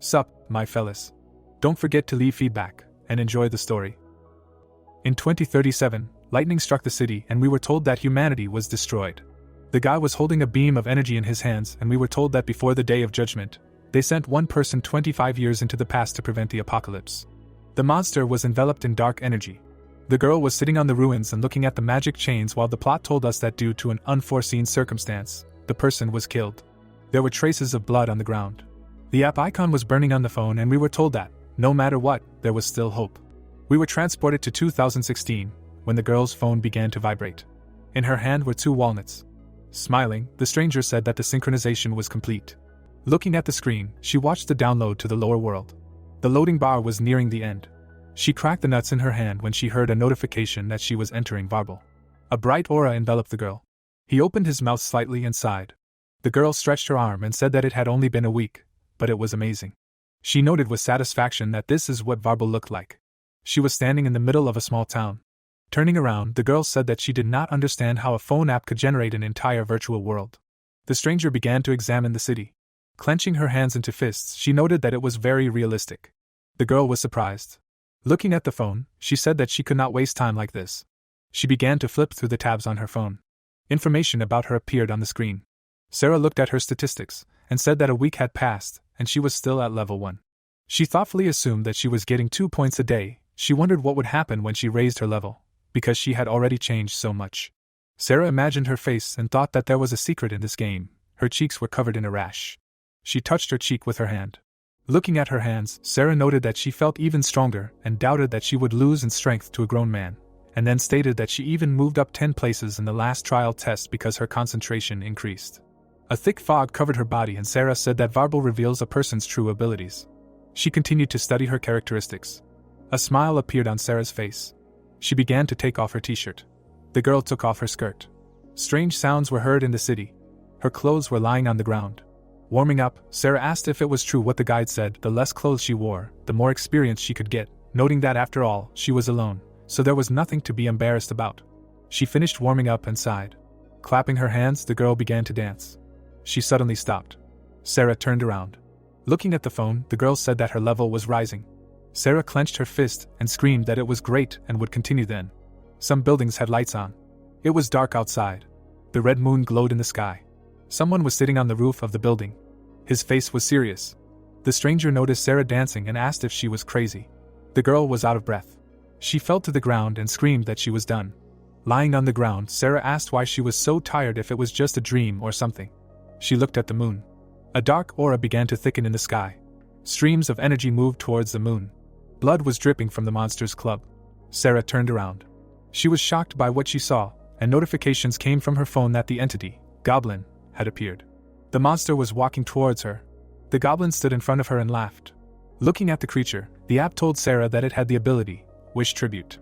Sup, my fellas. Don't forget to leave feedback, and enjoy the story. In 2037, lightning struck the city and we were told that humanity was destroyed. The guy was holding a beam of energy in his hands and we were told that before the day of judgment, they sent one person 25 years into the past to prevent the apocalypse. The monster was enveloped in dark energy. The girl was sitting on the ruins and looking at the magic chains while the plot told us that due to an unforeseen circumstance, the person was killed. There were traces of blood on the ground. The app icon was burning on the phone and we were told that, no matter what, there was still hope. We were transported to 2016, when the girl's phone began to vibrate. In her hand were 2 walnuts. Smiling, the stranger said that the synchronization was complete. Looking at the screen, she watched the download to the lower world. The loading bar was nearing the end. She cracked the nuts in her hand when she heard a notification that she was entering Warble. A bright aura enveloped the girl. He opened his mouth slightly and sighed. The girl stretched her arm and said that it had only been a week, but it was amazing. She noted with satisfaction that this is what Warble looked like. She was standing in the middle of a small town. Turning around, the girl said that she did not understand how a phone app could generate an entire virtual world. The stranger began to examine the city. Clenching her hands into fists, she noted that it was very realistic. The girl was surprised. Looking at the phone, she said that she could not waste time like this. She began to flip through the tabs on her phone. Information about her appeared on the screen. Sarah looked at her statistics and said that a week had passed and she was still at level 1. She thoughtfully assumed that she was getting 2 points a day. She wondered what would happen when she raised her level, because she had already changed so much. Sarah imagined her face and thought that there was a secret in this game. Her cheeks were covered in a rash. She touched her cheek with her hand. Looking at her hands, Sarah noted that she felt even stronger and doubted that she would lose in strength to a grown man, and then stated that she even moved up 10 places in the last trial test because her concentration increased. A thick fog covered her body and Sarah said that Warble reveals a person's true abilities. She continued to study her characteristics. A smile appeared on Sarah's face. She began to take off her t-shirt. The girl took off her skirt. Strange sounds were heard in the city. Her clothes were lying on the ground. Warming up, Sarah asked if it was true what the guide said: the less clothes she wore, the more experience she could get, noting that after all, she was alone, so there was nothing to be embarrassed about. She finished warming up and sighed. Clapping her hands, the girl began to dance. She suddenly stopped. Sarah turned around. Looking at the phone, the girl said that her level was rising. Sarah clenched her fist and screamed that it was great and would continue then. Some buildings had lights on. It was dark outside. The red moon glowed in the sky. Someone was sitting on the roof of the building. His face was serious. The stranger noticed Sarah dancing and asked if she was crazy. The girl was out of breath. She fell to the ground and screamed that she was done. Lying on the ground, Sarah asked why she was so tired, if it was just a dream or something. She looked at the moon. A dark aura began to thicken in the sky. Streams of energy moved towards the moon. Blood was dripping from the monster's club. Sarah turned around. She was shocked by what she saw, and notifications came from her phone that the entity, Goblin, had appeared. The monster was walking towards her. The goblin stood in front of her and laughed. Looking at the creature, the app told Sarah that it had the ability, Wish Tribute.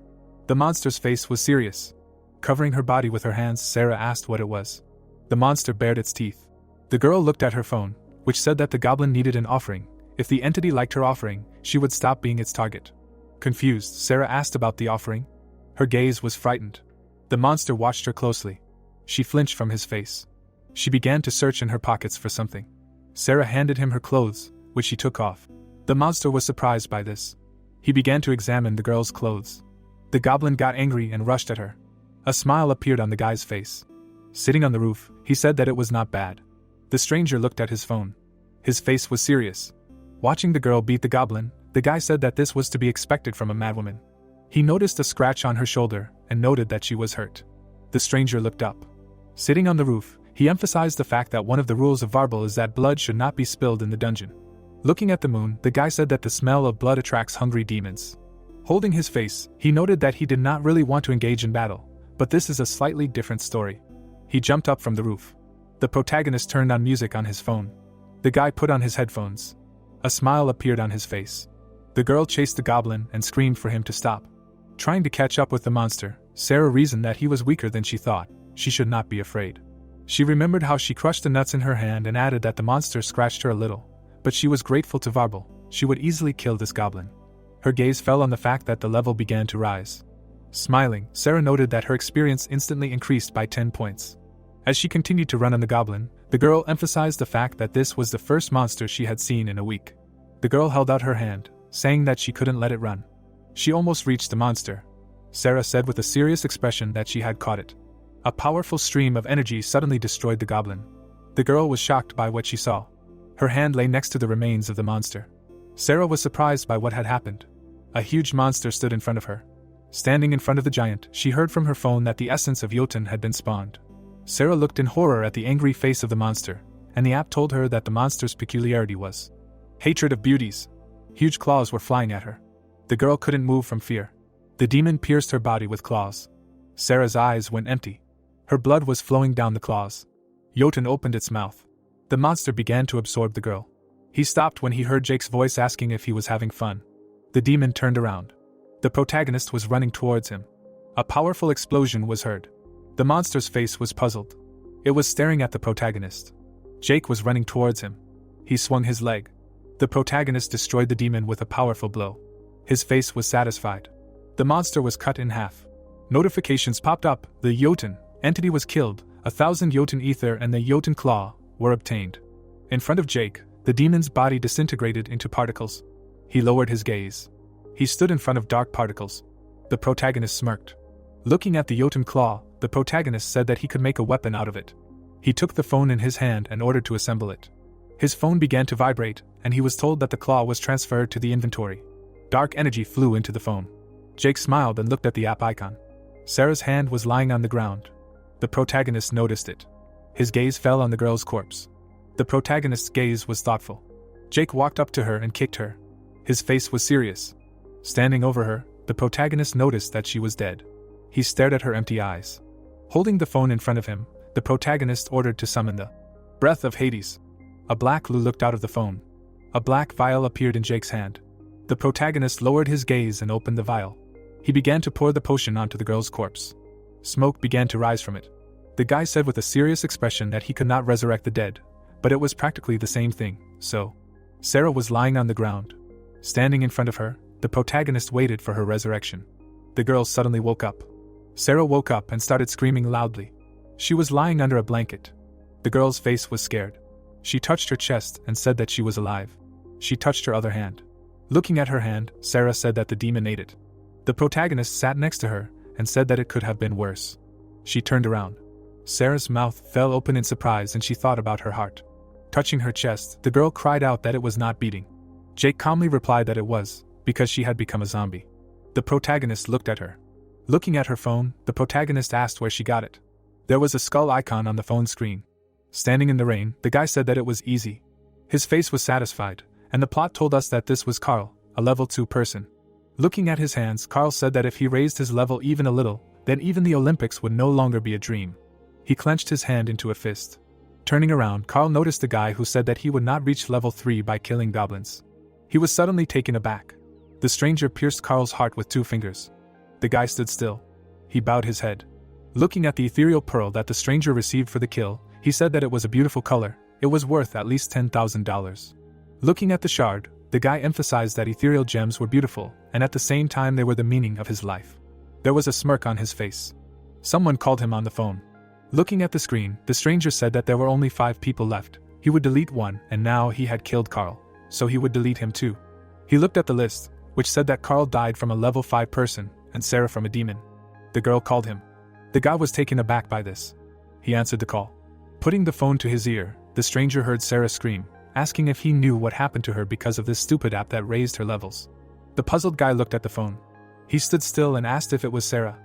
The monster's face was serious. Covering her body with her hands, Sarah asked what it was. The monster bared its teeth. The girl looked at her phone, which said that the goblin needed an offering. If the entity liked her offering, she would stop being its target. Confused, Sarah asked about the offering. Her gaze was frightened. The monster watched her closely. She flinched from his face. She began to search in her pockets for something. Sarah handed him her clothes, which he took off. The monster was surprised by this. He began to examine the girl's clothes. The goblin got angry and rushed at her. A smile appeared on the guy's face. Sitting on the roof, he said that it was not bad. The stranger looked at his phone. His face was serious. Watching the girl beat the goblin, the guy said that this was to be expected from a madwoman. He noticed a scratch on her shoulder and noted that she was hurt. The stranger looked up. Sitting on the roof, he emphasized the fact that one of the rules of Warble is that blood should not be spilled in the dungeon. Looking at the moon, the guy said that the smell of blood attracts hungry demons. Holding his face, he noted that he did not really want to engage in battle, but this is a slightly different story. He jumped up from the roof. The protagonist turned on music on his phone. The guy put on his headphones. A smile appeared on his face. The girl chased the goblin and screamed for him to stop. Trying to catch up with the monster, Sarah reasoned that he was weaker than she thought. She should not be afraid. She remembered how she crushed the nuts in her hand and added that the monster scratched her a little, but she was grateful to Warble. She would easily kill this goblin. Her gaze fell on the fact that the level began to rise. Smiling, Sarah noted that her experience instantly increased by 10 points. As she continued to run on the goblin, the girl emphasized the fact that this was the first monster she had seen in a week. The girl held out her hand, saying that she couldn't let it run. She almost reached the monster. Sarah said with a serious expression that she had caught it. A powerful stream of energy suddenly destroyed the goblin. The girl was shocked by what she saw. Her hand lay next to the remains of the monster. Sarah was surprised by what had happened. A huge monster stood in front of her. Standing in front of the giant, she heard from her phone that the essence of Yoten had been spawned. Sarah looked in horror at the angry face of the monster, and the app told her that the monster's peculiarity was hatred of beauties. Huge claws were flying at her. The girl couldn't move from fear. The demon pierced her body with claws. Sarah's eyes went empty. Her blood was flowing down the claws. Yoten opened its mouth. The monster began to absorb the girl. He stopped when he heard Jake's voice asking if he was having fun. The demon turned around. The protagonist was running towards him. A powerful explosion was heard. The monster's face was puzzled. It was staring at the protagonist. Jake was running towards him. He swung his leg. The protagonist destroyed the demon with a powerful blow. His face was satisfied. The monster was cut in half. Notifications popped up. The Yoten entity was killed. 1,000 Yoten ether and the Yoten claw were obtained. In front of Jake, the demon's body disintegrated into particles. He lowered his gaze. He stood in front of dark particles. The protagonist smirked. Looking at the Yoten claw, the protagonist said that he could make a weapon out of it. He took the phone in his hand and ordered to assemble it. His phone began to vibrate, and he was told that the claw was transferred to the inventory. Dark energy flew into the phone. Jake smiled and looked at the app icon. Sarah's hand was lying on the ground. The protagonist noticed it. His gaze fell on the girl's corpse. The protagonist's gaze was thoughtful. Jake walked up to her and kicked her. His face was serious. Standing over her, the protagonist noticed that she was dead. He stared at her empty eyes. Holding the phone in front of him, the protagonist ordered to summon the breath of Hades. A black lou looked out of the phone. A black vial appeared in Jake's hand. The protagonist lowered his gaze and opened the vial. He began to pour the potion onto the girl's corpse. Smoke began to rise from it. The guy said with a serious expression that he could not resurrect the dead, but it was practically the same thing, so. Sarah was lying on the ground. Standing in front of her, the protagonist waited for her resurrection. The girl suddenly woke up. Sarah woke up and started screaming loudly. She was lying under a blanket. The girl's face was scared. She touched her chest and said that she was alive. She touched her other hand. Looking at her hand, Sarah said that the demon ate it. The protagonist sat next to her and said that it could have been worse. She turned around. Sarah's mouth fell open in surprise and she thought about her heart. Touching her chest, the girl cried out that it was not beating. Jake calmly replied that it was, because she had become a zombie. The protagonist looked at her. Looking at her phone, the protagonist asked where she got it. There was a skull icon on the phone screen. Standing in the rain, the guy said that it was easy. His face was satisfied, and the plot told us that this was Carl, a level 2 person. Looking at his hands, Carl said that if he raised his level even a little, then even the Olympics would no longer be a dream. He clenched his hand into a fist. Turning around, Carl noticed the guy who said that he would not reach level 3 by killing goblins. He was suddenly taken aback. The stranger pierced Carl's heart with 2 fingers. The guy stood still. He bowed his head. Looking at the ethereal pearl that the stranger received for the kill, he said that it was a beautiful color. It was worth at least $10,000. Looking at the shard, the guy emphasized that ethereal gems were beautiful, and at the same time they were the meaning of his life. There was a smirk on his face. Someone called him on the phone. Looking at the screen, the stranger said that there were only 5 people left. He would delete one, and now he had killed Carl, so he would delete him too. He looked at the list, which said that Carl died from a level 5 person, and Sarah from a demon. The girl called him. The guy was taken aback by this. He answered the call. Putting the phone to his ear, the stranger heard Sarah scream, asking if he knew what happened to her because of this stupid app that raised her levels. The puzzled guy looked at the phone. He stood still and asked if it was Sarah.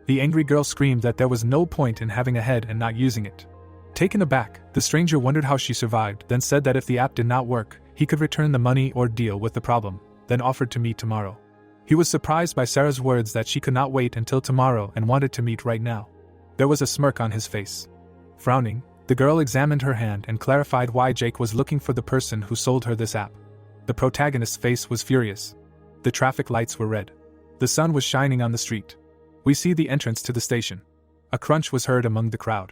The angry girl screamed that there was no point in having a head and not using it. Taken aback, the stranger wondered how she survived, then said that if the app did not work, he could return the money or deal with the problem, then offered to meet tomorrow. He was surprised by Sarah's words that she could not wait until tomorrow and wanted to meet right now. There was a smirk on his face. Frowning, the girl examined her hand and clarified why Jake was looking for the person who sold her this app. The protagonist's face was furious. The traffic lights were red. The sun was shining on the street. We see the entrance to the station. A crunch was heard among the crowd.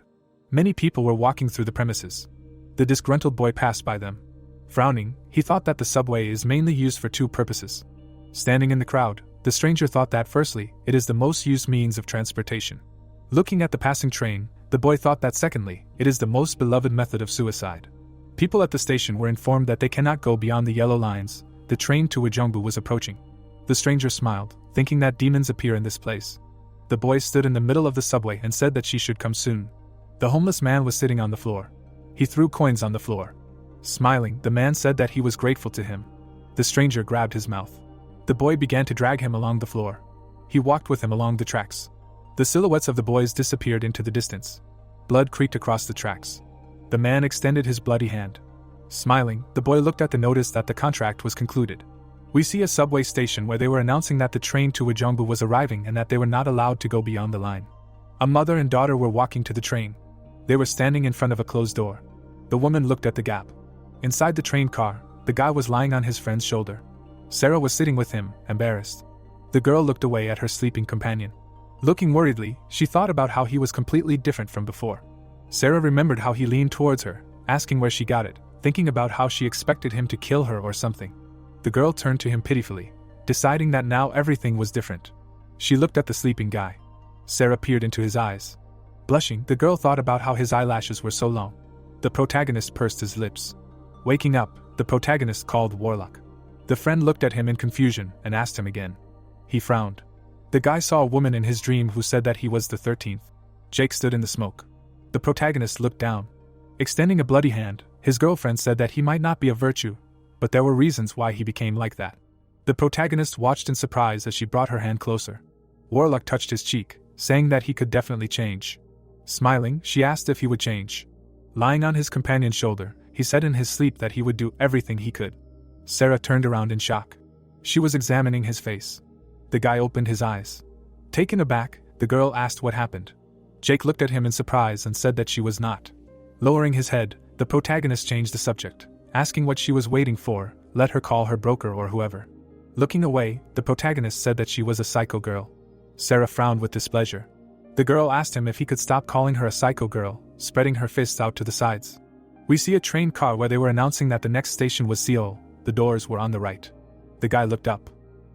Many people were walking through the premises. The disgruntled boy passed by them. Frowning, he thought that the subway is mainly used for 2 purposes. Standing in the crowd, the stranger thought that firstly, it is the most used means of transportation. Looking at the passing train, the boy thought that secondly, it is the most beloved method of suicide. People at the station were informed that they cannot go beyond the yellow lines, the train to Ujongbu was approaching. The stranger smiled, thinking that demons appear in this place. The boy stood in the middle of the subway and said that she should come soon. The homeless man was sitting on the floor. He threw coins on the floor. Smiling, the man said that he was grateful to him. The stranger grabbed his mouth. The boy began to drag him along the floor. He walked with him along the tracks. The silhouettes of the boys disappeared into the distance. Blood creaked across the tracks. The man extended his bloody hand. Smiling, the boy looked at the notice that the contract was concluded. We see a subway station where they were announcing that the train to Ujongbu was arriving and that they were not allowed to go beyond the line. A mother and daughter were walking to the train. They were standing in front of a closed door. The woman looked at the gap. Inside the train car, the guy was lying on his friend's shoulder. Sarah was sitting with him, embarrassed. The girl looked away at her sleeping companion. Looking worriedly, she thought about how he was completely different from before. Sarah remembered how he leaned towards her, asking where she got it, thinking about how she expected him to kill her or something. The girl turned to him pitifully, deciding that now everything was different. She looked at the sleeping guy. Sarah peered into his eyes. Blushing, the girl thought about how his eyelashes were so long. The protagonist pursed his lips. Waking up, the protagonist called Warlock. The friend looked at him in confusion and asked him again. He frowned. The guy saw a woman in his dream who said that he was the 13th. Jake stood in the smoke. The protagonist looked down. Extending a bloody hand, his girlfriend said that he might not be a virtue, but there were reasons why he became like that. The protagonist watched in surprise as she brought her hand closer. Warlock touched his cheek, saying that he could definitely change. Smiling, she asked if he would change. Lying on his companion's shoulder, he said in his sleep that he would do everything he could. Sarah turned around in shock. She was examining his face. The guy opened his eyes. Taken aback, the girl asked what happened. Jake looked at him in surprise and said that she was not. Lowering his head, the protagonist changed the subject, asking what she was waiting for, let her call her broker or whoever. Looking away, the protagonist said that she was a psycho girl. Sarah frowned with displeasure. The girl asked him if he could stop calling her a psycho girl, spreading her fists out to the sides. We see a train car where they were announcing that the next station was Seoul. The doors were on the right. The guy looked up.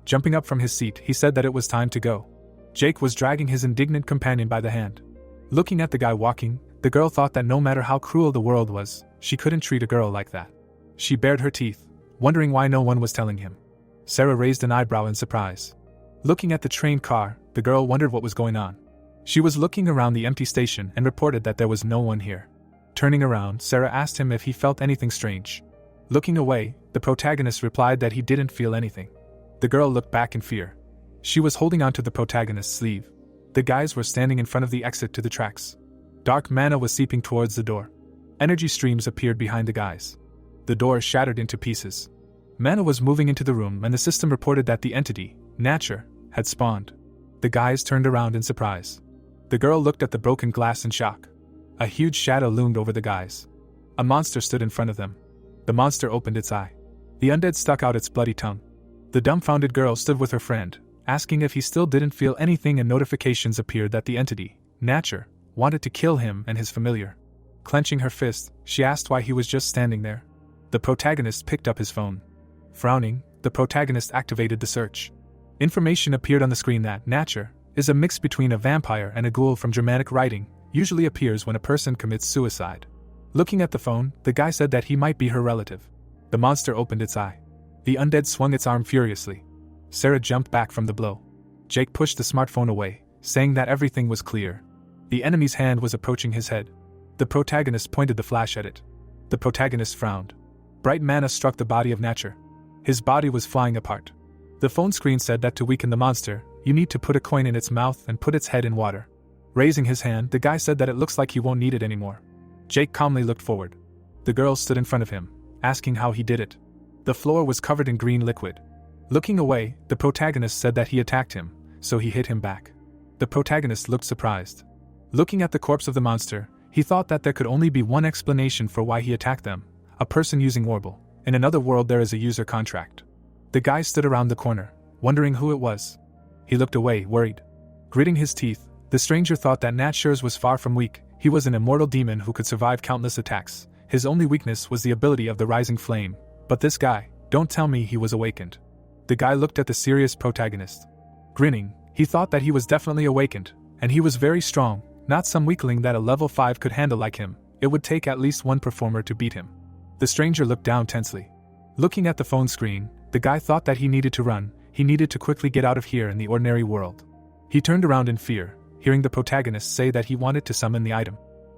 Jumping up from his seat, he said that it was time to go. Jake was dragging his indignant companion by the hand. Looking at the guy walking, the girl thought that no matter how cruel the world was, she couldn't treat a girl like that. She bared her teeth, wondering why no one was telling him. Sarah raised an eyebrow in surprise. Looking at the train car, the girl wondered what was going on. She was looking around the empty station and reported that there was no one here. Turning around, Sarah asked him if he felt anything strange. Looking away, the protagonist replied that he didn't feel anything. The girl looked back in fear. She was holding onto the protagonist's sleeve. The guys were standing in front of the exit to the tracks. Dark mana was seeping towards the door. Energy streams appeared behind the guys. The door shattered into pieces. Mana was moving into the room and the system reported that the entity, Nature, had spawned. The guys turned around in surprise. The girl looked at the broken glass in shock. A huge shadow loomed over the guys. A monster stood in front of them. The monster opened its eye. The undead stuck out its bloody tongue. The dumbfounded girl stood with her friend, asking if he still didn't feel anything, and notifications appeared that the entity, Nature, wanted to kill him and his familiar. Clenching her fist, she asked why he was just standing there. The protagonist picked up his phone. Frowning, the protagonist activated the search. Information appeared on the screen that Nature is a mix between a vampire and a ghoul from Germanic writing, usually appears when a person commits suicide. Looking at the phone, the guy said that he might be her relative. The monster opened its eye. The undead swung its arm furiously. Sarah jumped back from the blow. Jake pushed the smartphone away, saying that everything was clear. The enemy's hand was approaching his head. The protagonist pointed the flash at it. The protagonist frowned. Bright mana struck the body of Nature. His body was flying apart. The phone screen said that to weaken the monster, you need to put a coin in its mouth and put its head in water. Raising his hand, the guy said that it looks like he won't need it anymore. Jake calmly looked forward. The girl stood in front of him, asking how he did it. The floor was covered in green liquid. Looking away, the protagonist said that he attacked him, so he hit him back. The protagonist looked surprised. Looking at the corpse of the monster, he thought that there could only be one explanation for why he attacked them: a person using Warble. In another world there is a user contract. The guy stood around the corner, wondering who it was. He looked away, worried. Gritting his teeth, the stranger thought that Natures was far from weak. He was an immortal demon who could survive countless attacks. His only weakness was the ability of the rising flame. But this guy, don't tell me he was awakened. The guy looked at the serious protagonist. Grinning, he thought that he was definitely awakened, and he was very strong, not some weakling that a level 5 could handle like him. It would take at least one performer to beat him. The stranger looked down tensely. Looking at the phone screen, The guy thought that he needed to run, he needed to quickly get out of here in the ordinary world. He turned around in fear, hearing the protagonist say that he wanted to summon the item.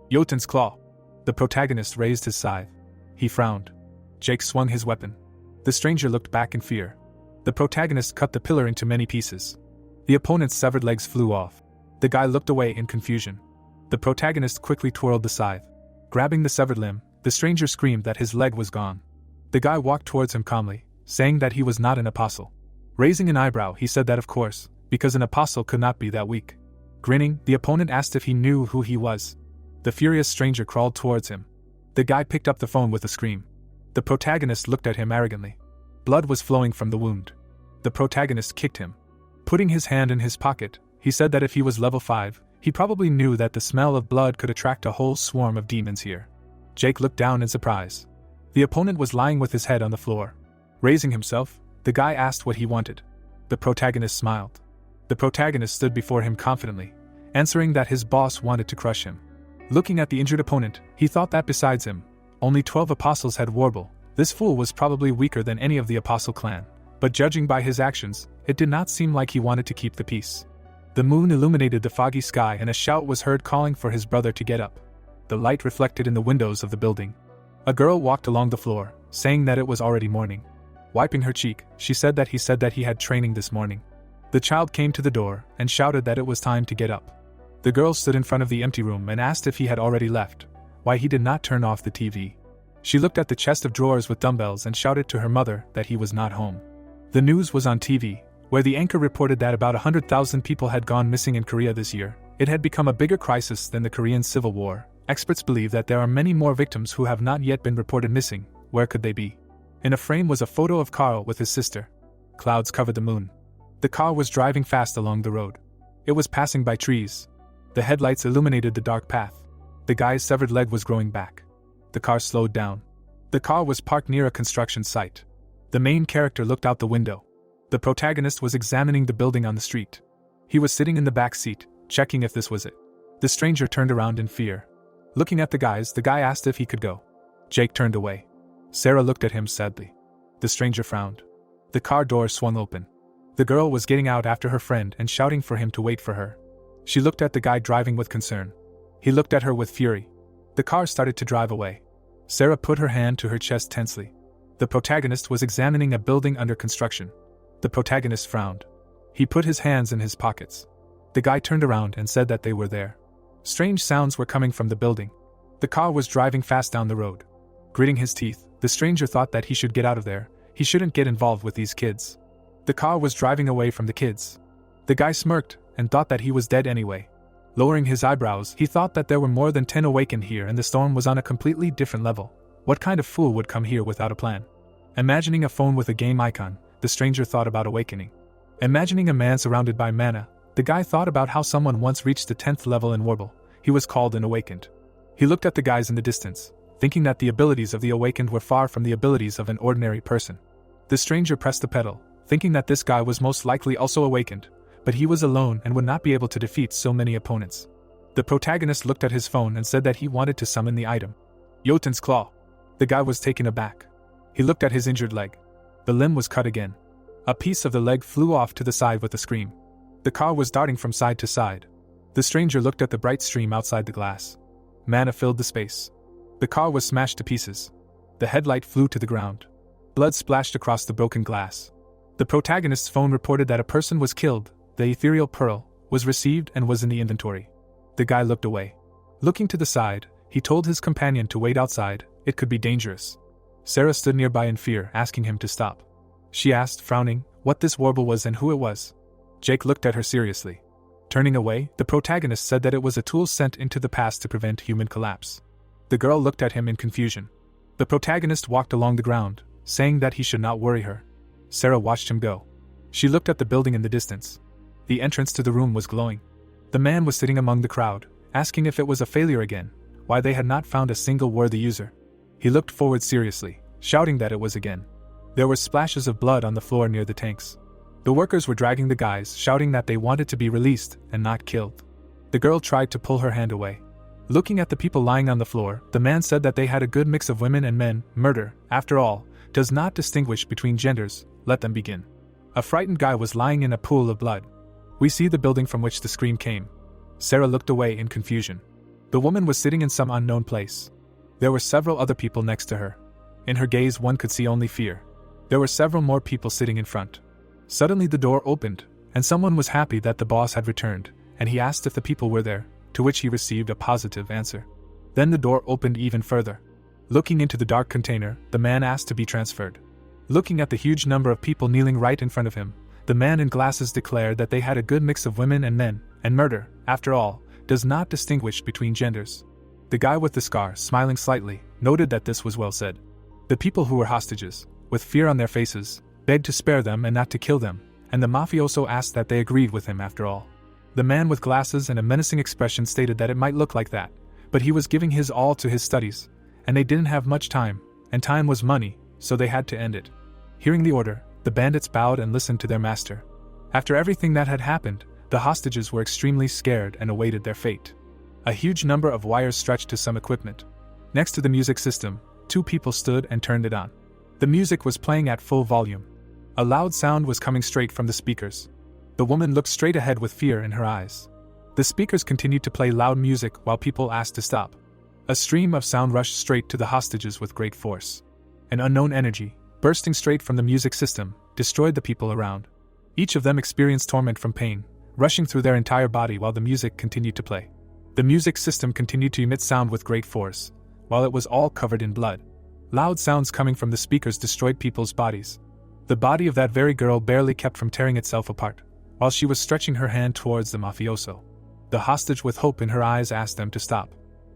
Yoten's claw. The protagonist raised his scythe. He frowned. Jake swung his weapon. The stranger looked back in fear. The protagonist cut the pillar into many pieces. The opponent's severed legs flew off. The guy looked away in confusion. The protagonist quickly twirled the scythe. Grabbing the severed limb, the stranger screamed that his leg was gone. The guy walked towards him calmly, saying that he was not an apostle. Raising an eyebrow, he said that of course, because an apostle could not be that weak. Grinning, the opponent asked if he knew who he was. The furious stranger crawled towards him. The guy picked up the phone with a scream. The protagonist looked at him arrogantly. Blood was flowing from the wound. The protagonist kicked him. Putting his hand in his pocket, he said that if he was level 5, he probably knew that the smell of blood could attract a whole swarm of demons here. Jake looked down in surprise. The opponent was lying with his head on the floor. Raising himself, the guy asked what he wanted. The protagonist smiled. The protagonist stood before him confidently, answering that his boss wanted to crush him. Looking at the injured opponent, he thought that besides him, only 12 apostles had Warble. This fool was probably weaker than any of the apostle clan, but judging by his actions, it did not seem like he wanted to keep the peace. The moon illuminated the foggy sky and a shout was heard calling for his brother to get up. The light reflected in the windows of the building. A girl walked along the floor, saying that it was already morning. Wiping her cheek, she said that he had training this morning. The child came to the door and shouted that it was time to get up. The girl stood in front of the empty room and asked if he had already left, why he did not turn off the TV. She looked at the chest of drawers with dumbbells and shouted to her mother that he was not home. The news was on TV, where the anchor reported that about 100,000 people had gone missing in Korea this year. It had become a bigger crisis than the Korean Civil War. Experts believe that there are many more victims who have not yet been reported missing. Where could they be? In a frame was a photo of Carl with his sister. Clouds covered the moon. The car was driving fast along the road. It was passing by trees. The headlights illuminated the dark path. The guy's severed leg was growing back. The car slowed down. The car was parked near a construction site. The main character looked out the window. The protagonist was examining the building on the street. He was sitting in the back seat, checking if this was it. The stranger turned around in fear. Looking at the guy asked if he could go. Jake turned away. Sarah looked at him sadly. The stranger frowned. The car door swung open. The girl was getting out after her friend and shouting for him to wait for her. She looked at the guy driving with concern. He looked at her with fury. The car started to drive away. Sarah put her hand to her chest tensely. The protagonist was examining a building under construction. The protagonist frowned. He put his hands in his pockets. The guy turned around and said that they were there. Strange sounds were coming from the building. The car was driving fast down the road. Gritting his teeth, the stranger thought that he should get out of there. He shouldn't get involved with these kids. The car was driving away from the kids. The guy smirked and thought that he was dead anyway. Lowering his eyebrows, he thought that there were more than 10 awakened here and the storm was on a completely different level. What kind of fool would come here without a plan? Imagining a phone with a game icon, the stranger thought about awakening. Imagining a man surrounded by mana, the guy thought about how someone once reached the 10th level in Warble. He was called and awakened. He looked at the guys in the distance, thinking that the abilities of the awakened were far from the abilities of an ordinary person. The stranger pressed the pedal, thinking that this guy was most likely also awakened, but he was alone and would not be able to defeat so many opponents. The protagonist looked at his phone and said that he wanted to summon the item. Yoten's claw. The guy was taken aback. He looked at his injured leg. The limb was cut again. A piece of the leg flew off to the side with a scream. The car was darting from side to side. The stranger looked at the bright stream outside the glass. Mana filled the space. The car was smashed to pieces. The headlight flew to the ground. Blood splashed across the broken glass. The protagonist's phone reported that a person was killed. The ethereal pearl was received and was in the inventory. The guy looked away. Looking to the side, he told his companion to wait outside. It could be dangerous. Sarah stood nearby in fear, asking him to stop. She asked, frowning, what this Warble was and who it was. Jake looked at her seriously. Turning away, the protagonist said that it was a tool sent into the past to prevent human collapse. The girl looked at him in confusion. The protagonist walked along the ground, saying that he should not worry her. Sarah watched him go. She looked at the building in the distance. The entrance to the room was glowing. The man was sitting among the crowd, asking if it was a failure again, why they had not found a single worthy user. He looked forward seriously, shouting that it was again. There were splashes of blood on the floor near the tanks. The workers were dragging the guys, shouting that they wanted to be released and not killed. The girl tried to pull her hand away. Looking at the people lying on the floor, the man said that they had a good mix of women and men. Murder, after all, does not distinguish between genders, let them begin. A frightened guy was lying in a pool of blood. We see the building from which the scream came. Sarah looked away in confusion. The woman was sitting in some unknown place. There were several other people next to her. In her gaze one could see only fear. There were several more people sitting in front. Suddenly the door opened, and someone was happy that the boss had returned, and he asked if the people were there, to which he received a positive answer. Then the door opened even further. Looking into the dark container, the man asked to be transferred. Looking at the huge number of people kneeling right in front of him, the man in glasses declared that they had a good mix of women and men, and murder, after all, does not distinguish between genders. The guy with the scar, smiling slightly, noted that this was well said. The people who were hostages, with fear on their faces, begged to spare them and not to kill them, and the mafioso asked that they agreed with him after all. The man with glasses and a menacing expression stated that it might look like that, but he was giving his all to his studies, and they didn't have much time, and time was money, so they had to end it. Hearing the order, the bandits bowed and listened to their master. After everything that had happened, the hostages were extremely scared and awaited their fate. A huge number of wires stretched to some equipment. Next to the music system, two people stood and turned it on. The music was playing at full volume. A loud sound was coming straight from the speakers. The woman looked straight ahead with fear in her eyes. The speakers continued to play loud music while people asked to stop. A stream of sound rushed straight to the hostages with great force. An unknown energy, bursting straight from the music system, destroyed the people around. Each of them experienced torment from pain, rushing through their entire body while the music continued to play. The music system continued to emit sound with great force, while it was all covered in blood. Loud sounds coming from the speakers destroyed people's bodies. The body of that very girl barely kept from tearing itself apart, while she was stretching her hand towards the mafioso. The hostage with hope in her eyes asked them to stop.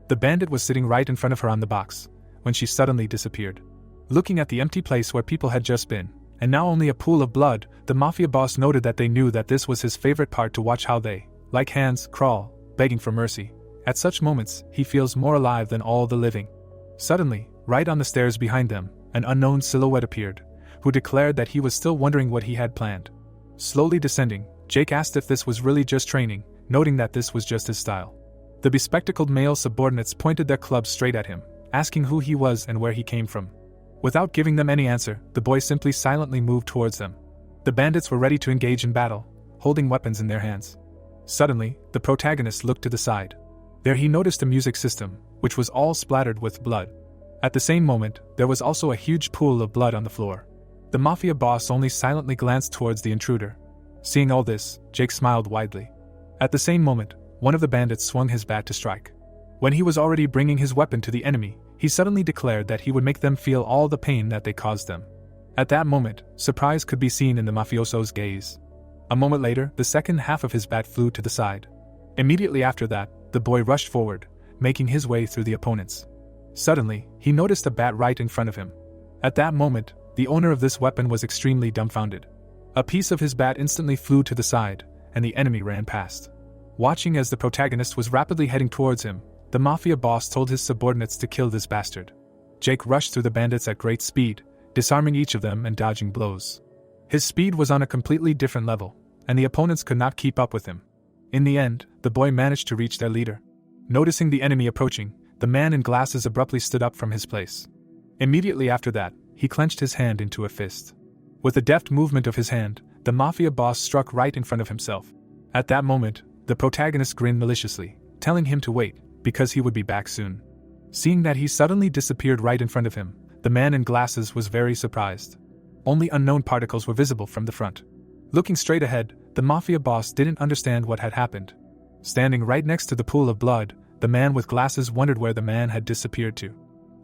The bandit was sitting right in front of her on the box, when she suddenly disappeared. Looking at the empty place where people had just been, and now only a pool of blood, the mafia boss noted that they knew that this was his favorite part to watch how they, like hands, crawl, begging for mercy. At such moments, he feels more alive than all the living. Suddenly, right on the stairs behind them, an unknown silhouette appeared, who declared that he was still wondering what he had planned. Slowly descending, Jake asked if this was really just training, noting that this was just his style. The bespectacled male subordinates pointed their clubs straight at him, asking who he was and where he came from. Without giving them any answer, the boy simply silently moved towards them. The bandits were ready to engage in battle, holding weapons in their hands. Suddenly, the protagonist looked to the side. There he noticed a music system, which was all splattered with blood. At the same moment, there was also a huge pool of blood on the floor. The mafia boss only silently glanced towards the intruder. Seeing all this, Jake smiled widely. At the same moment, one of the bandits swung his bat to strike. When he was already bringing his weapon to the enemy, he suddenly declared that he would make them feel all the pain that they caused them. At that moment, surprise could be seen in the mafioso's gaze. A moment later, the second half of his bat flew to the side. Immediately after that, the boy rushed forward, making his way through the opponents. Suddenly, he noticed a bat right in front of him. At that moment, the owner of this weapon was extremely dumbfounded. A piece of his bat instantly flew to the side, and the enemy ran past. Watching as the protagonist was rapidly heading towards him, the mafia boss told his subordinates to kill this bastard. Jake rushed through the bandits at great speed, disarming each of them and dodging blows. His speed was on a completely different level, and the opponents could not keep up with him. In the end, the boy managed to reach their leader. Noticing the enemy approaching, the man in glasses abruptly stood up from his place. Immediately after that, he clenched his hand into a fist. With a deft movement of his hand, the mafia boss struck right in front of himself. At that moment, the protagonist grinned maliciously, telling him to wait, because he would be back soon. Seeing that he suddenly disappeared right in front of him, the man in glasses was very surprised. Only unknown particles were visible from the front. Looking straight ahead, the mafia boss didn't understand what had happened. Standing right next to the pool of blood, the man with glasses wondered where the man had disappeared to.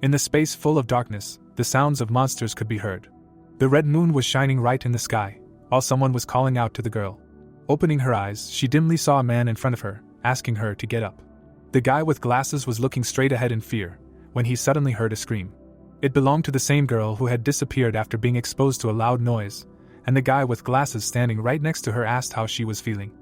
In the space full of darkness, the sounds of monsters could be heard. The red moon was shining right in the sky, while someone was calling out to the girl. Opening her eyes, she dimly saw a man in front of her, asking her to get up. The guy with glasses was looking straight ahead in fear, when he suddenly heard a scream. It belonged to the same girl who had disappeared after being exposed to a loud noise, and the guy with glasses standing right next to her asked how she was feeling.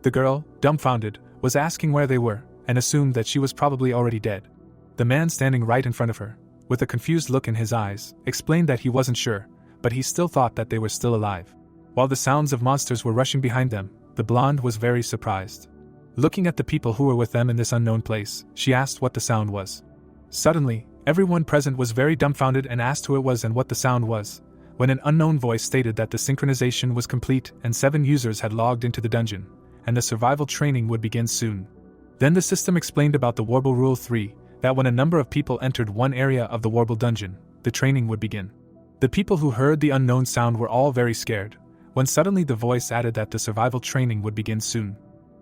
The girl, dumbfounded, was asking where they were, and assumed that she was probably already dead. The man standing right in front of her, with a confused look in his eyes, explained that he wasn't sure, but he still thought that they were still alive. While the sounds of monsters were rushing behind them, the blonde was very surprised. Looking at the people who were with them in this unknown place, she asked what the sound was. Suddenly, Everyone present was very dumbfounded and asked who it was and what the sound was, when an unknown voice stated that the synchronization was complete and 7 users had logged into the dungeon, and the survival training would begin soon. Then the system explained about the Warble Rule 3, that when a number of people entered one area of the Warble dungeon, the training would begin. The people who heard the unknown sound were all very scared, when suddenly the voice added that the survival training would begin soon.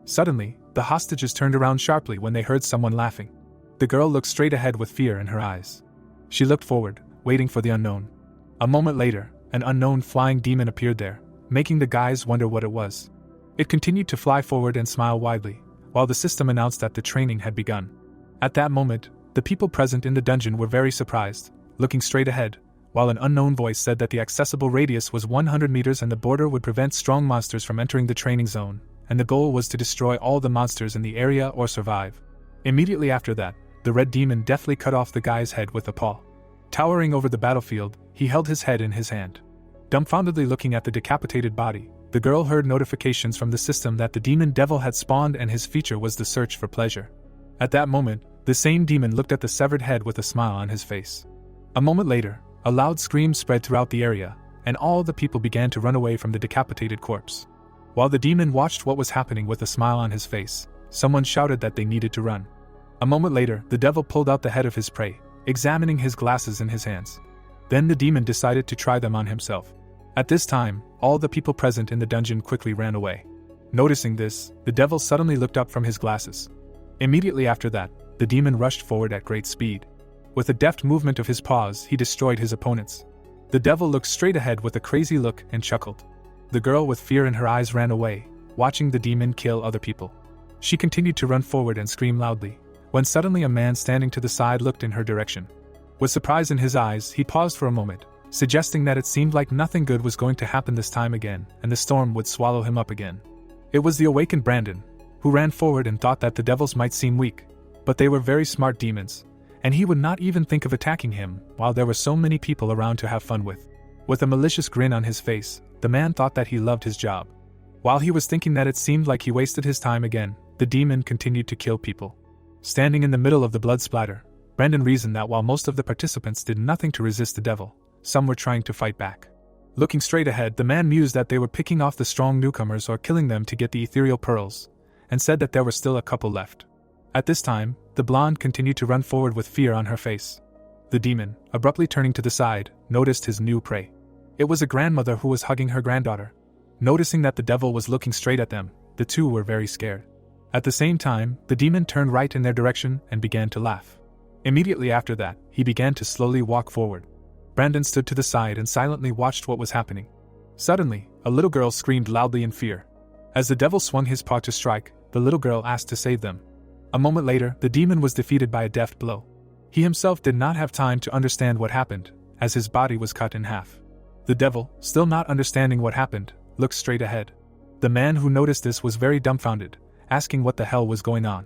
Suddenly, the hostages turned around sharply when they heard someone laughing. The girl looked straight ahead with fear in her eyes. She looked forward, waiting for the unknown. A moment later, an unknown flying demon appeared there, making the guys wonder what it was. It continued to fly forward and smile widely, while the system announced that the training had begun. At that moment, the people present in the dungeon were very surprised, looking straight ahead, while an unknown voice said that the accessible radius was 100 meters and the border would prevent strong monsters from entering the training zone, and the goal was to destroy all the monsters in the area or survive. Immediately after that, the red demon deftly cut off the guy's head with a paw. Towering over the battlefield, he held his head in his hand. Dumbfoundedly looking at the decapitated body, the girl heard notifications from the system that the demon devil had spawned and his feature was the search for pleasure. At that moment, the same demon looked at the severed head with a smile on his face. A moment later, a loud scream spread throughout the area, and all the people began to run away from the decapitated corpse. While the demon watched what was happening with a smile on his face, someone shouted that they needed to run. A moment later, the devil pulled out the head of his prey, examining his glasses in his hands. Then the demon decided to try them on himself. At this time, all the people present in the dungeon quickly ran away. Noticing this, the devil suddenly looked up from his glasses. Immediately after that, the demon rushed forward at great speed. With a deft movement of his paws, he destroyed his opponents. The devil looked straight ahead with a crazy look and chuckled. The girl with fear in her eyes ran away, watching the demon kill other people. She continued to run forward and scream loudly, when suddenly a man standing to the side looked in her direction. With surprise in his eyes, he paused for a moment, suggesting that it seemed like nothing good was going to happen this time again, and the storm would swallow him up again. It was the awakened Brandon, who ran forward and thought that the devils might seem weak, but they were very smart demons, and he would not even think of attacking him while there were so many people around to have fun with. With a malicious grin on his face, the man thought that he loved his job. While he was thinking that it seemed like he wasted his time again, the demon continued to kill people. Standing in the middle of the blood splatter, Brandon reasoned that while most of the participants did nothing to resist the devil, some were trying to fight back. Looking straight ahead, the man mused that they were picking off the strong newcomers or killing them to get the ethereal pearls, and said that there were still a couple left. At this time, the blonde continued to run forward with fear on her face. The demon, abruptly turning to the side, noticed his new prey. It was a grandmother who was hugging her granddaughter. Noticing that the devil was looking straight at them, the two were very scared. At the same time, the demon turned right in their direction and began to laugh. Immediately after that, he began to slowly walk forward. Brandon stood to the side and silently watched what was happening. Suddenly, a little girl screamed loudly in fear. As the devil swung his paw to strike, the little girl asked to save them. A moment later, the demon was defeated by a deft blow. He himself did not have time to understand what happened, as his body was cut in half. The devil, still not understanding what happened, looked straight ahead. The man who noticed this was very dumbfounded, asking what the hell was going on.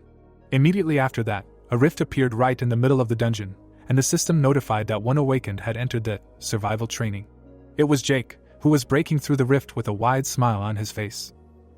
Immediately after that, a rift appeared right in the middle of the dungeon, and the system notified that one awakened had entered the survival training. It was Jake, who was breaking through the rift with a wide smile on his face.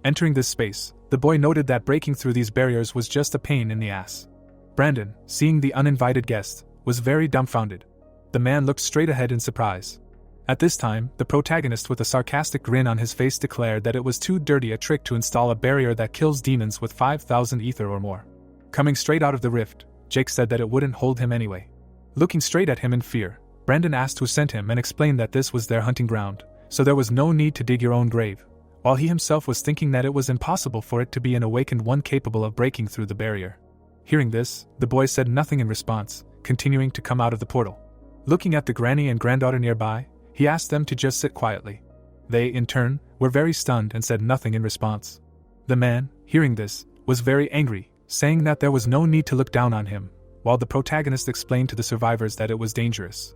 Entering this space, the boy noted that breaking through these barriers was just a pain in the ass. Brandon, seeing the uninvited guest, was very dumbfounded. The man looked straight ahead in surprise. At this time, the protagonist with a sarcastic grin on his face declared that it was too dirty a trick to install a barrier that kills demons with 5,000 ether or more. Coming straight out of the rift, Jake said that it wouldn't hold him anyway. Looking straight at him in fear, Brandon asked who sent him and explained that this was their hunting ground, so there was no need to dig your own grave, while he himself was thinking that it was impossible for it to be an awakened one capable of breaking through the barrier. Hearing this, the boy said nothing in response, continuing to come out of the portal. Looking at the granny and granddaughter nearby, he asked them to just sit quietly. They, in turn, were very stunned and said nothing in response. The man, hearing this, was very angry, saying that there was no need to look down on him, while the protagonist explained to the survivors that it was dangerous.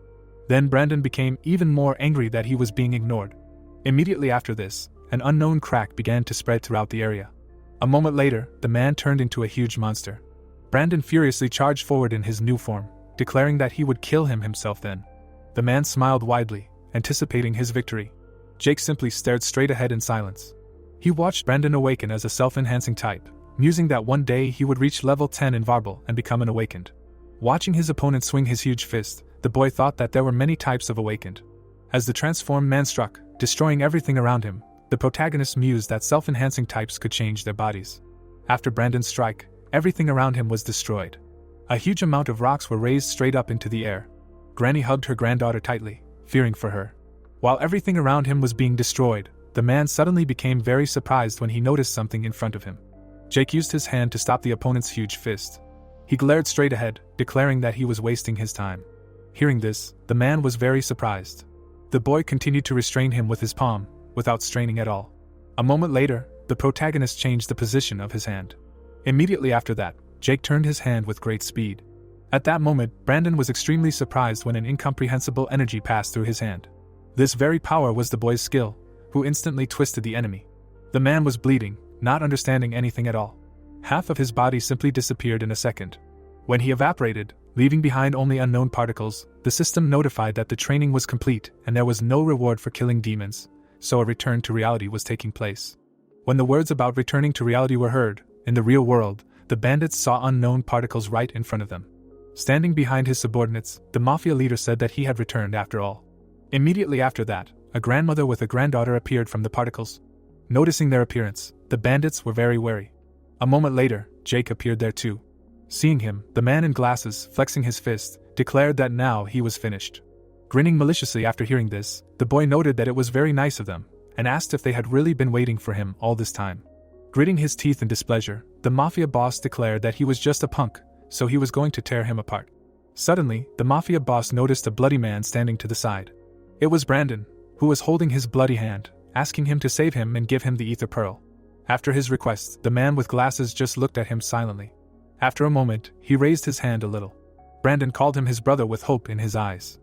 Then Brandon became even more angry that he was being ignored. Immediately after this, an unknown crack began to spread throughout the area. A moment later, the man turned into a huge monster. Brandon furiously charged forward in his new form, declaring that he would kill him himself then. The man smiled widely, anticipating his victory. Jake simply stared straight ahead in silence. He watched Brandon awaken as a self-enhancing type, musing that one day he would reach level 10 in Warble and become an awakened. Watching his opponent swing his huge fist, the boy thought that there were many types of awakened. As the transformed man struck, destroying everything around him, the protagonist mused that self-enhancing types could change their bodies. After Brandon's strike, everything around him was destroyed. A huge amount of rocks were raised straight up into the air. Granny hugged her granddaughter tightly, fearing for her. While everything around him was being destroyed, the man suddenly became very surprised when he noticed something in front of him. Jake used his hand to stop the opponent's huge fist. He glared straight ahead, declaring that he was wasting his time. Hearing this, the man was very surprised. The boy continued to restrain him with his palm, without straining at all. A moment later, the protagonist changed the position of his hand. Immediately after that, Jake turned his hand with great speed. At that moment, Brandon was extremely surprised when an incomprehensible energy passed through his hand. This very power was the boy's skill, who instantly twisted the enemy. The man was bleeding, not understanding anything at all. Half of his body simply disappeared in a second. When he evaporated, leaving behind only unknown particles, the system notified that the training was complete and there was no reward for killing demons, so a return to reality was taking place. When the words about returning to reality were heard, in the real world, the bandits saw unknown particles right in front of them. Standing behind his subordinates, the mafia leader said that he had returned after all. Immediately after that, a grandmother with a granddaughter appeared from the particles. Noticing their appearance, the bandits were very wary. A moment later, Jake appeared there too. Seeing him, the man in glasses, flexing his fist, declared that now he was finished. Grinning maliciously after hearing this, the boy noted that it was very nice of them, and asked if they had really been waiting for him all this time. Gritting his teeth in displeasure, the mafia boss declared that he was just a punk, so he was going to tear him apart. Suddenly, the mafia boss noticed a bloody man standing to the side. It was Brandon, who was holding his bloody hand, asking him to save him and give him the ether pearl. After his request, the man with glasses just looked at him silently. After a moment, he raised his hand a little. Brandon called him his brother with hope in his eyes.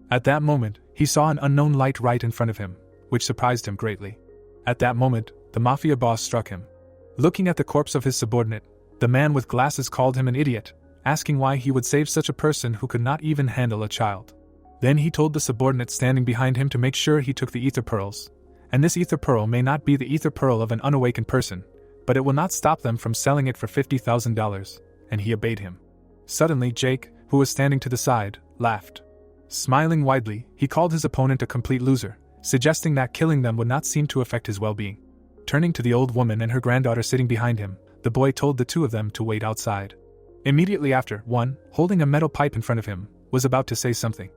At that moment, he saw an unknown light right in front of him, which surprised him greatly. At that moment, the mafia boss struck him. Looking at the corpse of his subordinate, the man with glasses called him an idiot, asking why he would save such a person who could not even handle a child. Then he told the subordinate standing behind him to make sure he took the ether pearls, and this ether pearl may not be the ether pearl of an unawakened person, but it will not stop them from selling it for $50,000, and he obeyed him. Suddenly Jake, who was standing to the side, laughed. Smiling widely, he called his opponent a complete loser, suggesting that killing them would not seem to affect his well-being. Turning to the old woman and her granddaughter sitting behind him, the boy told the two of them to wait outside. Immediately after, one, holding a metal pipe in front of him, was about to say something.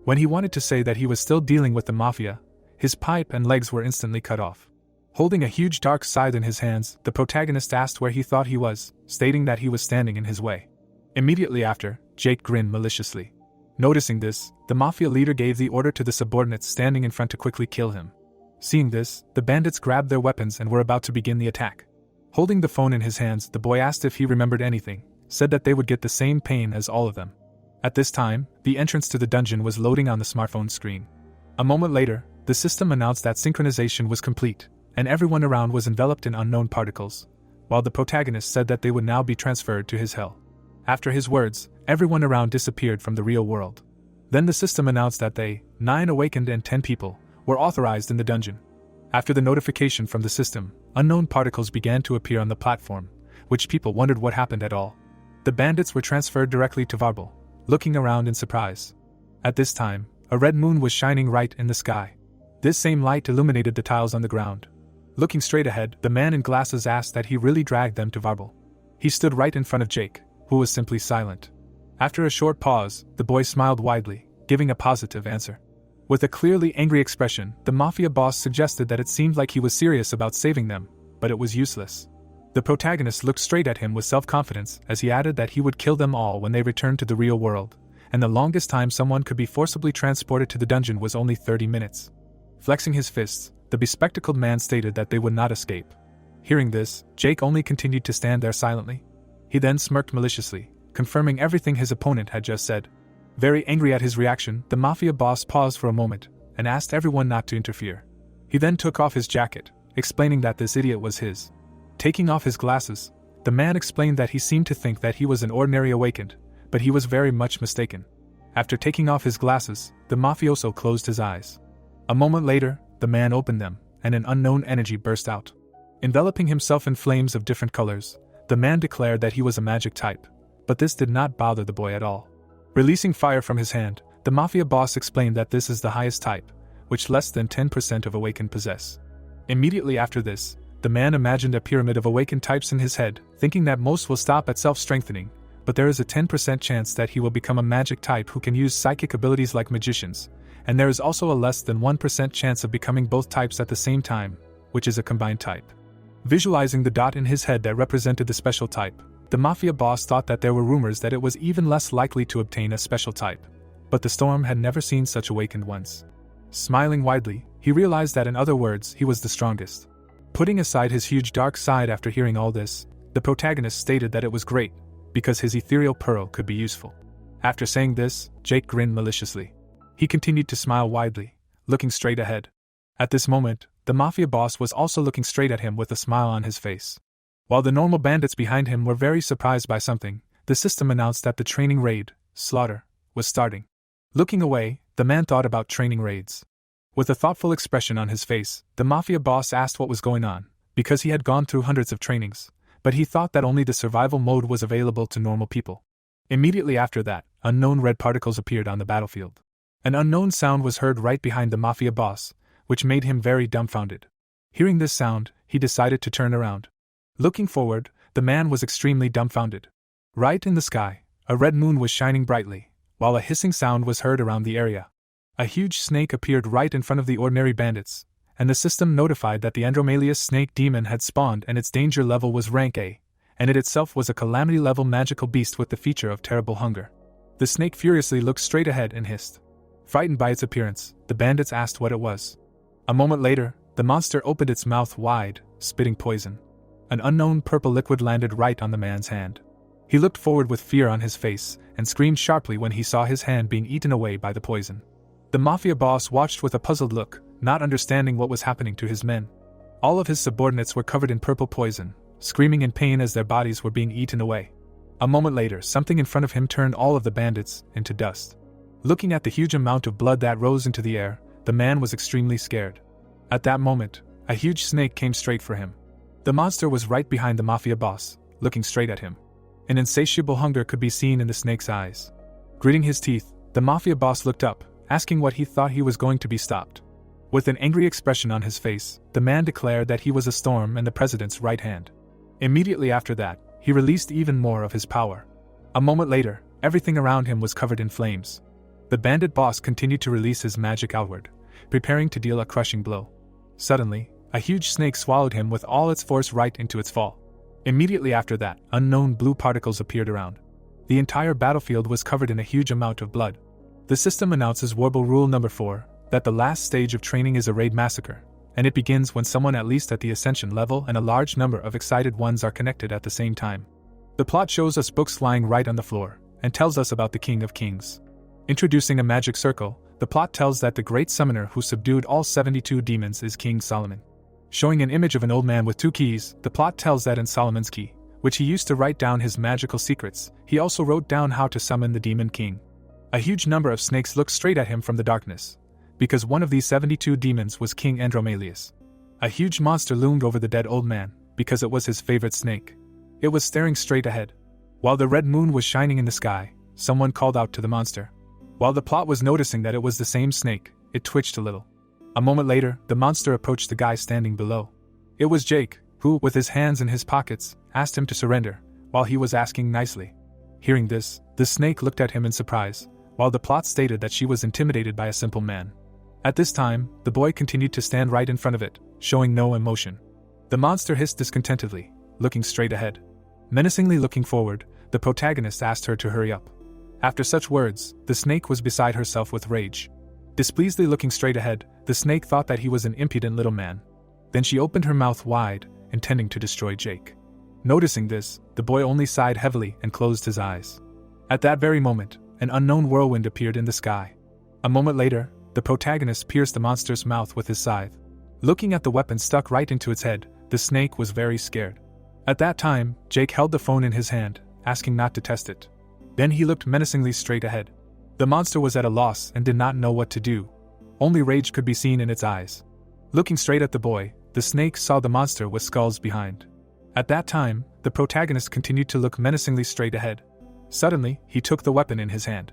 When he wanted to say that he was still dealing with the mafia, his pipe and legs were instantly cut off. Holding a huge dark scythe in his hands, the protagonist asked where he thought he was, stating that he was standing in his way. Immediately after, Jake grinned maliciously. Noticing this, the mafia leader gave the order to the subordinates standing in front to quickly kill him. Seeing this, the bandits grabbed their weapons and were about to begin the attack. Holding the phone in his hands, the boy asked if he remembered anything, said that they would get the same pain as all of them. At this time, the entrance to the dungeon was loading on the smartphone screen. A moment later, the system announced that synchronization was complete, and everyone around was enveloped in unknown particles, while the protagonist said that they would now be transferred to his hell. After his words, everyone around disappeared from the real world. Then the system announced that they, 9 awakened and 10 people, were authorized in the dungeon. After the notification from the system, unknown particles began to appear on the platform, which people wondered what happened at all. The bandits were transferred directly to Warble, looking around in surprise. At this time, a red moon was shining right in the sky. This same light illuminated the tiles on the ground. Looking straight ahead, the man in glasses asked that he really dragged them to Warble. He stood right in front of Jake, who was simply silent. After a short pause, the boy smiled widely, giving a positive answer. With a clearly angry expression, the mafia boss suggested that it seemed like he was serious about saving them, but it was useless. The protagonist looked straight at him with self-confidence as he added that he would kill them all when they returned to the real world, and the longest time someone could be forcibly transported to the dungeon was only 30 minutes. Flexing his fists, the bespectacled man stated that they would not escape. Hearing this, Jake only continued to stand there silently. He then smirked maliciously, confirming everything his opponent had just said. Very angry at his reaction, the mafia boss paused for a moment and asked everyone not to interfere. He then took off his jacket, explaining that this idiot was his. Taking off his glasses, the man explained that he seemed to think that he was an ordinary awakened, but he was very much mistaken. After taking off his glasses, the mafioso closed his eyes. A moment later, the man opened them, and an unknown energy burst out. Enveloping himself in flames of different colors, the man declared that he was a magic type, but this did not bother the boy at all. Releasing fire from his hand, the mafia boss explained that this is the highest type, which less than 10% of awakened possess. Immediately after this, the man imagined a pyramid of awakened types in his head, thinking that most will stop at self-strengthening, but there is a 10% chance that he will become a magic type who can use psychic abilities like magicians, and there is also a less than 1% chance of becoming both types at the same time, which is a combined type. Visualizing the dot in his head that represented the special type, the mafia boss thought that there were rumors that it was even less likely to obtain a special type, but the storm had never seen such awakened ones. Smiling widely, he realized that in other words, he was the strongest. Putting aside his huge dark side after hearing all this, the protagonist stated that it was great, because his ethereal pearl could be useful. After saying this, Jake grinned maliciously. He continued to smile widely, looking straight ahead. At this moment, the mafia boss was also looking straight at him with a smile on his face. While the normal bandits behind him were very surprised by something, the system announced that the training raid, Slaughter, was starting. Looking away, the man thought about training raids. With a thoughtful expression on his face, the mafia boss asked what was going on, because he had gone through hundreds of trainings, but he thought that only the survival mode was available to normal people. Immediately after that, unknown red particles appeared on the battlefield. An unknown sound was heard right behind the mafia boss, which made him very dumbfounded. Hearing this sound, he decided to turn around. Looking forward, the man was extremely dumbfounded. Right in the sky, a red moon was shining brightly, while a hissing sound was heard around the area. A huge snake appeared right in front of the ordinary bandits, and the system notified that the Andromalius snake demon had spawned and its danger level was rank A, and it itself was a calamity-level magical beast with the feature of terrible hunger. The snake furiously looked straight ahead and hissed. Frightened by its appearance, the bandits asked what it was. A moment later, the monster opened its mouth wide, spitting poison. An unknown purple liquid landed right on the man's hand. He looked forward with fear on his face, and screamed sharply when he saw his hand being eaten away by the poison. The mafia boss watched with a puzzled look, not understanding what was happening to his men. All of his subordinates were covered in purple poison, screaming in pain as their bodies were being eaten away. A moment later, something in front of him turned all of the bandits into dust. Looking at the huge amount of blood that rose into the air, the man was extremely scared. At that moment, a huge snake came straight for him. The monster was right behind the mafia boss, looking straight at him. An insatiable hunger could be seen in the snake's eyes. Gritting his teeth, the mafia boss looked up, asking what he thought he was going to be stopped. With an angry expression on his face, the man declared that he was a storm and the president's right hand. Immediately after that, he released even more of his power. A moment later, everything around him was covered in flames. The bandit boss continued to release his magic outward, preparing to deal a crushing blow. Suddenly, a huge snake swallowed him with all its force right into its fall. Immediately after that, unknown blue particles appeared around. The entire battlefield was covered in a huge amount of blood. The system announces Warble Rule Number 4, that the last stage of training is a raid massacre, and it begins when someone at least at the ascension level and a large number of excited ones are connected at the same time. The plot shows us books lying right on the floor, and tells us about the King of Kings. Introducing a magic circle, the plot tells that the great summoner who subdued all 72 demons is King Solomon. Showing an image of an old man with 2 keys, the plot tells that in Solomon's key, which he used to write down his magical secrets, he also wrote down how to summon the demon king. A huge number of snakes looked straight at him from the darkness, because one of these 72 demons was King Andromalius. A huge monster loomed over the dead old man, because it was his favorite snake. It was staring straight ahead. While the red moon was shining in the sky, someone called out to the monster. While the plot was noticing that it was the same snake, it twitched a little. A moment later, the monster approached the guy standing below. It was Jake, who, with his hands in his pockets, asked him to surrender, while he was asking nicely. Hearing this, the snake looked at him in surprise, while the plot stated that she was intimidated by a simple man. At this time, the boy continued to stand right in front of it, showing no emotion. The monster hissed discontentedly, looking straight ahead. Menacingly looking forward, the protagonist asked her to hurry up. After such words, the snake was beside herself with rage. Displeasedly looking straight ahead, the snake thought that he was an impudent little man. Then she opened her mouth wide, intending to destroy Jake. Noticing this, the boy only sighed heavily and closed his eyes. At that very moment, an unknown whirlwind appeared in the sky. A moment later, the protagonist pierced the monster's mouth with his scythe. Looking at the weapon stuck right into its head, the snake was very scared. At that time, Jake held the phone in his hand, asking not to test it. Then he looked menacingly straight ahead. The monster was at a loss and did not know what to do. Only rage could be seen in its eyes. Looking straight at the boy, the snake saw the monster with skulls behind. At that time, the protagonist continued to look menacingly straight ahead. Suddenly, he took the weapon in his hand.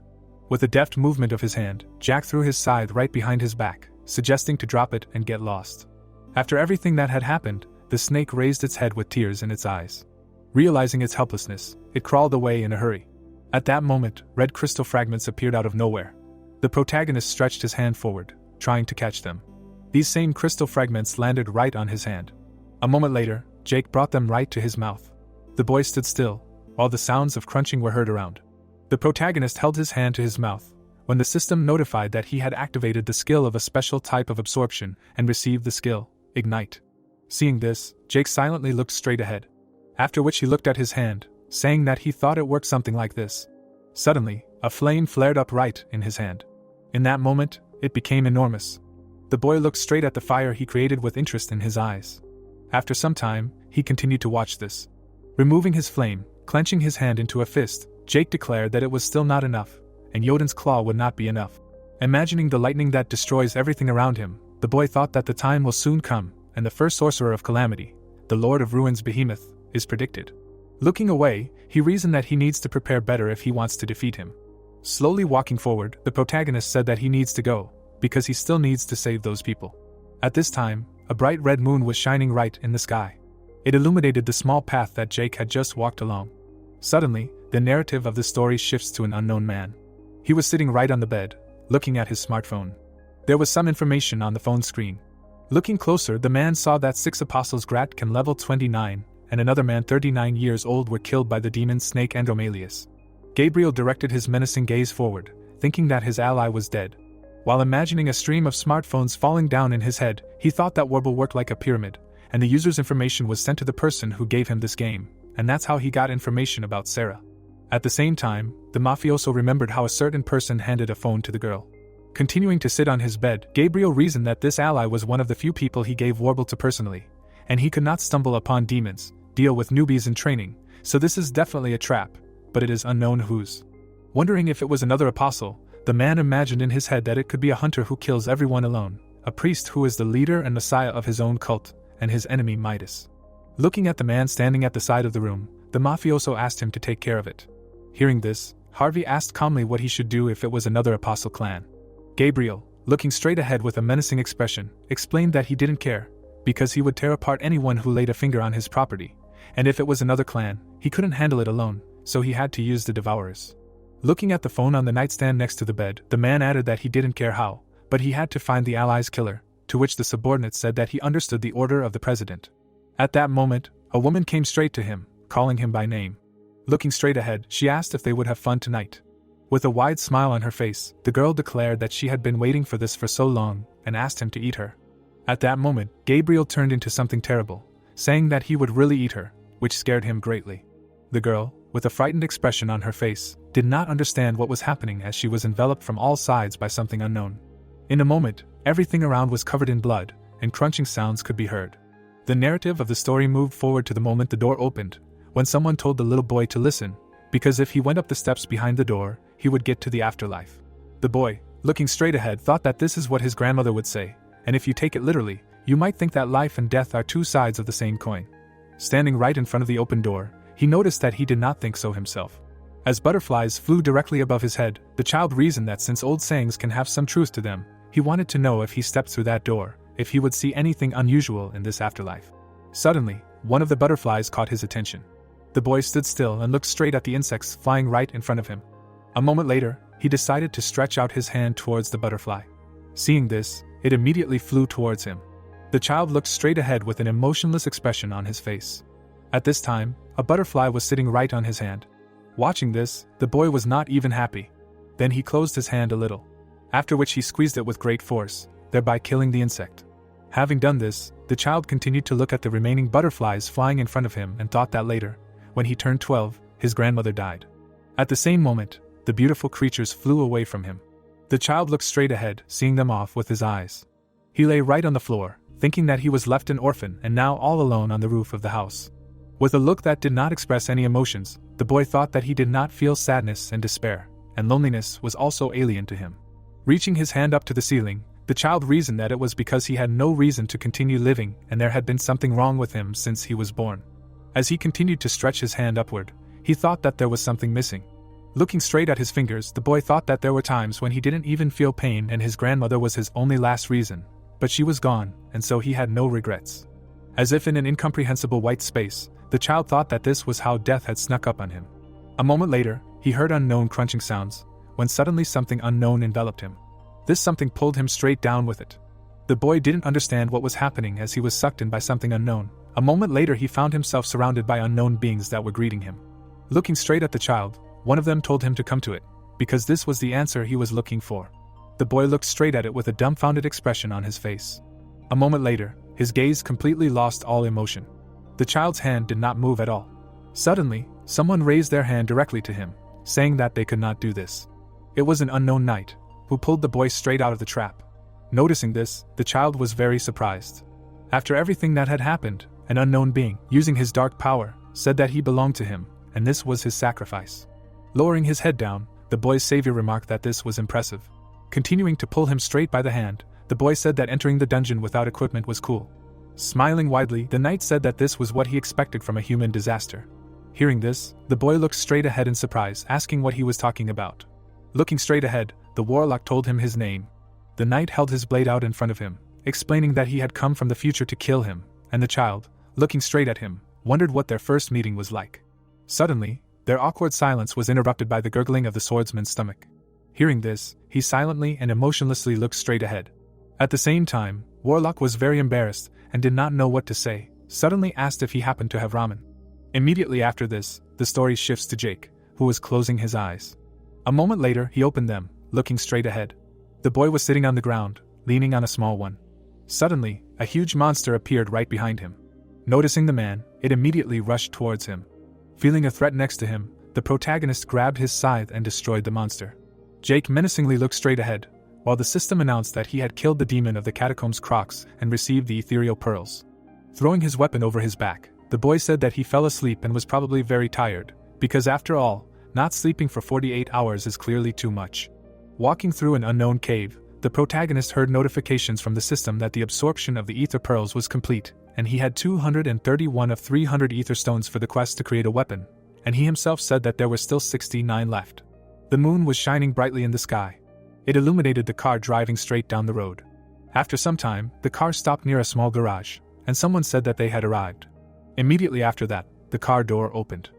With a deft movement of his hand, Jack threw his scythe right behind his back, suggesting to drop it and get lost. After everything that had happened, the snake raised its head with tears in its eyes. Realizing its helplessness, it crawled away in a hurry. At that moment, red crystal fragments appeared out of nowhere. The protagonist stretched his hand forward, trying to catch them. These same crystal fragments landed right on his hand. A moment later, Jake brought them right to his mouth. The boy stood still, while the sounds of crunching were heard around. The protagonist held his hand to his mouth, when the system notified that he had activated the skill of a special type of absorption and received the skill, Ignite. Seeing this, Jake silently looked straight ahead. After which he looked at his hand, saying that he thought it worked something like this. Suddenly, a flame flared up right in his hand. In that moment, it became enormous. The boy looked straight at the fire he created with interest in his eyes. After some time, he continued to watch this. Removing his flame, clenching his hand into a fist, Jake declared that it was still not enough, and Yoten's claw would not be enough. Imagining the lightning that destroys everything around him, the boy thought that the time will soon come, and the first sorcerer of calamity, the Lord of Ruin's behemoth, is predicted. Looking away, he reasoned that he needs to prepare better if he wants to defeat him. Slowly walking forward, the protagonist said that he needs to go, because he still needs to save those people. At this time, a bright red moon was shining right in the sky. It illuminated the small path that Jake had just walked along. Suddenly, the narrative of the story shifts to an unknown man. He was sitting right on the bed, looking at his smartphone. There was some information on the phone screen. Looking closer, the man saw that 6 apostles Gratkin level 29, and another man 39 years old were killed by the demon snake Andromalius. Gabriel directed his menacing gaze forward, thinking that his ally was dead. While imagining a stream of smartphones falling down in his head, he thought that Warble worked like a pyramid, and the user's information was sent to the person who gave him this game, and that's how he got information about Sarah. At the same time, the mafioso remembered how a certain person handed a phone to the girl. Continuing to sit on his bed, Gabriel reasoned that this ally was one of the few people he gave Warble to personally, and he could not stumble upon demons, deal with newbies in training, so this is definitely a trap, but it is unknown whose. Wondering if it was another apostle, the man imagined in his head that it could be a hunter who kills everyone alone, a priest who is the leader and messiah of his own cult, and his enemy Midas. Looking at the man standing at the side of the room, the mafioso asked him to take care of it. Hearing this, Harvey asked calmly what he should do if it was another apostle clan. Gabriel, looking straight ahead with a menacing expression, explained that he didn't care, because he would tear apart anyone who laid a finger on his property, and if it was another clan, he couldn't handle it alone, so he had to use the Devourers. Looking at the phone on the nightstand next to the bed, the man added that he didn't care how, but he had to find the allies' killer, to which the subordinate said that he understood the order of the president. At that moment, a woman came straight to him, calling him by name. Looking straight ahead, she asked if they would have fun tonight. With a wide smile on her face, the girl declared that she had been waiting for this for so long, and asked him to eat her. At that moment, Gabriel turned into something terrible, saying that he would really eat her, which scared him greatly. The girl, with a frightened expression on her face, did not understand what was happening as she was enveloped from all sides by something unknown. In a moment, everything around was covered in blood, and crunching sounds could be heard. The narrative of the story moved forward to the moment the door opened, when someone told the little boy to listen, because if he went up the steps behind the door, he would get to the afterlife. The boy, looking straight ahead, thought that this is what his grandmother would say, and if you take it literally, you might think that life and death are two sides of the same coin. Standing right in front of the open door, he noticed that he did not think so himself. As butterflies flew directly above his head, the child reasoned that since old sayings can have some truth to them, he wanted to know if he stepped through that door, if he would see anything unusual in this afterlife. Suddenly, one of the butterflies caught his attention. The boy stood still and looked straight at the insects flying right in front of him. A moment later, he decided to stretch out his hand towards the butterfly. Seeing this, it immediately flew towards him. The child looked straight ahead with an emotionless expression on his face. At this time, a butterfly was sitting right on his hand. Watching this, the boy was not even happy. Then he closed his hand a little, after which he squeezed it with great force, thereby killing the insect. Having done this, the child continued to look at the remaining butterflies flying in front of him and thought that later, when he turned 12, his grandmother died. At the same moment, the beautiful creatures flew away from him. The child looked straight ahead, seeing them off with his eyes. He lay right on the floor, thinking that he was left an orphan and now all alone on the roof of the house. With a look that did not express any emotions, the boy thought that he did not feel sadness and despair, and loneliness was also alien to him. Reaching his hand up to the ceiling, the child reasoned that it was because he had no reason to continue living and there had been something wrong with him since he was born. As he continued to stretch his hand upward, he thought that there was something missing. Looking straight at his fingers, the boy thought that there were times when he didn't even feel pain and his grandmother was his only last reason, but she was gone, and so he had no regrets. As if in an incomprehensible white space, the child thought that this was how death had snuck up on him. A moment later, he heard unknown crunching sounds, when suddenly something unknown enveloped him. This something pulled him straight down with it. The boy didn't understand what was happening as he was sucked in by something unknown. A moment later he found himself surrounded by unknown beings that were greeting him. Looking straight at the child, one of them told him to come to it, because this was the answer he was looking for. The boy looked straight at it with a dumbfounded expression on his face. A moment later, his gaze completely lost all emotion. The child's hand did not move at all. Suddenly, someone raised their hand directly to him, saying that they could not do this. It was an unknown knight, who pulled the boy straight out of the trap. Noticing this, the child was very surprised. After everything that had happened, an unknown being, using his dark power, said that he belonged to him, and this was his sacrifice. Lowering his head down, the boy's savior remarked that this was impressive. Continuing to pull him straight by the hand, the boy said that entering the dungeon without equipment was cool. Smiling widely, the knight said that this was what he expected from a human disaster. Hearing this, the boy looked straight ahead in surprise, asking what he was talking about. Looking straight ahead, the warlock told him his name. The knight held his blade out in front of him, explaining that he had come from the future to kill him, and the child, looking straight at him, wondered what their first meeting was like. Suddenly, their awkward silence was interrupted by the gurgling of the swordsman's stomach. Hearing this, he silently and emotionlessly looked straight ahead. At the same time, Warlock was very embarrassed and did not know what to say, suddenly asked if he happened to have ramen. Immediately after this, the story shifts to Jake, who was closing his eyes. A moment later, he opened them, looking straight ahead. The boy was sitting on the ground, leaning on a small one. Suddenly, a huge monster appeared right behind him. Noticing the man, it immediately rushed towards him. Feeling a threat next to him, the protagonist grabbed his scythe and destroyed the monster. Jake menacingly looked straight ahead, while the system announced that he had killed the demon of the catacombs Crocs and received the ethereal pearls. Throwing his weapon over his back, the boy said that he fell asleep and was probably very tired, because after all, not sleeping for 48 hours is clearly too much. Walking through an unknown cave, the protagonist heard notifications from the system that the absorption of the ether pearls was complete, and he had 231 of 300 ether stones for the quest to create a weapon, and he himself said that there were still 69 left. The moon was shining brightly in the sky. It illuminated the car driving straight down the road. After some time, the car stopped near a small garage, and someone said that they had arrived. Immediately after that, the car door opened.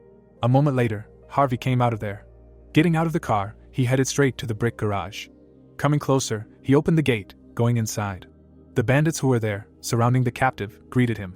A moment later, Harvey came out of there. Getting out of the car, he headed straight to the brick garage. Coming closer, he opened the gate, going inside. The bandits who were there, surrounding the captive, greeted him.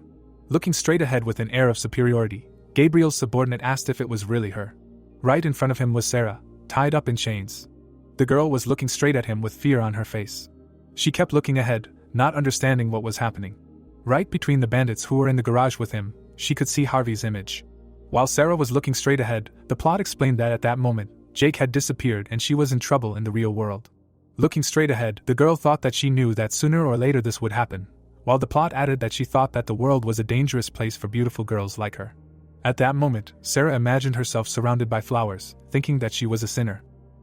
Looking straight ahead with an air of superiority, Gabriel's subordinate asked if it was really her. Right in front of him was Sarah, tied up in chains. The girl was looking straight at him with fear on her face. She kept looking ahead, not understanding what was happening. Right between the bandits who were in the garage with him, she could see Harvey's image. While Sarah was looking straight ahead, the plot explained that at that moment, Jake had disappeared and she was in trouble in the real world. Looking straight ahead, the girl thought that she knew that sooner or later this would happen, while the plot added that she thought that the world was a dangerous place for beautiful girls like her. At that moment, Sarah imagined herself surrounded by flowers, thinking that she was a sinner.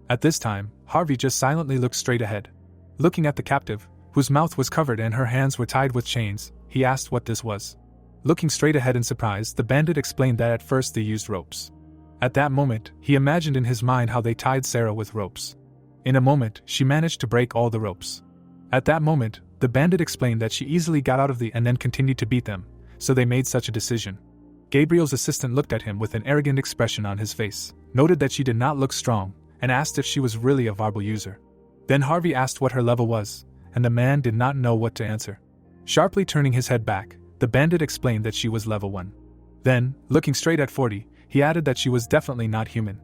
At this time, Harvey just silently looked straight ahead. Looking at the captive, whose mouth was covered and her hands were tied with chains, he asked what this was. Looking straight ahead in surprise, the bandit explained that at first they used ropes. At that moment, he imagined in his mind how they tied Sarah with ropes. In a moment, she managed to break all the ropes. At that moment, the bandit explained that she easily got out of the and then continued to beat them, so they made such a decision. Gabriel's assistant looked at him with an arrogant expression on his face, noted that she did not look strong, and asked if she was really a Warble user. Then Harvey asked what her level was, and the man did not know what to answer. Sharply turning his head back, the bandit explained that she was level 1. Then, looking straight at 40, he added that she was definitely not human.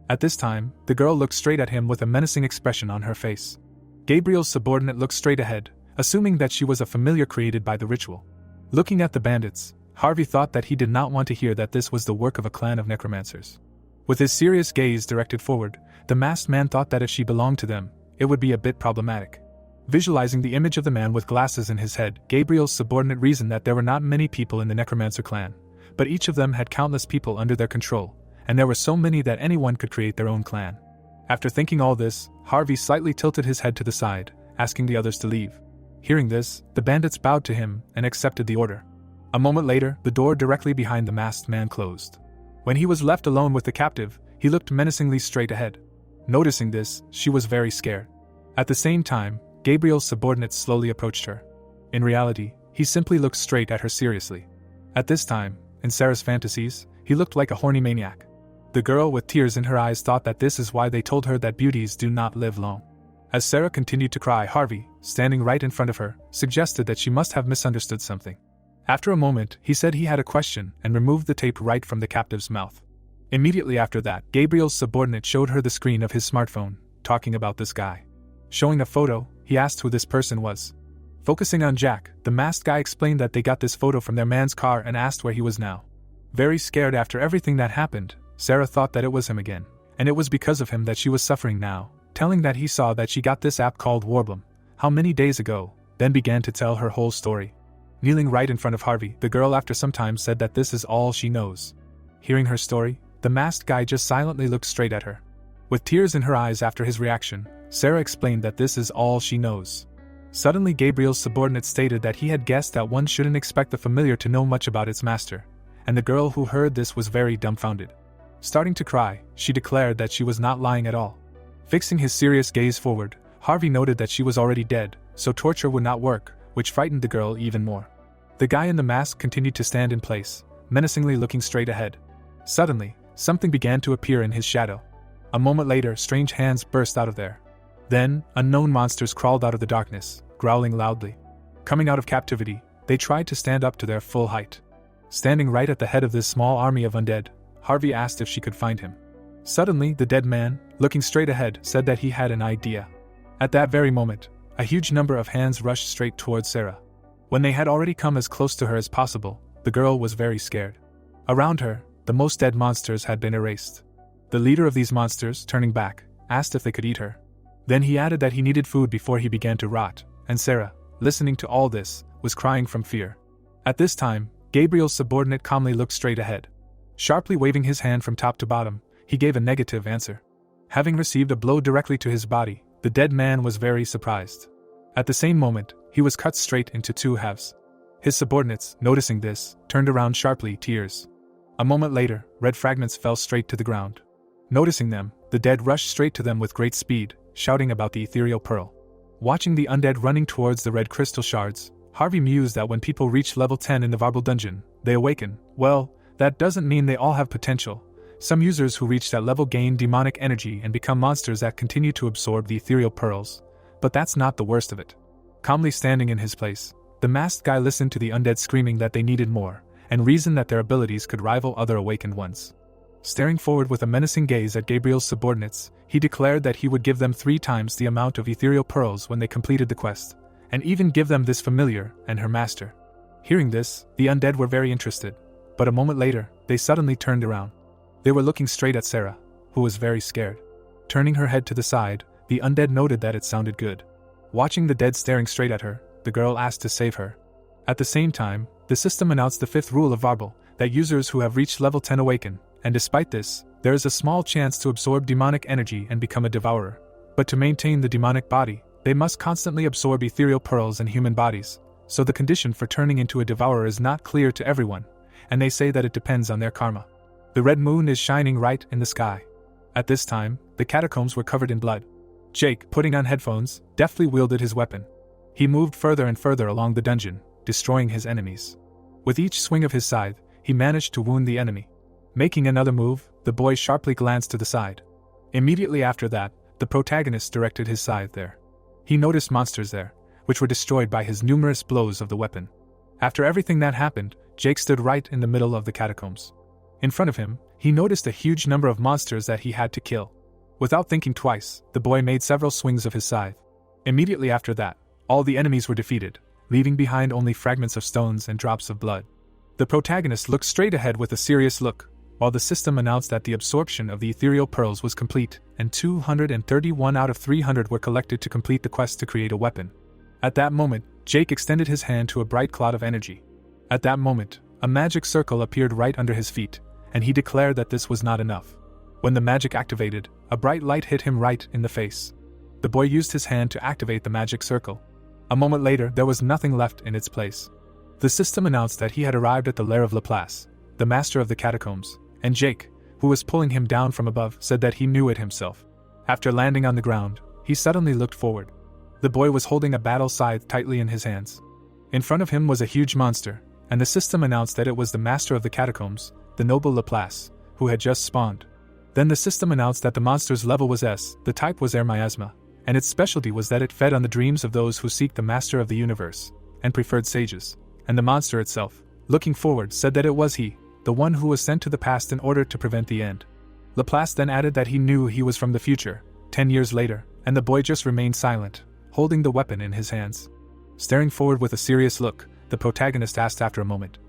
At this time, the girl looked straight at him with a menacing expression on her face. Gabriel's subordinate looked straight ahead, assuming that she was a familiar created by the ritual. Looking at the bandits, Harvey thought that he did not want to hear that this was the work of a clan of necromancers. With his serious gaze directed forward, the masked man thought that if she belonged to them, it would be a bit problematic. Visualizing the image of the man with glasses in his head, Gabriel's subordinate reasoned that there were not many people in the necromancer clan, but each of them had countless people under their control, and there were so many that anyone could create their own clan. After thinking all this, Harvey slightly tilted his head to the side, asking the others to leave. Hearing this, the bandits bowed to him and accepted the order. A moment later, the door directly behind the masked man closed. When he was left alone with the captive, He looked menacingly straight ahead. Noticing this, she was very scared. At the same time, Gabriel's subordinate slowly approached her. In reality, he simply looked straight at her seriously. At this time, in Sarah's fantasies, he looked like a horny maniac. The girl with tears in her eyes thought that this is why they told her that beauties do not live long. As Sarah continued to cry, Harvey, standing right in front of her, suggested that she must have misunderstood something. After a moment, he said he had a question and removed the tape right from the captive's mouth. Immediately after that, Gabriel's subordinate showed her the screen of his smartphone, talking about this guy. Showing a photo, he asked who this person was. Focusing on Jack, the masked guy explained that they got this photo from their man's car and asked where he was now. Very scared after everything that happened, Sarah thought that it was him again, and it was because of him that she was suffering now, telling that he saw that she got this app called Warble, how many days ago, then began to tell her whole story. Kneeling right in front of Harvey, the girl after some time said that this is all she knows. Hearing her story, the masked guy just silently looked straight at her. With tears in her eyes after his reaction, Sarah explained that this is all she knows. Suddenly Gabriel's subordinate stated that he had guessed that one shouldn't expect the familiar to know much about its master, and the girl who heard this was very dumbfounded. Starting to cry, she declared that she was not lying at all. Fixing his serious gaze forward, Harvey noted that she was already dead, so torture would not work, which frightened the girl even more. The guy in the mask continued to stand in place, menacingly looking straight ahead. Suddenly, something began to appear in his shadow. A moment later, strange hands burst out of there. Then, unknown monsters crawled out of the darkness, growling loudly. Coming out of captivity, they tried to stand up to their full height. Standing right at the head of this small army of undead, Harvey asked if she could find him. Suddenly, the dead man, looking straight ahead, said that he had an idea. At that very moment, a huge number of hands rushed straight towards Sarah. When they had already come as close to her as possible, the girl was very scared. Around her, the most dead monsters had been erased. The leader of these monsters, turning back, asked if they could eat her. Then he added that he needed food before he began to rot, and Sarah, listening to all this, was crying from fear. At this time, Gabriel's subordinate calmly looked straight ahead. Sharply waving his hand from top to bottom, he gave a negative answer. Having received a blow directly to his body, the dead man was very surprised. At the same moment, he was cut straight into two halves. His subordinates, noticing this, turned around sharply, tears. A moment later, red fragments fell straight to the ground. Noticing them, the dead rushed straight to them with great speed, shouting about the ethereal pearl. Watching the undead running towards the red crystal shards, Harvey mused that when people reach level 10 in the Warble dungeon, they awaken. Well, that doesn't mean they all have potential. Some users who reach that level gain demonic energy and become monsters that continue to absorb the ethereal pearls. But that's not the worst of it. Calmly standing in his place, the masked guy listened to the undead screaming that they needed more, and reasoned that their abilities could rival other awakened ones. Staring forward with a menacing gaze at Gabriel's subordinates, he declared that he would give them 3 times the amount of ethereal pearls when they completed the quest, and even give them this familiar and her master. Hearing this, the undead were very interested, but a moment later, they suddenly turned around. They were looking straight at Sarah, who was very scared. Turning her head to the side, the undead noted that it sounded good. Watching the dead staring straight at her, the girl asked to save her. At the same time, the system announced the 5th rule of Warble, that users who have reached level 10 awaken, and despite this, there is a small chance to absorb demonic energy and become a devourer. But to maintain the demonic body, they must constantly absorb ethereal pearls in human bodies, so the condition for turning into a devourer is not clear to everyone, and they say that it depends on their karma. The red moon is shining right in the sky. At this time, the catacombs were covered in blood. Jake, putting on headphones, deftly wielded his weapon. He moved further and further along the dungeon, destroying his enemies. With each swing of his scythe, he managed to wound the enemy. Making another move, the boy sharply glanced to the side. Immediately after that, the protagonist directed his scythe there. He noticed monsters there, which were destroyed by his numerous blows of the weapon. After everything that happened, Jake stood right in the middle of the catacombs. In front of him, he noticed a huge number of monsters that he had to kill. Without thinking twice, the boy made several swings of his scythe. Immediately after that, all the enemies were defeated, leaving behind only fragments of stones and drops of blood. The protagonist looked straight ahead with a serious look, while the system announced that the absorption of the ethereal pearls was complete, and 231 out of 300 were collected to complete the quest to create a weapon. At that moment, Jake extended his hand to a bright cloud of energy. At that moment, a magic circle appeared right under his feet, and he declared that this was not enough. When the magic activated, a bright light hit him right in the face. The boy used his hand to activate the magic circle. A moment later, there was nothing left in its place. The system announced that he had arrived at the lair of Laplace, the master of the catacombs, and Jake, who was pulling him down from above, said that he knew it himself. After landing on the ground, he suddenly looked forward. The boy was holding a battle scythe tightly in his hands. In front of him was a huge monster, and the system announced that it was the master of the catacombs, the noble Laplace, who had just spawned. Then the system announced that the monster's level was S, the type was air miasma, and its specialty was that it fed on the dreams of those who seek the master of the universe, and preferred sages. And the monster itself, looking forward, said that it was he, the one who was sent to the past in order to prevent the end. Laplace then added that he knew he was from the future, 10 years later, and the boy just remained silent, holding the weapon in his hands. Staring forward with a serious look, the protagonist asked after a moment.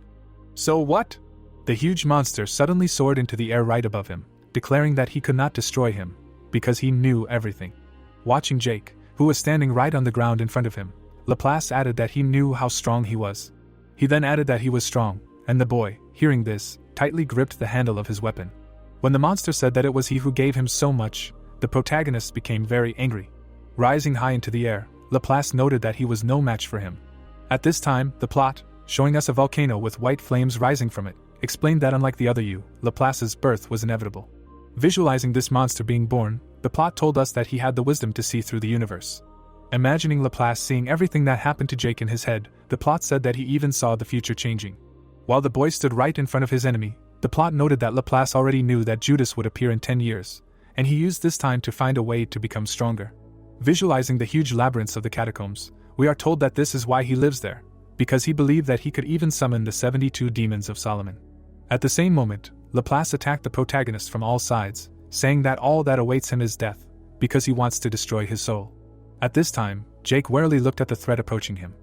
"So what?" The huge monster suddenly soared into the air right above him, declaring that he could not destroy him, because he knew everything. Watching Jake, who was standing right on the ground in front of him, Laplace added that he knew how strong he was. He then added that he was strong, and the boy, hearing this, tightly gripped the handle of his weapon. When the monster said that it was he who gave him so much, the protagonist became very angry. Rising high into the air, Laplace noted that he was no match for him. At this time, the plot, showing us a volcano with white flames rising from it, explained that unlike the other Laplace's birth was inevitable. Visualizing this monster being born, the plot told us that he had the wisdom to see through the universe. Imagining Laplace seeing everything that happened to Jake in his head, the plot said that he even saw the future changing. While the boy stood right in front of his enemy, the plot noted that Laplace already knew that Judas would appear in 10 years, and he used this time to find a way to become stronger. Visualizing the huge labyrinths of the catacombs, we are told that this is why he lives there, because he believed that he could even summon the 72 demons of Solomon. At the same moment, Laplace attacked the protagonist from all sides, saying that all that awaits him is death, because he wants to destroy his soul. At this time, Jake warily looked at the threat approaching him.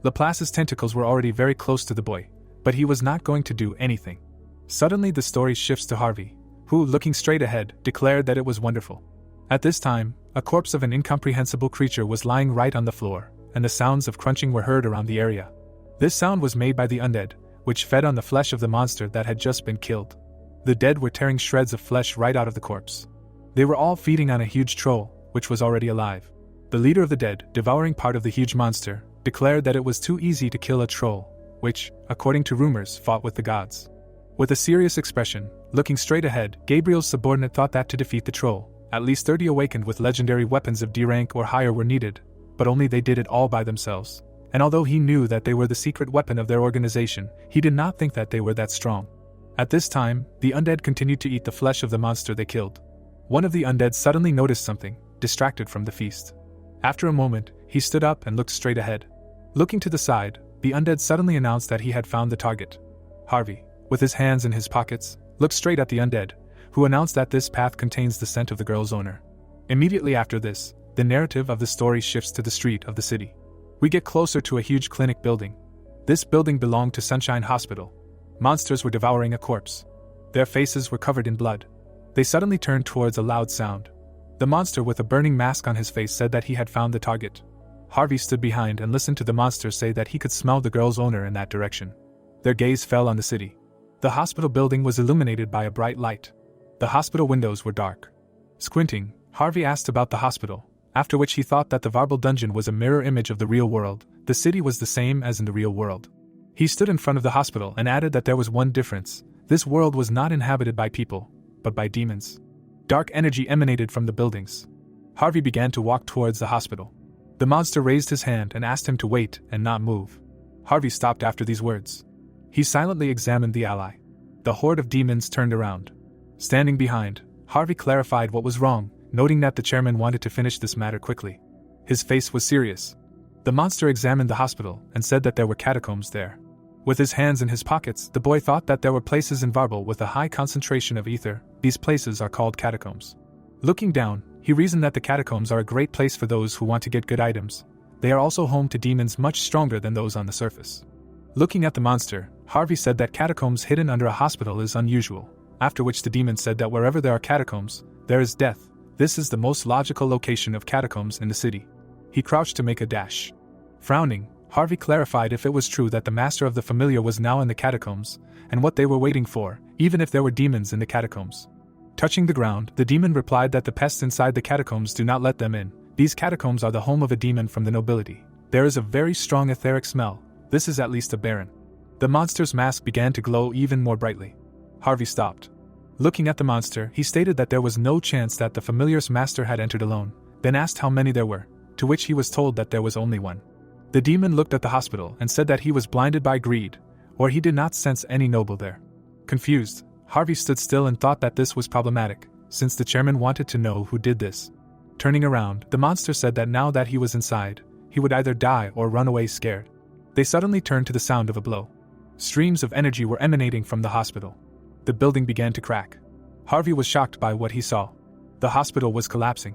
Laplace's tentacles were already very close to the boy, but he was not going to do anything. Suddenly the story shifts to Harvey, who, looking straight ahead, declared that it was wonderful. At this time, a corpse of an incomprehensible creature was lying right on the floor, and the sounds of crunching were heard around the area. This sound was made by the undead, which fed on the flesh of the monster that had just been killed. The dead were tearing shreds of flesh right out of the corpse. They were all feeding on a huge troll, which was already alive. The leader of the dead, devouring part of the huge monster, declared that it was too easy to kill a troll, which, according to rumors, fought with the gods. With a serious expression, looking straight ahead, Gabriel's subordinate thought that to defeat the troll, at least 30 awakened with legendary weapons of D rank or higher were needed, but only they did it all by themselves. And although he knew that they were the secret weapon of their organization, he did not think that they were that strong. At this time, the undead continued to eat the flesh of the monster they killed. One of the undead suddenly noticed something, distracted from the feast. After a moment, he stood up and looked straight ahead. Looking to the side, the undead suddenly announced that he had found the target. Harvey, with his hands in his pockets, looked straight at the undead, who announced that this path contains the scent of the girl's owner. Immediately after this, the narrative of the story shifts to the street of the city. We get closer to a huge clinic building. This building belonged to Sunshine Hospital. Monsters were devouring a corpse. Their faces were covered in blood. They suddenly turned towards a loud sound. The monster with a burning mask on his face said that he had found the target. Harvey stood behind and listened to the monster say that he could smell the girl's owner in that direction. Their gaze fell on the city. The hospital building was illuminated by a bright light. The hospital windows were dark. Squinting, Harvey asked about the hospital, after which he thought that the Warble dungeon was a mirror image of the real world. The city was the same as in the real world. He stood in front of the hospital and added that there was one difference. This world was not inhabited by people, but by demons. Dark energy emanated from the buildings. Harvey began to walk towards the hospital. The monster raised his hand and asked him to wait and not move. Harvey stopped after these words. He silently examined the ally. The horde of demons turned around. Standing behind, Harvey clarified what was wrong, noting that the chairman wanted to finish this matter quickly. His face was serious. The monster examined the hospital and said that there were catacombs there. With his hands in his pockets, the boy thought that there were places in Warble with a high concentration of ether. These places are called catacombs. Looking down, he reasoned that the catacombs are a great place for those who want to get good items. They are also home to demons much stronger than those on the surface. Looking at the monster, Harvey said that catacombs hidden under a hospital is unusual, after which the demon said that wherever there are catacombs, there is death. This is the most logical location of catacombs in the city. He crouched to make a dash. Frowning, Harvey clarified if it was true that the master of the familiar was now in the catacombs, and what they were waiting for, even if there were demons in the catacombs. Touching the ground, the demon replied that the pests inside the catacombs do not let them in. These catacombs are the home of a demon from the nobility. There is a very strong etheric smell. This is at least a baron. The monster's mask began to glow even more brightly. Harvey stopped. Looking at the monster, he stated that there was no chance that the familiar's master had entered alone, then asked how many there were, to which he was told that there was only one. The demon looked at the hospital and said that he was blinded by greed, or he did not sense any noble there. Confused, Harvey stood still and thought that this was problematic, since the chairman wanted to know who did this. Turning around, the monster said that now that he was inside, he would either die or run away scared. They suddenly turned to the sound of a blow. Streams of energy were emanating from the hospital. The building began to crack. Harvey was shocked by what he saw. The hospital was collapsing.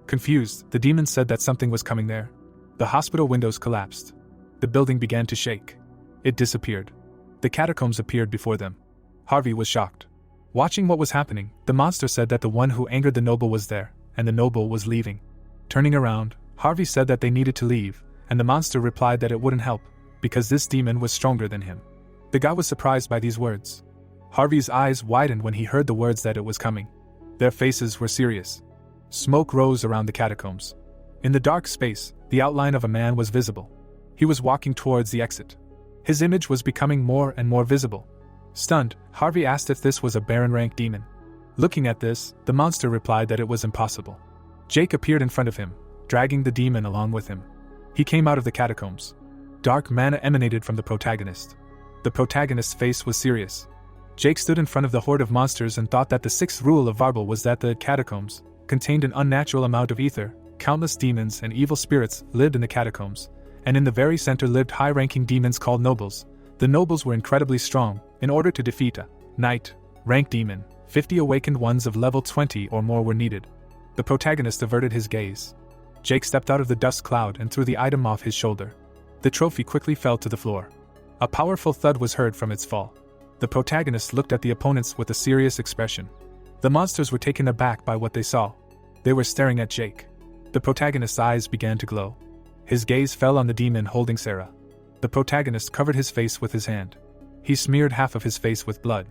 Confused, the demon said that something was coming there. The hospital windows collapsed. The building began to shake. It disappeared. The catacombs appeared before them. Harvey was shocked. Watching what was happening, the monster said that the one who angered the noble was there, and the noble was leaving. Turning around, Harvey said that they needed to leave, and the monster replied that it wouldn't help, because this demon was stronger than him. The guy was surprised by these words. Harvey's eyes widened when he heard the words that it was coming. Their faces were serious. Smoke rose around the catacombs. In the dark space, the outline of a man was visible. He was walking towards the exit. His image was becoming more and more visible. Stunned, Harvey asked if this was a Baron rank demon. Looking at this, the monster replied that it was impossible. Jake appeared in front of him, dragging the demon along with him. He came out of the catacombs. Dark mana emanated from the protagonist. The protagonist's face was serious. Jake stood in front of the horde of monsters and thought that the sixth rule of Warble was that the catacombs contained an unnatural amount of ether. Countless demons and evil spirits lived in the catacombs, and in the very center lived high-ranking demons called nobles. The nobles were incredibly strong. In order to defeat a knight rank demon, 50 awakened ones of level 20 or more were needed. The protagonist averted his gaze. Jake stepped out of the dust cloud and threw the item off his shoulder. The trophy quickly fell to the floor. A powerful thud was heard from its fall. The protagonist looked at the opponents with a serious expression. The monsters were taken aback by what they saw. They were staring at Jake. The protagonist's eyes began to glow. His gaze fell on the demon holding Sarah. The protagonist covered his face with his hand. He smeared half of his face with blood.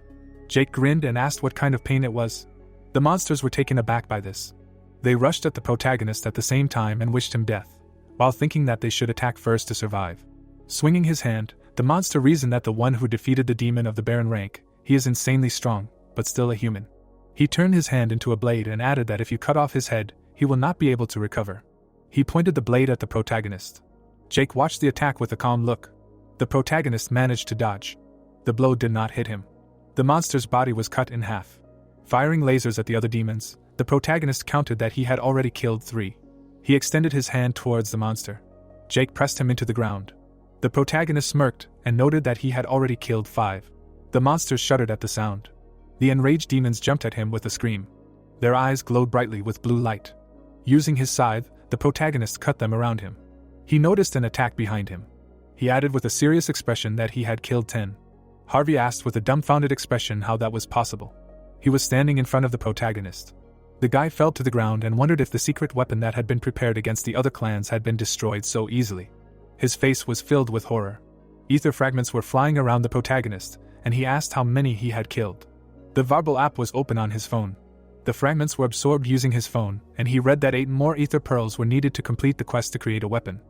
Jake grinned and asked what kind of pain it was. The monsters were taken aback by this. They rushed at the protagonist at the same time and wished him death, while thinking that they should attack first to survive. Swinging his hand, the monster reasoned that the one who defeated the demon of the Baron rank, he is insanely strong, but still a human. He turned his hand into a blade and added that if you cut off his head, he will not be able to recover. He pointed the blade at the protagonist. Jake watched the attack with a calm look. The protagonist managed to dodge. The blow did not hit him. The monster's body was cut in half. Firing lasers at the other demons, the protagonist counted that he had already killed 3. He extended his hand towards the monster. Jake pressed him into the ground. The protagonist smirked and noted that he had already killed 5. The monsters shuddered at the sound. The enraged demons jumped at him with a scream. Their eyes glowed brightly with blue light. Using his scythe, the protagonist cut them around him. He noticed an attack behind him. He added with a serious expression that he had killed 10. Harvey asked with a dumbfounded expression how that was possible. He was standing in front of the protagonist. The guy fell to the ground and wondered if the secret weapon that had been prepared against the other clans had been destroyed so easily. His face was filled with horror. Ether fragments were flying around the protagonist, and he asked how many he had killed. The Warble app was open on his phone. The fragments were absorbed using his phone, and he read that 8 more ether pearls were needed to complete the quest to create a weapon.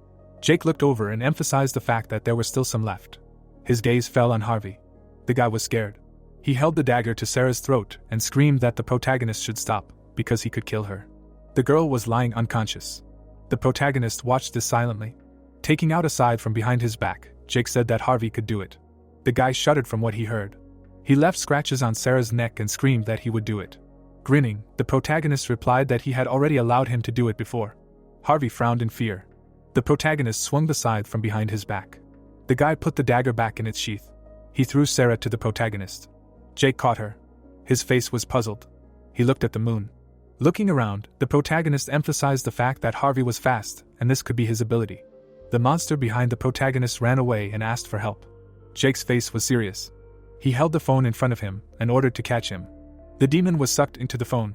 Jake looked over and emphasized the fact that there were still some left. His gaze fell on Harvey. The guy was scared. He held the dagger to Sarah's throat and screamed that the protagonist should stop, because he could kill her. The girl was lying unconscious. The protagonist watched this silently. Taking out a scythe from behind his back, Jake said that Harvey could do it. The guy shuddered from what he heard. He left scratches on Sarah's neck and screamed that he would do it. Grinning, the protagonist replied that he had already allowed him to do it before. Harvey frowned in fear. The protagonist swung the scythe from behind his back. The guy put the dagger back in its sheath. He threw Sarah to the protagonist. Jake caught her. His face was puzzled. He looked at the moon. Looking around, the protagonist emphasized the fact that Harvey was fast, and this could be his ability. The monster behind the protagonist ran away and asked for help. Jake's face was serious. He held the phone in front of him and ordered to catch him. The demon was sucked into the phone.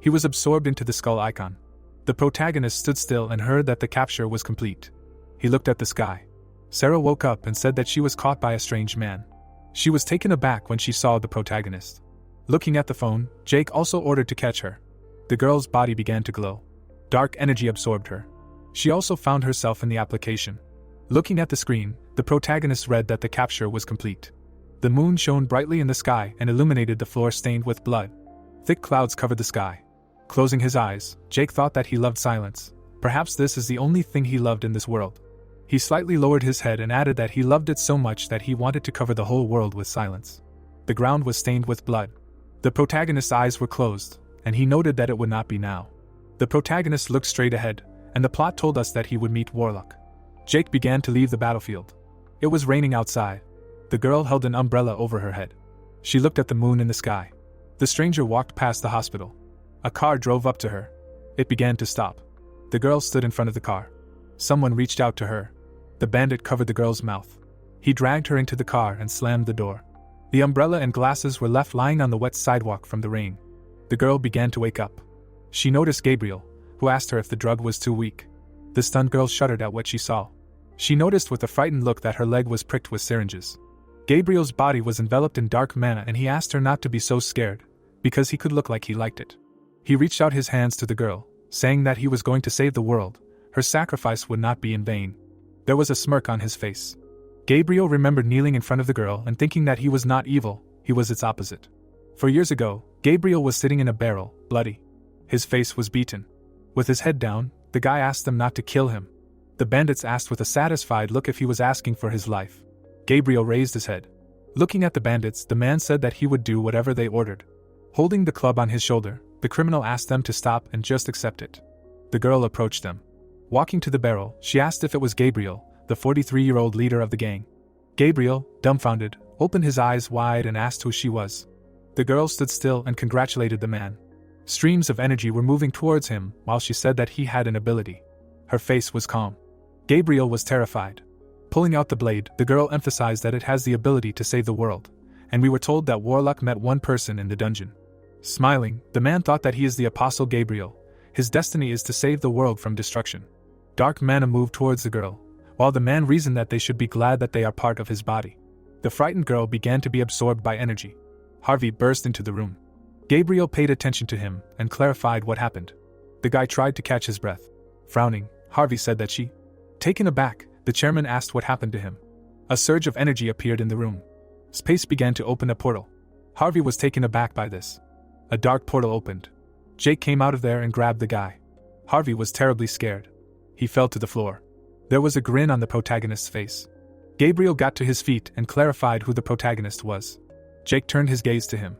He was absorbed into the skull icon. The protagonist stood still and heard that the capture was complete. He looked at the sky. Sarah woke up and said that she was caught by a strange man. She was taken aback when she saw the protagonist. Looking at the phone, Jake also ordered to catch her. The girl's body began to glow. Dark energy absorbed her. She also found herself in the application. Looking at the screen, the protagonist read that the capture was complete. The moon shone brightly in the sky and illuminated the floor stained with blood. Thick clouds covered the sky. Closing his eyes, Jake thought that he loved silence. Perhaps this is the only thing he loved in this world. He slightly lowered his head and added that he loved it so much that he wanted to cover the whole world with silence. The ground was stained with blood. The protagonist's eyes were closed, and he noted that it would not be now. The protagonist looked straight ahead, and the plot told us that he would meet Warlock. Jake began to leave the battlefield. It was raining outside. The girl held an umbrella over her head. She looked at the moon in the sky. The stranger walked past the hospital. A car drove up to her. It began to stop. The girl stood in front of the car. Someone reached out to her. The bandit covered the girl's mouth. He dragged her into the car and slammed the door. The umbrella and glasses were left lying on the wet sidewalk from the rain. The girl began to wake up. She noticed Gabriel, who asked her if the drug was too weak. The stunned girl shuddered at what she saw. She noticed with a frightened look that her leg was pricked with syringes. Gabriel's body was enveloped in dark mana, and he asked her not to be so scared, because he could look like he liked it. He reached out his hands to the girl, saying that he was going to save the world. Her sacrifice would not be in vain. There was a smirk on his face. Gabriel remembered kneeling in front of the girl and thinking that he was not evil, he was its opposite. 4 years ago, Gabriel was sitting in a barrel, bloody. His face was beaten. With his head down, the guy asked them not to kill him. The bandits asked with a satisfied look if he was asking for his life. Gabriel raised his head. Looking at the bandits, the man said that he would do whatever they ordered. Holding the club on his shoulder, the criminal asked them to stop and just accept it. The girl approached them. Walking to the barrel, she asked if it was Gabriel, the 43-year-old leader of the gang. Gabriel, dumbfounded, opened his eyes wide and asked who she was. The girl stood still and congratulated the man. Streams of energy were moving towards him while she said that he had an ability. Her face was calm. Gabriel was terrified. Pulling out the blade, the girl emphasized that it has the ability to save the world, and we were told that Warlock met one person in the dungeon. Smiling, the man thought that he is the Apostle Gabriel. His destiny is to save the world from destruction. Dark mana moved towards the girl, while the man reasoned that they should be glad that they are part of his body. The frightened girl began to be absorbed by energy. Harvey burst into the room. Gabriel paid attention to him and clarified what happened. The guy tried to catch his breath. Frowning, Harvey said that she. Taken aback, the chairman asked what happened to him. A surge of energy appeared in the room. Space began to open a portal. Harvey was taken aback by this. A dark portal opened. Jake came out of there and grabbed the guy. Harvey was terribly scared. He fell to the floor. There was a grin on the protagonist's face. Gabriel got to his feet and clarified who the protagonist was. Jake turned his gaze to him.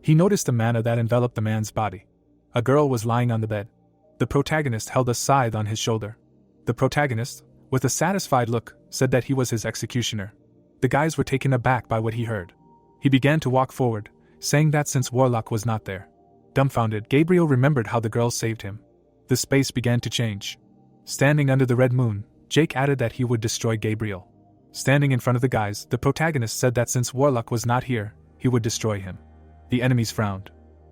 He noticed the mana that enveloped the man's body. A girl was lying on the bed. The protagonist held a scythe on his shoulder. The protagonist, with a satisfied look, said that he was his executioner. The guys were taken aback by what he heard. He began to walk forward, saying that since Warlock was not there. Dumbfounded, Gabriel remembered how the girl saved him. The space began to change. Standing under the red moon, Jake added that he would destroy Gabriel. Standing in front of the guys, the protagonist said that since Warlock was not here, he would destroy him. The enemies frowned.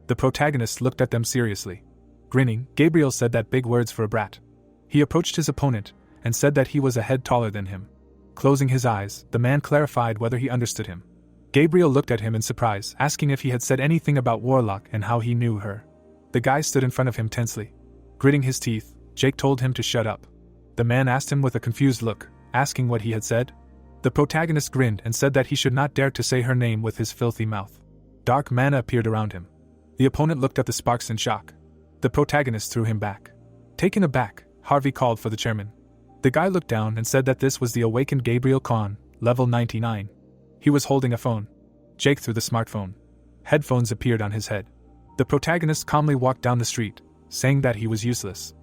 The protagonist looked at them seriously. Grinning, Gabriel said that big words for a brat. He approached his opponent and said that he was a head taller than him. Closing his eyes, the man clarified whether he understood him. Gabriel looked at him in surprise, asking if he had said anything about Warlock and how he knew her. The guy stood in front of him tensely. Gritting his teeth, Jake told him to shut up. The man asked him with a confused look, asking what he had said. The protagonist grinned and said that he should not dare to say her name with his filthy mouth. Dark mana appeared around him. The opponent looked at the sparks in shock. The protagonist threw him back. Taken aback, Harvey called for the chairman. The guy looked down and said that this was the awakened Gabriel Khan, level 99. He was holding a phone. Jake threw the smartphone. Headphones appeared on his head. The protagonist calmly walked down the street, saying that he was useless.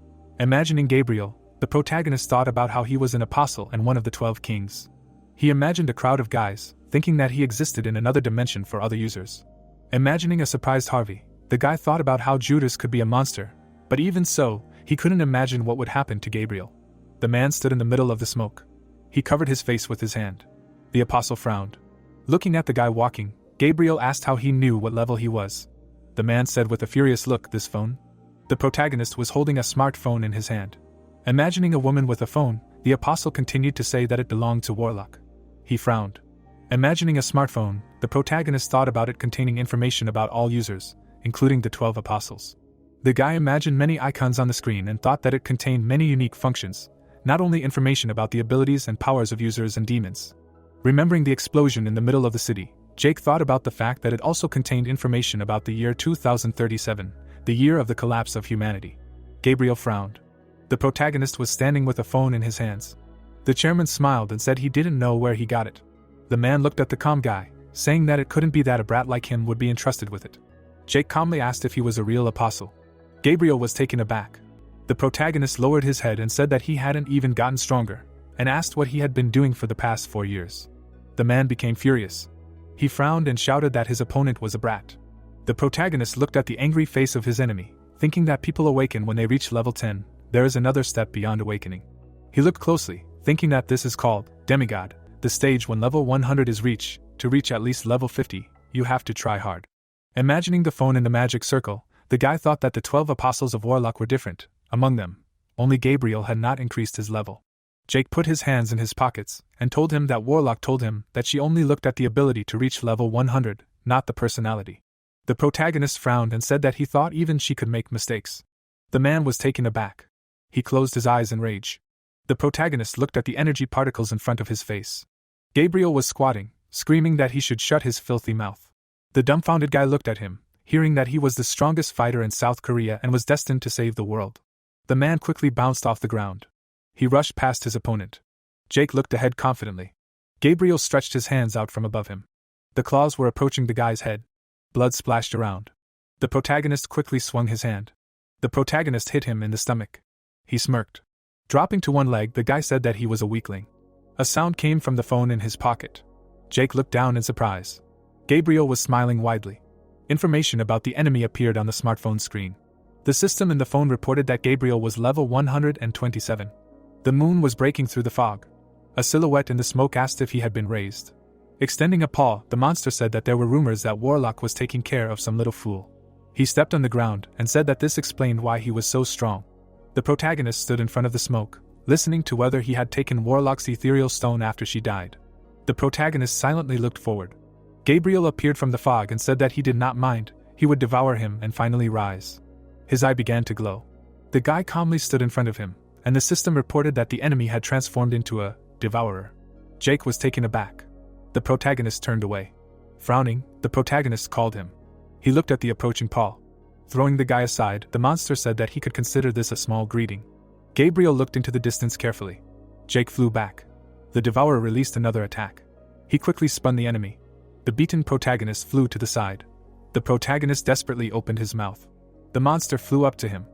Imagining Gabriel, the protagonist thought about how he was an apostle and one of the 12 kings. He imagined a crowd of guys, thinking that he existed in another dimension for other users. Imagining a surprised Harvey, the guy thought about how Judas could be a monster, but even so, he couldn't imagine what would happen to Gabriel. The man stood in the middle of the smoke. He covered his face with his hand. The apostle frowned. Looking at the guy walking, Gabriel asked how he knew what level he was. The man said with a furious look, "This phone?" The protagonist was holding a smartphone in his hand. Imagining a woman with a phone, the apostle continued to say that it belonged to Warlock. He frowned. Imagining a smartphone, the protagonist thought about it containing information about all users, including the 12 apostles. The guy imagined many icons on the screen and thought that it contained many unique functions, not only information about the abilities and powers of users and demons. Remembering the explosion in the middle of the city, Jake thought about the fact that it also contained information about the year 2037, the year of the collapse of humanity. Gabriel frowned. The protagonist was standing with a phone in his hands. The chairman smiled and said he didn't know where he got it. The man looked at the comm guy, saying that it couldn't be that a brat like him would be entrusted with it. Jake calmly asked if he was a real apostle. Gabriel was taken aback. The protagonist lowered his head and said that he hadn't even gotten stronger, and asked what he had been doing for the past 4 years. The man became furious. He frowned and shouted that his opponent was a brat. The protagonist looked at the angry face of his enemy, thinking that people awaken when they reach level 10, there is another step beyond awakening. He looked closely, thinking that this is called demigod, the stage when level 100 is reached. To reach at least level 50, you have to try hard. Imagining the phone in the magic circle, the guy thought that the 12 apostles of Warlock were different. Among them, only Gabriel had not increased his level. Jake put his hands in his pockets and told him that Warlock told him that she only looked at the ability to reach level 100, not the personality. The protagonist frowned and said that he thought even she could make mistakes. The man was taken aback. He closed his eyes in rage. The protagonist looked at the energy particles in front of his face. Gabriel was squatting, screaming that he should shut his filthy mouth. The dumbfounded guy looked at him, hearing that he was the strongest fighter in South Korea and was destined to save the world. The man quickly bounced off the ground. He rushed past his opponent. Jake looked ahead confidently. Gabriel stretched his hands out from above him. The claws were approaching the guy's head. Blood splashed around. The protagonist quickly swung his hand. The protagonist hit him in the stomach. He smirked. Dropping to one leg, the guy said that he was a weakling. A sound came from the phone in his pocket. Jake looked down in surprise. Gabriel was smiling widely. Information about the enemy appeared on the smartphone screen. The system in the phone reported that Gabriel was level 127. The moon was breaking through the fog. A silhouette in the smoke asked if he had been raised. Extending a paw, the monster said that there were rumors that Warlock was taking care of some little fool. He stepped on the ground and said that this explained why he was so strong. The protagonist stood in front of the smoke, listening to whether he had taken Warlock's ethereal stone after she died. The protagonist silently looked forward. Gabriel appeared from the fog and said that he did not mind, he would devour him and finally rise. His eye began to glow. The guy calmly stood in front of him, and the system reported that the enemy had transformed into a devourer. Jake was taken aback. The protagonist turned away. Frowning, the protagonist called him. He looked at the approaching paw. Throwing the guy aside, the monster said that he could consider this a small greeting. Gabriel looked into the distance carefully. Jake flew back. The devourer released another attack. He quickly spun the enemy. The beaten protagonist flew to the side. The protagonist desperately opened his mouth. The monster flew up to him.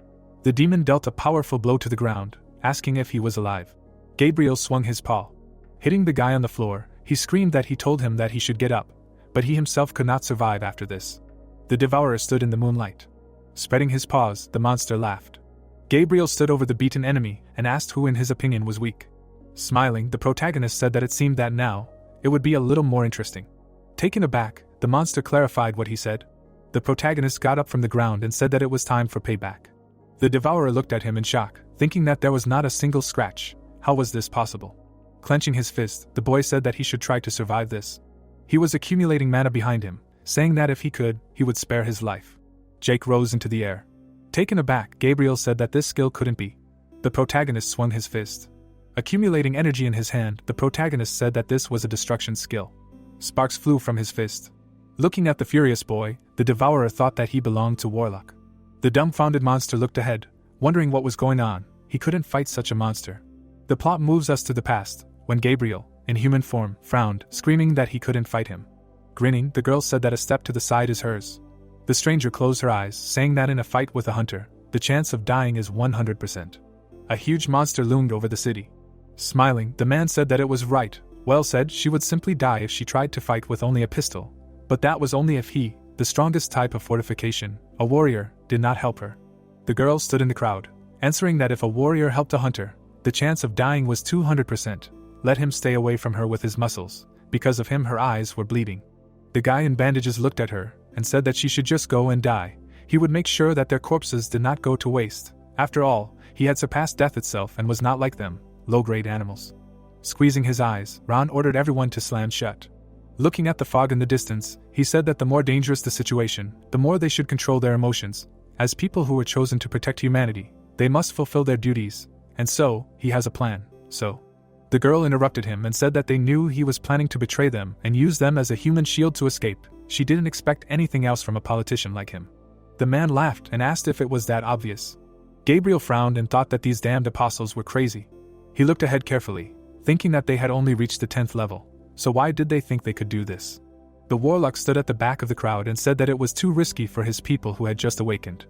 The demon dealt a powerful blow to the ground, asking if he was alive. Gabriel swung his paw. Hitting the guy on the floor, he screamed that he told him that he should get up, but he himself could not survive after this. The devourer stood in the moonlight. Spreading his paws, the monster laughed. Gabriel stood over the beaten enemy and asked who in his opinion was weak. Smiling, the protagonist said that it seemed that now, it would be a little more interesting. Taken aback, the monster clarified what he said. The protagonist got up from the ground and said that it was time for payback. The devourer looked at him in shock, thinking that there was not a single scratch. How was this possible? Clenching his fist, the boy said that he should try to survive this. He was accumulating mana behind him, saying that if he could, he would spare his life. Jake rose into the air. Taken aback, Gabriel said that this skill couldn't be. The protagonist swung his fist. Accumulating energy in his hand, the protagonist said that this was a destruction skill. Sparks flew from his fist. Looking at the furious boy, the devourer thought that he belonged to Warlock. The dumbfounded monster looked ahead, wondering what was going on. He couldn't fight such a monster. The plot moves us to the past, when Gabriel, in human form, frowned, screaming that he couldn't fight him. Grinning, the girl said that a step to the side is hers. The stranger closed her eyes, saying that in a fight with a hunter, the chance of dying is 100%. A huge monster loomed over the city. Smiling, the man said that it was right. Well said, she would simply die if she tried to fight with only a pistol. But that was only if he, the strongest type of fortification, a warrior, did not help her. The girl stood in the crowd, answering that if a warrior helped a hunter, the chance of dying was 200%. Let him stay away from her with his muscles. Because of him her eyes were bleeding. The guy in bandages looked at her, and said that she should just go and die. He would make sure that their corpses did not go to waste. After all, he had surpassed death itself and was not like them, low-grade animals. Squeezing his eyes, Ron ordered everyone to slam shut. Looking at the fog in the distance, he said that the more dangerous the situation, the more they should control their emotions. As people who were chosen to protect humanity, they must fulfill their duties. And so, he has a plan. So, The girl interrupted him and said that they knew he was planning to betray them and use them as a human shield to escape. She didn't expect anything else from a politician like him. The man laughed and asked if it was that obvious. Gabriel frowned and thought that these damned apostles were crazy. He looked ahead carefully, thinking that they had only reached the 10th level, so why did they think they could do this? The warlock stood at the back of the crowd and said that it was too risky for his people who had just awakened.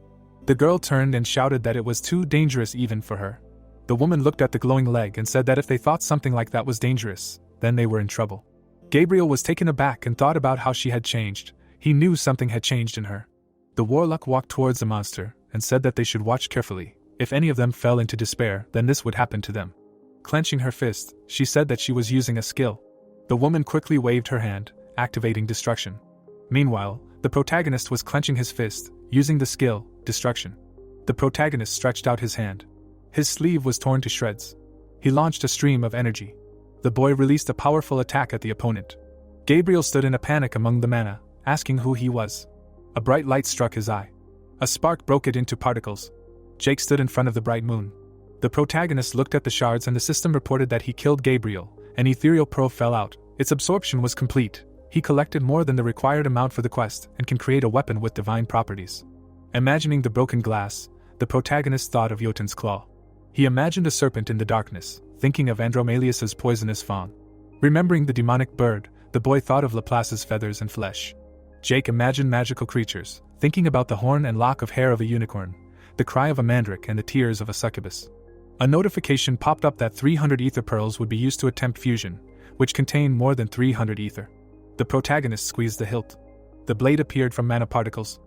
The girl turned and shouted that it was too dangerous even for her. The woman looked at the glowing leg and said that if they thought something like that was dangerous, then they were in trouble. Gabriel was taken aback and thought about how she had changed. He knew something had changed in her. The warlock walked towards the monster and said that they should watch carefully. If any of them fell into despair, then this would happen to them. Clenching her fist, she said that she was using a skill. The woman quickly waved her hand, activating destruction. Meanwhile, the protagonist was clenching his fist, using the skill, destruction. The protagonist stretched out his hand. His sleeve was torn to shreds. He launched a stream of energy. The boy released a powerful attack at the opponent. Gabriel stood in a panic among the mana, asking who he was. A bright light struck his eye. A spark broke it into particles. Jake stood in front of the bright moon. The protagonist looked at the shards and the system reported that he killed Gabriel. An ethereal pearl fell out. Its absorption was complete. He collected more than the required amount for the quest and can create a weapon with divine properties. Imagining the broken glass, the protagonist thought of Yoten's claw. He imagined a serpent in the darkness, thinking of Andromalius's poisonous fawn. Remembering the demonic bird, the boy thought of Laplace's feathers and flesh. Jake imagined magical creatures, thinking about the horn and lock of hair of a unicorn, the cry of a mandrake and the tears of a succubus. A notification popped up that 300 ether pearls would be used to attempt fusion, which contained more than 300 ether. The protagonist squeezed the hilt. The blade appeared from mana particles.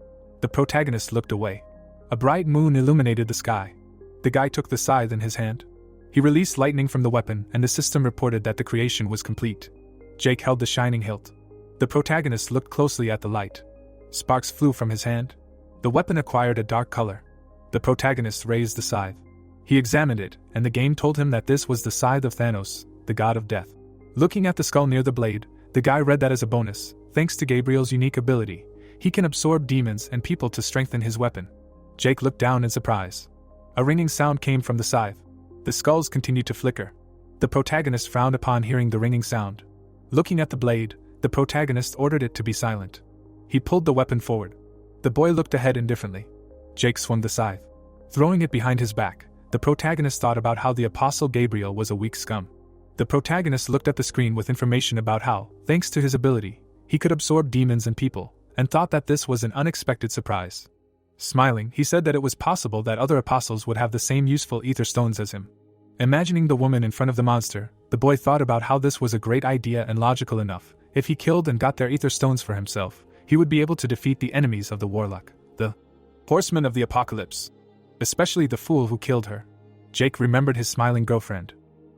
The protagonist looked away. A bright moon illuminated the sky. The guy took the scythe in his hand. He released lightning from the weapon and the system reported that the creation was complete. Jake held the shining hilt. The protagonist looked closely at the light. Sparks flew from his hand. The weapon acquired a dark color. The protagonist raised the scythe. He examined it, and the game told him that this was the scythe of Thanos, the god of death. Looking at the skull near the blade, the guy read that as a bonus, thanks to Gabriel's unique ability, he can absorb demons and people to strengthen his weapon. Jake looked down in surprise. A ringing sound came from the scythe. The skulls continued to flicker. The protagonist frowned upon hearing the ringing sound. Looking at the blade, the protagonist ordered it to be silent. He pulled the weapon forward. The boy looked ahead indifferently. Jake swung the scythe. Throwing it behind his back, the protagonist thought about how the Apostle Gabriel was a weak scum. The protagonist looked at the screen with information about how, thanks to his ability, he could absorb demons and people, and thought that this was an unexpected surprise. Smiling, he said that it was possible that other apostles would have the same useful ether stones as him. Imagining the woman in front of the monster, the boy thought about how this was a great idea and logical enough. If he killed and got their ether stones for himself, he would be able to defeat the enemies of the warlock, the horsemen of the apocalypse. Especially the fool who killed her. Jake remembered his smiling girlfriend.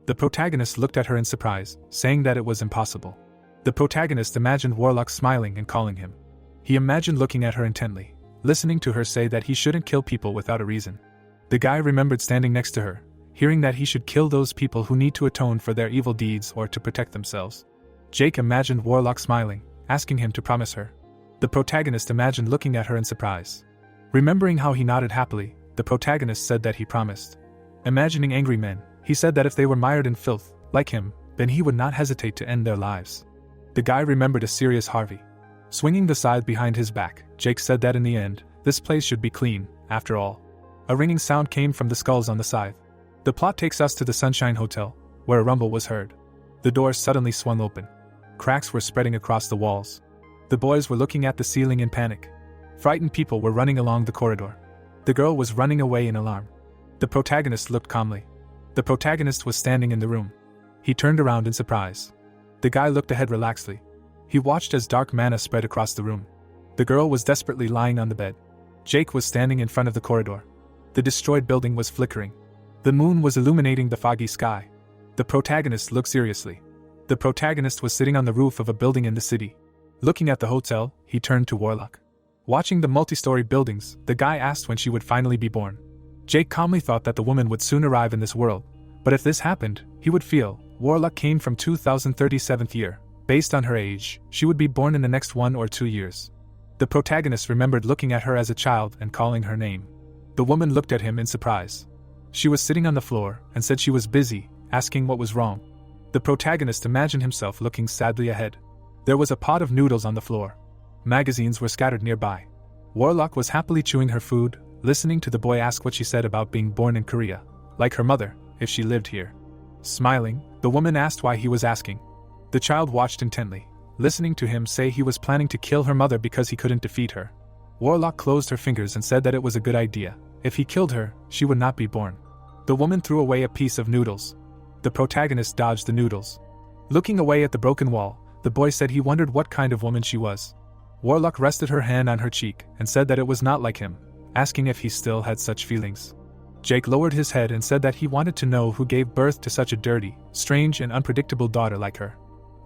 The protagonist looked at her in surprise, saying that it was impossible. The protagonist imagined Warlock smiling and calling him. He imagined looking at her intently, listening to her say that he shouldn't kill people without a reason. The guy remembered standing next to her, hearing that he should kill those people who need to atone for their evil deeds or to protect themselves. Jake imagined Warlock smiling, asking him to promise her. The protagonist imagined looking at her in surprise. Remembering how he nodded happily, the protagonist said that he promised. Imagining angry men, he said that if they were mired in filth, like him, then he would not hesitate to end their lives. The guy remembered a serious Harvey. Swinging the scythe behind his back, Jake said that in the end, this place should be clean, after all. A ringing sound came from the skulls on the scythe. The plot takes us to the Sunshine Hotel, where a rumble was heard. The doors suddenly swung open. Cracks were spreading across the walls. The boys were looking at the ceiling in panic. Frightened people were running along the corridor. The girl was running away in alarm. The protagonist looked calmly. The protagonist was standing in the room. He turned around in surprise. The guy looked ahead relaxedly. He watched as dark mana spread across the room. The girl was desperately lying on the bed. Jake was standing in front of the corridor. The destroyed building was flickering. The moon was illuminating the foggy sky. The protagonist looked seriously. The protagonist was sitting on the roof of a building in the city. Looking at the hotel, he turned to Warlock. Watching the multi-story buildings, the guy asked when she would finally be born. Jake calmly thought that the woman would soon arrive in this world, but if this happened, he would feel Warlock came from 2037th year. Based on her age, she would be born in the next 1 or 2 years. The protagonist remembered looking at her as a child and calling her name. The woman looked at him in surprise. She was sitting on the floor and said she was busy, asking what was wrong. The protagonist imagined himself looking sadly ahead. There was a pot of noodles on the floor. Magazines were scattered nearby. Warlock was happily chewing her food, listening to the boy ask what she said about being born in Korea, like her mother, if she lived here. Smiling, the woman asked why he was asking. The child watched intently, listening to him say he was planning to kill her mother because he couldn't defeat her. Warlock closed her fingers and said that it was a good idea. If he killed her, she would not be born. The woman threw away a piece of noodles. The protagonist dodged the noodles. Looking away at the broken wall, the boy said he wondered what kind of woman she was. Warlock rested her hand on her cheek and said that it was not like him, asking if he still had such feelings. Jake lowered his head and said that he wanted to know who gave birth to such a dirty, strange and unpredictable daughter like her.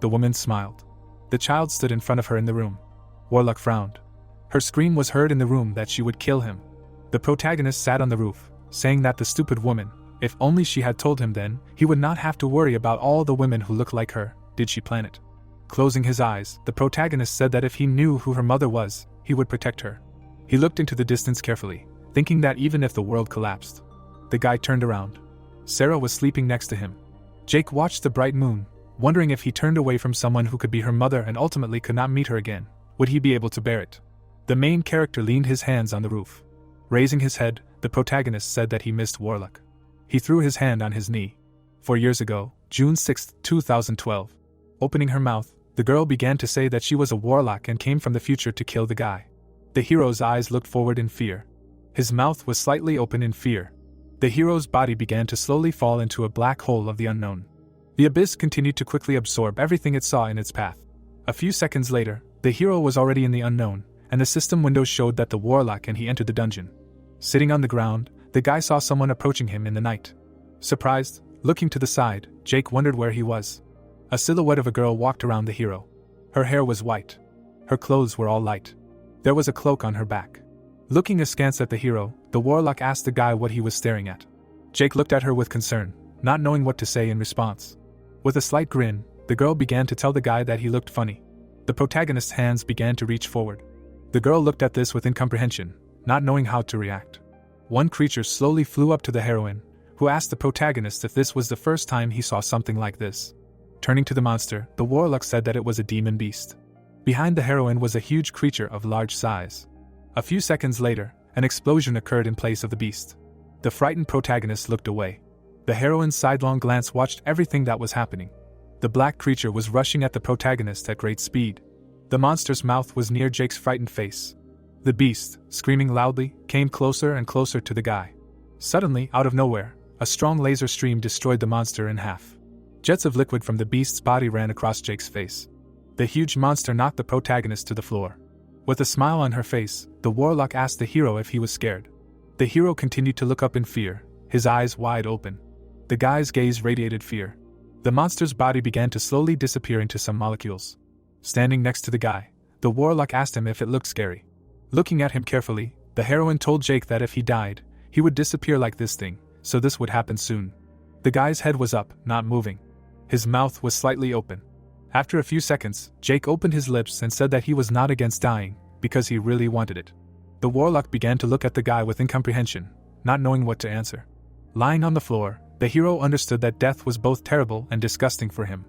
The woman smiled. The child stood in front of her in the room. Warlock frowned. Her scream was heard in the room that she would kill him. The protagonist sat on the roof, saying that the stupid woman, if only she had told him then, he would not have to worry about all the women who look like her, did she plan it. Closing his eyes, the protagonist said that if he knew who her mother was, he would protect her. He looked into the distance carefully, thinking that even if the world collapsed. The guy turned around. Sarah was sleeping next to him. Jake watched the bright moon, wondering if he turned away from someone who could be her mother and ultimately could not meet her again, would he be able to bear it? The main character leaned his hands on the roof. Raising his head, the protagonist said that he missed Warlock. He threw his hand on his knee. 4 years ago, June 6, 2012. Opening her mouth, the girl began to say that she was a warlock and came from the future to kill the guy. The hero's eyes looked forward in fear. His mouth was slightly open in fear. The hero's body began to slowly fall into a black hole of the unknown. The abyss continued to quickly absorb everything it saw in its path. A few seconds later, the hero was already in the unknown, and the system window showed that the warlock and he entered the dungeon. Sitting on the ground, the guy saw someone approaching him in the night. Surprised, looking to the side, Jake wondered where he was. A silhouette of a girl walked around the hero. Her hair was white. Her clothes were all light. There was a cloak on her back. Looking askance at the hero, the warlock asked the guy what he was staring at. Jake looked at her with concern, not knowing what to say in response. With a slight grin, the girl began to tell the guy that he looked funny. The protagonist's hands began to reach forward. The girl looked at this with incomprehension, not knowing how to react. One creature slowly flew up to the heroine, who asked the protagonist if this was the first time he saw something like this. Turning to the monster, the warlock said that it was a demon beast. Behind the heroine was a huge creature of large size. A few seconds later, an explosion occurred in place of the beast. The frightened protagonist looked away. The heroine's sidelong glance watched everything that was happening. The black creature was rushing at the protagonist at great speed. The monster's mouth was near Jake's frightened face. The beast, screaming loudly, came closer and closer to the guy. Suddenly, out of nowhere, a strong laser stream destroyed the monster in half. Jets of liquid from the beast's body ran across Jake's face. The huge monster knocked the protagonist to the floor. With a smile on her face, the warlock asked the hero if he was scared. The hero continued to look up in fear, his eyes wide open. The guy's gaze radiated fear. The monster's body began to slowly disappear into some molecules. Standing next to the guy, the warlock asked him if it looked scary. Looking at him carefully, the heroine told Jake that if he died, he would disappear like this thing, so this would happen soon. The guy's head was up, not moving. His mouth was slightly open. After a few seconds, Jake opened his lips and said that he was not against dying, because he really wanted it. The warlock began to look at the guy with incomprehension, not knowing what to answer. Lying on the floor, the hero understood that death was both terrible and disgusting for him.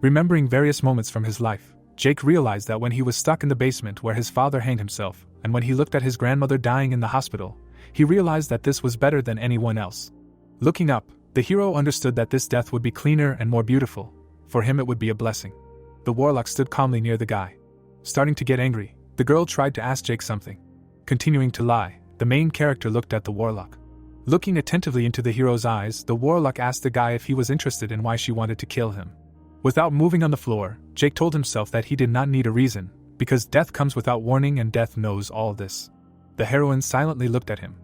Remembering various moments from his life, Jake realized that when he was stuck in the basement where his father hanged himself, and when he looked at his grandmother dying in the hospital, he realized that this was better than anyone else. Looking up, the hero understood that this death would be cleaner and more beautiful. For him it would be a blessing. The warlock stood calmly near the guy. Starting to get angry, the girl tried to ask Jake something. Continuing to lie, the main character looked at the warlock. Looking attentively into the hero's eyes, the warlock asked the guy if he was interested and why she wanted to kill him. Without moving on the floor, Jake told himself that he did not need a reason, because death comes without warning and death knows all this. The heroine silently looked at him.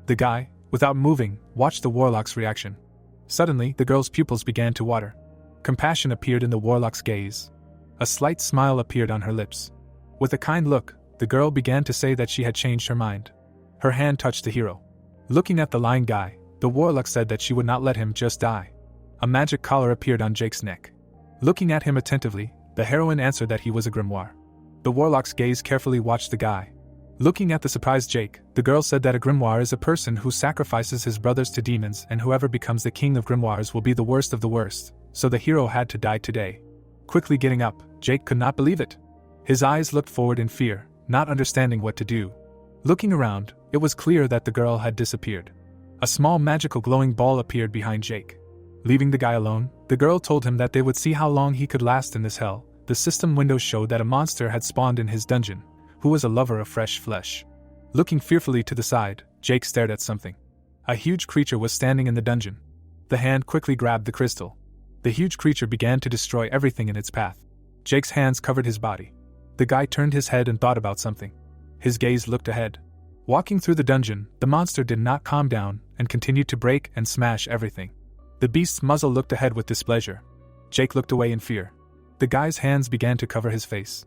The guy, without moving, watched the warlock's reaction. Suddenly, the girl's pupils began to water. Compassion appeared in the warlock's gaze. A slight smile appeared on her lips. With a kind look, the girl began to say that she had changed her mind. Her hand touched the hero. Looking at the lying guy, the warlock said that she would not let him just die. A magic collar appeared on Jake's neck. Looking at him attentively, the heroine answered that he was a grimoire. The warlock's gaze carefully watched the guy. Looking at the surprised Jake, the girl said that a grimoire is a person who sacrifices his brothers to demons, and whoever becomes the king of grimoires will be the worst of the worst, so the hero had to die today. Quickly getting up, Jake could not believe it. His eyes looked forward in fear, not understanding what to do. Looking around, it was clear that the girl had disappeared. A small magical glowing ball appeared behind Jake. Leaving the guy alone, the girl told him that they would see how long he could last in this hell. The system windows showed that a monster had spawned in his dungeon, who was a lover of fresh flesh. Looking fearfully to the side, Jake stared at something. A huge creature was standing in the dungeon. The hand quickly grabbed the crystal. The huge creature began to destroy everything in its path. Jake's hands covered his body. The guy turned his head and thought about something. His gaze looked ahead. Walking through the dungeon, the monster did not calm down and continued to break and smash everything. The beast's muzzle looked ahead with displeasure. Jake looked away in fear. The guy's hands began to cover his face.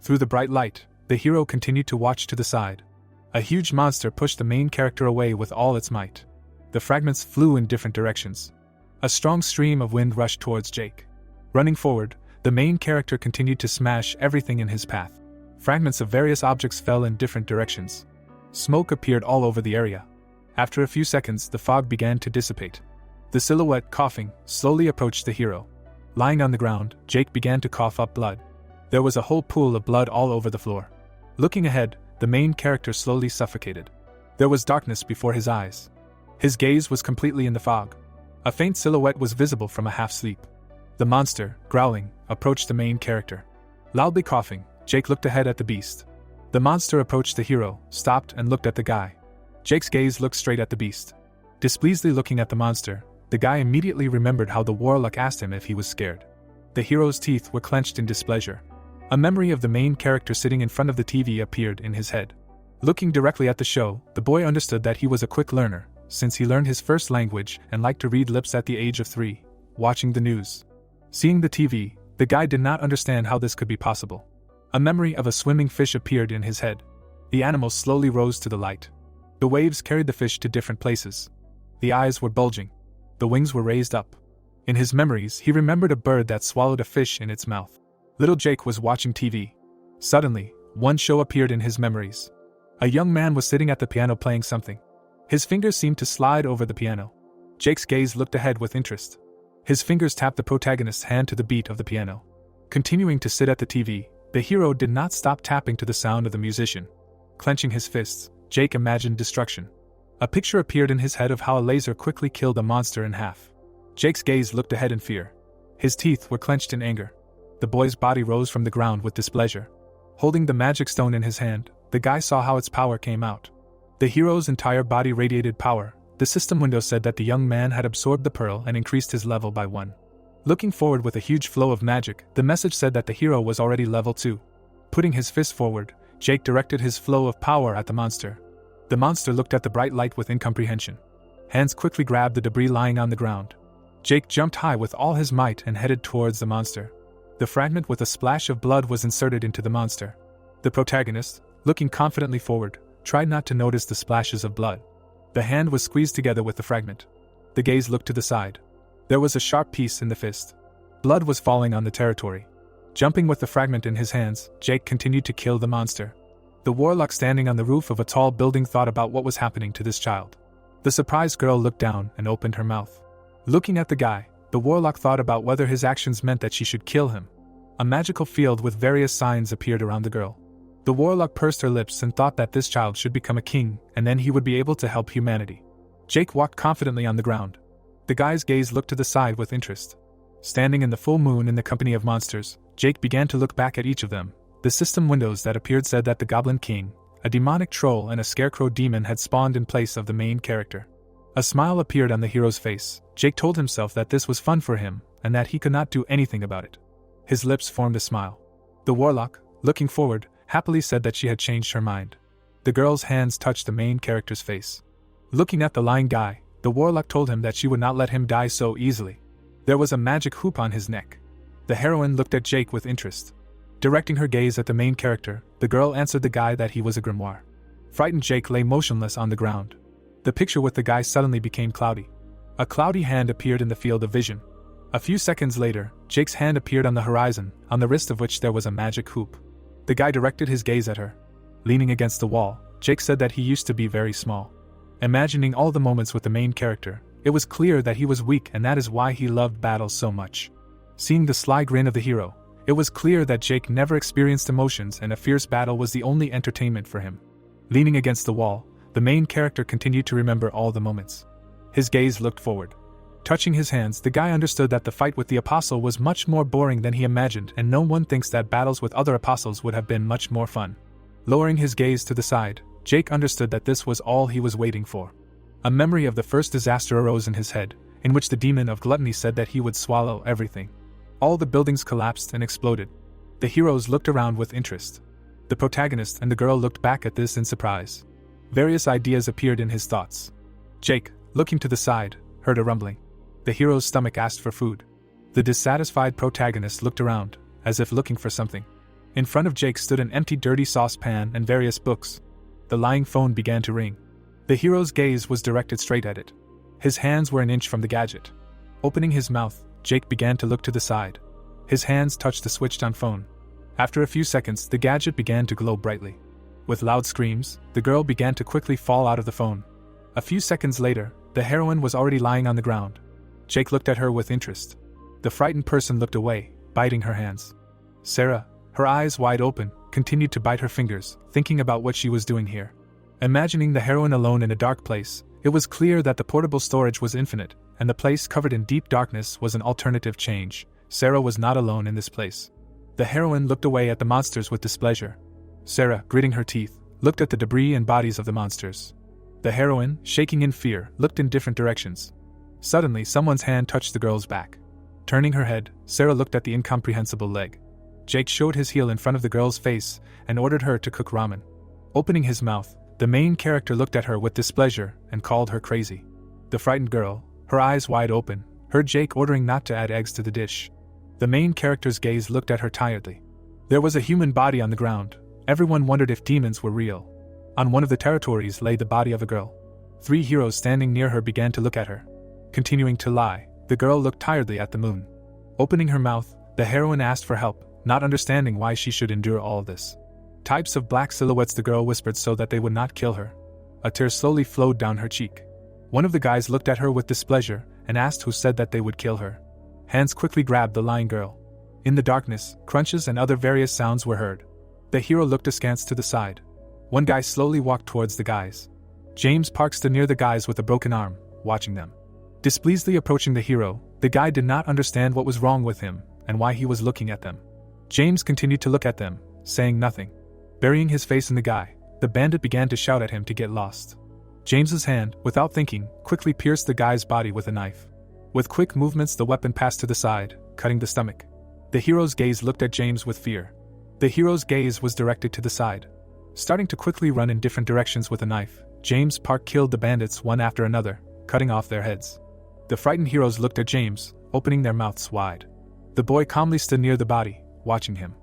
Through the bright light, the hero continued to watch to the side. A huge monster pushed the main character away with all its might. The fragments flew in different directions. A strong stream of wind rushed towards Jake. Running forward, the main character continued to smash everything in his path. Fragments of various objects fell in different directions. Smoke appeared all over the area. After a few seconds, the fog began to dissipate. The silhouette, coughing, slowly approached the hero. Lying on the ground, Jake began to cough up blood. There was a whole pool of blood all over the floor. Looking ahead, the main character slowly suffocated. There was darkness before his eyes. His gaze was completely in the fog. A faint silhouette was visible from a half-sleep. The monster, growling, approached the main character. Loudly coughing, Jake looked ahead at the beast. The monster approached the hero, stopped and looked at the guy. Jake's gaze looked straight at the beast. Displeasedly looking at the monster, the guy immediately remembered how the warlock asked him if he was scared. The hero's teeth were clenched in displeasure. A memory of the main character sitting in front of the TV appeared in his head. Looking directly at the show, the boy understood that he was a quick learner, since he learned his first language and liked to read lips at the age of 3, watching the news. Seeing the TV, the guy did not understand how this could be possible. A memory of a swimming fish appeared in his head. The animal slowly rose to the light. The waves carried the fish to different places. The eyes were bulging. The wings were raised up. In his memories, he remembered a bird that swallowed a fish in its mouth. Little Jake was watching TV. Suddenly, one show appeared in his memories. A young man was sitting at the piano playing something. His fingers seemed to slide over the piano. Jake's gaze looked ahead with interest. His fingers tapped the protagonist's hand to the beat of the piano. Continuing to sit at the TV, the hero did not stop tapping to the sound of the musician. Clenching his fists, Jake imagined destruction. A picture appeared in his head of how a laser quickly killed a monster in half. Jake's gaze looked ahead in fear. His teeth were clenched in anger. The boy's body rose from the ground with displeasure. Holding the magic stone in his hand, the guy saw how its power came out. The hero's entire body radiated power. The system window said that the young man had absorbed the pearl and increased his level by 1. Looking forward with a huge flow of magic, the message said that the hero was already level 2. Putting his fist forward, Jake directed his flow of power at the monster. The monster looked at the bright light with incomprehension. Hands quickly grabbed the debris lying on the ground. Jake jumped high with all his might and headed towards the monster. The fragment with a splash of blood was inserted into the monster. The protagonist, looking confidently forward, tried not to notice the splashes of blood. The hand was squeezed together with the fragment. The gaze looked to the side. There was a sharp piece in the fist. Blood was falling on the territory. Jumping with the fragment in his hands, Jake continued to kill the monster. The warlock standing on the roof of a tall building thought about what was happening to this child. The surprised girl looked down and opened her mouth. Looking at the guy, the warlock thought about whether his actions meant that she should kill him. A magical field with various signs appeared around the girl. The warlock pursed her lips and thought that this child should become a king, and then he would be able to help humanity. Jake walked confidently on the ground. The guy's gaze looked to the side with interest. Standing in the full moon in the company of monsters, Jake began to look back at each of them. The system windows that appeared said that the Goblin King, a demonic troll and a scarecrow demon had spawned in place of the main character. A smile appeared on the hero's face. Jake told himself that this was fun for him, and that he could not do anything about it. His lips formed a smile. The warlock, looking forward, happily said that she had changed her mind. The girl's hands touched the main character's face. Looking at the lying guy, the warlock told him that she would not let him die so easily. There was a magic hoop on his neck. The heroine looked at Jake with interest. Directing her gaze at the main character, the girl answered the guy that he was a grimoire. Frightened Jake lay motionless on the ground. The picture with the guy suddenly became cloudy. A cloudy hand appeared in the field of vision. A few seconds later, Jake's hand appeared on the horizon, on the wrist of which there was a magic hoop. The guy directed his gaze at her. Leaning against the wall, Jake said that he used to be very small. Imagining all the moments with the main character, It was clear that he was weak, and that is why he loved battles so much. Seeing the sly grin of the hero, it was clear that Jake never experienced emotions and a fierce battle was the only entertainment for him. Leaning against the wall, the main character continued to remember all the moments. His gaze looked forward. Touching his hands, the guy understood that the fight with the apostle was much more boring than he imagined, and no one thinks that battles with other apostles would have been much more fun. Lowering his gaze to the side, Jake understood that this was all he was waiting for. A memory of the first disaster arose in his head, in which the demon of gluttony said that he would swallow everything. All the buildings collapsed and exploded. The heroes looked around with interest. The protagonist and the girl looked back at this in surprise. Various ideas appeared in his thoughts. Jake, looking to the side, heard a rumbling. The hero's stomach asked for food. The dissatisfied protagonist looked around, as if looking for something. In front of Jake stood an empty dirty saucepan and various books. The lying phone began to ring. The hero's gaze was directed straight at it. His hands were an inch from the gadget. Opening his mouth, Jake began to look to the side. His hands touched the switched-on phone. After a few seconds, the gadget began to glow brightly. With loud screams, the girl began to quickly fall out of the phone. A few seconds later, the heroine was already lying on the ground. Jake looked at her with interest. The frightened person looked away, biting her hands. Sarah, her eyes wide open, continued to bite her fingers, thinking about what she was doing here. Imagining the heroine alone in a dark place, it was clear that the portable storage was infinite, and the place covered in deep darkness was an alternative change. Sarah was not alone in this place. The heroine looked away at the monsters with displeasure. Sarah, gritting her teeth, looked at the debris and bodies of the monsters. The heroine, shaking in fear, looked in different directions. Suddenly, someone's hand touched the girl's back. Turning her head, Sarah looked at the incomprehensible leg. Jake showed his heel in front of the girl's face and ordered her to cook ramen. Opening his mouth, the main character looked at her with displeasure and called her crazy. The frightened girl, her eyes wide open, heard Jake ordering not to add eggs to the dish. The main character's gaze looked at her tiredly. There was a human body on the ground. Everyone wondered if demons were real. On one of the territories lay the body of a girl. 3 heroes standing near her began to look at her. Continuing to lie, the girl looked tiredly at the moon. Opening her mouth, the heroine asked for help, not understanding why she should endure all this. Types of black silhouettes, the girl whispered so that they would not kill her. A tear slowly flowed down her cheek. One of the guys looked at her with displeasure and asked who said that they would kill her. Hands quickly grabbed the lying girl. In the darkness, crunches and other various sounds were heard. The hero looked askance to the side. One guy slowly walked towards the guys. James Park stood near the guys with a broken arm, watching them. Displeasedly approaching the hero, the guy did not understand what was wrong with him and why he was looking at them. James continued to look at them, saying nothing. Burying his face in the guy, the bandit began to shout at him to get lost. James's hand, without thinking, quickly pierced the guy's body with a knife. With quick movements, the weapon passed to the side, cutting the stomach. The hero's gaze looked at James with fear. The hero's gaze was directed to the side. Starting to quickly run in different directions with a knife, James Park killed the bandits one after another, cutting off their heads. The frightened heroes looked at James, opening their mouths wide. The boy calmly stood near the body, watching him.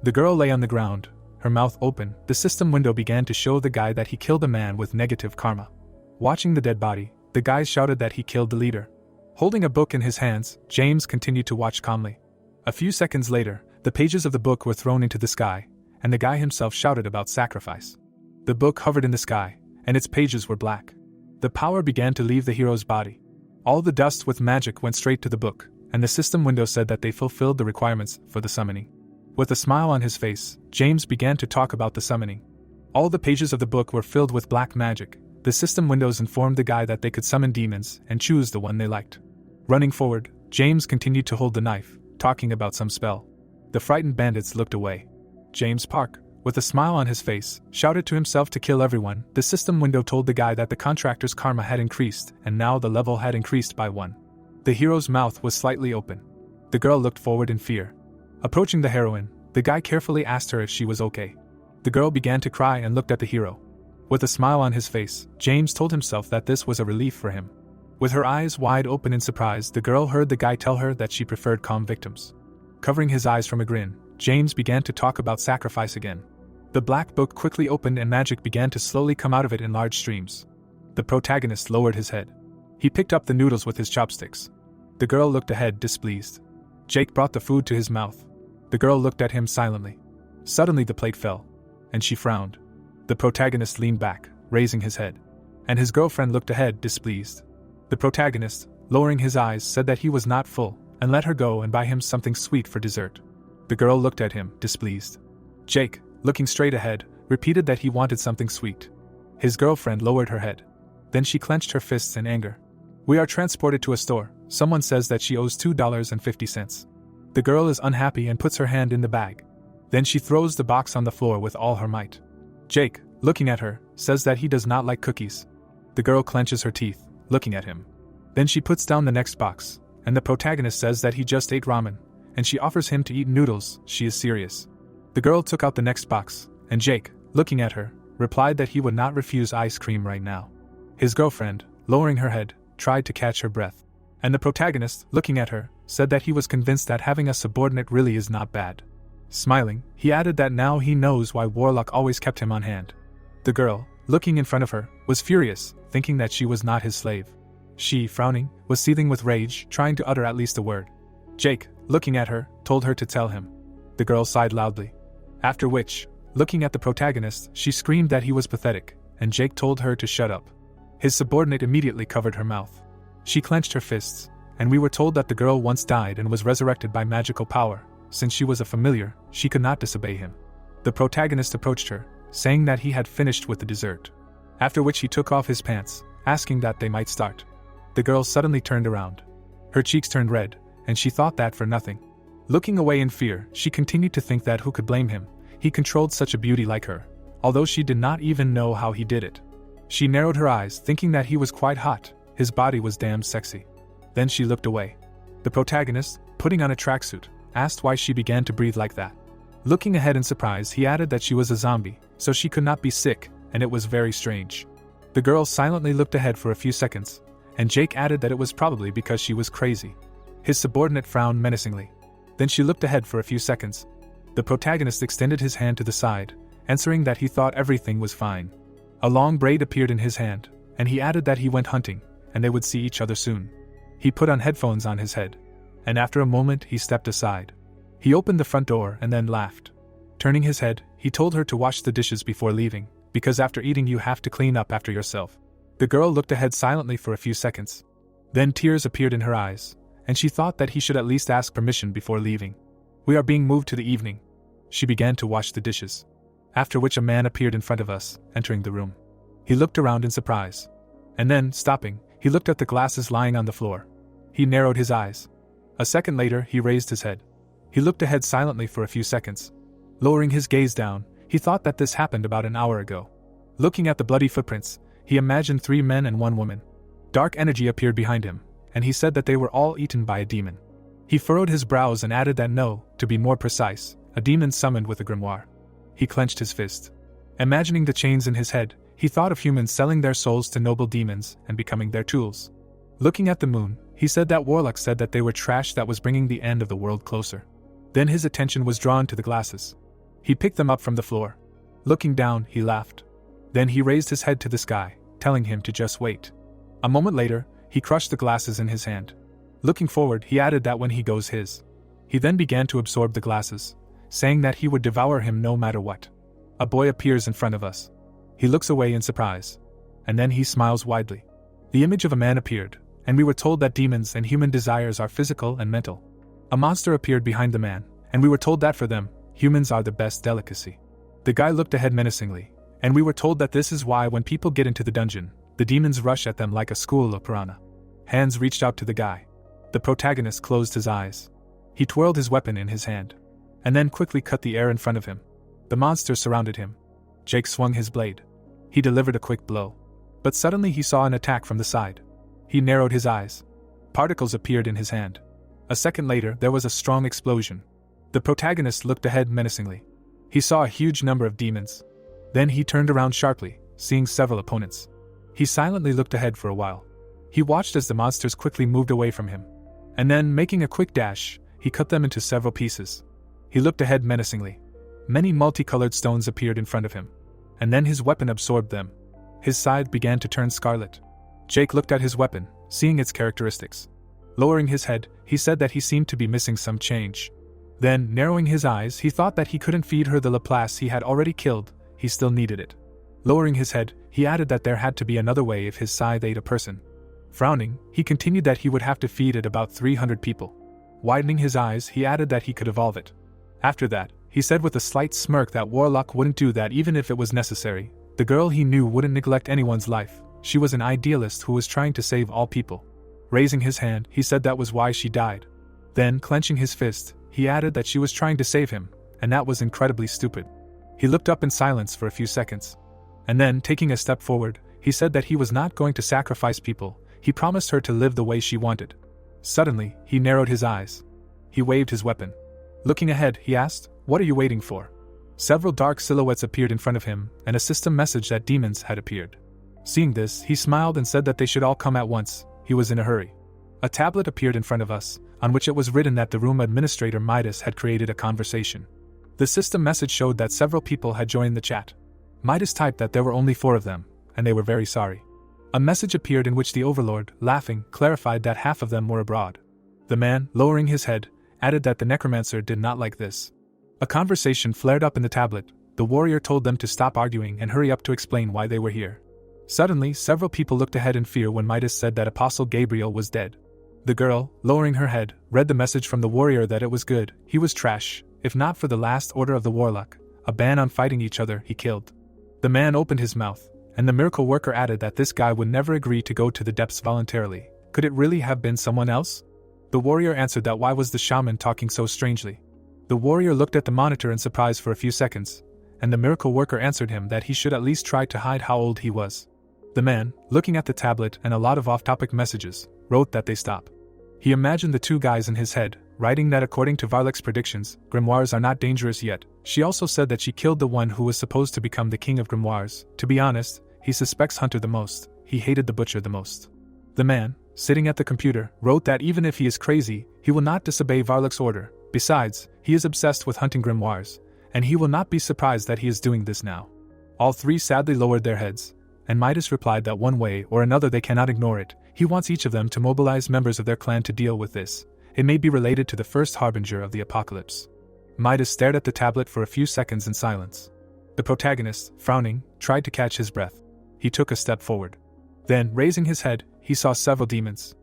The girl lay on the ground, her mouth open. The system window began to show the guy that he killed a man with negative karma. Watching the dead body, the guy shouted that he killed the leader. Holding a book in his hands, James continued to watch calmly. A few seconds later, the pages of the book were thrown into the sky, and the guy himself shouted about sacrifice. The book hovered in the sky, and its pages were black. The power began to leave the hero's body. All the dust with magic went straight to the book, and the system window said that they fulfilled the requirements for the summoning. With a smile on his face, James began to talk about the summoning. All the pages of the book were filled with black magic. The system windows informed the guy that they could summon demons and choose the one they liked. Running forward, James continued to hold the knife, talking about some spell. The frightened bandits looked away. James Park, with a smile on his face, shouted to himself to kill everyone. The system window told the guy that the contractor's karma had increased, and now the level had increased by 1. The hero's mouth was slightly open. The girl looked forward in fear. Approaching the heroine, the guy carefully asked her if she was okay. The girl began to cry and looked at the hero. With a smile on his face, James told himself that this was a relief for him. With her eyes wide open in surprise, the girl heard the guy tell her that she preferred calm victims. Covering his eyes from a grin, James began to talk about sacrifice again. The black book quickly opened and magic began to slowly come out of it in large streams. The protagonist lowered his head. He picked up the noodles with his chopsticks. The girl looked ahead, displeased. Jake brought the food to his mouth. The girl looked at him silently. Suddenly the plate fell, and she frowned. The protagonist leaned back, raising his head. And his girlfriend looked ahead, displeased. The protagonist, lowering his eyes, said that he was not full, and let her go and buy him something sweet for dessert. The girl looked at him, displeased. Jake, looking straight ahead, repeated that he wanted something sweet. His girlfriend lowered her head. Then she clenched her fists in anger. We are transported to a store. Someone says that she owes $2.50. The girl is unhappy and puts her hand in the bag. Then she throws the box on the floor with all her might. Jake, looking at her, says that he does not like cookies. The girl clenches her teeth, looking at him. Then she puts down the next box, and the protagonist says that he just ate ramen, and she offers him to eat noodles. She is serious. The girl took out the next box, and Jake, looking at her, replied that he would not refuse ice cream right now. His girlfriend, lowering her head, tried to catch her breath. And the protagonist, looking at her, said that he was convinced that having a subordinate really is not bad. Smiling, he added that now he knows why Warlock always kept him on hand. The girl, looking in front of her, was furious, thinking that she was not his slave. She, frowning, was seething with rage, trying to utter at least a word. Jake, looking at her, told her to tell him. The girl sighed loudly. After which, looking at the protagonist, she screamed that he was pathetic, and Jake told her to shut up. His subordinate immediately covered her mouth. She clenched her fists, and we were told that the girl once died and was resurrected by magical power. Since she was a familiar, she could not disobey him. The protagonist approached her, saying that he had finished with the dessert. After which he took off his pants, asking that they might start. The girl suddenly turned around. Her cheeks turned red, and she thought that for nothing. Looking away in fear, she continued to think that who could blame him? He controlled such a beauty like her, although she did not even know how he did it. She narrowed her eyes, thinking that he was quite hot. His body was damn sexy. Then she looked away. The protagonist, putting on a tracksuit, asked why she began to breathe like that. Looking ahead in surprise, he added that she was a zombie, so she could not be sick, and it was very strange. The girl silently looked ahead for a few seconds, and Jake added that it was probably because she was crazy. His subordinate frowned menacingly. Then she looked ahead for a few seconds. The protagonist extended his hand to the side, answering that he thought everything was fine. A long braid appeared in his hand, and he added that he went hunting, and they would see each other soon. He put on headphones on his head, and after a moment he stepped aside. He opened the front door and then laughed. Turning his head, he told her to wash the dishes before leaving, because after eating you have to clean up after yourself. The girl looked ahead silently for a few seconds. Then tears appeared in her eyes, and she thought that he should at least ask permission before leaving. We are being moved to the evening. She began to wash the dishes. After which a man appeared in front of us, entering the room. He looked around in surprise. And then, stopping, he looked at the glasses lying on the floor. He narrowed his eyes. A second later, he raised his head. He looked ahead silently for a few seconds. Lowering his gaze down, he thought that this happened about an hour ago. Looking at the bloody footprints, he imagined 3 men and 1 woman. Dark energy appeared behind him, and he said that they were all eaten by a demon. He furrowed his brows and added that no, to be more precise, a demon summoned with a grimoire. He clenched his fist. Imagining the chains in his head, he thought of humans selling their souls to noble demons and becoming their tools. Looking at the moon, he said that Warlock said that they were trash that was bringing the end of the world closer. Then his attention was drawn to the glasses. He picked them up from the floor. Looking down, he laughed. Then he raised his head to the sky, telling him to just wait. A moment later, he crushed the glasses in his hand. Looking forward, he added that when he goes his. He then began to absorb the glasses, saying that he would devour him no matter what. A boy appears in front of us. He looks away in surprise. And then he smiles widely. The image of a man appeared, and we were told that demons and human desires are physical and mental. A monster appeared behind the man, and we were told that for them, humans are the best delicacy. The guy looked ahead menacingly, and we were told that this is why when people get into the dungeon, the demons rush at them like a school of piranha. Hands reached out to the guy. The protagonist closed his eyes. He twirled his weapon in his hand, and then quickly cut the air in front of him. The monster surrounded him. Jake swung his blade. He delivered a quick blow. But suddenly he saw an attack from the side. He narrowed his eyes. Particles appeared in his hand. A second later, there was a strong explosion. The protagonist looked ahead menacingly. He saw a huge number of demons. Then he turned around sharply, seeing several opponents. He silently looked ahead for a while. He watched as the monsters quickly moved away from him. And then, making a quick dash, he cut them into several pieces. He looked ahead menacingly. Many multicolored stones appeared in front of him. And then his weapon absorbed them. His side began to turn scarlet. Jake looked at his weapon, seeing its characteristics. Lowering his head, he said that he seemed to be missing some change. Then, narrowing his eyes, he thought that he couldn't feed her the Laplace he had already killed, he still needed it. Lowering his head, he added that there had to be another way if his scythe ate a person. Frowning, he continued that he would have to feed it about 300 people. Widening his eyes, he added that he could evolve it. After that, he said with a slight smirk that Warlock wouldn't do that even if it was necessary. The girl he knew wouldn't neglect anyone's life. She was an idealist who was trying to save all people. Raising his hand, he said that was why she died. Then, clenching his fist, he added that she was trying to save him, and that was incredibly stupid. He looked up in silence for a few seconds. And then, taking a step forward, he said that he was not going to sacrifice people. He promised her to live the way she wanted. Suddenly, he narrowed his eyes. He waved his weapon. Looking ahead, he asked, "What are you waiting for?" Several dark silhouettes appeared in front of him, and a system message that demons had appeared. Seeing this, he smiled and said that they should all come at once. He was in a hurry. A tablet appeared in front of us, on which it was written that the room administrator Midas had created a conversation. The system message showed that several people had joined the chat. Midas typed that there were only 4 of them, and they were very sorry. A message appeared in which the overlord, laughing, clarified that half of them were abroad. The man, lowering his head, added that the necromancer did not like this. A conversation flared up in the tablet. The warrior told them to stop arguing and hurry up to explain why they were here. Suddenly, several people looked ahead in fear when Midas said that Apostle Gabriel was dead. The girl, lowering her head, read the message from the warrior that it was good. He was trash, if not for the last order of the warlock, a ban on fighting each other, he killed. The man opened his mouth, and the miracle worker added that this guy would never agree to go to the depths voluntarily. Could it really have been someone else? The warrior answered that why was the shaman talking so strangely? The warrior looked at the monitor in surprise for a few seconds, and the miracle worker answered him that he should at least try to hide how old he was. The man, looking at the tablet and a lot of off-topic messages, wrote that they stop. He imagined the 2 guys in his head, writing that according to Varlock's predictions, grimoires are not dangerous yet. She also said that she killed the one who was supposed to become the king of grimoires. To be honest, he suspects Hunter the most. He hated the butcher the most. The man, sitting at the computer, wrote that even if he is crazy, he will not disobey Varlock's order. Besides, he is obsessed with hunting grimoires, and he will not be surprised that he is doing this now. All 3 sadly lowered their heads, and Midas replied that one way or another they cannot ignore it. He wants each of them to mobilize members of their clan to deal with this. It may be related to the first harbinger of the apocalypse. Midas stared at the tablet for a few seconds in silence. The protagonist, frowning, tried to catch his breath. He took a step forward. Then, raising his head, he saw several demons.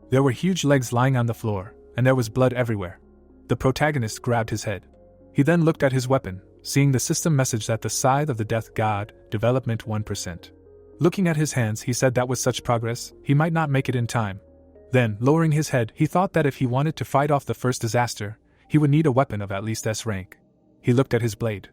There were huge legs lying on the floor, and there was blood everywhere. The protagonist grabbed his head. He then looked at his weapon, seeing the system message that the Scythe of the Death God, development 1%. Looking at his hands, he said that with such progress, he might not make it in time. Then, lowering his head, he thought that if he wanted to fight off the first disaster, he would need a weapon of at least S rank. He looked at his blade.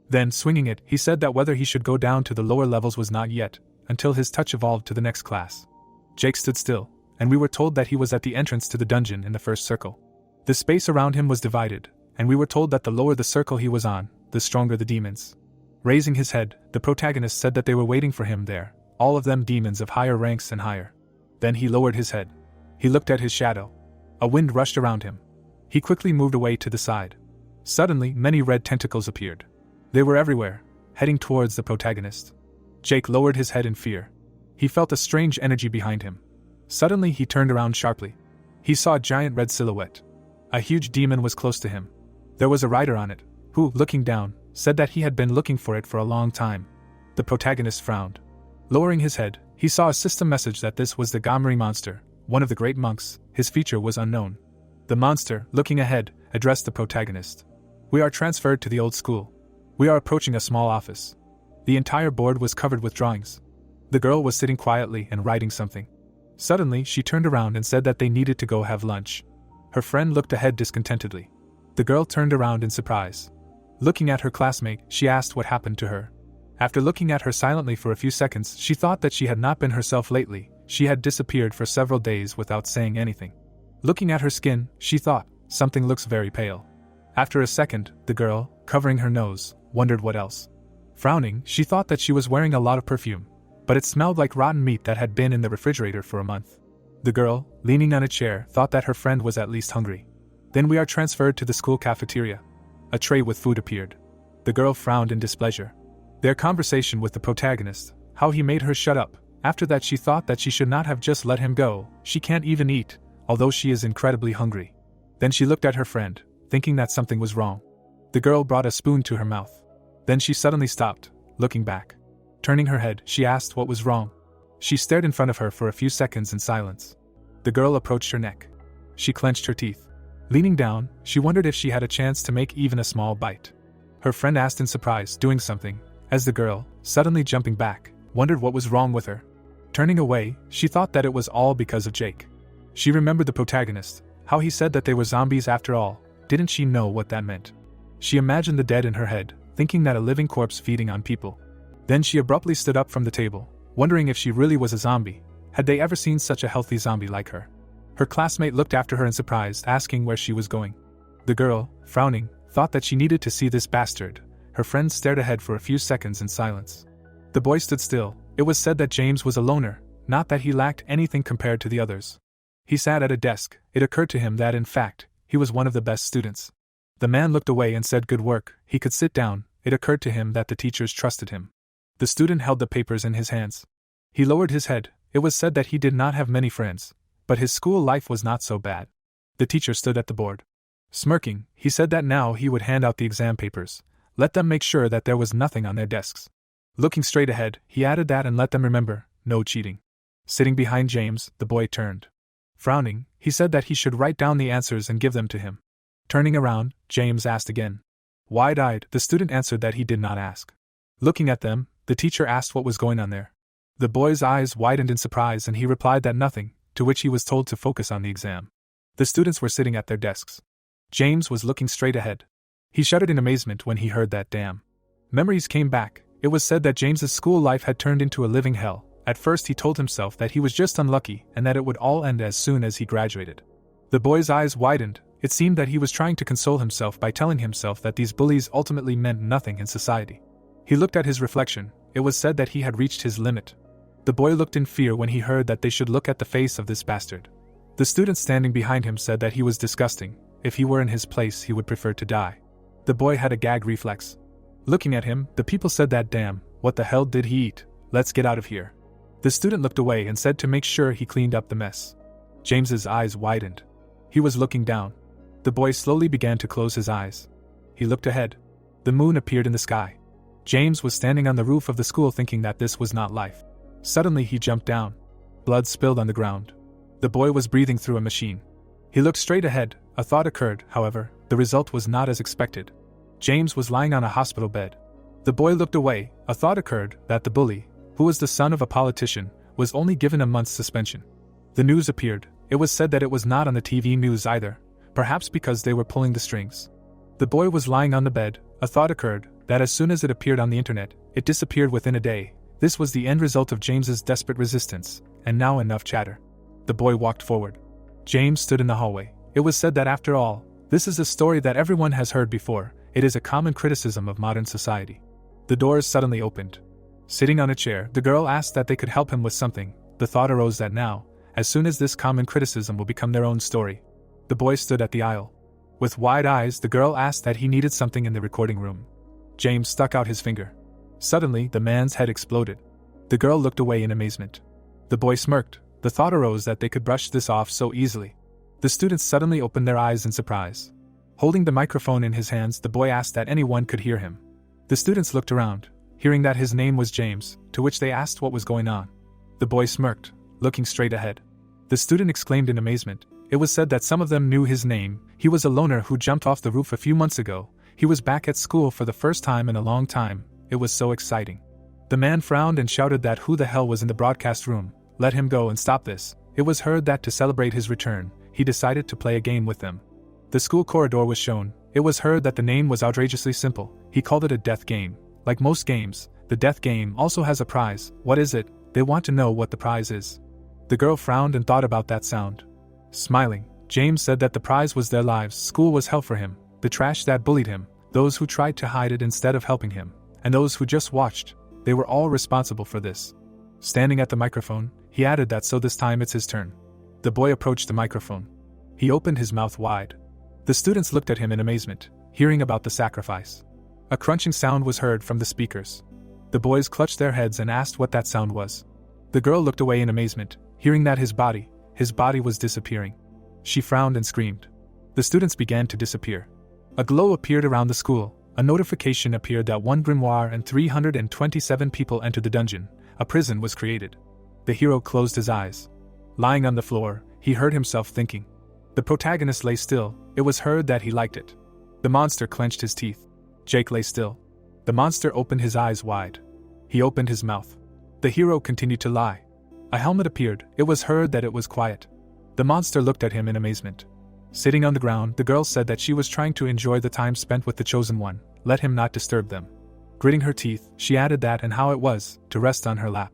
Then, swinging it, he said that whether he should go down to the lower levels was not yet, until his touch evolved to the next class. Jake stood still, and we were told that he was at the entrance to the dungeon in the first circle. The space around him was divided, and we were told that the lower the circle he was on, the stronger the demons. Raising his head, the protagonist said that they were waiting for him there, all of them demons of higher ranks and higher. Then he lowered his head. He looked at his shadow. A wind rushed around him. He quickly moved away to the side. Suddenly, many red tentacles appeared. They were everywhere, heading towards the protagonist. Jake lowered his head in fear. He felt a strange energy behind him. Suddenly, he turned around sharply. He saw a giant red silhouette. A huge demon was close to him. There was a rider on it, who, looking down, said that he had been looking for it for a long time. The protagonist frowned. Lowering his head, he saw a system message that this was the Gamri monster, one of the great monks. His feature was unknown. The monster, looking ahead, addressed the protagonist. "We are transferred to the old school. We are approaching a small office." The entire board was covered with drawings. The girl was sitting quietly and writing something. Suddenly, she turned around and said that they needed to go have lunch. Her friend looked ahead discontentedly. The girl turned around in surprise. Looking at her classmate, she asked what happened to her. After looking at her silently for a few seconds, she thought that she had not been herself lately. She had disappeared for several days without saying anything. Looking at her skin, she thought, something looks very pale. After a second, the girl, covering her nose, wondered what else. Frowning, she thought that she was wearing a lot of perfume, but it smelled like rotten meat that had been in the refrigerator for a month. The girl, leaning on a chair, thought that her friend was at least hungry. Then we are transferred to the school cafeteria. A tray with food appeared. The girl frowned in displeasure. Their conversation with the protagonist, how he made her shut up. After that she thought that she should not have just let him go. She can't even eat, although she is incredibly hungry. Then she looked at her friend, thinking that something was wrong. The girl brought a spoon to her mouth. Then she suddenly stopped, looking back. Turning her head, she asked what was wrong. She stared in front of her for a few seconds in silence. The girl approached her neck. She clenched her teeth. Leaning down, she wondered if she had a chance to make even a small bite. Her friend asked in surprise, doing something, as the girl, suddenly jumping back, wondered what was wrong with her. Turning away, she thought that it was all because of Jake. She remembered the protagonist, how he said that they were zombies after all. Didn't she know what that meant? She imagined the dead in her head, thinking that a living corpse feeding on people. Then she abruptly stood up from the table, wondering if she really was a zombie. Had they ever seen such a healthy zombie like her? Her classmate looked after her in surprise, asking where she was going. The girl, frowning, thought that she needed to see this bastard. Her friend stared ahead for a few seconds in silence. The boy stood still. It was said that James was a loner, not that he lacked anything compared to the others. He sat at a desk. It occurred to him that, in fact, he was one of the best students. The man looked away and said good work. He could sit down. It occurred to him that the teachers trusted him. The student held the papers in his hands. He lowered his head. It was said that he did not have many friends, but his school life was not so bad. The teacher stood at the board. Smirking, he said that now he would hand out the exam papers. Let them make sure that there was nothing on their desks. Looking straight ahead, he added that and let them remember, no cheating. Sitting behind James, the boy turned. Frowning, he said that he should write down the answers and give them to him. Turning around, James asked again. Wide-eyed, the student answered that he did not ask. Looking at them, the teacher asked what was going on there. The boy's eyes widened in surprise and he replied that nothing, to which he was told to focus on the exam. The students were sitting at their desks. James was looking straight ahead. He shuddered in amazement when he heard that damn. Memories came back. It was said that James's school life had turned into a living hell. At first he told himself that he was just unlucky and that it would all end as soon as he graduated. The boy's eyes widened. It seemed that he was trying to console himself by telling himself that these bullies ultimately meant nothing in society. He looked at his reflection. It was said that he had reached his limit. The boy looked in fear when he heard that they should look at the face of this bastard. The student standing behind him said that he was disgusting. If he were in his place, he would prefer to die. The boy had a gag reflex. Looking at him, the people said that damn, what the hell did he eat? Let's get out of here. The student looked away and said to make sure he cleaned up the mess. James's eyes widened. He was looking down. The boy slowly began to close his eyes. He looked ahead. The moon appeared in the sky. James was standing on the roof of the school thinking that this was not life. Suddenly he jumped down. Blood spilled on the ground. The boy was breathing through a machine. He looked straight ahead. A thought occurred, however, the result was not as expected. James was lying on a hospital bed. The boy looked away. A thought occurred that the bully, who was the son of a politician, was only given a month's suspension. The news appeared. It was said that it was not on the TV news either, perhaps because they were pulling the strings. The boy was lying on the bed. A thought occurred that as soon as it appeared on the internet, it disappeared within a day. This was the end result of James's desperate resistance, and now enough chatter. The boy walked forward. James stood in the hallway. It was said that after all, this is a story that everyone has heard before. It is a common criticism of modern society. The doors suddenly opened. Sitting on a chair, the girl asked that they could help him with something. The thought arose that now, as soon as this common criticism will become their own story. The boy stood at the aisle. With wide eyes, the girl asked that he needed something in the recording room. James stuck out his finger. Suddenly, the man's head exploded. The girl looked away in amazement. The boy smirked. The thought arose that they could brush this off so easily. The students suddenly opened their eyes in surprise. Holding the microphone in his hands, the boy asked that anyone could hear him. The students looked around, hearing that his name was James, to which they asked what was going on. The boy smirked, looking straight ahead. The student exclaimed in amazement. It was said that some of them knew his name. He was a loner who jumped off the roof a few months ago. He was back at school for the first time in a long time. It was so exciting. The man frowned and shouted that who the hell was in the broadcast room. Let him go and stop this. It was heard that to celebrate his return, he decided to play a game with them. The school corridor was shown. It was heard that the name was outrageously simple. He called it a death game. Like most games, the death game also has a prize. What is it? They want to know what the prize is. The girl frowned and thought about that sound. Smiling, James said that the prize was their lives. School was hell for him. The trash that bullied him, those who tried to hide it instead of helping him, and those who just watched, they were all responsible for this. Standing at the microphone, he added that so this time it's his turn. The boy approached the microphone. He opened his mouth wide. The students looked at him in amazement, hearing about the sacrifice. A crunching sound was heard from the speakers. The boys clutched their heads and asked what that sound was. The girl looked away in amazement, hearing that his body was disappearing. She frowned and screamed. The students began to disappear. A glow appeared around the school. A notification appeared that one grimoire and 327 people entered the dungeon. A prison was created. The hero closed his eyes. Lying on the floor, he heard himself thinking. The protagonist lay still. It was heard that he liked it. The monster clenched his teeth. Jake lay still. The monster opened his eyes wide. He opened his mouth. The hero continued to lie. A helmet appeared. It was heard that it was quiet. The monster looked at him in amazement. Sitting on the ground, the girl said that she was trying to enjoy the time spent with the chosen one. Let him not disturb them. Gritting her teeth, she added that and how it was to rest on her lap.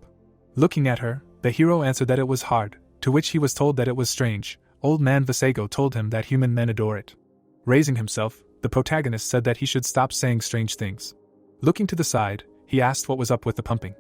Looking at her, the hero answered that it was hard, to which he was told that it was strange. Old man Vasego told him that human men adore it. Raising himself, the protagonist said that he should stop saying strange things. Looking to the side, he asked what was up with the pumping.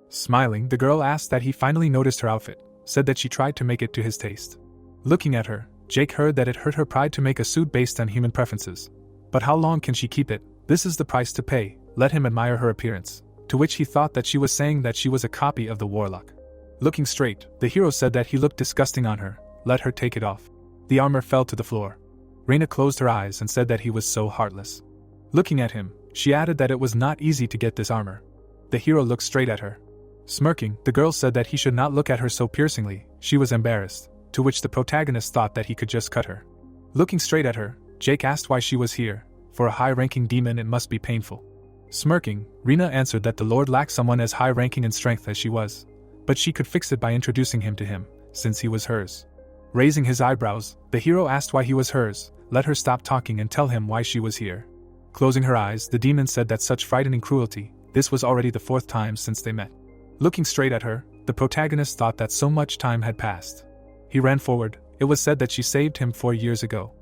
Smiling, the girl asked that he finally noticed her outfit, said that she tried to make it to his taste. Looking at her, Jake heard that it hurt her pride to make a suit based on human preferences. But how long can she keep it? This is the price to pay. Let him admire her appearance. To which he thought that she was saying that she was a copy of the warlock. Looking straight, the hero said that he looked disgusting on her. Let her take it off. The armor fell to the floor. Reina closed her eyes and said that he was so heartless. Looking at him, she added that it was not easy to get this armor. The hero looked straight at her. Smirking, the girl said that he should not look at her so piercingly. She was embarrassed, to which the protagonist thought that he could just cut her. Looking straight at her, Jake asked why she was here. For a high-ranking demon it must be painful. Smirking, Reina answered that the Lord lacked someone as high-ranking in strength as she was. But she could fix it by introducing him to him, since he was hers. Raising his eyebrows, the hero asked why he was hers. Let her stop talking and tell him why she was here. Closing her eyes, the demon said that such frightening cruelty. This was already the 4th time since they met. Looking straight at her, the protagonist thought that so much time had passed. He ran forward. It was said that she saved him 4 years ago.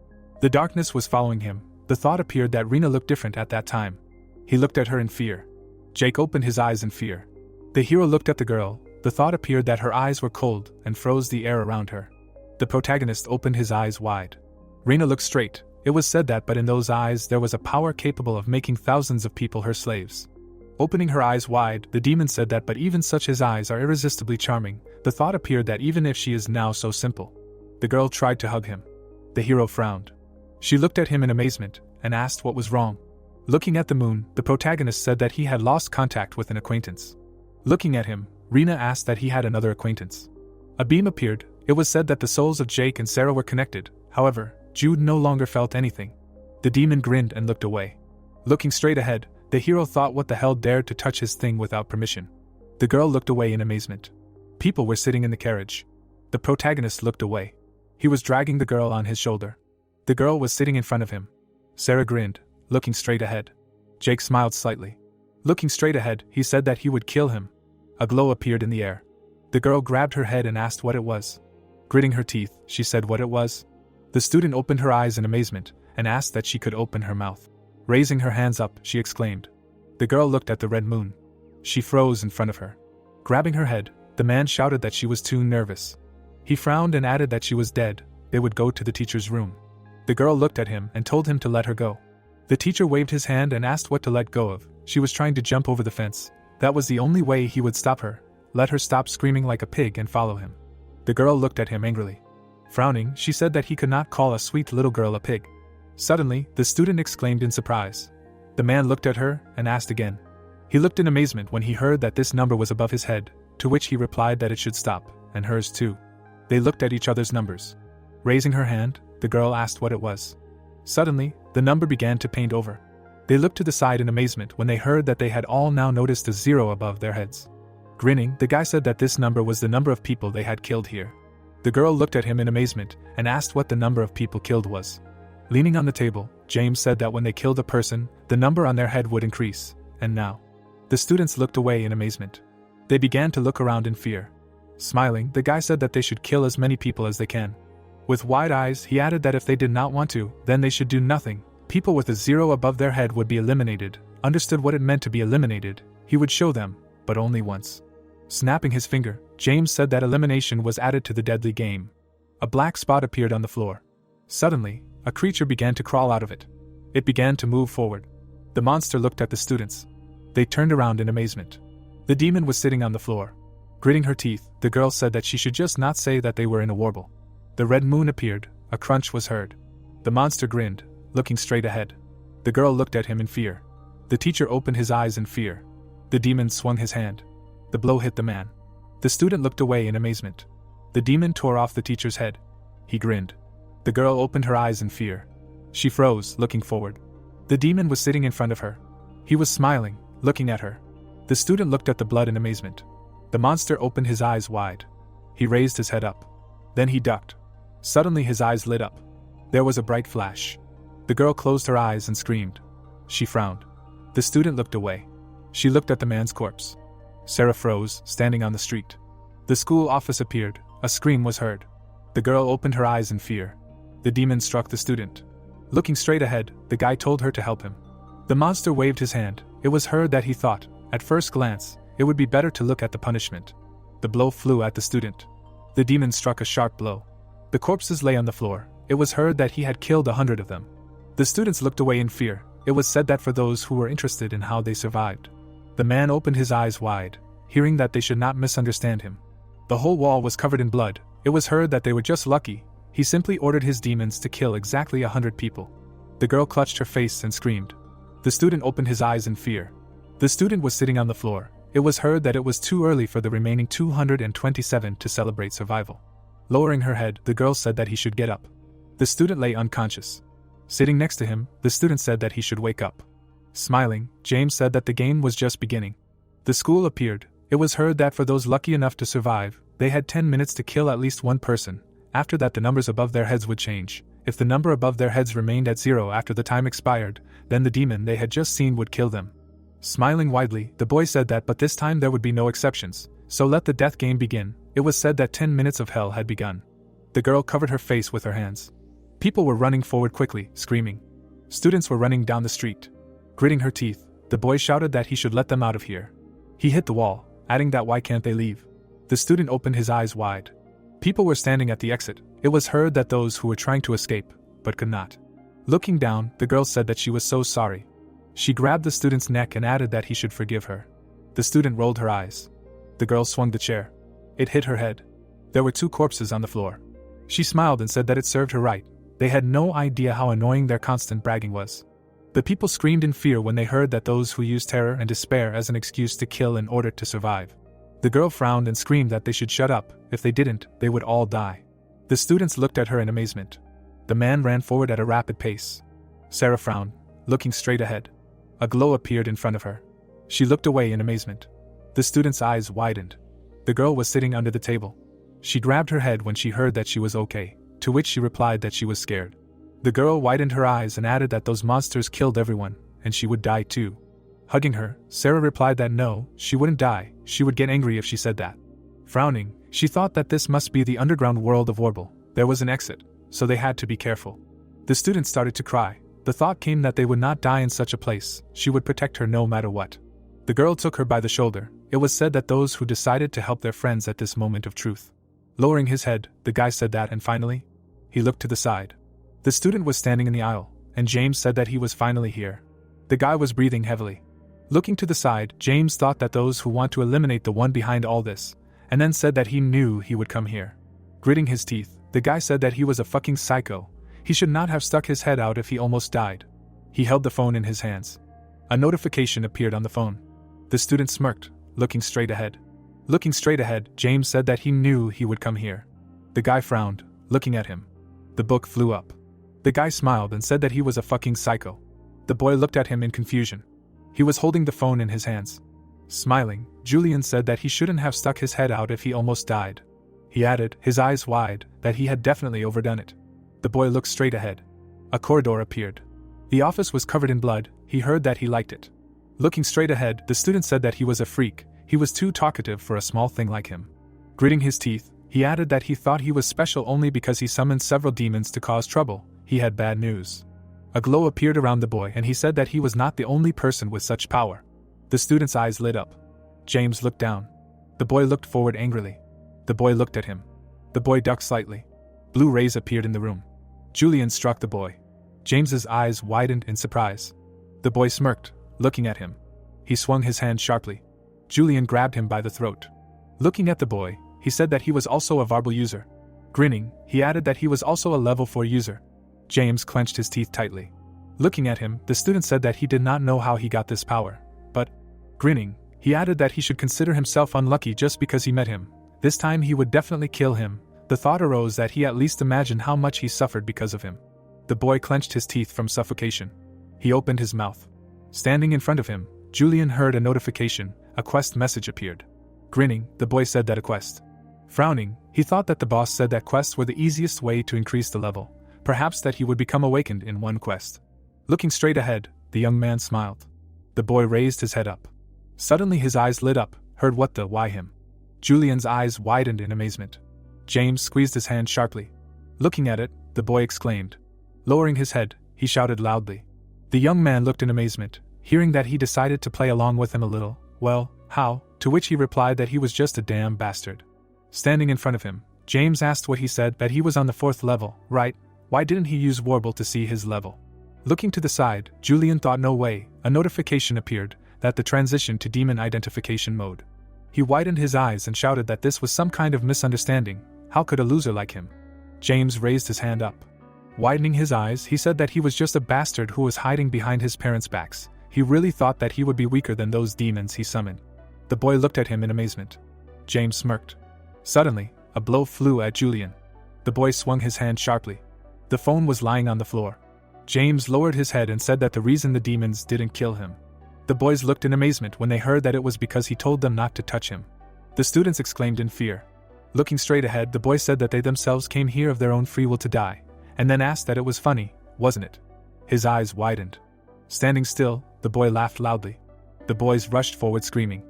The darkness was following him. The thought appeared that Reina looked different at that time. He looked at her in fear. Jake opened his eyes in fear. The hero looked at the girl. The thought appeared that her eyes were cold and froze the air around her. The protagonist opened his eyes wide. Reina looked straight. It was said that but in those eyes there was a power capable of making thousands of people her slaves. Opening her eyes wide, the demon said that but even such his eyes are irresistibly charming. The thought appeared that even if she is now so simple. The girl tried to hug him. The hero frowned. She looked at him in amazement and asked what was wrong. Looking at the moon, the protagonist said that he had lost contact with an acquaintance. Looking at him, Reina asked that he had another acquaintance. A beam appeared. It was said that the souls of Jake and Sarah were connected. However, Jude no longer felt anything. The demon grinned and looked away. Looking straight ahead, the hero thought what the hell dared to touch his thing without permission. The girl looked away in amazement. People were sitting in the carriage. The protagonist looked away. He was dragging the girl on his shoulder. The girl was sitting in front of him. Sarah grinned, looking straight ahead. Jake smiled slightly. Looking straight ahead, he said that he would kill him. A glow appeared in the air. The girl grabbed her head and asked what it was. Gritting her teeth, she said what it was. The student opened her eyes in amazement and asked that she could open her mouth. Raising her hands up, she exclaimed. The girl looked at the red moon. She froze in front of her. Grabbing her head, the man shouted that she was too nervous. He frowned and added that she was dead. They would go to the teacher's room. The girl looked at him and told him to let her go. The teacher waved his hand and asked what to let go of. She was trying to jump over the fence. That was the only way he would stop her. Let her stop screaming like a pig and follow him. The girl looked at him angrily. Frowning, she said that he could not call a sweet little girl a pig. Suddenly, the student exclaimed in surprise. The man looked at her and asked again. He looked in amazement when he heard that this number was above his head, to which he replied that it should stop, and hers too. They looked at each other's numbers. Raising her hand, the girl asked what it was. Suddenly, the number began to paint over. They looked to the side in amazement when they heard that they had all now noticed a 0 above their heads. Grinning, the guy said that this number was the number of people they had killed here. The girl looked at him in amazement and asked what the number of people killed was. Leaning on the table, James said that when they killed a person, the number on their head would increase, and now. The students looked away in amazement. They began to look around in fear. Smiling, the guy said that they should kill as many people as they can. With wide eyes, he added that if they did not want to, then they should do nothing. People with a 0 above their head would be eliminated. Understood what it meant to be eliminated. He would show them, but only once. Snapping his finger, James said that elimination was added to the deadly game. A black spot appeared on the floor. Suddenly, a creature began to crawl out of it. It began to move forward. The monster looked at the students. They turned around in amazement. The demon was sitting on the floor. Gritting her teeth, the girl said that she should just not say that they were in a warble. The red moon appeared. A crunch was heard. The monster grinned, looking straight ahead. The girl looked at him in fear. The teacher opened his eyes in fear. The demon swung his hand. The blow hit the man. The student looked away in amazement. The demon tore off the teacher's head. He grinned. The girl opened her eyes in fear. She froze, looking forward. The demon was sitting in front of her. He was smiling, looking at her. The student looked at the blood in amazement. The monster opened his eyes wide. He raised his head up. Then he ducked. Suddenly his eyes lit up. There was a bright flash. The girl closed her eyes and screamed. She frowned. The student looked away. She looked at the man's corpse. Sarah froze, standing on the street. The school office appeared. A scream was heard. The girl opened her eyes in fear. The demon struck the student. Looking straight ahead, the guy told her to help him. The monster waved his hand. It was her that he thought, at first glance, it would be better to look at the punishment. The blow flew at the student. The demon struck a sharp blow. The corpses lay on the floor. It was heard that he had killed 100 of them. The students looked away in fear. It was said that for those who were interested in how they survived. The man opened his eyes wide, hearing that they should not misunderstand him. The whole wall was covered in blood. It was heard that they were just lucky. He simply ordered his demons to kill exactly 100 people. The girl clutched her face and screamed. The student opened his eyes in fear. The student was sitting on the floor. It was heard that it was too early for the remaining 227 to celebrate survival. Lowering her head, the girl said that he should get up. The student lay unconscious. Sitting next to him, the student said that he should wake up. Smiling, James said that the game was just beginning. The school appeared. It was heard that for those lucky enough to survive, they had 10 minutes to kill at least one person. After that, the numbers above their heads would change. If the number above their heads remained at 0 after the time expired, then the demon they had just seen would kill them. Smiling widely, the boy said that but this time there would be no exceptions, so let the death game begin. It was said that 10 minutes of hell had begun. The girl covered her face with her hands. People were running forward quickly, screaming. Students were running down the street. Gritting her teeth, the boy shouted that he should let them out of here. He hit the wall, adding that why can't they leave? The student opened his eyes wide. People were standing at the exit. It was heard that those who were trying to escape, but could not. Looking down, the girl said that she was so sorry. She grabbed the student's neck and added that he should forgive her. The student rolled her eyes. The girl swung the chair. It hit her head. There were 2 corpses on the floor. She smiled and said that it served her right. They had no idea how annoying their constant bragging was. The people screamed in fear when they heard that those who used terror and despair as an excuse to kill in order to survive. The girl frowned and screamed that they should shut up. If they didn't, they would all die. The students looked at her in amazement. The man ran forward at a rapid pace. Sarah frowned, looking straight ahead. A glow appeared in front of her. She looked away in amazement. The student's eyes widened. The girl was sitting under the table. She grabbed her head when she heard that she was okay, to which she replied that she was scared. The girl widened her eyes and added that those monsters killed everyone, and she would die too. Hugging her, Sarah replied that no, she wouldn't die. She would get angry if she said that. Frowning, she thought that this must be the underground world of Warble. There was an exit, so they had to be careful. The student started to cry. The thought came that they would not die in such a place. She would protect her no matter what. The girl took her by the shoulder. It was said that those who decided to help their friends at this moment of truth. Lowering his head, the guy said that, and finally, he looked to the side. The student was standing in the aisle, and James said that he was finally here. The guy was breathing heavily. Looking to the side, James thought that those who want to eliminate the one behind all this, and then said that he knew he would come here. Gritting his teeth, the guy said that he was a fucking psycho. He should not have stuck his head out if he almost died. He held the phone in his hands. A notification appeared on the phone. The student smirked, looking straight ahead. Looking straight ahead, James said that he knew he would come here. The guy frowned, looking at him. The book flew up. The guy smiled and said that he was a fucking psycho. The boy looked at him in confusion. He was holding the phone in his hands. Smiling, Julian said that he shouldn't have stuck his head out if he almost died. He added, his eyes wide, that he had definitely overdone it. The boy looked straight ahead. A corridor appeared. The office was covered in blood. He heard that he liked it. Looking straight ahead, the student said that he was a freak. He was too talkative for a small thing like him. Gritting his teeth, he added that he thought he was special only because he summoned several demons to cause trouble. He had bad news. A glow appeared around the boy and he said that he was not the only person with such power. The student's eyes lit up. James looked down. The boy looked forward angrily. The boy looked at him. The boy ducked slightly. Blue rays appeared in the room. Julian struck the boy. James's eyes widened in surprise. The boy smirked, looking at him. He swung his hand sharply. Julian grabbed him by the throat. Looking at the boy, he said that he was also a Warble user. Grinning, he added that he was also a level 4 user. James clenched his teeth tightly. Looking at him, the student said that he did not know how he got this power, but, grinning, He added that he should consider himself unlucky just because he met him. This time he would definitely kill him. The thought arose that he at least imagined how much he suffered because of him. The boy clenched his teeth from suffocation. He opened his mouth. Standing in front of him, Julian heard a notification. A quest message appeared. Grinning, the boy said that a quest. Frowning, he thought that the boss said that quests were the easiest way to increase the level. Perhaps that he would become awakened in one quest. Looking straight ahead, the young man smiled. The boy raised his head up. Suddenly his eyes lit up. Heard what the why him? Julian's eyes widened in amazement. James squeezed his hand sharply. Looking at it, the boy exclaimed. Lowering his head, he shouted loudly. The young man looked in amazement. Hearing that, he decided to play along with him a little. Well, how? To which he replied that he was just a damn bastard. Standing in front of him, James asked what he said, that he was on the 4th level, right? Why didn't he use Warble to see his level? Looking to the side, Julian thought no way. A notification appeared, that the transition to demon identification mode. He widened his eyes and shouted that this was some kind of misunderstanding. How could a loser like him? James raised his hand up. Widening his eyes, he said that he was just a bastard who was hiding behind his parents' backs. He really thought that he would be weaker than those demons he summoned. The boy looked at him in amazement. James smirked. Suddenly, a blow flew at Julian. The boy swung his hand sharply. The phone was lying on the floor. James lowered his head and said that the reason the demons didn't kill him. The boys looked in amazement when they heard that it was because he told them not to touch him. The students exclaimed in fear. Looking straight ahead, the boy said that they themselves came here of their own free will to die, and then asked that it was funny, wasn't it? His eyes widened. Standing still, the boy laughed loudly. The boys rushed forward screaming.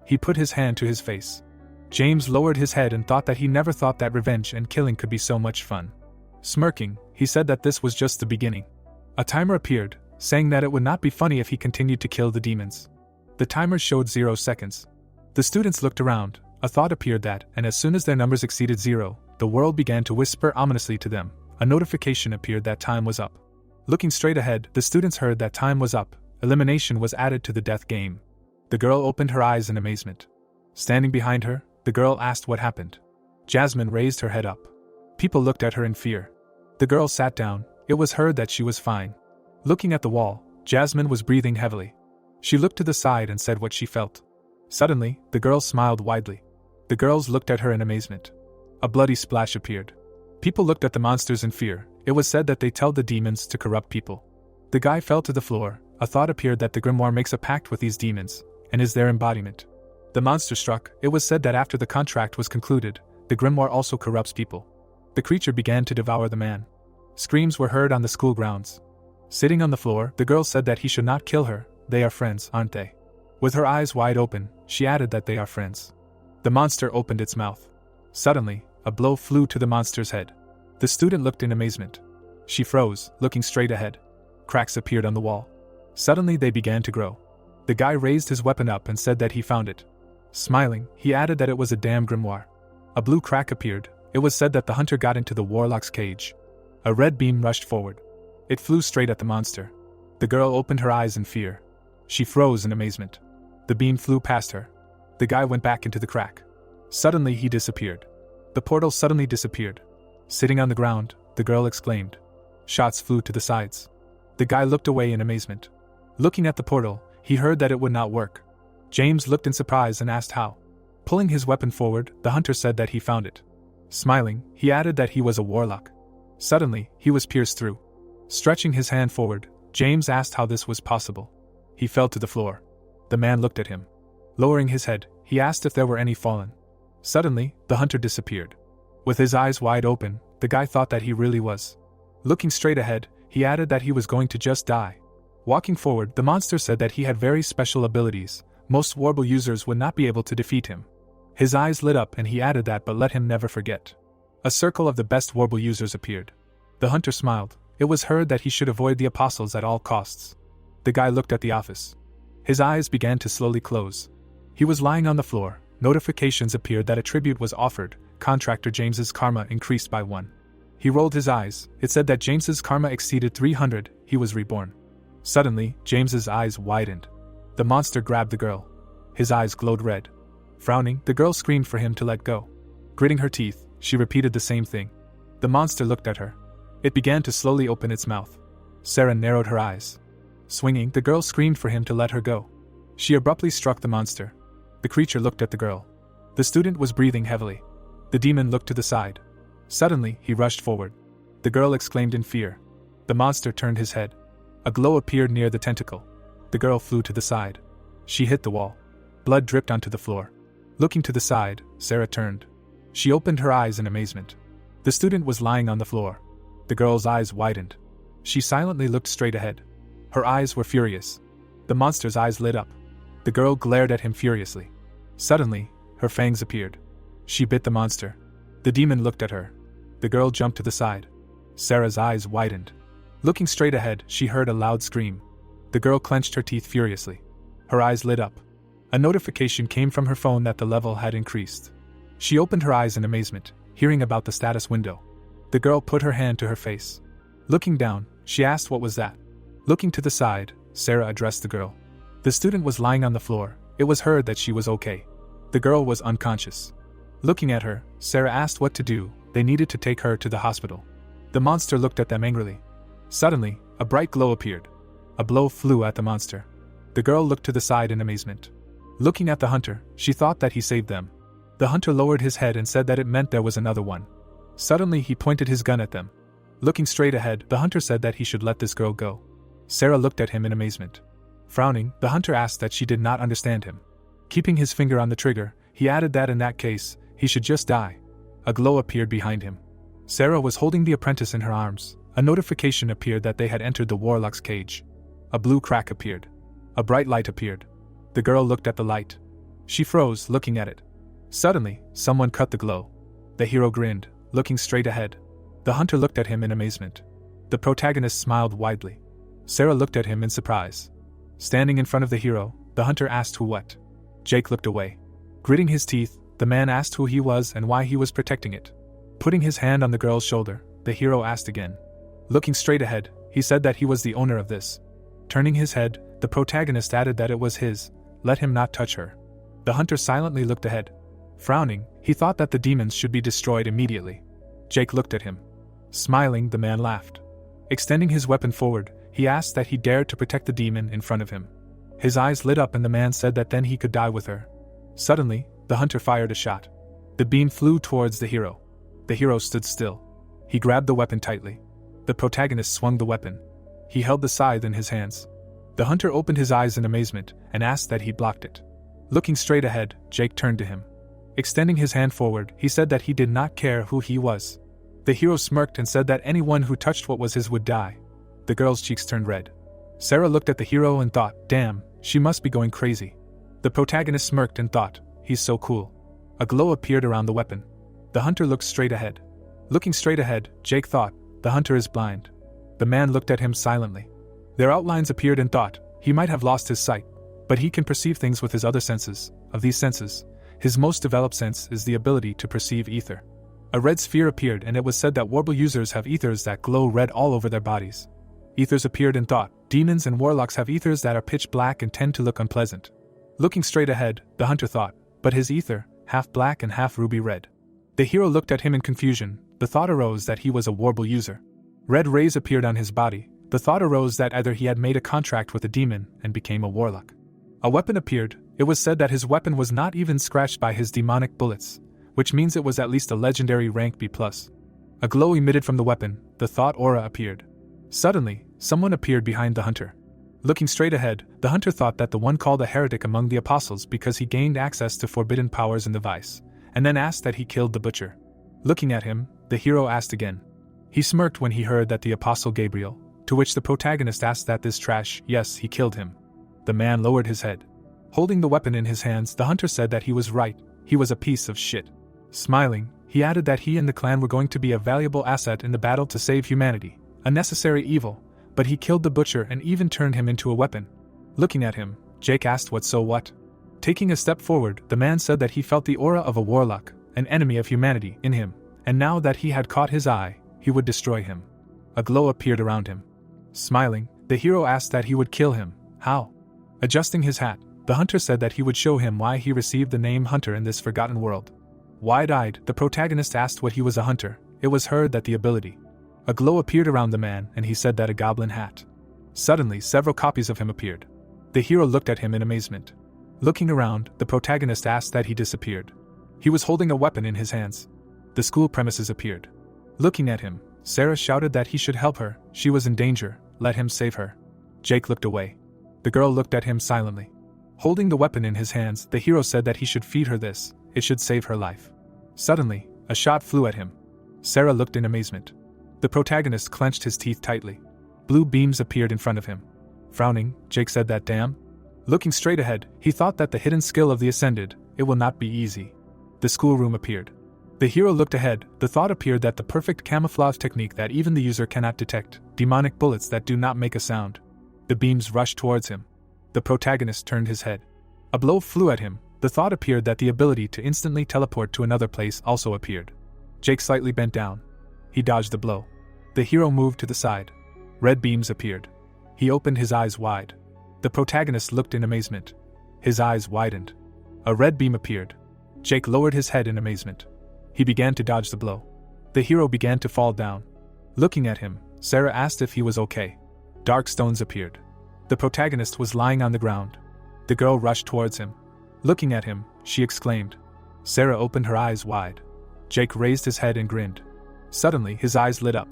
He put his hand to his face. James lowered his head and thought that he never thought that revenge and killing could be so much fun. Smirking, he said that this was just the beginning. A timer appeared, saying that it would not be funny if he continued to kill the demons. The timer showed 0 seconds. The students looked around. A thought appeared that, and as soon as their numbers exceeded 0, the world began to whisper ominously to them. A notification appeared that time was up. Looking straight ahead, the students heard that time was up. Elimination was added to the death game. The girl opened her eyes in amazement. Standing behind her, the girl asked what happened. Jasmine raised her head up. People looked at her in fear. The girl sat down. It was heard that she was fine. Looking at the wall, Jasmine was breathing heavily. She looked to the side and said what she felt. Suddenly, the girl smiled widely. The girls looked at her in amazement. A bloody splash appeared. People looked at the monsters in fear. It was said that they tell the demons to corrupt people. The guy fell to the floor. A thought appeared that the grimoire makes a pact with these demons, and is their embodiment. The monster struck. It was said that after the contract was concluded, the grimoire also corrupts people. The creature began to devour the man. Screams were heard on the school grounds. Sitting on the floor, the girl said that he should not kill her. They are friends, aren't they? With her eyes wide open, she added that they are friends. The monster opened its mouth. Suddenly, a blow flew to the monster's head. The student looked in amazement. She froze, looking straight ahead. Cracks appeared on the wall. Suddenly they began to grow. The guy raised his weapon up and said that he found it. Smiling, he added that it was a damn grimoire. A blue crack appeared. It was said that the hunter got into the warlock's cage. A red beam rushed forward. It flew straight at the monster. The girl opened her eyes in fear. She froze in amazement. The beam flew past her. The guy went back into the crack. Suddenly he disappeared. The portal suddenly disappeared. Sitting on the ground, the girl exclaimed. Shots flew to the sides. The guy looked away in amazement. Looking at the portal, he heard that it would not work. James looked in surprise and asked how. Pulling his weapon forward, the hunter said that he found it. Smiling, he added that he was a warlock. Suddenly, he was pierced through. Stretching his hand forward, James asked how this was possible. He fell to the floor. The man looked at him. Lowering his head, he asked if there were any fallen. Suddenly, the hunter disappeared. With his eyes wide open, the guy thought that he really was. Looking straight ahead, he added that he was going to just die. Walking forward, the monster said that he had very special abilities. Most Warble users would not be able to defeat him. His eyes lit up and he added that, but let him never forget. A circle of the best Warble users appeared. The hunter smiled. It was heard that he should avoid the apostles at all costs. The guy looked at the office. His eyes began to slowly close. He was lying on the floor. Notifications appeared that a tribute was offered. Contractor James's karma increased by 1. He rolled his eyes. It said that James's karma exceeded 300. He was reborn. Suddenly, James's eyes widened. The monster grabbed the girl. His eyes glowed red. Frowning, the girl screamed for him to let go. Gritting her teeth, she repeated the same thing. The monster looked at her. It began to slowly open its mouth. Sarah narrowed her eyes. Swinging, the girl screamed for him to let her go. She abruptly struck the monster. The creature looked at the girl. The student was breathing heavily. The demon looked to the side. Suddenly, he rushed forward. The girl exclaimed in fear. The monster turned his head. A glow appeared near the tentacle. The girl flew to the side. She hit the wall. Blood dripped onto the floor. Looking to the side, Sarah turned. She opened her eyes in amazement. The student was lying on the floor. The girl's eyes widened. She silently looked straight ahead. Her eyes were furious. The monster's eyes lit up. The girl glared at him furiously. Suddenly, her fangs appeared. She bit the monster. The demon looked at her. The girl jumped to the side. Sarah's eyes widened. Looking straight ahead, she heard a loud scream. The girl clenched her teeth furiously. Her eyes lit up. A notification came from her phone that the level had increased. She opened her eyes in amazement, hearing about the status window. The girl put her hand to her face. Looking down, she asked what was that. Looking to the side, Sarah addressed the girl. The student was lying on the floor. It was heard that she was okay. The girl was unconscious. Looking at her, Sarah asked what to do. They needed to take her to the hospital. The monster looked at them angrily. Suddenly, a bright glow appeared. A blow flew at the monster. The girl looked to the side in amazement. Looking at the hunter, she thought that he saved them. The hunter lowered his head and said that it meant there was another one. Suddenly he pointed his gun at them. Looking straight ahead, the hunter said that he should let this girl go. Sarah looked at him in amazement. Frowning, the hunter asked that she did not understand him. Keeping his finger on the trigger, he added that in that case, he should just die. A glow appeared behind him. Sarah was holding the apprentice in her arms. A notification appeared that they had entered the warlock's cage. A blue crack appeared. A bright light appeared. The girl looked at the light. She froze, looking at it. Suddenly, someone cut the glow. The hero grinned, looking straight ahead. The hunter looked at him in amazement. The protagonist smiled widely. Sarah looked at him in surprise. Standing in front of the hero, the hunter asked who what. Jake looked away. Gritting his teeth, the man asked who he was and why he was protecting it. Putting his hand on the girl's shoulder, the hero asked again. Looking straight ahead, he said that he was the owner of this. Turning his head, the protagonist added that it was his. Let him not touch her. The hunter silently looked ahead. Frowning, he thought that the demons should be destroyed immediately. Jake looked at him. Smiling, the man laughed. Extending his weapon forward, he asked that he dared to protect the demon in front of him. His eyes lit up and the man said that then he could die with her. Suddenly, the hunter fired a shot. The beam flew towards the hero. The hero stood still. He grabbed the weapon tightly. The protagonist swung the weapon. He held the scythe in his hands. The hunter opened his eyes in amazement and asked that he blocked it. Looking straight ahead, Jake turned to him. Extending his hand forward, he said that he did not care who he was. The hero smirked and said that anyone who touched what was his would die. The girl's cheeks turned red. Sarah looked at the hero and thought, damn, she must be going crazy. The protagonist smirked and thought, he's so cool. A glow appeared around the weapon. The hunter looked straight ahead. Looking straight ahead, Jake thought, the hunter is blind. The man looked at him silently. Their outlines appeared and thought, he might have lost his sight, but he can perceive things with his other senses. Of these senses, his most developed sense is the ability to perceive ether. A red sphere appeared and it was said that Warble users have ethers that glow red all over their bodies. Ethers appeared and thought, demons and warlocks have ethers that are pitch black and tend to look unpleasant. Looking straight ahead, the hunter thought, but his ether, half black and half ruby red. The hero looked at him in confusion. The thought arose that he was a Warble user. Red rays appeared on his body. The thought arose that either he had made a contract with a demon and became a warlock. A weapon appeared. It was said that his weapon was not even scratched by his demonic bullets, which means it was at least a legendary rank B+. A glow emitted from the weapon. The thought aura appeared. Suddenly, someone appeared behind the hunter. Looking straight ahead, the hunter thought that the one called a heretic among the apostles because he gained access to forbidden powers in the vice, and then asked that he killed the butcher. Looking at him, the hero asked again. He smirked when he heard that the apostle Gabriel, to which the protagonist asked that this trash, yes, he killed him. The man lowered his head. Holding the weapon in his hands, the hunter said that he was right, he was a piece of shit. Smiling, he added that he and the clan were going to be a valuable asset in the battle to save humanity, a necessary evil, but he killed the butcher and even turned him into a weapon. Looking at him, Jake asked what so what. Taking a step forward, the man said that he felt the aura of a warlock, an enemy of humanity, in him, and now that he had caught his eye, he would destroy him. A glow appeared around him. Smiling, the hero asked that he would kill him. How? Adjusting his hat, the hunter said that he would show him why he received the name Hunter in this forgotten world. Wide-eyed, the protagonist asked what he was a hunter. It was heard that the ability. A glow appeared around the man and he said that a goblin hat. Suddenly, several copies of him appeared. The hero looked at him in amazement. Looking around, the protagonist asked that he disappeared. He was holding a weapon in his hands. The school premises appeared. Looking at him, Sarah shouted that he should help her, she was in danger, let him save her. Jake looked away. The girl looked at him silently. Holding the weapon in his hands, the hero said that he should feed her this, it should save her life. Suddenly, a shot flew at him. Sarah looked in amazement. The protagonist clenched his teeth tightly. Blue beams appeared in front of him. Frowning, Jake said that damn. Looking straight ahead, he thought that the hidden skill of the Ascended, it will not be easy. The schoolroom appeared. The hero looked ahead, the thought appeared that the perfect camouflage technique that even the user cannot detect, demonic bullets that do not make a sound. The beams rushed towards him. The protagonist turned his head. A blow flew at him, the thought appeared that the ability to instantly teleport to another place also appeared. Jake slightly bent down. He dodged the blow. The hero moved to the side. Red beams appeared. He opened his eyes wide. The protagonist looked in amazement. His eyes widened. A red beam appeared. Jake lowered his head in amazement. He began to dodge the blow. The hero began to fall down. Looking at him, Sarah asked if he was okay. Dark stones appeared. The protagonist was lying on the ground. The girl rushed towards him. Looking at him, she exclaimed. Sarah opened her eyes wide. Jake raised his head and grinned. Suddenly, his eyes lit up.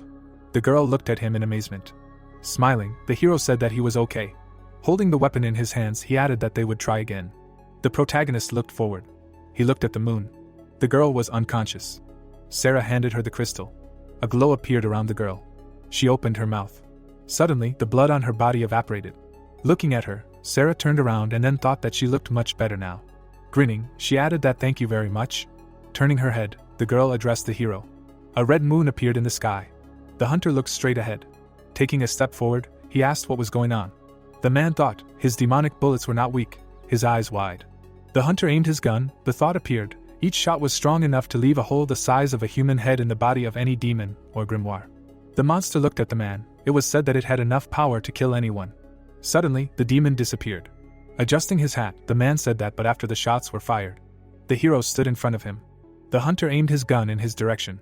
The girl looked at him in amazement. Smiling, the hero said that he was okay. Holding the weapon in his hands, he added that they would try again. The protagonist looked forward. He looked at the moon. The girl was unconscious. Sarah handed her the crystal. A glow appeared around the girl. She opened her mouth. Suddenly, the blood on her body evaporated. Looking at her, Sarah turned around and then thought that she looked much better now. Grinning, she added that thank you very much. Turning her head, the girl addressed the hero. A red moon appeared in the sky. The hunter looked straight ahead. Taking a step forward, he asked what was going on. The man thought, his demonic bullets were not weak, his eyes wide. The hunter aimed his gun, the thought appeared, each shot was strong enough to leave a hole the size of a human head in the body of any demon or grimoire. The monster looked at the man, it was said that it had enough power to kill anyone. Suddenly, the demon disappeared. Adjusting his hat, the man said that but after the shots were fired. The hero stood in front of him. The hunter aimed his gun in his direction.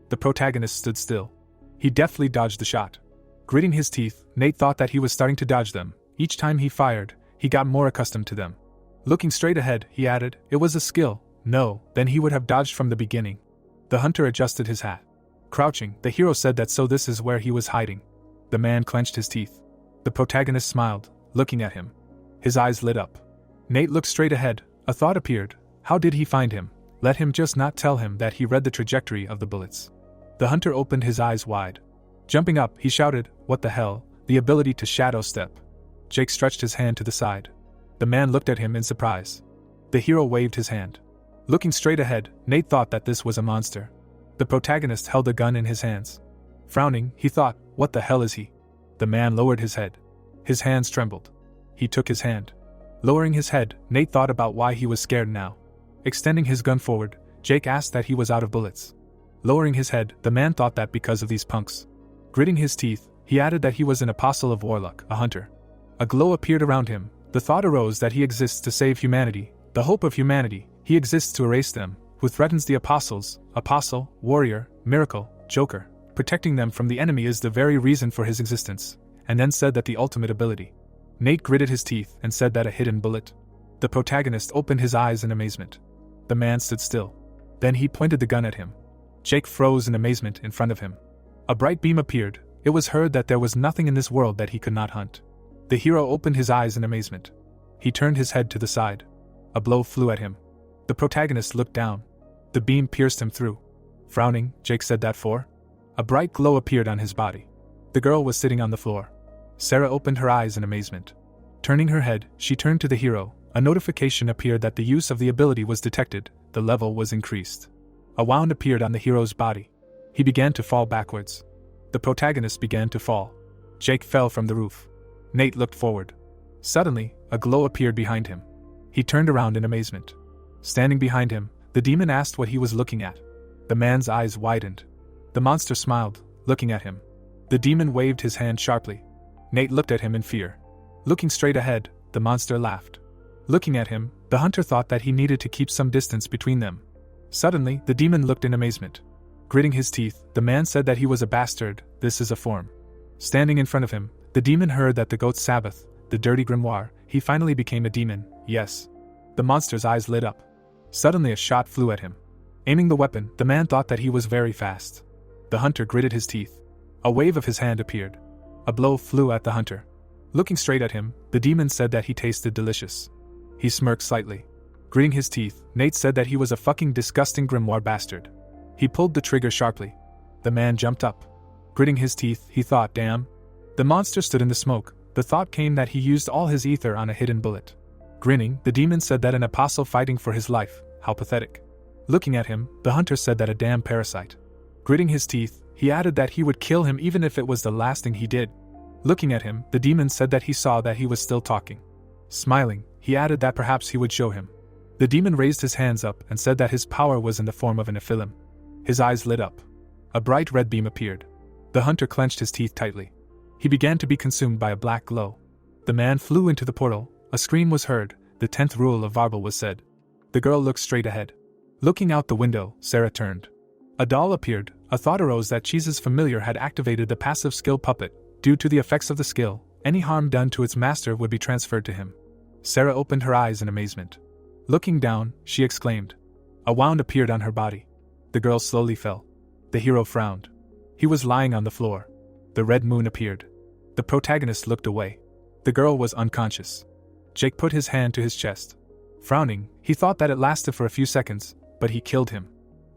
The protagonist stood still. He deftly dodged the shot. Gritting his teeth, Nate thought that he was starting to dodge them. Each time he fired, he got more accustomed to them. Looking straight ahead, he added, it was a skill. No, then he would have dodged from the beginning. The hunter adjusted his hat. Crouching, the hero said that so this is where he was hiding. The man clenched his teeth. The protagonist smiled, looking at him. His eyes lit up. Nate looked straight ahead, a thought appeared. How did he find him? Let him just not tell him that he read the trajectory of the bullets. The hunter opened his eyes wide. Jumping up, he shouted, what the hell, the ability to shadow step. Jake stretched his hand to the side. The man looked at him in surprise. The hero waved his hand. Looking straight ahead, Nate thought that this was a monster. The protagonist held a gun in his hands. Frowning, he thought, what the hell is he? The man lowered his head. His hands trembled. He took his hand. Lowering his head, Nate thought about why he was scared now. Extending his gun forward, Jake asked that he was out of bullets. Lowering his head, the man thought that because of these punks. Gritting his teeth, he added that he was an apostle of warlock, a hunter. A glow appeared around him. The thought arose that he exists to save humanity, the hope of humanity. He exists to erase them, who threatens the apostles, apostle, warrior, miracle, joker. Protecting them from the enemy is the very reason for his existence, and then said that the ultimate ability. Nate gritted his teeth and said that a hidden bullet. The protagonist opened his eyes in amazement. The man stood still. Then he pointed the gun at him. Jake froze in amazement in front of him. A bright beam appeared. It was heard that there was nothing in this world that he could not hunt. The hero opened his eyes in amazement. He turned his head to the side. A blow flew at him. The protagonist looked down. The beam pierced him through. Frowning, Jake said that for? A bright glow appeared on his body. The girl was sitting on the floor. Sarah opened her eyes in amazement. Turning her head, she turned to the hero. A notification appeared that the use of the ability was detected. The level was increased. A wound appeared on the hero's body. He began to fall backwards. The protagonist began to fall. Jake fell from the roof. Nate looked forward. Suddenly, a glow appeared behind him. He turned around in amazement. Standing behind him, the demon asked what he was looking at. The man's eyes widened. The monster smiled, looking at him. The demon waved his hand sharply. Nate looked at him in fear. Looking straight ahead, the monster laughed. Looking at him, the hunter thought that he needed to keep some distance between them. Suddenly, the demon looked in amazement. Gritting his teeth, the man said that he was a bastard. This is a form. Standing in front of him, the demon heard that the goat's Sabbath, the dirty grimoire, he finally became a demon, yes. The monster's eyes lit up. Suddenly a shot flew at him. Aiming the weapon, the man thought that he was very fast. The hunter gritted his teeth. A wave of his hand appeared. A blow flew at the hunter. Looking straight at him, the demon said that he tasted delicious. He smirked slightly. Gritting his teeth, Nate said that he was a fucking disgusting grimoire bastard. He pulled the trigger sharply. The man jumped up. Gritting his teeth, he thought, damn. The monster stood in the smoke. The thought came that he used all his ether on a hidden bullet. Grinning, the demon said that an apostle fighting for his life, how pathetic. Looking at him, the hunter said that a damn parasite. Gritting his teeth, he added that he would kill him even if it was the last thing he did. Looking at him, the demon said that he saw that he was still talking. Smiling, he added that perhaps he would show him. The demon raised his hands up and said that his power was in the form of an nephilim. His eyes lit up. A bright red beam appeared. The hunter clenched his teeth tightly. He began to be consumed by a black glow. The man flew into the portal. A scream was heard. The 10th rule of Warble was said. The girl looked straight ahead. Looking out the window, Sarah turned. A doll appeared. A thought arose that Cheese's familiar had activated the passive skill puppet. Due to the effects of the skill, any harm done to its master would be transferred to him. Sarah opened her eyes in amazement. Looking down, she exclaimed. A wound appeared on her body. The girl slowly fell. The hero frowned. He was lying on the floor. The red moon appeared. The protagonist looked away. The girl was unconscious. Jake put his hand to his chest. Frowning, he thought that it lasted for a few seconds, but he killed him.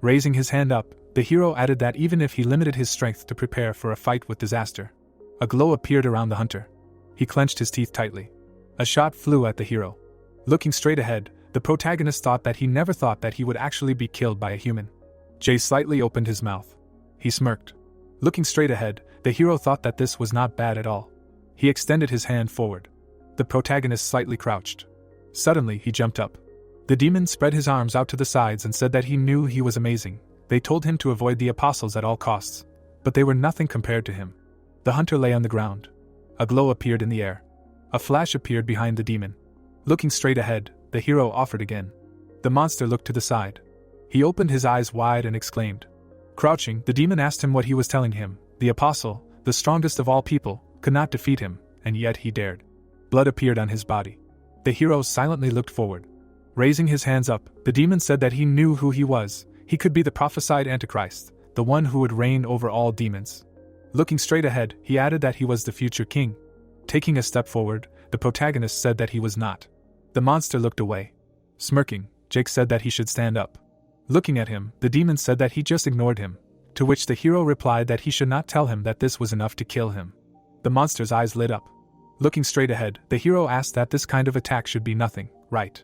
Raising his hand up, the hero added that even if he limited his strength to prepare for a fight with disaster. A glow appeared around the hunter. He clenched his teeth tightly. A shot flew at the hero. Looking straight ahead, the protagonist thought that he never thought that he would actually be killed by a human. Jay slightly opened his mouth. He smirked. Looking straight ahead, the hero thought that this was not bad at all. He extended his hand forward. The protagonist slightly crouched. Suddenly, he jumped up. The demon spread his arms out to the sides and said that he knew he was amazing. They told him to avoid the apostles at all costs, but they were nothing compared to him. The hunter lay on the ground. A glow appeared in the air. A flash appeared behind the demon. Looking straight ahead, the hero offered again. The monster looked to the side. He opened his eyes wide and exclaimed. Crouching, the demon asked him what he was telling him. The apostle, the strongest of all people, could not defeat him, and yet he dared. Blood appeared on his body. The hero silently looked forward. Raising his hands up, the demon said that he knew who he was. He could be the prophesied Antichrist, the one who would reign over all demons. Looking straight ahead, he added that he was the future king. Taking a step forward, the protagonist said that he was not. The monster looked away. Smirking, Jake said that he should stand up. Looking at him, the demon said that he just ignored him, to which the hero replied that he should not tell him that this was enough to kill him. The monster's eyes lit up. Looking straight ahead, the hero asked that this kind of attack should be nothing, right?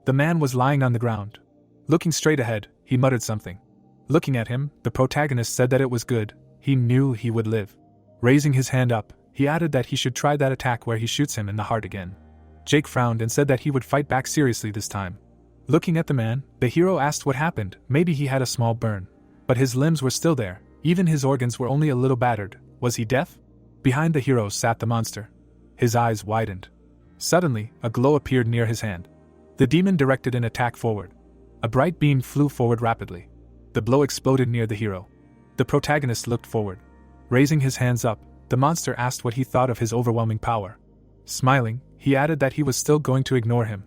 The man was lying on the ground. Looking straight ahead, he muttered something. Looking at him, the protagonist said that it was good. He knew he would live. Raising his hand up, he added that he should try that attack where he shoots him in the heart again. Jake frowned and said that he would fight back seriously this time. Looking at the man, the hero asked what happened. Maybe he had a small burn. But his limbs were still there. Even his organs were only a little battered. Was he deaf? Behind the hero sat the monster. His eyes widened. Suddenly, a glow appeared near his hand. The demon directed an attack forward. A bright beam flew forward rapidly. The blow exploded near the hero. The protagonist looked forward. Raising his hands up, the monster asked what he thought of his overwhelming power. Smiling, he added that he was still going to ignore him.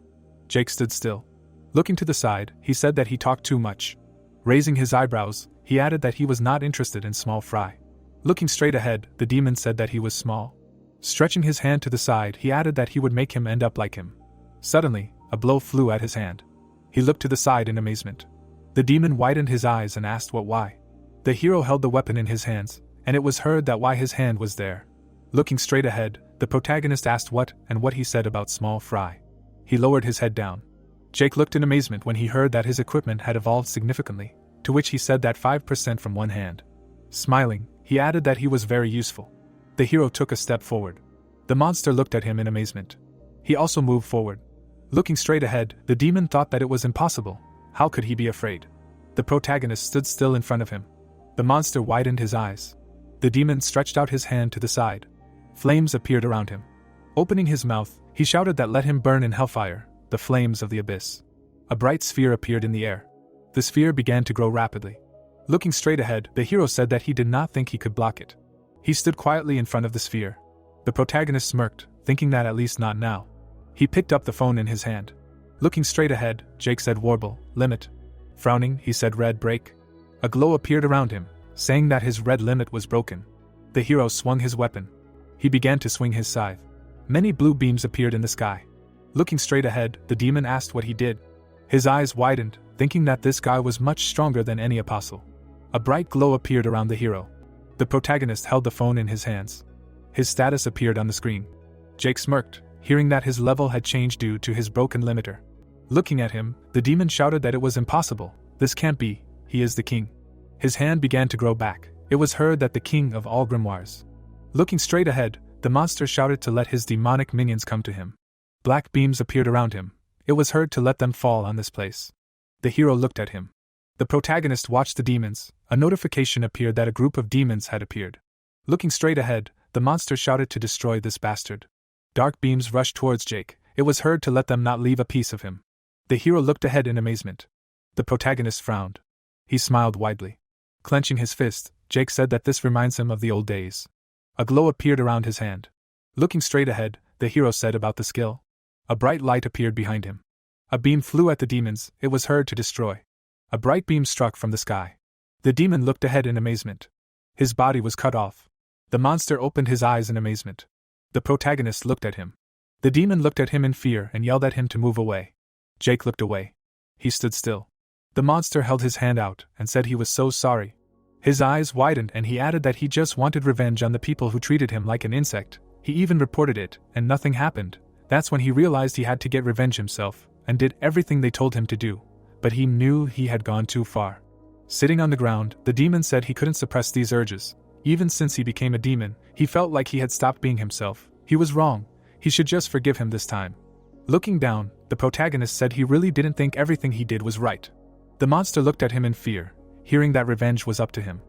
Jake stood still. Looking to the side, he said that he talked too much. Raising his eyebrows, he added that he was not interested in small fry. Looking straight ahead, the demon said that he was small. Stretching his hand to the side, he added that he would make him end up like him. Suddenly, a blow flew at his hand. He looked to the side in amazement. The demon widened his eyes and asked why. The hero held the weapon in his hands, and it was heard that why his hand was there. Looking straight ahead, the protagonist asked what he said about small fry. He lowered his head down. Jake looked in amazement when he heard that his equipment had evolved significantly, to which he said that 5% from one hand. Smiling, he added that he was very useful. The hero took a step forward. The monster looked at him in amazement. He also moved forward. Looking straight ahead, the demon thought that it was impossible. How could he be afraid? The protagonist stood still in front of him. The monster widened his eyes. The demon stretched out his hand to the side. Flames appeared around him. Opening his mouth, he shouted that let him burn in hellfire, the flames of the abyss. A bright sphere appeared in the air. The sphere began to grow rapidly. Looking straight ahead, the hero said that he did not think he could block it. He stood quietly in front of the sphere. The protagonist smirked, thinking that at least not now. He picked up the phone in his hand. Looking straight ahead, Jake said Warble, limit. Frowning, he said red break. A glow appeared around him, saying that his red limit was broken. The hero swung his weapon. He began to swing his scythe. Many blue beams appeared in the sky. Looking straight ahead, the demon asked what he did. His eyes widened, thinking that this guy was much stronger than any apostle. A bright glow appeared around the hero. The protagonist held the phone in his hands. His status appeared on the screen. Jake smirked, hearing that his level had changed due to his broken limiter. Looking at him, the demon shouted that it was impossible. This can't be, he is the king. His hand began to grow back. It was heard that the king of all grimoires. Looking straight ahead, the monster shouted to let his demonic minions come to him. Black beams appeared around him. It was heard to let them fall on this place. The hero looked at him. The protagonist watched the demons. A notification appeared that a group of demons had appeared. Looking straight ahead, the monster shouted to destroy this bastard. Dark beams rushed towards Jake. It was heard to let them not leave a piece of him. The hero looked ahead in amazement. The protagonist frowned. He smiled widely. Clenching his fist, Jake said that this reminds him of the old days. A glow appeared around his hand. Looking straight ahead, the hero said about the skill. A bright light appeared behind him. A beam flew at the demons. It was heard to destroy. A bright beam struck from the sky. The demon looked ahead in amazement. His body was cut off. The monster opened his eyes in amazement. The protagonist looked at him. The demon looked at him in fear and yelled at him to move away. Jake looked away. He stood still. The monster held his hand out and said he was so sorry. His eyes widened and he added that he just wanted revenge on the people who treated him like an insect. He even reported it, and nothing happened. That's when he realized he had to get revenge himself, and did everything they told him to do. But he knew he had gone too far. Sitting on the ground, the demon said he couldn't suppress these urges. Even since he became a demon, he felt like he had stopped being himself. He was wrong. He should just forgive him this time. Looking down, the protagonist said he really didn't think everything he did was right. The monster looked at him in fear, hearing that revenge was up to him.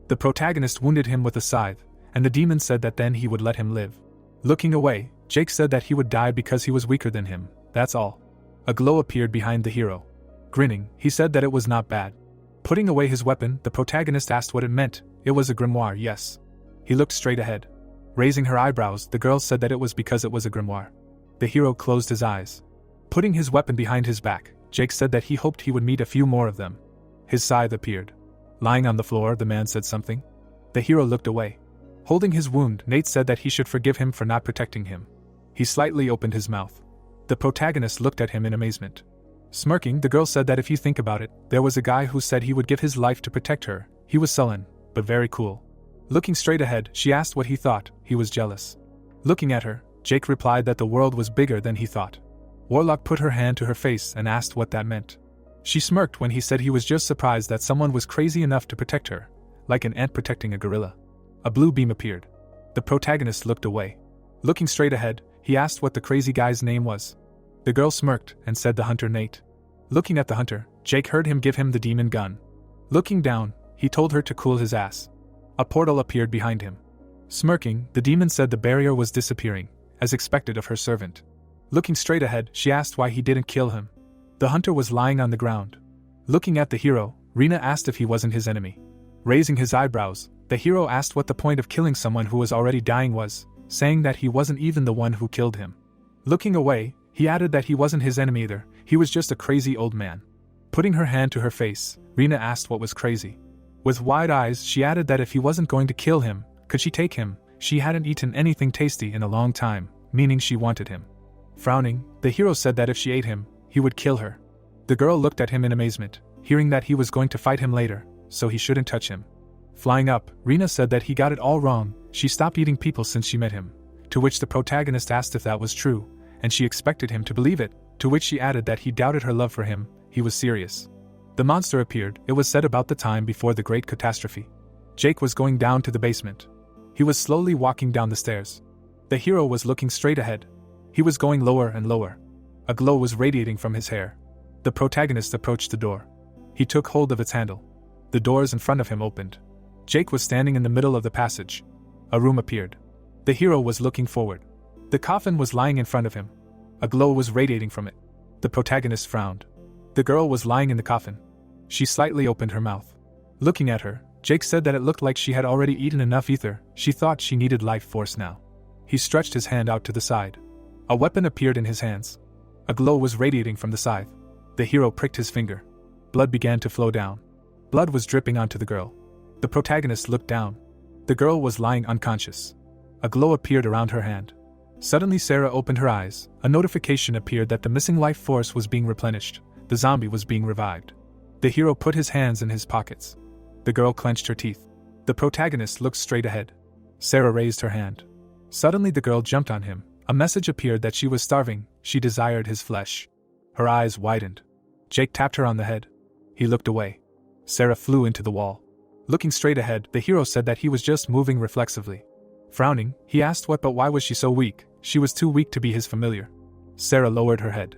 The protagonist wounded him with a scythe, and the demon said that then he would let him live. Looking away, Jake said that he would die because he was weaker than him, that's all. A glow appeared behind the hero. Grinning, he said that it was not bad. Putting away his weapon, the protagonist asked what it meant. It was a grimoire, yes. He looked straight ahead. Raising her eyebrows, the girl said that it was because it was a grimoire. The hero closed his eyes. Putting his weapon behind his back, Jake said that he hoped he would meet a few more of them. His scythe appeared. Lying on the floor, the man said something. The hero looked away. Holding his wound, Nate said that he should forgive him for not protecting him. He slightly opened his mouth. The protagonist looked at him in amazement. Smirking, the girl said that if you think about it, there was a guy who said he would give his life to protect her. He was sullen, but very cool. Looking straight ahead, she asked what he thought. He was jealous. Looking at her, Jake replied that the world was bigger than he thought. Warlock put her hand to her face and asked what that meant. She smirked when he said he was just surprised that someone was crazy enough to protect her, like an ant protecting a gorilla. A blue beam appeared. The protagonist looked away. Looking straight ahead, he asked what the crazy guy's name was. The girl smirked and said the hunter Nate. Looking at the hunter, Jake heard him give him the demon gun. Looking down, he told her to cool his ass. A portal appeared behind him. Smirking, the demon said the barrier was disappearing, as expected of her servant. Looking straight ahead, she asked why he didn't kill him. The hunter was lying on the ground. Looking at the hero, Rina asked if he wasn't his enemy. Raising his eyebrows, the hero asked what the point of killing someone who was already dying was, saying that he wasn't even the one who killed him. Looking away, he added that he wasn't his enemy either, he was just a crazy old man. Putting her hand to her face, Rina asked what was crazy. With wide eyes, she added that if he wasn't going to kill him, could she take him? She hadn't eaten anything tasty in a long time, meaning she wanted him. Frowning, the hero said that if she ate him, he would kill her. The girl looked at him in amazement, hearing that he was going to fight him later, so he shouldn't touch him. Flying up, Rina said that he got it all wrong. She stopped eating people since she met him. To which the protagonist asked if that was true, and she expected him to believe it, to which she added that he doubted her love for him. He was serious. The monster appeared. It was said about the time before the great catastrophe. Jake was going down to the basement. He was slowly walking down the stairs. The hero was looking straight ahead. He was going lower and lower. A glow was radiating from his hair. The protagonist approached the door. He took hold of its handle. The doors in front of him opened. Jake was standing in the middle of the passage. A room appeared. The hero was looking forward. The coffin was lying in front of him. A glow was radiating from it. The protagonist frowned. The girl was lying in the coffin. She slightly opened her mouth. Looking at her, Jake said that it looked like she had already eaten enough ether. She thought she needed life force now. He stretched his hand out to the side. A weapon appeared in his hands. A glow was radiating from the scythe. The hero pricked his finger. Blood began to flow down. Blood was dripping onto the girl. The protagonist looked down. The girl was lying unconscious. A glow appeared around her hand. Suddenly Sarah opened her eyes. A notification appeared that the missing life force was being replenished. The zombie was being revived. The hero put his hands in his pockets. The girl clenched her teeth. The protagonist looked straight ahead. Sarah raised her hand. Suddenly the girl jumped on him. A message appeared that she was starving. She desired his flesh. Her eyes widened. Jake tapped her on the head. He looked away. Sarah flew into the wall. Looking straight ahead, the hero said that he was just moving reflexively. Frowning, he asked but why was she so weak? She was too weak to be his familiar. Sarah lowered her head.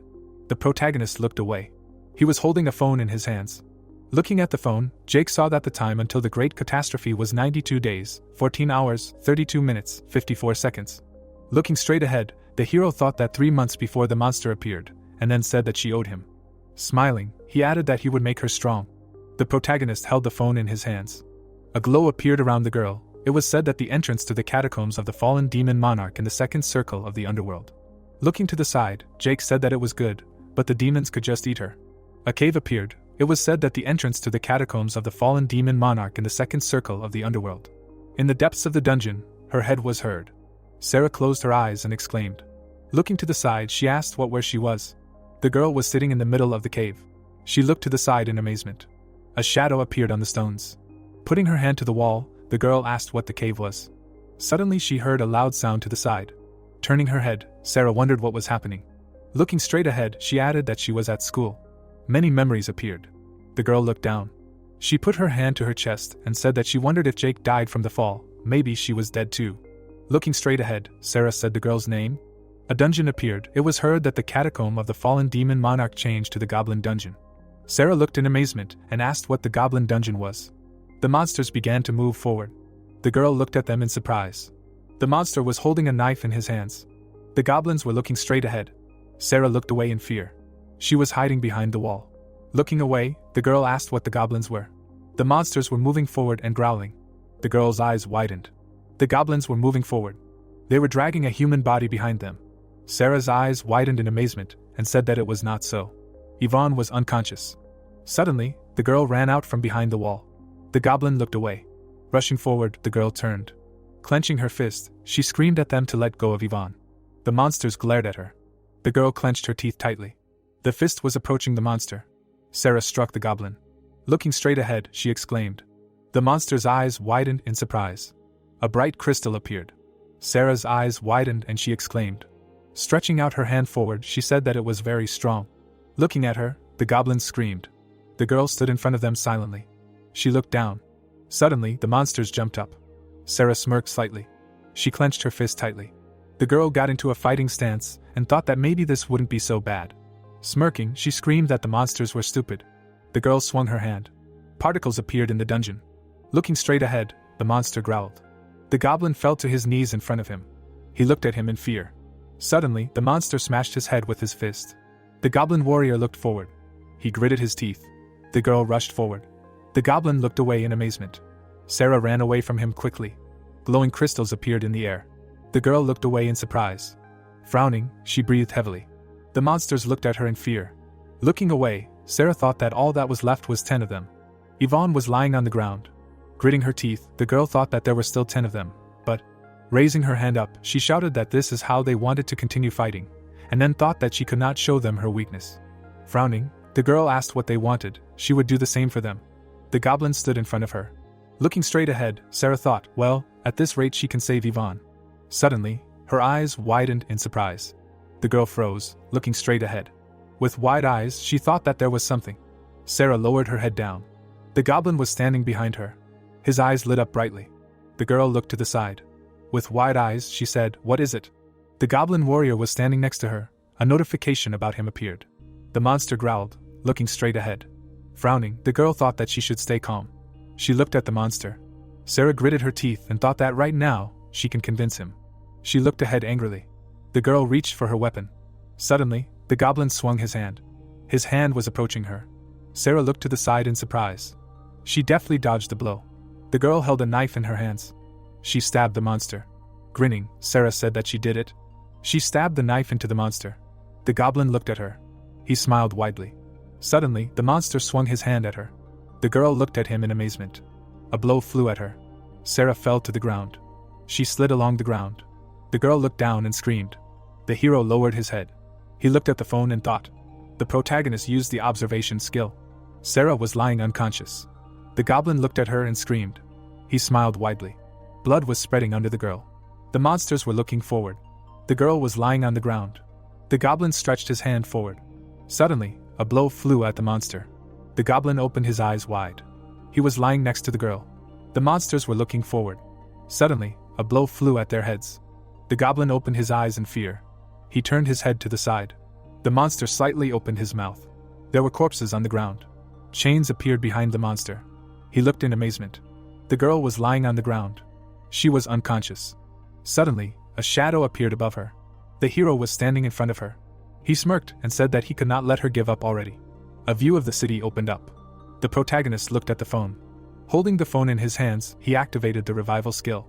The protagonist looked away. He was holding a phone in his hands. Looking at the phone, Jake saw that the time until the great catastrophe was 92 days, 14 hours, 32 minutes, 54 seconds. Looking straight ahead, the hero thought that 3 months before the monster appeared, and then said that she owed him. Smiling, he added that he would make her strong. The protagonist held the phone in his hands. A glow appeared around the girl. It was said that the entrance to the catacombs of the fallen demon monarch in the second circle of the underworld. Looking to the side, Jake said that it was good, but the demons could just eat her. A cave appeared. It was said that the entrance to the catacombs of the fallen demon monarch in the second circle of the underworld. In the depths of the dungeon, her head was heard. Sarah closed her eyes and exclaimed. Looking to the side, she asked where she was. The girl was sitting in the middle of the cave. She looked to the side in amazement. A shadow appeared on the stones. Putting her hand to the wall, the girl asked what the cave was. Suddenly she heard a loud sound to the side. Turning her head, Sarah wondered what was happening. Looking straight ahead, she added that she was at school. Many memories appeared. The girl looked down. She put her hand to her chest and said that she wondered if Jake died from the fall. Maybe she was dead too. Looking straight ahead, Sarah said the girl's name. A dungeon appeared. It was heard that the catacomb of the fallen demon monarch changed to the goblin dungeon. Sarah looked in amazement and asked what the goblin dungeon was. The monsters began to move forward. The girl looked at them in surprise. The monster was holding a knife in his hands. The goblins were looking straight ahead. Sarah looked away in fear. She was hiding behind the wall. Looking away, the girl asked what the goblins were. The monsters were moving forward and growling. The girl's eyes widened. The goblins were moving forward. They were dragging a human body behind them. Sarah's eyes widened in amazement and said that it was not so. Yvonne was unconscious. Suddenly, the girl ran out from behind the wall. The goblin looked away. Rushing forward, the girl turned. Clenching her fist, she screamed at them to let go of Yvonne. The monsters glared at her. The girl clenched her teeth tightly. The fist was approaching the monster. Sarah struck the goblin. Looking straight ahead, she exclaimed. The monster's eyes widened in surprise. A bright crystal appeared. Sarah's eyes widened and she exclaimed. Stretching out her hand forward, she said that it was very strong. Looking at her, the goblin screamed. The girl stood in front of them silently. She looked down. Suddenly, the monsters jumped up. Sarah smirked slightly. She clenched her fist tightly. The girl got into a fighting stance and thought that maybe this wouldn't be so bad. Smirking, she screamed that the monsters were stupid. The girl swung her hand. Particles appeared in the dungeon. Looking straight ahead, the monster growled. The goblin fell to his knees in front of him. He looked at him in fear. Suddenly, the monster smashed his head with his fist. The goblin warrior looked forward. He gritted his teeth. The girl rushed forward. The goblin looked away in amazement. Sarah ran away from him quickly. Glowing crystals appeared in the air. The girl looked away in surprise. Frowning, she breathed heavily. The monsters looked at her in fear. Looking away, Sarah thought that all that was left was 10 of them. Yvonne was lying on the ground. Gritting her teeth, the girl thought that there were still 10 of them, but, raising her hand up, she shouted that this is how they wanted to continue fighting, and then thought that she could not show them her weakness. Frowning, the girl asked what they wanted. She would do the same for them. The goblin stood in front of her. Looking straight ahead, Sarah thought, well, at this rate she can save Yvonne. Suddenly, her eyes widened in surprise. The girl froze, looking straight ahead. With wide eyes, she thought that there was something. Sarah lowered her head down. The goblin was standing behind her. His eyes lit up brightly. The girl looked to the side. With wide eyes, she said, "What is it?" The goblin warrior was standing next to her. A notification about him appeared. The monster growled, looking straight ahead. Frowning, the girl thought that she should stay calm. She looked at the monster. Sarah gritted her teeth and thought that right now, she can convince him. She looked ahead angrily. The girl reached for her weapon. Suddenly, the goblin swung his hand. His hand was approaching her. Sarah looked to the side in surprise. She deftly dodged the blow. The girl held a knife in her hands. She stabbed the monster. Grinning, Sarah said that she did it. She stabbed the knife into the monster. The goblin looked at her. He smiled widely. Suddenly, the monster swung his hand at her. The girl looked at him in amazement. A blow flew at her. Sarah fell to the ground. She slid along the ground. The girl looked down and screamed. The hero lowered his head. He looked at the phone and thought. The protagonist used the observation skill. Sarah was lying unconscious. The goblin looked at her and screamed. He smiled widely. Blood was spreading under the girl. The monsters were looking forward. The girl was lying on the ground. The goblin stretched his hand forward. Suddenly, a blow flew at the monster. The goblin opened his eyes wide. He was lying next to the girl. The monsters were looking forward. Suddenly, a blow flew at their heads. The goblin opened his eyes in fear. He turned his head to the side. The monster slightly opened his mouth. There were corpses on the ground. Chains appeared behind the monster. He looked in amazement. The girl was lying on the ground. She was unconscious. Suddenly, a shadow appeared above her. The hero was standing in front of her. He smirked and said that he could not let her give up already. A view of the city opened up. The protagonist looked at the phone. Holding the phone in his hands, he activated the revival skill.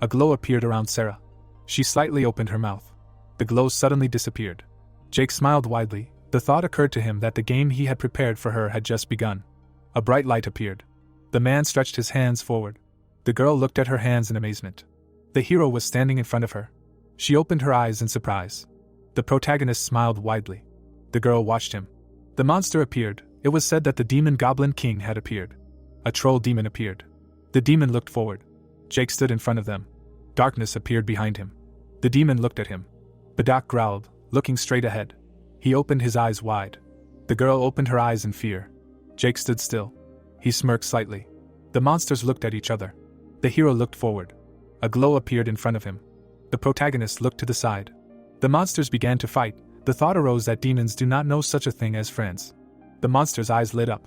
A glow appeared around Sarah. She slightly opened her mouth. The glow suddenly disappeared. Jake smiled widely. The thought occurred to him that the game he had prepared for her had just begun. A bright light appeared. The man stretched his hands forward. The girl looked at her hands in amazement. The hero was standing in front of her. She opened her eyes in surprise. The protagonist smiled widely. The girl watched him. The monster appeared. It was said that the demon goblin king had appeared. A troll demon appeared. The demon looked forward. Jake stood in front of them. Darkness appeared behind him. The demon looked at him. Badak growled, looking straight ahead. He opened his eyes wide. The girl opened her eyes in fear. Jake stood still. He smirked slightly. The monsters looked at each other. The hero looked forward. A glow appeared in front of him. The protagonist looked to the side. The monsters began to fight. The thought arose that demons do not know such a thing as friends. The monster's eyes lit up.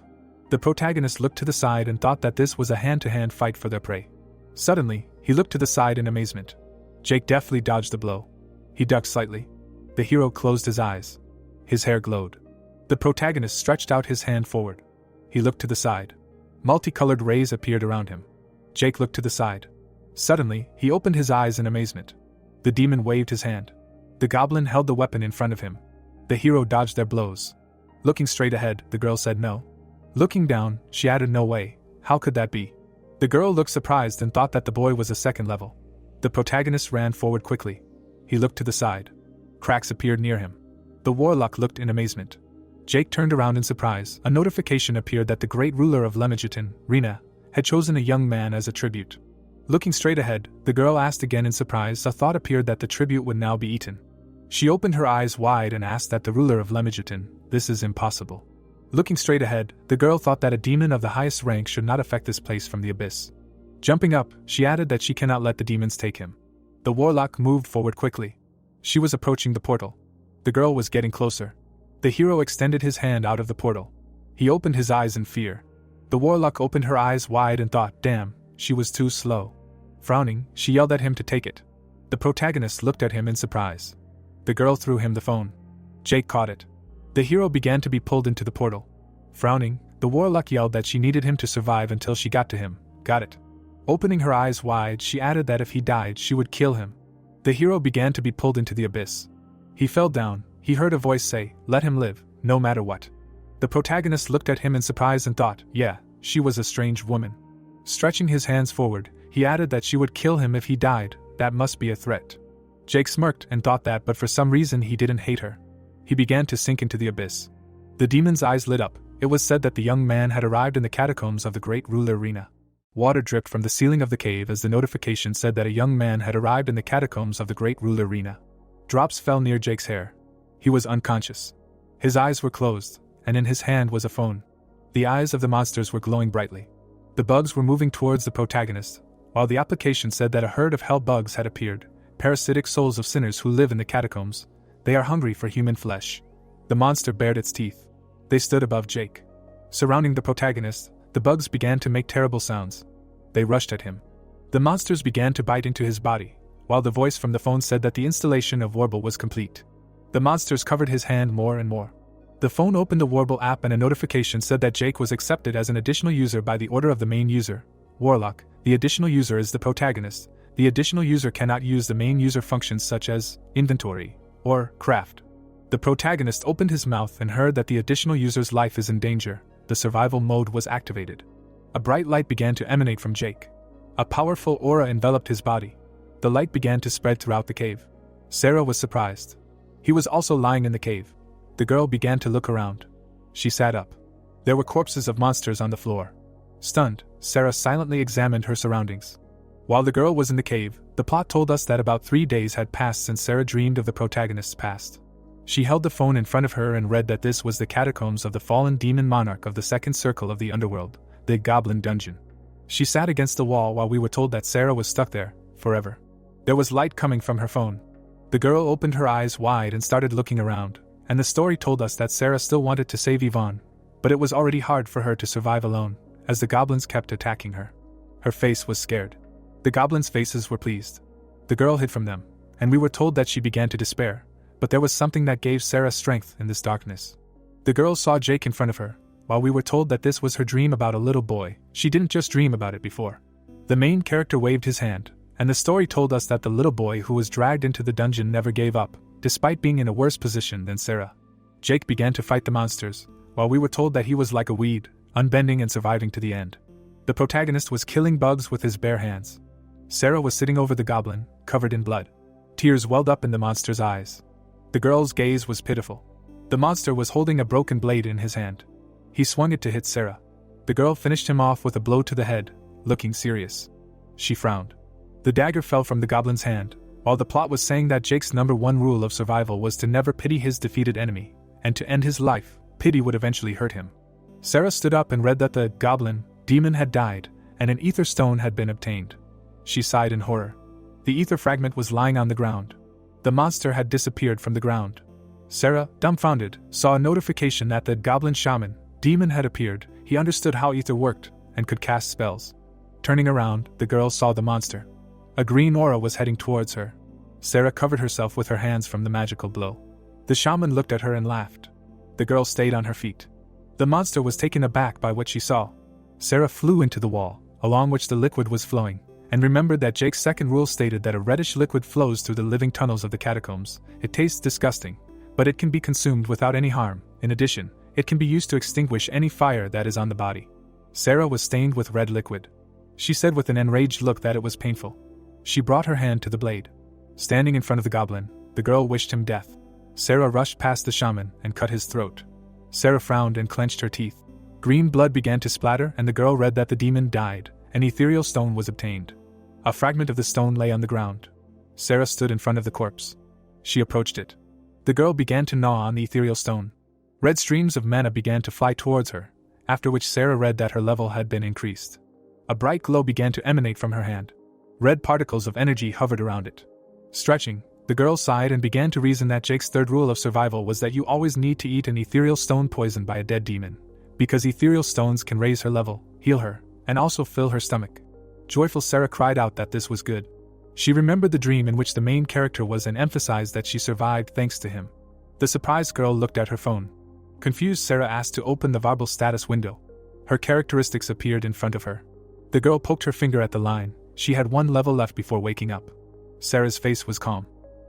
The protagonist looked to the side and thought that this was a hand-to-hand fight for their prey. Suddenly, he looked to the side in amazement. Jake deftly dodged the blow. He ducked slightly. The hero closed his eyes. His hair glowed. The protagonist stretched out his hand forward. He looked to the side. Multicolored rays appeared around him. Jake looked to the side. Suddenly, he opened his eyes in amazement. The demon waved his hand. The goblin held the weapon in front of him. The hero dodged their blows. Looking straight ahead, the girl said no. Looking down, she added no way. How could that be? The girl looked surprised and thought that the boy was a second level. The protagonist ran forward quickly. He looked to the side. Cracks appeared near him. The warlock looked in amazement. Jake turned around in surprise. A notification appeared that the great ruler of Yoten, Rina, had chosen a young man as a tribute. Looking straight ahead, the girl asked again in surprise. A thought appeared that the tribute would now be eaten. She opened her eyes wide and asked that the ruler of Yoten, this is impossible. Looking straight ahead, the girl thought that a demon of the highest rank should not affect this place from the abyss. Jumping up, she added that she cannot let the demons take him. The warlock moved forward quickly. She was approaching the portal. The girl was getting closer. The hero extended his hand out of the portal. He opened his eyes in fear. The warlock opened her eyes wide and thought, damn, she was too slow. Frowning, she yelled at him to take it. The protagonist looked at him in surprise. The girl threw him the phone. Jake caught it. The hero began to be pulled into the portal. Frowning, the warlock yelled that she needed him to survive until she got to him. Got it. Opening her eyes wide, she added that if he died, she would kill him. The hero began to be pulled into the abyss. He fell down. He heard a voice say, let him live, no matter what. The protagonist looked at him in surprise and thought, yeah, she was a strange woman. Stretching his hands forward, he added that she would kill him if he died. That must be a threat. Jake smirked and thought that, but for some reason he didn't hate her. He began to sink into the abyss. The demon's eyes lit up. It was said that the young man had arrived in the catacombs of the great ruler Rina. Water dripped from the ceiling of the cave as the notification said that a young man had arrived in the catacombs of the great ruler Rina. Drops fell near Jake's hair. He was unconscious. His eyes were closed, and in his hand was a phone. The eyes of the monsters were glowing brightly. The bugs were moving towards the protagonist, while the application said that a herd of hell bugs had appeared, parasitic souls of sinners who live in the catacombs. They are hungry for human flesh. The monster bared its teeth. They stood above Jake. Surrounding the protagonist, the bugs began to make terrible sounds. They rushed at him. The monsters began to bite into his body, while the voice from the phone said that the installation of Warble was complete. The monsters covered his hand more and more. The phone opened the Warble app and a notification said that Jake was accepted as an additional user by the order of the main user, Warlock. The additional user is the protagonist. The additional user cannot use the main user functions such as inventory or craft. The protagonist opened his mouth and heard that the additional user's life is in danger. The survival mode was activated. A bright light began to emanate from Jake. A powerful aura enveloped his body. The light began to spread throughout the cave. Sarah was surprised. He was also lying in the cave. The girl began to look around. She sat up. There were corpses of monsters on the floor. Stunned, Sarah silently examined her surroundings. While the girl was in the cave, the plot told us that about 3 days had passed since Sarah dreamed of the protagonist's past. She held the phone in front of her and read that this was the catacombs of the fallen demon monarch of the second circle of the underworld, the Goblin Dungeon. She sat against the wall while we were told that Sarah was stuck there, forever. There was light coming from her phone. The girl opened her eyes wide and started looking around, and the story told us that Sarah still wanted to save Yvonne, but it was already hard for her to survive alone, as the goblins kept attacking her. Her face was scared. The goblins' faces were pleased. The girl hid from them, and we were told that she began to despair, but there was something that gave Sarah strength in this darkness. The girl saw Jake in front of her. While we were told that this was her dream about a little boy, she didn't just dream about it before. The main character waved his hand, and the story told us that the little boy who was dragged into the dungeon never gave up, despite being in a worse position than Sarah. Jake began to fight the monsters, while we were told that he was like a weed, unbending and surviving to the end. The protagonist was killing bugs with his bare hands. Sarah was sitting over the goblin, covered in blood. Tears welled up in the monster's eyes. The girl's gaze was pitiful. The monster was holding a broken blade in his hand. He swung it to hit Sarah. The girl finished him off with a blow to the head, looking serious. She frowned. The dagger fell from the goblin's hand, while the plot was saying that Jake's #1 rule of survival was to never pity his defeated enemy, and to end his life, pity would eventually hurt him. Sarah stood up and read that the goblin demon had died, and an ether stone had been obtained. She sighed in horror. The ether fragment was lying on the ground. The monster had disappeared from the ground. Sarah, dumbfounded, saw a notification that the goblin shaman demon had appeared. He understood how ether worked, and could cast spells. Turning around, the girl saw the monster. A green aura was heading towards her. Sarah covered herself with her hands from the magical blow. The shaman looked at her and laughed. The girl stayed on her feet. The monster was taken aback by what she saw. Sarah flew into the wall, along which the liquid was flowing, and remembered that Jake's second rule stated that a reddish liquid flows through the living tunnels of the catacombs. It tastes disgusting, but it can be consumed without any harm. In addition, it can be used to extinguish any fire that is on the body. Sarah was stained with red liquid. She said with an enraged look that it was painful. She brought her hand to the blade. Standing in front of the goblin, the girl wished him death. Sarah rushed past the shaman and cut his throat. Sarah frowned and clenched her teeth. Green blood began to splatter, and the girl read that the demon died. An ethereal stone was obtained. A fragment of the stone lay on the ground. Sarah stood in front of the corpse. She approached it. The girl began to gnaw on the ethereal stone. Red streams of mana began to fly towards her, after which Sarah read that her level had been increased. A bright glow began to emanate from her hand. Red particles of energy hovered around it. Stretching, the girl sighed and began to reason that Jake's third rule of survival was that you always need to eat an ethereal stone poisoned by a dead demon, because ethereal stones can raise her level, heal her, and also fill her stomach. Joyful Sarah cried out that this was good. She remembered the dream in which the main character was and emphasized that she survived thanks to him. The surprised girl looked at her phone. Confused, Sarah asked to open the Warble status window. Her characteristics appeared in front of her. The girl poked her finger at the line. She had 1 level left before waking up. Sarah's face was calm.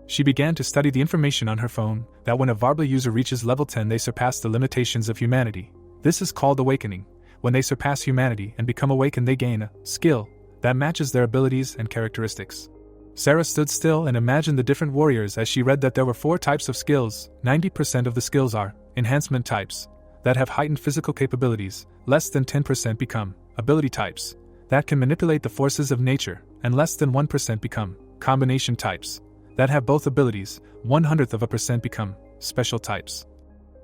She began to study the information on her phone, that when a Warble user reaches level 10 they surpass the limitations of humanity. This is called awakening. When they surpass humanity and become awakened they gain a skill that matches their abilities and characteristics. Sarah stood still and imagined the different warriors as she read that there were 4 types of skills. 90% of the skills are enhancement types that have heightened physical capabilities. Less than 10% become ability types that can manipulate the forces of nature, and less than 1% become combination types that have both abilities. 0.01% become special types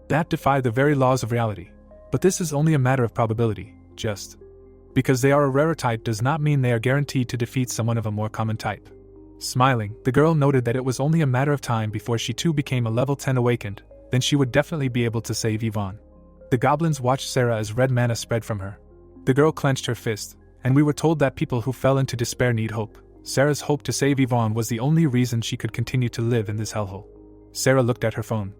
that defy the very laws of reality. But this is only a matter of probability. Just because they are a rarer type does not mean they are guaranteed to defeat someone of a more common type. Smiling, the girl noted that it was only a matter of time before she too became a level 10 awakened, then she would definitely be able to save Yvonne. The goblins watched Sarah as red mana spread from her. The girl clenched her fist, and we were told that people who fell into despair need hope. Sarah's hope to save Yvonne was the only reason she could continue to live in this hellhole. Sarah looked at her phone.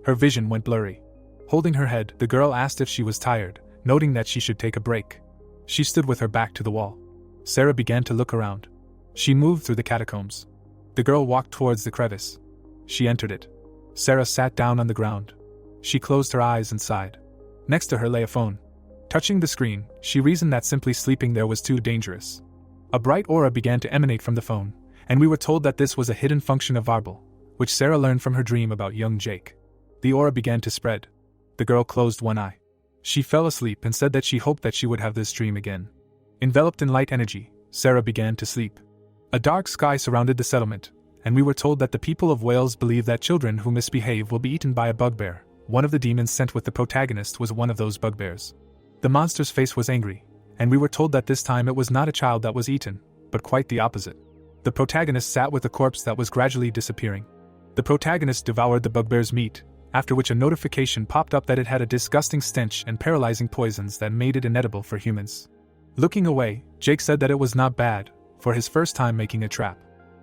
Her vision went blurry. Holding her head, the girl asked if she was tired, noting that she should take a break. She stood with her back to the wall. Sarah began to look around. She moved through the catacombs. The girl walked towards the crevice. She entered it. Sarah sat down on the ground. She closed her eyes and sighed. Next to her lay a phone. Touching the screen, she reasoned that simply sleeping there was too dangerous. A bright aura began to emanate from the phone, and we were told that this was a hidden function of Warble, which Sarah learned from her dream about young Jake. The aura began to spread. The girl closed one eye. She fell asleep and said that she hoped that she would have this dream again. Enveloped in light energy, Sarah began to sleep. A dark sky surrounded the settlement, and we were told that the people of Wales believe that children who misbehave will be eaten by a bugbear. One of the demons sent with the protagonist was one of those bugbears. The monster's face was angry, and we were told that this time it was not a child that was eaten, but quite the opposite. The protagonist sat with a corpse that was gradually disappearing. The protagonist devoured the bugbear's meat, after which a notification popped up that it had a disgusting stench and paralyzing poisons that made it inedible for humans. Looking away, Jake said that it was not bad, for his first time making a trap.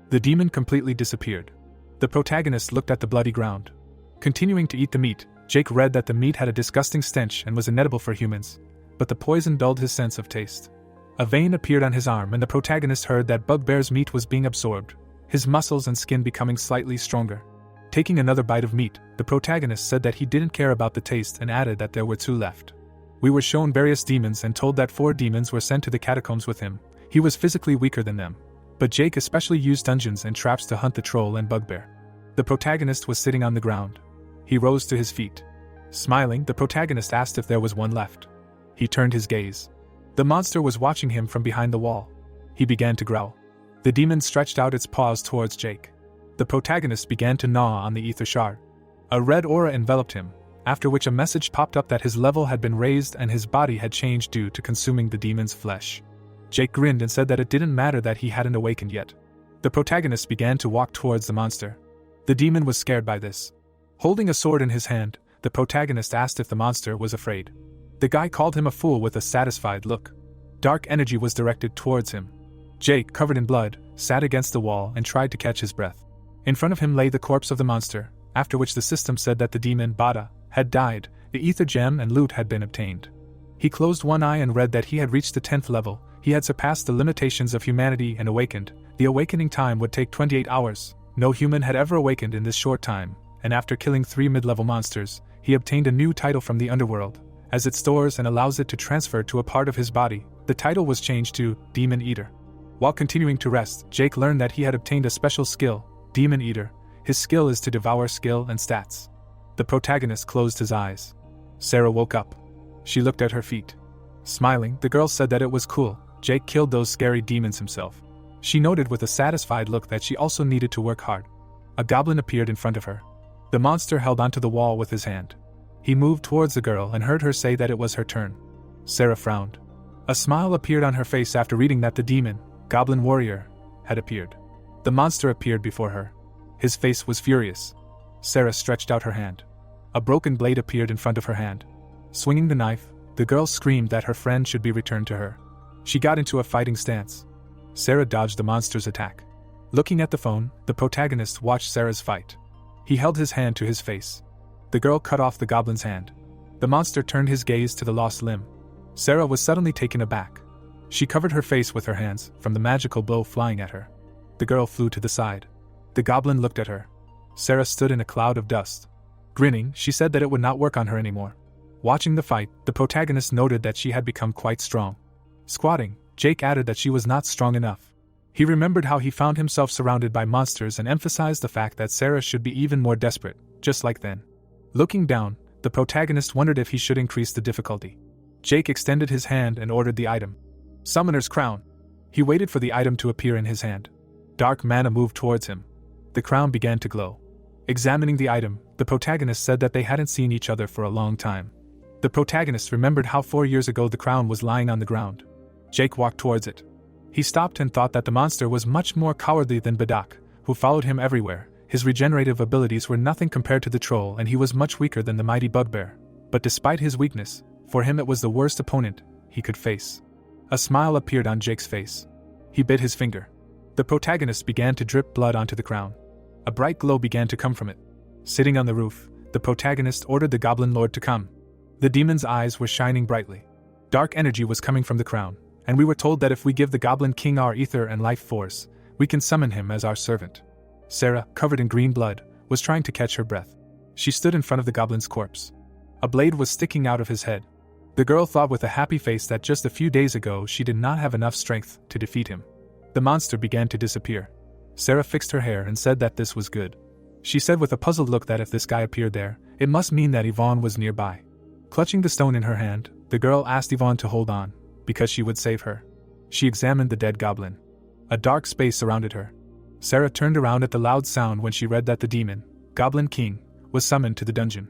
The demon completely disappeared. The protagonist looked at the bloody ground. Continuing to eat the meat, Jake read that the meat had a disgusting stench and was inedible for humans, but the poison dulled his sense of taste. A vein appeared on his arm and the protagonist heard that bugbear's meat was being absorbed, his muscles and skin becoming slightly stronger. Taking another bite of meat, the protagonist said that he didn't care about the taste and added that there were 2 left. We were shown various demons and told that 4 demons were sent to the catacombs with him. He was physically weaker than them, but Jake especially used dungeons and traps to hunt the troll and bugbear. The protagonist was sitting on the ground. He rose to his feet. Smiling, the protagonist asked if there was one left. He turned his gaze. The monster was watching him from behind the wall. He began to growl. The demon stretched out its paws towards Jake. The protagonist began to gnaw on the ether shard. A red aura enveloped him, after which a message popped up that his level had been raised and his body had changed due to consuming the demon's flesh. Jake grinned and said that it didn't matter that he hadn't awakened yet. The protagonist began to walk towards the monster. The demon was scared by this. Holding a sword in his hand, the protagonist asked if the monster was afraid. The guy called him a fool with a satisfied look. Dark energy was directed towards him. Jake, covered in blood, sat against the wall and tried to catch his breath. In front of him lay the corpse of the monster, after which the system said that the demon, Bada, had died, the ether gem and loot had been obtained. He closed one eye and read that he had reached the 10th level, he had surpassed the limitations of humanity and awakened. The awakening time would take 28 hours. No human had ever awakened in this short time, and after killing 3 mid-level monsters, he obtained a new title from the underworld. As it stores and allows it to transfer to a part of his body, the title was changed to Demon Eater. While continuing to rest, Jake learned that he had obtained a special skill, Demon Eater. His skill is to devour skill and stats. The protagonist closed his eyes. Sarah woke up. She looked at her feet. Smiling, the girl said that it was cool. Jake killed those scary demons himself. She noted with a satisfied look that she also needed to work hard. A goblin appeared in front of her. The monster held onto the wall with his hand. He moved towards the girl and heard her say that it was her turn. Sarah frowned. A smile appeared on her face after reading that the demon, Goblin Warrior, had appeared. The monster appeared before her. His face was furious. Sarah stretched out her hand. A broken blade appeared in front of her hand. Swinging the knife, the girl screamed that her friend should be returned to her. She got into a fighting stance. Sarah dodged the monster's attack. Looking at the phone, the protagonist watched Sarah's fight. He held his hand to his face. The girl cut off the goblin's hand. The monster turned his gaze to the lost limb. Sarah was suddenly taken aback. She covered her face with her hands, from the magical blow flying at her. The girl flew to the side. The goblin looked at her. Sarah stood in a cloud of dust. Grinning, she said that it would not work on her anymore. Watching the fight, the protagonist noted that she had become quite strong. Squatting, Jake added that she was not strong enough. He remembered how he found himself surrounded by monsters and emphasized the fact that Sarah should be even more desperate, just like then. Looking down, the protagonist wondered if he should increase the difficulty. Jake extended his hand and ordered the item. Summoner's Crown. He waited for the item to appear in his hand. Dark mana moved towards him. The crown began to glow. Examining the item, the protagonist said that they hadn't seen each other for a long time. The protagonist remembered how 4 years ago the crown was lying on the ground. Jake walked towards it. He stopped and thought that the monster was much more cowardly than Badak, who followed him everywhere. His regenerative abilities were nothing compared to the troll and he was much weaker than the mighty bugbear. But despite his weakness, for him it was the worst opponent he could face. A smile appeared on Jake's face. He bit his finger. The protagonist began to drip blood onto the crown. A bright glow began to come from it. Sitting on the roof, the protagonist ordered the Goblin Lord to come. The demon's eyes were shining brightly. Dark energy was coming from the crown, and we were told that if we give the Goblin King our ether and life force, we can summon him as our servant. Sarah, covered in green blood, was trying to catch her breath. She stood in front of the goblin's corpse. A blade was sticking out of his head. The girl thought with a happy face that just a few days ago she did not have enough strength to defeat him. The monster began to disappear. Sarah fixed her hair and said that this was good. She said with a puzzled look that if this guy appeared there, it must mean that Yvonne was nearby. Clutching the stone in her hand, the girl asked Yvonne to hold on, because she would save her. She examined the dead goblin. A dark space surrounded her. Sarah turned around at the loud sound when she read that the demon, Goblin King, was summoned to the dungeon.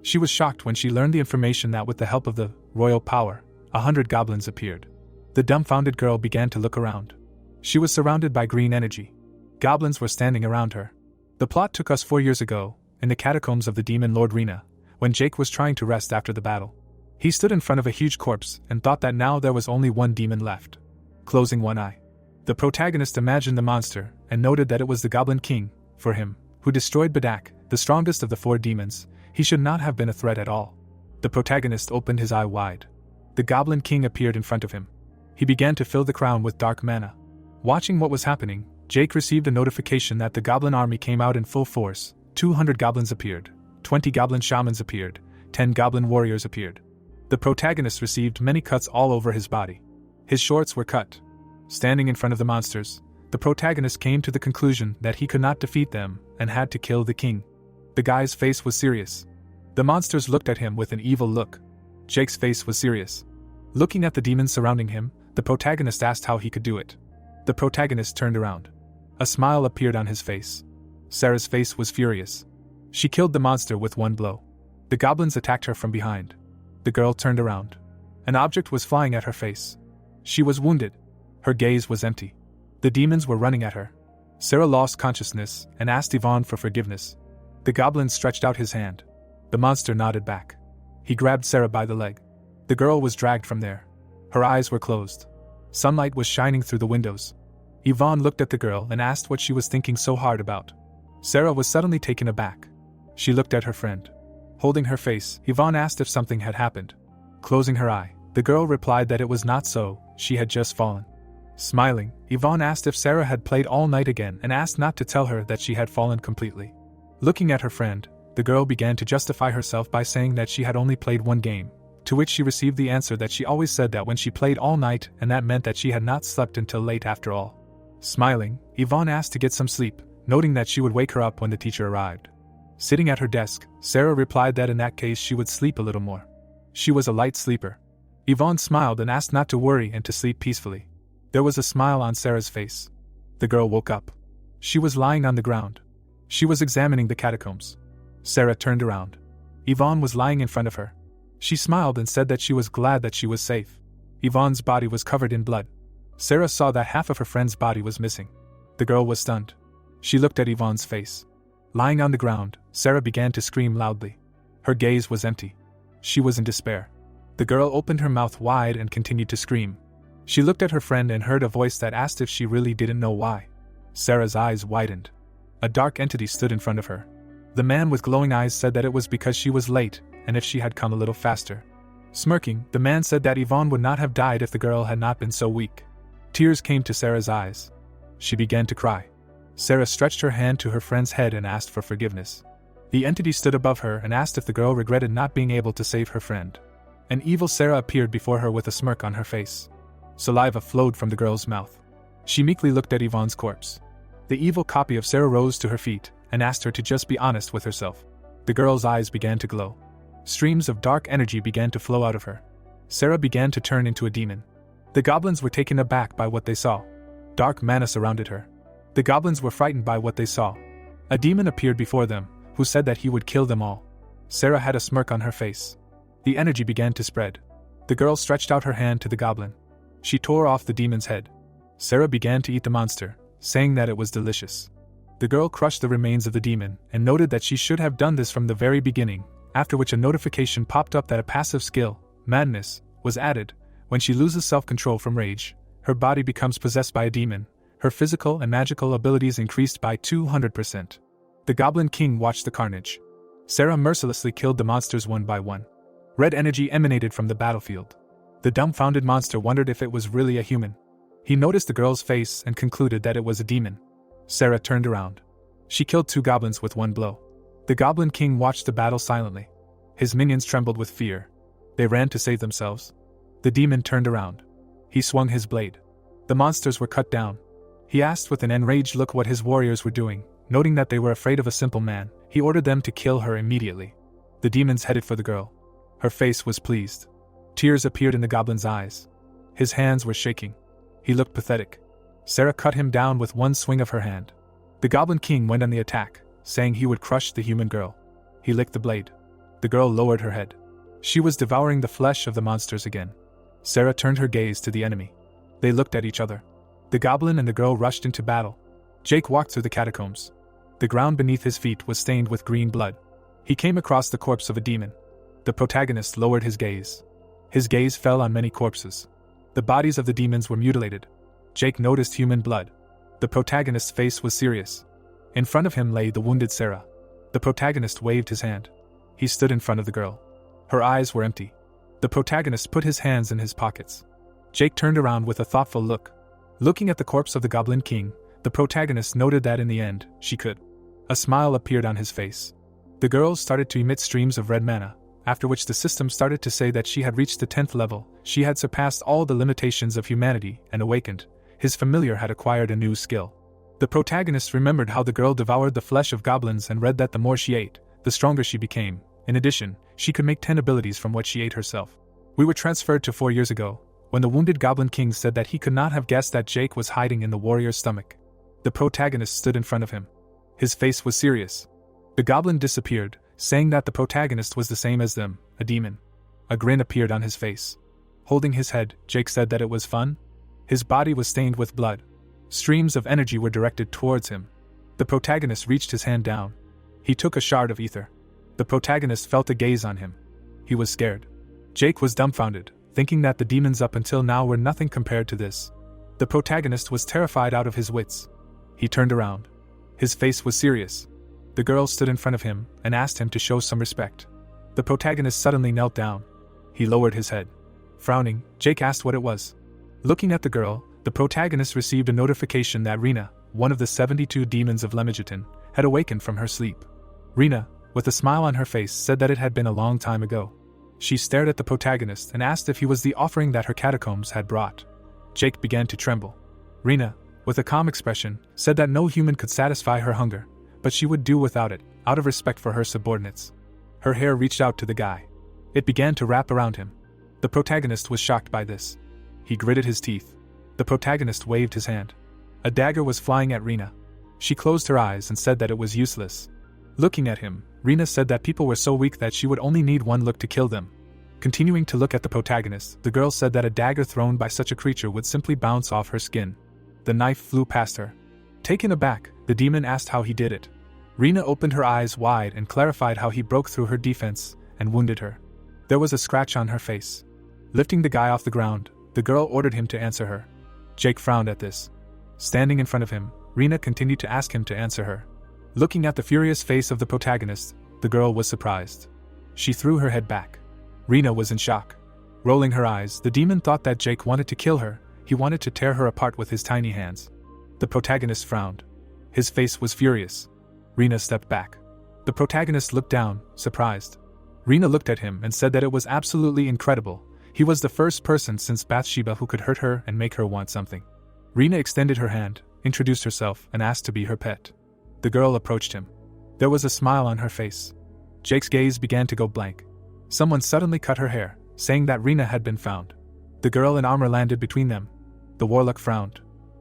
She was shocked when she learned the information that with the help of the royal power, 100 goblins appeared. The dumbfounded girl began to look around. She was surrounded by green energy. Goblins were standing around her. The plot took us 4 years ago, in the catacombs of the demon Lord Rena, when Jake was trying to rest after the battle. He stood in front of a huge corpse and thought that now there was only one demon left. Closing one eye, the protagonist imagined the monster and noted that it was the Goblin King, for him, who destroyed Badak, the strongest of the 4 demons. He should not have been a threat at all. The protagonist opened his eye wide. The Goblin King appeared in front of him. He began to fill the crown with dark mana. Watching what was happening, Jake received a notification that the goblin army came out in full force. 200 goblins appeared, 20 goblin shamans appeared, 10 goblin warriors appeared. The protagonist received many cuts all over his body. His shorts were cut. Standing in front of the monsters, the protagonist came to the conclusion that he could not defeat them and had to kill the king. The guy's face was serious. The monsters looked at him with an evil look. Jake's face was serious. Looking at the demons surrounding him, the protagonist asked how he could do it. The protagonist turned around. A smile appeared on his face. Sarah's face was furious. She killed the monster with one blow. The goblins attacked her from behind. The girl turned around. An object was flying at her face. She was wounded. Her gaze was empty. The demons were running at her. Sarah lost consciousness and asked Yvonne for forgiveness. The goblin stretched out his hand. The monster nodded back. He grabbed Sarah by the leg. The girl was dragged from there. Her eyes were closed. Sunlight was shining through the windows. Yvonne looked at the girl and asked what she was thinking so hard about. Sarah was suddenly taken aback. She looked at her friend. Holding her face, Yvonne asked if something had happened. Closing her eye, the girl replied that it was not so, she had just fallen. Smiling, Yvonne asked if Sarah had played all night again and asked not to tell her that she had fallen completely. Looking at her friend, the girl began to justify herself by saying that she had only played one game, to which she received the answer that she always said that when she played all night and that meant that she had not slept until late after all. Smiling, Yvonne asked to get some sleep, noting that she would wake her up when the teacher arrived. Sitting at her desk, Sarah replied that in that case she would sleep a little more. She was a light sleeper. Yvonne smiled and asked not to worry and to sleep peacefully. There was a smile on Sarah's face. The girl woke up. She was lying on the ground. She was examining the catacombs. Sarah turned around. Yvonne was lying in front of her. She smiled and said that she was glad that she was safe. Yvonne's body was covered in blood. Sarah saw that half of her friend's body was missing. The girl was stunned. She looked at Yvonne's face. Lying on the ground, Sarah began to scream loudly. Her gaze was empty. She was in despair. The girl opened her mouth wide and continued to scream. She looked at her friend and heard a voice that asked if she really didn't know why. Sarah's eyes widened. A dark entity stood in front of her. The man with glowing eyes said that it was because she was late, and if she had come a little faster. Smirking, the man said that Yvonne would not have died if the girl had not been so weak. Tears came to Sarah's eyes. She began to cry. Sarah stretched her hand to her friend's head and asked for forgiveness. The entity stood above her and asked if the girl regretted not being able to save her friend. An evil Sarah appeared before her with a smirk on her face. Saliva flowed from the girl's mouth. She meekly looked at Yvonne's corpse. The evil copy of Sarah rose to her feet and asked her to just be honest with herself. The girl's eyes began to glow. Streams of dark energy began to flow out of her. Sarah began to turn into a demon. The goblins were taken aback by what they saw. Dark mana surrounded her. The goblins were frightened by what they saw. A demon appeared before them, who said that he would kill them all. Sarah had a smirk on her face. The energy began to spread. The girl stretched out her hand to the goblin. She tore off the demon's head. Sarah began to eat the monster, saying that it was delicious. The girl crushed the remains of the demon and noted that she should have done this from the very beginning, after which a notification popped up that a passive skill, madness, was added. When she loses self-control from rage, her body becomes possessed by a demon. Her physical and magical abilities increased by 200%. The Goblin King watched the carnage. Sarah mercilessly killed the monsters one by one. Red energy emanated from the battlefield. The dumbfounded monster wondered if it was really a human. He noticed the girl's face and concluded that it was a demon. Sarah turned around. She killed 2 goblins with one blow. The Goblin King watched the battle silently. His minions trembled with fear. They ran to save themselves. The demon turned around. He swung his blade. The monsters were cut down. He asked with an enraged look what his warriors were doing. Noting that they were afraid of a simple man, he ordered them to kill her immediately. The demons headed for the girl. Her face was pleased. Tears appeared in the goblin's eyes. His hands were shaking. He looked pathetic. Sarah cut him down with one swing of her hand. The Goblin King went on the attack, saying he would crush the human girl. He licked the blade. The girl lowered her head. She was devouring the flesh of the monsters again. Sarah turned her gaze to the enemy. They looked at each other. The goblin and the girl rushed into battle. Jake walked through the catacombs. The ground beneath his feet was stained with green blood. He came across the corpse of a demon. The protagonist lowered his gaze. His gaze fell on many corpses. The bodies of the demons were mutilated. Jake noticed human blood. The protagonist's face was serious. In front of him lay the wounded Sarah. The protagonist waved his hand. He stood in front of the girl. Her eyes were empty. The protagonist put his hands in his pockets. Jake turned around with a thoughtful look. Looking at the corpse of the Goblin King, the protagonist noted that in the end, she could. A smile appeared on his face. The girl started to emit streams of red mana, after which the system started to say that she had reached the 10th level, she had surpassed all the limitations of humanity and awakened. His familiar had acquired a new skill. The protagonist remembered how the girl devoured the flesh of goblins and read that the more she ate, the stronger she became. In addition, she could make 10 abilities from what she ate herself. We were transferred to 4 years ago, when the wounded Goblin King said that he could not have guessed that Jake was hiding in the warrior's stomach. The protagonist stood in front of him. His face was serious. The goblin disappeared, saying that the protagonist was the same as them, a demon. A grin appeared on his face. Holding his head, Jake said that it was fun. His body was stained with blood. Streams of energy were directed towards him. The protagonist reached his hand down. He took a shard of ether. The protagonist felt a gaze on him. He was scared. Jake was dumbfounded, thinking that the demons up until now were nothing compared to this. The protagonist was terrified out of his wits. He turned around. His face was serious. The girl stood in front of him and asked him to show some respect. The protagonist suddenly knelt down. He lowered his head. Frowning, Jake asked what it was. Looking at the girl, the protagonist received a notification that Rena, one of the 72 demons of Lemigiton, had awakened from her sleep. Rena, with a smile on her face, said that it had been a long time ago. She stared at the protagonist and asked if he was the offering that her catacombs had brought. Jake began to tremble. Rena, with a calm expression, said that no human could satisfy her hunger, but she would do without it, out of respect for her subordinates. Her hair reached out to the guy. It began to wrap around him. The protagonist was shocked by this. He gritted his teeth. The protagonist waved his hand. A dagger was flying at Rena. She closed her eyes and said that it was useless. Looking at him, Rena said that people were so weak that she would only need one look to kill them. Continuing to look at the protagonist, the girl said that a dagger thrown by such a creature would simply bounce off her skin. The knife flew past her. Taken aback, the demon asked how he did it. Rena opened her eyes wide and clarified how he broke through her defense and wounded her. There was a scratch on her face. Lifting the guy off the ground, the girl ordered him to answer her. Jake frowned at this. Standing in front of him, Rena continued to ask him to answer her. Looking at the furious face of the protagonist, the girl was surprised. She threw her head back. Rena was in shock. Rolling her eyes, the demon thought that Jake wanted to kill her. He wanted to tear her apart with his tiny hands. The protagonist frowned. His face was furious. Rena stepped back. The protagonist looked down, surprised. Rena looked at him and said that it was absolutely incredible. He was the first person since Bathsheba who could hurt her and make her want something. Rena extended her hand, introduced herself, and asked to be her pet. The girl approached him. There was a smile on her face. Jake's gaze began to go blank. Someone suddenly cut her hair, saying that Rena had been found. The girl in armor landed between them. The warlock frowned.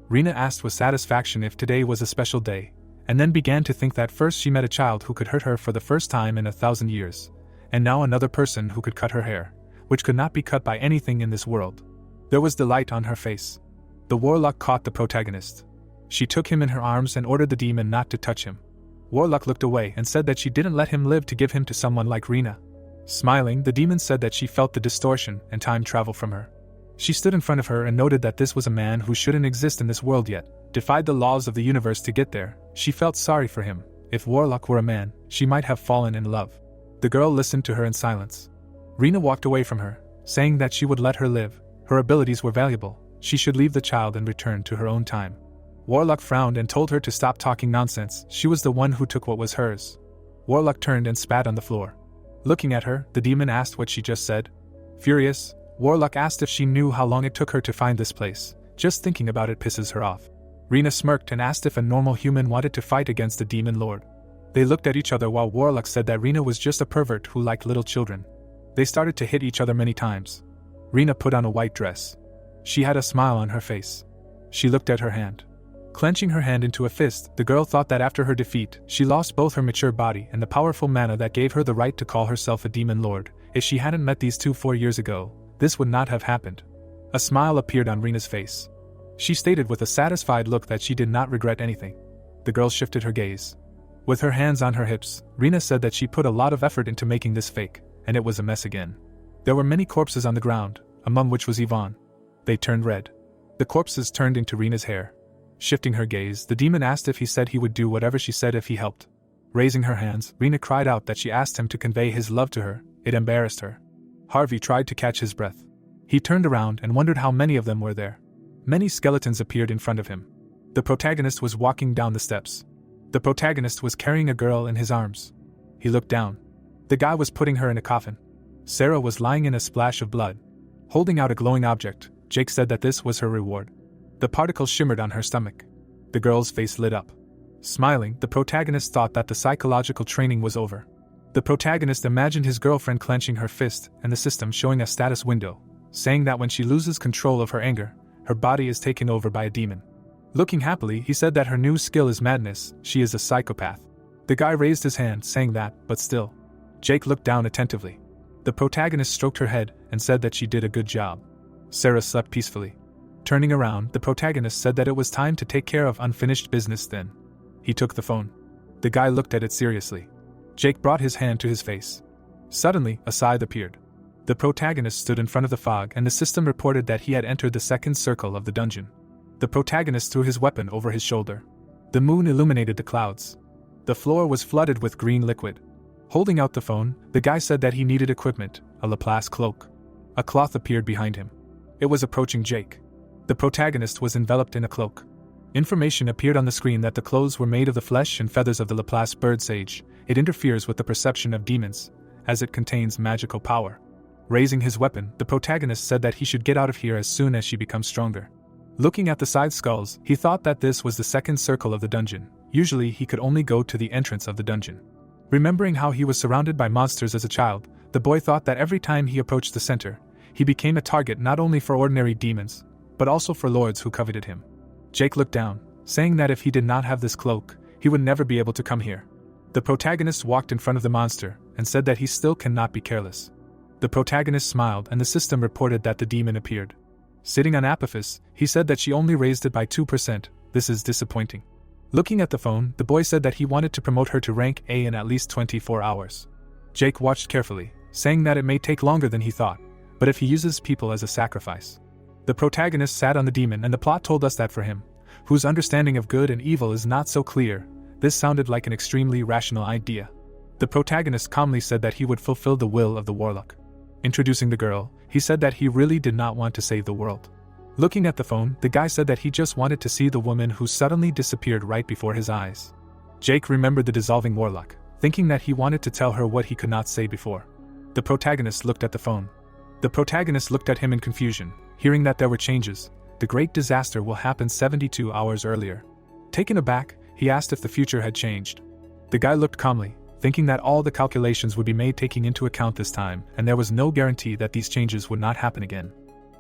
Rena asked with satisfaction if today was a special day, and then began to think that first she met a child who could hurt her for the first time in 1,000 years, and now another person who could cut her hair, which could not be cut by anything in this world. There was delight on her face. The warlock caught the protagonist. She took him in her arms and ordered the demon not to touch him. Warlock looked away and said that she didn't let him live to give him to someone like Rena. Smiling, the demon said that she felt the distortion and time travel from her. She stood in front of her and noted that this was a man who shouldn't exist in this world yet, defied the laws of the universe to get there. She felt sorry for him. If Warlock were a man, she might have fallen in love. The girl listened to her in silence. Rena walked away from her, saying that she would let her live. Her abilities were valuable. She should leave the child and return to her own time. Warlock frowned and told her to stop talking nonsense. She was the one who took what was hers. Warlock turned and spat on the floor. Looking at her, the demon asked what she just said. Furious, Warlock asked if she knew how long it took her to find this place. Just thinking about it pisses her off. Rena smirked and asked if a normal human wanted to fight against the demon lord. They looked at each other while Warlock said that Rena was just a pervert who liked little children. They started to hit each other many times. Rena put on a white dress. She had a smile on her face. She looked at her hand. Clenching her hand into a fist, the girl thought that after her defeat, she lost both her mature body and the powerful mana that gave her the right to call herself a demon lord. If she hadn't met these two 4 years ago, this would not have happened. A smile appeared on Rena's face. She stated with a satisfied look that she did not regret anything. The girl shifted her gaze. With her hands on her hips, Rena said that she put a lot of effort into making this fake, and it was a mess again. There were many corpses on the ground, among which was Yvonne. They turned red. The corpses turned into Rena's hair. Shifting her gaze, the demon asked if he said he would do whatever she said if he helped. Raising her hands, Rena cried out that she asked him to convey his love to her. It embarrassed her. Harvey tried to catch his breath. He turned around and wondered how many of them were there. Many skeletons appeared in front of him. The protagonist was walking down the steps. The protagonist was carrying a girl in his arms. He looked down. The guy was putting her in a coffin. Sarah was lying in a splash of blood. Holding out a glowing object, Jake said that this was her reward. The particles shimmered on her stomach. The girl's face lit up. Smiling, the protagonist thought that the psychological training was over. The protagonist imagined his girlfriend clenching her fist and the system showing a status window, saying that when she loses control of her anger, her body is taken over by a demon. Looking happily, he said that her new skill is madness, she is a psychopath. The guy raised his hand, saying that, but still. Jake looked down attentively. The protagonist stroked her head and said that she did a good job. Sarah slept peacefully. Turning around, the protagonist said that it was time to take care of unfinished business then. He took the phone. The guy looked at it seriously. Jake brought his hand to his face. Suddenly, a scythe appeared. The protagonist stood in front of the fog and the system reported that he had entered the second circle of the dungeon. The protagonist threw his weapon over his shoulder. The moon illuminated the clouds. The floor was flooded with green liquid. Holding out the phone, the guy said that he needed equipment, a Laplace cloak. A cloth appeared behind him. It was approaching Jake. The protagonist was enveloped in a cloak. Information appeared on the screen that the clothes were made of the flesh and feathers of the Laplace bird sage. It interferes with the perception of demons, as it contains magical power. Raising his weapon, the protagonist said that he should get out of here as soon as she becomes stronger. Looking at the side skulls, he thought that this was the second circle of the dungeon. Usually he could only go to the entrance of the dungeon. Remembering how he was surrounded by monsters as a child, the boy thought that every time he approached the center, he became a target not only for ordinary demons, but also for lords who coveted him. Jake looked down, saying that if he did not have this cloak, he would never be able to come here. The protagonist walked in front of the monster and said that he still cannot be careless. The protagonist smiled and the system reported that the demon appeared. Sitting on Apophis, he said that she only raised it by 2%. This is disappointing. Looking at the phone, the boy said that he wanted to promote her to rank A in at least 24 hours. Jake watched carefully, saying that it may take longer than he thought, but if he uses people as a sacrifice. The protagonist sat on the demon and the plot told us that for him, whose understanding of good and evil is not so clear, this sounded like an extremely rational idea. The protagonist calmly said that he would fulfill the will of the warlock. Introducing the girl, he said that he really did not want to save the world. Looking at the phone, the guy said that he just wanted to see the woman who suddenly disappeared right before his eyes. Jake remembered the dissolving warlock, thinking that he wanted to tell her what he could not say before. The protagonist looked at the phone. The protagonist looked at him in confusion, hearing that there were changes. The great disaster will happen 72 hours earlier. Taken aback, he asked if the future had changed. The guy looked calmly, thinking that all the calculations would be made taking into account this time, and there was no guarantee that these changes would not happen again.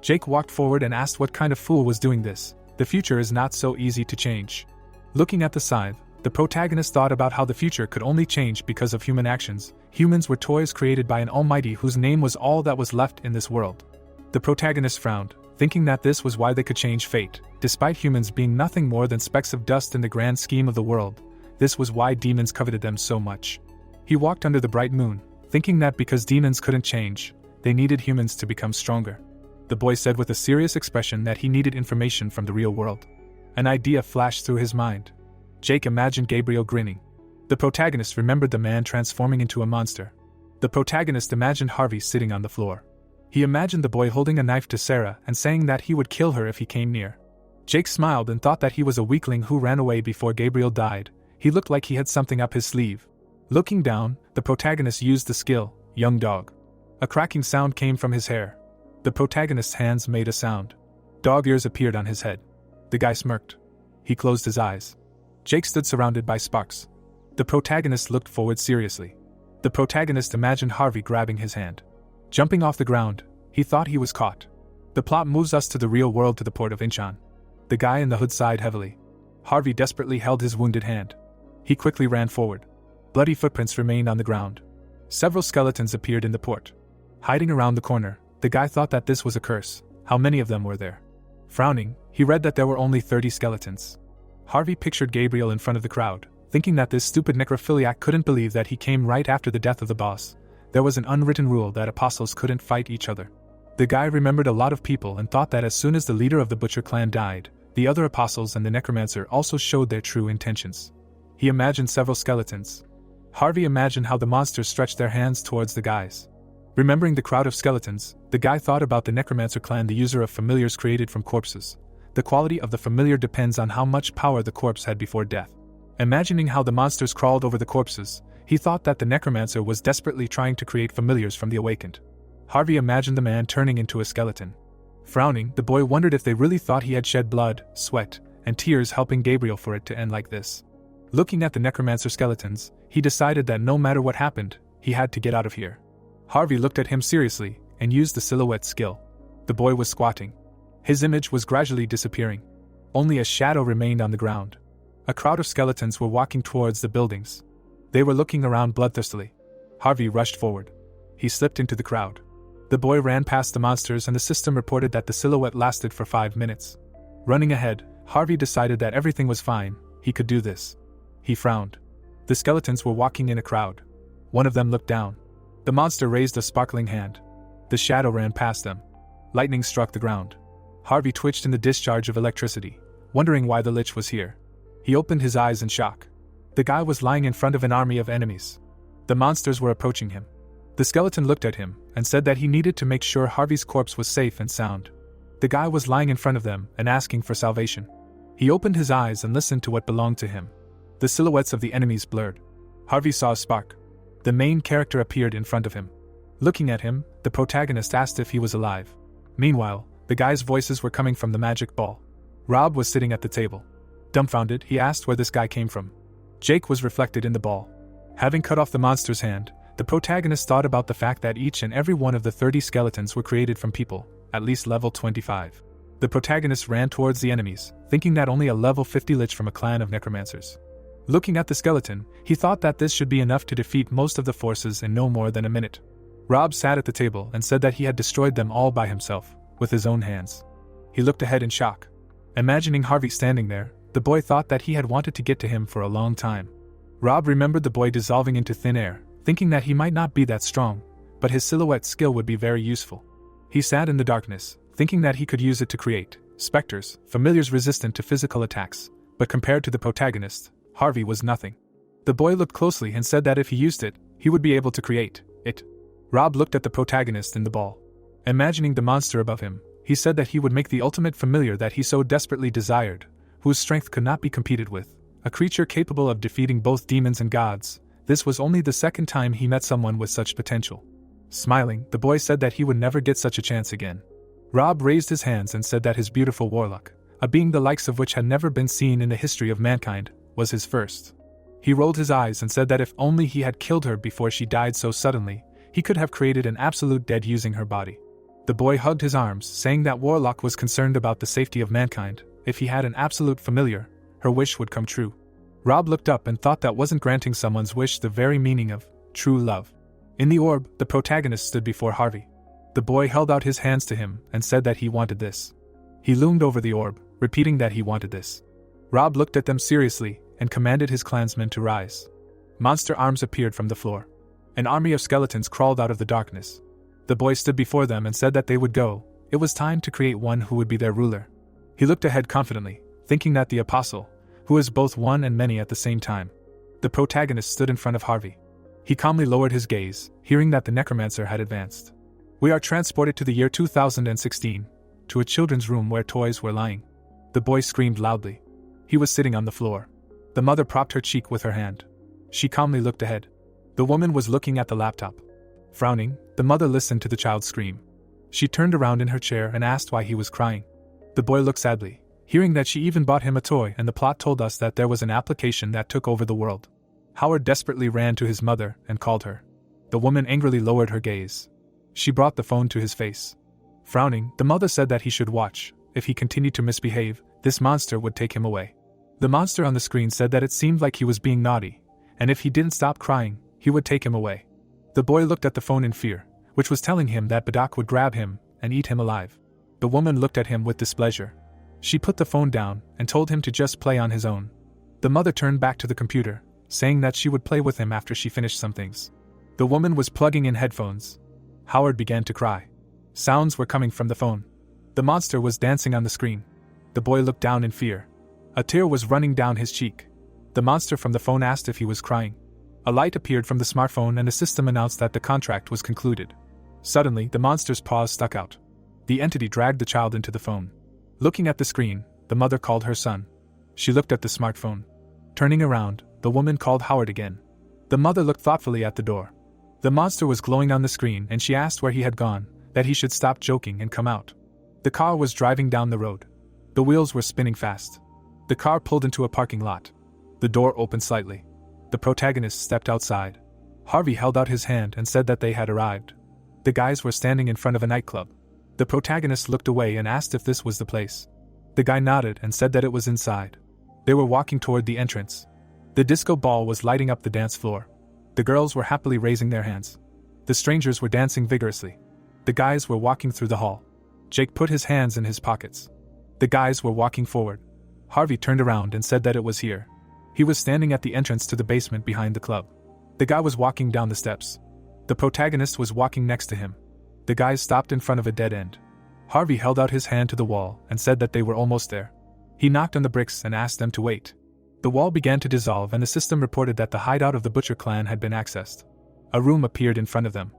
Jake walked forward and asked what kind of fool was doing this. The future is not so easy to change. Looking at the scythe, the protagonist thought about how the future could only change because of human actions. Humans were toys created by an almighty whose name was all that was left in this world. The protagonist frowned, thinking that this was why they could change fate, despite humans being nothing more than specks of dust in the grand scheme of the world. This was why demons coveted them so much. He walked under the bright moon, thinking that because demons couldn't change, they needed humans to become stronger. The boy said with a serious expression that he needed information from the real world. An idea flashed through his mind. Jake imagined Gabriel grinning. The protagonist remembered the man transforming into a monster. The protagonist imagined Harvey sitting on the floor. He imagined the boy holding a knife to Sarah and saying that he would kill her if he came near. Jake smiled and thought that he was a weakling who ran away before Gabriel died. He looked like he had something up his sleeve. Looking down, the protagonist used the skill, Young Dog. A cracking sound came from his hair. The protagonist's hands made a sound. Dog ears appeared on his head. The guy smirked. He closed his eyes. Jake stood surrounded by sparks. The protagonist looked forward seriously. The protagonist imagined Harvey grabbing his hand. Jumping off the ground, he thought he was caught. The plot moves us to the real world, to the port of Incheon. The guy in the hood sighed heavily. Harvey desperately held his wounded hand. He quickly ran forward. Bloody footprints remained on the ground. Several skeletons appeared in the port. Hiding around the corner, the guy thought that this was a curse. How many of them were there? Frowning, he read that there were only 30 skeletons. Harvey pictured Gabriel in front of the crowd, thinking that this stupid necrophiliac couldn't believe that he came right after the death of the boss. There was an unwritten rule that apostles couldn't fight each other. The guy remembered a lot of people and thought that as soon as the leader of the Butcher clan died, the other apostles and the necromancer also showed their true intentions. He imagined several skeletons. Harvey imagined how the monsters stretched their hands towards the guys. Remembering the crowd of skeletons, the guy thought about the necromancer clan, the user of familiars created from corpses. The quality of the familiar depends on how much power the corpse had before death. Imagining how the monsters crawled over the corpses, he thought that the necromancer was desperately trying to create familiars from the awakened. Harvey imagined the man turning into a skeleton. Frowning, the boy wondered if they really thought he had shed blood, sweat, and tears helping Gabriel for it to end like this. Looking at the necromancer skeletons, he decided that no matter what happened, he had to get out of here. Harvey looked at him seriously and used the silhouette skill. The boy was squatting. His image was gradually disappearing. Only a shadow remained on the ground. A crowd of skeletons were walking towards the buildings. They were looking around bloodthirstily. Harvey rushed forward. He slipped into the crowd. The boy ran past the monsters and the system reported that the silhouette lasted for 5 minutes. Running ahead, Harvey decided that everything was fine, he could do this. He frowned. The skeletons were walking in a crowd. One of them looked down. The monster raised a sparkling hand. The shadow ran past them. Lightning struck the ground. Harvey twitched in the discharge of electricity, wondering why the lich was here. He opened his eyes in shock. The guy was lying in front of an army of enemies. The monsters were approaching him. The skeleton looked at him and said that he needed to make sure Harvey's corpse was safe and sound. The guy was lying in front of them and asking for salvation. He opened his eyes and listened to what belonged to him. The silhouettes of the enemies blurred. Harvey saw a spark. The main character appeared in front of him. Looking at him, the protagonist asked if he was alive. Meanwhile, the guy's voices were coming from the magic ball. Rob was sitting at the table. Dumbfounded, he asked where this guy came from. Jake was reflected in the ball. Having cut off the monster's hand, the protagonist thought about the fact that each and every one of the 30 skeletons were created from people, at least level 25. The protagonist ran towards the enemies, thinking that only a level 50 lich from a clan of necromancers. Looking at the skeleton, he thought that this should be enough to defeat most of the forces in no more than a minute. Rob sat at the table and said that he had destroyed them all by himself, with his own hands. He looked ahead in shock. Imagining Harvey standing there, the boy thought that he had wanted to get to him for a long time. Rob remembered the boy dissolving into thin air, thinking that he might not be that strong, but his silhouette skill would be very useful. He sat in the darkness, thinking that he could use it to create specters, familiars resistant to physical attacks, but compared to the protagonist, Harvey was nothing. The boy looked closely and said that if he used it, he would be able to create it. Rob looked at the protagonist in the ball. Imagining the monster above him, he said that he would make the ultimate familiar that he so desperately desired, whose strength could not be competed with, a creature capable of defeating both demons and gods. This was only the second time he met someone with such potential. Smiling, the boy said that he would never get such a chance again. Rob raised his hands and said that his beautiful warlock, a being the likes of which had never been seen in the history of mankind, was his first. He rolled his eyes and said that if only he had killed her before she died so suddenly, he could have created an absolute dead using her body. The boy hugged his arms, saying that Warlock was concerned about the safety of mankind. If he had an absolute familiar, her wish would come true. Rob looked up and thought that wasn't granting someone's wish the very meaning of true love. In the orb, the protagonist stood before Harvey. The boy held out his hands to him and said that he wanted this. He loomed over the orb, repeating that he wanted this. Rob looked at them seriously and commanded his clansmen to rise. Monster arms appeared from the floor. An army of skeletons crawled out of the darkness. The boy stood before them and said that they would go. It was time to create one who would be their ruler. He looked ahead confidently, thinking that the apostle, who is both one and many at the same time. The protagonist stood in front of Harvey. He calmly lowered his gaze, hearing that the necromancer had advanced. We are transported to the year 2016, to a children's room where toys were lying. The boy screamed loudly. He was sitting on the floor. The mother propped her cheek with her hand. She calmly looked ahead. The woman was looking at the laptop. Frowning, the mother listened to the child scream. She turned around in her chair and asked why he was crying. The boy looked sadly, hearing that she even bought him a toy, and the plot told us that there was an application that took over the world. Howard desperately ran to his mother and called her. The woman angrily lowered her gaze. She brought the phone to his face. Frowning, the mother said that he should watch. If he continued to misbehave, this monster would take him away. The monster on the screen said that it seemed like he was being naughty, and if he didn't stop crying, he would take him away. The boy looked at the phone in fear, which was telling him that Badak would grab him and eat him alive. The woman looked at him with displeasure. She put the phone down and told him to just play on his own. The mother turned back to the computer, saying that she would play with him after she finished some things. The woman was plugging in headphones. Howard began to cry. Sounds were coming from the phone. The monster was dancing on the screen. The boy looked down in fear. A tear was running down his cheek. The monster from the phone asked if he was crying. A light appeared from the smartphone and the system announced that the contract was concluded. Suddenly, the monster's paws stuck out. The entity dragged the child into the phone. Looking at the screen, the mother called her son. She looked at the smartphone. Turning around, the woman called Howard again. The mother looked thoughtfully at the door. The monster was glowing on the screen and she asked where he had gone, that he should stop joking and come out. The car was driving down the road. The wheels were spinning fast. The car pulled into a parking lot. The door opened slightly. The protagonist stepped outside. Harvey held out his hand and said that they had arrived. The guys were standing in front of a nightclub. The protagonist looked away and asked if this was the place. The guy nodded and said that it was inside. They were walking toward the entrance. The disco ball was lighting up the dance floor. The girls were happily raising their hands. The strangers were dancing vigorously. The guys were walking through the hall. Jake put his hands in his pockets. The guys were walking forward. Harvey turned around and said that it was here. He was standing at the entrance to the basement behind the club. The guy was walking down the steps. The protagonist was walking next to him. The guys stopped in front of a dead end. Harvey held out his hand to the wall and said that they were almost there. He knocked on the bricks and asked them to wait. The wall began to dissolve and the system reported that the hideout of the Butcher clan had been accessed. A room appeared in front of them.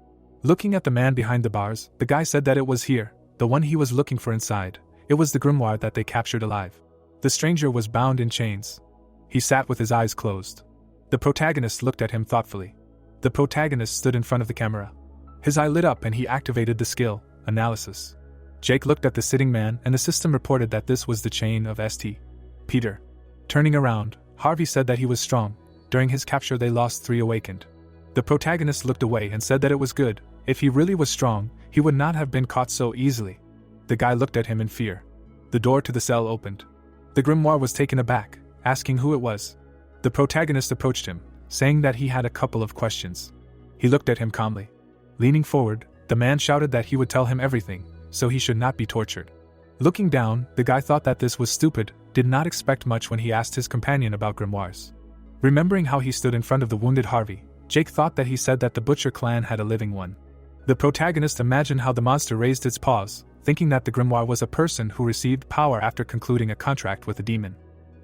Looking at the man behind the bars, the guy said that it was here, the one he was looking for inside. It was the grimoire that they captured alive. The stranger was bound in chains. He sat with his eyes closed. The protagonist looked at him thoughtfully. The protagonist stood in front of the camera. His eye lit up and he activated the skill, Analysis. Jake looked at the sitting man and the system reported that this was the chain of St. Peter. Turning around, Harvey said that he was strong. During his capture they lost 3 awakened. The protagonist looked away and said that it was good. If he really was strong, he would not have been caught so easily. The guy looked at him in fear. The door to the cell opened. The grimoire was taken aback, asking who it was. The protagonist approached him, saying that he had a couple of questions. He looked at him calmly. Leaning forward, the man shouted that he would tell him everything, so he should not be tortured. Looking down, the guy thought that this was stupid, did not expect much when he asked his companion about grimoires. Remembering how he stood in front of the wounded Harvey, Jake thought that he said that the Butcher clan had a living one. The protagonist imagined how the monster raised its paws, thinking that the grimoire was a person who received power after concluding a contract with a demon.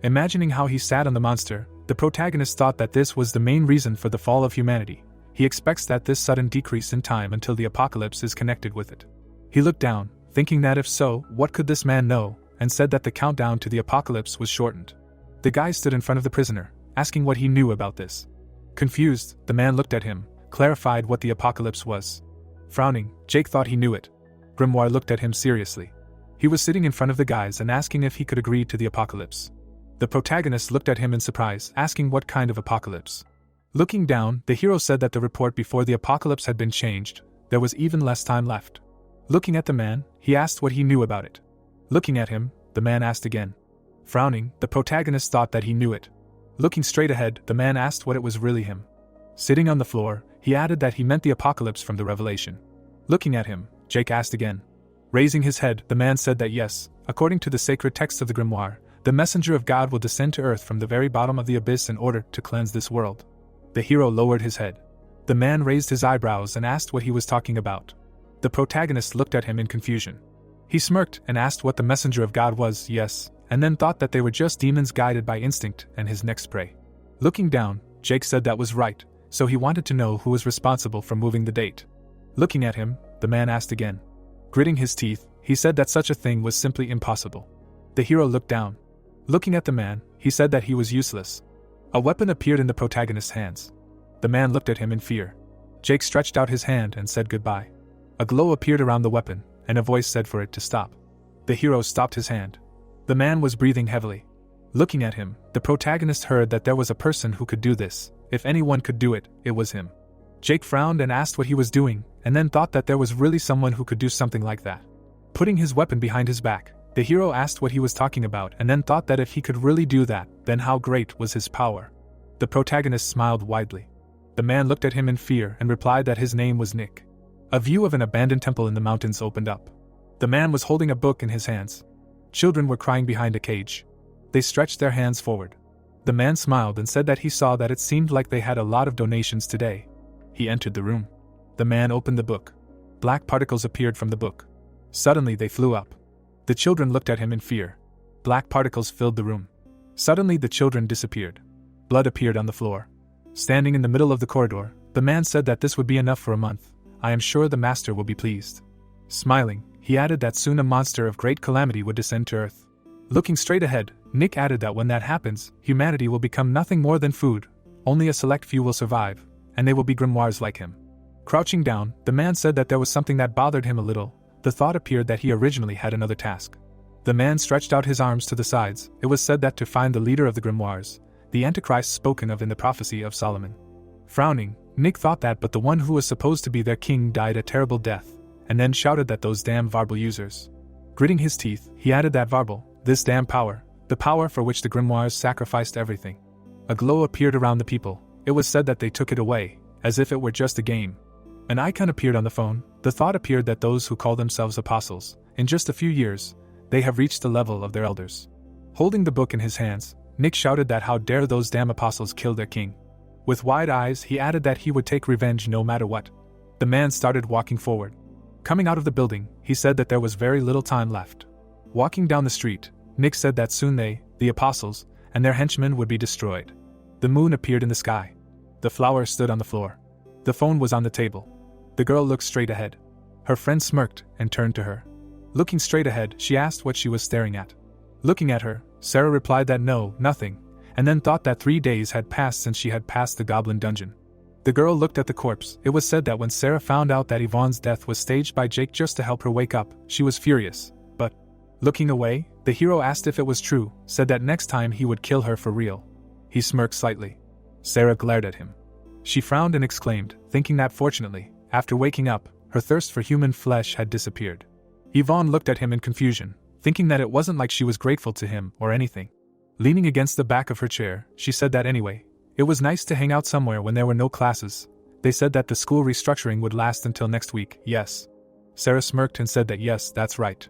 Imagining how he sat on the monster, the protagonist thought that this was the main reason for the fall of humanity. He expects that this sudden decrease in time until the apocalypse is connected with it. He looked down, thinking that if so, what could this man know, and said that the countdown to the apocalypse was shortened. The guy stood in front of the prisoner, asking what he knew about this. Confused, the man looked at him, clarified what the apocalypse was. Frowning, Jake thought he knew it. Grimoire looked at him seriously. He was sitting in front of the guys and asking if he could agree to the apocalypse. The protagonist looked at him in surprise, asking what kind of apocalypse. Looking down, the hero said that the report before the apocalypse had been changed. There was even less time left. Looking at the man, he asked what he knew about it. Looking at him, the man asked again. Frowning, the protagonist thought that he knew it. Looking straight ahead, the man asked what it was really him. Sitting on the floor, he added that he meant the apocalypse from the Revelation. Looking at him, Jake asked again. Raising his head, the man said that yes, according to the sacred text of the grimoire, the messenger of God will descend to earth from the very bottom of the abyss in order to cleanse this world. The hero lowered his head. The man raised his eyebrows and asked what he was talking about. The protagonist looked at him in confusion. He smirked and asked what the messenger of God was, yes, and then thought that they were just demons guided by instinct and his next prey. Looking down, Jake said that was right, so he wanted to know who was responsible for moving the date. Looking at him, the man asked again. Gritting his teeth, he said that such a thing was simply impossible. The hero looked down. Looking at the man, he said that he was useless. A weapon appeared in the protagonist's hands. The man looked at him in fear. Jake stretched out his hand and said goodbye. A glow appeared around the weapon, and a voice said for it to stop. The hero stopped his hand. The man was breathing heavily. Looking at him, the protagonist heard that there was a person who could do this. If anyone could do it, it was him. Jake frowned and asked what he was doing, and then thought that there was really someone who could do something like that. Putting his weapon behind his back, the hero asked what he was talking about and then thought that if he could really do that, then how great was his power. The protagonist smiled widely. The man looked at him in fear and replied that his name was Nick. A view of an abandoned temple in the mountains opened up. The man was holding a book in his hands. Children were crying behind a cage. They stretched their hands forward. The man smiled and said that he saw that it seemed like they had a lot of donations today. He entered the room. The man opened the book. Black particles appeared from the book. Suddenly they flew up. The children looked at him in fear. Black particles filled the room. Suddenly the children disappeared. Blood appeared on the floor. Standing in the middle of the corridor, the man said that this would be enough for a month. I am sure the master will be pleased. Smiling, he added that soon a monster of great calamity would descend to Earth. Looking straight ahead, Nick added that when that happens, humanity will become nothing more than food. Only a select few will survive, and they will be grimoires like him. Crouching down, the man said that there was something that bothered him a little. The thought appeared that he originally had another task. The man stretched out his arms to the sides. It was said that to find the leader of the grimoires, the Antichrist spoken of in the prophecy of Solomon. Frowning, Nick thought that but the one who was supposed to be their king died a terrible death, and then shouted that those damn Warble users. Gritting his teeth, he added that Warble, this damn power, the power for which the grimoires sacrificed everything. A glow appeared around the people. It was said that they took it away, as if it were just a game. An icon appeared on the phone. The thought appeared that those who call themselves apostles, in just a few years, they have reached the level of their elders. Holding the book in his hands, Nick shouted that how dare those damn apostles kill their king. With wide eyes, he added that he would take revenge no matter what. The man started walking forward. Coming out of the building, he said that there was very little time left. Walking down the street, Nick said that soon they, the apostles, and their henchmen would be destroyed. The moon appeared in the sky. The flower stood on the floor. The phone was on the table. The girl looked straight ahead. Her friend smirked and turned to her. Looking straight ahead, she asked what she was staring at. Looking at her, Sarah replied that no, nothing, and then thought that 3 days had passed since she had passed the goblin dungeon. The girl looked at the corpse. It was said that when Sarah found out that Yvonne's death was staged by Jake just to help her wake up, she was furious, but, looking away, the hero asked if it was true, said that next time he would kill her for real. He smirked slightly. Sarah glared at him. She frowned and exclaimed, thinking that fortunately, after waking up, her thirst for human flesh had disappeared. Yvonne looked at him in confusion, thinking that it wasn't like she was grateful to him or anything. Leaning against the back of her chair, she said that anyway, it was nice to hang out somewhere when there were no classes. They said that the school restructuring would last until next week, yes. Sarah smirked and said that yes, that's right.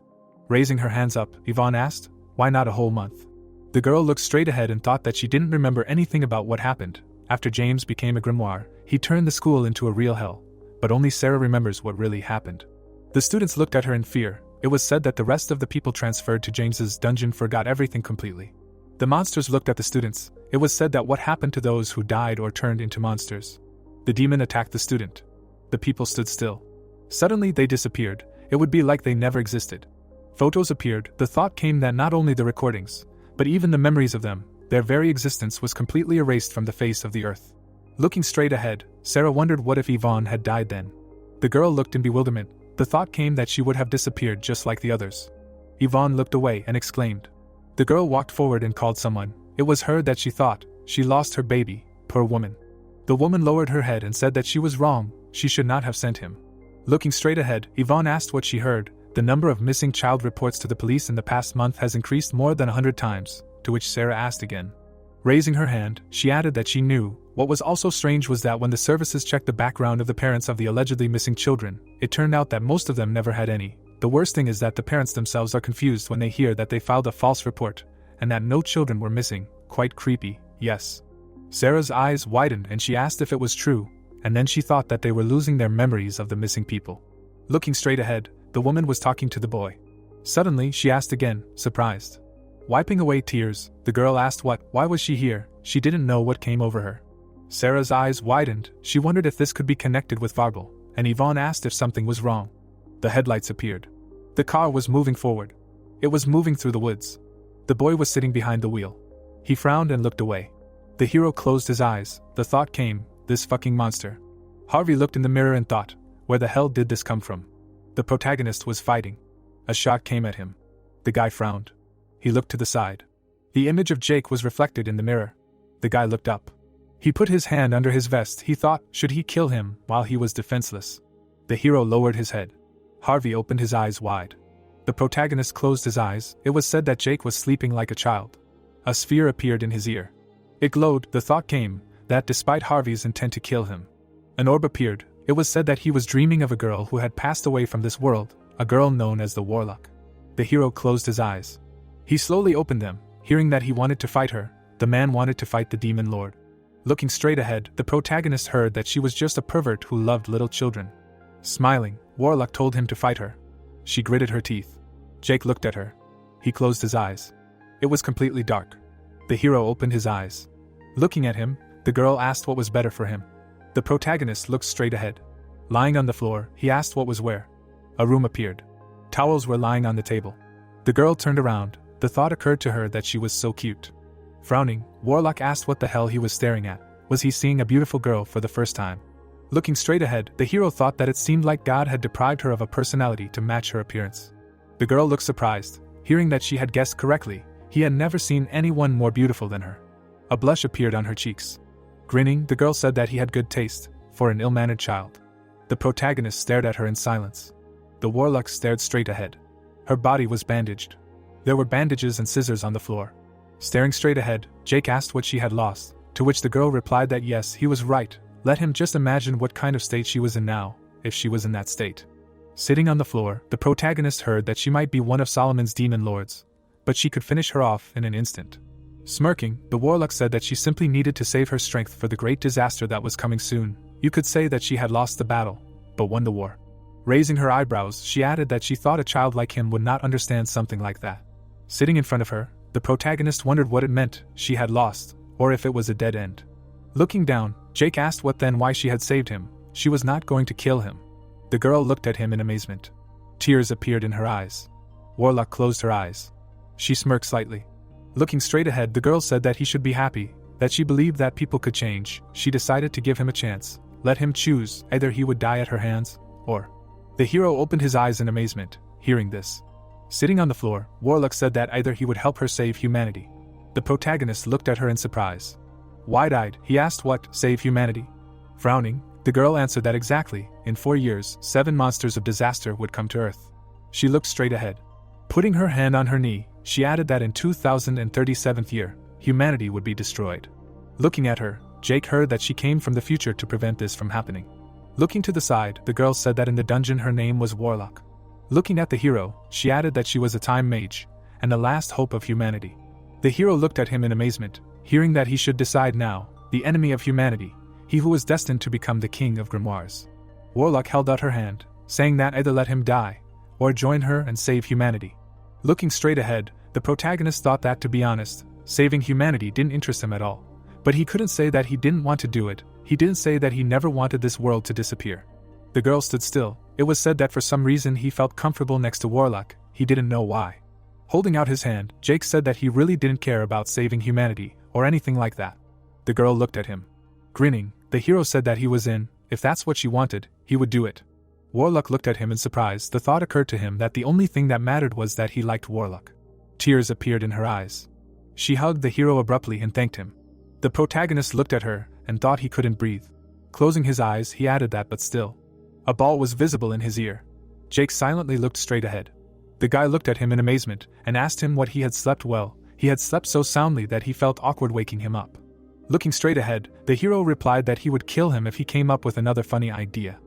Raising her hands up, Yvonne asked, why not a whole month? The girl looked straight ahead and thought that she didn't remember anything about what happened. After James became a grimoire, he turned the school into a real hell. But only Sarah remembers what really happened. The students looked at her in fear. It was said that the rest of the people transferred to James's dungeon forgot everything completely. The monsters looked at the students. It was said that what happened to those who died or turned into monsters. The demon attacked the student. The people stood still. Suddenly they disappeared. It would be like they never existed. Photos appeared. The thought came that not only the recordings, but even the memories of them, their very existence was completely erased from the face of the earth. Looking straight ahead, Sarah wondered what if Yvonne had died then. The girl looked in bewilderment. The thought came that she would have disappeared just like the others. Yvonne looked away and exclaimed. The girl walked forward and called someone. It was her that she thought. She lost her baby, poor woman. The woman lowered her head and said that she was wrong, she should not have sent him. Looking straight ahead, Yvonne asked what she heard. The number of missing child reports to the police in the past month has increased more than 100 times, to which Sarah asked again. Raising her hand, she added that she knew. What was also strange was that when the services checked the background of the parents of the allegedly missing children, it turned out that most of them never had any. The worst thing is that the parents themselves are confused when they hear that they filed a false report, and that no children were missing. Quite creepy, yes. Sarah's eyes widened and she asked if it was true, and then she thought that they were losing their memories of the missing people. Looking straight ahead, the woman was talking to the boy. Suddenly, she asked again, surprised. Wiping away tears, the girl asked why was she here? She didn't know what came over her. Sarah's eyes widened. She wondered if this could be connected with Warble, and Yvonne asked if something was wrong. The headlights appeared. The car was moving forward. It was moving through the woods. The boy was sitting behind the wheel. He frowned and looked away. The hero closed his eyes. The thought came, This fucking monster. Harvey looked in the mirror and thought, where the hell did this come from? The protagonist was fighting. A shot came at him. The guy frowned. He looked to the side. The image of Jake was reflected in the mirror. The guy looked up. He put his hand under his vest. He thought, should he kill him while he was defenseless? The hero lowered his head. Harvey opened his eyes wide. The protagonist closed his eyes. It was said that Jake was sleeping like a child. A sphere appeared in his ear. It glowed. The thought came that despite Harvey's intent to kill him, an orb appeared. It was said that he was dreaming of a girl who had passed away from this world, a girl known as the warlock. The hero closed his eyes. He slowly opened them, hearing that he wanted to fight her. The man wanted to fight the demon lord. Looking straight ahead, the protagonist heard that she was just a pervert who loved little children. Smiling, Warlock told him to fight her. She gritted her teeth. Jake looked at her. He closed his eyes. It was completely dark. The hero opened his eyes. Looking at him, the girl asked what was better for him. The protagonist looked straight ahead. Lying on the floor, he asked what was where. A room appeared. Towels were lying on the table. The girl turned around. The thought occurred to her that she was so cute. Frowning, Warlock asked what the hell he was staring at. Was he seeing a beautiful girl for the first time? Looking straight ahead, the hero thought that it seemed like God had deprived her of a personality to match her appearance. The girl looked surprised. Hearing that she had guessed correctly, he had never seen anyone more beautiful than her. A blush appeared on her cheeks. Grinning, the girl said that he had good taste, for an ill-mannered child. The protagonist stared at her in silence. The warlock stared straight ahead. Her body was bandaged. There were bandages and scissors on the floor. Staring straight ahead, Jake asked what she had lost, to which the girl replied that yes, he was right. Let him just imagine what kind of state she was in now, if she was in that state. Sitting on the floor, the protagonist heard that she might be one of Solomon's demon lords, but she could finish her off in an instant. Smirking, the warlock said that she simply needed to save her strength for the great disaster that was coming soon. You could say that she had lost the battle, but won the war. Raising her eyebrows, she added that she thought a child like him would not understand something like that. Sitting in front of her, the protagonist wondered what it meant she had lost, or if it was a dead end. Looking down, Jake asked what then why she had saved him. She was not going to kill him. The girl looked at him in amazement. Tears appeared in her eyes. Warlock closed her eyes. She smirked slightly. Looking straight ahead, the girl said that he should be happy, that she believed that people could change. She decided to give him a chance. Let him choose, either he would die at her hands, or... The hero opened his eyes in amazement, hearing this. Sitting on the floor, Warlock said that either he would help her save humanity. The protagonist looked at her in surprise. Wide-eyed, he asked what, save humanity? Frowning, the girl answered that exactly, in 4 years, 7 monsters of disaster would come to Earth. She looked straight ahead. Putting her hand on her knee, she added that in 2037th year, humanity would be destroyed. Looking at her, Jake heard that she came from the future to prevent this from happening. Looking to the side, the girl said that in the dungeon her name was Warlock. Looking at the hero, she added that she was a time mage, and the last hope of humanity. The hero looked at him in amazement, hearing that he should decide now, the enemy of humanity, he who was destined to become the king of grimoires. Warlock held out her hand, saying that either let him die, or join her and save humanity. Looking straight ahead, the protagonist thought that, to be honest, saving humanity didn't interest him at all. But he couldn't say that he didn't want to do it. He didn't say that he never wanted this world to disappear. The girl stood still. It was said that for some reason he felt comfortable next to Warlock. He didn't know why. Holding out his hand, Jake said that he really didn't care about saving humanity, or anything like that. The girl looked at him. Grinning, the hero said that he was in, if that's what she wanted, he would do it. Warlock looked at him in surprise. The thought occurred to him that the only thing that mattered was that he liked Warlock. Tears appeared in her eyes. She hugged the hero abruptly and thanked him. The protagonist looked at her and thought he couldn't breathe. Closing his eyes, he added that, but still. A ball was visible in his ear. Jake silently looked straight ahead. The guy looked at him in amazement and asked him what he had slept well. He had slept so soundly that he felt awkward waking him up. Looking straight ahead, the hero replied that he would kill him if he came up with another funny idea.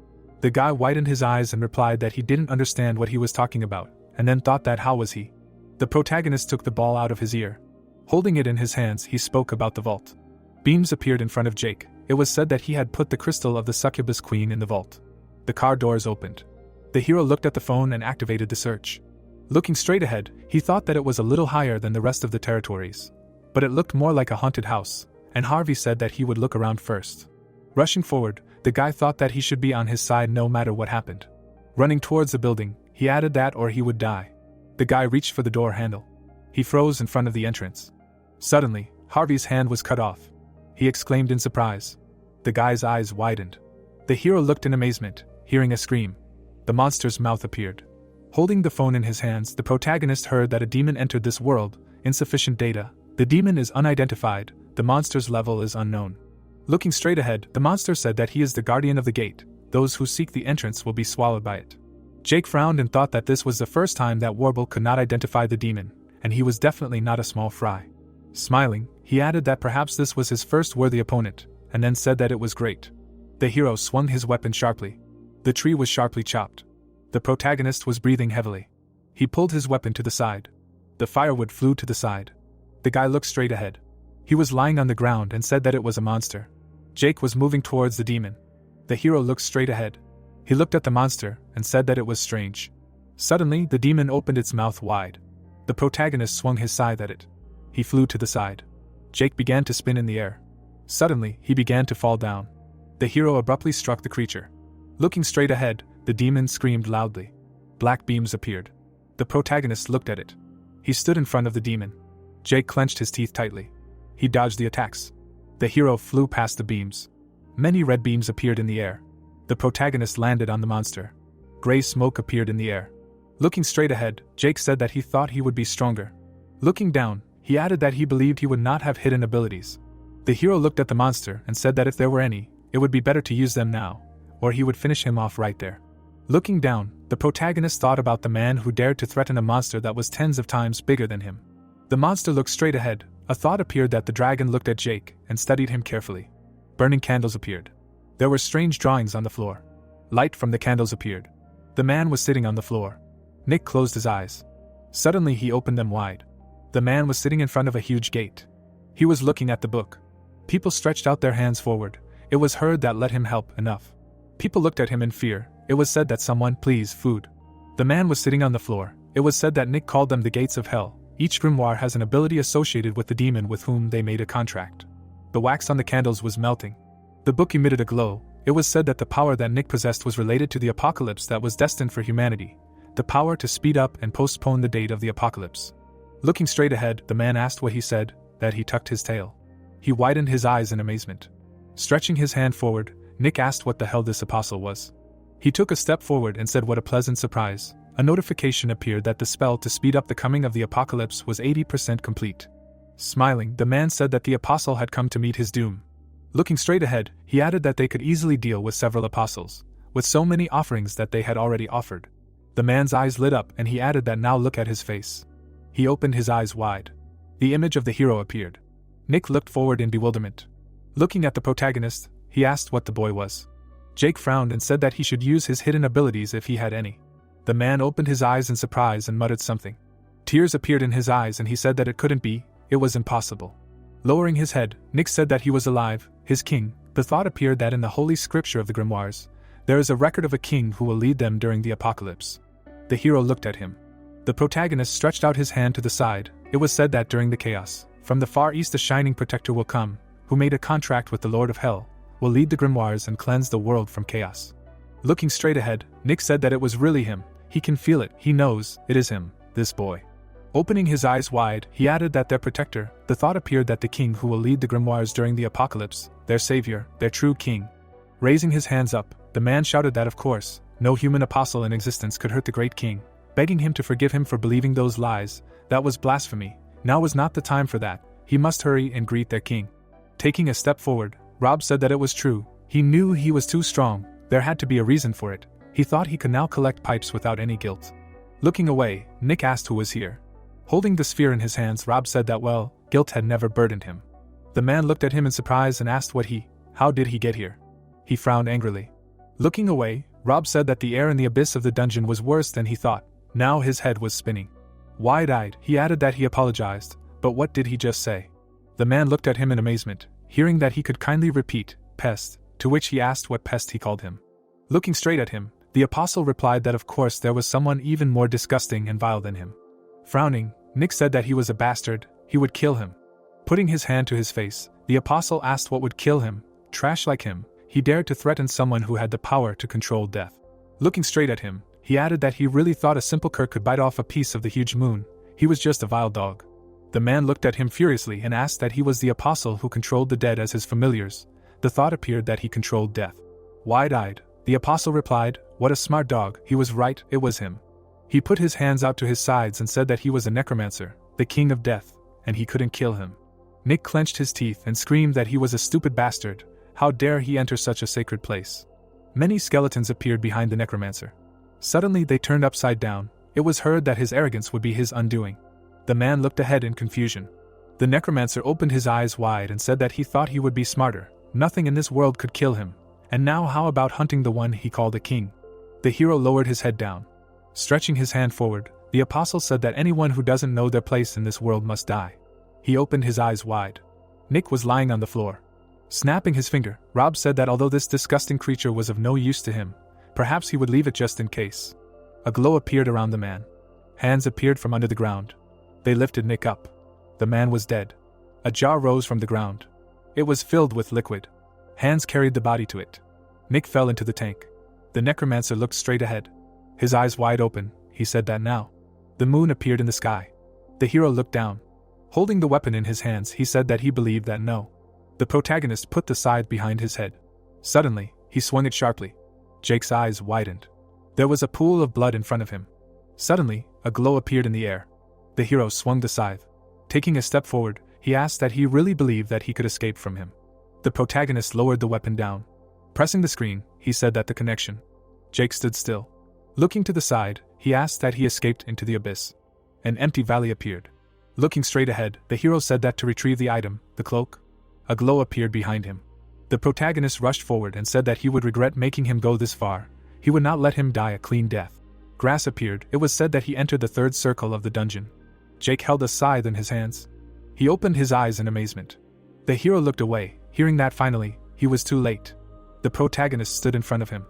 The guy widened his eyes and replied that he didn't understand what he was talking about, and then thought that how was he? The protagonist took the ball out of his ear. Holding it in his hands, he spoke about the vault. Beams appeared in front of Jake. It was said that he had put the crystal of the succubus queen in the vault. The car doors opened. The hero looked at the phone and activated the search. Looking straight ahead, he thought that it was a little higher than the rest of the territories. But it looked more like a haunted house, and Harvey said that he would look around first. Rushing forward, the guy thought that he should be on his side no matter what happened. Running towards the building, he added that or he would die. The guy reached for the door handle. He froze in front of the entrance. Suddenly, Harvey's hand was cut off. He exclaimed in surprise. The guy's eyes widened. The hero looked in amazement, hearing a scream. The monster's mouth appeared. Holding the phone in his hands, the protagonist heard that a demon entered this world. Insufficient data. The demon is unidentified. The monster's level is unknown. Looking straight ahead, the monster said that he is the guardian of the gate. Those who seek the entrance will be swallowed by it. Jake frowned and thought that this was the first time that Warble could not identify the demon, and he was definitely not a small fry. Smiling, he added that perhaps this was his first worthy opponent, and then said that it was great. The hero swung his weapon sharply. The tree was sharply chopped. The protagonist was breathing heavily. He pulled his weapon to the side. The firewood flew to the side. The guy looked straight ahead. He was lying on the ground and said that it was a monster. Jake was moving towards the demon. The hero looked straight ahead. He looked at the monster and said that it was strange. Suddenly, the demon opened its mouth wide. The protagonist swung his scythe at it. He flew to the side. Jake began to spin in the air. Suddenly, he began to fall down. The hero abruptly struck the creature. Looking straight ahead, the demon screamed loudly. Black beams appeared. The protagonist looked at it. He stood in front of the demon. Jake clenched his teeth tightly. He dodged the attacks. The hero flew past the beams. Many red beams appeared in the air. The protagonist landed on the monster. Gray smoke appeared in the air. Looking straight ahead, Jake said that he thought he would be stronger. Looking down, he added that he believed he would not have hidden abilities. The hero looked at the monster and said that if there were any, it would be better to use them now, or he would finish him off right there. Looking down, the protagonist thought about the man who dared to threaten a monster that was tens of times bigger than him. The monster looked straight ahead. A thought appeared that the dragon looked at Jake and studied him carefully. Burning candles appeared. There were strange drawings on the floor. Light from the candles appeared. The man was sitting on the floor. Nick closed his eyes. Suddenly he opened them wide. The man was sitting in front of a huge gate. He was looking at the book. People stretched out their hands forward. It was heard that let him help enough. People looked at him in fear. It was said that someone, please, food. The man was sitting on the floor. It was said that Nick called them the gates of hell. Each grimoire has an ability associated with the demon with whom they made a contract. The wax on the candles was melting. The book emitted a glow. It was said that the power that Nick possessed was related to the apocalypse that was destined for humanity. The power to speed up and postpone the date of the apocalypse. Looking straight ahead, the man asked what he said, that he tucked his tail. He widened his eyes in amazement. Stretching his hand forward, Nick asked what the hell this apostle was. He took a step forward and said what a pleasant surprise. A notification appeared that the spell to speed up the coming of the apocalypse was 80% complete. Smiling, the man said that the apostle had come to meet his doom. Looking straight ahead, he added that they could easily deal with several apostles, with so many offerings that they had already offered. The man's eyes lit up and he added that now look at his face. He opened his eyes wide. The image of the hero appeared. Nick looked forward in bewilderment. Looking at the protagonist, he asked what the boy was. Jake frowned and said that he should use his hidden abilities if he had any. The man opened his eyes in surprise and muttered something. Tears appeared in his eyes and he said that it couldn't be, it was impossible. Lowering his head, Nick said that he was alive, his king. The thought appeared that in the holy scripture of the grimoires, there is a record of a king who will lead them during the apocalypse. The hero looked at him. The protagonist stretched out his hand to the side. It was said that during the chaos, from the far east a shining protector will come, who made a contract with the Lord of Hell, will lead the grimoires and cleanse the world from chaos. Looking straight ahead, Nick said that it was really him. He can feel it, he knows, it is him, this boy. Opening his eyes wide, he added that their protector, the thought appeared that the king who will lead the grimoires during the apocalypse, their savior, their true king. Raising his hands up, the man shouted that of course, no human apostle in existence could hurt the great king, begging him to forgive him for believing those lies. That was blasphemy. Now was not the time for that. He must hurry and greet their king. Taking a step forward, Rob said that it was true. He knew he was too strong. There had to be a reason for it. He thought he could now collect pipes without any guilt. Looking away, Nick asked who was here. Holding the sphere in his hands, Rob said that guilt had never burdened him. The man looked at him in surprise and asked how did he get here? He frowned angrily. Looking away, Rob said that the air in the abyss of the dungeon was worse than he thought. Now his head was spinning. Wide-eyed, he added that he apologized, but what did he just say? The man looked at him in amazement, hearing that he could kindly repeat, pest, to which he asked what pest he called him. Looking straight at him, the apostle replied that of course there was someone even more disgusting and vile than him. Frowning, Nick said that he was a bastard, he would kill him. Putting his hand to his face, the apostle asked what would kill him. Trash like him, he dared to threaten someone who had the power to control death. Looking straight at him, he added that he really thought a simple cur could bite off a piece of the huge moon. He was just a vile dog. The man looked at him furiously and asked that he was the apostle who controlled the dead as his familiars. The thought appeared that he controlled death. Wide-eyed, the apostle replied, "What a smart dog, he was right, it was him." He put his hands out to his sides and said that he was a necromancer, the king of death, and he couldn't kill him. Nick clenched his teeth and screamed that he was a stupid bastard. How dare he enter such a sacred place? Many skeletons appeared behind the necromancer. Suddenly they turned upside down. It was heard that his arrogance would be his undoing. The man looked ahead in confusion. The necromancer opened his eyes wide and said that he thought he would be smarter. Nothing in this world could kill him. And now how about hunting the one he called a king? The hero lowered his head down. Stretching his hand forward, the apostle said that anyone who doesn't know their place in this world must die. He opened his eyes wide. Nick was lying on the floor. Snapping his finger, Rob said that although this disgusting creature was of no use to him, perhaps he would leave it just in case. A glow appeared around the man. Hands appeared from under the ground. They lifted Nick up. The man was dead. A jar rose from the ground. It was filled with liquid. Hands carried the body to it. Nick fell into the tank. The necromancer looked straight ahead. His eyes wide open, he said that now. The moon appeared in the sky. The hero looked down. Holding the weapon in his hands, he said that he believed that no. The protagonist put the scythe behind his head. Suddenly, he swung it sharply. Jake's eyes widened. There was a pool of blood in front of him. Suddenly, a glow appeared in the air. The hero swung the scythe. Taking a step forward, he asked that he really believed that he could escape from him. The protagonist lowered the weapon down. Pressing the screen, he said that the connection. Jake stood still. Looking to the side, he asked that he escaped into the abyss. An empty valley appeared. Looking straight ahead, the hero said that to retrieve the item, the cloak. A glow appeared behind him. The protagonist rushed forward and said that he would regret making him go this far. He would not let him die a clean death. Grass appeared. It was said that he entered the third circle of the dungeon. Jake held a scythe in his hands. He opened his eyes in amazement. The hero looked away. Hearing that finally, he was too late. The protagonist stood in front of him.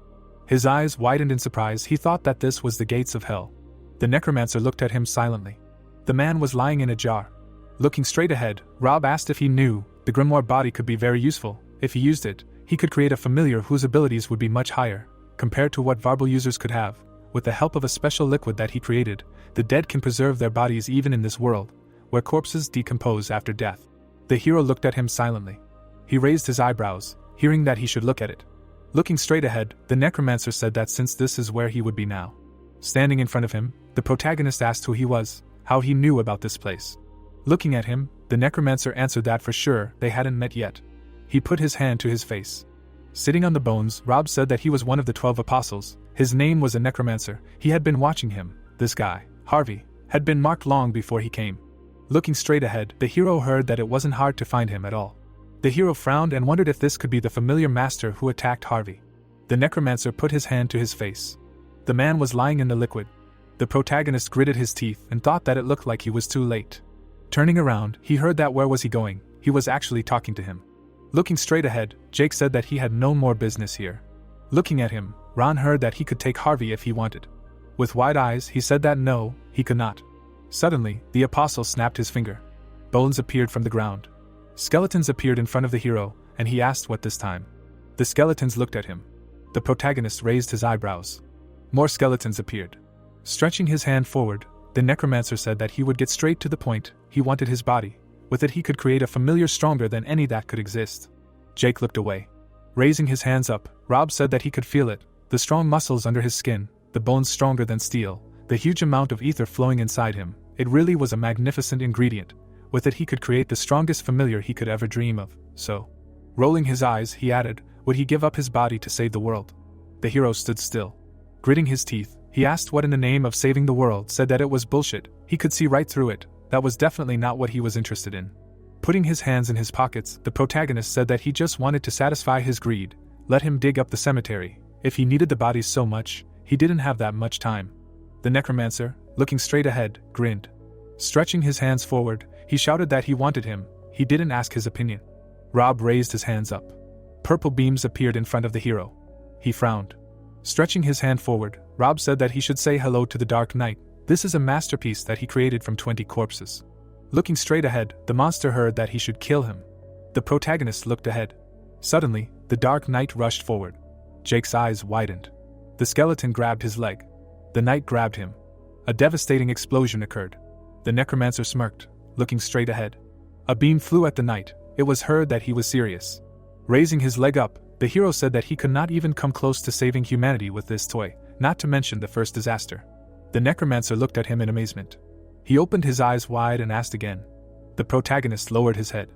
His eyes widened in surprise. He thought that this was the gates of hell. The necromancer looked at him silently. The man was lying in a jar. Looking straight ahead, Rob asked if he knew the grimoire body could be very useful. If he used it, he could create a familiar whose abilities would be much higher, compared to what Warble users could have. With the help of a special liquid that he created, the dead can preserve their bodies even in this world, where corpses decompose after death. The hero looked at him silently. He raised his eyebrows, hearing that he should look at it. Looking straight ahead, the necromancer said that since this is where he would be now. Standing in front of him, the protagonist asked who he was, how he knew about this place. Looking at him, the necromancer answered that for sure they hadn't met yet. He put his hand to his face. Sitting on the bones, Rob said that he was one of the 12 apostles. His name was a necromancer. He had been watching him. This guy, Harvey, had been marked long before he came. Looking straight ahead, the hero heard that it wasn't hard to find him at all. The hero frowned and wondered if this could be the familiar master who attacked Harvey. The necromancer put his hand to his face. The man was lying in the liquid. The protagonist gritted his teeth and thought that it looked like he was too late. Turning around, he heard that where was he going? He was actually talking to him. Looking straight ahead, Jake said that he had no more business here. Looking at him, Ron heard that he could take Harvey if he wanted. With wide eyes, he said that no, he could not. Suddenly, the apostle snapped his finger. Bones appeared from the ground. Skeletons appeared in front of the hero, and he asked what this time. The skeletons looked at him. The protagonist raised his eyebrows. More skeletons appeared. Stretching his hand forward, the necromancer said that he would get straight to the point. He wanted his body. With it he could create a familiar stronger than any that could exist. Jake looked away. Raising his hands up, Rob said that he could feel it, the strong muscles under his skin, the bones stronger than steel, the huge amount of ether flowing inside him. It really was a magnificent ingredient. With it he could create the strongest familiar he could ever dream of. So, rolling his eyes, he added, would he give up his body to save the world? The hero stood still. Gritting his teeth, he asked what in the name of saving the world, said that it was bullshit. He could see right through it. That was definitely not what he was interested in. Putting his hands in his pockets, the protagonist said that he just wanted to satisfy his greed. Let him dig up the cemetery. If he needed the bodies so much, he didn't have that much time. The necromancer, looking straight ahead, grinned. Stretching his hands forward, he shouted that he wanted him. He didn't ask his opinion. Rob raised his hands up. Purple beams appeared in front of the hero. He frowned. Stretching his hand forward, Rob said that he should say hello to the Dark Knight. This is a masterpiece that he created from 20 corpses. Looking straight ahead, the monster heard that he should kill him. The protagonist looked ahead. Suddenly, the Dark Knight rushed forward. Jake's eyes widened. The skeleton grabbed his leg. The knight grabbed him. A devastating explosion occurred. The necromancer smirked, looking straight ahead. A beam flew at the knight. It was heard that he was serious. Raising his leg up, the hero said that he could not even come close to saving humanity with this toy, not to mention the first disaster. The necromancer looked at him in amazement. He opened his eyes wide and asked again. The protagonist lowered his head.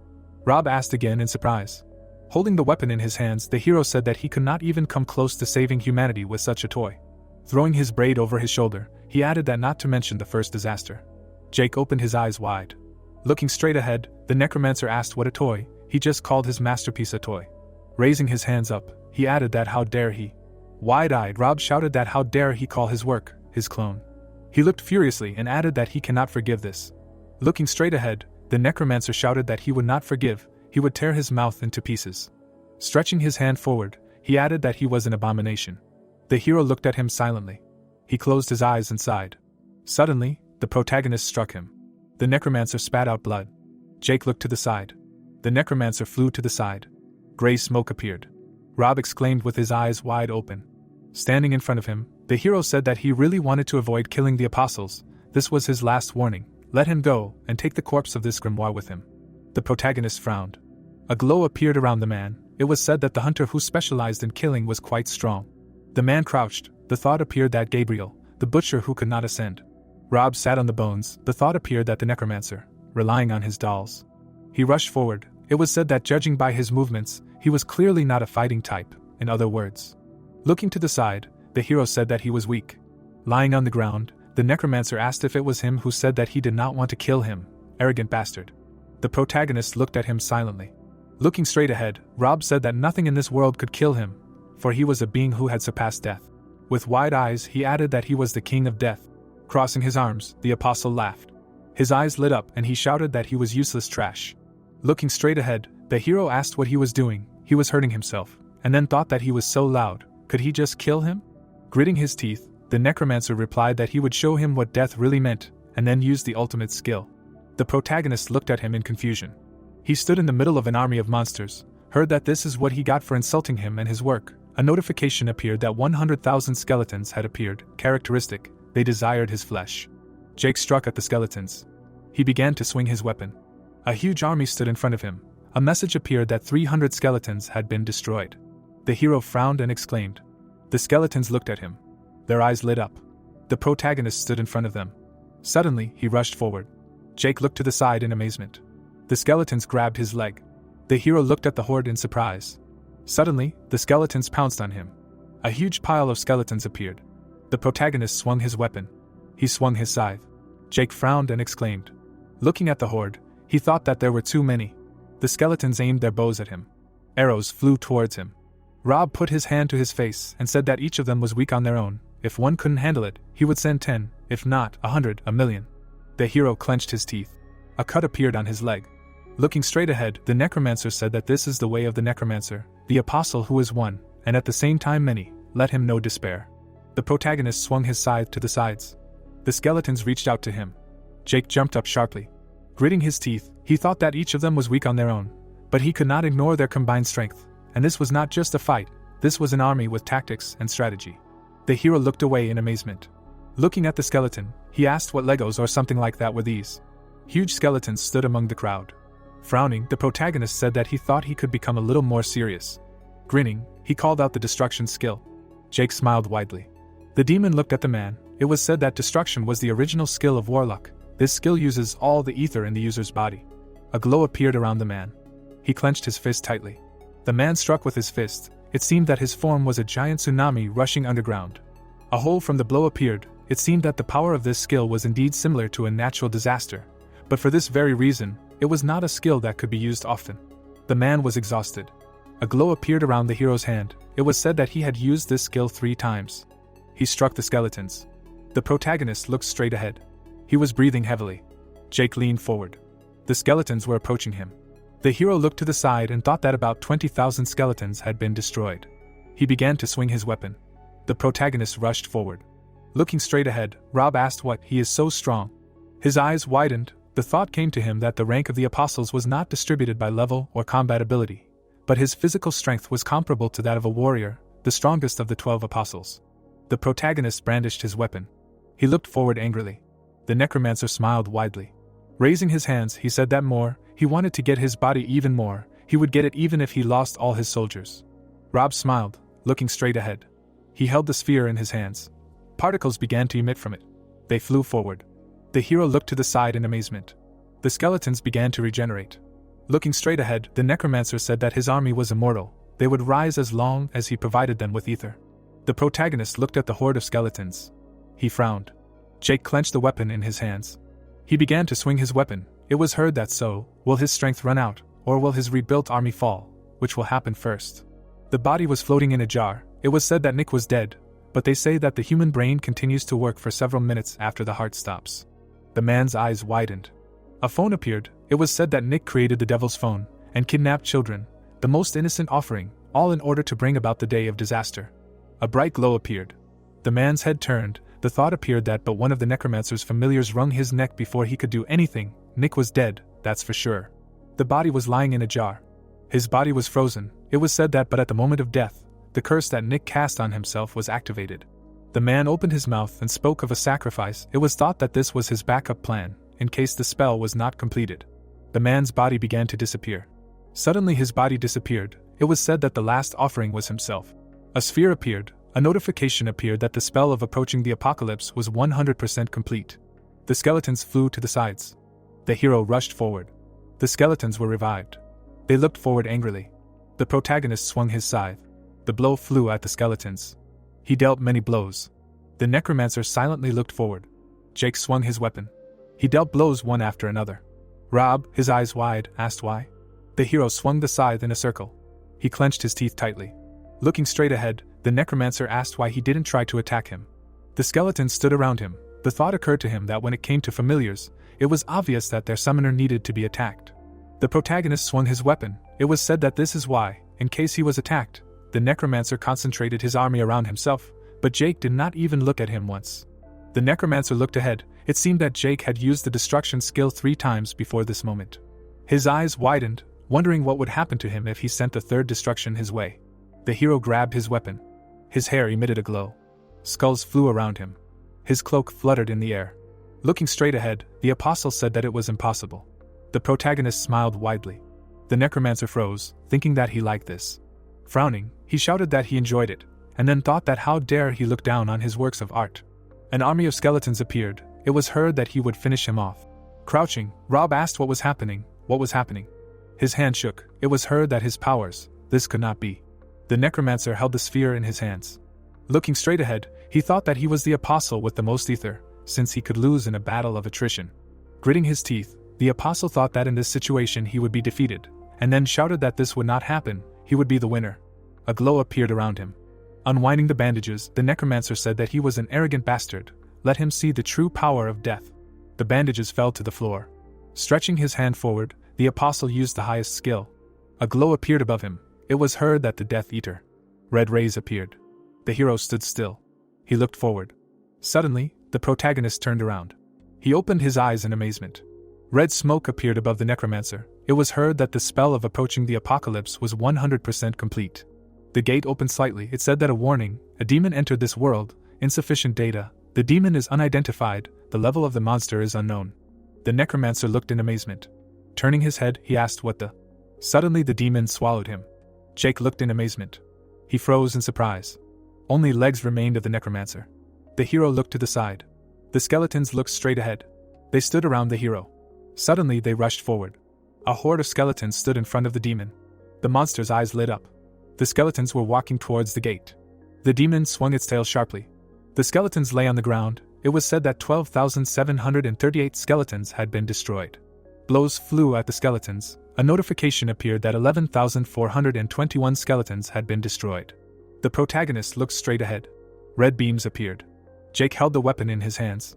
Rob asked again in surprise. Holding the weapon in his hands, the hero said that he could not even come close to saving humanity with such a toy. Throwing his braid over his shoulder, he added that not to mention the first disaster. Jake opened his eyes wide. Looking straight ahead, the necromancer asked what a toy. He just called his masterpiece a toy. Raising his hands up, he added that how dare he. Wide-eyed, Rob shouted that how dare he call his work his clone. He looked furiously and added that he cannot forgive this. Looking straight ahead, the necromancer shouted that he would not forgive, he would tear his mouth into pieces. Stretching his hand forward, he added that he was an abomination. The hero looked at him silently. He closed his eyes and sighed. Suddenly, the protagonist struck him. The necromancer spat out blood. Jake looked to the side. The necromancer flew to the side. Gray smoke appeared. Rob exclaimed with his eyes wide open. Standing in front of him, the hero said that he really wanted to avoid killing the apostles. This was his last warning. Let him go, and take the corpse of this grimoire with him. The protagonist frowned. A glow appeared around the man. It was said that the hunter who specialized in killing was quite strong. The man crouched. The thought appeared that Gabriel, the butcher who could not ascend. Rob sat on the bones. The thought appeared that the necromancer, relying on his dolls. He rushed forward. It was said that judging by his movements, he was clearly not a fighting type, in other words. Looking to the side, the hero said that he was weak. Lying on the ground, the necromancer asked if it was him who said that he did not want to kill him. Arrogant bastard. The protagonist looked at him silently. Looking straight ahead, Rob said that nothing in this world could kill him, for he was a being who had surpassed death. With wide eyes, he added that he was the king of death. Crossing his arms, the apostle laughed. His eyes lit up and he shouted that he was useless trash. Looking straight ahead, the hero asked what he was doing. He was hurting himself, and then thought that he was so loud. Could he just kill him? Gritting his teeth, the necromancer replied that he would show him what death really meant, and then use the ultimate skill. The protagonist looked at him in confusion. He stood in the middle of an army of monsters, heard that this is what he got for insulting him and his work. A notification appeared that 100,000 skeletons had appeared. Characteristic, they desired his flesh. Jake struck at the skeletons. He began to swing his weapon. A huge army stood in front of him. A message appeared that 300 skeletons had been destroyed. The hero frowned and exclaimed. The skeletons looked at him. Their eyes lit up. The protagonist stood in front of them. Suddenly, he rushed forward. Jake looked to the side in amazement. The skeletons grabbed his leg. The hero looked at the horde in surprise. Suddenly, the skeletons pounced on him. A huge pile of skeletons appeared. The protagonist swung his weapon. He swung his scythe. Jake frowned and exclaimed. Looking at the horde, he thought that there were too many. The skeletons aimed their bows at him. Arrows flew towards him. Rob put his hand to his face and said that each of them was weak on their own. If one couldn't handle it, he would send 10, if not 100, a million. The hero clenched his teeth. A cut appeared on his leg. Looking straight ahead, the necromancer said that this is the way of the necromancer, the apostle who is one, and at the same time many. Let him know despair. The protagonist swung his scythe to the sides. The skeletons reached out to him. Jake jumped up sharply. Gritting his teeth, he thought that each of them was weak on their own, but he could not ignore their combined strength, and this was not just a fight, this was an army with tactics and strategy. The hero looked away in amazement. Looking at the skeleton, he asked what Legos or something like that were these. Huge skeletons stood among the crowd. Frowning, the protagonist said that he thought he could become a little more serious. Grinning, he called out the destruction skill. Jake smiled widely. The demon looked at the man. It was said that destruction was the original skill of warlock. This skill uses all the ether in the user's body. A glow appeared around the man. He clenched his fist tightly. The man struck with his fist. It seemed that his form was a giant tsunami rushing underground. A hole from the blow appeared. It seemed that the power of this skill was indeed similar to a natural disaster. But for this very reason, it was not a skill that could be used often. The man was exhausted. A glow appeared around the hero's hand. It was said that he had used this skill 3 times. He struck the skeletons. The protagonist looked straight ahead. He was breathing heavily. Jake leaned forward. The skeletons were approaching him. The hero looked to the side and thought that about 20,000 skeletons had been destroyed. He began to swing his weapon. The protagonist rushed forward. Looking straight ahead, Rob asked what he is so strong. His eyes widened. The thought came to him that the rank of the apostles was not distributed by level or combat ability, but his physical strength was comparable to that of a warrior, the strongest of the 12 apostles. The protagonist brandished his weapon. He looked forward angrily. The necromancer smiled widely. Raising his hands, he said that he wanted to get his body even more. He would get it even if he lost all his soldiers. Rob smiled, looking straight ahead. He held the sphere in his hands. Particles began to emit from it. They flew forward. The hero looked to the side in amazement. The skeletons began to regenerate. Looking straight ahead, the necromancer said that his army was immortal. They would rise as long as he provided them with ether. The protagonist looked at the horde of skeletons. He frowned. Jake clenched the weapon in his hands. He began to swing his weapon. It was heard that will his strength run out, or will his rebuilt army fall? Which will happen first? The body was floating in a jar. It was said that Nick was dead, but they say that the human brain continues to work for several minutes after the heart stops. The man's eyes widened. A phone appeared. It was said that Nick created the devil's phone and kidnapped children, the most innocent offering, all in order to bring about the day of disaster. A bright glow appeared. The man's head turned. The thought appeared that but one of the necromancer's familiars wrung his neck before he could do anything. Nick was dead, that's for sure. The body was lying in a jar. His body was frozen. It was said that but at the moment of death, the curse that Nick cast on himself was activated. The man opened his mouth and spoke of a sacrifice. It was thought that this was his backup plan, in case the spell was not completed. The man's body began to disappear. Suddenly his body disappeared. It was said that the last offering was himself. A sphere appeared. A notification appeared that the spell of approaching the apocalypse was 100% complete. The skeletons flew to the sides. The hero rushed forward. The skeletons were revived. They looked forward angrily. The protagonist swung his scythe. The blow flew at the skeletons. He dealt many blows. The necromancer silently looked forward. Jake swung his weapon. He dealt blows one after another. Rob, his eyes wide, asked why. The hero swung the scythe in a circle. He clenched his teeth tightly. Looking straight ahead, the necromancer asked why he didn't try to attack him. The skeletons stood around him. The thought occurred to him that when it came to familiars, it was obvious that their summoner needed to be attacked. The protagonist swung his weapon. It was said that this is why, in case he was attacked, the necromancer concentrated his army around himself, but Jake did not even look at him once. The necromancer looked ahead. It seemed that Jake had used the destruction skill 3 times before this moment. His eyes widened, wondering what would happen to him if he sent the third destruction his way. The hero grabbed his weapon. His hair emitted a glow. Skulls flew around him. His cloak fluttered in the air. Looking straight ahead, the apostle said that it was impossible. The protagonist smiled widely. The necromancer froze, thinking that he liked this. Frowning, he shouted that he enjoyed it, and then thought that how dare he look down on his works of art. An army of skeletons appeared. It was heard that he would finish him off. Crouching, Rob asked what was happening. His hand shook. It was heard that his powers, this could not be. The necromancer held the sphere in his hands. Looking straight ahead, he thought that he was the apostle with the most ether, since he could lose in a battle of attrition. Gritting his teeth, the apostle thought that in this situation he would be defeated, and then shouted that this would not happen, he would be the winner. A glow appeared around him. Unwinding the bandages, the necromancer said that he was an arrogant bastard. Let him see the true power of death. The bandages fell to the floor. Stretching his hand forward, the apostle used the highest skill. A glow appeared above him. It was heard that the Death Eater. Red rays appeared. The hero stood still. He looked forward. Suddenly, the protagonist turned around. He opened his eyes in amazement. Red smoke appeared above the necromancer. It was heard that the spell of approaching the apocalypse was 100% complete. The gate opened slightly. It said that a warning, a demon entered this world, insufficient data, the demon is unidentified, the level of the monster is unknown. The necromancer looked in amazement. Turning his head, he asked what the... Suddenly the demon swallowed him. Jake looked in amazement. He froze in surprise. Only legs remained of the necromancer. The hero looked to the side. The skeletons looked straight ahead. They stood around the hero. Suddenly they rushed forward. A horde of skeletons stood in front of the demon. The monster's eyes lit up. The skeletons were walking towards the gate. The demon swung its tail sharply. The skeletons lay on the ground. It was said that 12,738 skeletons had been destroyed. Blows flew at the skeletons. A notification appeared that 11,421 skeletons had been destroyed. The protagonist looked straight ahead. Red beams appeared. Jake held the weapon in his hands.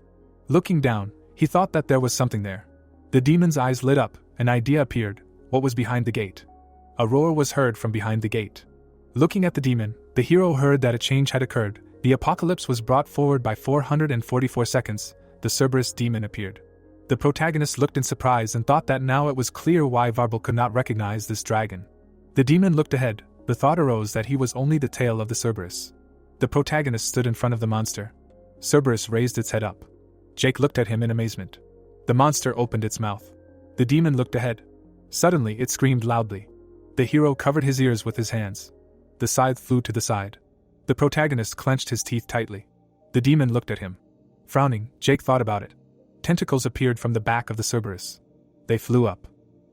Looking down, he thought that there was something there. The demon's eyes lit up. An idea appeared. What was behind the gate? A roar was heard from behind the gate. Looking at the demon, the hero heard that a change had occurred. The apocalypse was brought forward by 444 seconds. The Cerberus demon appeared. The protagonist looked in surprise and thought that now it was clear why Warble could not recognize this dragon. The demon looked ahead. The thought arose that he was only the tail of the Cerberus. The protagonist stood in front of the monster. Cerberus raised its head up. Jake looked at him in amazement. The monster opened its mouth. The demon looked ahead. Suddenly it screamed loudly. The hero covered his ears with his hands. The scythe flew to the side. The protagonist clenched his teeth tightly. The demon looked at him. Frowning, Jake thought about it. Tentacles appeared from the back of the Cerberus. They flew up.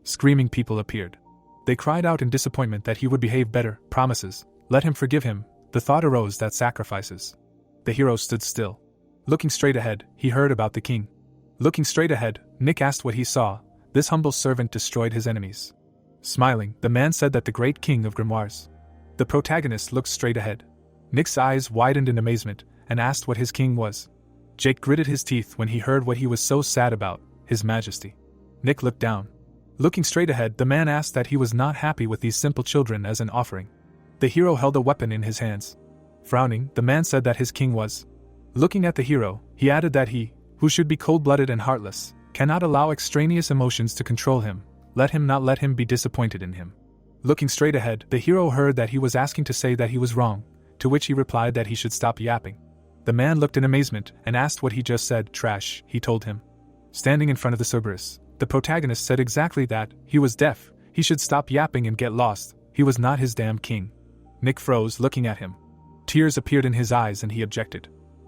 Screaming people appeared. They cried out in disappointment that he would behave better, promises, let him forgive him. The thought arose that sacrifices. The hero stood still. Looking straight ahead, he heard about the king. Looking straight ahead, Nick asked what he saw. This humble servant destroyed his enemies. Smiling, the man said that the great king of grimoires. The protagonist looked straight ahead. Nick's eyes widened in amazement, and asked what his king was. Jake gritted his teeth when he heard what he was so sad about, His Majesty. Nick looked down. Looking straight ahead, the man asked that he was not happy with these simple children as an offering. The hero held a weapon in his hands. Frowning, the man said that his king was. Looking at the hero, he added that he, who should be cold-blooded and heartless, cannot allow extraneous emotions to control him. Let him be disappointed in him. Looking straight ahead, the hero heard that he was asking to say that he was wrong, to which he replied that he should stop yapping. The man looked in amazement and asked what he just said. Trash, he told him. Standing in front of the Cerberus, the protagonist said exactly that. He was deaf, he should stop yapping and get lost, he was not his damn king. Nick froze, looking at him. Tears appeared in his eyes and he objected.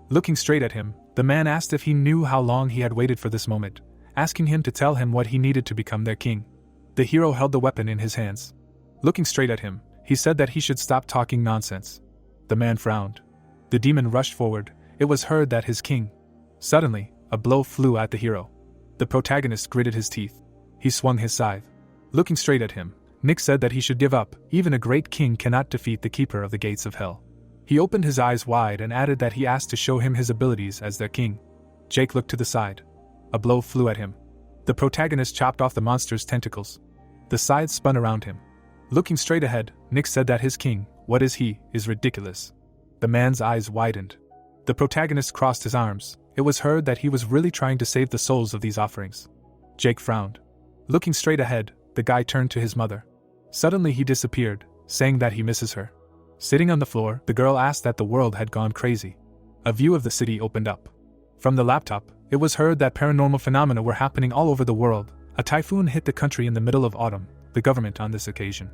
Looking straight at him, the man asked if he knew how long he had waited for this moment, asking him to tell him what he needed to become their king. The hero held the weapon in his hands. Looking straight at him, he said that he should stop talking nonsense. The man frowned. The demon rushed forward. It was heard that his king. Suddenly, a blow flew at the hero. The protagonist gritted his teeth. He swung his scythe. Looking straight at him, Nick said that he should give up. Even a great king cannot defeat the keeper of the gates of hell. He opened his eyes wide and added that he asked to show him his abilities as their king. Jake looked to the side. A blow flew at him. The protagonist chopped off the monster's tentacles. The scythe spun around him. Looking straight ahead, Nick said that his king, what is he, is ridiculous. The man's eyes widened. The protagonist crossed his arms. It was heard that he was really trying to save the souls of these offerings. Jake frowned. Looking straight ahead, the guy turned to his mother. Suddenly he disappeared, saying that he misses her. Sitting on the floor, the girl asked that the world had gone crazy. A view of the city opened up. From the laptop, it was heard that paranormal phenomena were happening all over the world. A typhoon hit the country in the middle of autumn, the government on this occasion.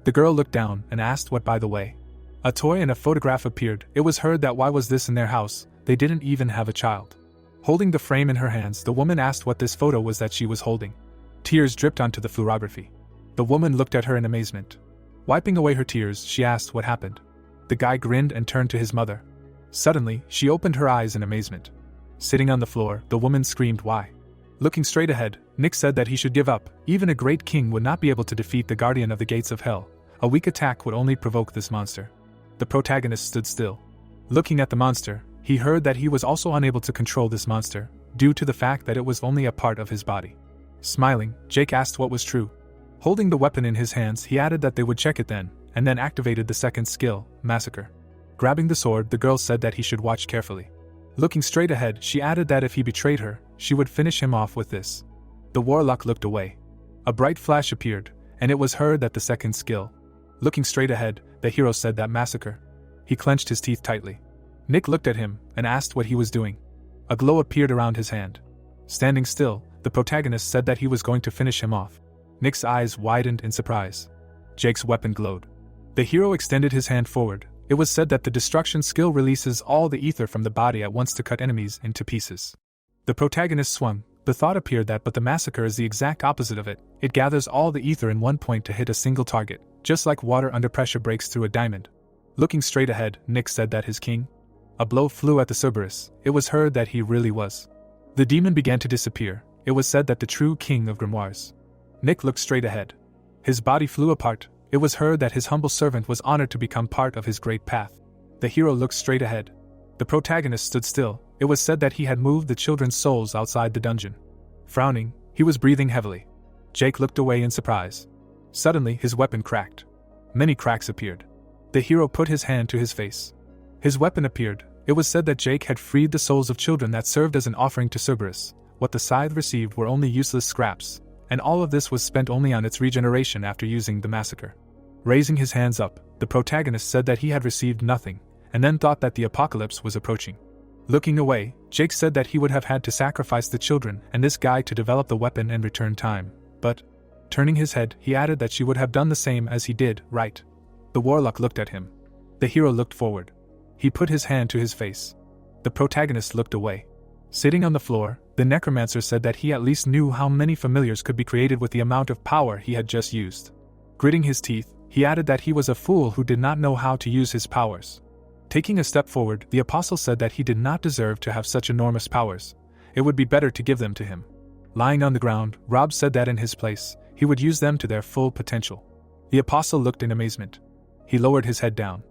The girl looked down and asked what by the way. A toy and a photograph appeared. It was heard that why was this in their house, they didn't even have a child. Holding the frame in her hands, the woman asked what this photo was that she was holding. Tears dripped onto the photography. The woman looked at her in amazement. Wiping away her tears, she asked what happened. The guy grinned and turned to his mother. Suddenly, she opened her eyes in amazement. Sitting on the floor, the woman screamed, "Why?" Looking straight ahead, Nick said that he should give up. Even a great king would not be able to defeat the guardian of the gates of hell. A weak attack would only provoke this monster. The protagonist stood still. Looking at the monster, he heard that he was also unable to control this monster, due to the fact that it was only a part of his body. Smiling, Jake asked what was true. Holding the weapon in his hands, he added that they would check it then, and then activated the second skill, massacre. Grabbing the sword, the girl said that he should watch carefully. Looking straight ahead, she added that if he betrayed her, she would finish him off with this. The warlock looked away. A bright flash appeared, and it was heard that the second skill. Looking straight ahead, the hero said that massacre. He clenched his teeth tightly. Nick looked at him and asked what he was doing. A glow appeared around his hand. Standing still, the protagonist said that he was going to finish him off. Nick's eyes widened in surprise. Jake's weapon glowed. The hero extended his hand forward. It was said that the destruction skill releases all the ether from the body at once to cut enemies into pieces. The protagonist swung. The thought appeared that but the massacre is the exact opposite of it. It gathers all the ether in one point to hit a single target, just like water under pressure breaks through a diamond. Looking straight ahead, Nick said that his king. A blow flew at the Cerberus. It was heard that he really was. The demon began to disappear. It was said that the true king of grimoires. Nick looked straight ahead. His body flew apart. It was heard that his humble servant was honored to become part of his great path. The hero looked straight ahead. The protagonist stood still. It was said that he had moved the children's souls outside the dungeon. Frowning, he was breathing heavily. Jake looked away in surprise. Suddenly, his weapon cracked. Many cracks appeared. The hero put his hand to his face. His weapon appeared. It was said that Jake had freed the souls of children that served as an offering to Cerberus. What the scythe received were only useless scraps, and all of this was spent only on its regeneration after using the massacre. Raising his hands up, the protagonist said that he had received nothing, and then thought that the apocalypse was approaching. Looking away, Jake said that he would have had to sacrifice the children and this guy to develop the weapon and return time, but Turning his head, he added that she would have done the same as he did, right? The warlock looked at him. The hero looked forward. He put his hand to his face. The protagonist looked away. Sitting on the floor, the necromancer said that he at least knew how many familiars could be created with the amount of power he had just used. Gritting his teeth, he added that he was a fool who did not know how to use his powers. Taking a step forward, the apostle said that he did not deserve to have such enormous powers. It would be better to give them to him. Lying on the ground, Rob said that in his place, he would use them to their full potential. The apostle looked in amazement. He lowered his head down.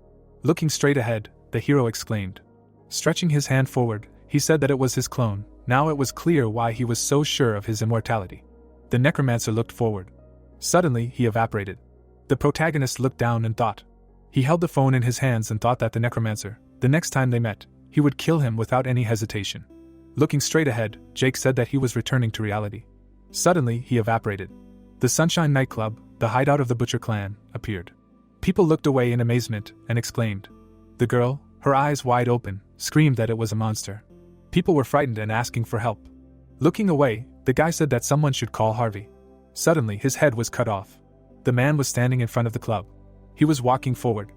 Looking straight ahead, the hero exclaimed. Stretching his hand forward, he said that it was his clone. Now it was clear why he was so sure of his immortality. The necromancer looked forward. Suddenly, he evaporated. The protagonist looked down and thought. He held the phone in his hands and thought that the necromancer, the next time they met, he would kill him without any hesitation. Looking straight ahead, Jake said that he was returning to reality. Suddenly, he evaporated. The Sunshine nightclub, the hideout of the Butcher clan, appeared. People looked away in amazement and exclaimed. The girl, her eyes wide open, screamed that it was a monster. People were frightened and asking for help. Looking away, the guy said that someone should call Harvey. Suddenly, his head was cut off. The man was standing in front of the club. He was walking forward.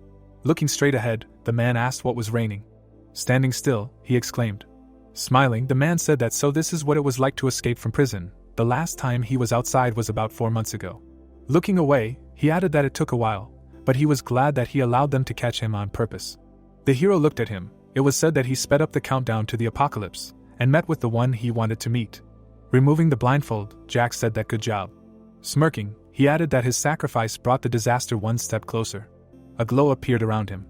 Looking straight ahead, the man asked what was raining. Standing still, he exclaimed. Smiling, the man said that so this is what it was like to escape from prison. The last time he was outside was about 4 months ago. Looking away, he added that it took a while, but he was glad that he allowed them to catch him on purpose. The hero looked at him. It was said that he sped up the countdown to the apocalypse, and met with the one he wanted to meet. Removing the blindfold, Jack said that good job. Smirking, he added that his sacrifice brought the disaster one step closer. A glow appeared around him.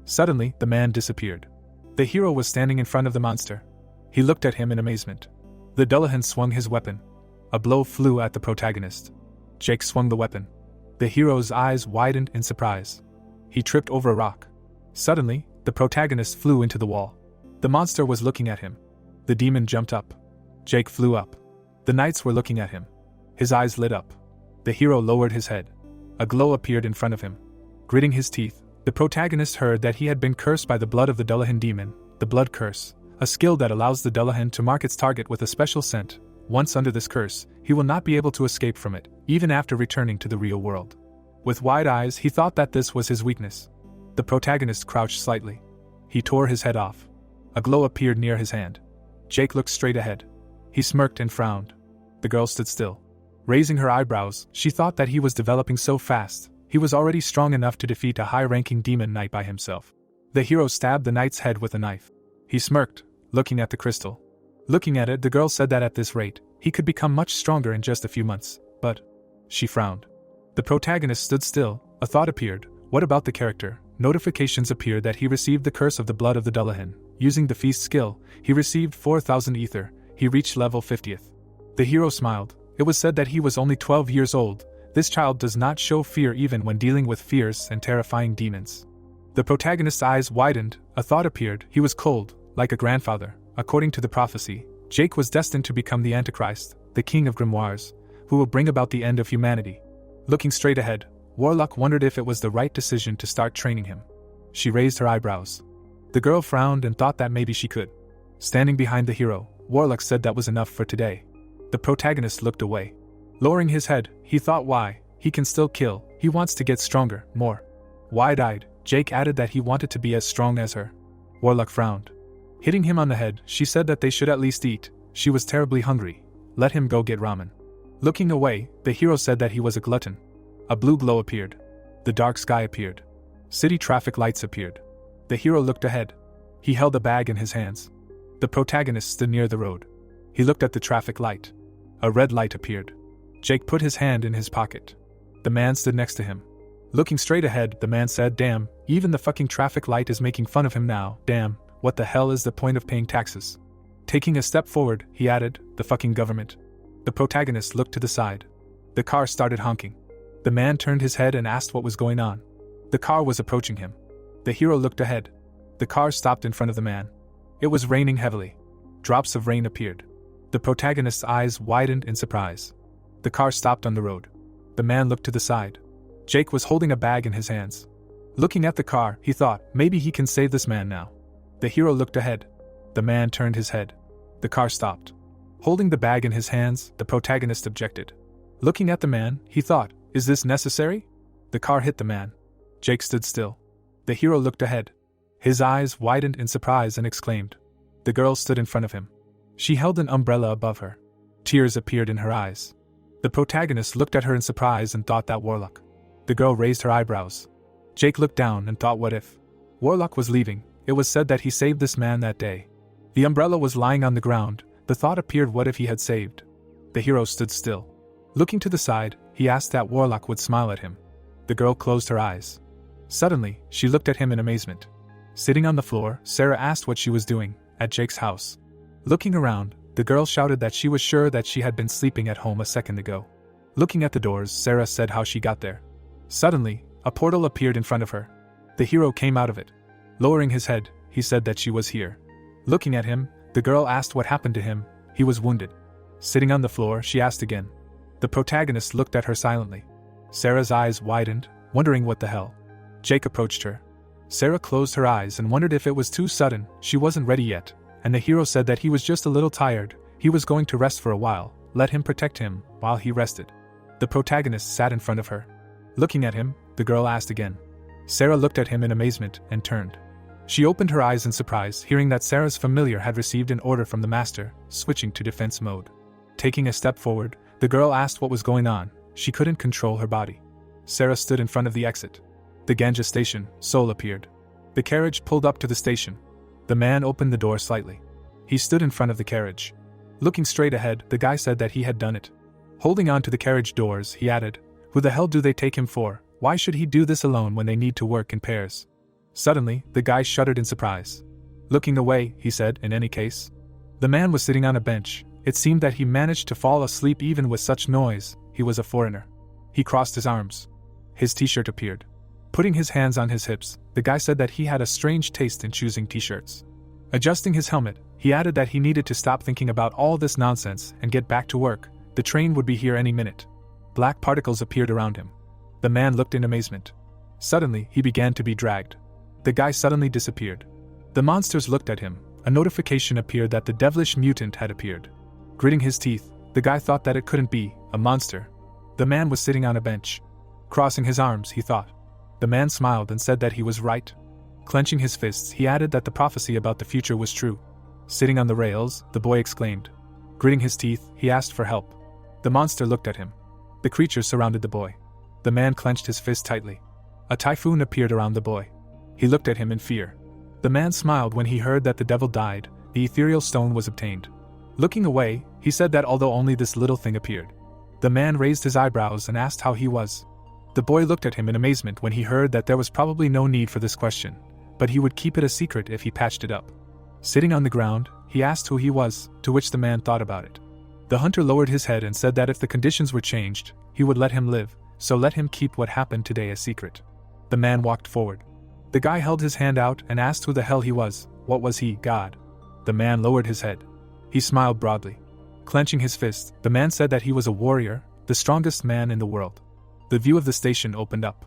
Suddenly, the man disappeared. The hero was standing in front of the monster. He looked at him in amazement. The Dullahan swung his weapon. A blow flew at the protagonist. Jake swung the weapon. The hero's eyes widened in surprise. He tripped over a rock. Suddenly, the protagonist flew into the wall. The monster was looking at him. The demon jumped up. Jake flew up. The knights were looking at him. His eyes lit up. The hero lowered his head. A glow appeared in front of him. Gritting his teeth, the protagonist heard that he had been cursed by the blood of the Dullahan demon, the blood curse, a skill that allows the Dullahan to mark its target with a special scent. Once under this curse, he will not be able to escape from it, even after returning to the real world. With wide eyes, he thought that this was his weakness. The protagonist crouched slightly. He tore his head off. A glow appeared near his hand. Jake looked straight ahead. He smirked and frowned. The girl stood still. Raising her eyebrows, she thought that he was developing so fast. He was already strong enough to defeat a high-ranking demon knight by himself. The hero stabbed the knight's head with a knife. He smirked, looking at the crystal. Looking at it, the girl said that at this rate, he could become much stronger in just a few months, but... She frowned. The protagonist stood still. A thought appeared. What about the character? Notifications appeared that he received the curse of the blood of the Dullahan. Using the feast skill, he received 4,000 ether. He reached level 50th. The hero smiled. It was said that he was only 12 years old. This child does not show fear even when dealing with fierce and terrifying demons. The protagonist's eyes widened. A thought appeared. He was cold, like a grandfather. According to the prophecy, Jake was destined to become the Antichrist, the king of grimoires, who will bring about the end of humanity. Looking straight ahead, Warlock wondered if it was the right decision to start training him. She raised her eyebrows. The girl frowned and thought that maybe she could. Standing behind the hero, Warlock said that was enough for today. The protagonist looked away. Lowering his head, he thought why, he can still kill, he wants to get stronger, more. Wide-eyed, Jake added that he wanted to be as strong as her. Warlock frowned. Hitting him on the head, she said that they should at least eat. She was terribly hungry. Let him go get ramen. Looking away, the hero said that he was a glutton. A blue glow appeared. The dark sky appeared. City traffic lights appeared. The hero looked ahead. He held a bag in his hands. The protagonist stood near the road. He looked at the traffic light. A red light appeared. Jake put his hand in his pocket. The man stood next to him. Looking straight ahead, the man said, "Damn, even the fucking traffic light is making fun of him now. Damn, what the hell is the point of paying taxes?" Taking a step forward, he added, "The fucking government." The protagonist looked to the side. The car started honking. The man turned his head and asked what was going on. The car was approaching him. The hero looked ahead. The car stopped in front of the man. It was raining heavily. Drops of rain appeared. The protagonist's eyes widened in surprise. The car stopped on the road. The man looked to the side. Jake was holding a bag in his hands. Looking at the car, he thought, maybe he can save this man now. The hero looked ahead. The man turned his head. The car stopped. Holding the bag in his hands, the protagonist objected. Looking at the man, he thought, is this necessary? The car hit the man. Jake stood still. The hero looked ahead. His eyes widened in surprise and exclaimed. The girl stood in front of him. She held an umbrella above her. Tears appeared in her eyes. The protagonist looked at her in surprise and thought that warlock. The girl raised her eyebrows. Jake looked down and thought, what if Warlock was leaving? It was said that he saved this man that day. The umbrella was lying on the ground. The thought appeared, what if he had saved? The hero stood still. Looking to the side, he asked that Warlock would smile at him. The girl closed her eyes. Suddenly, she looked at him in amazement. Sitting on the floor, Sarah asked what she was doing at Jake's house. Looking around, the girl shouted that she was sure that she had been sleeping at home a second ago. Looking at the doors, Sarah said how she got there. Suddenly, a portal appeared in front of her. The hero came out of it. Lowering his head, he said that she was here. Looking at him, the girl asked what happened to him. He was wounded. Sitting on the floor, she asked again. The protagonist looked at her silently. Sarah's eyes widened, wondering what the hell. Jake approached her. Sarah closed her eyes and wondered if it was too sudden. She wasn't ready yet, and the hero said that he was just a little tired. He was going to rest for a while. Let him protect him while he rested. The protagonist sat in front of her. Looking at him, the girl asked again. Sarah looked at him in amazement and turned. She opened her eyes in surprise, hearing that Sarah's familiar had received an order from the master, switching to defense mode. Taking a step forward, the girl asked what was going on. She couldn't control her body. Sarah stood in front of the exit. The Ganja station, Seoul appeared. The carriage pulled up to the station. The man opened the door slightly. He stood in front of the carriage. Looking straight ahead, the guy said that he had done it. Holding on to the carriage doors, he added, "Who the hell do they take him for? Why should he do this alone when they need to work in pairs?" Suddenly, the guy shuddered in surprise. Looking away, he said, "In any case." The man was sitting on a bench. It seemed that he managed to fall asleep even with such noise. He was a foreigner. He crossed his arms. His t-shirt appeared. Putting his hands on his hips, the guy said that he had a strange taste in choosing t-shirts. Adjusting his helmet, he added that he needed to stop thinking about all this nonsense and get back to work. The train would be here any minute. Black particles appeared around him. The man looked in amazement. Suddenly, he began to be dragged. The guy suddenly disappeared. The monsters looked at him. A notification appeared that the devilish mutant had appeared. Gritting his teeth, the guy thought that it couldn't be a monster. The man was sitting on a bench. Crossing his arms, he thought. The man smiled and said that he was right. Clenching his fists, he added that the prophecy about the future was true. Sitting on the rails, the boy exclaimed. Gritting his teeth, he asked for help. The monster looked at him. The creatures surrounded the boy. The man clenched his fist tightly. A typhoon appeared around the boy. He looked at him in fear. The man smiled when he heard that the devil died. The ethereal stone was obtained. Looking away, he said that although only this little thing appeared. The man raised his eyebrows and asked how he was. The boy looked at him in amazement when he heard that there was probably no need for this question, but he would keep it a secret if he patched it up. Sitting on the ground, he asked who he was, to which the man thought about it. The hunter lowered his head and said that if the conditions were changed, he would let him live, so let him keep what happened today a secret. The man walked forward. The guy held his hand out and asked who the hell he was. What was he, God? The man lowered his head. He smiled broadly. Clenching his fist, the man said that he was a warrior, the strongest man in the world. The view of the station opened up.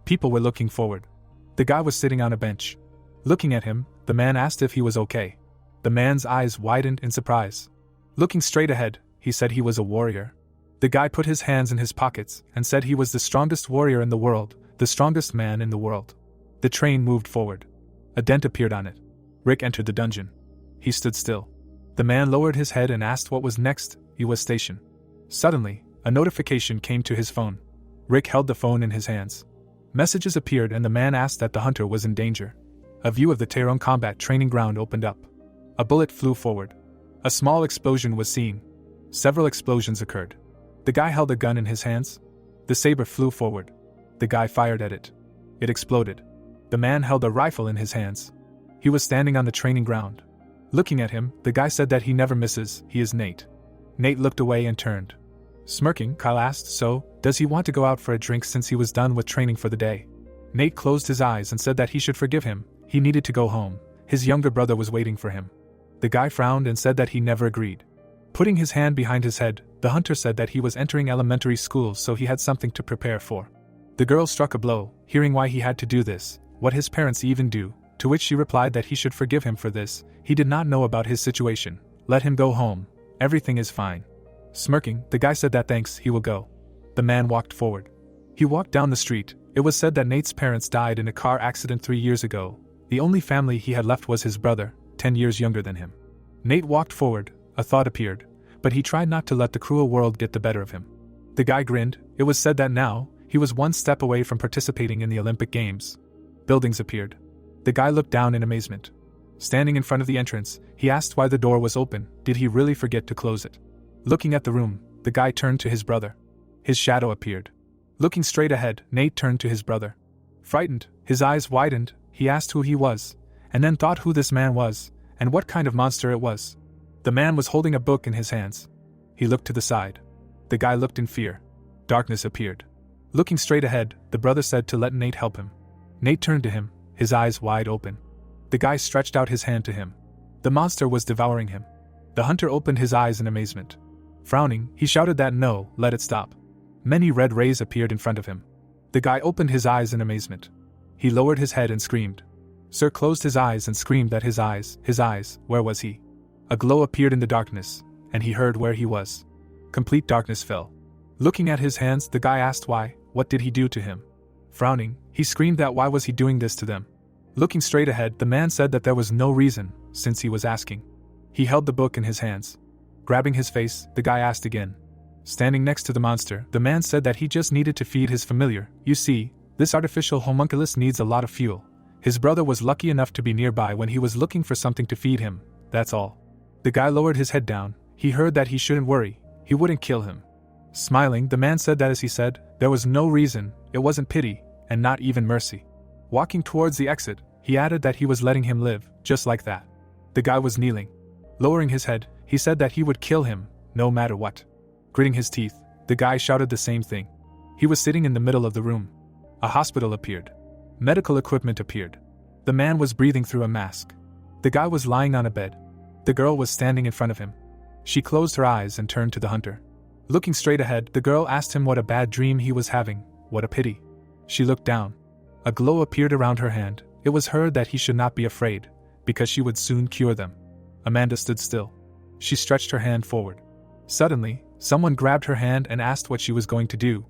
People were looking forward. The guy was sitting on a bench. Looking at him, the man asked if he was okay. The man's eyes widened in surprise. Looking straight ahead, he said he was a warrior. The guy put his hands in his pockets and said he was the strongest warrior in the world, the strongest man in the world. The train moved forward. A dent appeared on it. Rick entered the dungeon. He stood still. The man lowered his head and asked what was next. He was stationed. Suddenly, a notification came to his phone. Rick held the phone in his hands. Messages appeared and the man asked that the hunter was in danger. A view of the Tehran combat training ground opened up. A bullet flew forward. A small explosion was seen. Several explosions occurred. The guy held a gun in his hands. The saber flew forward. The guy fired at it. It exploded. The man held a rifle in his hands. He was standing on the training ground. Looking at him, the guy said that he never misses. He is Nate. Nate looked away and turned. Smirking, Kyle asked, so, does he want to go out for a drink since he was done with training for the day? Nate closed his eyes and said that he should forgive him. He needed to go home. His younger brother was waiting for him. The guy frowned and said that he never agreed. Putting his hand behind his head, the hunter said that he was entering elementary school, so he had something to prepare for. The girl struck a blow, hearing why he had to do this, what his parents even do, to which she replied that he should forgive him for this. He did not know about his situation. Let him go home. Everything is fine. Smirking, the guy said that thanks, he will go. The man walked forward. He walked down the street. It was said that Nate's parents died in a car accident 3 years ago. The only family he had left was his brother, 10 years younger than him. Nate walked forward. A thought appeared, but he tried not to let the cruel world get the better of him. The guy grinned. It was said that now, he was one step away from participating in the Olympic Games. Buildings appeared. The guy looked down in amazement. Standing in front of the entrance, he asked why the door was open. Did he really forget to close it? Looking at the room, the guy turned to his brother. His shadow appeared. Looking straight ahead, Nate turned to his brother. Frightened, his eyes widened, he asked who he was, and then thought who this man was, and what kind of monster it was. The man was holding a book in his hands. He looked to the side. The guy looked in fear. Darkness appeared. Looking straight ahead, the brother said to let Nate help him. Nate turned to him, his eyes wide open. The guy stretched out his hand to him. The monster was devouring him. The hunter opened his eyes in amazement. Frowning, he shouted that no, let it stop. Many red rays appeared in front of him. The guy opened his eyes in amazement. He lowered his head and screamed. Sir closed his eyes and screamed at his eyes, where was he? A glow appeared in the darkness, and he heard where he was. Complete darkness fell. Looking at his hands, the guy asked why, what did he do to him? Frowning, he screamed that why was he doing this to them? Looking straight ahead, the man said that there was no reason, since he was asking. He held the book in his hands. Grabbing his face, the guy asked again. Standing next to the monster, the man said that he just needed to feed his familiar. You see, this artificial homunculus needs a lot of fuel. His brother was lucky enough to be nearby when he was looking for something to feed him, that's all. The guy lowered his head down. He heard that he shouldn't worry, he wouldn't kill him. Smiling, the man said that as he said, there was no reason, it wasn't pity, and not even mercy. Walking towards the exit, he added that he was letting him live, just like that. The guy was kneeling. Lowering his head, he said that he would kill him, no matter what. Gritting his teeth, the guy shouted the same thing. He was sitting in the middle of the room. A hospital appeared. Medical equipment appeared. The man was breathing through a mask. The guy was lying on a bed. The girl was standing in front of him. She closed her eyes and turned to the hunter. Looking straight ahead, the girl asked him what a bad dream he was having, what a pity. She looked down. A glow appeared around her hand. It was heard that he should not be afraid, because she would soon cure them. Amanda stood still. She stretched her hand forward. Suddenly, someone grabbed her hand and asked what she was going to do.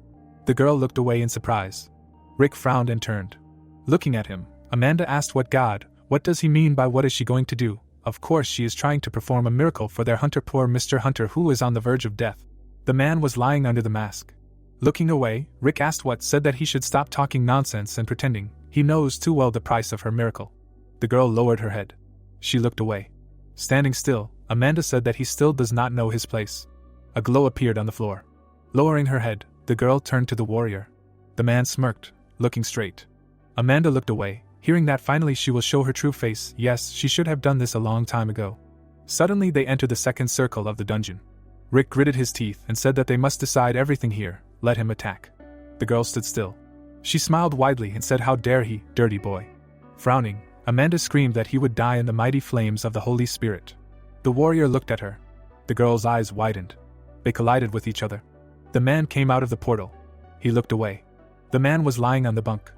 The girl looked away in surprise. Rick frowned and turned. Looking at him, Amanda asked what does he mean by what is she going to do? Of course she is trying to perform a miracle for their hunter, poor Mr. Hunter who is on the verge of death. The man was lying under the mask. Looking away, Rick asked what said that he should stop talking nonsense and pretending. He knows too well the price of her miracle. The girl lowered her head. She looked away. Standing still, Amanda said that he still does not know his place. A glow appeared on the floor. Lowering her head, the girl turned to the warrior. The man smirked, looking straight. Amanda looked away, hearing that finally she will show her true face. Yes, she should have done this a long time ago. Suddenly they entered the second circle of the dungeon. Rick gritted his teeth and said that they must decide everything here, let him attack. The girl stood still. She smiled widely and said, how dare he, dirty boy. Frowning, Amanda screamed that he would die in the mighty flames of the Holy Spirit. The warrior looked at her. The girl's eyes widened. They collided with each other. The man came out of the portal. He looked away. The man was lying on the bunk.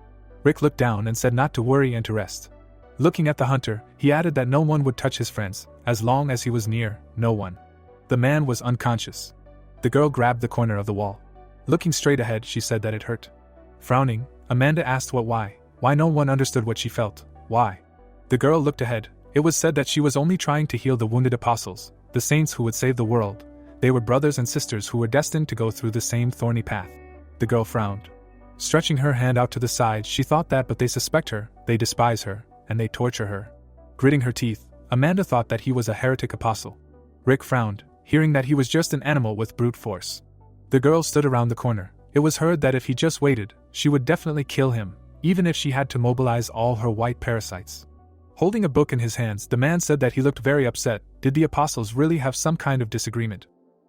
Rick looked down and said not to worry and to rest. Looking at the hunter, he added that no one would touch his friends, as long as he was near, no one. The man was unconscious. The girl grabbed the corner of the wall. Looking straight ahead, she said that it hurt. Frowning, Amanda asked why no one understood what she felt, why. The girl looked ahead. It was said that she was only trying to heal the wounded apostles, the saints who would save the world. They were brothers and sisters who were destined to go through the same thorny path. The girl frowned. Stretching her hand out to the side, she thought that but they suspect her, they despise her, and they torture her. Gritting her teeth, Amanda thought that he was a heretic apostle. Rick frowned, hearing that he was just an animal with brute force. The girl stood around the corner. It was heard that if he just waited, she would definitely kill him, even if she had to mobilize all her white parasites. Holding a book in his hands, the man said that he looked very upset. Did the apostles really have some kind of disagreement?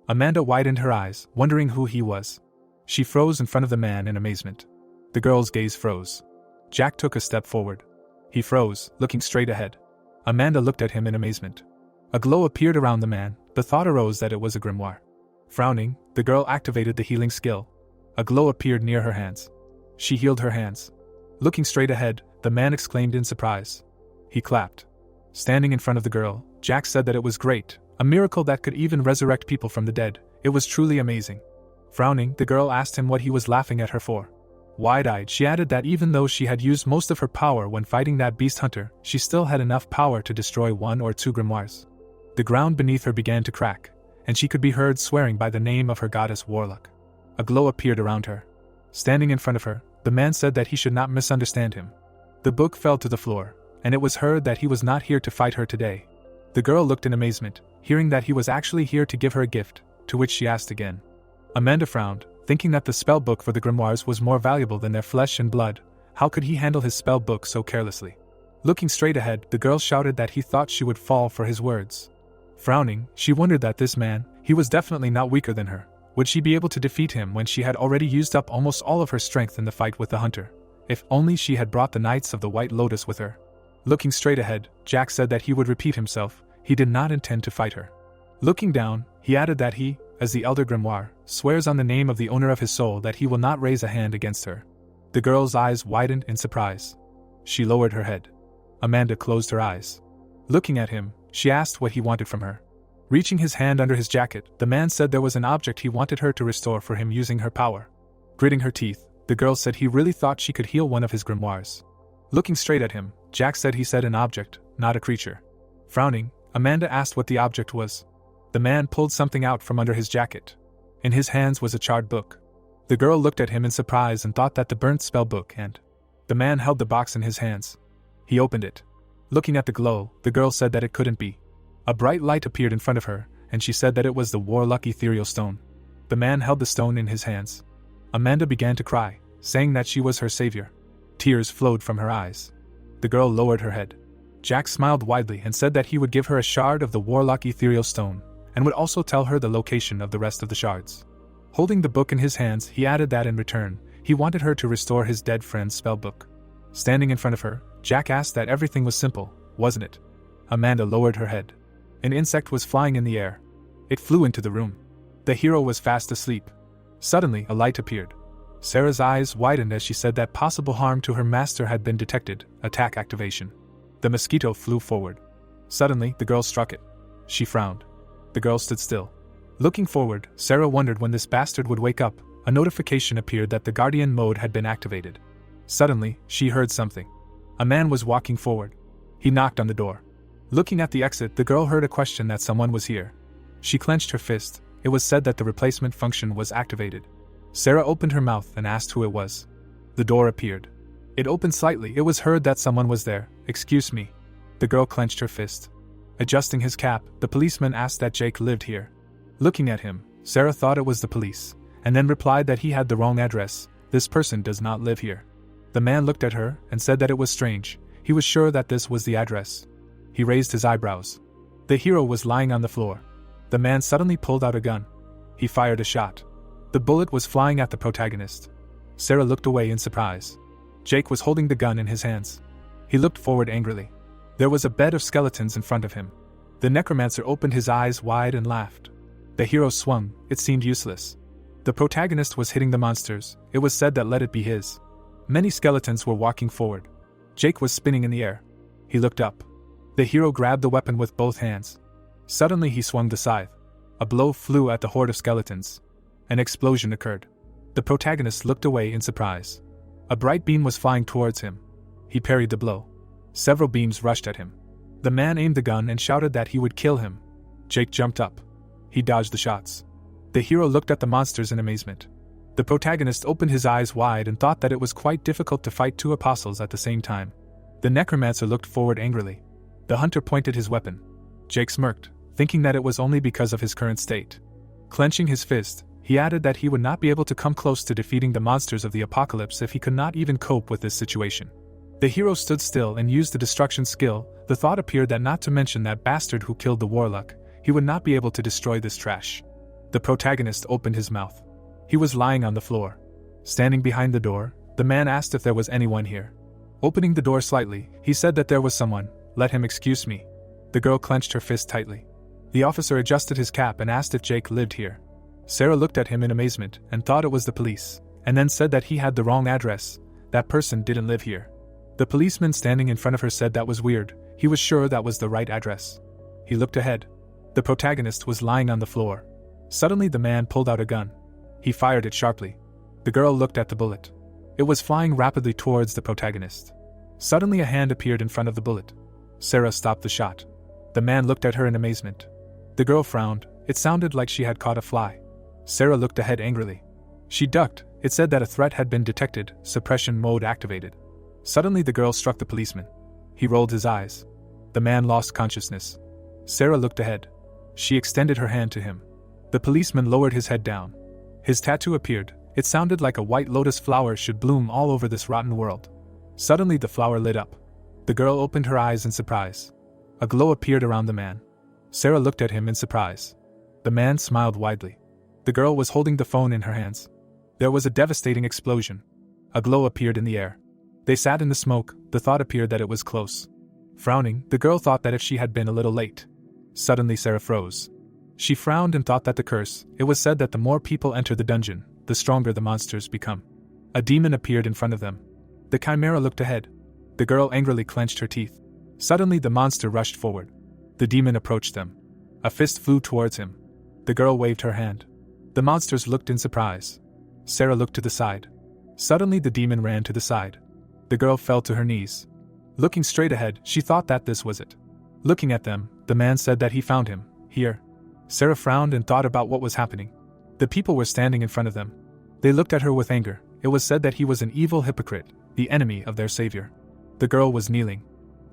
Amanda widened her eyes, wondering who he was. She froze in front of the man in amazement. The girl's gaze froze. Jack took a step forward. He froze, looking straight ahead. Amanda looked at him in amazement. A glow appeared around the man. The thought arose that it was a grimoire. Frowning, the girl activated the healing skill. A glow appeared near her hands. She healed her hands. Looking straight ahead, the man exclaimed in surprise. He clapped. Standing in front of the girl, Jack said that it was great, a miracle that could even resurrect people from the dead. It was truly amazing. Frowning, the girl asked him what he was laughing at her for. Wide-eyed, she added that even though she had used most of her power when fighting that beast hunter, she still had enough power to destroy 1 or 2 grimoires. The ground beneath her began to crack, and she could be heard swearing by the name of her goddess Warlock. A glow appeared around her. Standing in front of her, the man said that he should not misunderstand him. The book fell to the floor, and it was heard that he was not here to fight her today. The girl looked in amazement, hearing that he was actually here to give her a gift, to which she asked again. Amanda frowned, thinking that the spell book for the grimoires was more valuable than their flesh and blood. How could he handle his spell book so carelessly? Looking straight ahead, the girl shouted that he thought she would fall for his words. Frowning, she wondered that this man, he was definitely not weaker than her. Would she be able to defeat him when she had already used up almost all of her strength in the fight with the hunter? If only she had brought the Knights of the White Lotus with her. Looking straight ahead, Jack said that he would repeat himself. He did not intend to fight her. Looking down, he added that he, as the Elder Grimoire, swears on the name of the owner of his soul that he will not raise a hand against her. The girl's eyes widened in surprise. She lowered her head. Amanda closed her eyes. Looking at him, she asked what he wanted from her. Reaching his hand under his jacket, the man said there was an object he wanted her to restore for him using her power. Gritting her teeth, the girl said he really thought she could heal one of his grimoires. Looking straight at him, Jack said he said an object, not a creature. Frowning, Amanda asked what the object was. The man pulled something out from under his jacket. In his hands was a charred book. The girl looked at him in surprise and thought that the burnt spell book and... The man held the box in his hands. He opened it. Looking at the glow, the girl said that it couldn't be. A bright light appeared in front of her, and she said that it was the Warlock ethereal stone. The man held the stone in his hands. Amanda began to cry, saying that she was her savior. Tears flowed from her eyes. The girl lowered her head. Jack smiled widely and said that he would give her a shard of the Warlock ethereal stone, and would also tell her the location of the rest of the shards. Holding the book in his hands, he added that in return, he wanted her to restore his dead friend's spellbook. Standing in front of her, Jack asked that everything was simple, wasn't it? Amanda lowered her head. An insect was flying in the air. It flew into the room. The hero was fast asleep. Suddenly, a light appeared. Sarah's eyes widened as she said that possible harm to her master had been detected. Attack activation. The mosquito flew forward. Suddenly, the girl struck it. She frowned. The girl stood still. Looking forward, Sarah wondered when this bastard would wake up. A notification appeared that the Guardian mode had been activated. Suddenly, she heard something. A man was walking forward. He knocked on the door. Looking at the exit, the girl heard a question that someone was here. She clenched her fist. It was said that the replacement function was activated. Sarah opened her mouth and asked who it was. The door appeared. It opened slightly. It was heard that someone was there. Excuse me. The girl clenched her fist. Adjusting his cap, the policeman asked that Jake lived here. Looking at him, Sarah thought it was the police, and then replied that he had the wrong address. This person does not live here. The man looked at her and said that it was strange. He was sure that this was the address. He raised his eyebrows. The hero was lying on the floor. The man suddenly pulled out a gun. He fired a shot. The bullet was flying at the protagonist. Sarah looked away in surprise. Jake was holding the gun in his hands. He looked forward angrily. There was a bed of skeletons in front of him. The necromancer opened his eyes wide and laughed. The hero swung. It seemed useless. The protagonist was hitting the monsters. It was said that let it be his. Many skeletons were walking forward. Jake was spinning in the air. He looked up. The hero grabbed the weapon with both hands. Suddenly he swung the scythe. A blow flew at the horde of skeletons. An explosion occurred. The protagonist looked away in surprise. A bright beam was flying towards him. He parried the blow. Several beams rushed at him. The man aimed the gun and shouted that he would kill him. Jake jumped up. He dodged the shots. The hero looked at the monsters in amazement. The protagonist opened his eyes wide and thought that it was quite difficult to fight 2 apostles at the same time. The necromancer looked forward angrily. The hunter pointed his weapon. Jake smirked, thinking that it was only because of his current state. Clenching his fist, he added that he would not be able to come close to defeating the monsters of the apocalypse if he could not even cope with this situation. The hero stood still and used the destruction skill. The thought appeared that not to mention that bastard who killed the warlock, he would not be able to destroy this trash. The protagonist opened his mouth. He was lying on the floor. Standing behind the door, the man asked if there was anyone here. Opening the door slightly, he said that there was someone. Let him excuse me. The girl clenched her fist tightly. The officer adjusted his cap and asked if Jake lived here. Sarah looked at him in amazement and thought it was the police, and then said that he had the wrong address. That person didn't live here. The policeman standing in front of her said that was weird. He was sure that was the right address. He looked ahead. The protagonist was lying on the floor. Suddenly the man pulled out a gun. He fired it sharply. The girl looked at the bullet. It was flying rapidly towards the protagonist. Suddenly a hand appeared in front of the bullet. Sarah stopped the shot. The man looked at her in amazement. The girl frowned. It sounded like she had caught a fly. Sarah looked ahead angrily. She ducked. It said that a threat had been detected, suppression mode activated. Suddenly the girl struck the policeman. He rolled his eyes. The man lost consciousness. Sarah looked ahead. She extended her hand to him. The policeman lowered his head down. His tattoo appeared. It sounded like a white lotus flower should bloom all over this rotten world. Suddenly the flower lit up. The girl opened her eyes in surprise. A glow appeared around the man. Sarah looked at him in surprise. The man smiled widely. The girl was holding the phone in her hands. There was a devastating explosion. A glow appeared in the air. They sat in the smoke. The thought appeared that it was close. Frowning, the girl thought that if she had been a little late. Suddenly Sarah froze. She frowned and thought that the curse, it was said that the more people enter the dungeon, the stronger the monsters become. A demon appeared in front of them. The chimera looked ahead. The girl angrily clenched her teeth. Suddenly the monster rushed forward. The demon approached them. A fist flew towards him. The girl waved her hand. The monsters looked in surprise. Sarah looked to the side. Suddenly the demon ran to the side. The girl fell to her knees. Looking straight ahead, she thought that this was it. Looking at them, the man said that he found him, here. Sarah frowned and thought about what was happening. The people were standing in front of them. They looked at her with anger. It was said that he was an evil hypocrite, the enemy of their savior. The girl was kneeling.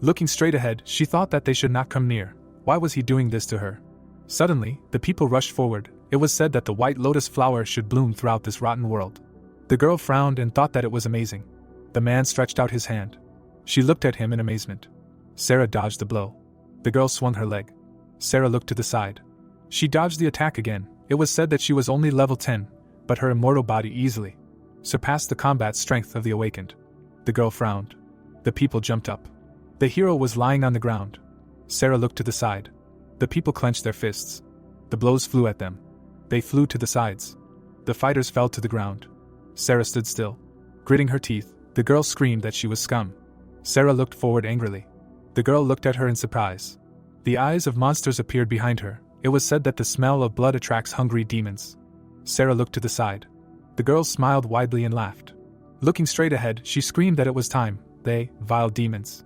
Looking straight ahead, she thought that they should not come near. Why was he doing this to her? Suddenly, the people rushed forward. It was said that the white lotus flower should bloom throughout this rotten world. The girl frowned and thought that it was amazing. The man stretched out his hand. She looked at him in amazement. Sarah dodged the blow. The girl swung her leg. Sarah looked to the side. She dodged the attack again. It was said that she was only level 10, but her immortal body easily surpassed the combat strength of the awakened. The girl frowned. The people jumped up. The hero was lying on the ground. Sarah looked to the side. The people clenched their fists. The blows flew at them. They flew to the sides. The fighters fell to the ground. Sarah stood still. Gritting her teeth, the girl screamed that she was scum. Sarah looked forward angrily. The girl looked at her in surprise. The eyes of monsters appeared behind her. It was said that the smell of blood attracts hungry demons. Sarah looked to the side. The girl smiled widely and laughed. Looking straight ahead, she screamed that it was time. They, vile demons.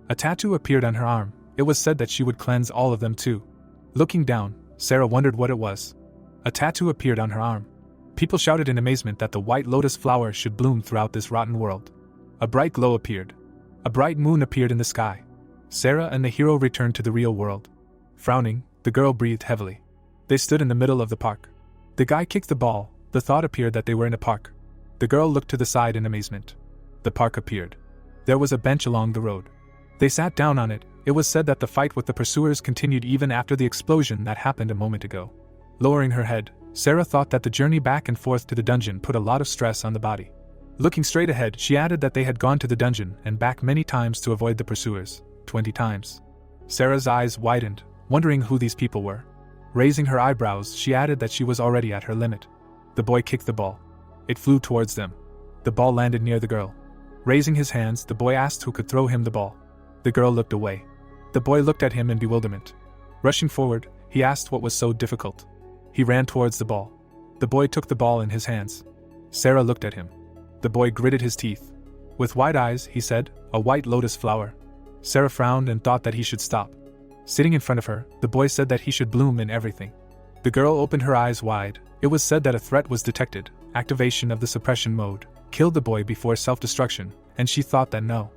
A tattoo appeared on her arm. It was said that she would cleanse all of them too. Looking down, Sarah wondered what it was. A tattoo appeared on her arm. People shouted in amazement that the white lotus flower should bloom throughout this rotten world. A bright glow appeared. A bright moon appeared in the sky. Sarah and the hero returned to the real world. Frowning, the girl breathed heavily. They stood in the middle of the park. The guy kicked the ball. The thought appeared that they were in a park. The girl looked to the side in amazement. The park appeared. There was a bench along the road. They sat down on it. It was said that the fight with the pursuers continued even after the explosion that happened a moment ago. Lowering her head, Sarah thought that the journey back and forth to the dungeon put a lot of stress on the body. Looking straight ahead, she added that they had gone to the dungeon and back many times to avoid the pursuers, 20 times. Sarah's eyes widened, wondering who these people were. Raising her eyebrows, she added that she was already at her limit. The boy kicked the ball. It flew towards them. The ball landed near the girl. Raising his hands, the boy asked who could throw him the ball. The girl looked away. The boy looked at him in bewilderment. Rushing forward, he asked what was so difficult. He ran towards the ball. The boy took the ball in his hands. Sarah looked at him. The boy gritted his teeth. With wide eyes, he said, "A white lotus flower." Sarah frowned and thought that he should stop. Sitting in front of her, the boy said that he should bloom in everything. The girl opened her eyes wide. It was said that a threat was detected. Activation of the suppression mode killed the boy before self-destruction, and she thought that no.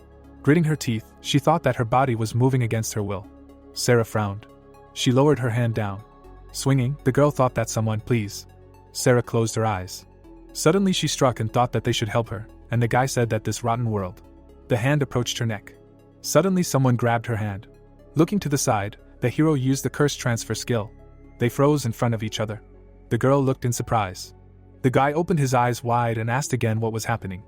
Gritting her teeth, she thought that her body was moving against her will. Sarah frowned. She lowered her hand down. Swinging, the girl thought that someone, please. Sarah closed her eyes. Suddenly she struck and thought that they should help her, and the guy said that this rotten world. The hand approached her neck. Suddenly someone grabbed her hand. Looking to the side, the hero used the curse transfer skill. They froze in front of each other. The girl looked in surprise. The guy opened his eyes wide and asked again what was happening.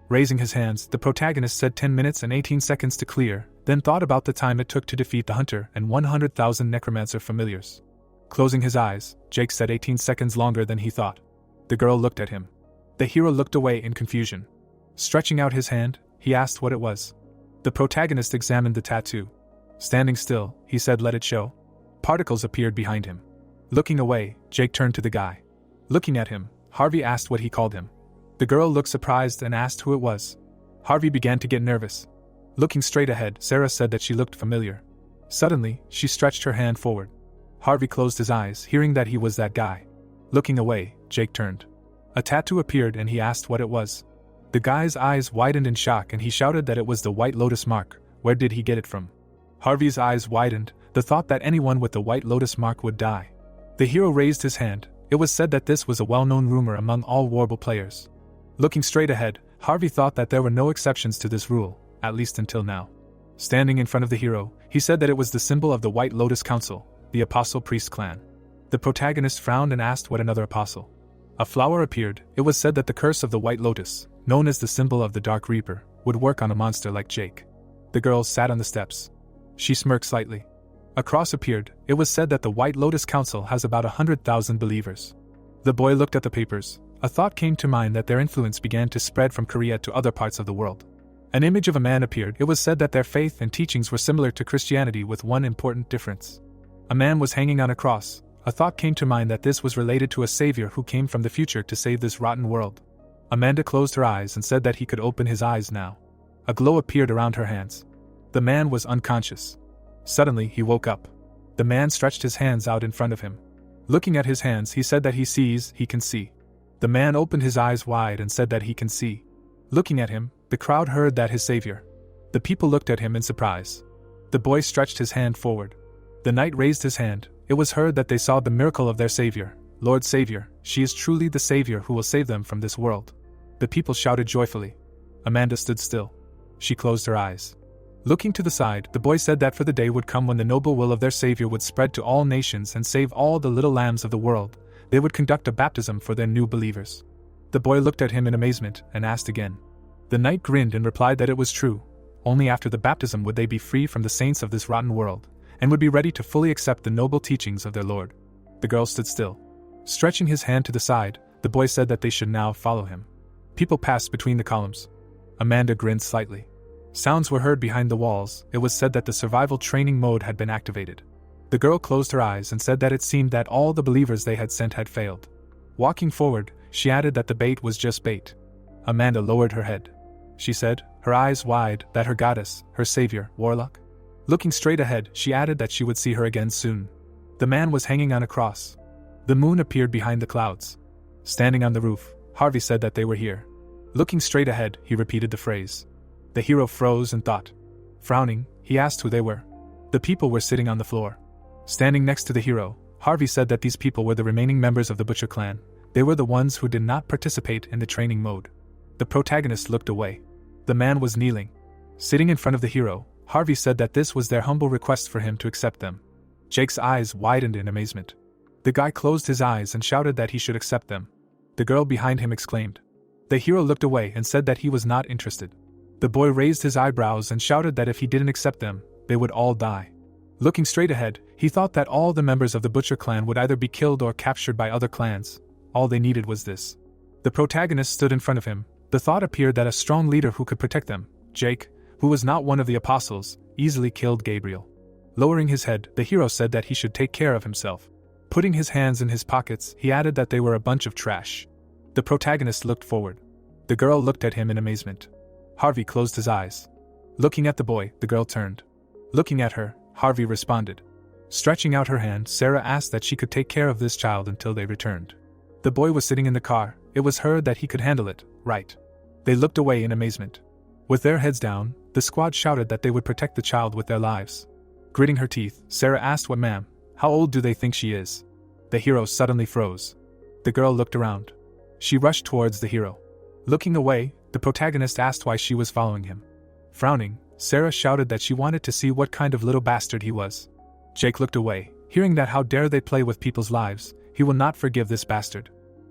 Raising his hands, the protagonist said 10 minutes and 18 seconds to clear, then thought about the time it took to defeat the hunter and 100,000 necromancer familiars. Closing his eyes, Jake said 18 seconds longer than he thought. The girl looked at him. The hero looked away in confusion. Stretching out his hand, he asked what it was. The protagonist examined the tattoo. Standing still, he said, "Let it show." Particles appeared behind him. Looking away, Jake turned to the guy. Looking at him, Harvey asked what he called him. The girl looked surprised and asked who it was. Harvey began to get nervous. Looking straight ahead, Sarah said that she looked familiar. Suddenly, she stretched her hand forward. Harvey closed his eyes, hearing that he was that guy. Looking away, Jake turned. A tattoo appeared and he asked what it was. The guy's eyes widened in shock and he shouted that it was the White Lotus mark. Where did he get it from? Harvey's eyes widened, the thought that anyone with the White Lotus mark would die. The hero raised his hand. It was said that this was a well-known rumor among all Warble players. Looking straight ahead, Harvey thought that there were no exceptions to this rule, at least until now. Standing in front of the hero, he said that it was the symbol of the White Lotus Council, the Apostle Priest clan. The protagonist frowned and asked what another apostle. A flower appeared. It was said that the curse of the White Lotus, known as the symbol of the Dark Reaper, would work on a monster like Jake. The girl sat on the steps. She smirked slightly. A cross appeared. It was said that the White Lotus Council has about 100,000 believers. The boy looked at the papers. A thought came to mind that their influence began to spread from Korea to other parts of the world. An image of a man appeared. It was said that their faith and teachings were similar to Christianity with one important difference. A man was hanging on a cross. A thought came to mind that this was related to a savior who came from the future to save this rotten world. Amanda closed her eyes and said that he could open his eyes now. A glow appeared around her hands. The man was unconscious. Suddenly, he woke up. The man stretched his hands out in front of him. Looking at his hands, he said that he can see. The man opened his eyes wide and said that he can see. Looking at him, the crowd heard that his savior. The people looked at him in surprise. The boy stretched his hand forward. The knight raised his hand. It was heard that they saw the miracle of their savior. Lord Savior, she is truly the savior who will save them from this world. The people shouted joyfully. Amanda stood still. She closed her eyes. Looking to the side, the boy said that for the day would come when the noble will of their savior would spread to all nations and save all the little lambs of the world. They would conduct a baptism for their new believers. The boy looked at him in amazement and asked again. The knight grinned and replied that it was true. Only after the baptism would they be free from the saints of this rotten world, and would be ready to fully accept the noble teachings of their Lord. The girl stood still. Stretching his hand to the side, the boy said that they should now follow him. People passed between the columns. Amanda grinned slightly. Sounds were heard behind the walls. It was said that the survival training mode had been activated. The girl closed her eyes and said that it seemed that all the believers they had sent had failed. Walking forward, she added that the bait was just bait. Amanda lowered her head. She said, her eyes wide, that her goddess, her savior, Warlock. Looking straight ahead, she added that she would see her again soon. The man was hanging on a cross. The moon appeared behind the clouds. Standing on the roof, Harvey said that they were here. Looking straight ahead, he repeated the phrase. The hero froze and thought. Frowning, he asked who they were. The people were sitting on the floor. Standing next to the hero, Harvey said that these people were the remaining members of the Butcher clan. They were the ones who did not participate in the training mode. The protagonist looked away. The man was kneeling. Sitting in front of the hero, Harvey said that this was their humble request for him to accept them. Jake's eyes widened in amazement. The guy closed his eyes and shouted that he should accept them. The girl behind him exclaimed. The hero looked away and said that he was not interested. The boy raised his eyebrows and shouted that if he didn't accept them, they would all die. Looking straight ahead, he thought that all the members of the Butcher clan would either be killed or captured by other clans. All they needed was this. The protagonist stood in front of him. The thought appeared that a strong leader who could protect them, Jake, who was not one of the apostles, easily killed Gabriel. Lowering his head, the hero said that he should take care of himself. Putting his hands in his pockets, he added that they were a bunch of trash. The protagonist looked forward. The girl looked at him in amazement. Harvey closed his eyes. Looking at the boy, the girl turned. Looking at her, Harvey responded. Stretching out her hand, Sarah asked that she could take care of this child until they returned. The boy was sitting in the car. It was heard that he could handle it, right? They looked away in amazement. With their heads down, the squad shouted that they would protect the child with their lives. Gritting her teeth, Sarah asked what ma'am, how old do they think she is? The hero suddenly froze. The girl looked around. She rushed towards the hero. Looking away, the protagonist asked why she was following him. Frowning, Sarah shouted that she wanted to see what kind of little bastard he was. Jake looked away, hearing that how dare they play with people's lives, he will not forgive this bastard.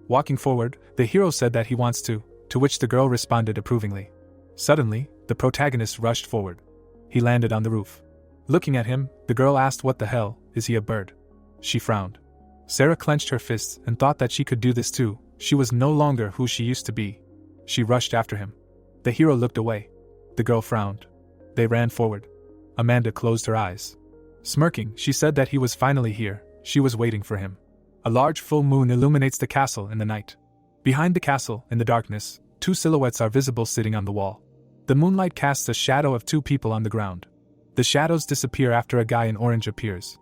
Walking forward, the hero said that he wants to which the girl responded approvingly. Suddenly, the protagonist rushed forward. He landed on the roof. Looking at him, the girl asked what the hell, is he a bird? She frowned. Sarah clenched her fists and thought that she could do this too. She was no longer who she used to be. She rushed after him. The hero looked away. The girl frowned. They ran forward. Amanda closed her eyes. Smirking, she said that he was finally here. She was waiting for him. A large full moon illuminates the castle in the night. Behind the castle, in the darkness, two silhouettes are visible sitting on the wall. The moonlight casts a shadow of two people on the ground. The shadows disappear after a guy in orange appears.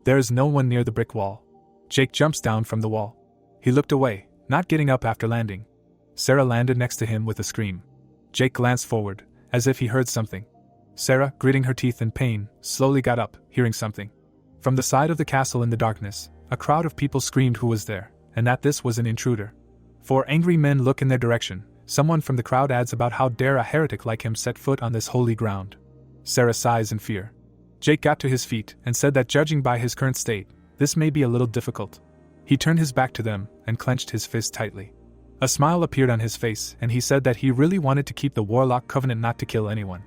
There is no one near the brick wall. Jake jumps down from the wall. He looked away, not getting up after landing. Sarah landed next to him with a scream. Jake glanced forward, as if he heard something. Sarah, gritting her teeth in pain, slowly got up, hearing something. From the side of the castle in the darkness, a crowd of people screamed who was there, and that this was an intruder. 4 angry men look in their direction. Someone from the crowd adds about how dare a heretic like him set foot on this holy ground. Sarah sighs in fear. Jake got to his feet and said that judging by his current state, this may be a little difficult. He turned his back to them and clenched his fist tightly. A smile appeared on his face and he said that he really wanted to keep the warlock covenant not to kill anyone.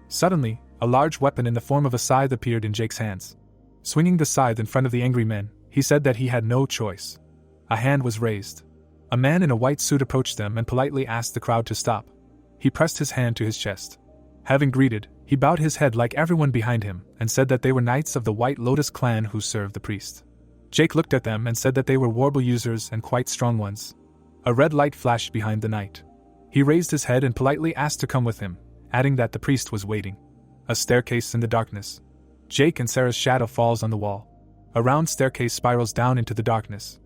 Suddenly, a large weapon in the form of a scythe appeared in Jake's hands. Swinging the scythe in front of the angry men, he said that he had no choice. A hand was raised. A man in a white suit approached them and politely asked the crowd to stop. He pressed his hand to his chest. Having greeted, he bowed his head like everyone behind him and said that they were knights of the White Lotus clan who served the priest. Jake looked at them and said that they were Warble users and quite strong ones. A red light flashed behind the knight. He raised his head and politely asked to come with him, adding that the priest was waiting. A staircase in the darkness. Jake and Sarah's shadow falls on the wall. A round staircase spirals down into the darkness.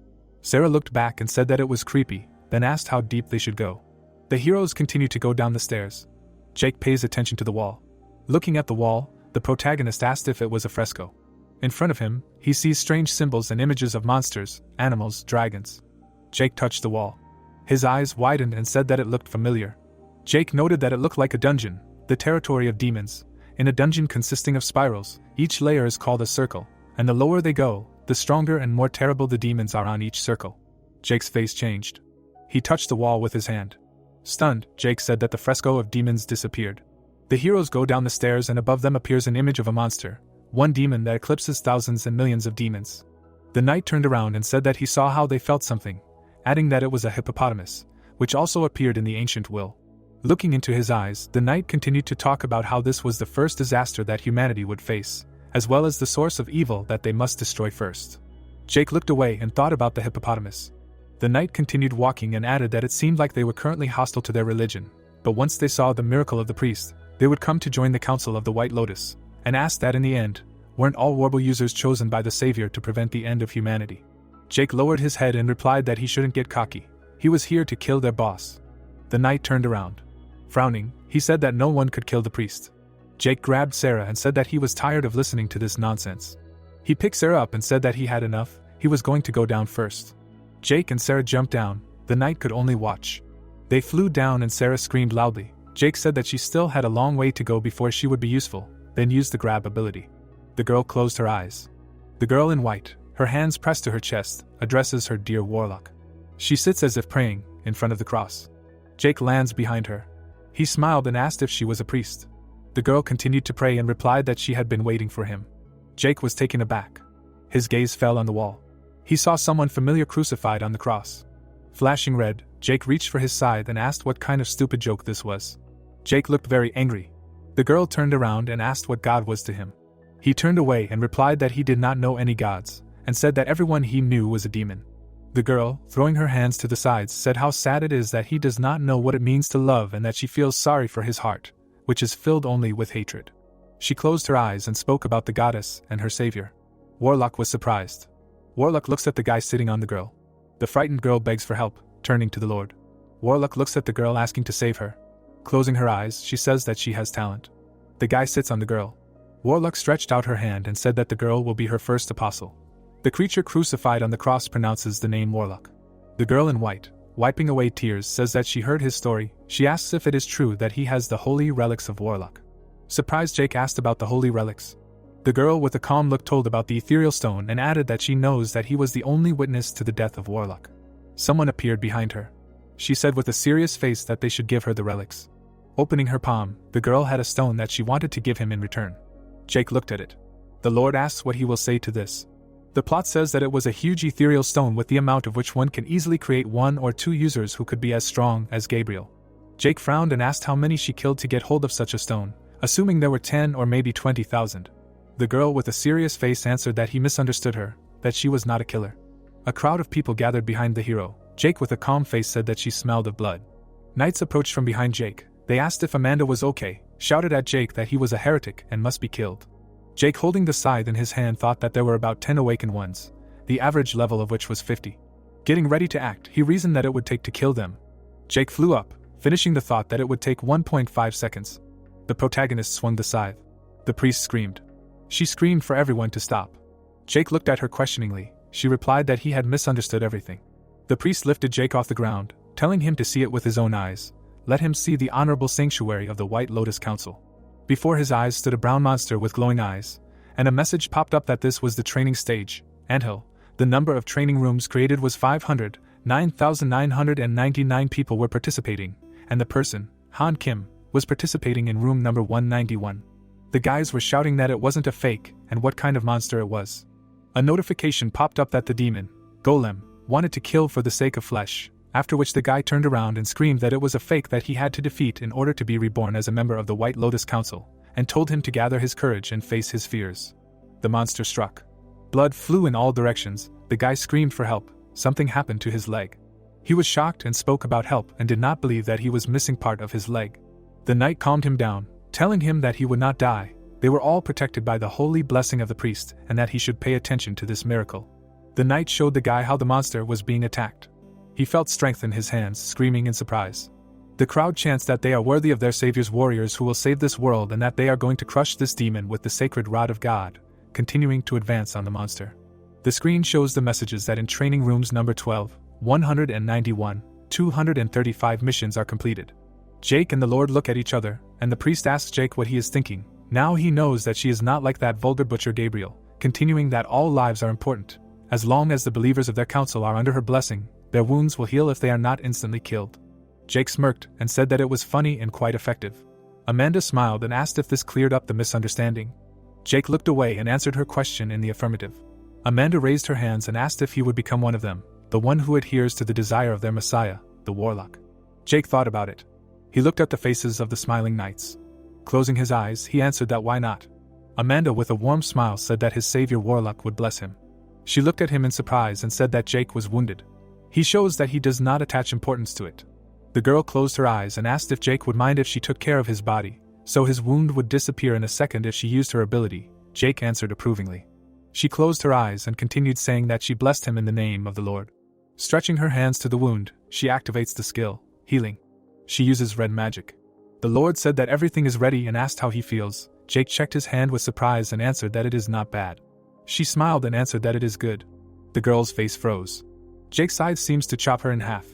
Sarah looked back and said that it was creepy, then asked how deep they should go. The heroes continue to go down the stairs. Jake pays attention to the wall. Looking at the wall, the protagonist asked if it was a fresco. In front of him, he sees strange symbols and images of monsters, animals, dragons. Jake touched the wall. His eyes widened and said that it looked familiar. Jake noted that it looked like a dungeon, the territory of demons. In a dungeon consisting of spirals, each layer is called a circle, and the lower they go, the stronger and more terrible the demons are on each circle. Jake's face changed. He touched the wall with his hand. Stunned, Jake said that the fresco of demons disappeared. The heroes go down the stairs and above them appears an image of a monster, one demon that eclipses thousands and millions of demons. The knight turned around and said that he saw how they felt something, adding that it was a hippopotamus, which also appeared in the ancient will. Looking into his eyes, the knight continued to talk about how this was the first disaster that humanity would face, as well as the source of evil that they must destroy first. Jake looked away and thought about the hippopotamus. The knight continued walking and added that it seemed like they were currently hostile to their religion, but once they saw the miracle of the priest, they would come to join the Council of the White Lotus, and asked that in the end, weren't all Warble users chosen by the Savior to prevent the end of humanity? Jake lowered his head and replied that he shouldn't get cocky. He was here to kill their boss. The knight turned around. Frowning, he said that no one could kill the priest. Jake grabbed Sarah and said that he was tired of listening to this nonsense. He picked Sarah up and said that he had enough, he was going to go down first. Jake and Sarah jumped down, the knight could only watch. They flew down and Sarah screamed loudly. Jake said that she still had a long way to go before she would be useful, then used the grab ability. The girl closed her eyes. The girl in white, her hands pressed to her chest, addresses her dear warlock. She sits as if praying, in front of the cross. Jake lands behind her. He smiled and asked if she was a priest. The girl continued to pray and replied that she had been waiting for him. Jake was taken aback. His gaze fell on the wall. He saw someone familiar crucified on the cross. Flashing red, Jake reached for his scythe and asked what kind of stupid joke this was. Jake looked very angry. The girl turned around and asked what God was to him. He turned away and replied that he did not know any gods, and said that everyone he knew was a demon. The girl, throwing her hands to the sides, said how sad it is that he does not know what it means to love and that she feels sorry for his heart, which is filled only with hatred. She closed her eyes and spoke about the goddess and her savior. Warlock was surprised. Warlock looks at the guy sitting on the girl. The frightened girl begs for help, turning to the Lord. Warlock looks at the girl asking to save her. Closing her eyes, she says that she has talent. The guy sits on the girl. Warlock stretched out her hand and said that the girl will be her first apostle. The creature crucified on the cross pronounces the name Warlock. The girl in white, wiping away tears, says that she heard his story. She asks if it is true that he has the holy relics of Warlock. Surprised, Jake asked about the holy relics. The girl with a calm look told about the ethereal stone and added that she knows that he was the only witness to the death of Warlock. Someone appeared behind her. She said with a serious face that they should give her the relics. Opening her palm, the girl had a stone that she wanted to give him in return. Jake looked at it. The Lord asks what he will say to this. The plot says that it was a huge ethereal stone with the amount of which one can easily create 1 or 2 users who could be as strong as Gabriel. Jake frowned and asked how many she killed to get hold of such a stone, assuming there were 10 or maybe 20,000. The girl with a serious face answered that he misunderstood her, that she was not a killer. A crowd of people gathered behind the hero. Jake with a calm face said that she smelled of blood. Knights approached from behind Jake. They asked if Amanda was okay, shouted at Jake that he was a heretic and must be killed. Jake, holding the scythe in his hand, thought that there were about 10 awakened ones, the average level of which was 50. Getting ready to act, he reasoned that it would take to kill them. Jake flew up, finishing the thought that it would take 1.5 seconds. The protagonist swung the scythe. The priest screamed. She screamed for everyone to stop. Jake looked at her questioningly. She replied that he had misunderstood everything. The priest lifted Jake off the ground, telling him to see it with his own eyes. Let him see the honorable sanctuary of the White Lotus Council. Before his eyes stood a brown monster with glowing eyes, and a message popped up that this was the training stage, anthill. The number of training rooms created was 500, 9,999 people were participating, and the person, Han Kim, was participating in room number 191. The guys were shouting that it wasn't a fake, and what kind of monster it was. A notification popped up that the demon, Golem, wanted to kill for the sake of flesh, after which the guy turned around and screamed that it was a fake that he had to defeat in order to be reborn as a member of the White Lotus Council, and told him to gather his courage and face his fears. The monster struck. Blood flew in all directions. The guy screamed for help. Something happened to his leg. He was shocked and spoke about help and did not believe that he was missing part of his leg. The knight calmed him down, telling him that he would not die. They were all protected by the holy blessing of the priest and that he should pay attention to this miracle. The knight showed the guy how the monster was being attacked. He felt strength in his hands, screaming in surprise. The crowd chants that they are worthy of their savior's warriors who will save this world and that they are going to crush this demon with the sacred rod of God, continuing to advance on the monster. The screen shows the messages that in training rooms number 12, 191, 235 missions are completed. Jake and the Lord look at each other, and the priest asks Jake what he is thinking. Now he knows that she is not like that vulgar butcher Gabriel, continuing that all lives are important. As long as the believers of their council are under her blessing, their wounds will heal if they are not instantly killed. Jake smirked and said that it was funny and quite effective. Amanda smiled and asked if this cleared up the misunderstanding. Jake looked away and answered her question in the affirmative. Amanda raised her hands and asked if he would become one of them, the one who adheres to the desire of their messiah, the warlock. Jake thought about it. He looked at the faces of the smiling knights. Closing his eyes, he answered that why not. Amanda with a warm smile said that his savior warlock would bless him. She looked at him in surprise and said that Jake was wounded. He shows that he does not attach importance to it. The girl closed her eyes and asked if Jake would mind if she took care of his body, so his wound would disappear in a second if she used her ability. Jake answered approvingly. She closed her eyes and continued saying that she blessed him in the name of the Lord. Stretching her hands to the wound, she activates the skill, healing. She uses red magic. The Lord said that everything is ready and asked how he feels. Jake checked his hand with surprise and answered that it is not bad. She smiled and answered that it is good. The girl's face froze. Jake's scythe seems to chop her in half.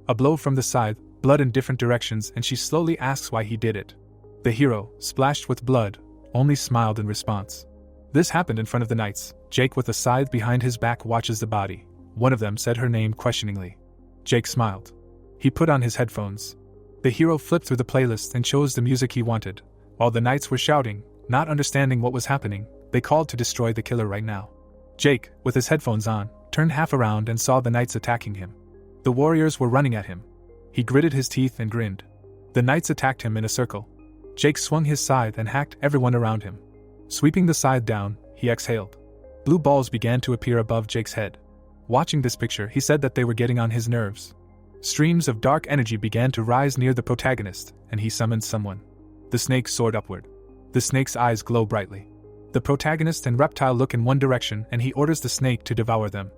A blow from the scythe, blood in different directions, and she slowly asks why he did it. The hero, splashed with blood, only smiled in response. This happened in front of the knights. Jake with a scythe behind his back watches the body. One of them said her name questioningly. Jake smiled. He put on his headphones. The hero flipped through the playlist and chose the music he wanted. While the knights were shouting, not understanding what was happening, they called to destroy the killer right now. Jake, with his headphones on, turned half around and saw the knights attacking him. The warriors were running at him. He gritted his teeth and grinned. The knights attacked him in a circle. Jake swung his scythe and hacked everyone around him. Sweeping the scythe down, he exhaled. Blue balls began to appear above Jake's head. Watching this picture, he said that they were getting on his nerves. Streams of dark energy began to rise near the protagonist, and he summoned someone. The snake soared upward. The snake's eyes glow brightly. The protagonist and reptile look in one direction, and he orders the snake to devour them.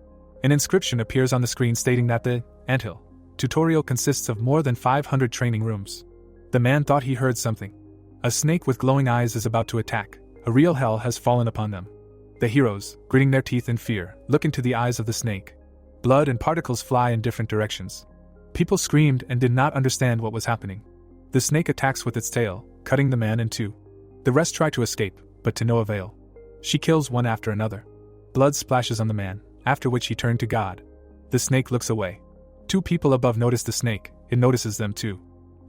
An inscription appears on the screen stating that the anthill tutorial consists of more than 500 training rooms. The man thought he heard something. A snake with glowing eyes is about to attack. A real hell has fallen upon them. The heroes, gritting their teeth in fear, look into the eyes of the snake. Blood and particles fly in different directions. People screamed and did not understand what was happening. The snake attacks with its tail, cutting the man in two. The rest try to escape, but to no avail. She kills one after another. Blood splashes on the man, after which he turned to God. The snake looks away. Two people above notice the snake. It notices them too.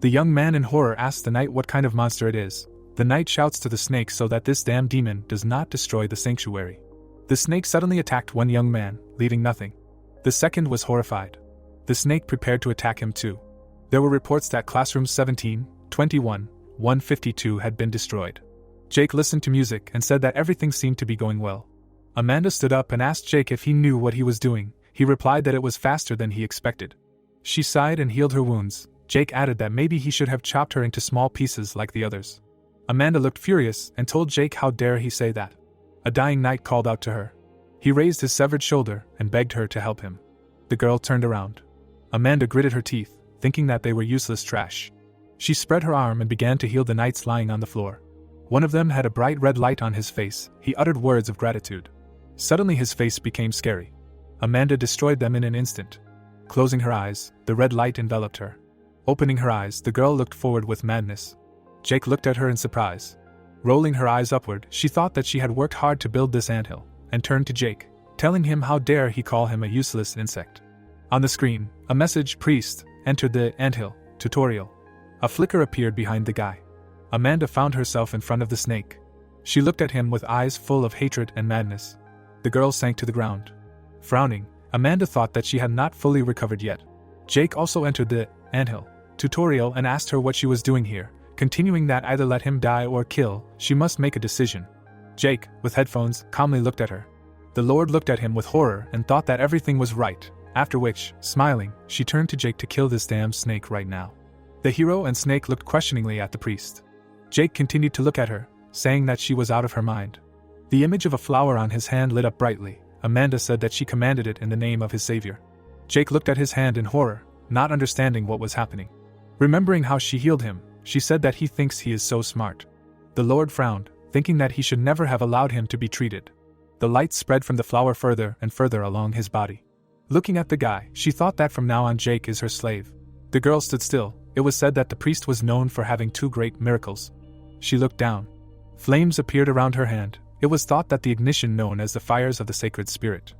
The young man in horror asks the knight what kind of monster it is. The knight shouts to the snake so that this damn demon does not destroy the sanctuary. The snake suddenly attacked one young man, leaving nothing. The second was horrified. The snake prepared to attack him too. There were reports that classrooms 17, 21, 152 had been destroyed. Jake listened to music and said that everything seemed to be going well. Amanda stood up and asked Jake if he knew what he was doing. He replied that it was faster than he expected. She sighed and healed her wounds. Jake added that maybe he should have chopped her into small pieces like the others. Amanda looked furious and told Jake how dare he say that. A dying knight called out to her. He raised his severed shoulder and begged her to help him. The girl turned around. Amanda gritted her teeth, thinking that they were useless trash. She spread her arm and began to heal the knights lying on the floor. One of them had a bright red light on his face. He uttered words of gratitude. Suddenly his face became scary. Amanda destroyed them in an instant. Closing her eyes, the red light enveloped her. Opening her eyes, the girl looked forward with madness. Jake looked at her in surprise. Rolling her eyes upward, she thought that she had worked hard to build this anthill, and turned to Jake, telling him how dare he call him a useless insect. On the screen, a message, "Priest, entered the anthill, tutorial." A flicker appeared behind the guy. Amanda found herself in front of the snake. She looked at him with eyes full of hatred and madness. The girl sank to the ground. Frowning, Amanda thought that she had not fully recovered yet. Jake also entered the anthill tutorial and asked her what she was doing here, continuing that either let him die or kill, she must make a decision. Jake, with headphones, calmly looked at her. The Lord looked at him with horror and thought that everything was right, after which, smiling, she turned to Jake to kill this damn snake right now. The hero and snake looked questioningly at the priest. Jake continued to look at her, saying that she was out of her mind. The image of a flower on his hand lit up brightly. Amanda said that she commanded it in the name of his savior. Jake looked at his hand in horror, not understanding what was happening. Remembering how she healed him, she said that he thinks he is so smart. The Lord frowned, thinking that he should never have allowed him to be treated. The light spread from the flower further and further along his body. Looking at the guy, she thought that from now on Jake is her slave. The girl stood still. It was said that the priest was known for having 2 great miracles. She looked down. Flames appeared around her hand. It was thought that the ignition known as the fires of the sacred spirit.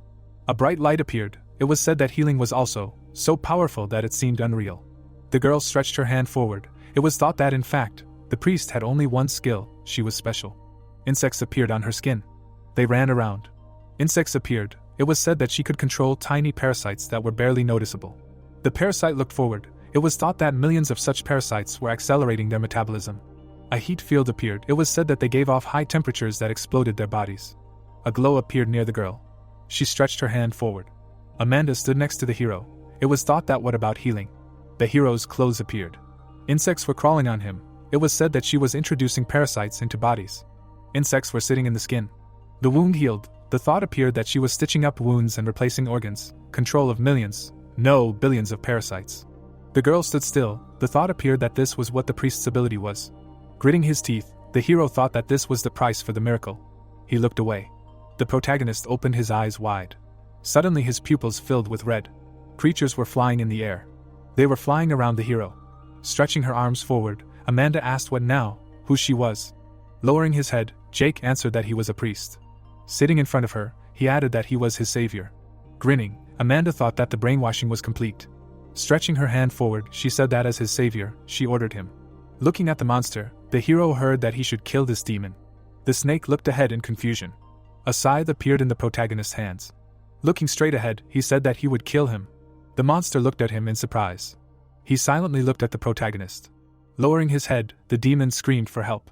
A bright light appeared. It was said that healing was also so powerful that it seemed unreal. The girl stretched her hand forward. It was thought that in fact, the priest had only one skill, she was special. Insects appeared on her skin. They ran around. Insects appeared. It was said that she could control tiny parasites that were barely noticeable. The parasite looked forward. It was thought that millions of such parasites were accelerating their metabolism. A heat field appeared. It was said that they gave off high temperatures that exploded their bodies. A glow appeared near the girl. She stretched her hand forward. Amanda stood next to the hero. It was thought that what about healing? The hero's clothes appeared. Insects were crawling on him. It was said that she was introducing parasites into bodies. Insects were sitting in the skin. The wound healed. The thought appeared that she was stitching up wounds and replacing organs. Control of millions, no billions of parasites. The girl stood still. The thought appeared that this was what the priest's ability was. Gritting his teeth, the hero thought that this was the price for the miracle. He looked away. The protagonist opened his eyes wide. Suddenly his pupils filled with red. Creatures were flying in the air. They were flying around the hero. Stretching her arms forward, Amanda asked what now, who she was. Lowering his head, Jake answered that he was a priest. Sitting in front of her, he added that he was his savior. Grinning, Amanda thought that the brainwashing was complete. Stretching her hand forward, she said that as his savior, she ordered him. Looking at the monster, the hero heard that he should kill this demon. The snake looked ahead in confusion. A scythe appeared in the protagonist's hands. Looking straight ahead, he said that he would kill him. The monster looked at him in surprise. He silently looked at the protagonist. Lowering his head, the demon screamed for help.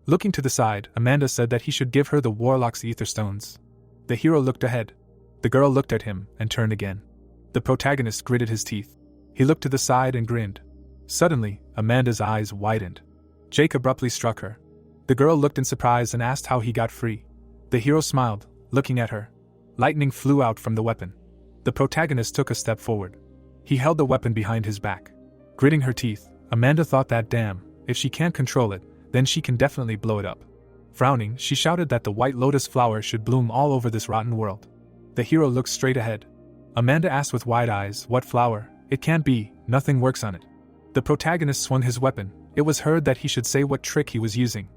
Looking to the side, Amanda said that he should give her the warlock's ether stones. The hero looked ahead. The girl looked at him and turned again. The protagonist gritted his teeth. He looked to the side and grinned. Suddenly, Amanda's eyes widened. Jake abruptly struck her. The girl looked in surprise and asked how he got free. The hero smiled, looking at her. Lightning flew out from the weapon. The protagonist took a step forward. He held the weapon behind his back. Gritting her teeth, Amanda thought that damn, if she can't control it, then she can definitely blow it up. Frowning, she shouted that the white lotus flower should bloom all over this rotten world. The hero looked straight ahead. Amanda asked with wide eyes, what flower? It can't be, nothing works on it. The protagonist swung his weapon. It was heard that he should say what trick he was using.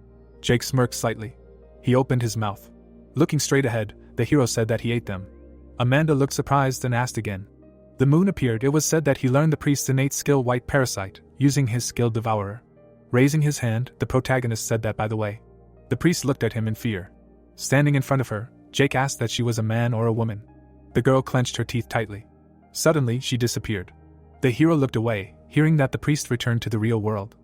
Jake smirked slightly. He opened his mouth. Looking straight ahead, the hero said that he ate them. Amanda looked surprised and asked again. The moon appeared. It was said that he learned the priest's innate skill white parasite, using his skill devourer. Raising his hand, the protagonist said that by the way. The priest looked at him in fear. Standing in front of her, Jake asked that she was a man or a woman. The girl clenched her teeth tightly. Suddenly, she disappeared. The hero looked away, hearing that the priest returned to the real world.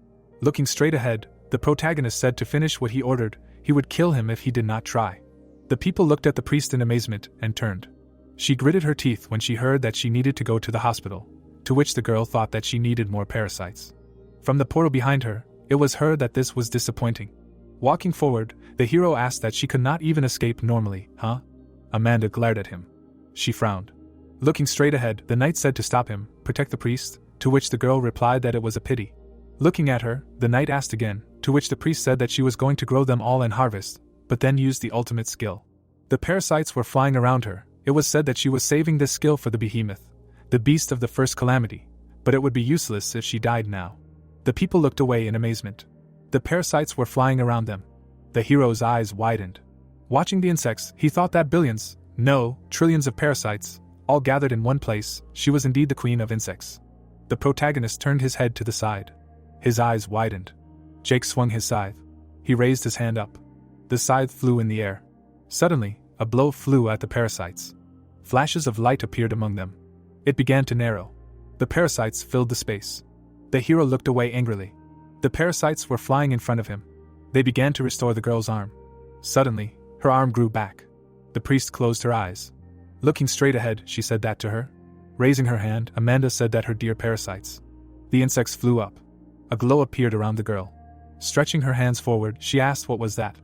Looking straight ahead, the protagonist said to finish what he ordered, he would kill him if he did not try. The people looked at the priest in amazement and turned. She gritted her teeth when she heard that she needed to go to the hospital. to which the girl thought that she needed more parasites. From the portal behind her, it was heard that this was disappointing. Walking forward, the hero asked that she could not even escape normally, huh? Amanda glared at him. She frowned. Looking straight ahead, the knight said to stop him, protect the priest, to which the girl replied that it was a pity. Looking at her, the knight asked again, to which the priest said that she was going to grow them all and harvest, but then used the ultimate skill. The parasites were flying around her. It was said that she was saving this skill for the behemoth, the beast of the first calamity, but it would be useless if she died now. The people looked away in amazement. The parasites were flying around them. The hero's eyes widened. Watching the insects, he thought that billions, no, trillions of parasites, all gathered in one place, she was indeed the queen of insects. The protagonist turned his head to the side. His eyes widened. Jake swung his scythe. He raised his hand up. The scythe flew in the air. Suddenly, a blow flew at the parasites. Flashes of light appeared among them. It began to narrow. The parasites filled the space. The hero looked away angrily. The parasites were flying in front of him. They began to restore the girl's arm. Suddenly, her arm grew back. The priest closed her eyes. Looking straight ahead, she said that to her. Raising her hand, Amanda said that her dear parasites. The insects flew up. A glow appeared around the girl. Stretching her hands forward, she asked what was that.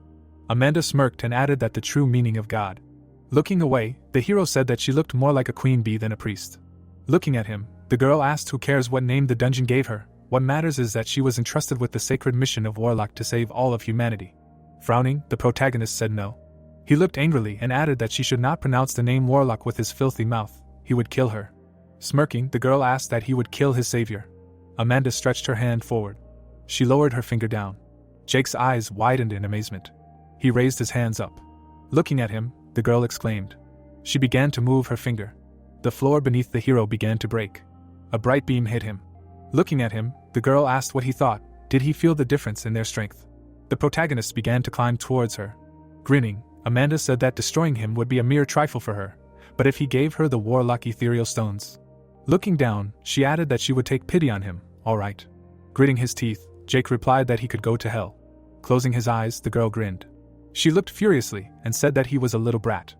Amanda smirked and added that the true meaning of God. Looking away, the hero said that she looked more like a queen bee than a priest. Looking at him, the girl asked who cares what name the dungeon gave her, what matters is that she was entrusted with the sacred mission of warlock to save all of humanity. Frowning, the protagonist said no. He looked angrily and added that she should not pronounce the name warlock with his filthy mouth, he would kill her. Smirking, the girl asked that he would kill his savior. Amanda stretched her hand forward. She lowered her finger down. Jake's eyes widened in amazement. He raised his hands up. Looking at him, the girl exclaimed. She began to move her finger. The floor beneath the hero began to break. A bright beam hit him. Looking at him, the girl asked what he thought. Did he feel the difference in their strength? The protagonist began to climb towards her. Grinning, Amanda said that destroying him would be a mere trifle for her, but if he gave her the warlock ethereal stones. Looking down, she added that she would take pity on him, all right. Gritting his teeth, Jake replied that he could go to hell. Closing his eyes, the girl grinned. She looked furiously and said that he was a little brat.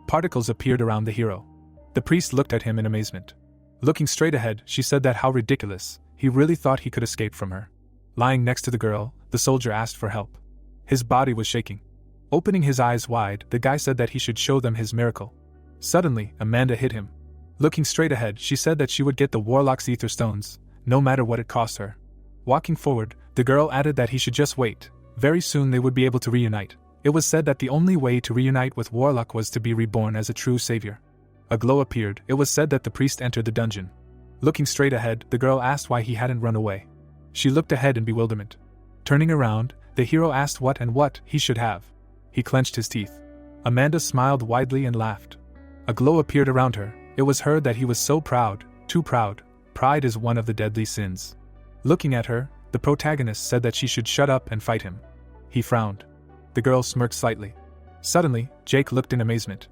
Particles appeared around the hero. The priest looked at him in amazement. Looking straight ahead, she said that how ridiculous, he really thought he could escape from her. Lying next to the girl, the soldier asked for help. His body was shaking. Opening his eyes wide, the guy said that he should show them his miracle. Suddenly, Amanda hit him. Looking straight ahead, she said that she would get the warlock's ether stones, no matter what it cost her. Walking forward, the girl added that he should just wait. Very soon they would be able to reunite. It was said that the only way to reunite with Warlock was to be reborn as a true savior. A glow appeared. It was said that the priest entered the dungeon. Looking straight ahead, the girl asked why he hadn't run away. She looked ahead in bewilderment. Turning around, the hero asked what he should have. He clenched his teeth. Amanda smiled widely and laughed. A glow appeared around her. It was heard that he was so proud, too proud. Pride is one of the deadly sins. Looking at her, the protagonist said that she should shut up and fight him. He frowned. The girl smirked slightly. Suddenly, Jake looked in amazement.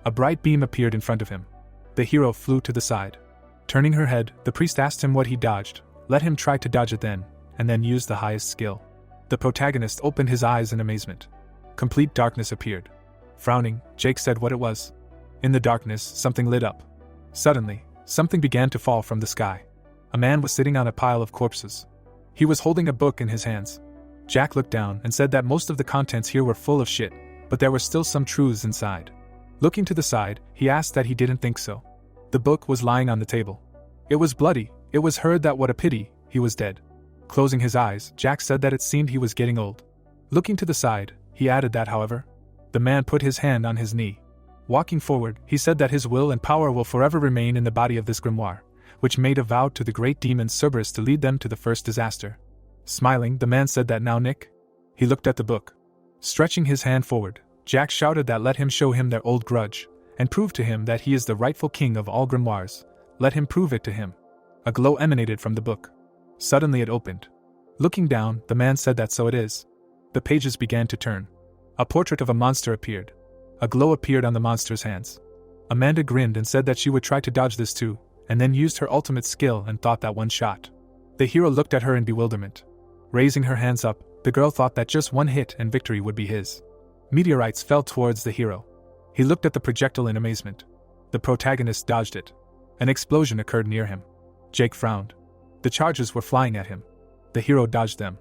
A bright beam appeared in front of him. The hero flew to the side. Turning her head, the priest asked him what he dodged. Let him try to dodge it then, and then use the highest skill. The protagonist opened his eyes in amazement. Complete darkness appeared. Frowning, Jake said what it was. In the darkness, something lit up. Suddenly, something began to fall from the sky. A man was sitting on a pile of corpses. He was holding a book in his hands. Jack looked down and said that most of the contents here were full of shit, but there were still some truths inside. Looking to the side, he asked that he didn't think so. The book was lying on the table. It was bloody. It was heard that what a pity, he was dead. Closing his eyes, Jack said that it seemed he was getting old. Looking to the side, he added that, however, the man put his hand on his knee. Walking forward, he said that his will and power will forever remain in the body of this grimoire, which made a vow to the great demon Cerberus to lead them to the first disaster. Smiling, the man said that now Nick? He looked at the book. Stretching his hand forward, Jack shouted that let him show him their old grudge, and prove to him that he is the rightful king of all grimoires. Let him prove it to him. A glow emanated from the book. Suddenly it opened. Looking down, the man said that so it is. The pages began to turn. A portrait of a monster appeared. A glow appeared on the monster's hands. Amanda grinned and said that she would try to dodge this too, and then used her ultimate skill and thought that one shot. The hero looked at her in bewilderment. Raising her hands up, the girl thought that just one hit and victory would be his. Meteorites fell towards the hero. He looked at the projectile in amazement. The protagonist dodged it. An explosion occurred near him. Jake frowned. The charges were flying at him. The hero dodged them.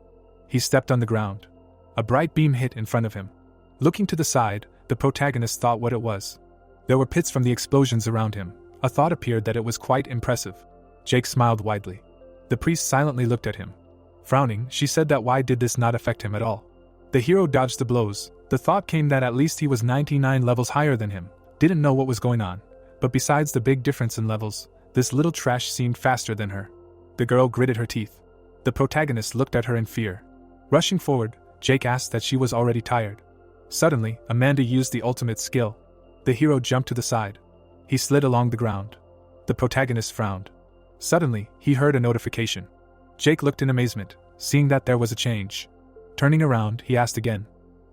He stepped on the ground. A bright beam hit in front of him. Looking to the side, the protagonist thought what it was. There were pits from the explosions around him. A thought appeared that it was quite impressive. Jake smiled widely. The priest silently looked at him. Frowning, she said that why did this not affect him at all? The hero dodged the blows. The thought came that at least he was 99 levels higher than him, didn't know what was going on. But besides the big difference in levels, this little trash seemed faster than her. The girl gritted her teeth. The protagonist looked at her in fear. Rushing forward, Jake asked that she was already tired. Suddenly, Amanda used the ultimate skill. The hero jumped to the side. He slid along the ground. The protagonist frowned. Suddenly, he heard a notification. Jake looked in amazement, seeing that there was a change. Turning around, he asked again.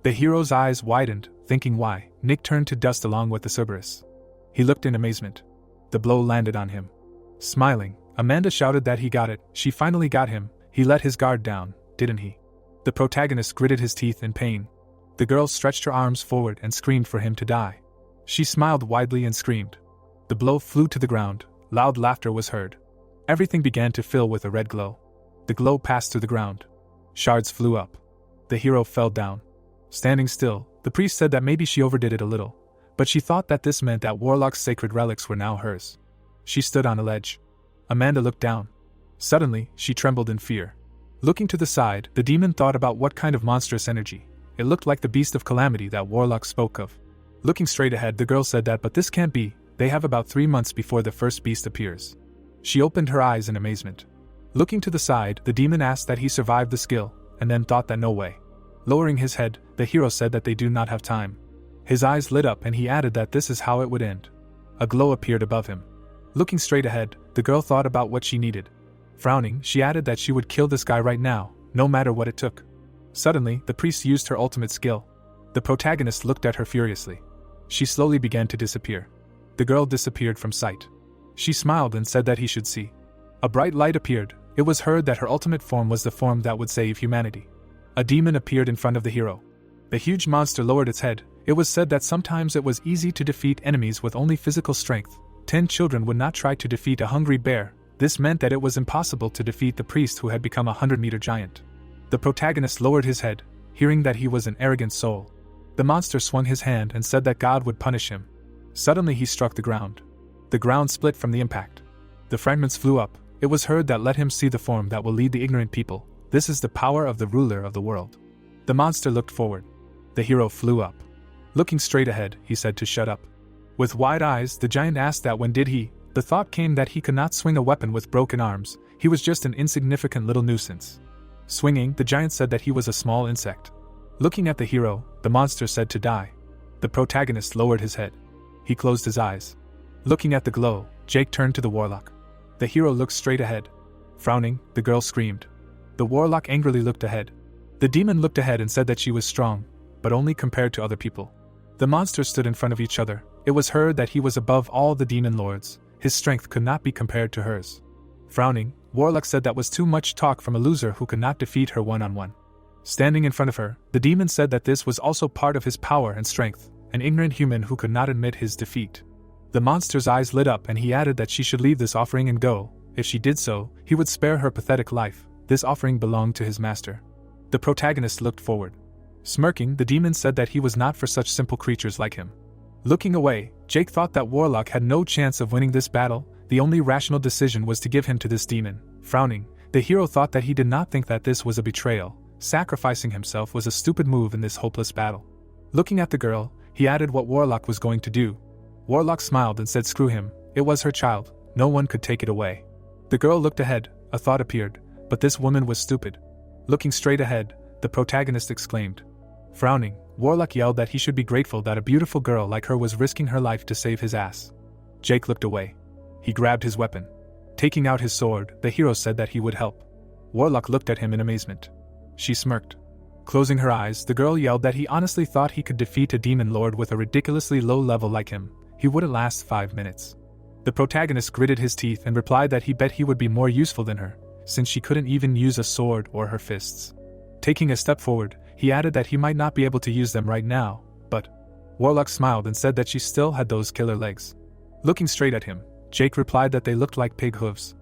The hero's eyes widened, thinking why. Nick turned to dust along with the Cerberus. He looked in amazement. The blow landed on him. Smiling, Amanda shouted that he got it. She finally got him. He let his guard down, didn't he? The protagonist gritted his teeth in pain. The girl stretched her arms forward and screamed for him to die. She smiled widely and screamed. The blow flew to the ground. Loud laughter was heard. Everything began to fill with a red glow. The glow passed through the ground. Shards flew up. The hero fell down. Standing still, the priest said that maybe she overdid it a little, but she thought that this meant that Warlock's sacred relics were now hers. She stood on a ledge. Amanda looked down. Suddenly, she trembled in fear. Looking to the side, the demon thought about what kind of monstrous energy. It looked like the beast of calamity that Warlock spoke of. Looking straight ahead, the girl said that, but this can't be. They have about 3 months before the first beast appears. She opened her eyes in amazement. Looking to the side, the demon asked that he survived the skill, and then thought that no way. Lowering his head, the hero said that they do not have time. His eyes lit up and he added that this is how it would end. A glow appeared above him. Looking straight ahead, the girl thought about what she needed. Frowning, she added that she would kill this guy right now, no matter what it took. Suddenly, the priest used her ultimate skill. The protagonist looked at her furiously. She slowly began to disappear. The girl disappeared from sight. She smiled and said that he should see. A bright light appeared. It was heard that her ultimate form was the form that would save humanity. A demon appeared in front of the hero. The huge monster lowered its head. It was said that sometimes it was easy to defeat enemies with only physical strength. 10 children would not try to defeat a hungry bear. This meant that it was impossible to defeat the priest who had become a 100-meter giant. The protagonist lowered his head, hearing that he was an arrogant soul. The monster swung his hand and said that God would punish him. Suddenly he struck the ground. The ground split from the impact. The fragments flew up. It was heard that let him see the form that will lead the ignorant people. This is the power of the ruler of the world. The monster looked forward. The hero flew up. Looking straight ahead, he said to shut up. With wide eyes, the giant asked that when did he? The thought came that he could not swing a weapon with broken arms. He was just an insignificant little nuisance. Swinging, the giant said that he was a small insect. Looking at the hero, the monster said to die. The protagonist lowered his head. He closed his eyes. Looking at the glow, Jake turned to the warlock. The hero looked straight ahead. Frowning, the girl screamed. The warlock angrily looked ahead. The demon looked ahead and said that she was strong, but only compared to other people. The monsters stood in front of each other. It was heard that he was above all the demon lords. His strength could not be compared to hers. Frowning, Warlock said that was too much talk from a loser who could not defeat her one-on-one. Standing in front of her, the demon said that this was also part of his power and strength, an ignorant human who could not admit his defeat. The monster's eyes lit up and he added that she should leave this offering and go. If she did so, he would spare her pathetic life. This offering belonged to his master. The protagonist looked forward. Smirking, the demon said that he was not for such simple creatures like him. Looking away, Jake thought that Warlock had no chance of winning this battle. The only rational decision was to give him to this demon. Frowning, the hero thought that he did not think that this was a betrayal. Sacrificing himself was a stupid move in this hopeless battle. Looking at the girl, he added what Warlock was going to do. Warlock smiled and said screw him, it was her child, no one could take it away. The girl looked ahead, a thought appeared, but this woman was stupid. Looking straight ahead, the protagonist exclaimed. Frowning, Warlock yelled that he should be grateful that a beautiful girl like her was risking her life to save his ass. Jake looked away. He grabbed his weapon. Taking out his sword, the hero said that he would help. Warlock looked at him in amazement. She smirked. Closing her eyes, the girl yelled that he honestly thought he could defeat a demon lord with a ridiculously low level like him. He wouldn't last 5 minutes. The protagonist gritted his teeth and replied that he bet he would be more useful than her, since she couldn't even use a sword or her fists. Taking a step forward, he added that he might not be able to use them right now, but Warlock smiled and said that she still had those killer legs. Looking straight at him, Jake replied that they looked like pig hooves.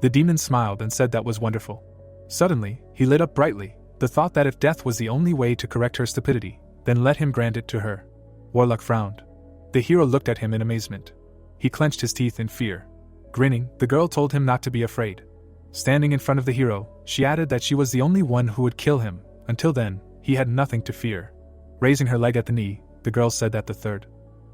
The demon smiled and said that was wonderful. Suddenly, he lit up brightly, the thought that if death was the only way to correct her stupidity, then let him grant it to her. Warlock frowned. The hero looked at him in amazement. He clenched his teeth in fear. Grinning, the girl told him not to be afraid. Standing in front of the hero, she added that she was the only one who would kill him. Until then, he had nothing to fear. Raising her leg at the knee, the girl said that the third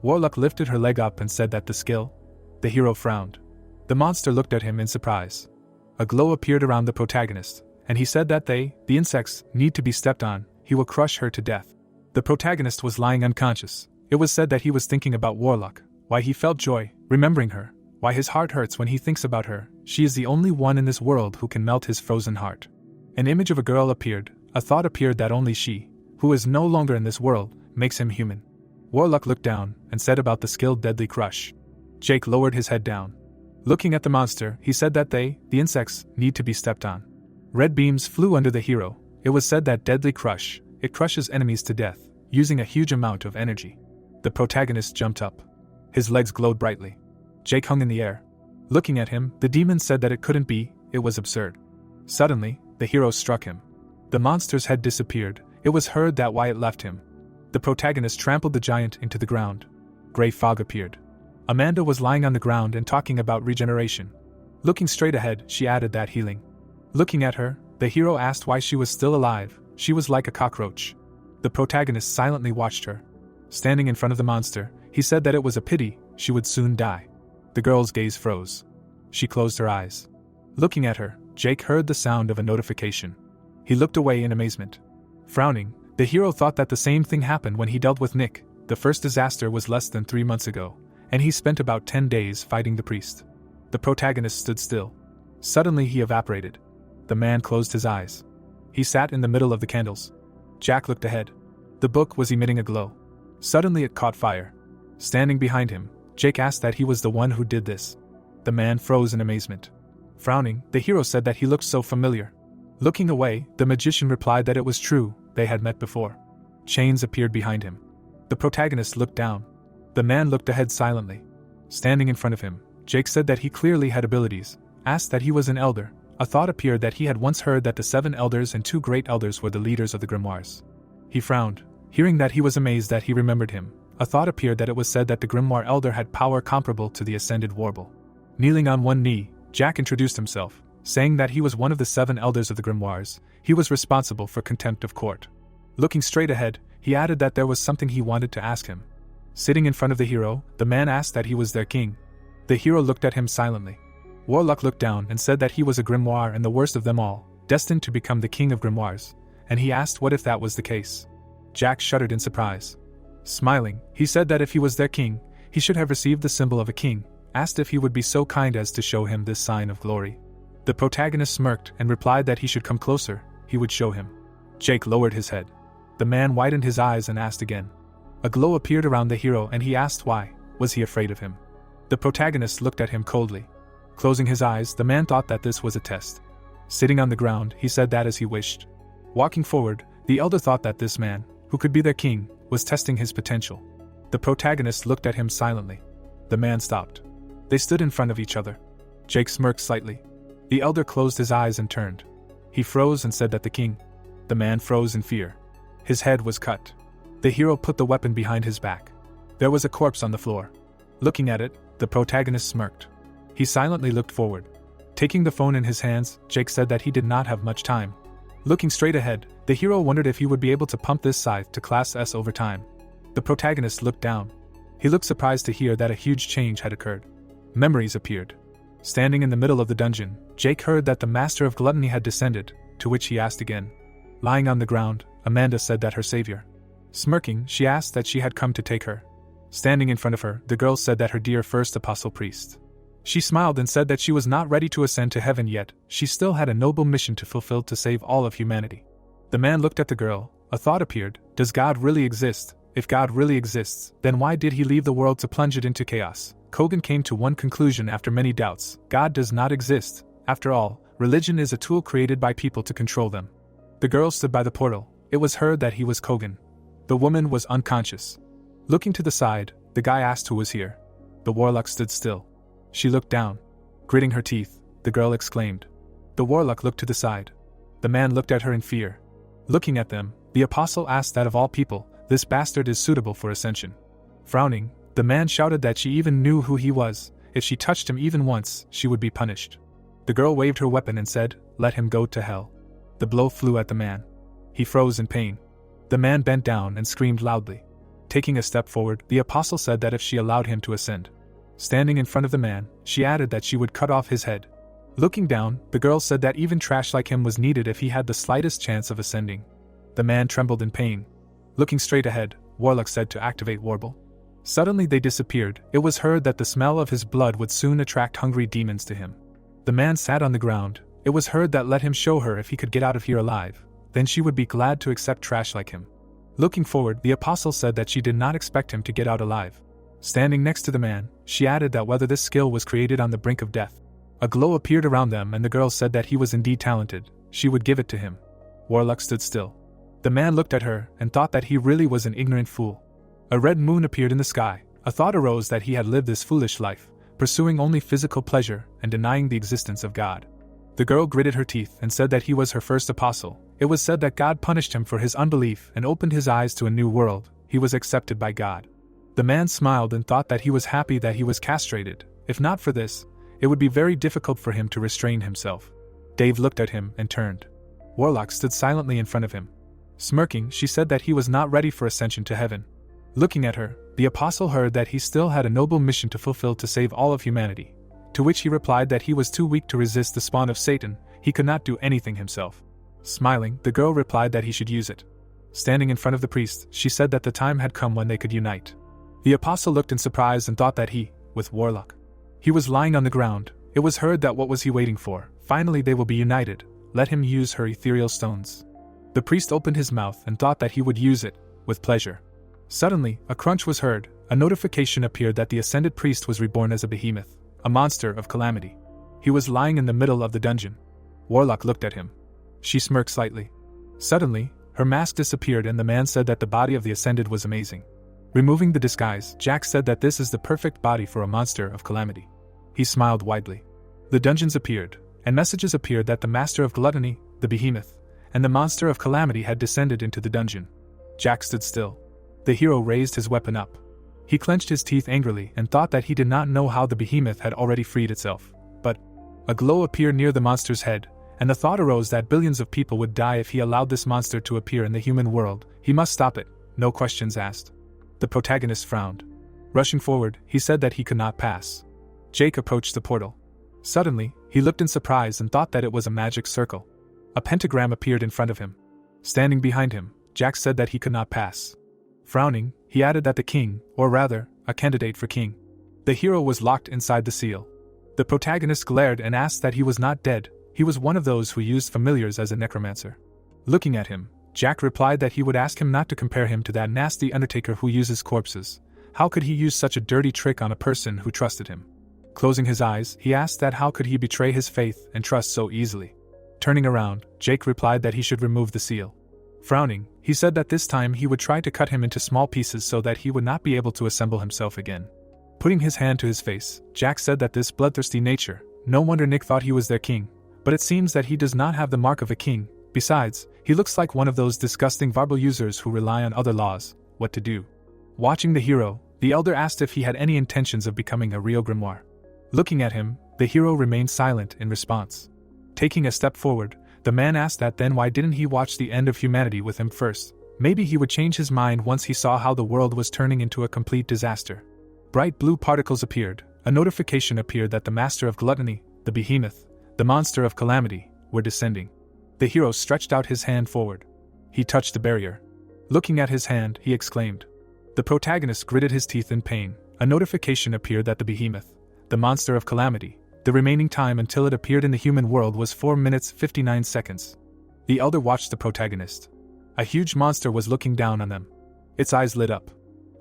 warlock lifted her leg up and said that the skill. The hero frowned. The monster looked at him in surprise. A glow appeared around the protagonist, and he said that the insects, need to be stepped on, he will crush her to death. The protagonist was lying unconscious. It was said that he was thinking about Warlock, why he felt joy, remembering her, why his heart hurts when he thinks about her. She is the only one in this world who can melt his frozen heart. An image of a girl appeared, a thought appeared that only she, who is no longer in this world, makes him human. Warlock looked down and said about the skilled deadly crush. Jake lowered his head down. Looking at the monster, he said that the insects, need to be stepped on. Red beams flew under the hero. It was said that deadly crush, it crushes enemies to death, using a huge amount of energy. The protagonist jumped up. His legs glowed brightly. Jake hung in the air. Looking at him, the demon said that it couldn't be, it was absurd. Suddenly, the hero struck him. The monster's head disappeared. It was heard that why it left him. The protagonist trampled the giant into the ground. Gray fog appeared. Amanda was lying on the ground and talking about regeneration. Looking straight ahead, she added that healing. Looking at her, the hero asked why she was still alive. She was like a cockroach. The protagonist silently watched her. Standing in front of the monster, he said that it was a pity, she would soon die. The girl's gaze froze. She closed her eyes. Looking at her, Jake heard the sound of a notification. He looked away in amazement. Frowning, the hero thought that the same thing happened when he dealt with Nick. The first disaster was less than 3 months ago, and he spent about 10 days fighting the priest. The protagonist stood still. Suddenly he evaporated. The man closed his eyes. He sat in the middle of the candles. Jack looked ahead. The book was emitting a glow. Suddenly it caught fire. Standing behind him, Jake asked that he was the one who did this. The man froze in amazement. Frowning, the hero said that he looked so familiar. Looking away, the magician replied that it was true, they had met before. Chains appeared behind him. The protagonist looked down. The man looked ahead silently. Standing in front of him, Jake said that he clearly had abilities, asked that he was an elder. A thought appeared that he had once heard that the 7 elders and 2 great elders were the leaders of the grimoires. He frowned. Hearing that, he was amazed that he remembered him. A thought appeared that it was said that the grimoire elder had power comparable to the ascended Warble. Kneeling on one knee, Jack introduced himself, saying that he was one of the 7 elders of the grimoires. He was responsible for contempt of court. Looking straight ahead, he added that there was something he wanted to ask him. Sitting in front of the hero, the man asked that he was their king. The hero looked at him silently. Warlock looked down and said that he was a grimoire and the worst of them all, destined to become the king of grimoires, and he asked what if that was the case. Jack shuddered in surprise. Smiling, he said that if he was their king, he should have received the symbol of a king, asked if he would be so kind as to show him this sign of glory. The protagonist smirked and replied that he should come closer, he would show him. Jake lowered his head. The man widened his eyes and asked again. A glow appeared around the hero and he asked why, was he afraid of him? The protagonist looked at him coldly. Closing his eyes, the man thought that this was a test. Sitting on the ground, he said that as he wished. Walking forward, the elder thought that this man, who could be their king, was testing his potential. The protagonist looked at him silently. The man stopped. They stood in front of each other. Jake smirked slightly. The elder closed his eyes and turned. He froze and said that the king. The man froze in fear. His head was cut. The hero put the weapon behind his back. There was a corpse on the floor. Looking at it, the protagonist smirked. He silently looked forward. Taking the phone in his hands, Jake said that he did not have much time. Looking straight ahead, the hero wondered if he would be able to pump this scythe to Class S over time. The protagonist looked down. He looked surprised to hear that a huge change had occurred. Memories appeared. Standing in the middle of the dungeon, Jake heard that the master of gluttony had descended, to which he asked again. Lying on the ground, Amanda said that her savior. Smirking, she asked that she had come to take her. Standing in front of her, the girl said that her dear first apostle priest. She smiled and said that she was not ready to ascend to heaven yet, she still had a noble mission to fulfill to save all of humanity. The man looked at the girl, a thought appeared, does God really exist? If God really exists, then why did he leave the world to plunge it into chaos? Kogan came to one conclusion after many doubts, God does not exist. After all, religion is a tool created by people to control them. The girl stood by the portal. It was heard that he was Kogan. The woman was unconscious. Looking to the side, the guy asked who was here. The warlock stood still. She looked down. Gritting her teeth, the the girl exclaimed. The warlock looked to the side. The man looked at her in fear. Looking at them, the apostle asked that of all people, this bastard is suitable for ascension. Frowning, the man shouted that she even knew who he was. If she touched him even once, she would be punished. The girl waved her weapon and said, "Let him go to hell." The blow flew at the man. He froze in pain. The man bent down and screamed loudly. Taking a step forward, the apostle said that if she allowed him to ascend. Standing in front of the man, she added that she would cut off his head. Looking down, the girl said that even trash like him was needed if he had the slightest chance of ascending. The man trembled in pain. Looking straight ahead, Warlock said to activate Warble. Suddenly they disappeared. It was heard that the smell of his blood would soon attract hungry demons to him. The man sat on the ground. It was heard that let him show her if he could get out of here alive. Then she would be glad to accept trash like him. Looking forward, the apostle said that she did not expect him to get out alive. Standing next to the man, she added that whether this skill was created on the brink of death. A glow appeared around them and the girl said that he was indeed talented. She would give it to him. Warlock stood still. The man looked at her and thought that he really was an ignorant fool. A red moon appeared in the sky. A thought arose that he had lived this foolish life, pursuing only physical pleasure and denying the existence of God. The girl gritted her teeth and said that he was her first apostle. It was said that God punished him for his unbelief and opened his eyes to a new world. He was accepted by God. The man smiled and thought that he was happy that he was castrated. If not for this, it would be very difficult for him to restrain himself. Dave looked at him and turned. Warlock stood silently in front of him. Smirking, she said that he was not ready for ascension to heaven. Looking at her, the apostle heard that he still had a noble mission to fulfill to save all of humanity. To which he replied that he was too weak to resist the spawn of Satan, he could not do anything himself. Smiling, the girl replied that he should use it. Standing in front of the priest, she said that the time had come when they could unite. The apostle looked in surprise and thought that he, with Warlock. He was lying on the ground. It was heard that what was he waiting for? Finally they will be united. Let him use her ethereal stones. The priest opened his mouth and thought that he would use it, with pleasure. Suddenly, a crunch was heard. A notification appeared that the ascended priest was reborn as a behemoth, a monster of calamity. He was lying in the middle of the dungeon. Warlock looked at him. She smirked slightly. Suddenly, her mask disappeared and the man said that the body of the ascended was amazing. Removing the disguise, Jack said that this is the perfect body for a monster of calamity. He smiled widely. The dungeons appeared, and messages appeared that the master of gluttony, the behemoth, and the monster of calamity had descended into the dungeon. Jack stood still. The hero raised his weapon up. He clenched his teeth angrily and thought that he did not know how the behemoth had already freed itself. But a glow appeared near the monster's head, and the thought arose that billions of people would die if he allowed this monster to appear in the human world. He must stop it, no questions asked. The protagonist frowned. Rushing forward, he said that he could not pass. Jake approached the portal. Suddenly, he looked in surprise and thought that it was a magic circle. A pentagram appeared in front of him. Standing behind him, Jack said that he could not pass. Frowning, he added that the king, or rather, a candidate for king. The hero was locked inside the seal. The protagonist glared and asked that he was not dead. He was one of those who used familiars as a necromancer. Looking at him, Jack replied that he would ask him not to compare him to that nasty undertaker who uses corpses. How could he use such a dirty trick on a person who trusted him? Closing his eyes, he asked that how could he betray his faith and trust so easily. Turning around, Jake replied that he should remove the seal. Frowning, he said that this time he would try to cut him into small pieces so that he would not be able to assemble himself again. Putting his hand to his face, Jack said that this bloodthirsty nature, no wonder Nick thought he was their king, but it seems that he does not have the mark of a king. Besides, he looks like one of those disgusting Warble users who rely on other laws. What to do? Watching the hero, the elder asked if he had any intentions of becoming a real grimoire. Looking at him, the hero remained silent in response. Taking a step forward, the man asked that then why didn't he watch the end of humanity with him first? Maybe he would change his mind once he saw how the world was turning into a complete disaster. Bright blue particles appeared. A notification appeared that the master of gluttony, the behemoth, the monster of calamity, were descending. The hero stretched out his hand forward. He touched the barrier. Looking at his hand, he exclaimed. The protagonist gritted his teeth in pain. A notification appeared that the behemoth, the monster of calamity, the remaining time until it appeared in the human world was 4 minutes 59 seconds. The elder watched the protagonist. A huge monster was looking down on them. Its eyes lit up.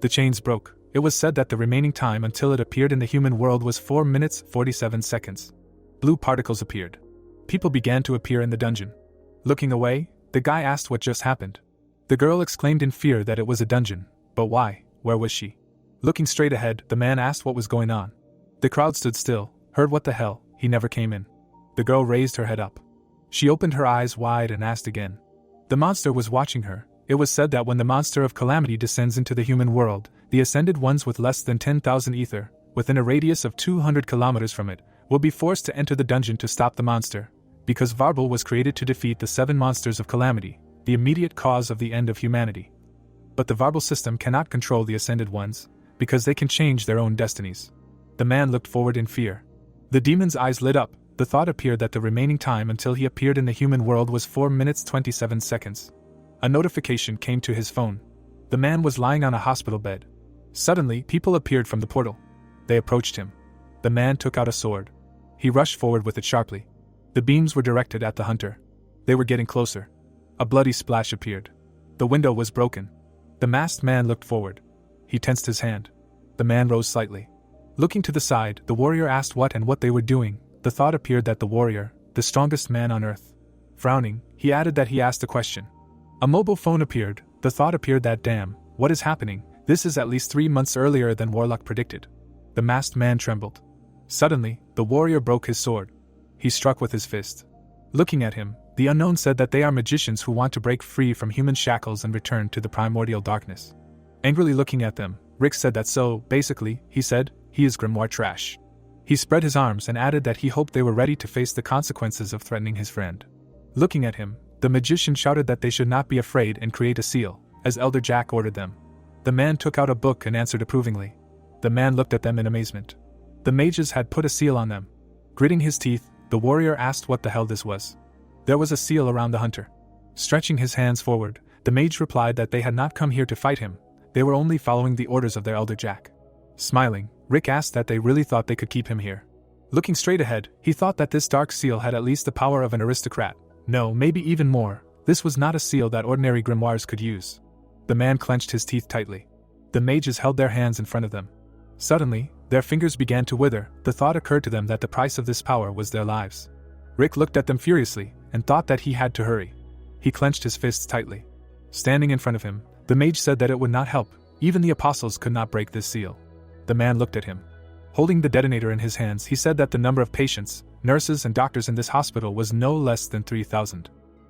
The chains broke. It was said that the remaining time until it appeared in the human world was 4 minutes 47 seconds. Blue particles appeared. People began to appear in the dungeon. Looking away, the guy asked what just happened. The girl exclaimed in fear that it was a dungeon. But why? Where was she? Looking straight ahead, the man asked what was going on. The crowd stood still, heard what the hell, he never came in. The girl raised her head up. She opened her eyes wide and asked again. The monster was watching her. It was said that when the monster of calamity descends into the human world, the ascended ones with less than 10,000 ether, within a radius of 200 kilometers from it, will be forced to enter the dungeon to stop the monster, because Warble was created to defeat the 7 monsters of calamity, the immediate cause of the end of humanity. But the Warble system cannot control the ascended ones, because they can change their own destinies. The man looked forward in fear. The demon's eyes lit up. The thought appeared that the remaining time until he appeared in the human world was 4 minutes 27 seconds. A notification came to his phone. The man was lying on a hospital bed. Suddenly, people appeared from the portal. They approached him. The man took out a sword. He rushed forward with it sharply. The beams were directed at the hunter. They were getting closer. A bloody splash appeared. The window was broken. The masked man looked forward. He tensed his hand. The man rose slightly. Looking to the side, the warrior asked what they were doing. The thought appeared that the warrior, the strongest man on earth. Frowning, he added that he asked a question. A mobile phone appeared. The thought appeared that damn, what is happening? This is at least 3 months earlier than Warlock predicted. The masked man trembled. Suddenly, the warrior broke his sword. He struck with his fist. Looking at him, the unknown said that they are magicians who want to break free from human shackles and return to the primordial darkness. Angrily looking at them, Rick said that basically, he said, he is grimoire trash. He spread his arms and added that he hoped they were ready to face the consequences of threatening his friend. Looking at him, the magician shouted that they should not be afraid and create a seal, as Elder Jack ordered them. The man took out a book and answered approvingly. The man looked at them in amazement. The mages had put a seal on them. Gritting his teeth, the warrior asked what the hell this was. There was a seal around the hunter. Stretching his hands forward, the mage replied that they had not come here to fight him. They were only following the orders of their Elder Jack. Smiling, Rick asked that they really thought they could keep him here. Looking straight ahead, he thought that this dark seal had at least the power of an aristocrat. No, maybe even more. This was not a seal that ordinary grimoires could use. The man clenched his teeth tightly. The mages held their hands in front of them. Suddenly, their fingers began to wither. The thought occurred to them that the price of this power was their lives. Rick looked at them furiously, and thought that he had to hurry. He clenched his fists tightly. Standing in front of him, the mage said that it would not help. Even the apostles could not break this seal. The man looked at him. Holding the detonator in his hands, he said that the number of patients, nurses and doctors in this hospital was no less than 3,000.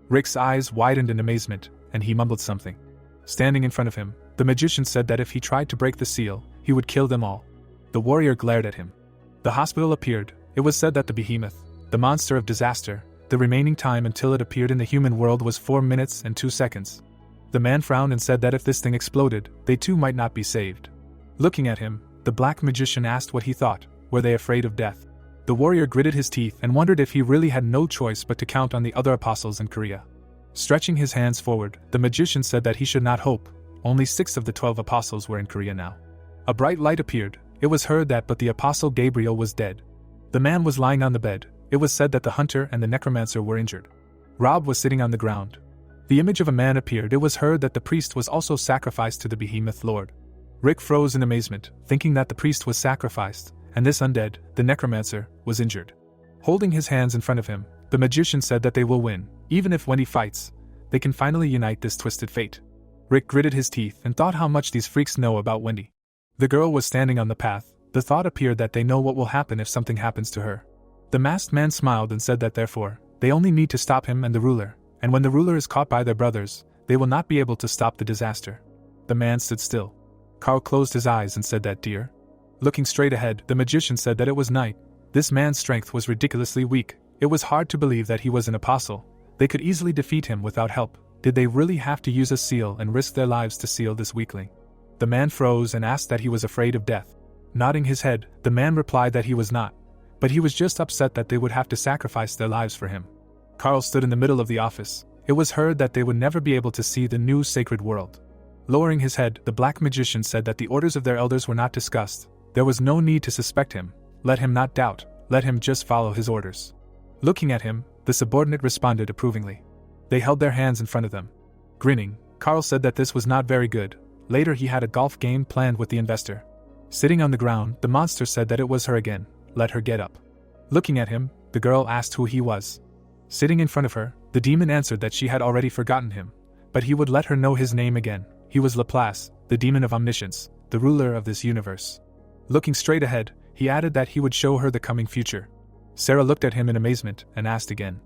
Rick's eyes widened in amazement, and he mumbled something. Standing in front of him, the magician said that if he tried to break the seal, he would kill them all. The warrior glared at him. The hospital appeared. It was said that the behemoth, the monster of disaster, the remaining time until it appeared in the human world was 4 minutes and 2 seconds. The man frowned and said that if this thing exploded, they too might not be saved. Looking at him, the black magician asked what he thought. Were they afraid of death? The warrior gritted his teeth and wondered if he really had no choice but to count on the other apostles in Korea. Stretching his hands forward, the magician said that he should not hope. Only 6 of the 12 apostles were in Korea now. A bright light appeared. It was heard that but the apostle Gabriel was dead. The man was lying on the bed. It was said that the hunter and the necromancer were injured. Rob was sitting on the ground. The image of a man appeared. It was heard that the priest was also sacrificed to the behemoth lord. Rick froze in amazement, thinking that the priest was sacrificed, and this undead, the necromancer, was injured. Holding his hands in front of him, the magician said that they will win, even if when he fights, they can finally unite this twisted fate. Rick gritted his teeth and thought how much these freaks know about Wendy. The girl was standing on the path. The thought appeared that they know what will happen if something happens to her. The masked man smiled and said that therefore, they only need to stop him and the ruler, and when the ruler is caught by their brothers, they will not be able to stop the disaster. The man stood still. Carl closed his eyes and said that, dear. Looking straight ahead, the magician said that it was night. This man's strength was ridiculously weak. It was hard to believe that he was an apostle. They could easily defeat him without help. Did they really have to use a seal and risk their lives to seal this weakling? The man froze and asked that he was afraid of death. Nodding his head, the man replied that he was not. But he was just upset that they would have to sacrifice their lives for him. Carl stood in the middle of the office. It was heard that they would never be able to see the new sacred world. Lowering his head, the black magician said that the orders of their elders were not discussed. There was no need to suspect him. Let him not doubt. Let him just follow his orders. Looking at him, the subordinate responded approvingly. They held their hands in front of them. Grinning, Carl said that this was not very good. Later he had a golf game planned with the investor. Sitting on the ground, the monster said that it was her again. Let her get up. Looking at him, the girl asked who he was. Sitting in front of her, the demon answered that she had already forgotten him, but he would let her know his name again. He was Laplace, the demon of omniscience, the ruler of this universe. Looking straight ahead, he added that he would show her the coming future. Sarah looked at him in amazement and asked again.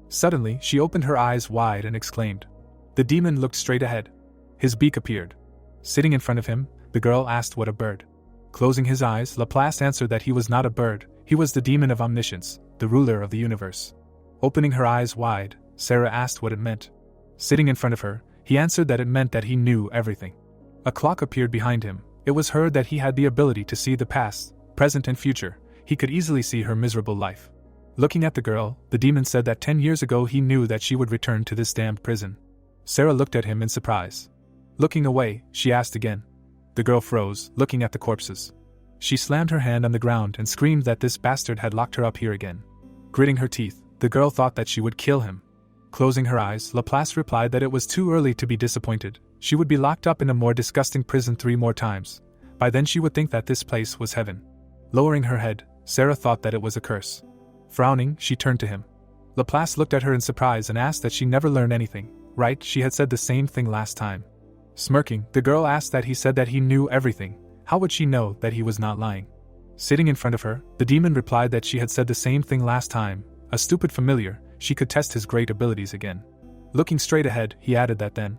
Suddenly, she opened her eyes wide and exclaimed. The demon looked straight ahead. His beak appeared. Sitting in front of him, the girl asked what a bird. Closing his eyes, Laplace answered that he was not a bird, he was the demon of omniscience, the ruler of the universe. Opening her eyes wide, Sarah asked what it meant. Sitting in front of her, he answered that it meant that he knew everything. A clock appeared behind him. It was heard that he had the ability to see the past, present and future. He could easily see her miserable life. Looking at the girl, the demon said that 10 years ago he knew that she would return to this damned prison. Sarah looked at him in surprise. Looking away, she asked again. The girl froze, looking at the corpses. She slammed her hand on the ground and screamed that this bastard had locked her up here again. Gritting her teeth, the girl thought that she would kill him. Closing her eyes, Laplace replied that it was too early to be disappointed. She would be locked up in a more disgusting prison 3 more times. By then she would think that this place was heaven. Lowering her head, Sarah thought that it was a curse. Frowning, she turned to him. Laplace looked at her in surprise and asked that she never learned anything. Right, she had said the same thing last time. Smirking, the girl asked that he said that he knew everything. How would she know that he was not lying? Sitting in front of her, the demon replied that she had said the same thing last time. A stupid familiar, she could test his great abilities again. Looking straight ahead, he added that then.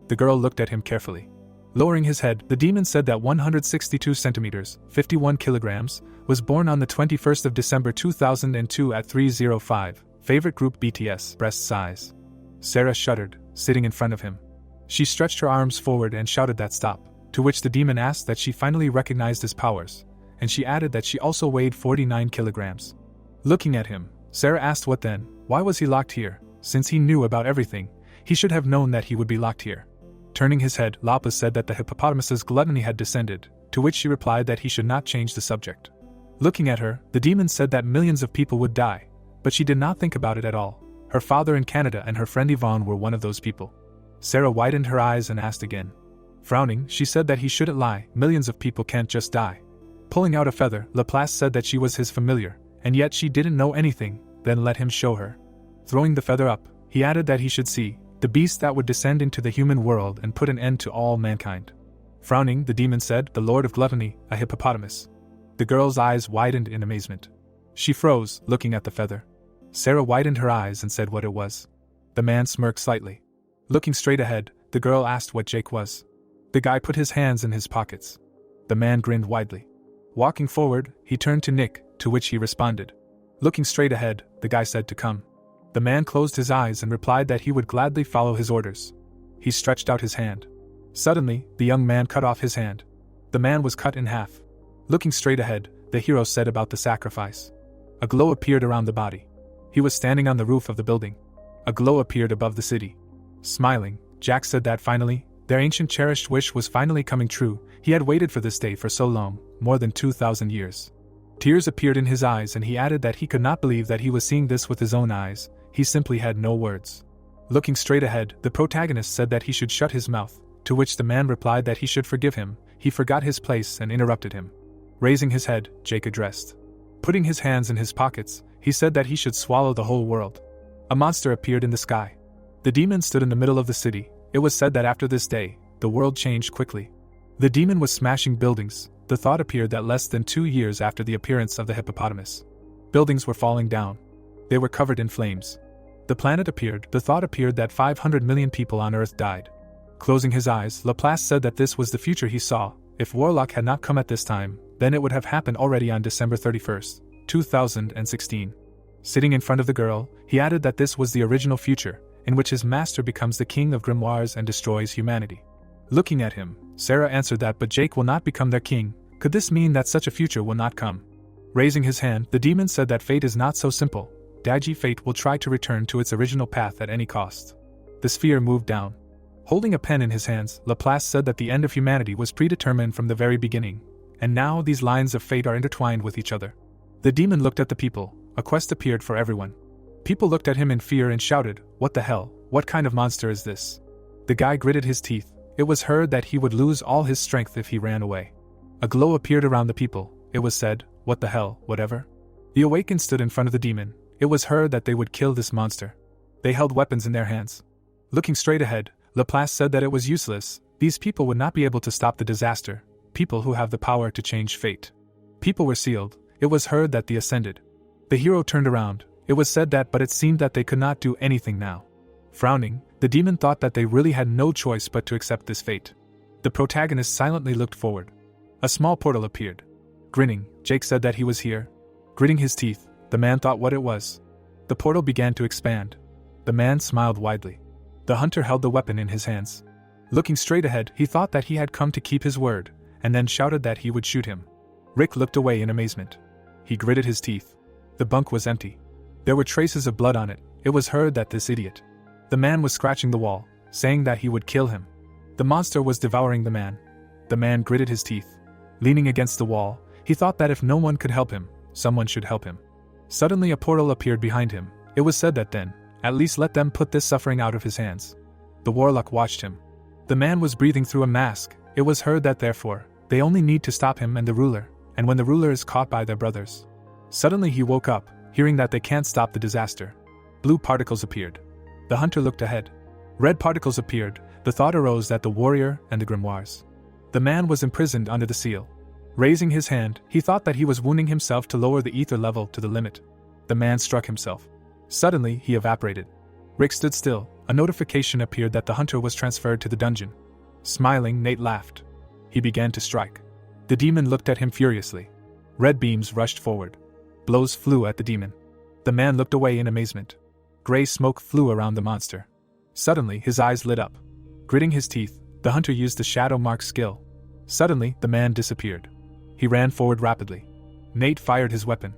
The girl looked at him carefully. Lowering his head, the demon said that 162 centimeters, 51 kilograms, was born on the 21st of December 2002 at 305, favorite group BTS, breast size. Sarah shuddered, sitting in front of him. She stretched her arms forward and shouted that stop, to which the demon asked that she finally recognized his powers, and she added that she also weighed 49 kilograms. Looking at him, Sarah asked what then, why was he locked here? Since he knew about everything, he should have known that he would be locked here. Turning his head, Lapa said that the hippopotamus's gluttony had descended, to which she replied that he should not change the subject. Looking at her, the demon said that millions of people would die, but she did not think about it at all. Her father in Canada and her friend Yvonne were one of those people. Sarah widened her eyes and asked again. Frowning, she said that he shouldn't lie, millions of people can't just die. Pulling out a feather, Laplace said that she was his familiar, and yet she didn't know anything, then let him show her. Throwing the feather up, he added that he should see the beast that would descend into the human world and put an end to all mankind. Frowning, the demon said, the Lord of Gluttony, a hippopotamus. The girl's eyes widened in amazement. She froze, looking at the feather. Sarah widened her eyes and said what it was. The man smirked slightly. Looking straight ahead, the girl asked what Jake was. The guy put his hands in his pockets. The man grinned widely. Walking forward, he turned to Nick, to which he responded. Looking straight ahead, the guy said to come. The man closed his eyes and replied that he would gladly follow his orders. He stretched out his hand. Suddenly, the young man cut off his hand. The man was cut in half. Looking straight ahead, the hero said about the sacrifice. A glow appeared around the body. He was standing on the roof of the building. A glow appeared above the city. Smiling, Jack said that finally, their ancient cherished wish was finally coming true. He had waited for this day for so long, more than 2,000 years. Tears appeared in his eyes and he added that he could not believe that he was seeing this with his own eyes. He simply had no words. Looking straight ahead, the protagonist said that he should shut his mouth, to which the man replied that he should forgive him. He forgot his place and interrupted him. Raising his head, Jake addressed. Putting his hands in his pockets, he said that he should swallow the whole world. A monster appeared in the sky. The demon stood in the middle of the city. It was said that after this day, the world changed quickly. The demon was smashing buildings. The thought appeared that less than 2 years after the appearance of the hippopotamus, buildings were falling down. They were covered in flames. The planet appeared. The thought appeared that 500 million people on Earth died. Closing his eyes, Laplace said that this was the future he saw. If Warlock had not come at this time, then it would have happened already on December 31st, 2016. Sitting in front of the girl, he added that this was the original future, in which his master becomes the king of grimoires and destroys humanity. Looking at him, Sarah answered that but Jake will not become their king. Could this mean that such a future will not come? Raising his hand, the demon said that fate is not so simple. Daiji fate will try to return to its original path at any cost. The sphere moved down. Holding a pen in his hands, Laplace said that the end of humanity was predetermined from the very beginning, and now these lines of fate are intertwined with each other. The demon looked at the people. A quest appeared for everyone. People looked at him in fear and shouted, "What the hell? What kind of monster is this?" The guy gritted his teeth. It was heard that he would lose all his strength if he ran away. A glow appeared around the people. It was said, "What the hell, whatever?" The awakened stood in front of the demon. It was heard that they would kill this monster. They held weapons in their hands. Looking straight ahead, Laplace said that it was useless. These people would not be able to stop the disaster. People who have the power to change fate. People were sealed. It was heard that the ascended. The hero turned around. It was said that, but it seemed that they could not do anything now. Frowning, the demon thought that they really had no choice but to accept this fate. The protagonist silently looked forward. A small portal appeared. Grinning, Jake said that he was here. Gritting his teeth, the man thought what it was. The portal began to expand. The man smiled widely. The hunter held the weapon in his hands. Looking straight ahead, he thought that he had come to keep his word, and then shouted that he would shoot him. Rick looked away in amazement. He gritted his teeth. The bunk was empty. There were traces of blood on it. It was heard that this idiot. The man was scratching the wall, saying that he would kill him. The monster was devouring the man. The man gritted his teeth. Leaning against the wall, he thought that if no one could help him, someone should help him. Suddenly a portal appeared behind him. It was said that then, at least let them put this suffering out of his hands. The warlock watched him. The man was breathing through a mask. It was heard that therefore, they only need to stop him and the ruler, and when the ruler is caught by their brothers. Suddenly he woke up, hearing that they can't stop the disaster. Blue particles appeared. The hunter looked ahead. Red particles appeared. The thought arose that the warrior and the grimoires. The man was imprisoned under the seal. Raising his hand, he thought that he was wounding himself to lower the ether level to the limit. The man struck himself. Suddenly, he evaporated. Rick stood still. A notification appeared that the hunter was transferred to the dungeon. Smiling, Nate laughed. He began to strike. The demon looked at him furiously. Red beams rushed forward. Blows flew at the demon. The man looked away in amazement. Gray smoke flew around the monster. Suddenly, his eyes lit up. Gritting his teeth, the hunter used the shadow mark skill. Suddenly, the man disappeared. He ran forward rapidly. Nate fired his weapon.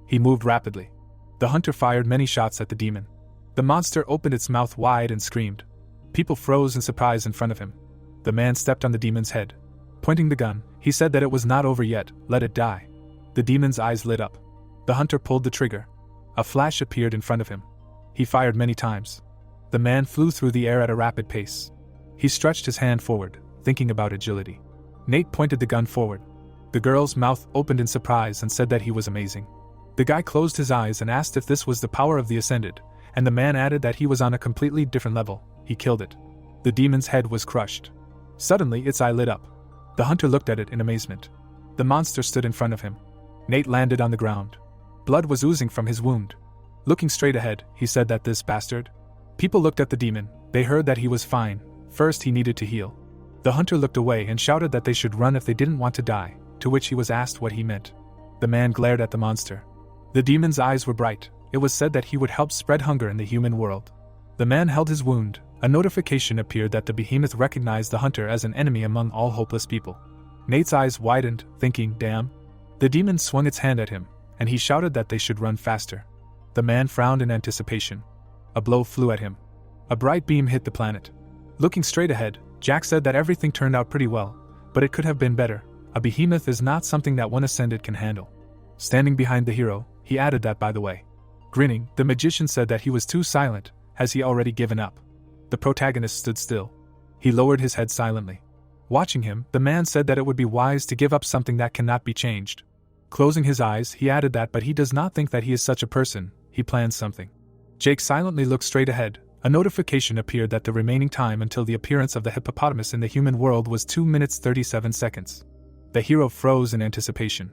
He moved rapidly. The hunter fired many shots at the demon. The monster opened its mouth wide and screamed. People froze in surprise in front of him. The man stepped on the demon's head. Pointing the gun, he said that it was not over yet, let it die. The demon's eyes lit up. The hunter pulled the trigger. A flash appeared in front of him. He fired many times. The man flew through the air at a rapid pace. He stretched his hand forward, thinking about agility. Nate pointed the gun forward. The girl's mouth opened in surprise and said that he was amazing. The guy closed his eyes and asked if this was the power of the Ascended, and the man added that he was on a completely different level. He killed it. The demon's head was crushed. Suddenly, its eye lit up. The hunter looked at it in amazement. The monster stood in front of him. Nate landed on the ground. Blood was oozing from his wound. Looking straight ahead, he said that this bastard. People looked at the demon. They heard that he was fine. First, he needed to heal. The hunter looked away and shouted that they should run if they didn't want to die, to which he was asked what he meant. The man glared at the monster. The demon's eyes were bright. It was said that he would help spread hunger in the human world. The man held his wound. A notification appeared that the behemoth recognized the hunter as an enemy among all hopeless people. Nate's eyes widened, thinking, damn. The demon swung its hand at him, and he shouted that they should run faster. The man frowned in anticipation. A blow flew at him. A bright beam hit the planet. Looking straight ahead, Jack said that everything turned out pretty well, but it could have been better. A behemoth is not something that one Ascended can handle. Standing behind the hero, he added that by the way. Grinning, the magician said that he was too silent, has he already given up? The protagonist stood still. He lowered his head silently. Watching him, the man said that it would be wise to give up something that cannot be changed. Closing his eyes, he added that but he does not think that he is such a person, he plans something. Jake silently looked straight ahead. A notification appeared that the remaining time until the appearance of the hippopotamus in the human world was 2 minutes 37 seconds. The hero froze in anticipation.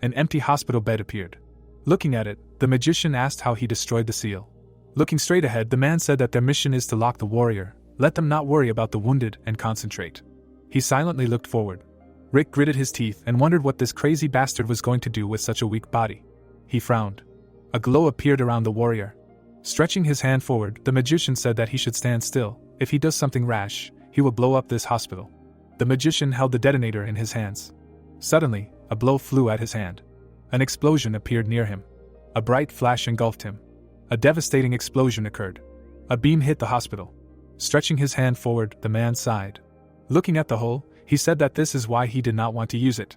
An empty hospital bed appeared. Looking at it, the magician asked how he destroyed the seal. Looking straight ahead, the man said that their mission is to lock the warrior, let them not worry about the wounded and concentrate. He silently looked forward. Rick gritted his teeth and wondered what this crazy bastard was going to do with such a weak body. He frowned. A glow appeared around the warrior. Stretching his hand forward, the magician said that he should stand still. If he does something rash, he will blow up this hospital. The magician held the detonator in his hands. Suddenly, a blow flew at his hand. An explosion appeared near him. A bright flash engulfed him. A devastating explosion occurred. A beam hit the hospital. Stretching his hand forward, the man sighed. Looking at the hole, he said that this is why he did not want to use it.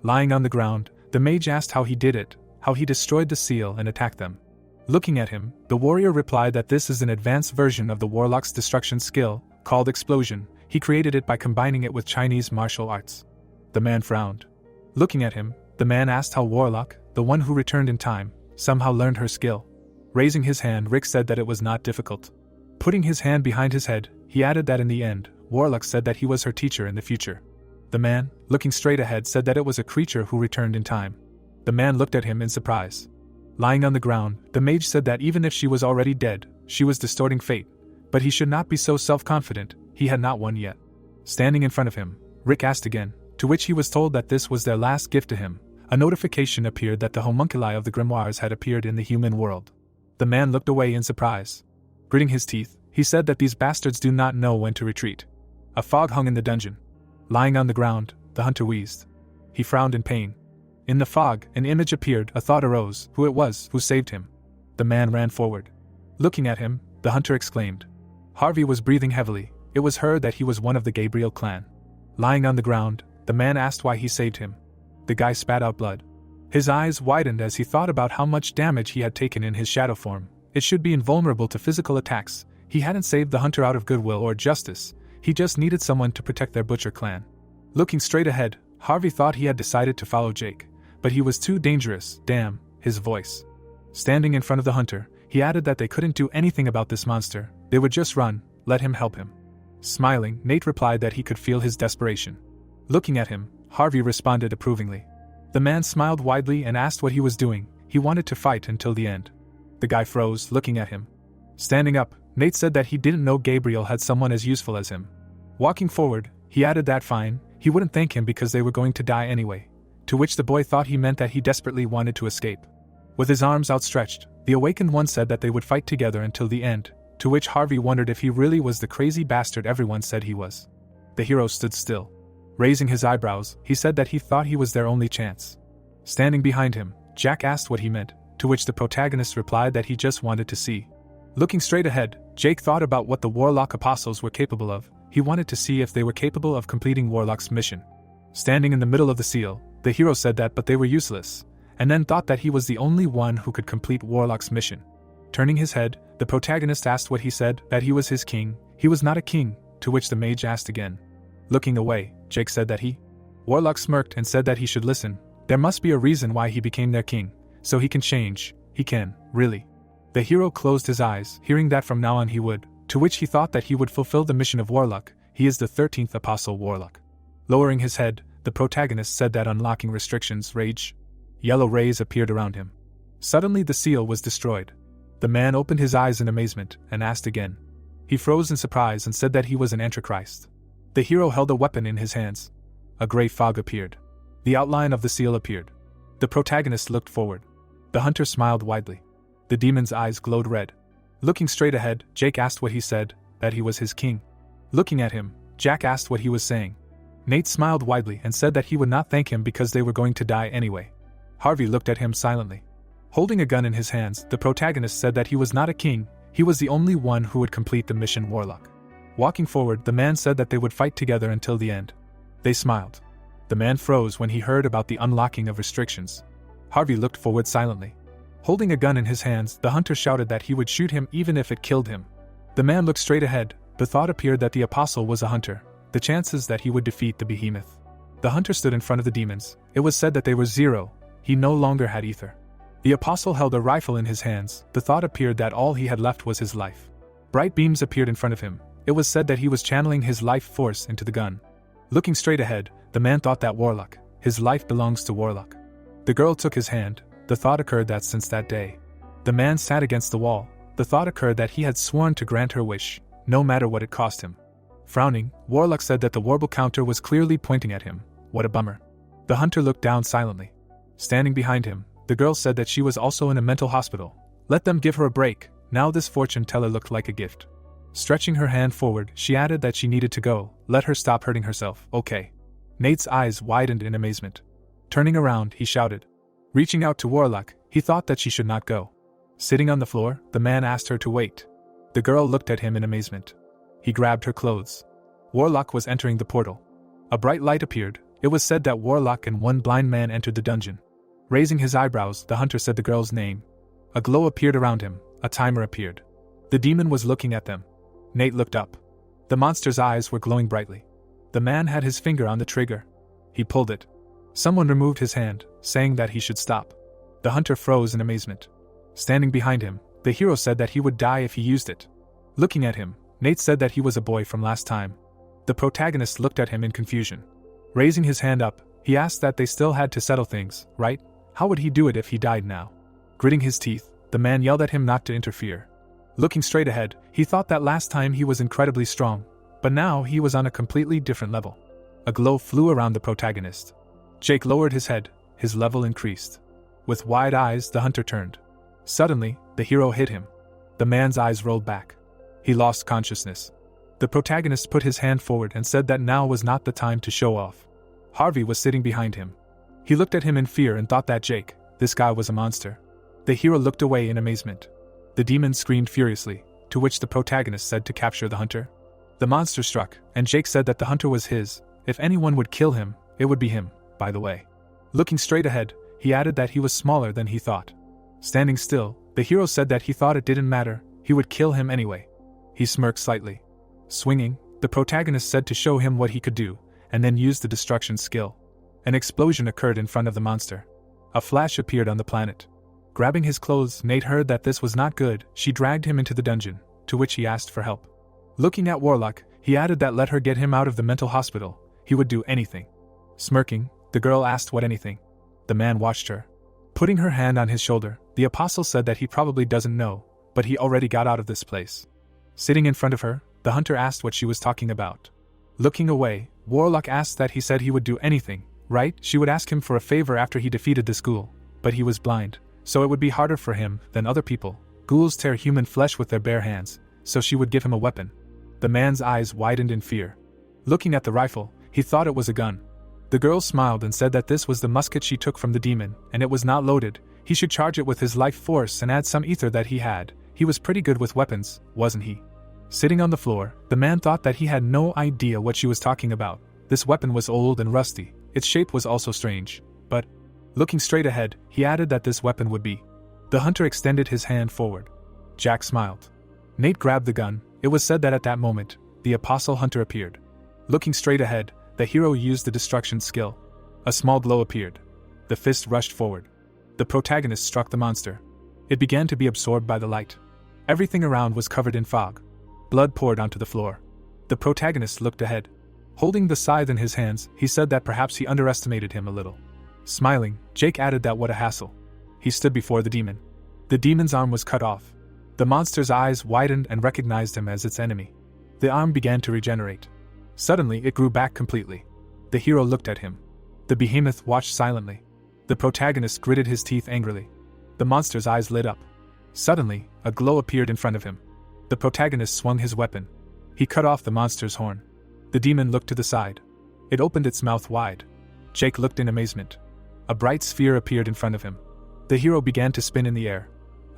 Lying on the ground, the mage asked how he did it, how he destroyed the seal and attacked them. Looking at him, the warrior replied that this is an advanced version of the warlock's destruction skill, called explosion. He created it by combining it with Chinese martial arts. The man frowned. Looking at him, the man asked how Warlock, the one who returned in time, somehow learned her skill. Raising his hand, Rick said that it was not difficult. Putting his hand behind his head, he added that in the end, Warlock said that he was her teacher in the future. The man, looking straight ahead, said that it was a creature who returned in time. The man looked at him in surprise. Lying on the ground, the mage said that even if she was already dead, she was distorting fate, but he should not be so self-confident, he had not won yet. Standing in front of him, Rick asked again, to which he was told that this was their last gift to him. A notification appeared that the homunculi of the grimoires had appeared in the human world. The man looked away in surprise. Gritting his teeth, he said that these bastards do not know when to retreat. A fog hung in the dungeon. Lying on the ground, the hunter wheezed. He frowned in pain. In the fog, an image appeared, a thought arose, who it was, who saved him. The man ran forward. Looking at him, the hunter exclaimed. Harvey was breathing heavily, it was heard that he was one of the Gabriel clan. Lying on the ground, the man asked why he saved him. The guy spat out blood. His eyes widened as he thought about how much damage he had taken in his shadow form. It should be invulnerable to physical attacks. He hadn't saved the hunter out of goodwill or justice, he just needed someone to protect their butcher clan. Looking straight ahead, Harvey thought he had decided to follow Jake, but he was too dangerous, damn, his voice. Standing in front of the hunter, he added that they couldn't do anything about this monster, they would just run, let him help him. Smiling, Nate replied that he could feel his desperation. Looking at him, Harvey responded approvingly. The man smiled widely and asked what he was doing. He wanted to fight until the end. The guy froze, looking at him. Standing up, Nate said that he didn't know Gabriel had someone as useful as him. Walking forward, he added that fine, he wouldn't thank him because they were going to die anyway, to which the boy thought he meant that he desperately wanted to escape. With his arms outstretched, the awakened one said that they would fight together until the end, to which Harvey wondered if he really was the crazy bastard everyone said he was. The hero stood still. Raising his eyebrows, he said that he thought he was their only chance. Standing behind him, Jack asked what he meant, to which the protagonist replied that he just wanted to see. Looking straight ahead, Jake thought about what the Warlock apostles were capable of. He wanted to see if they were capable of completing Warlock's mission. Standing in the middle of the seal, the hero said that but they were useless, and then thought that he was the only one who could complete Warlock's mission. Turning his head, the protagonist asked what he said, that he was his king. He was not a king, to which the mage asked again. Looking away, Jake said that he. Warlock smirked and said that he should listen. There must be a reason why he became their king, so he can change, he can, really. The hero closed his eyes, hearing that from now on he would, to which he thought that he would fulfill the mission of Warlock. He is the 13th apostle Warlock. Lowering his head, the protagonist said that unlocking restrictions, rage. Yellow rays appeared around him. Suddenly the seal was destroyed. The man opened his eyes in amazement and asked again. He froze in surprise and said that he was an antichrist. The hero held a weapon in his hands. A gray fog appeared. The outline of the seal appeared. The protagonist looked forward. The hunter smiled widely. The demon's eyes glowed red. Looking straight ahead, Jake asked what he said, that he was his king. Looking at him, Jack asked what he was saying. Nate smiled widely and said that he would not thank him because they were going to die anyway. Harvey looked at him silently. Holding a gun in his hands, the protagonist said that he was not a king, he was the only one who would complete the mission Warlock. Walking forward, the man said that they would fight together until the end. They smiled. The man froze when he heard about the unlocking of restrictions. Harvey looked forward silently. Holding a gun in his hands, the hunter shouted that he would shoot him even if it killed him. The man looked straight ahead. The thought appeared that the apostle was a hunter. The chances that he would defeat the behemoth. The hunter stood in front of the demons. It was said that they were zero. He no longer had ether. The apostle held a rifle in his hands. The thought appeared that all he had left was his life. Bright beams appeared in front of him. It was said that he was channeling his life force into the gun. Looking straight ahead, the man thought that Warlock, his life belongs to Warlock. The girl took his hand. The thought occurred that since that day, the man sat against the wall. The thought occurred that he had sworn to grant her wish, no matter what it cost him. Frowning, Warlock said that the Warble counter was clearly pointing at him. What a bummer. The hunter looked down silently. Standing behind him, the girl said that she was also in a mental hospital. Let them give her a break. Now this fortune teller looked like a gift. Stretching her hand forward, she added that she needed to go. Let her stop hurting herself, okay. Nate's eyes widened in amazement. Turning around, he shouted. Reaching out to Warlock, he thought that she should not go. Sitting on the floor, the man asked her to wait. The girl looked at him in amazement. He grabbed her clothes. Warlock was entering the portal. A bright light appeared. It was said that Warlock and one blind man entered the dungeon. Raising his eyebrows, the hunter said the girl's name. A glow appeared around him. A timer appeared. The demon was looking at them. Nate looked up. The monster's eyes were glowing brightly. The man had his finger on the trigger. He pulled it. Someone removed his hand, saying that he should stop. The hunter froze in amazement. Standing behind him, the hero said that he would die if he used it. Looking at him, Nate said that he was a boy from last time. The protagonist looked at him in confusion. Raising his hand up, he asked that they still had to settle things, right? How would he do it if he died now? Gritting his teeth, the man yelled at him not to interfere. Looking straight ahead, he thought that last time he was incredibly strong, but now he was on a completely different level. A glow flew around the protagonist. Jake lowered his head, his level increased. With wide eyes, the hunter turned. Suddenly, the hero hit him. The man's eyes rolled back. He lost consciousness. The protagonist put his hand forward and said that now was not the time to show off. Harvey was sitting behind him. He looked at him in fear and thought that Jake, this guy, was a monster. The hero looked away in amazement. The demon screamed furiously, to which the protagonist said to capture the hunter. The monster struck, and Jake said that the hunter was his. If anyone would kill him, it would be him, by the way. Looking straight ahead, he added that he was smaller than he thought. Standing still, the hero said that he thought it didn't matter, he would kill him anyway. He smirked slightly. Swinging, the protagonist said to show him what he could do, and then used the destruction skill. An explosion occurred in front of the monster. A flash appeared on the planet. Grabbing his clothes, Nate heard that this was not good. She dragged him into the dungeon, to which he asked for help. Looking at Warlock, he added that let her get him out of the mental hospital, he would do anything. Smirking, the girl asked what anything. The man watched her. Putting her hand on his shoulder, the apostle said that he probably doesn't know, but he already got out of this place. Sitting in front of her, the hunter asked what she was talking about. Looking away, Warlock asked that he said he would do anything, right? She would ask him for a favor after he defeated this ghoul, but he was blind, so it would be harder for him than other people. Ghouls tear human flesh with their bare hands, so she would give him a weapon. The man's eyes widened in fear. Looking at the rifle, he thought it was a gun. The girl smiled and said that this was the musket she took from the demon, and it was not loaded. He should charge it with his life force and add some ether that he had. He was pretty good with weapons, wasn't he? Sitting on the floor, the man thought that he had no idea what she was talking about. This weapon was old and rusty. Its shape was also strange. But, looking straight ahead, he added that this weapon would be. The hunter extended his hand forward. Jack smiled. Nate grabbed the gun. It was said that at that moment, the apostle hunter appeared. Looking straight ahead, the hero used the destruction skill. A small glow appeared. The fist rushed forward. The protagonist struck the monster. It began to be absorbed by the light. Everything around was covered in fog. Blood poured onto the floor. The protagonist looked ahead. Holding the scythe in his hands, he said that perhaps he underestimated him a little. Smiling, Jake added that what a hassle. He stood before the demon. The demon's arm was cut off. The monster's eyes widened and recognized him as its enemy. The arm began to regenerate. Suddenly, it grew back completely. The hero looked at him. The behemoth watched silently. The protagonist gritted his teeth angrily. The monster's eyes lit up. Suddenly, a glow appeared in front of him. The protagonist swung his weapon. He cut off the monster's horn. The demon looked to the side. It opened its mouth wide. Jake looked in amazement. A bright sphere appeared in front of him. The hero began to spin in the air.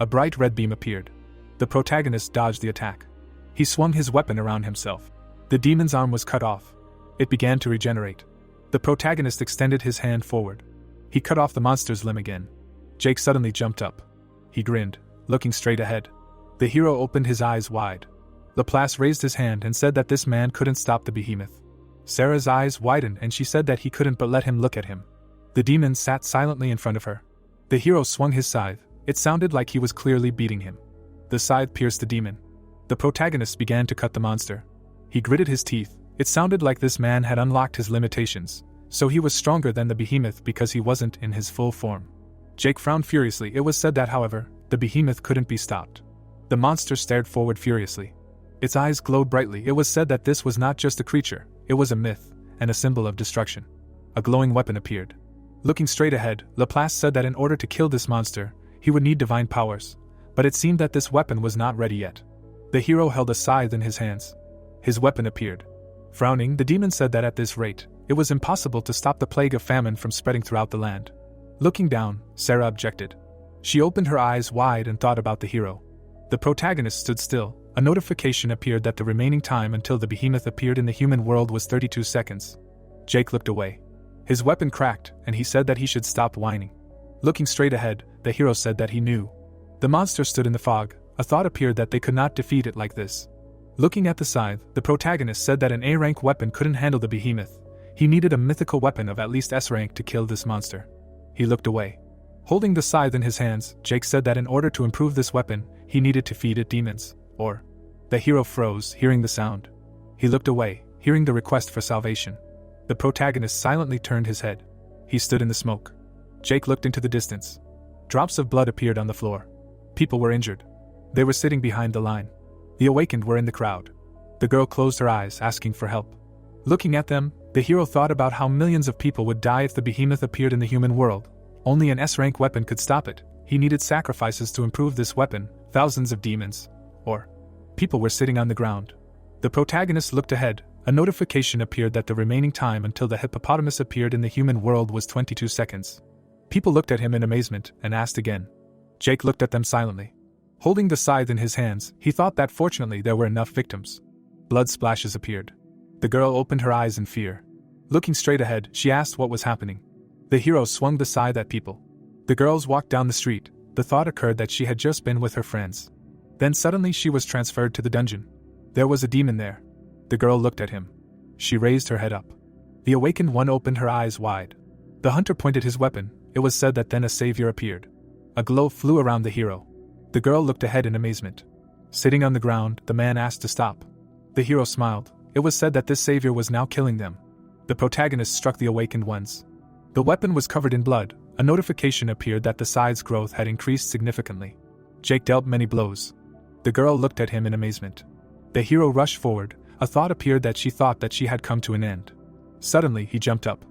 A bright red beam appeared. The protagonist dodged the attack. He swung his weapon around himself. The demon's arm was cut off. It began to regenerate. The protagonist extended his hand forward. He cut off the monster's limb again. Jake suddenly jumped up. He grinned, looking straight ahead. The hero opened his eyes wide. Laplace raised his hand and said that this man couldn't stop the behemoth. Sarah's eyes widened and she said that he couldn't but let him look at him. The demon sat silently in front of her. The hero swung his scythe. It sounded like he was clearly beating him. The scythe pierced the demon. The protagonist began to cut the monster. He gritted his teeth. It sounded like this man had unlocked his limitations, so he was stronger than the behemoth because he wasn't in his full form. Jake frowned furiously. It was said that, however, the behemoth couldn't be stopped. The monster stared forward furiously. Its eyes glowed brightly. It was said that this was not just a creature, it was a myth, and a symbol of destruction. A glowing weapon appeared. Looking straight ahead, Laplace said that in order to kill this monster, he would need divine powers, but it seemed that this weapon was not ready yet. The hero held a scythe in his hands. His weapon appeared. Frowning, the demon said that at this rate, it was impossible to stop the plague of famine from spreading throughout the land. Looking down, Sarah objected. She opened her eyes wide and thought about the hero. The protagonist stood still. A notification appeared that the remaining time until the behemoth appeared in the human world was 32 seconds. Jake looked away. His weapon cracked, and he said that he should stop whining. Looking straight ahead, the hero said that he knew. The monster stood in the fog. A thought appeared that they could not defeat it like this. Looking at the scythe, the protagonist said that an A-rank weapon couldn't handle the behemoth. He needed a mythical weapon of at least S-rank to kill this monster. He looked away. Holding the scythe in his hands, Jake said that in order to improve this weapon, he needed to feed it demons, or... The hero froze, hearing the sound. He looked away, hearing the request for salvation. The protagonist silently turned his head. He stood in the smoke. Jake looked into the distance. Drops of blood appeared on the floor. People were injured. They were sitting behind the line. The awakened were in the crowd. The girl closed her eyes, asking for help. Looking at them, the hero thought about how millions of people would die if the behemoth appeared in the human world. Only an S-rank weapon could stop it. He needed sacrifices to improve this weapon, thousands of demons. Or people were sitting on the ground. The protagonist looked ahead. A notification appeared that the remaining time until the hippopotamus appeared in the human world was 22 seconds. People looked at him in amazement and asked again. Jake looked at them silently. Holding the scythe in his hands, he thought that fortunately there were enough victims. Blood splashes appeared. The girl opened her eyes in fear. Looking straight ahead, she asked what was happening. The hero swung the scythe at people. The girls walked down the street. The thought occurred that she had just been with her friends. Then suddenly she was transferred to the dungeon. There was a demon there. The girl looked at him. She raised her head up. The awakened one opened her eyes wide. The hunter pointed his weapon. It was said that then a savior appeared. A glow flew around the hero. The girl looked ahead in amazement. Sitting on the ground, the man asked to stop. The hero smiled. It was said that this savior was now killing them. The protagonist struck the awakened ones. The weapon was covered in blood. A notification appeared that the scythe's growth had increased significantly. Jake dealt many blows. The girl looked at him in amazement. The hero rushed forward. A thought appeared that she thought that she had come to an end. Suddenly, he jumped up.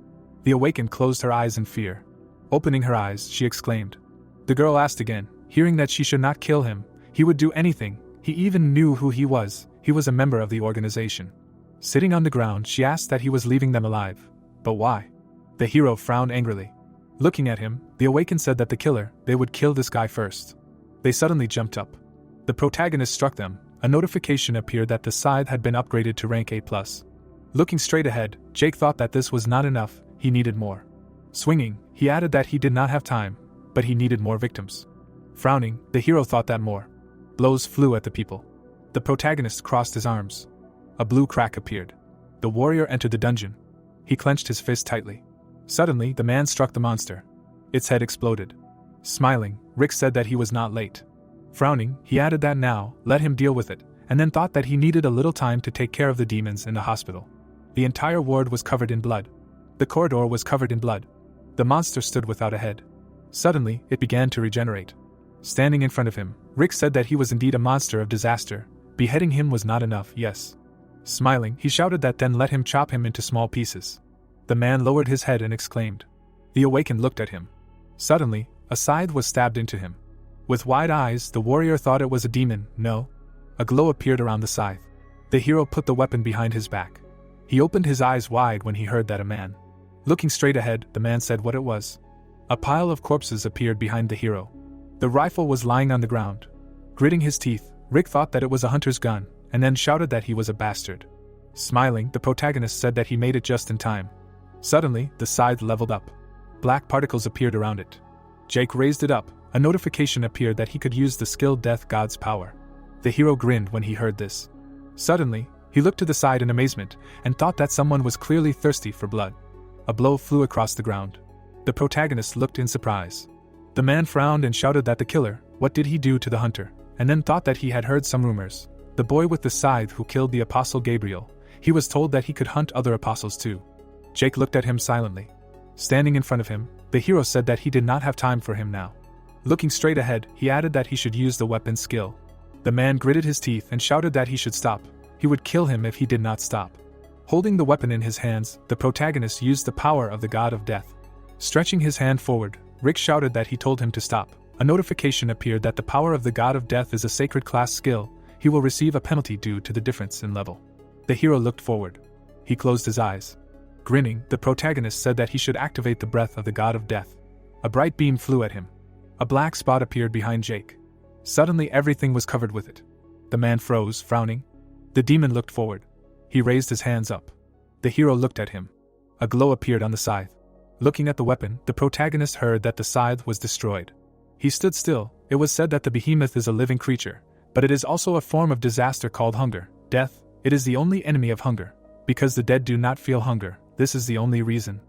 The awakened closed her eyes in fear. Opening her eyes, she exclaimed. The girl asked again, hearing that she should not kill him. He would do anything. He even knew who he was. He was a member of the organization. Sitting on the ground, she asked that he was leaving them alive. But why? The hero frowned angrily. Looking at him, the awakened said that the killer, they would kill this guy first. They suddenly jumped up. The protagonist struck them. A notification appeared that the scythe had been upgraded to rank A+. Looking straight ahead, Jake thought that this was not enough, he needed more. Swinging, he added that he did not have time, but he needed more victims. Frowning, the hero thought that more. Blows flew at the people. The protagonist crossed his arms. A blue crack appeared. The warrior entered the dungeon. He clenched his fist tightly. Suddenly, the man struck the monster. Its head exploded. Smiling, Rick said that he was not late. Frowning, he added that now, let him deal with it, and then thought that he needed a little time to take care of the demons in the hospital. The entire ward was covered in blood. The corridor was covered in blood. The monster stood without a head. Suddenly, it began to regenerate. Standing in front of him, Rick said that he was indeed a monster of disaster. Beheading him was not enough, yes. Smiling, he shouted that then let him chop him into small pieces. The man lowered his head and exclaimed. The awakened looked at him. Suddenly, a scythe was stabbed into him. With wide eyes, the warrior thought it was a demon. No. A glow appeared around the scythe. The hero put the weapon behind his back. He opened his eyes wide when he heard that a man. Looking straight ahead, the man said what it was. A pile of corpses appeared behind the hero. The rifle was lying on the ground. Gritting his teeth, Rick thought that it was a hunter's gun, and then shouted that he was a bastard. Smiling, the protagonist said that he made it just in time. Suddenly, the scythe leveled up. Black particles appeared around it. Jake raised it up. A notification appeared that he could use the skilled death god's power. The hero grinned when he heard this. Suddenly, he looked to the side in amazement and thought that someone was clearly thirsty for blood. A blow flew across the ground. The protagonist looked in surprise. The man frowned and shouted that the killer, what did he do to the hunter, and then thought that he had heard some rumors. The boy with the scythe who killed the apostle Gabriel, he was told that he could hunt other apostles too. Jake looked at him silently. Standing in front of him, the hero said that he did not have time for him now. Looking straight ahead, he added that he should use the weapon's skill. The man gritted his teeth and shouted that he should stop. He would kill him if he did not stop. Holding the weapon in his hands, the protagonist used the power of the god of death. Stretching his hand forward, Rick shouted that he told him to stop. A notification appeared that the power of the god of death is a sacred class skill. He will receive a penalty due to the difference in level. The hero looked forward. He closed his eyes. Grinning, the protagonist said that he should activate the breath of the god of death. A bright beam flew at him. A black spot appeared behind Jake. Suddenly everything was covered with it. The man froze, frowning. The demon looked forward. He raised his hands up. The hero looked at him. A glow appeared on the scythe. Looking at the weapon, the protagonist heard that the scythe was destroyed. He stood still. It was said that the behemoth is a living creature, but it is also a form of disaster called hunger, death. It is the only enemy of hunger. Because the dead do not feel hunger, this is the only reason.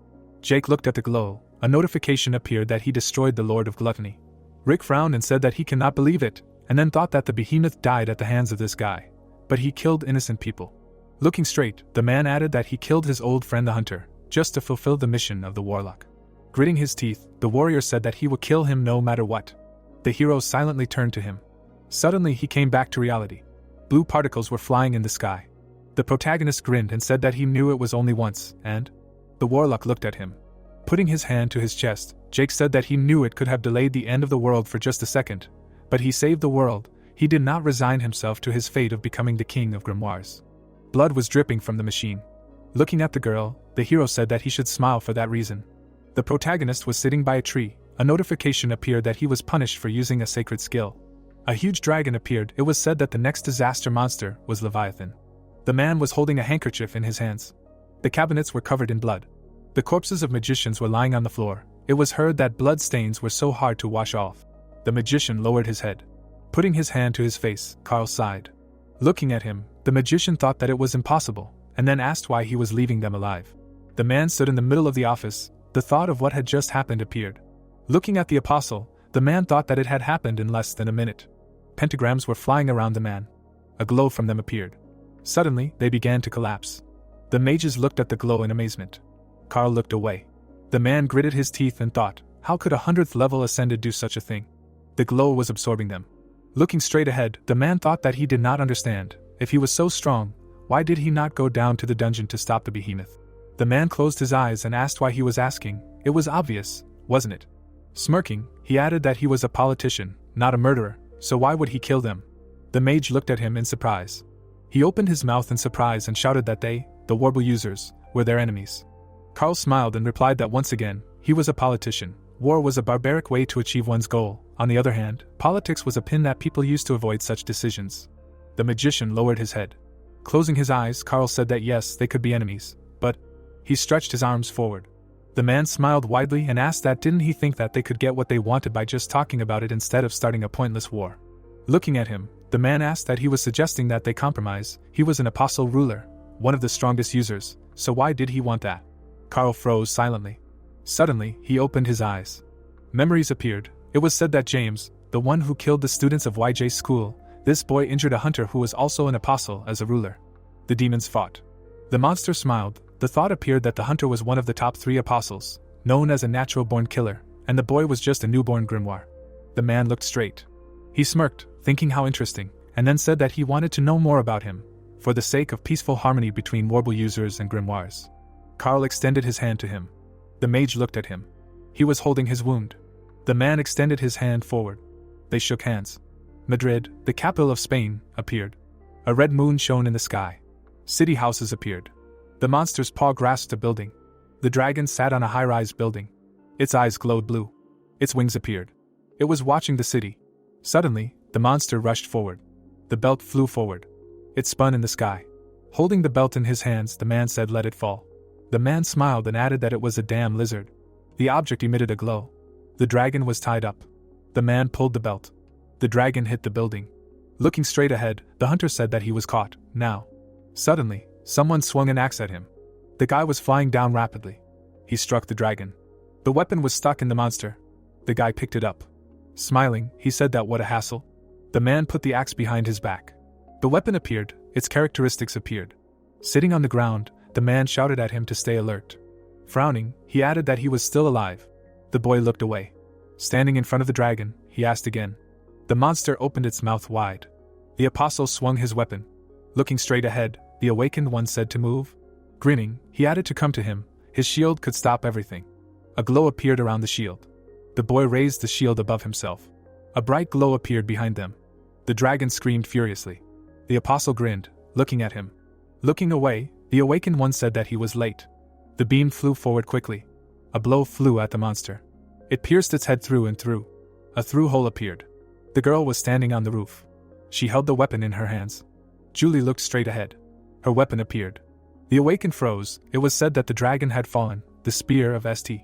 Jake looked at the glow. A notification appeared that he destroyed the Lord of Gluttony. Rick frowned and said that he cannot believe it, and then thought that the behemoth died at the hands of this guy. But he killed innocent people. Looking straight, the man added that he killed his old friend the hunter, just to fulfill the mission of the warlock. Gritting his teeth, the warrior said that he would kill him no matter what. The hero silently turned to him. Suddenly he came back to reality. Blue particles were flying in the sky. The protagonist grinned and said that he knew it was only once, and the warlock looked at him. Putting his hand to his chest, Jake said that he knew it could have delayed the end of the world for just a second, but he saved the world. He did not resign himself to his fate of becoming the king of grimoires. Blood was dripping from the machine. Looking at the girl, the hero said that he should smile for that reason. The protagonist was sitting by a tree. A notification appeared that he was punished for using a sacred skill. A huge dragon appeared. It was said that the next disaster monster was Leviathan. The man was holding a handkerchief in his hands. The cabinets were covered in blood. The corpses of magicians were lying on the floor. It was heard that blood stains were so hard to wash off. The magician lowered his head. Putting his hand to his face, Carl sighed. Looking at him, the magician thought that it was impossible, and then asked why he was leaving them alive. The man stood in the middle of the office. The thought of what had just happened appeared. Looking at the apostle, the man thought that it had happened in less than a minute. Pentagrams were flying around the man. A glow from them appeared. Suddenly, they began to collapse. The mages looked at the glow in amazement. Carl looked away. The man gritted his teeth and thought, how could a 100th level ascended do such a thing? The glow was absorbing them. Looking straight ahead, the man thought that he did not understand. If he was so strong, why did he not go down to the dungeon to stop the behemoth? The man closed his eyes and asked why he was asking. It was obvious, wasn't it? Smirking, he added that he was a politician, not a murderer, so why would he kill them? The mage looked at him in surprise. He opened his mouth in surprise and shouted that they, the Warble users, were their enemies. Carl smiled and replied that once again, he was a politician. War was a barbaric way to achieve one's goal. On the other hand, politics was a pin that people used to avoid such decisions. The magician lowered his head. Closing his eyes, Carl said that yes, they could be enemies, but he stretched his arms forward. The man smiled widely and asked that didn't he think that they could get what they wanted by just talking about it instead of starting a pointless war. Looking at him, the man asked that he was suggesting that they compromise. He was an apostle ruler, one of the strongest users, so why did he want that? Carl froze silently. Suddenly, he opened his eyes. Memories appeared. It was said that James, the one who killed the students of YJ's school, this boy injured a hunter who was also an apostle as a ruler. The demons fought. The monster smiled. The thought appeared that the hunter was one of the top 3 apostles, known as a natural-born killer, and the boy was just a newborn grimoire. The man looked straight. He smirked, thinking how interesting, and then said that he wanted to know more about him, for the sake of peaceful harmony between Warble users and grimoires. Carl extended his hand to him. The mage looked at him. He was holding his wound. The man extended his hand forward. They shook hands. Madrid, the capital of Spain, appeared. A red moon shone in the sky. City houses appeared. The monster's paw grasped a building. The dragon sat on a high-rise building. Its eyes glowed blue. Its wings appeared. It was watching the city. Suddenly, the monster rushed forward. The belt flew forward. It spun in the sky. Holding the belt in his hands, the man said, "Let it fall." The man smiled and added that it was a damn lizard. The object emitted a glow. The dragon was tied up. The man pulled the belt. The dragon hit the building. Looking straight ahead, the hunter said that he was caught. Now. Suddenly, someone swung an axe at him. The guy was flying down rapidly. He struck the dragon. The weapon was stuck in the monster. The guy picked it up. Smiling, he said that what a hassle. The man put the axe behind his back. The weapon appeared, its characteristics appeared. Sitting on the ground, the man shouted at him to stay alert. Frowning, he added that he was still alive. The boy looked away. Standing in front of the dragon, he asked again. The monster opened its mouth wide. The apostle swung his weapon. Looking straight ahead, the awakened one said to move. Grinning, he added to come to him. His shield could stop everything. A glow appeared around the shield. The boy raised the shield above himself. A bright glow appeared behind them. The dragon screamed furiously. The apostle grinned, looking at him. Looking away, the awakened one said that he was late. The beam flew forward quickly. A blow flew at the monster. It pierced its head through and through. A through hole appeared. The girl was standing on the roof. She held the weapon in her hands. Julie looked straight ahead. Her weapon appeared. The awakened froze. It was said that the dragon had fallen, the spear of St.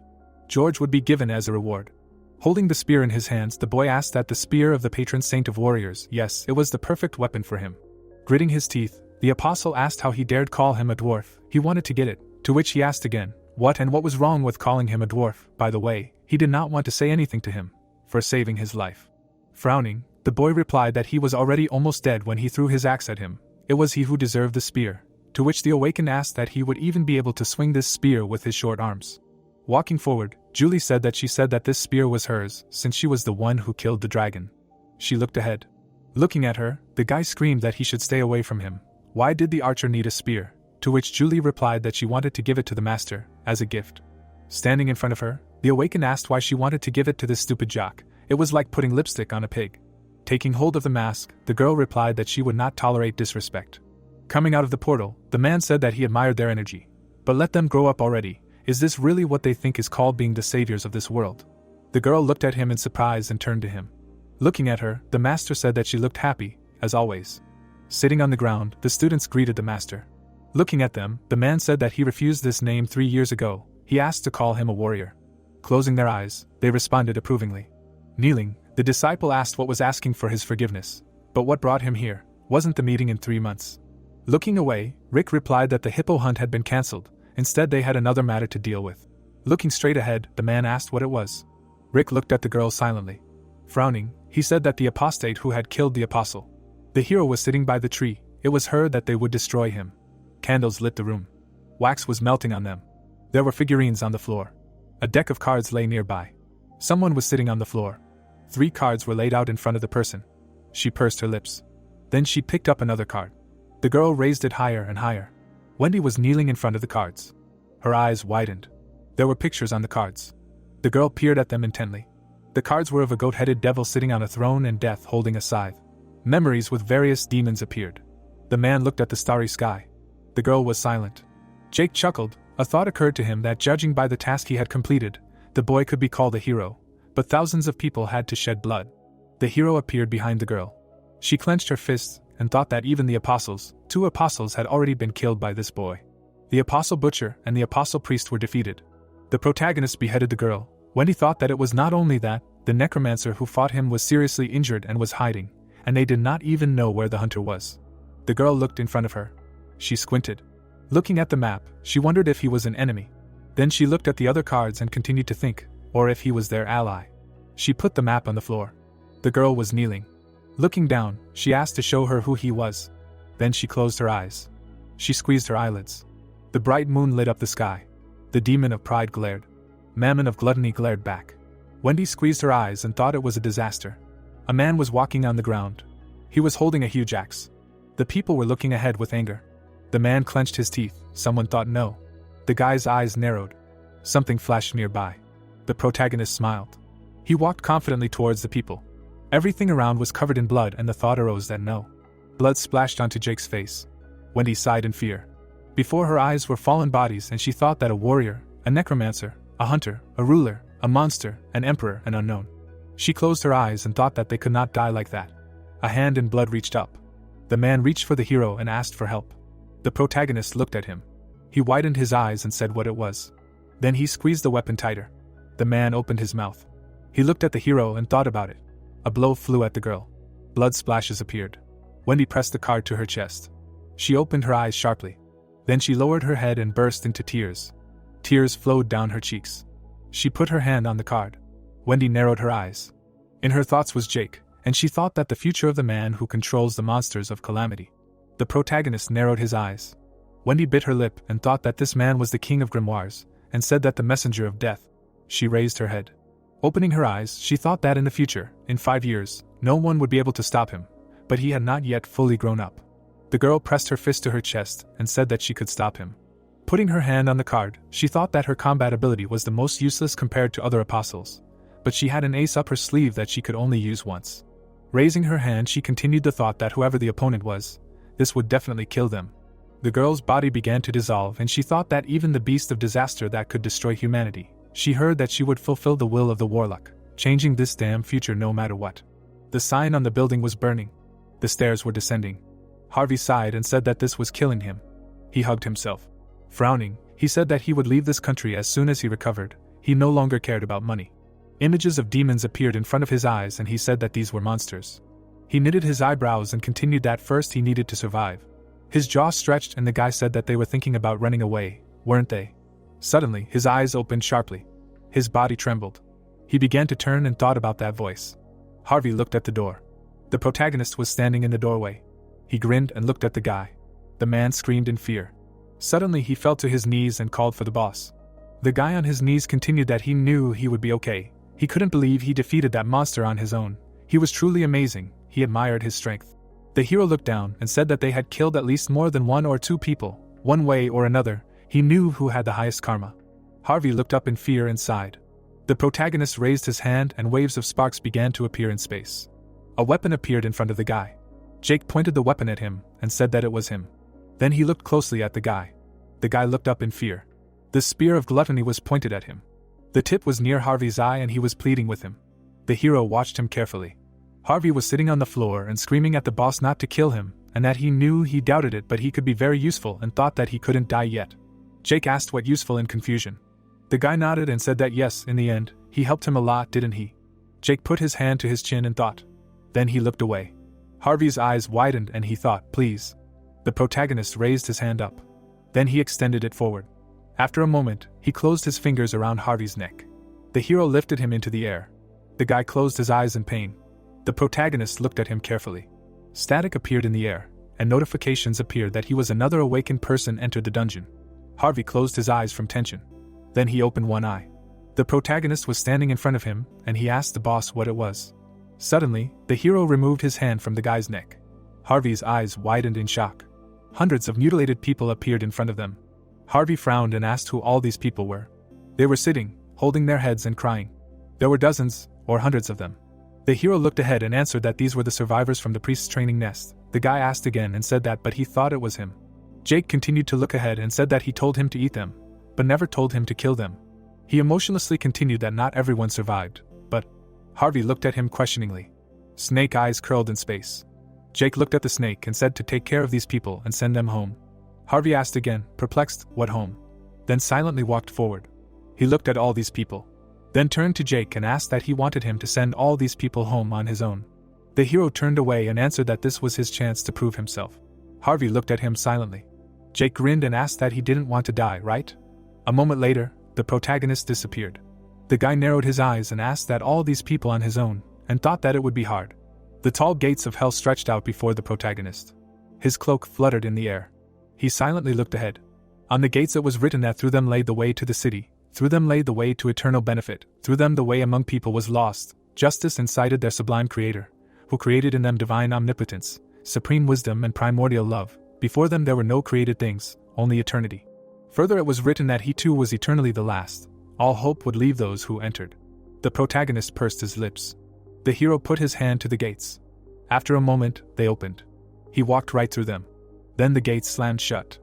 George would be given as a reward. Holding the spear in his hands, the boy asked that the spear of the patron saint of warriors. Yes, it was the perfect weapon for him. Gritting his teeth, the apostle asked how he dared call him a dwarf. He wanted to get it, to which he asked again, what was wrong with calling him a dwarf. By the way, he did not want to say anything to him, for saving his life. Frowning, the boy replied that he was already almost dead when he threw his axe at him. It was he who deserved the spear, to which the awakened asked that he would even be able to swing this spear with his short arms. Walking forward, Julie said that this spear was hers, since she was the one who killed the dragon. She looked ahead. Looking at her, the guy screamed that he should stay away from him. Why did the archer need a spear? To which Julie replied that she wanted to give it to the master, as a gift. Standing in front of her, the awakened asked why she wanted to give it to this stupid jock. It was like putting lipstick on a pig. Taking hold of the mask, the girl replied that she would not tolerate disrespect. Coming out of the portal, the man said that he admired their energy. But let them grow up already. Is this really what they think is called being the saviors of this world? The girl looked at him in surprise and turned to him. Looking at her, the master said that she looked happy, as always. Sitting on the ground, the students greeted the master. Looking at them, the man said that he refused this name 3 years ago. He asked to call him a warrior. Closing their eyes, they responded approvingly. Kneeling, the disciple asked what was asking for his forgiveness. But what brought him here? Wasn't the meeting in 3 months? Looking away, Rick replied that the hippo hunt had been cancelled. Instead they had another matter to deal with. Looking straight ahead, the man asked what it was. Rick looked at the girl silently. Frowning, he said that the apostate who had killed the apostle. The hero was sitting by the tree. It was her that they would destroy him. Candles lit the room. Wax was melting on them. There were figurines on the floor. A deck of cards lay nearby. Someone was sitting on the floor. 3 cards were laid out in front of the person. She pursed her lips. Then she picked up another card. The girl raised it higher and higher. Wendy was kneeling in front of the cards. Her eyes widened. There were pictures on the cards. The girl peered at them intently. The cards were of a goat-headed devil sitting on a throne and death holding a scythe. Memories with various demons appeared. The man looked at the starry sky. The girl was silent. Jake chuckled. A thought occurred to him that judging by the task he had completed, the boy could be called a hero, but thousands of people had to shed blood. The hero appeared behind the girl. She clenched her fists and thought that even the apostles, 2 apostles, had already been killed by this boy. The apostle butcher and the apostle priest were defeated. The protagonist beheaded the girl. Wendy thought that it was not only that, the necromancer who fought him was seriously injured and was hiding, and they did not even know where the hunter was. The girl looked in front of her. She squinted. Looking at the map, she wondered if he was an enemy. Then she looked at the other cards and continued to think, or if he was their ally. She put the map on the floor. The girl was kneeling. Looking down, she asked to show her who he was. Then she closed her eyes. She squeezed her eyelids. The bright moon lit up the sky. The demon of pride glared. Mammon of gluttony glared back. Wendy squeezed her eyes and thought it was a disaster. A man was walking on the ground. He was holding a huge axe. The people were looking ahead with anger. The man clenched his teeth. Someone thought no. The guy's eyes narrowed. Something flashed nearby. The protagonist smiled. He walked confidently towards the people. Everything around was covered in blood and the thought arose that no. Blood splashed onto Jake's face. Wendy sighed in fear. Before her eyes were fallen bodies and she thought that a warrior, a necromancer, a hunter, a ruler, a monster, an emperor, an unknown. She closed her eyes and thought that they could not die like that. A hand in blood reached up. The man reached for the hero and asked for help. The protagonist looked at him. He widened his eyes and said what it was. Then he squeezed the weapon tighter. The man opened his mouth. He looked at the hero and thought about it. A blow flew at the girl. Blood splashes appeared. Wendy pressed the card to her chest. She opened her eyes sharply. Then she lowered her head and burst into tears. Tears flowed down her cheeks. She put her hand on the card. Wendy narrowed her eyes. In her thoughts was Jake, and she thought that the future of the man who controls the monsters of calamity. The protagonist narrowed his eyes. Wendy bit her lip and thought that this man was the king of grimoires, and said that the messenger of death. She raised her head. Opening her eyes, she thought that in the future, in 5 years, no one would be able to stop him, but he had not yet fully grown up. The girl pressed her fist to her chest and said that she could stop him. Putting her hand on the card, she thought that her combat ability was the most useless compared to other apostles, but she had an ace up her sleeve that she could only use once. Raising her hand, she continued the thought that whoever the opponent was, this would definitely kill them. The girl's body began to dissolve and she thought that even the beast of disaster that could destroy humanity, she heard that she would fulfill the will of the warlock, changing this damn future no matter what. The sign on the building was burning. The stairs were descending. Harvey sighed and said that this was killing him. He hugged himself. Frowning, he said that he would leave this country as soon as he recovered. He no longer cared about money. Images of demons appeared in front of his eyes and he said that these were monsters. He knitted his eyebrows and continued that first he needed to survive. His jaw stretched and the guy said that they were thinking about running away, weren't they? Suddenly, his eyes opened sharply. His body trembled. He began to turn and thought about that voice. Harvey looked at the door. The protagonist was standing in the doorway. He grinned and looked at the guy. The man screamed in fear. Suddenly he fell to his knees and called for the boss. The guy on his knees continued that he knew he would be okay. He couldn't believe he defeated that monster on his own. He was truly amazing. He admired his strength. The hero looked down and said that they had killed at least more than 1 or 2 people. One way or another, he knew who had the highest karma. Harvey looked up in fear and sighed. The protagonist raised his hand and waves of sparks began to appear in space. A weapon appeared in front of the guy. Jake pointed the weapon at him and said that it was him. Then he looked closely at the guy. The guy looked up in fear. The spear of gluttony was pointed at him. The tip was near Harvey's eye and he was pleading with him. The hero watched him carefully. Harvey was sitting on the floor and screaming at the boss not to kill him, and that he knew he doubted it but he could be very useful and thought that he couldn't die yet. Jake asked what useful in confusion. The guy nodded and said that yes, in the end, he helped him a lot, didn't he? Jake put his hand to his chin and thought. Then he looked away. Harvey's eyes widened and he thought, please. The protagonist raised his hand up. Then he extended it forward. After a moment, he closed his fingers around Harvey's neck. The hero lifted him into the air. The guy closed his eyes in pain. The protagonist looked at him carefully. Static appeared in the air, and notifications appeared that he was another awakened person entered the dungeon. Harvey closed his eyes from tension. Then he opened one eye. The protagonist was standing in front of him, and he asked the boss what it was. Suddenly, the hero removed his hand from the guy's neck. Harvey's eyes widened in shock. Hundreds of mutilated people appeared in front of them. Harvey frowned and asked who all these people were. They were sitting, holding their heads and crying. There were dozens, or hundreds of them. The hero looked ahead and answered that these were the survivors from the priest's training nest. The guy asked again and said that but he thought it was him. Jake continued to look ahead and said that he told him to eat them, but never told him to kill them. He emotionlessly continued that not everyone survived, but Harvey looked at him questioningly. Snake eyes curled in space. Jake looked at the snake and said to take care of these people and send them home. Harvey asked again, perplexed, what home? Then silently walked forward. He looked at all these people. Then turned to Jake and asked that he wanted him to send all these people home on his own. The hero turned away and answered that this was his chance to prove himself. Harvey looked at him silently. Jake grinned and asked that he didn't want to die, right? A moment later, the protagonist disappeared. The guy narrowed his eyes and asked that all these people on his own, and thought that it would be hard. The tall gates of hell stretched out before the protagonist. His cloak fluttered in the air. He silently looked ahead. On the gates it was written that through them lay the way to the city, through them lay the way to eternal benefit, through them the way among people was lost, justice incited their sublime creator, who created in them divine omnipotence, supreme wisdom and primordial love. Before them there were no created things, only eternity. Further it was written that he too was eternally the last. All hope would leave those who entered. The protagonist pursed his lips. The hero put his hand to the gates. After a moment, they opened. He walked right through them. Then the gates slammed shut.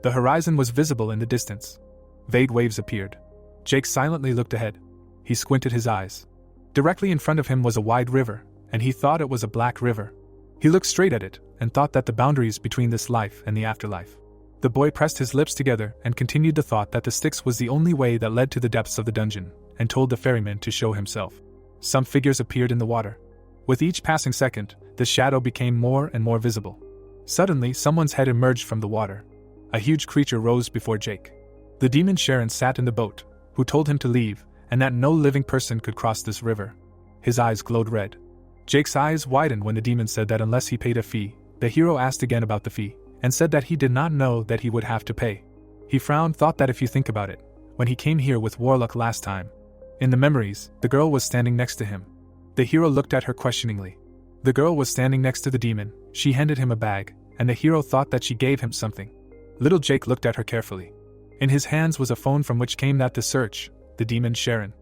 The horizon was visible in the distance. Vague waves appeared. Jake silently looked ahead. He squinted his eyes. Directly in front of him was a wide river, and he thought it was a black river. He looked straight at it, and thought that the boundaries between this life and the afterlife. The boy pressed his lips together and continued the thought that the Styx was the only way that led to the depths of the dungeon, and told the ferryman to show himself. Some figures appeared in the water. With each passing second, the shadow became more and more visible. Suddenly, someone's head emerged from the water. A huge creature rose before Jake. The demon Sharon sat in the boat, who told him to leave, and that no living person could cross this river. His eyes glowed red. Jake's eyes widened when the demon said that unless he paid a fee. The hero asked again about the fee, and said that he did not know that he would have to pay. He frowned, thought that if you think about it, when he came here with Warlock last time. In the memories, the girl was standing next to him. The hero looked at her questioningly. The girl was standing next to the demon, she handed him a bag, and the hero thought that she gave him something. Little Jake looked at her carefully. In his hands was a phone from which came that to search the demon Sharon.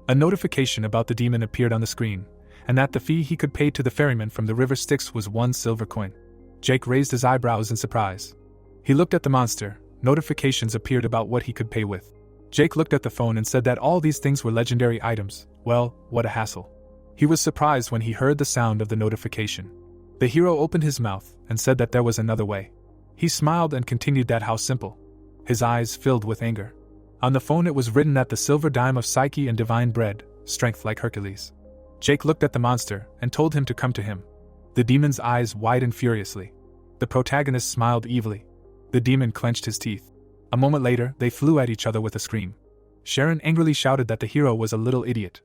A notification about the demon appeared on the screen, and that the fee he could pay to the ferryman from the river Styx was 1 silver coin. Jake raised his eyebrows in surprise. He looked at the monster. Notifications appeared about what he could pay with. Jake looked at the phone and said that all these things were legendary items. Well, what a hassle. He was surprised when he heard the sound of the notification. The hero opened his mouth and said that there was another way. He smiled and continued that how simple. His eyes filled with anger. On the phone it was written that the silver dime of Psyche and divine bread, strength like Hercules. Jake looked at the monster and told him to come to him. The demon's eyes widened furiously. The protagonist smiled evilly. The demon clenched his teeth. A moment later, they flew at each other with a scream. Sharon angrily shouted that the hero was a little idiot.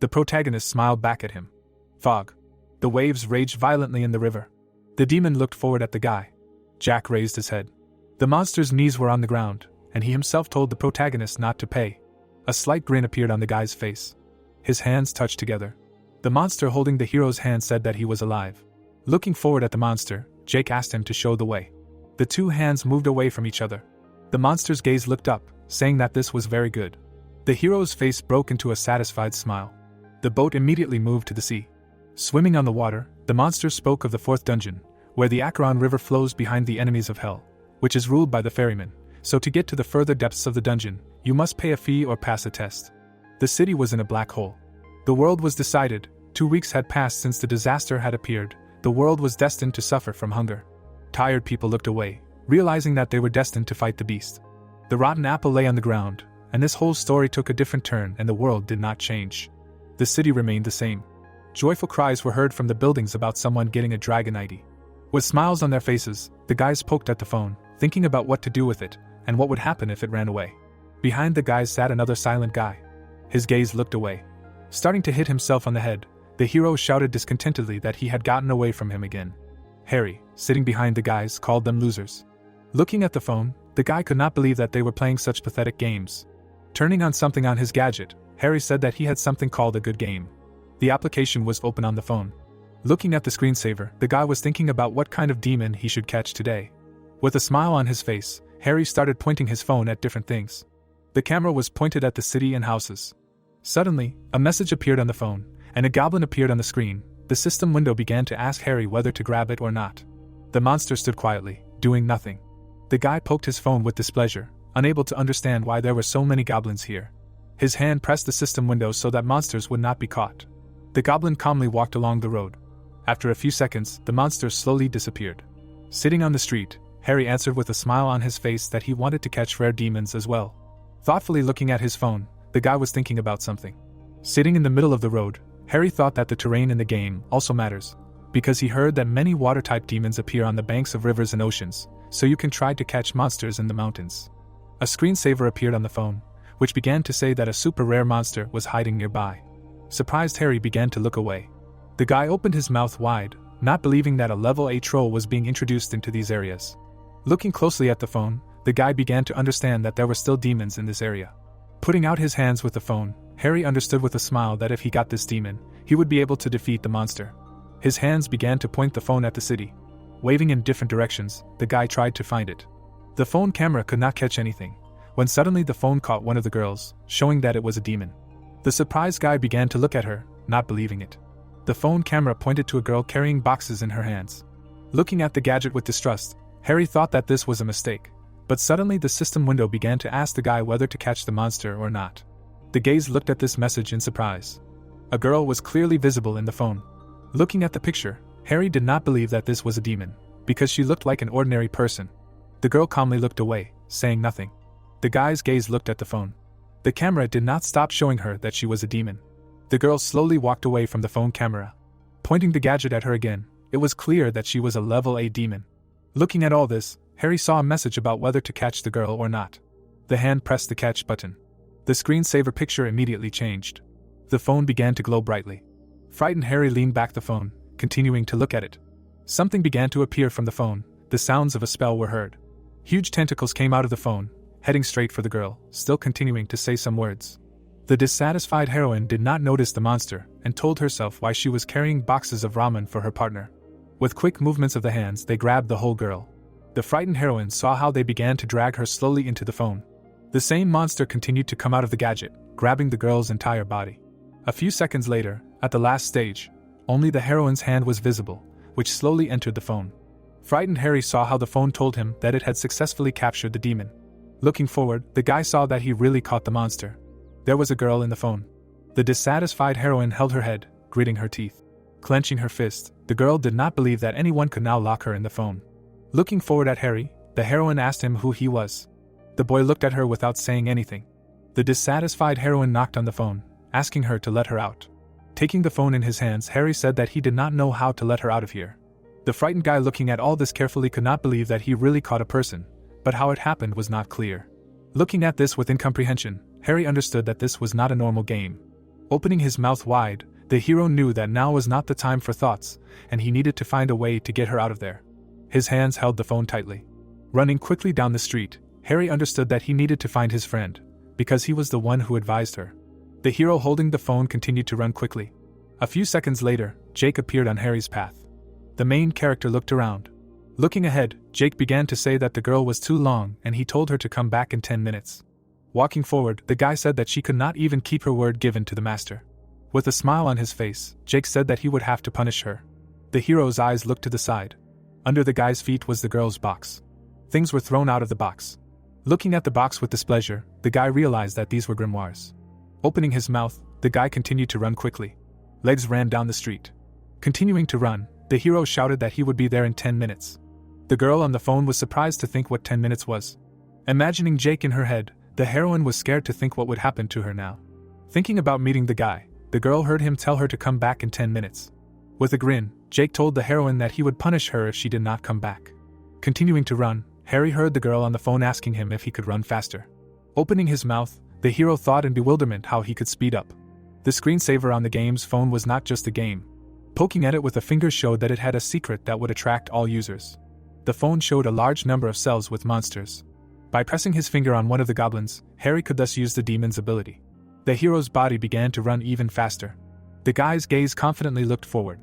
The protagonist smiled back at him. Fog. The waves raged violently in the river. The demon looked forward at the guy. Jack raised his head. The monster's knees were on the ground, and he himself told the protagonist not to pay. A slight grin appeared on the guy's face. His hands touched together. The monster holding the hero's hand said that he was alive. Looking forward at the monster, Jake asked him to show the way. The two hands moved away from each other. The monster's gaze looked up, saying that this was very good. The hero's face broke into a satisfied smile. The boat immediately moved to the sea. Swimming on the water, the monster spoke of the fourth dungeon, where the Acheron River flows behind the enemies of hell, which is ruled by the ferryman. So to get to the further depths of the dungeon, you must pay a fee or pass a test. The city was in a black hole. The world was decided. 2 weeks had passed since the disaster had appeared. The world was destined to suffer from hunger. Tired people looked away, realizing that they were destined to fight the beast. The rotten apple lay on the ground, and this whole story took a different turn, and the world did not change. The city remained the same. Joyful cries were heard from the buildings about someone getting a dragon ID. With smiles on their faces, the guys poked at the phone, thinking about what to do with it, and what would happen if it ran away. Behind the guys sat another silent guy. His gaze looked away. Starting to hit himself on the head, the hero shouted discontentedly that he had gotten away from him again. Harry, sitting behind the guys, called them losers. Looking at the phone, the guy could not believe that they were playing such pathetic games. Turning on something on his gadget, Harry said that he had something called a good game. The application was open on the phone. Looking at the screensaver, the guy was thinking about what kind of demon he should catch today. With a smile on his face, Harry started pointing his phone at different things. The camera was pointed at the city and houses. Suddenly, a message appeared on the phone, and a goblin appeared on the screen. The system window began to ask Harry whether to grab it or not. The monster stood quietly, doing nothing. The guy poked his phone with displeasure, unable to understand why there were so many goblins here. His hand pressed the system window so that monsters would not be caught. The goblin calmly walked along the road. After a few seconds, the monster slowly disappeared. Sitting on the street, Harry answered with a smile on his face that he wanted to catch rare demons as well. Thoughtfully looking at his phone, the guy was thinking about something. Sitting in the middle of the road, Harry thought that the terrain in the game also matters, because he heard that many water-type demons appear on the banks of rivers and oceans, so you can try to catch monsters in the mountains. A screensaver appeared on the phone, which began to say that a super rare monster was hiding nearby. Surprised, Harry began to look away. The guy opened his mouth wide, not believing that a level A troll was being introduced into these areas. Looking closely at the phone, the guy began to understand that there were still demons in this area. Putting out his hands with the phone, Harry understood with a smile that if he got this demon, he would be able to defeat the monster. His hands began to point the phone at the city. Waving in different directions, the guy tried to find it. The phone camera could not catch anything, when suddenly the phone caught one of the girls, showing that it was a demon. The surprised guy began to look at her, not believing it. The phone camera pointed to a girl carrying boxes in her hands. Looking at the gadget with distrust, Harry thought that this was a mistake, but suddenly the system window began to ask the guy whether to catch the monster or not. The gaze looked at this message in surprise. A girl was clearly visible in the phone. Looking at the picture, Harry did not believe that this was a demon, because she looked like an ordinary person. The girl calmly looked away, saying nothing. The guy's gaze looked at the phone. The camera did not stop showing her that she was a demon. The girl slowly walked away from the phone camera. Pointing the gadget at her again, it was clear that she was a level A demon. Looking at all this, Harry saw a message about whether to catch the girl or not. The hand pressed the catch button. The screensaver picture immediately changed. The phone began to glow brightly. Frightened, Harry leaned back the phone, continuing to look at it. Something began to appear from the phone. The sounds of a spell were heard. Huge tentacles came out of the phone, heading straight for the girl, still continuing to say some words. The dissatisfied heroine did not notice the monster, and told herself why she was carrying boxes of ramen for her partner. With quick movements of the hands, they grabbed the whole girl. The frightened heroine saw how they began to drag her slowly into the phone. The same monster continued to come out of the gadget, grabbing the girl's entire body. A few seconds later, at the last stage, only the heroine's hand was visible, which slowly entered the phone. Frightened, Harry saw how the phone told him that it had successfully captured the demon. Looking forward, the guy saw that he really caught the monster. There was a girl in the phone. The dissatisfied heroine held her head, gritting her teeth. Clenching her fist, the girl did not believe that anyone could now lock her in the phone. Looking forward at Harry, the heroine asked him who he was. The boy looked at her without saying anything. The dissatisfied heroine knocked on the phone, asking her to let her out. Taking the phone in his hands, Harry said that he did not know how to let her out of here. The frightened guy, looking at all this carefully, could not believe that he really caught a person, but how it happened was not clear. Looking at this with incomprehension, Harry understood that this was not a normal game. Opening his mouth wide, the hero knew that now was not the time for thoughts, and he needed to find a way to get her out of there. His hands held the phone tightly. Running quickly down the street, Harry understood that he needed to find his friend. because he was the one who advised her. The hero holding the phone continued to run quickly. A few seconds later, Jake appeared on Harry's path. The main character looked around. Looking ahead, Jake began to say that the girl was too long and he told her to come back in 10 minutes. Walking forward, the guy said that she could not even keep her word given to the master. With a smile on his face, Jake said that he would have to punish her. The hero's eyes looked to the side. Under the guy's feet was the girl's box. Things were thrown out of the box. Looking at the box with displeasure, the guy realized that these were grimoires. Opening his mouth, the guy continued to run quickly. Legs ran down the street. Continuing to run, the hero shouted that he would be there in 10 minutes. The girl on the phone was surprised to think what 10 minutes was. Imagining Jake in her head, the heroine was scared to think what would happen to her now. Thinking about meeting the guy, the girl heard him tell her to come back in 10 minutes. With a grin, Jake told the heroine that he would punish her if she did not come back. Continuing to run, Harry heard the girl on the phone asking him if he could run faster. Opening his mouth, the hero thought in bewilderment how he could speed up. The screensaver on the game's phone was not just a game. Poking at it with a finger showed that it had a secret that would attract all users. The phone showed a large number of cells with monsters. By pressing his finger on one of the goblins, Harry could thus use the demon's ability. The hero's body began to run even faster. The guy's gaze confidently looked forward.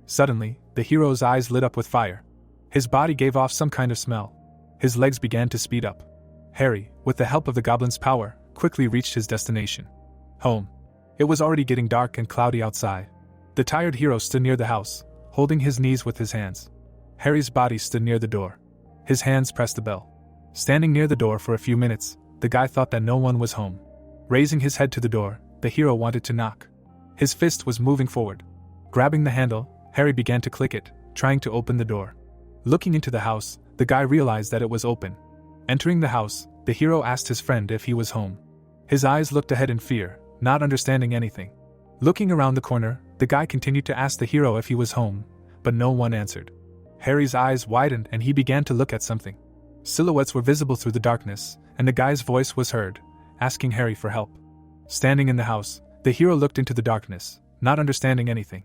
Suddenly, the hero's eyes lit up with fire. His body gave off some kind of smell. His legs began to speed up. Harry, with the help of the goblin's power, quickly reached his destination. Home. It was already getting dark and cloudy outside. The tired hero stood near the house, holding his knees with his hands. Harry's body stood near the door. His hands pressed the bell. Standing near the door for a few minutes, the guy thought that no one was home. Raising his head to the door, the hero wanted to knock. His fist was moving forward. Grabbing the handle, Harry began to click it, trying to open the door. Looking into the house, the guy realized that it was open. Entering the house, the hero asked his friend if he was home. His eyes looked ahead in fear, not understanding anything. Looking around the corner, the guy continued to ask the hero if he was home, but no one answered. Harry's eyes widened and he began to look at something. Silhouettes were visible through the darkness, and the guy's voice was heard, asking Harry for help. Standing in the house, the hero looked into the darkness, not understanding anything.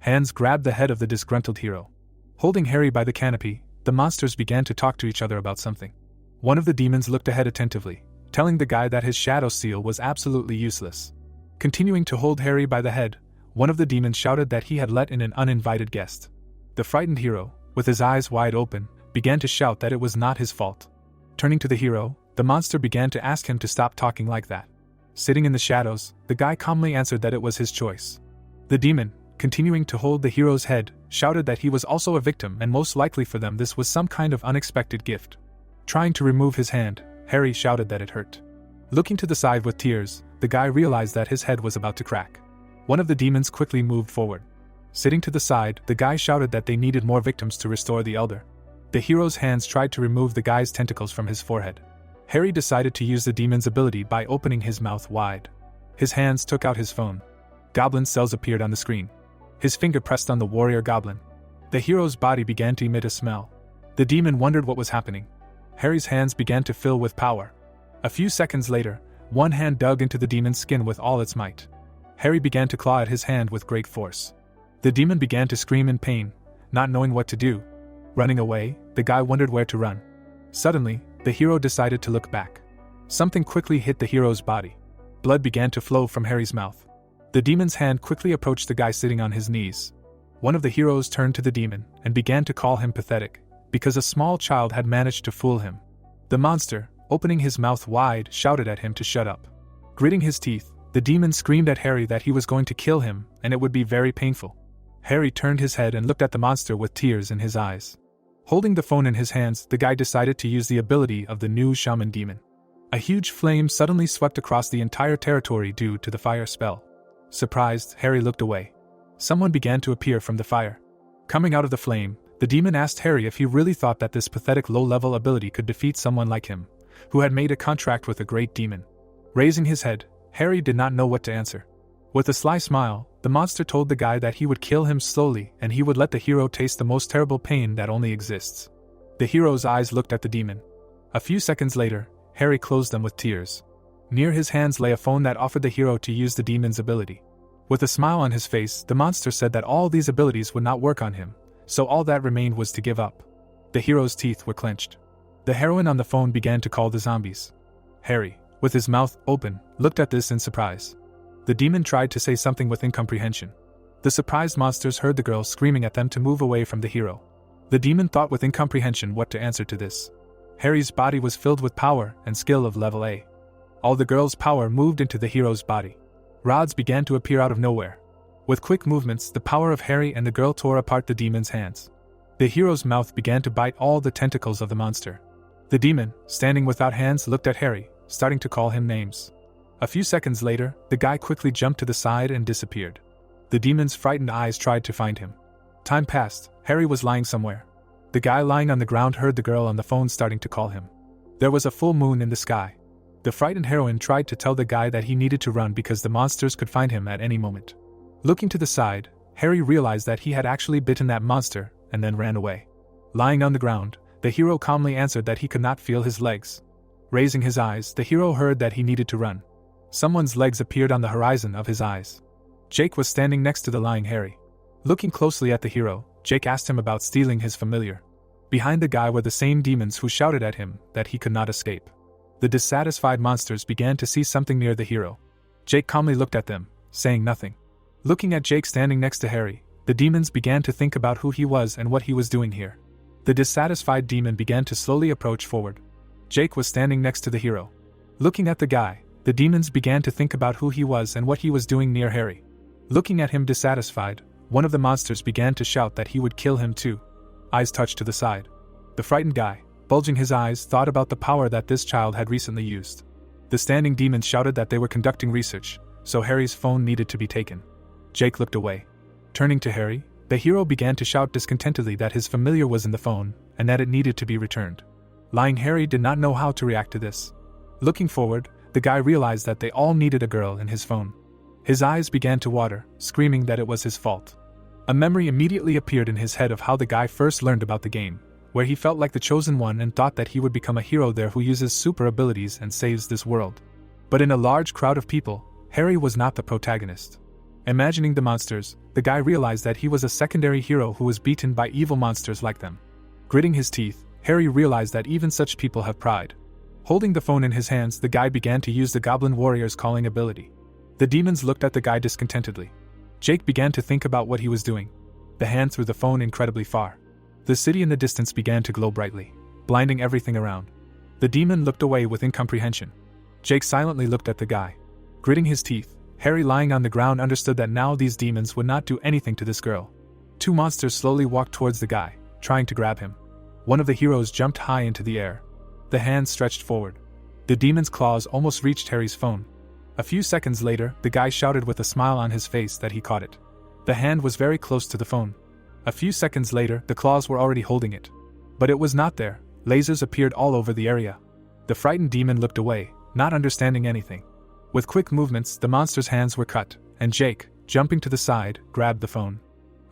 Hands grabbed the head of the disgruntled hero. Holding Harry by the canopy, the monsters began to talk to each other about something. One of the demons looked ahead attentively, telling the guy that his shadow seal was absolutely useless. Continuing to hold Harry by the head, one of the demons shouted that he had let in an uninvited guest. The frightened hero, with his eyes wide open, began to shout that it was not his fault. Turning to the hero, the monster began to ask him to stop talking like that. Sitting in the shadows, the guy calmly answered that it was his choice. The demon, continuing to hold the hero's head, shouted that he was also a victim and most likely for them this was some kind of unexpected gift. Trying to remove his hand, Harry shouted that it hurt. Looking to the side with tears, the guy realized that his head was about to crack. One of the demons quickly moved forward. Sitting to the side, the guy shouted that they needed more victims to restore the elder. The hero's hands tried to remove the guy's tentacles from his forehead. Harry decided to use the demon's ability by opening his mouth wide. His hands took out his phone. Goblin cells appeared on the screen. His finger pressed on the warrior goblin. The hero's body began to emit a smell. The demon wondered what was happening. Harry's hands began to fill with power. A few seconds later, one hand dug into the demon's skin with all its might. Harry began to claw at his hand with great force. The demon began to scream in pain, not knowing what to do. Running away, the guy wondered where to run. Suddenly, the hero decided to look back. Something quickly hit the hero's body. Blood began to flow from Harry's mouth. The demon's hand quickly approached the guy sitting on his knees. One of the heroes turned to the demon and began to call him pathetic, because a small child had managed to fool him. The monster, opening his mouth wide, shouted at him to shut up. Gritting his teeth, the demon screamed at Harry that he was going to kill him and it would be very painful. Harry turned his head and looked at the monster with tears in his eyes. Holding the phone in his hands, the guy decided to use the ability of the new shaman demon. A huge flame suddenly swept across the entire territory due to the fire spell. Surprised, Harry looked away. Someone began to appear from the fire. Coming out of the flame, the demon asked Harry if he really thought that this pathetic low-level ability could defeat someone like him, who had made a contract with a great demon. Raising his head, Harry did not know what to answer. With a sly smile, the monster told the guy that he would kill him slowly and he would let the hero taste the most terrible pain that only exists. The hero's eyes looked at the demon. A few seconds later, Harry closed them with tears. Near his hands lay a phone that offered the hero to use the demon's ability. With a smile on his face, the monster said that all these abilities would not work on him, so all that remained was to give up. The hero's teeth were clenched. The heroine on the phone began to call the zombies. Harry, with his mouth open, looked at this in surprise. The demon tried to say something with incomprehension. The surprised monsters heard the girl screaming at them to move away from the hero. The demon thought with incomprehension what to answer to this. Harry's body was filled with power and skill of level A. All the girl's power moved into the hero's body. Rods began to appear out of nowhere. With quick movements, the power of Harry and the girl tore apart the demon's hands. The hero's mouth began to bite all the tentacles of the monster. The demon, standing without hands, looked at Harry, starting to call him names. A few seconds later, the guy quickly jumped to the side and disappeared. The demon's frightened eyes tried to find him. Time passed. Harry was lying somewhere. The guy lying on the ground heard the girl on the phone starting to call him. There was a full moon in the sky. The frightened heroine tried to tell the guy that he needed to run because the monsters could find him at any moment. Looking to the side, Harry realized that he had actually bitten that monster, and then ran away. Lying on the ground, the hero calmly answered that he could not feel his legs. Raising his eyes, the hero heard that he needed to run. Someone's legs appeared on the horizon of his eyes. Jake was standing next to the lying Harry. Looking closely at the hero, Jake asked him about stealing his familiar. Behind the guy were the same demons who shouted at him that he could not escape. The dissatisfied monsters began to see something near the hero. Jake calmly looked at them, saying nothing. Looking at Jake standing next to Harry, the demons began to think about who he was and what he was doing here. The dissatisfied demon began to slowly approach forward. Jake was standing next to the hero. Looking at the guy, the demons began to think about who he was and what he was doing near Harry. Looking at him dissatisfied, one of the monsters began to shout that he would kill him too. Eyes touched to the side. The frightened guy, bulging his eyes, thought about the power that this child had recently used. The standing demons shouted that they were conducting research, so Harry's phone needed to be taken. Jake looked away. Turning to Harry, the hero began to shout discontentedly that his familiar was in the phone, and that it needed to be returned. Lying Harry did not know how to react to this. Looking forward, the guy realized that they all needed a girl in his phone. His eyes began to water, screaming that it was his fault. A memory immediately appeared in his head of how the guy first learned about the game, where he felt like the chosen one and thought that he would become a hero there who uses super abilities and saves this world. But in a large crowd of people, Harry was not the protagonist. Imagining the monsters, the guy realized that he was a secondary hero who was beaten by evil monsters like them. Gritting his teeth, Harry realized that even such people have pride. Holding the phone in his hands, the guy began to use the Goblin Warrior's calling ability. The demons looked at the guy discontentedly. Jake began to think about what he was doing. The hand threw the phone incredibly far. The city in the distance began to glow brightly, blinding everything around. The demon looked away with incomprehension. Jake silently looked at the guy. Gritting his teeth, Harry lying on the ground understood that now these demons would not do anything to this girl. Two monsters slowly walked towards the guy, trying to grab him. One of the heroes jumped high into the air. The hand stretched forward. The demon's claws almost reached Harry's phone. A few seconds later, the guy shouted with a smile on his face that he caught it. The hand was very close to the phone. A few seconds later, the claws were already holding it. But it was not there. Lasers appeared all over the area. The frightened demon looked away, not understanding anything. With quick movements, the monster's hands were cut, and Jake, jumping to the side, grabbed the phone.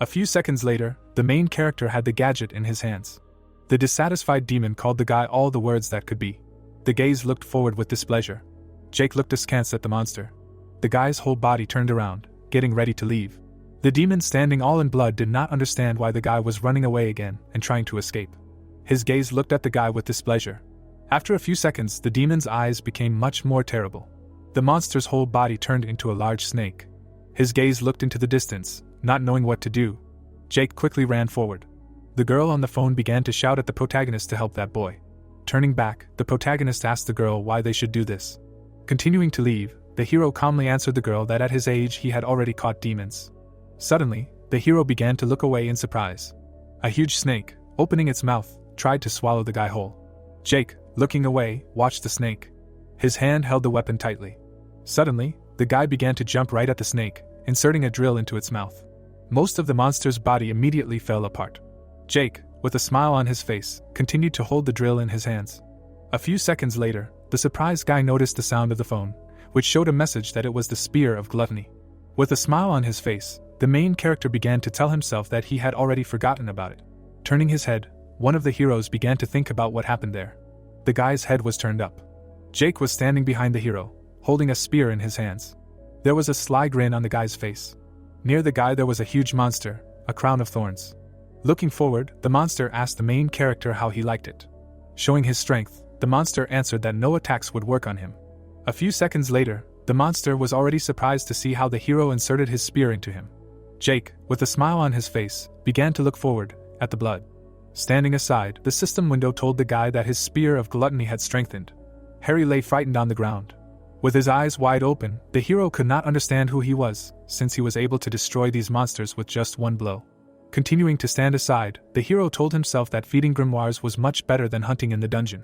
A few seconds later, the main character had the gadget in his hands. The dissatisfied demon called the guy all the words that could be. The gaze looked forward with displeasure. Jake looked askance at the monster. The guy's whole body turned around, getting ready to leave. The demon standing all in blood did not understand why the guy was running away again and trying to escape. His gaze looked at the guy with displeasure. After a few seconds, the demon's eyes became much more terrible. The monster's whole body turned into a large snake. His gaze looked into the distance, not knowing what to do. Jake quickly ran forward. The girl on the phone began to shout at the protagonist to help that boy. Turning back, the protagonist asked the girl why they should do this. Continuing to leave, the hero calmly answered the girl that at his age he had already caught demons. Suddenly, the hero began to look away in surprise. A huge snake, opening its mouth, tried to swallow the guy whole. Jake, looking away, watched the snake. His hand held the weapon tightly. Suddenly, the guy began to jump right at the snake, inserting a drill into its mouth. Most of the monster's body immediately fell apart. Jake, with a smile on his face, continued to hold the drill in his hands. A few seconds later, the surprised guy noticed the sound of the phone, which showed a message that it was the Spear of Gluttony. With a smile on his face, the main character began to tell himself that he had already forgotten about it. Turning his head, one of the heroes began to think about what happened there. The guy's head was turned up. Jake was standing behind the hero, holding a spear in his hands. There was a sly grin on the guy's face. Near the guy there was a huge monster, a crown of thorns. Looking forward, the monster asked the main character how he liked it. Showing his strength, the monster answered that no attacks would work on him. A A few seconds later, the monster was already surprised to see how the hero inserted his spear into him. Jake, with a smile on his face, began to look forward, at the blood. Standing aside, the system window told the guy that his spear of gluttony had strengthened. Harry lay frightened on the ground. With his eyes wide open, the hero could not understand who he was, since he was able to destroy these monsters with just one blow. Continuing to stand aside, the hero told himself that feeding grimoires was much better than hunting in the dungeon.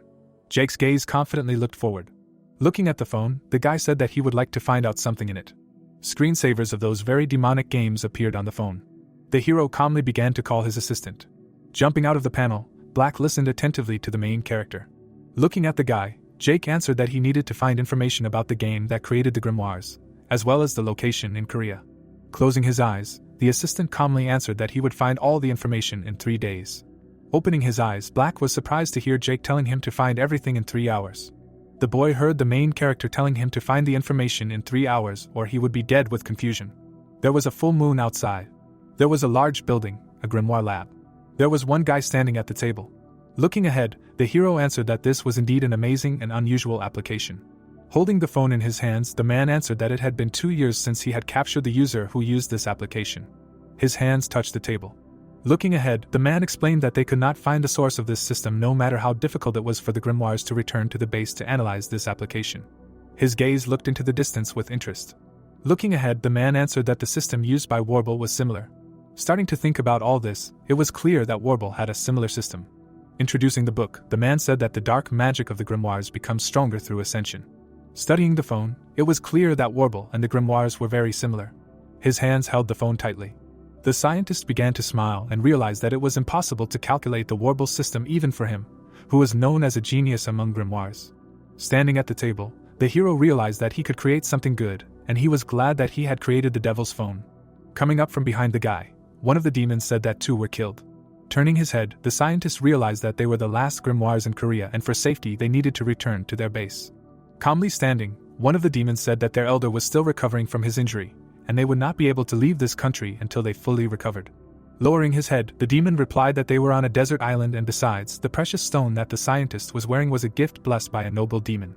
Jake's gaze confidently looked forward. Looking at the phone, the guy said that he would like to find out something in it. Screensavers of those very demonic games appeared on the phone. The hero calmly began to call his assistant. Jumping out of the panel, Black listened attentively to the main character. Looking at the guy, Jake answered that he needed to find information about the game that created the grimoires, as well as the location in Korea. Closing his eyes, the assistant calmly answered that he would find all the information in 3 days. Opening his eyes, Black was surprised to hear Jake telling him to find everything in 3 hours. The boy heard the main character telling him to find the information in 3 hours or he would be dead with confusion. There was a full moon outside. There was a large building, a grimoire lab. There was one guy standing at the table. Looking ahead, the hero answered that this was indeed an amazing and unusual application. Holding the phone in his hands, the man answered that it had been 2 years since he had captured the user who used this application. His hands touched the table. Looking ahead, the man explained that they could not find the source of this system no matter how difficult it was for the grimoires to return to the base to analyze this application. His gaze looked into the distance with interest. Looking ahead, the man answered that the system used by Warble was similar. Starting to think about all this, it was clear that Warble had a similar system. Introducing the book, the man said that the dark magic of the grimoires becomes stronger through ascension. Studying the phone, it was clear that Warble and the grimoires were very similar. His hands held the phone tightly. The scientist began to smile and realized that it was impossible to calculate the Warble system even for him, who was known as a genius among grimoires. Standing at the table, the hero realized that he could create something good, and he was glad that he had created the devil's phone. Coming up from behind the guy, one of the demons said that 2 were killed. Turning his head, the scientist realized that they were the last grimoires in Korea and for safety they needed to return to their base. Calmly standing, one of the demons said that their elder was still recovering from his injury, and they would not be able to leave this country until they fully recovered. Lowering his head, the demon replied that they were on a desert island and besides, the precious stone that the scientist was wearing was a gift blessed by a noble demon.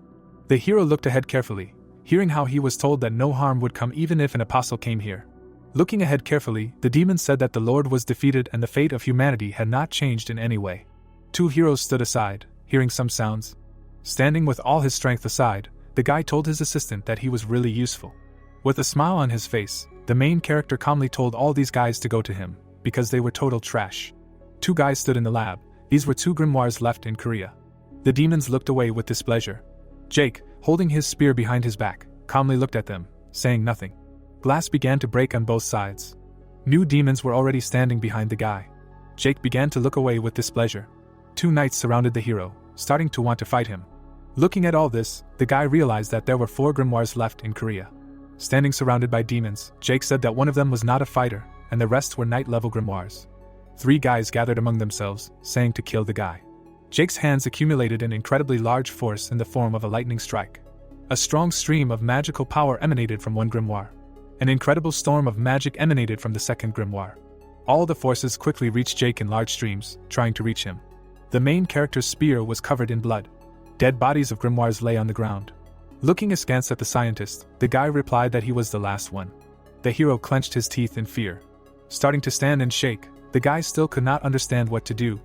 The hero looked ahead carefully, hearing how he was told that no harm would come even if an apostle came here. Looking ahead carefully, the demon said that the Lord was defeated and the fate of humanity had not changed in any way. 2 heroes stood aside, hearing some sounds. Standing with all his strength aside, the guy told his assistant that he was really useful. With a smile on his face, the main character calmly told all these guys to go to him, because they were total trash. 2 guys stood in the lab. These were 2 grimoires left in Korea. The demons looked away with displeasure. Jake, holding his spear behind his back, calmly looked at them, saying nothing. Glass began to break on both sides. New demons were already standing behind the guy. Jake began to look away with displeasure. 2 knights surrounded the hero, starting to want to fight him. Looking at all this, the guy realized that there were 4 grimoires left in Korea. Standing surrounded by demons, Jake said that one of them was not a fighter, and the rest were knight-level grimoires. 3 guys gathered among themselves, saying to kill the guy. Jake's hands accumulated an incredibly large force in the form of a lightning strike. A strong stream of magical power emanated from one grimoire. An incredible storm of magic emanated from the second grimoire. All the forces quickly reached Jake in large streams, trying to reach him. The main character's spear was covered in blood. Dead bodies of grimoires lay on the ground. Looking askance at the scientist, the guy replied that he was the last one. The hero clenched his teeth in fear. Starting to stand and shake, the guy still could not understand what to do.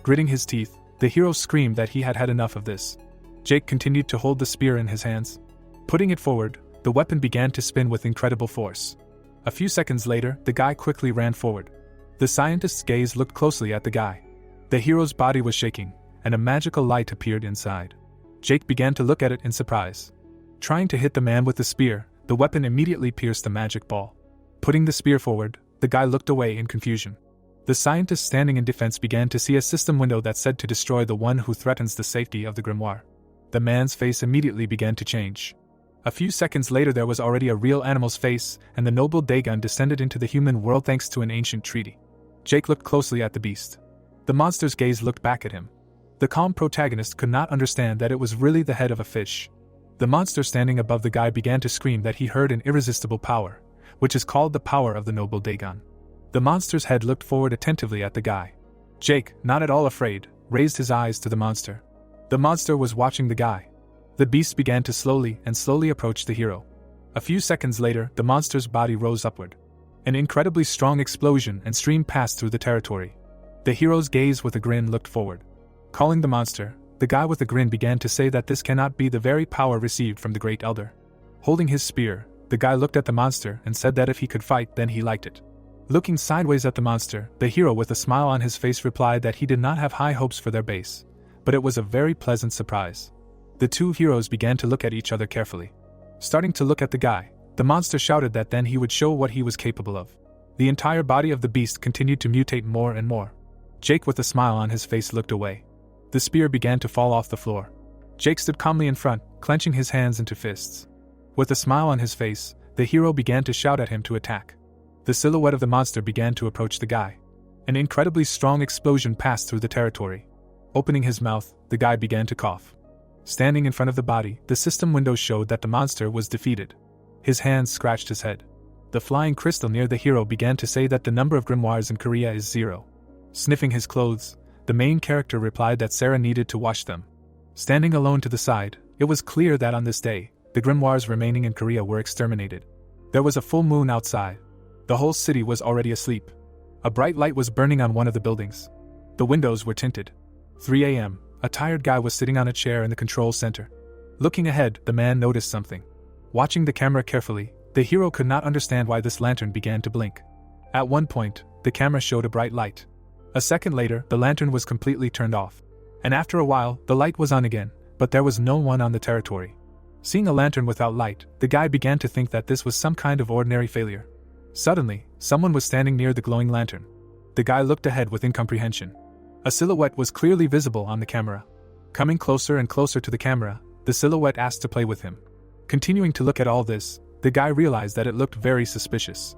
Gritting his teeth, the hero screamed that he had had enough of this. Jake continued to hold the spear in his hands. Putting it forward, the weapon began to spin with incredible force. A few seconds later, the guy quickly ran forward. The scientist's gaze looked closely at the guy. The hero's body was shaking, and a magical light appeared inside. Jake began to look at it in surprise. Trying to hit the man with the spear, the weapon immediately pierced the magic ball. Putting the spear forward, the guy looked away in confusion. The scientist standing in defense began to see a system window that said to destroy the one who threatens the safety of the grimoire. The man's face immediately began to change. A few seconds later there was already a real animal's face, and the noble Dagon descended into the human world thanks to an ancient treaty. Jake looked closely at the beast. The monster's gaze looked back at him. The calm protagonist could not understand that it was really the head of a fish. The monster standing above the guy began to scream that he heard an irresistible power, which is called the power of the noble Dagon. The monster's head looked forward attentively at the guy. Jake, not at all afraid, raised his eyes to the monster. The monster was watching the guy. The beast began to slowly approach the hero. A few seconds later, the monster's body rose upward. An incredibly strong explosion and stream passed through the territory. The hero's gaze with a grin looked forward. Calling the monster, the guy with a grin began to say that this cannot be the very power received from the Great Elder. Holding his spear, the guy looked at the monster and said that if he could fight, then he liked it. Looking sideways at the monster, the hero with a smile on his face replied that he did not have high hopes for their base, but it was a very pleasant surprise. The two heroes began to look at each other carefully. Starting to look at the guy, the monster shouted that then he would show what he was capable of. The entire body of the beast continued to mutate more and more. Jake with a smile on his face looked away. The spear began to fall off the floor. Jake stood calmly in front, clenching his hands into fists. With a smile on his face, the hero began to shout at him to attack. The silhouette of the monster began to approach the guy. An incredibly strong explosion passed through the territory. Opening his mouth, the guy began to cough. Standing in front of the body, the system window showed that the monster was defeated. His hands scratched his head. The flying crystal near the hero began to say that the number of grimoires in Korea is 0. Sniffing his clothes, the main character replied that Sarah needed to wash them. Standing alone to the side, it was clear that on this day, the grimoires remaining in Korea were exterminated. There was a full moon outside. The whole city was already asleep. A bright light was burning on one of the buildings. The windows were tinted. 3 a.m., a tired guy was sitting on a chair in the control center. Looking ahead, the man noticed something. Watching the camera carefully, the hero could not understand why this lantern began to blink. At one point, the camera showed a bright light. A second later, the lantern was completely turned off. And after a while, the light was on again, but there was no one on the territory. Seeing a lantern without light, the guy began to think that this was some kind of ordinary failure. Suddenly, someone was standing near the glowing lantern. The guy looked ahead with incomprehension. A silhouette was clearly visible on the camera. Coming closer and closer to the camera, the silhouette asked to play with him. Continuing to look at all this, the guy realized that it looked very suspicious.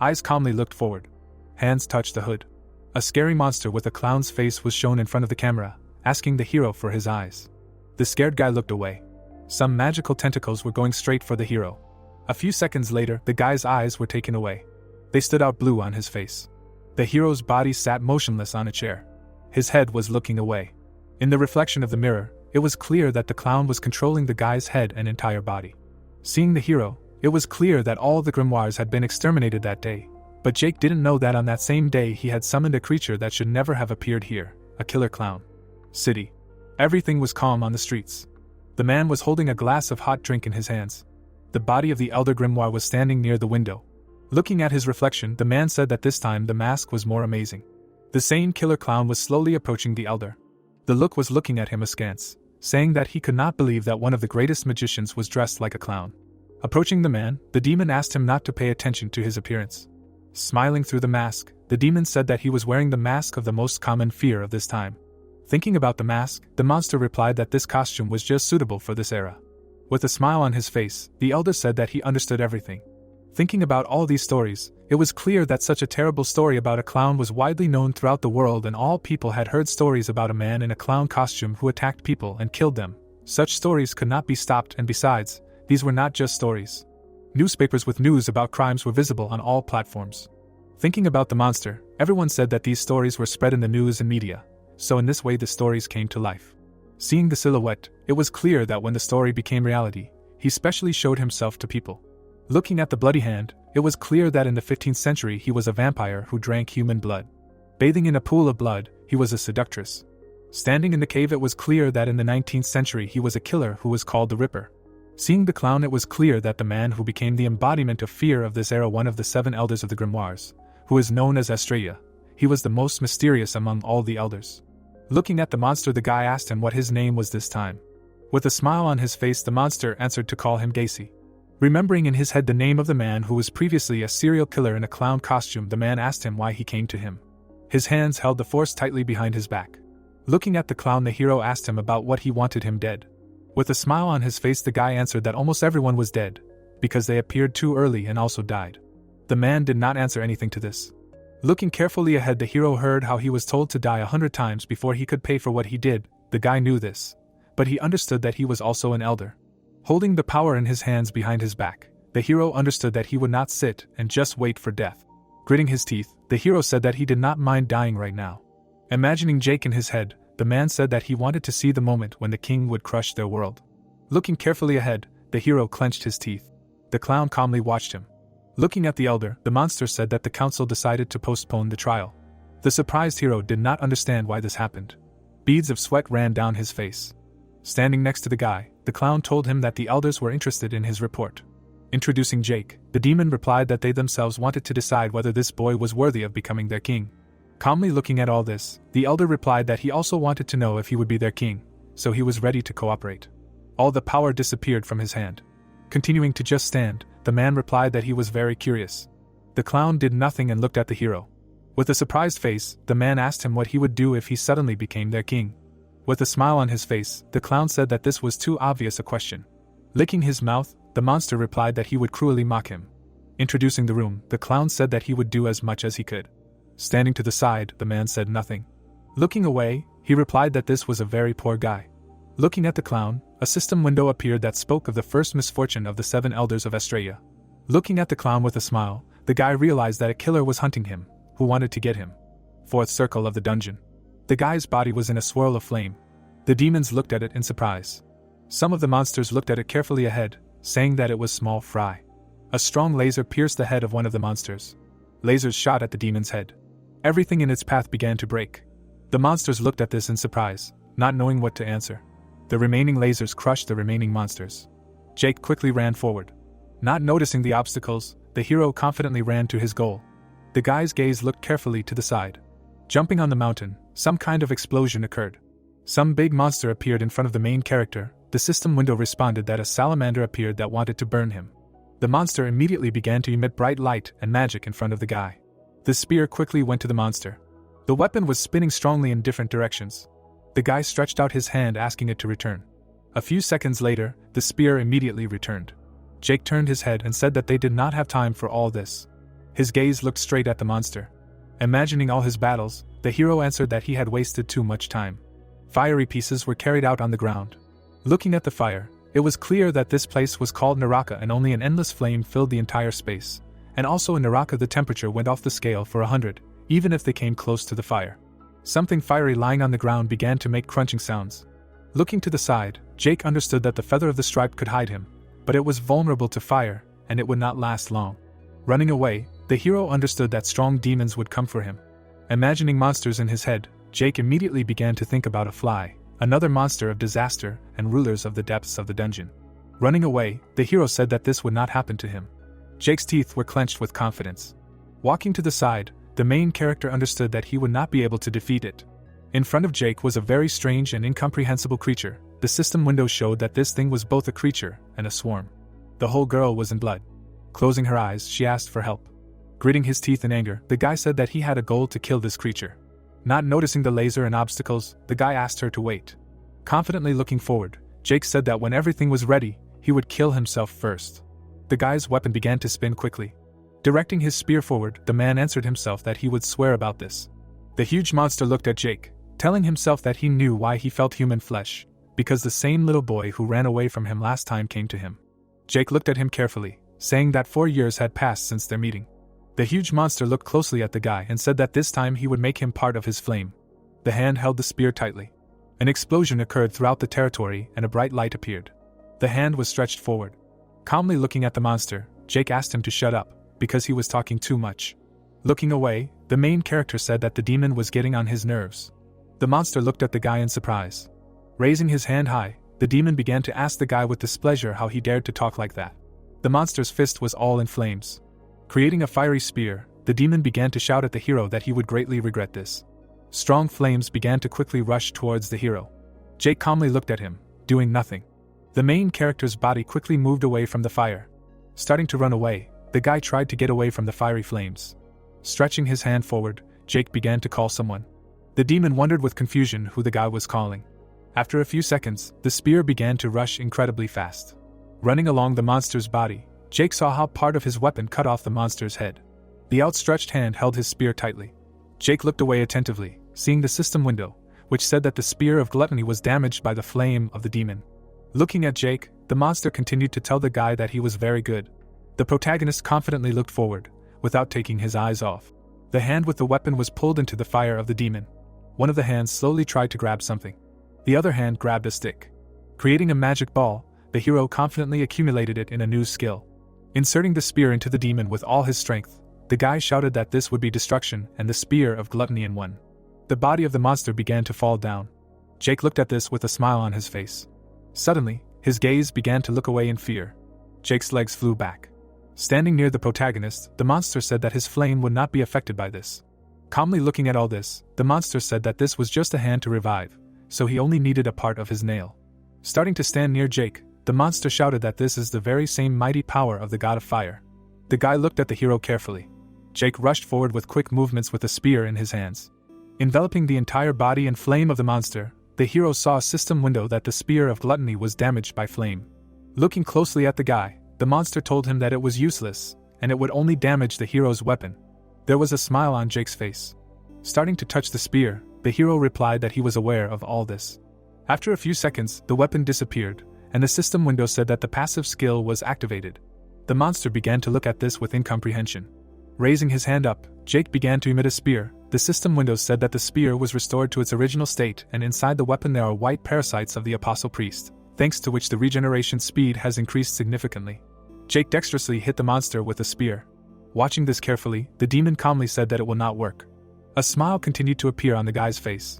Eyes calmly looked forward. Hands touched the hood. A scary monster with a clown's face was shown in front of the camera, asking the hero for his eyes. The scared guy looked away. Some magical tentacles were going straight for the hero. A few seconds later, the guy's eyes were taken away. They stood out blue on his face. The hero's body sat motionless on a chair. His head was looking away. In the reflection of the mirror, it was clear that the clown was controlling the guy's head and entire body. Seeing the hero, it was clear that all the grimoires had been exterminated that day, but Jake didn't know that on that same day he had summoned a creature that should never have appeared here, a killer clown. City. Everything was calm on the streets. The man was holding a glass of hot drink in his hands. The body of the elder grimoire was standing near the window. Looking at his reflection, the man said that this time the mask was more amazing. The sane killer clown was slowly approaching the elder. The look was looking at him askance, saying that he could not believe that one of the greatest magicians was dressed like a clown. Approaching the man, the demon asked him not to pay attention to his appearance. Smiling through the mask, the demon said that he was wearing the mask of the most common fear of this time. Thinking about the mask, the monster replied that this costume was just suitable for this era. With a smile on his face, the elder said that he understood everything. Thinking about all these stories, it was clear that such a terrible story about a clown was widely known throughout the world, and all people had heard stories about a man in a clown costume who attacked people and killed them. Such stories could not be stopped, and besides, these were not just stories. Newspapers with news about crimes were visible on all platforms. Thinking about the monster, everyone said that these stories were spread in the news and media, so in this way the stories came to life. Seeing the silhouette, it was clear that when the story became reality, he specially showed himself to people. Looking at the bloody hand, it was clear that in the 15th century he was a vampire who drank human blood. Bathing in a pool of blood, he was a seductress. Standing in the cave, it was clear that in the 19th century he was a killer who was called the Ripper. Seeing the clown, it was clear that the man who became the embodiment of fear of this era, one of the 7 elders of the grimoires, who is known as Estrella, he was the most mysterious among all the elders. Looking at the monster, the guy asked him what his name was this time. With a smile on his face, the monster answered to call him Gacy. Remembering in his head the name of the man who was previously a serial killer in a clown costume, the man asked him why he came to him. His hands held the force tightly behind his back. Looking at the clown, the hero asked him about what he wanted him dead. With a smile on his face, the guy answered that almost everyone was dead, because they appeared too early and also died. The man did not answer anything to this. Looking carefully ahead, the hero heard how he was told to die 100 times before he could pay for what he did. The guy knew this, but he understood that he was also an elder. Holding the power in his hands behind his back, the hero understood that he would not sit and just wait for death. Gritting his teeth, the hero said that he did not mind dying right now. Imagining Jake in his head, the man said that he wanted to see the moment when the king would crush their world. Looking carefully ahead, the hero clenched his teeth. The clown calmly watched him. Looking at the elder, the monster said that the council decided to postpone the trial. The surprised hero did not understand why this happened. Beads of sweat ran down his face. Standing next to the guy, the clown told him that the elders were interested in his report. Introducing Jake, the demon replied that they themselves wanted to decide whether this boy was worthy of becoming their king. Calmly looking at all this, the elder replied that he also wanted to know if he would be their king, so he was ready to cooperate. All the power disappeared from his hand. Continuing to just stand, the man replied that he was very curious. The clown did nothing and looked at the hero. With a surprised face, the man asked him what he would do if he suddenly became their king. With a smile on his face, the clown said that this was too obvious a question. Licking his mouth, the monster replied that he would cruelly mock him. Introducing the room, the clown said that he would do as much as he could. Standing to the side, the man said nothing. Looking away, he replied that this was a very poor guy. Looking at the clown, a system window appeared that spoke of the first misfortune of the 7 elders of Australia. Looking at the clown with a smile, the guy realized that a killer was hunting him, who wanted to get him. 4th circle of the dungeon. The guy's body was in a swirl of flame. The demons looked at it in surprise. Some of the monsters looked at it carefully ahead, saying that it was small fry. A strong laser pierced the head of one of the monsters. Lasers shot at the demon's head. Everything in its path began to break. The monsters looked at this in surprise, not knowing what to answer. The remaining lasers crushed the remaining monsters. Jake quickly ran forward. Not noticing the obstacles, the hero confidently ran to his goal. The guy's gaze looked carefully to the side. Jumping on the mountain, some kind of explosion occurred. Some big monster appeared in front of the main character. The system window responded that a salamander appeared that wanted to burn him. The monster immediately began to emit bright light and magic in front of the guy. The spear quickly went to the monster. The weapon was spinning strongly in different directions. The guy stretched out his hand asking it to return. A few seconds later, the spear immediately returned. Jake turned his head and said that they did not have time for all this. His gaze looked straight at the monster. Imagining all his battles, the hero answered that he had wasted too much time. Fiery pieces were carried out on the ground. Looking at the fire, it was clear that this place was called Naraka and only an endless flame filled the entire space. And also in Naraka the temperature went off the scale for 100, even if they came close to the fire. Something fiery lying on the ground began to make crunching sounds. Looking to the side, Jake understood that the feather of the stripe could hide him, but it was vulnerable to fire, and it would not last long. Running away, the hero understood that strong demons would come for him. Imagining monsters in his head, Jake immediately began to think about a fly, another monster of disaster and rulers of the depths of the dungeon. Running away, the hero said that this would not happen to him. Jake's teeth were clenched with confidence. Walking to the side, the main character understood that he would not be able to defeat it. In front of Jake was a very strange and incomprehensible creature. The system window showed that this thing was both a creature and a swarm. The whole girl was in blood. Closing her eyes, she asked for help. Gritting his teeth in anger, the guy said that he had a goal to kill this creature. Not noticing the laser and obstacles, the guy asked her to wait. Confidently looking forward, Jake said that when everything was ready, he would kill himself first. The guy's weapon began to spin quickly. Directing his spear forward, the man answered himself that he would swear about this. The huge monster looked at Jake, telling himself that he knew why he felt human flesh, because the same little boy who ran away from him last time came to him. Jake looked at him carefully, saying that 4 years had passed since their meeting. The huge monster looked closely at the guy and said that this time he would make him part of his flame. The hand held the spear tightly. An explosion occurred throughout the territory and a bright light appeared. The hand was stretched forward. Calmly looking at the monster, Jake asked him to shut up, because he was talking too much. Looking away, the main character said that the demon was getting on his nerves. The monster looked at the guy in surprise. Raising his hand high, the demon began to ask the guy with displeasure how he dared to talk like that. The monster's fist was all in flames. Creating a fiery spear, the demon began to shout at the hero that he would greatly regret this. Strong flames began to quickly rush towards the hero. Jake calmly looked at him, doing nothing. The main character's body quickly moved away from the fire. Starting to run away, the guy tried to get away from the fiery flames. Stretching his hand forward, Jake began to call someone. The demon wondered with confusion who the guy was calling. After a few seconds, the spear began to rush incredibly fast. Running along the monster's body, Jake saw how part of his weapon cut off the monster's head. The outstretched hand held his spear tightly. Jake looked away attentively, seeing the system window, which said that the spear of gluttony was damaged by the flame of the demon. Looking at Jake, the monster continued to tell the guy that he was very good. The protagonist confidently looked forward, without taking his eyes off. The hand with the weapon was pulled into the fire of the demon. One of the hands slowly tried to grab something. The other hand grabbed a stick. Creating a magic ball, the hero confidently accumulated it in a new skill. Inserting the spear into the demon with all his strength, the guy shouted that this would be destruction and the spear of gluttony in one. The body of the monster began to fall down. Jake looked at this with a smile on his face. Suddenly, his gaze began to look away in fear. Jake's legs flew back. Standing near the protagonist, the monster said that his flame would not be affected by this. Calmly looking at all this, the monster said that this was just a hand to revive, so he only needed a part of his nail. Starting to stand near Jake, the monster shouted that this is the very same mighty power of the god of fire. The guy looked at the hero carefully. Jake rushed forward with quick movements with a spear in his hands. Enveloping the entire body in flame of the monster, the hero saw a system window that the spear of gluttony was damaged by flame. Looking closely at the guy, the monster told him that it was useless, and it would only damage the hero's weapon. There was a smile on Jake's face. Starting to touch the spear, the hero replied that he was aware of all this. After a few seconds, the weapon disappeared, and the system window said that the passive skill was activated. The monster began to look at this with incomprehension. Raising his hand up, Jake began to emit a spear. The system window said that the spear was restored to its original state, and inside the weapon there are white parasites of the Apostle Priest, thanks to which the regeneration speed has increased significantly. Jake dexterously hit the monster with a spear. Watching this carefully, the demon calmly said that it will not work. A smile continued to appear on the guy's face.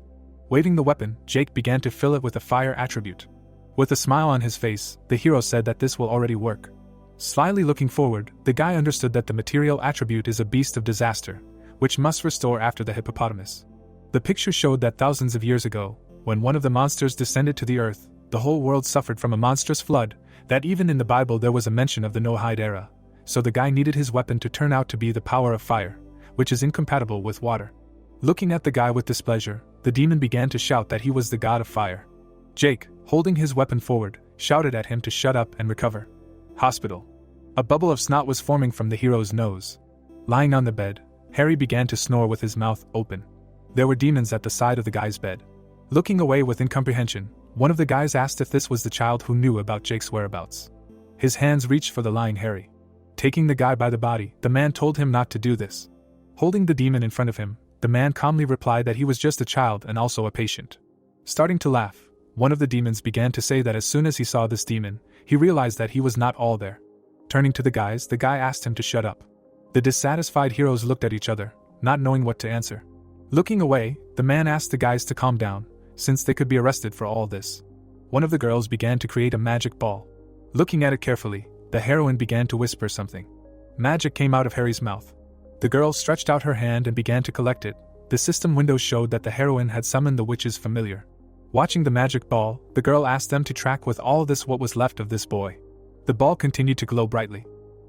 Waving the weapon, Jake began to fill it with a fire attribute. With a smile on his face, the hero said that this will already work. Slyly looking forward, the guy understood that the material attribute is a beast of disaster, which must restore after the hippopotamus. The picture showed that thousands of years ago, when one of the monsters descended to the earth, the whole world suffered from a monstrous flood, that even in the Bible there was a mention of the Noahide era, so the guy needed his weapon to turn out to be the power of fire, which is incompatible with water. Looking at the guy with displeasure, the demon began to shout that he was the god of fire. Jake, holding his weapon forward, shouted at him to shut up and recover. Hospital. A bubble of snot was forming from the hero's nose. Lying on the bed, Harry began to snore with his mouth open. There were demons at the side of the guy's bed. Looking away with incomprehension, one of the guys asked if this was the child who knew about Jake's whereabouts. His hands reached for the lying Harry. Taking the guy by the body, the man told him not to do this. Holding the demon in front of him, the man calmly replied that he was just a child and also a patient. Starting to laugh, one of the demons began to say that as soon as he saw this demon, he realized that he was not all there. Turning to the guy asked him to shut up. The dissatisfied heroes looked at each other, not knowing what to answer. Looking away, the man asked the guys to calm down, since they could be arrested for all this. One of the girls began to create a magic ball. Looking at it carefully, the heroine began to whisper something. Magic came out of Harry's mouth. The girl stretched out her hand and began to collect it. The system window showed that the heroine had summoned the witch's familiar. Watching the magic ball, the girl asked them to track with all this what was left of this boy. The ball continued to glow brightly.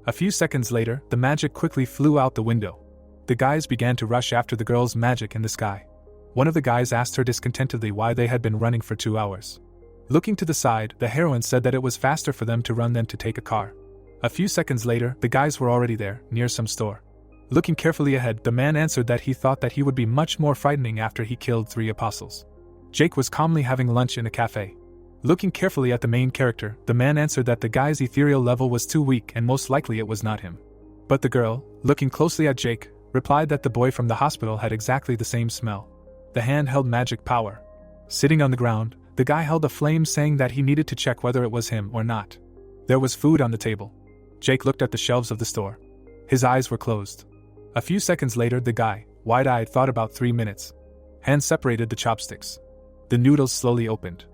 A few seconds later, the magic quickly flew out the window. The guys began to rush after the girl's magic in the sky. One of the guys asked her discontentedly why they had been running for 2 hours. Looking to the side, the heroine said that it was faster for them to run than to take a car. A few seconds later, the guys were already there, near some store. Looking carefully ahead, the man answered that he thought that he would be much more frightening after he killed 3 apostles. Jake was calmly having lunch in a cafe. Looking carefully at the main character, the man answered that the guy's ethereal level was too weak and most likely it was not him. But the girl, looking closely at Jake, replied that the boy from the hospital had exactly the same smell. The hand held magic power. Sitting on the ground, the guy held a flame saying that he needed to check whether it was him or not. There was food on the table. Jake looked at the shelves of the store. His eyes were closed. A few seconds later, the guy, wide-eyed, thought about 3 minutes. Hands separated the chopsticks. The noodles slowly opened.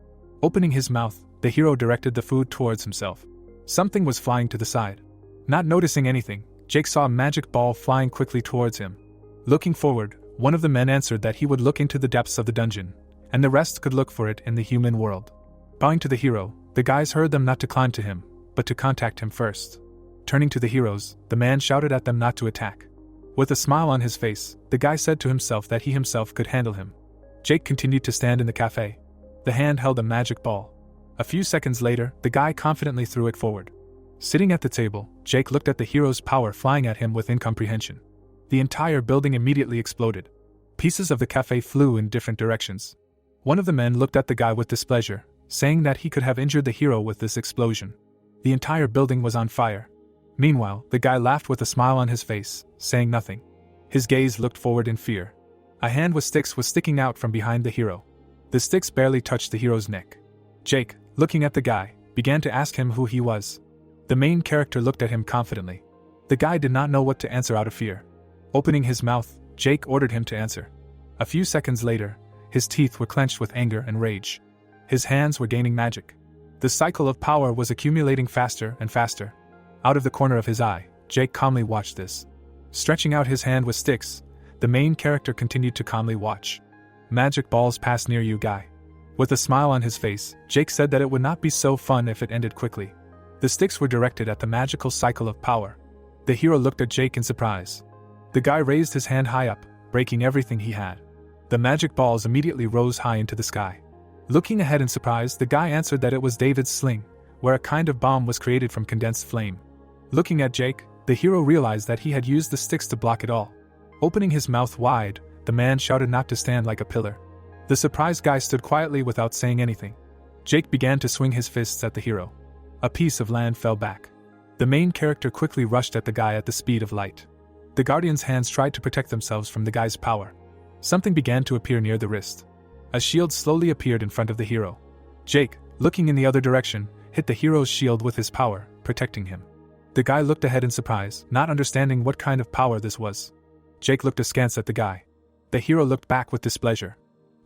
Opening his mouth, the hero directed the food towards himself. Something was flying to the side. Not noticing anything, Jake saw a magic ball flying quickly towards him. Looking forward, one of the men answered that he would look into the depths of the dungeon, and the rest could look for it in the human world. Bowing to the hero, the guys heard them not to climb to him, but to contact him first. Turning to the heroes, the man shouted at them not to attack. With a smile on his face, the guy said to himself that he himself could handle him. Jake continued to stand in the cafe. The hand held a magic ball. A few seconds later, the guy confidently threw it forward. Sitting at the table, Jake looked at the hero's power flying at him with incomprehension. The entire building immediately exploded. Pieces of the cafe flew in different directions. One of the men looked at the guy with displeasure, saying that he could have injured the hero with this explosion. The entire building was on fire. Meanwhile, the guy laughed with a smile on his face, saying nothing. His gaze looked forward in fear. A hand with sticks was sticking out from behind the hero. The sticks barely touched the hero's neck. Jake, looking at the guy, began to ask him who he was. The main character looked at him confidently. The guy did not know what to answer out of fear. Opening his mouth, Jake ordered him to answer. A few seconds later, his teeth were clenched with anger and rage. His hands were gaining magic. The cycle of power was accumulating faster and faster. Out of the corner of his eye, Jake calmly watched this. Stretching out his hand with sticks, the main character continued to calmly watch. Magic balls pass near you, guy. With a smile on his face, Jake said that it would not be so fun if it ended quickly. The sticks were directed at the magical cycle of power. The hero looked at Jake in surprise. The guy raised his hand high up, breaking everything he had. The magic balls immediately rose high into the sky. Looking ahead in surprise, the guy answered that it was David's sling, where a kind of bomb was created from condensed flame. Looking at Jake, the hero realized that he had used the sticks to block it all. Opening his mouth wide, the man shouted not to stand like a pillar. The surprised guy stood quietly without saying anything. Jake began to swing his fists at the hero. A piece of land fell back. The main character quickly rushed at the guy at the speed of light. The guardian's hands tried to protect themselves from the guy's power. Something began to appear near the wrist. A shield slowly appeared in front of the hero. Jake, looking in the other direction, hit the hero's shield with his power, protecting him. The guy looked ahead in surprise, not understanding what kind of power this was. Jake looked askance at the guy. The hero looked back with displeasure.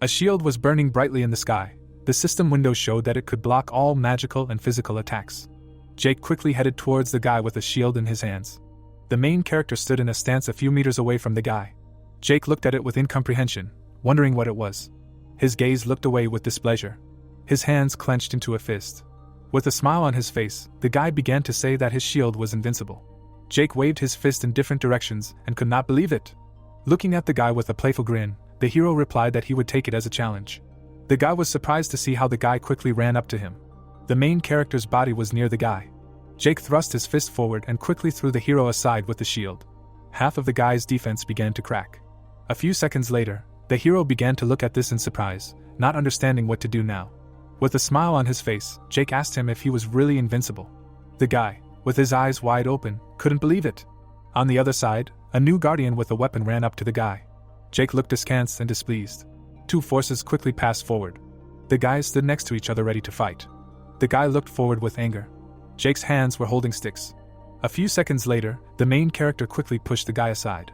A shield was burning brightly in the sky. The system window showed that it could block all magical and physical attacks. Jake quickly headed towards the guy with a shield in his hands. The main character stood in a stance a few meters away from the guy. Jake looked at it with incomprehension, wondering what it was. His gaze looked away with displeasure. His hands clenched into a fist. With a smile on his face, the guy began to say that his shield was invincible. Jake waved his fist in different directions and could not believe it. Looking at the guy with a playful grin, the hero replied that he would take it as a challenge. The guy was surprised to see how the guy quickly ran up to him. The main character's body was near the guy. Jake thrust his fist forward and quickly threw the hero aside with the shield. Half of the guy's defense began to crack. A few seconds later, the hero began to look at this in surprise, not understanding what to do now. With a smile on his face, Jake asked him if he was really invincible. The guy, with his eyes wide open, couldn't believe it. On the other side, a new guardian with a weapon ran up to the guy. Jake looked askance and displeased. Two forces quickly passed forward. The guys stood next to each other ready to fight. The guy looked forward with anger. Jake's hands were holding sticks. A few seconds later, the main character quickly pushed the guy aside.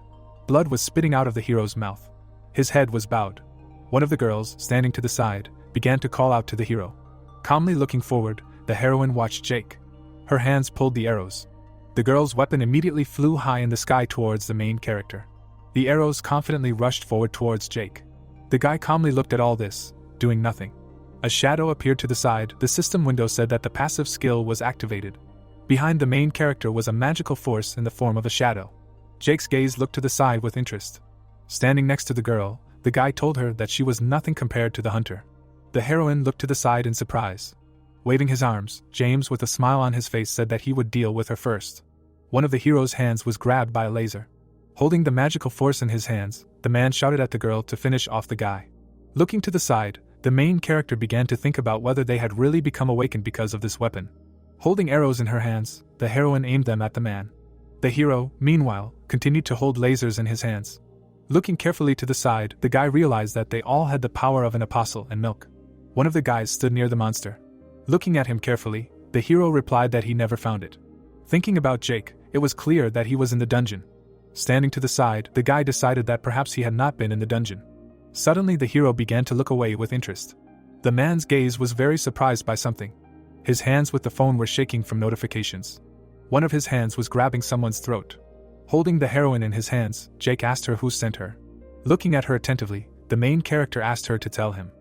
Blood was spitting out of the hero's mouth. His head was bowed. One of the girls, standing to the side, began to call out to the hero. Calmly looking forward, the heroine watched Jake. Her hands pulled the arrows. The girl's weapon immediately flew high in the sky towards the main character. The arrows confidently rushed forward towards Jake. The guy calmly looked at all this, doing nothing. A shadow appeared to the side. The system window said that the passive skill was activated. Behind the main character was a magical force in the form of a shadow. Jake's gaze looked to the side with interest. Standing next to the girl, the guy told her that she was nothing compared to the hunter. The heroine looked to the side in surprise. Waving his arms, James with a smile on his face said that he would deal with her first. One of the hero's hands was grabbed by a laser. Holding the magical force in his hands, the man shouted at the girl to finish off the guy. Looking to the side, the main character began to think about whether they had really become awakened because of this weapon. Holding arrows in her hands, the heroine aimed them at the man. The hero, meanwhile, continued to hold lasers in his hands. Looking carefully to the side, the guy realized that they all had the power of an apostle and milk. One of the guys stood near the monster. Looking at him carefully, the hero replied that he never found it. Thinking about Jake, it was clear that he was in the dungeon. Standing to the side, the guy decided that perhaps he had not been in the dungeon. Suddenly the hero began to look away with interest. The man's gaze was very surprised by something. His hands with the phone were shaking from notifications. One of his hands was grabbing someone's throat. Holding the heroine in his hands, Jake asked her who sent her. Looking at her attentively, the main character asked her to tell him.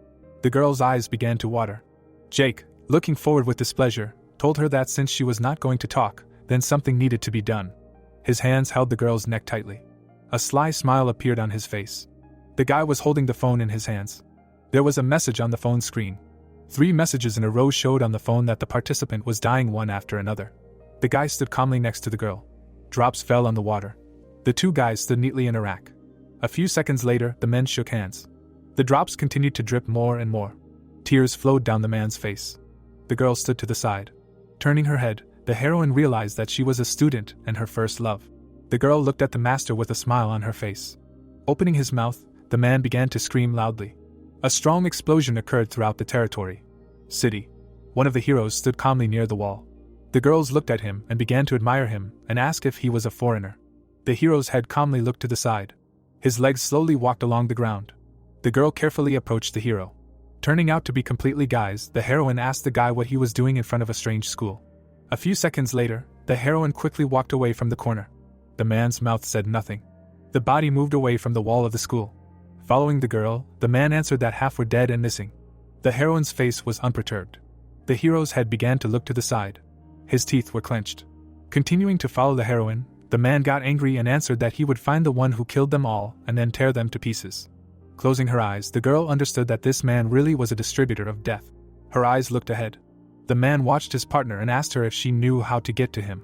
The girl's eyes began to water. Jake, looking forward with displeasure, told her that since she was not going to talk, then something needed to be done. His hands held the girl's neck tightly. A sly smile appeared on his face. The guy was holding the phone in his hands. There was a message on the phone screen. 3 messages in a row showed on the phone that the participant was dying one after another. The guy stood calmly next to the girl. Drops fell on the water. The 2 guys stood neatly in a rack. A few seconds later, the men shook hands. The drops continued to drip more and more. Tears flowed down the man's face. The girl stood to the side. Turning her head, the heroine realized that she was a student and her first love. The girl looked at the master with a smile on her face. Opening his mouth, the man began to scream loudly. A strong explosion occurred throughout the territory. City. One of the heroes stood calmly near the wall. The girls looked at him and began to admire him and asked if he was a foreigner. The hero's head calmly looked to the side. His legs slowly walked along the ground. The girl carefully approached the hero. Turning out to be completely guys, the heroine asked the guy what he was doing in front of a strange school. A few seconds later, the heroine quickly walked away from the corner. The man's mouth said nothing. The body moved away from the wall of the school. Following the girl, the man answered that half were dead and missing. The heroine's face was unperturbed. The hero's head began to look to the side. His teeth were clenched. Continuing to follow the heroine, the man got angry and answered that he would find the one who killed them all and then tear them to pieces. Closing her eyes, the girl understood that this man really was a distributor of death. Her eyes looked ahead. The man watched his partner and asked her if she knew how to get to him.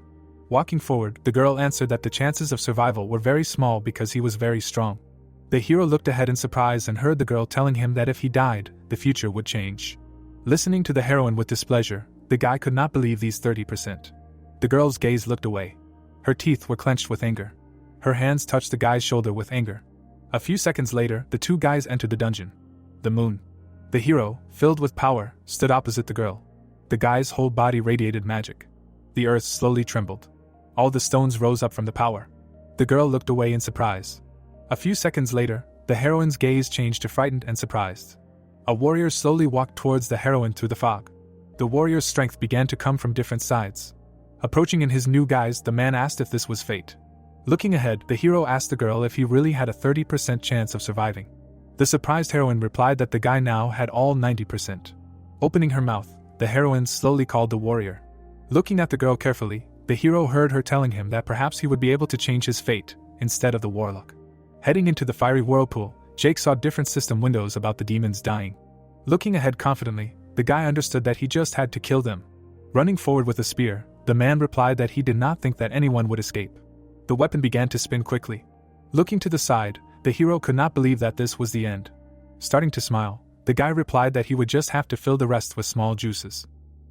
Walking forward, the girl answered that the chances of survival were very small because he was very strong. The hero looked ahead in surprise and heard the girl telling him that if he died, the future would change. Listening to the heroine with displeasure, the guy could not believe these 30%. The girl's gaze looked away. Her teeth were clenched with anger. Her hands touched the guy's shoulder with anger. A few seconds later, the two guys entered the dungeon. The moon. The hero, filled with power, stood opposite the girl. The guy's whole body radiated magic. The earth slowly trembled. All the stones rose up from the power. The girl looked away in surprise. A few seconds later, the heroine's gaze changed to frightened and surprised. A warrior slowly walked towards the heroine through the fog. The warrior's strength began to come from different sides. Approaching in his new guise, the man asked if this was fate. Looking ahead, the hero asked the girl if he really had a 30% chance of surviving. The surprised heroine replied that the guy now had all 90%. Opening her mouth, the heroine slowly called the warrior. Looking at the girl carefully, the hero heard her telling him that perhaps he would be able to change his fate, instead of the warlock. Heading into the fiery whirlpool, Jake saw different system windows about the demons dying. Looking ahead confidently, the guy understood that he just had to kill them. Running forward with a spear, the man replied that he did not think that anyone would escape. The weapon began to spin quickly. Looking to the side, the hero could not believe that this was the end. Starting to smile, the guy replied that he would just have to fill the rest with small juices.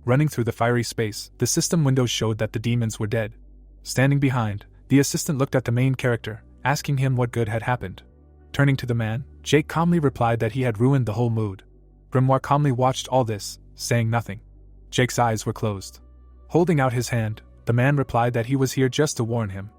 Running through the fiery space, the system windows showed that the demons were dead. Standing behind, the assistant looked at the main character, asking him what good had happened. Turning to the man, Jake calmly replied that he had ruined the whole mood. Grimoire calmly watched all this, saying nothing. Jake's eyes were closed. Holding out his hand, the man replied that he was here just to warn him.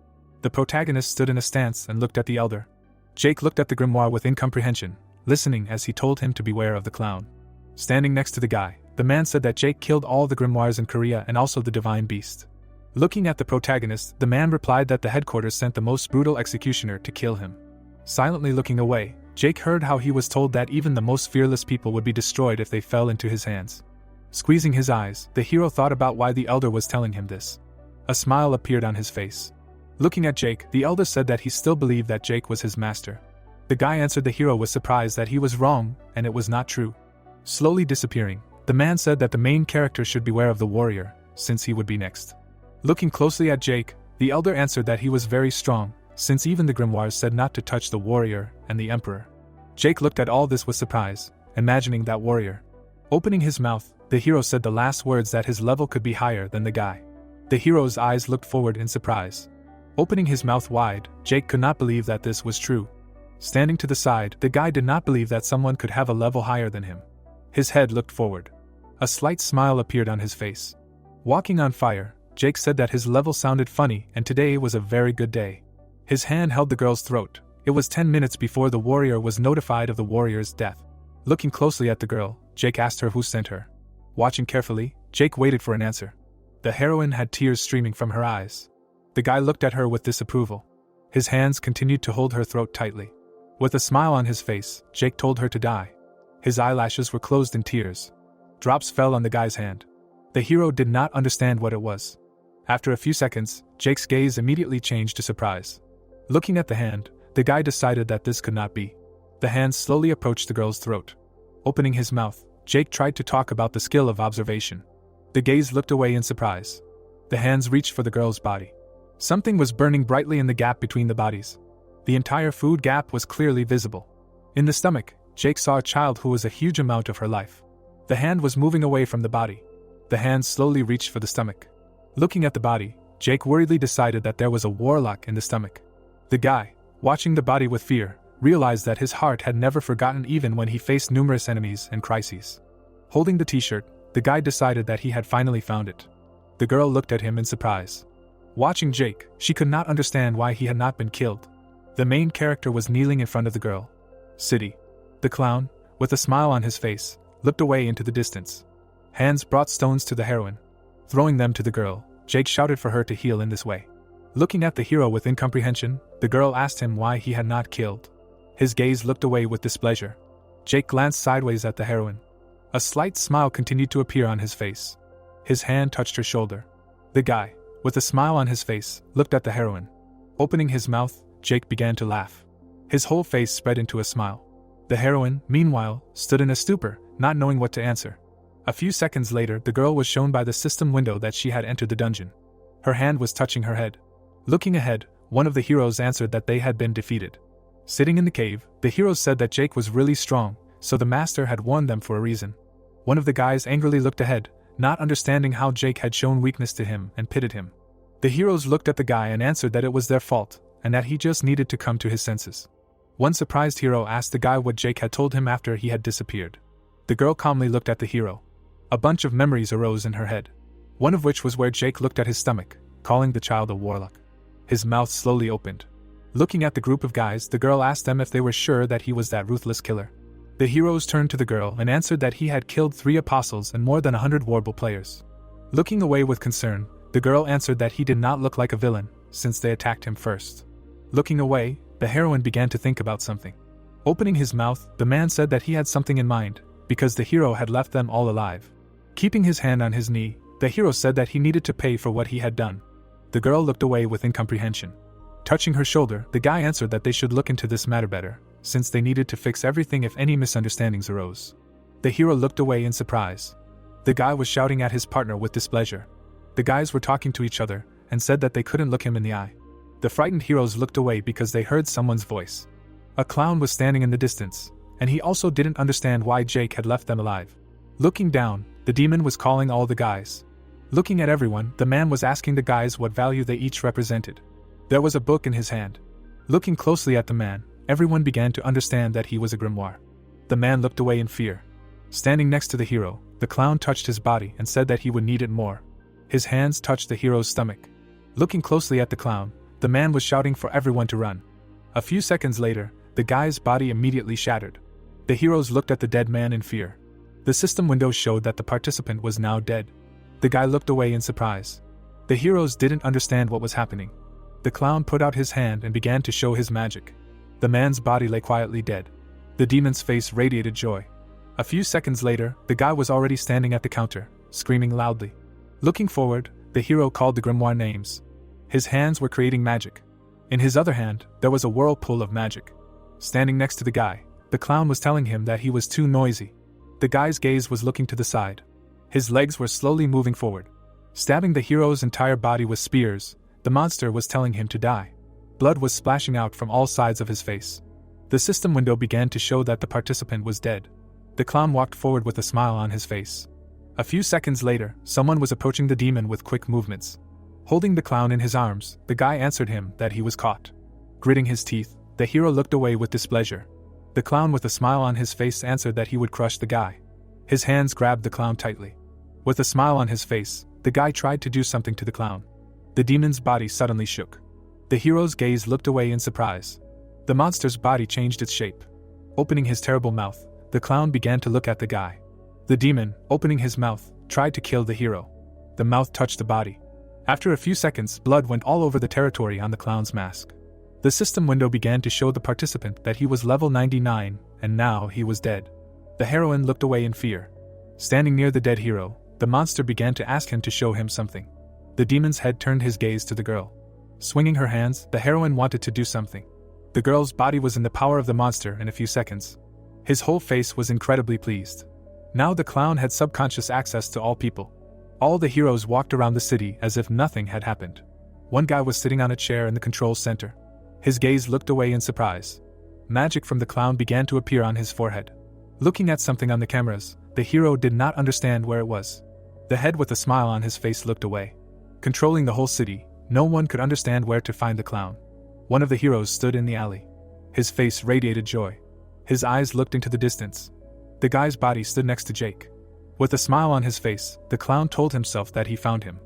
The protagonist stood in a stance and looked at the elder. Jake looked at the grimoire with incomprehension, listening as he told him to beware of the clown. Standing next to the guy, the man said that Jake killed all the grimoires in Korea and also the divine beast. Looking at the protagonist, the man replied that the headquarters sent the most brutal executioner to kill him. Silently looking away, Jake heard how he was told that even the most fearless people would be destroyed if they fell into his hands. Squeezing his eyes, the hero thought about why the elder was telling him this. A smile appeared on his face. Looking at Jake, the elder said that he still believed that Jake was his master. The guy answered the hero with surprise that he was wrong, and it was not true. Slowly disappearing, the man said that the main character should beware of the warrior, since he would be next. Looking closely at Jake, the elder answered that he was very strong, since even the grimoires said not to touch the warrior and the emperor. Jake looked at all this with surprise, imagining that warrior. Opening his mouth, the hero said the last words that his level could be higher than the guy. The hero's eyes looked forward in surprise. Opening his mouth wide, Jake could not believe that this was true. Standing to the side, the guy did not believe that someone could have a level higher than him. His head looked forward. A slight smile appeared on his face. Walking on fire, Jake said that his level sounded funny and today was a very good day. His hand held the girl's throat. It was 10 minutes before the warrior was notified of the warrior's death. Looking closely at the girl, Jake asked her who sent her. Watching carefully, Jake waited for an answer. The heroine had tears streaming from her eyes. The guy looked at her with disapproval. His hands continued to hold her throat tightly. With a smile on his face, Jake told her to die. His eyelashes were closed in tears. Drops fell on the guy's hand. The hero did not understand what it was. After a few seconds, Jake's gaze immediately changed to surprise. Looking at the hand, the guy decided that this could not be. The hand slowly approached the girl's throat. Opening his mouth, Jake tried to talk about the skill of observation. The gaze looked away in surprise. The hands reached for the girl's body. Something was burning brightly in the gap between the bodies. The entire food gap was clearly visible. In the stomach, Jake saw a child who was a huge amount of her life. The hand was moving away from the body. The hand slowly reached for the stomach. Looking at the body, Jake worriedly decided that there was a warlock in the stomach. The guy, watching the body with fear, realized that his heart had never forgotten even when he faced numerous enemies and crises. Holding the t-shirt, The guy decided that he had finally found it. The girl looked at him in surprise. Watching Jake, she could not understand why he had not been killed. The main character was kneeling in front of the girl. City. The clown, with a smile on his face, looked away into the distance. Hands brought stones to the heroine. Throwing them to the girl, Jake shouted for her to heal in this way. Looking at the hero with incomprehension, the girl asked him why he had not killed. His gaze looked away with displeasure. Jake glanced sideways at the heroine. A slight smile continued to appear on his face. His hand touched her shoulder. The guy, with a smile on his face, looked at the heroine. Opening his mouth, Jake began to laugh. His whole face spread into a smile. The heroine, meanwhile, stood in a stupor, not knowing what to answer. A few seconds later, the girl was shown by the system window that she had entered the dungeon. Her hand was touching her head. Looking ahead, one of the heroes answered that they had been defeated. Sitting in the cave, the heroes said that Jake was really strong, so the master had warned them for a reason. One of the guys angrily looked ahead, not understanding how Jake had shown weakness to him, and pitied him. The heroes looked at the guy and answered that it was their fault, and that he just needed to come to his senses. One surprised hero asked the guy what Jake had told him after he had disappeared. The girl calmly looked at the hero. A bunch of memories arose in her head. One of which was where Jake looked at his stomach, calling the child a warlock. His mouth slowly opened. Looking at the group of guys, the girl asked them if they were sure that he was that ruthless killer. The heroes turned to the girl and answered that he had killed 3 apostles and more than 100 War-Ble players. Looking away with concern, the girl answered that he did not look like a villain, since they attacked him first. Looking away, the heroine began to think about something. Opening his mouth, the man said that he had something in mind, because the hero had left them all alive. Keeping his hand on his knee, the hero said that he needed to pay for what he had done. The girl looked away with incomprehension. Touching her shoulder, the guy answered that they should look into this matter better, since they needed to fix everything if any misunderstandings arose. The hero looked away in surprise. The guy was shouting at his partner with displeasure. The guys were talking to each other, and said that they couldn't look him in the eye. The frightened heroes looked away because they heard someone's voice. A clown was standing in the distance, and he also didn't understand why Jake had left them alive. Looking down, the demon was calling all the guys. Looking at everyone, the man was asking the guys what value they each represented. There was a book in his hand. Looking closely at the man, everyone began to understand that he was a grimoire. The man looked away in fear. Standing next to the hero, the clown touched his body and said that he would need it more. His hands touched the hero's stomach. Looking closely at the clown, the man was shouting for everyone to run. A few seconds later, the guy's body immediately shattered. The heroes looked at the dead man in fear. The system window showed that the participant was now dead. The guy looked away in surprise. The heroes didn't understand what was happening. The clown put out his hand and began to show his magic. The man's body lay quietly dead. The demon's face radiated joy. A few seconds later, the guy was already standing at the counter, screaming loudly. Looking forward, the hero called the grimoire names. His hands were creating magic. In his other hand, there was a whirlpool of magic. Standing next to the guy, the clown was telling him that he was too noisy. The guy's gaze was looking to the side. His legs were slowly moving forward. Stabbing the hero's entire body with spears, the monster was telling him to die. Blood was splashing out from all sides of his face. The system window began to show that the participant was dead. The clown walked forward with a smile on his face. A few seconds later, someone was approaching the demon with quick movements. Holding the clown in his arms, the guy answered him that he was caught. Gritting his teeth, the hero looked away with displeasure. The clown with a smile on his face answered that he would crush the guy. His hands grabbed the clown tightly. With a smile on his face, the guy tried to do something to the clown. The demon's body suddenly shook. The hero's gaze looked away in surprise. The monster's body changed its shape. Opening his terrible mouth, the clown began to look at the guy. The demon, opening his mouth, tried to kill the hero. The mouth touched the body. After a few seconds, blood went all over the territory on the clown's mask. The system window began to show the participant that he was level 99, and now he was dead. The heroine looked away in fear. Standing near the dead hero, the monster began to ask him to show him something. The demon's head turned his gaze to the girl. Swinging her hands, the heroine wanted to do something. The girl's body was in the power of the monster in a few seconds. His whole face was incredibly pleased. Now the clown had subconscious access to all people. All the heroes walked around the city as if nothing had happened. One guy was sitting on a chair in the control center. His gaze looked away in surprise. Magic from the clown began to appear on his forehead. Looking at something on the cameras, the hero did not understand where it was. The head with a smile on his face looked away. Controlling the whole city, no one could understand where to find the clown. One of the heroes stood in the alley. His face radiated joy. His eyes looked into the distance. The guy's body stood next to Jake. With a smile on his face, the clown told himself that he found him.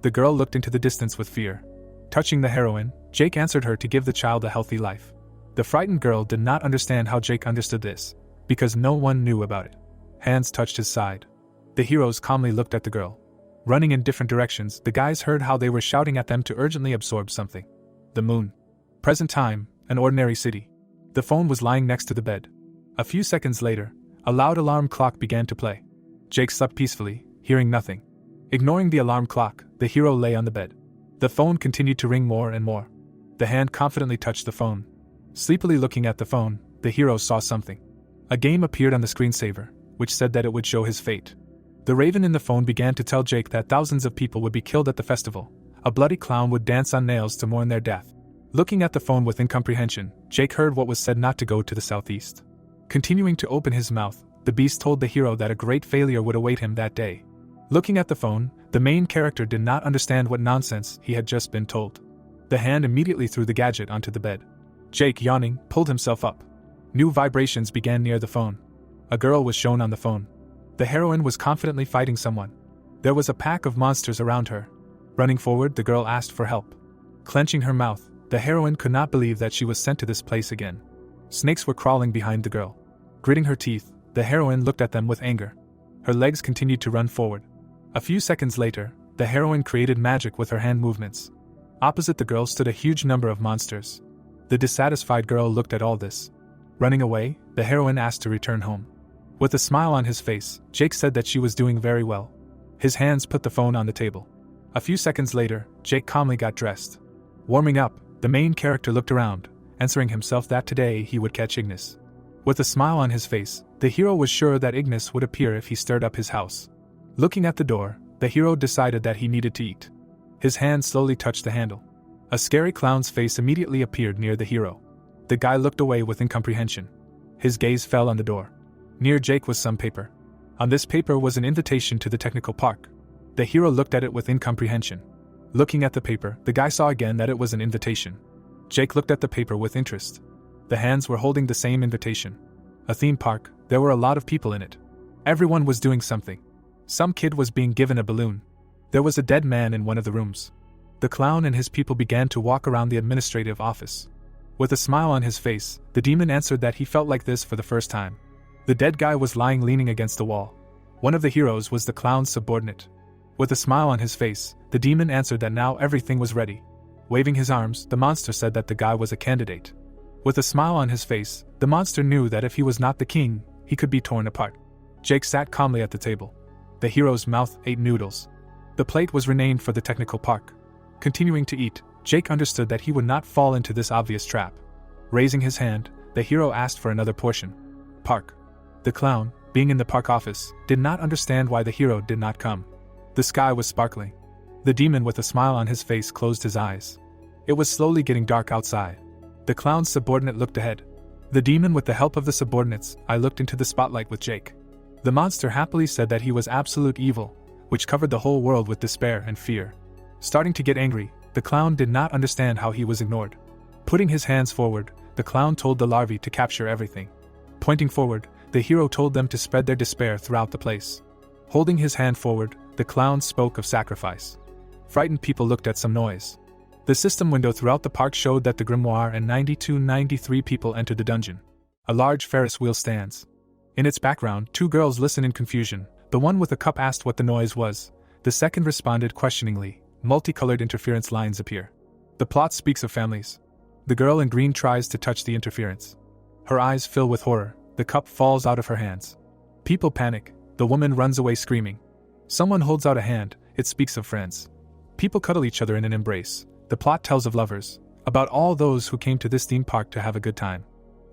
The girl looked into the distance with fear. Touching the heroine, Jake answered her to give the child a healthy life. The frightened girl did not understand how Jake understood this, because no one knew about it. Hands touched his side. The heroes calmly looked at the girl. Running in different directions, the guys heard how they were shouting at them to urgently absorb something. The moon. Present time, an ordinary city. The phone was lying next to the bed. A few seconds later, a loud alarm clock began to play. Jake slept peacefully, hearing nothing. Ignoring the alarm clock, the hero lay on the bed. The phone continued to ring more and more. The hand confidently touched the phone. Sleepily looking at the phone, the hero saw something. A game appeared on the screensaver, which said that it would show his fate. The raven in the phone began to tell Jake that thousands of people would be killed at the festival. A bloody clown would dance on nails to mourn their death. Looking at the phone with incomprehension, Jake heard what was said not to go to the southeast. Continuing to open his mouth, the beast told the hero that a great failure would await him that day. Looking at the phone, the main character did not understand what nonsense he had just been told. The hand immediately threw the gadget onto the bed. Jake, yawning, pulled himself up. New vibrations began near the phone. A girl was shown on the phone. The heroine was confidently fighting someone. There was a pack of monsters around her. Running forward, the girl asked for help. Clenching her mouth, the heroine could not believe that she was sent to this place again. Snakes were crawling behind the girl. Gritting her teeth, the heroine looked at them with anger. Her legs continued to run forward. A few seconds later, the heroine created magic with her hand movements. Opposite the girl stood a huge number of monsters. The dissatisfied girl looked at all this. Running away, the heroine asked to return home. With a smile on his face, Jake said that she was doing very well. His hands put the phone on the table. A few seconds later, Jake calmly got dressed. Warming up, the main character looked around, answering himself that today he would catch Ignis. With a smile on his face, the hero was sure that Ignis would appear if he stirred up his house. Looking at the door, the hero decided that he needed to eat. His hand slowly touched the handle. A scary clown's face immediately appeared near the hero. The guy looked away with incomprehension. His gaze fell on the door. Near Jake was some paper. On this paper was an invitation to the technical park. The hero looked at it with incomprehension. Looking at the paper, the guy saw again that it was an invitation. Jake looked at the paper with interest. The hands were holding the same invitation. A theme park, there were a lot of people in it. Everyone was doing something. Some kid was being given a balloon. There was a dead man in one of the rooms. The clown and his people began to walk around the administrative office. With a smile on his face, the demon answered that he felt like this for the first time. The dead guy was lying leaning against the wall. One of the heroes was the clown's subordinate. With a smile on his face, the demon answered that now everything was ready. Waving his arms, the monster said that the guy was a candidate. With a smile on his face, the monster knew that if he was not the king, he could be torn apart. Jake sat calmly at the table. The hero's mouth ate noodles. The plate was renamed for the technical park. Continuing to eat, Jake understood that he would not fall into this obvious trap. Raising his hand, the hero asked for another portion. Park. The clown, being in the park office, did not understand why the hero did not come. The sky was sparkling. The demon with a smile on his face closed his eyes. It was slowly getting dark outside. The clown's subordinate looked ahead. The demon with the help of the subordinates, I looked into the spotlight with Jake. The monster happily said that he was absolute evil, which covered the whole world with despair and fear. Starting to get angry, the clown did not understand how he was ignored. Putting his hands forward, the clown told the larvae to capture everything. Pointing forward, the hero told them to spread their despair throughout the place. Holding his hand forward, the clown spoke of sacrifice. Frightened people looked at some noise. The system window throughout the park showed that the grimoire and 93 people entered the dungeon. A large Ferris wheel stands. In its background, two girls listen in confusion. The one with a cup asked what the noise was. The second responded questioningly. Multicolored interference lines appear. The plot speaks of families. The girl in green tries to touch the interference. Her eyes fill with horror. The cup falls out of her hands. People panic. The woman runs away screaming. Someone holds out a hand. It speaks of friends. People cuddle each other in an embrace. The plot tells of lovers, about all those who came to this theme park to have a good time.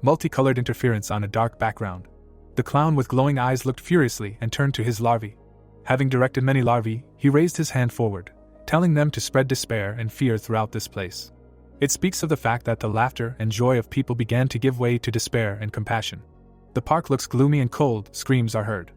Multicolored interference on a dark background. The clown with glowing eyes looked furiously and turned to his larvae. Having directed many larvae, he raised his hand forward, telling them to spread despair and fear throughout this place. It speaks of the fact that the laughter and joy of people began to give way to despair and compassion. The park looks gloomy and cold, screams are heard.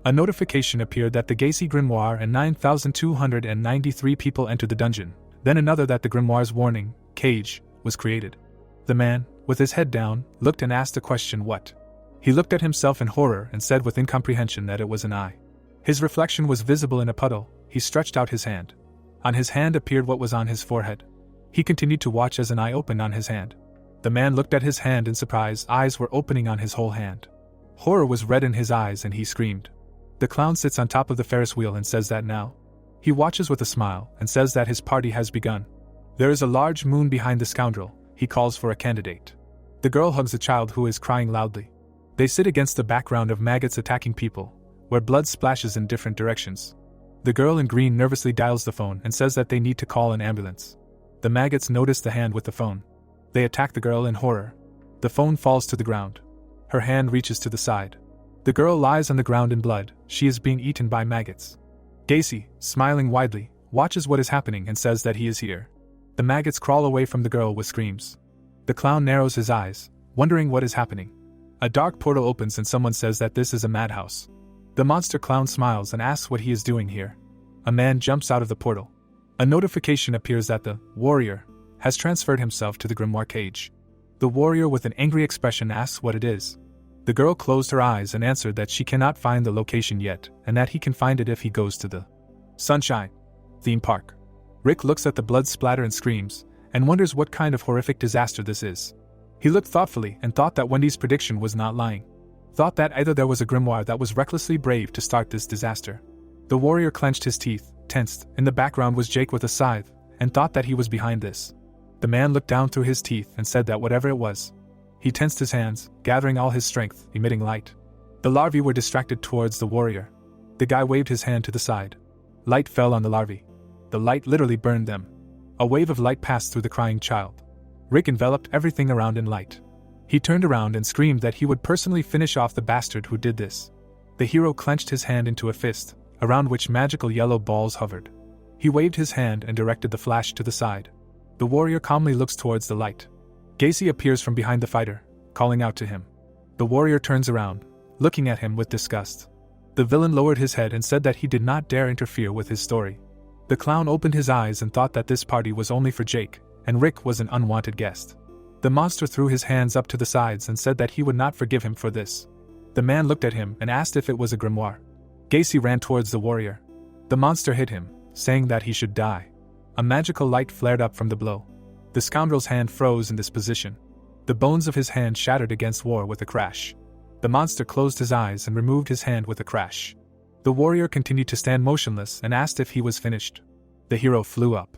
A notification appeared that the Gacy Grimoire and 9,293 people entered the dungeon, then another that the grimoire's warning, cage, was created. The man, with his head down, looked and asked a question what? He looked at himself in horror and said with incomprehension that it was an eye. His reflection was visible in a puddle. He stretched out his hand. On his hand appeared what was on his forehead. He continued to watch as an eye opened on his hand. The man looked at his hand in surprise. Eyes were opening on his whole hand. Horror was red in his eyes and he screamed. The clown sits on top of the Ferris wheel and says that now. He watches with a smile and says that his party has begun. There is a large moon behind the scoundrel. He calls for a candidate. The girl hugs a child who is crying loudly. They sit against the background of maggots attacking people, where blood splashes in different directions. The girl in green nervously dials the phone and says that they need to call an ambulance. The maggots notice the hand with the phone. They attack the girl in horror. The phone falls to the ground. Her hand reaches to the side. The girl lies on the ground in blood. She is being eaten by maggots. Gacy, smiling widely, watches what is happening and says that he is here. The maggots crawl away from the girl with screams. The clown narrows his eyes, wondering what is happening. A dark portal opens and someone says that this is a madhouse. The monster clown smiles and asks what he is doing here. A man jumps out of the portal. A notification appears that the warrior has transferred himself to the grimoire cage. The warrior with an angry expression asks what it is. The girl closed her eyes and answered that she cannot find the location yet, and that he can find it if he goes to the Sunshine theme park. Rick looks at the blood splatter and screams, and wonders what kind of horrific disaster this is. He looked thoughtfully and thought that Wendy's prediction was not lying. Thought that either there was a grimoire that was recklessly brave to start this disaster. The warrior clenched his teeth, tensed. In the background was Jake with a scythe, and thought that he was behind this. The man looked down through his teeth and said that whatever it was. He tensed his hands, gathering all his strength, emitting light. The larvae were distracted towards the warrior. The guy waved his hand to the side. Light fell on the larvae. The light literally burned them. A wave of light passed through the crying child. Rick enveloped everything around in light. He turned around and screamed that he would personally finish off the bastard who did this. The hero clenched his hand into a fist, around which magical yellow balls hovered. He waved his hand and directed the flash to the side. The warrior calmly looks towards the light. Gacy appears from behind the fighter, calling out to him. The warrior turns around, looking at him with disgust. The villain lowered his head and said that he did not dare interfere with his story. The clown opened his eyes and thought that this party was only for Jake, and Rick was an unwanted guest. The monster threw his hands up to the sides and said that he would not forgive him for this. The man looked at him and asked if it was a grimoire. Gacy ran towards the warrior. The monster hit him, saying that he should die. A magical light flared up from the blow. The scoundrel's hand froze in this position. The bones of his hand shattered against War with a crash. The monster closed his eyes and removed his hand with a crash. The warrior continued to stand motionless and asked if he was finished. The hero flew up.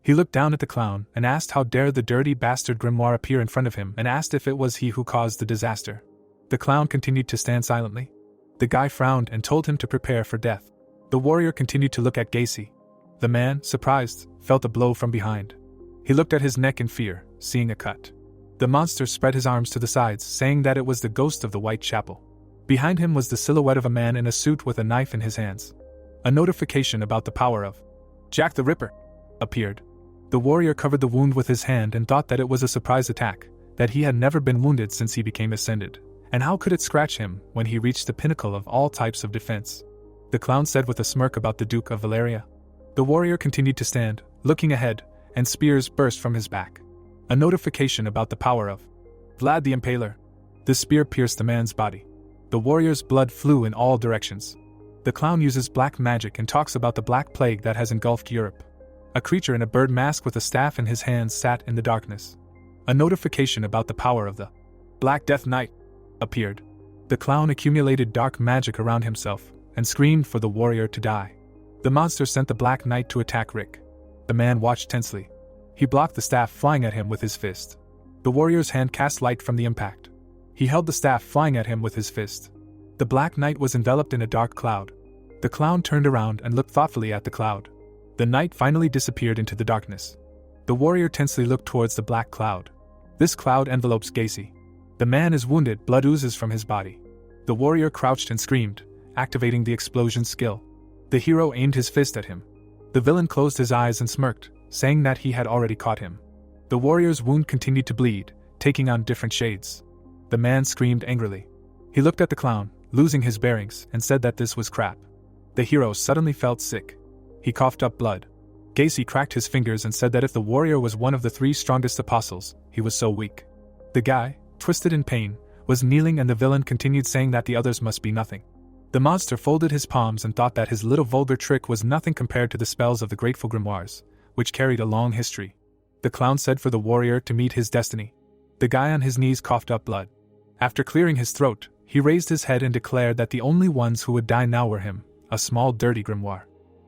He looked down at the clown and asked how dare the dirty bastard grimoire appear in front of him and asked if it was he who caused the disaster. The clown continued to stand silently. The guy frowned and told him to prepare for death. The warrior continued to look at Gacy. The man, surprised, felt a blow from behind. He looked at his neck in fear, seeing a cut. The monster spread his arms to the sides, saying that it was the ghost of the White Chapel. Behind him was the silhouette of a man in a suit with a knife in his hands. A notification about the power of Jack the Ripper appeared. The warrior covered the wound with his hand and thought that it was a surprise attack, that he had never been wounded since he became ascended, and how could it scratch him when he reached the pinnacle of all types of defense? The clown said with a smirk about the Duke of Valeria. The warrior continued to stand, looking ahead, and spears burst from his back. A notification about the power of Vlad the Impaler. The spear pierced the man's body. The warrior's blood flew in all directions. The clown uses black magic and talks about the Black Plague that has engulfed Europe. A creature in a bird mask with a staff in his hands sat in the darkness. A notification about the power of the Black Death Knight appeared. The clown accumulated dark magic around himself and screamed for the warrior to die. The monster sent the Black Knight to attack Rick. The man watched tensely. He blocked the staff flying at him with his fist. The warrior's hand cast light from the impact. He held the staff flying at him with his fist. The Black Knight was enveloped in a dark cloud. The clown turned around and looked thoughtfully at the cloud. The knight finally disappeared into the darkness. The warrior tensely looked towards the black cloud. This cloud envelopes Gacy. The man is wounded, blood oozes from his body. The warrior crouched and screamed, activating the explosion skill. The hero aimed his fist at him. The villain closed his eyes and smirked, saying that he had already caught him. The warrior's wound continued to bleed, taking on different shades. The man screamed angrily. He looked at the clown, losing his bearings, and said that this was crap. The hero suddenly felt sick. He coughed up blood. Gacy cracked his fingers and said that if the warrior was one of the 3 strongest apostles, he was so weak. The guy, twisted in pain, was kneeling and the villain continued saying that the others must be nothing. The monster folded his palms and thought that his little vulgar trick was nothing compared to the spells of the grateful grimoires, which carried a long history. The clown said for the warrior to meet his destiny. The guy on his knees coughed up blood. After clearing his throat, he raised his head and declared that the only ones who would die now were him, a small dirty grimoire.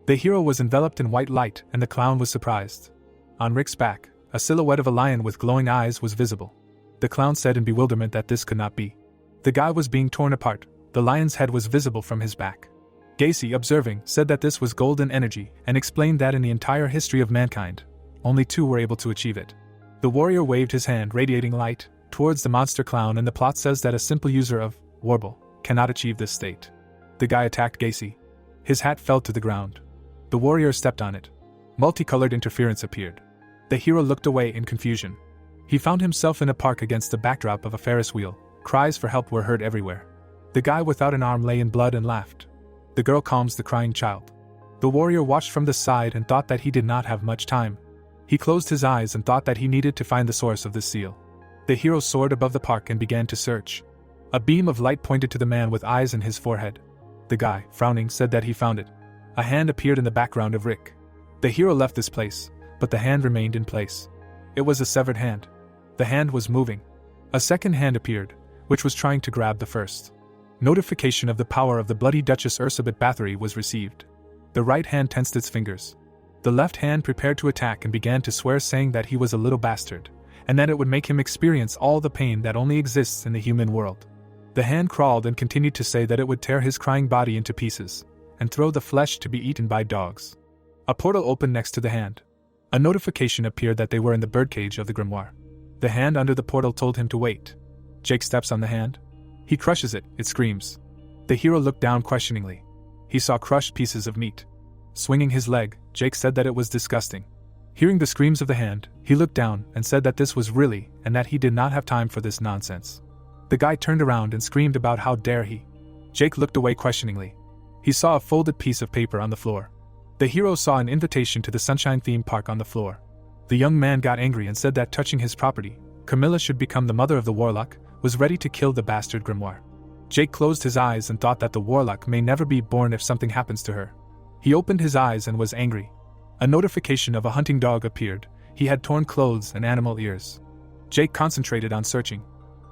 The hero was enveloped in white light and the clown was surprised. On Rick's back, a silhouette of a lion with glowing eyes was visible. The clown said in bewilderment that this could not be. The guy was being torn apart, the lion's head was visible from his back. Gacy, observing, said that this was golden energy and explained that in the entire history of mankind, only two were able to achieve it. The warrior waved his hand radiating light towards the monster clown, and the plot says that a simple user of Warble cannot achieve this state. The guy attacked Gacy. His hat fell to the ground. The warrior stepped on it. Multicolored interference appeared. The hero looked away in confusion. He found himself in a park against the backdrop of a Ferris wheel. Cries for help were heard everywhere. The guy without an arm lay in blood and laughed. The girl calms the crying child. The warrior watched from the side and thought that he did not have much time. He closed his eyes and thought that he needed to find the source of this seal. The hero soared above the park and began to search. A beam of light pointed to the man with eyes in his forehead. The guy, frowning, said that he found it. A hand appeared in the background of Rick. The hero left this place, but the hand remained in place. It was a severed hand. The hand was moving. A second hand appeared, which was trying to grab the first. Notification of the power of the bloody Duchess Ursabet Bathory was received. The right hand tensed its fingers. The left hand prepared to attack and began to swear, saying that he was a little bastard, and that it would make him experience all the pain that only exists in the human world. The hand crawled and continued to say that it would tear his crying body into pieces, and throw the flesh to be eaten by dogs. A portal opened next to the hand. A notification appeared that they were in the birdcage of the grimoire. The hand under the portal told him to wait. Jake steps on the hand. He crushes it, it screams. The hero looked down questioningly. He saw crushed pieces of meat. Swinging his leg, Jake said that it was disgusting. Hearing the screams of the hand, he looked down and said that this was really, and that he did not have time for this nonsense. The guy turned around and screamed about how dare he. Jake looked away questioningly. He saw a folded piece of paper on the floor. The hero saw an invitation to the Sunshine theme park on the floor. The young man got angry and said that touching his property, Camilla should become the mother of the warlock, was ready to kill the bastard grimoire. Jake closed his eyes and thought that the warlock may never be born if something happens to her. He opened his eyes and was angry. A notification of a hunting dog appeared. He had torn clothes and animal ears. Jake concentrated on searching.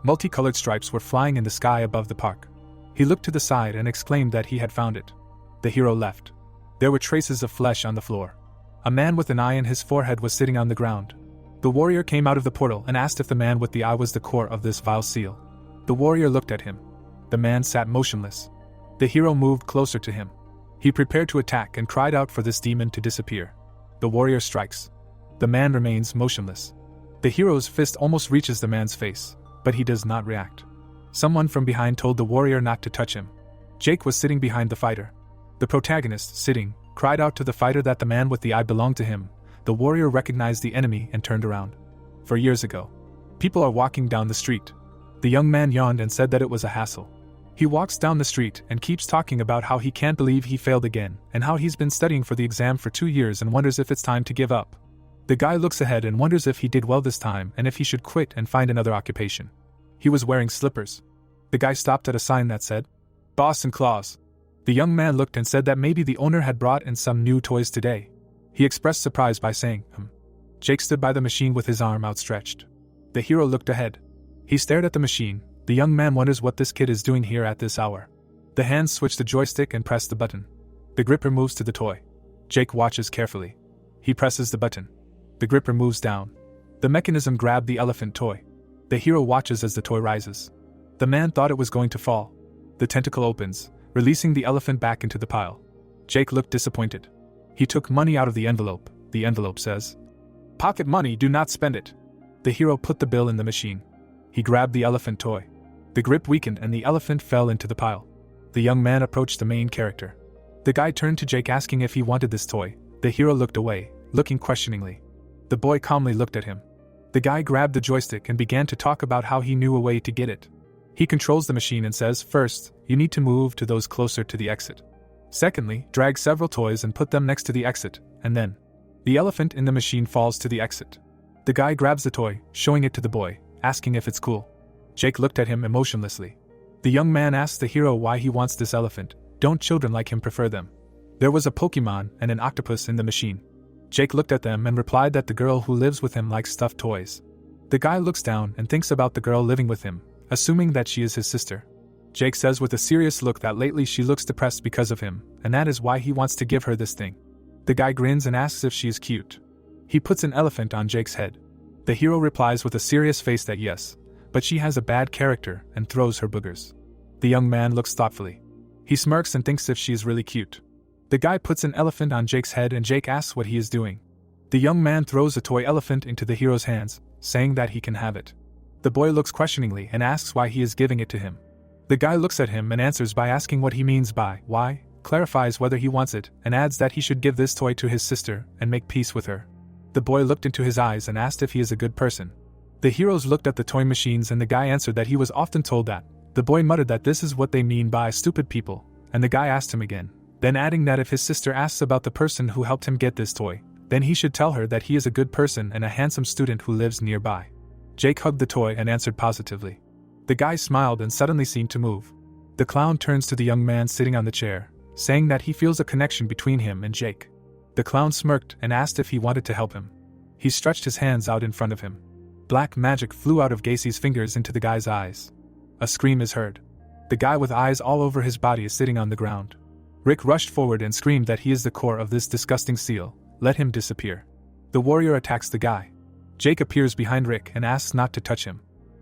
Multicolored stripes were flying in the sky above the park. He looked to the side and exclaimed that he had found it. The hero left. There were traces of flesh on the floor. A man with an eye in his forehead was sitting on the ground. The warrior came out of the portal and asked if the man with the eye was the core of this vile seal. The warrior looked at him. The man sat motionless. The hero moved closer to him. He prepared to attack and cried out for this demon to disappear. The warrior strikes. The man remains motionless. The hero's fist almost reaches the man's face, but he does not react. Someone from behind told the warrior not to touch him. Jake was sitting behind the fighter. The protagonist, sitting, cried out to the fighter that the man with the eye belonged to him. The warrior recognized the enemy and turned around. For years ago. People are walking down the street. The young man yawned and said that it was a hassle. He walks down the street and keeps talking about how he can't believe he failed again, and how he's been studying for the exam for 2 years and wonders if it's time to give up. The guy looks ahead and wonders if he did well this time and if he should quit and find another occupation. He was wearing slippers. The guy stopped at a sign that said, "Boss and Claws." The young man looked and said that maybe the owner had brought in some new toys today. He expressed surprise by saying, Jake stood by the machine with his arm outstretched. The hero looked ahead. He stared at the machine. The young man wonders what this kid is doing here at this hour. The hands switch the joystick and press the button. The gripper moves to the toy. Jake watches carefully. He presses the button. The gripper moves down. The mechanism grabbed the elephant toy. The hero watches as the toy rises. The man thought it was going to fall. The tentacle opens, releasing the elephant back into the pile. Jake looked disappointed. He took money out of the envelope. The envelope says, "Pocket money, do not spend it." The hero put the bill in the machine. He grabbed the elephant toy. The grip weakened and the elephant fell into the pile. The young man approached the main character. The guy turned to Jake asking if he wanted this toy. The hero looked away, looking questioningly. The boy calmly looked at him. The guy grabbed the joystick and began to talk about how he knew a way to get it. He controls the machine and says, first, you need to move to those closer to the exit. Secondly, drag several toys and put them next to the exit, and then the elephant in the machine falls to the exit. The guy grabs the toy, showing it to the boy, asking if it's cool. Jake looked at him emotionlessly. The young man asks the hero why he wants this elephant. Don't children like him prefer them? There was a Pokemon and an octopus in the machine. Jake looked at them and replied that the girl who lives with him likes stuffed toys. The guy looks down and thinks about the girl living with him, assuming that she is his sister. Jake says with a serious look that lately she looks depressed because of him, and that is why he wants to give her this thing. The guy grins and asks if she is cute. He puts an elephant on Jake's head. The hero replies with a serious face that yes, but she has a bad character and throws her boogers. The young man looks thoughtfully. He smirks and thinks if she is really cute. The guy puts an elephant on Jake's head and Jake asks what he is doing. The young man throws a toy elephant into the hero's hands, saying that he can have it. The boy looks questioningly and asks why he is giving it to him. The guy looks at him and answers by asking what he means by why, clarifies whether he wants it, and adds that he should give this toy to his sister and make peace with her. The boy looked into his eyes and asked if he is a good person. The heroes looked at the toy machines and the guy answered that he was often told that. The boy muttered that this is what they mean by stupid people, and the guy asked him again, then adding that if his sister asks about the person who helped him get this toy, then he should tell her that he is a good person and a handsome student who lives nearby. Jake hugged the toy and answered positively. The guy smiled and suddenly seemed to move. The clown turns to the young man sitting on the chair, saying that he feels a connection between him and Jake. The clown smirked and asked if he wanted to help him. He stretched his hands out in front of him. Black magic flew out of Gacy's fingers into the guy's eyes. A scream is heard. The guy with eyes all over his body is sitting on the ground. Rick rushed forward and screamed that he is the core of this disgusting seal, let him disappear. The warrior attacks the guy. Jake appears behind Rick and asks not to touch him.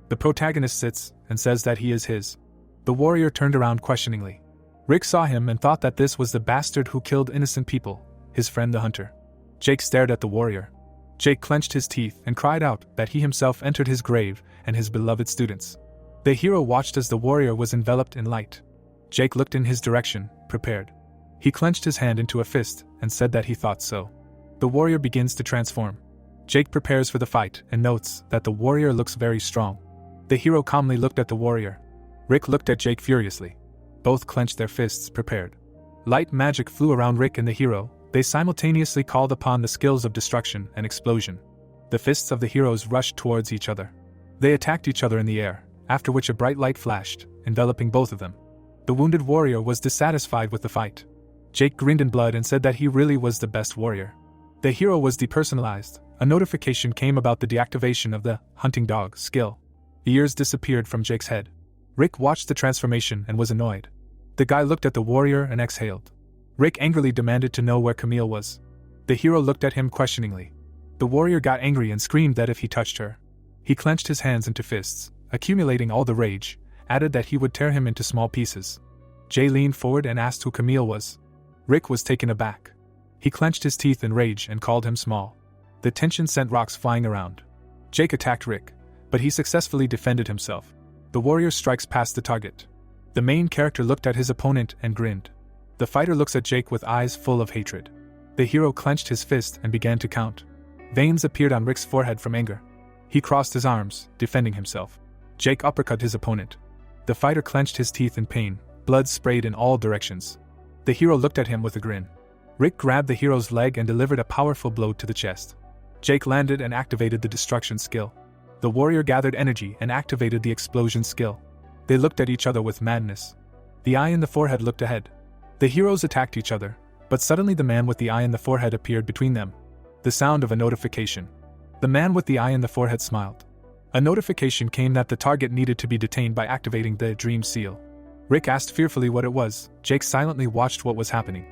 The protagonist sits and says that he is his. The warrior turned around questioningly. Rick saw him and thought that this was the bastard who killed innocent people, his friend the hunter. Jake stared at the warrior. Jake clenched his teeth and cried out that he himself entered his grave and his beloved students. The hero watched as the warrior was enveloped in light. Jake looked in his direction, prepared. He clenched his hand into a fist and said that he thought so. The warrior begins to transform. Jake prepares for the fight and notes that the warrior looks very strong. The hero calmly looked at the warrior. Rick looked at Jake furiously. Both clenched their fists, prepared. Light magic flew around Rick and the hero. They simultaneously called upon the skills of destruction and explosion. The fists of the heroes rushed towards each other. They attacked each other in the air, after which a bright light flashed, enveloping both of them. The wounded warrior was dissatisfied with the fight. Jake grinned in blood and said that he really was the best warrior. The hero was depersonalized. A notification came about the deactivation of the hunting dog skill. Ears disappeared from Jake's head. Rick watched the transformation and was annoyed. The guy looked at the warrior and exhaled. Rick angrily demanded to know where Camille was. The hero looked at him questioningly. The warrior got angry and screamed that if he touched her. He clenched his hands into fists, accumulating all the rage, added that he would tear him into small pieces. Jay leaned forward and asked who Camille was. Rick was taken aback. He clenched his teeth in rage and called him small. The tension sent rocks flying around. Jake attacked Rick, but he successfully defended himself. The warrior strikes past the target. The main character looked at his opponent and grinned. The fighter looks at Jake with eyes full of hatred. The hero clenched his fist and began to count. Veins appeared on Rick's forehead from anger. He crossed his arms, defending himself. Jake uppercut his opponent. The fighter clenched his teeth in pain. Blood sprayed in all directions. The hero looked at him with a grin. Rick grabbed the hero's leg and delivered a powerful blow to the chest. Jake landed and activated the destruction skill. The warrior gathered energy and activated the explosion skill. They looked at each other with madness. The eye in the forehead looked ahead. The heroes attacked each other, but suddenly the man with the eye in the forehead appeared between them. The sound of a notification. The man with the eye in the forehead smiled. A notification came that the target needed to be detained by activating the dream seal. Rick asked fearfully what it was. Jake silently watched what was happening.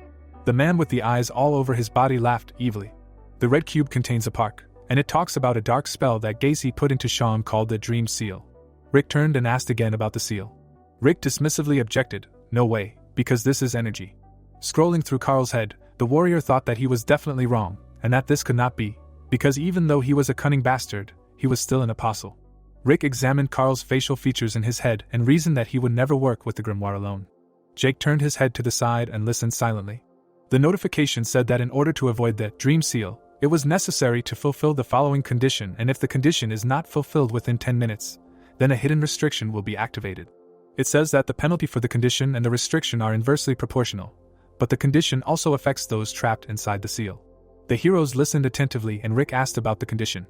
The man with the eyes all over his body laughed evilly. The red cube contains a park, and it talks about a dark spell that Gacy put into Sean called the dream seal. Rick turned and asked again about the seal. Rick dismissively objected, "No way, because this is energy." Scrolling through Carl's head, the warrior thought that he was definitely wrong, and that this could not be, because even though he was a cunning bastard, he was still an apostle. Rick examined Carl's facial features in his head and reasoned that he would never work with the grimoire alone. Jake turned his head to the side and listened silently. The notification said that in order to avoid the dream seal, it was necessary to fulfill the following condition, and if the condition is not fulfilled within 10 minutes, then a hidden restriction will be activated. It says that the penalty for the condition and the restriction are inversely proportional, but the condition also affects those trapped inside the seal. The heroes listened attentively and Rick asked about the condition.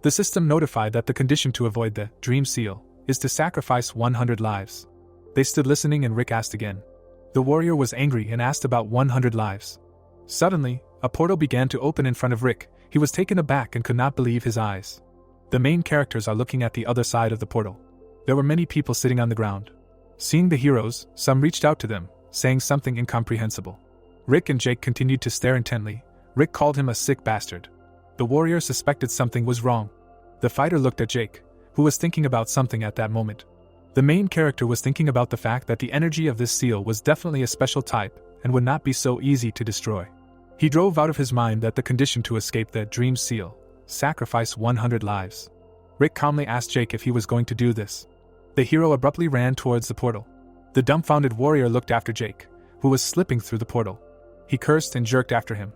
The system notified that the condition to avoid the dream seal is to sacrifice 100 lives. They stood listening and Rick asked again. The warrior was angry and asked about 100 lives. Suddenly, a portal began to open in front of Rick. He was taken aback and could not believe his eyes. The main characters are looking at the other side of the portal. There were many people sitting on the ground. Seeing the heroes, some reached out to them, saying something incomprehensible. Rick and Jake continued to stare intently. Rick called him a sick bastard. The warrior suspected something was wrong. The fighter looked at Jake, who was thinking about something at that moment. The main character was thinking about the fact that the energy of this seal was definitely a special type and would not be so easy to destroy. He drove out of his mind that the condition to escape the dream seal, sacrifice 100 lives. Rick calmly asked Jake if he was going to do this. The hero abruptly ran towards the portal. The dumbfounded warrior looked after Jake, who was slipping through the portal. He cursed and jerked after him.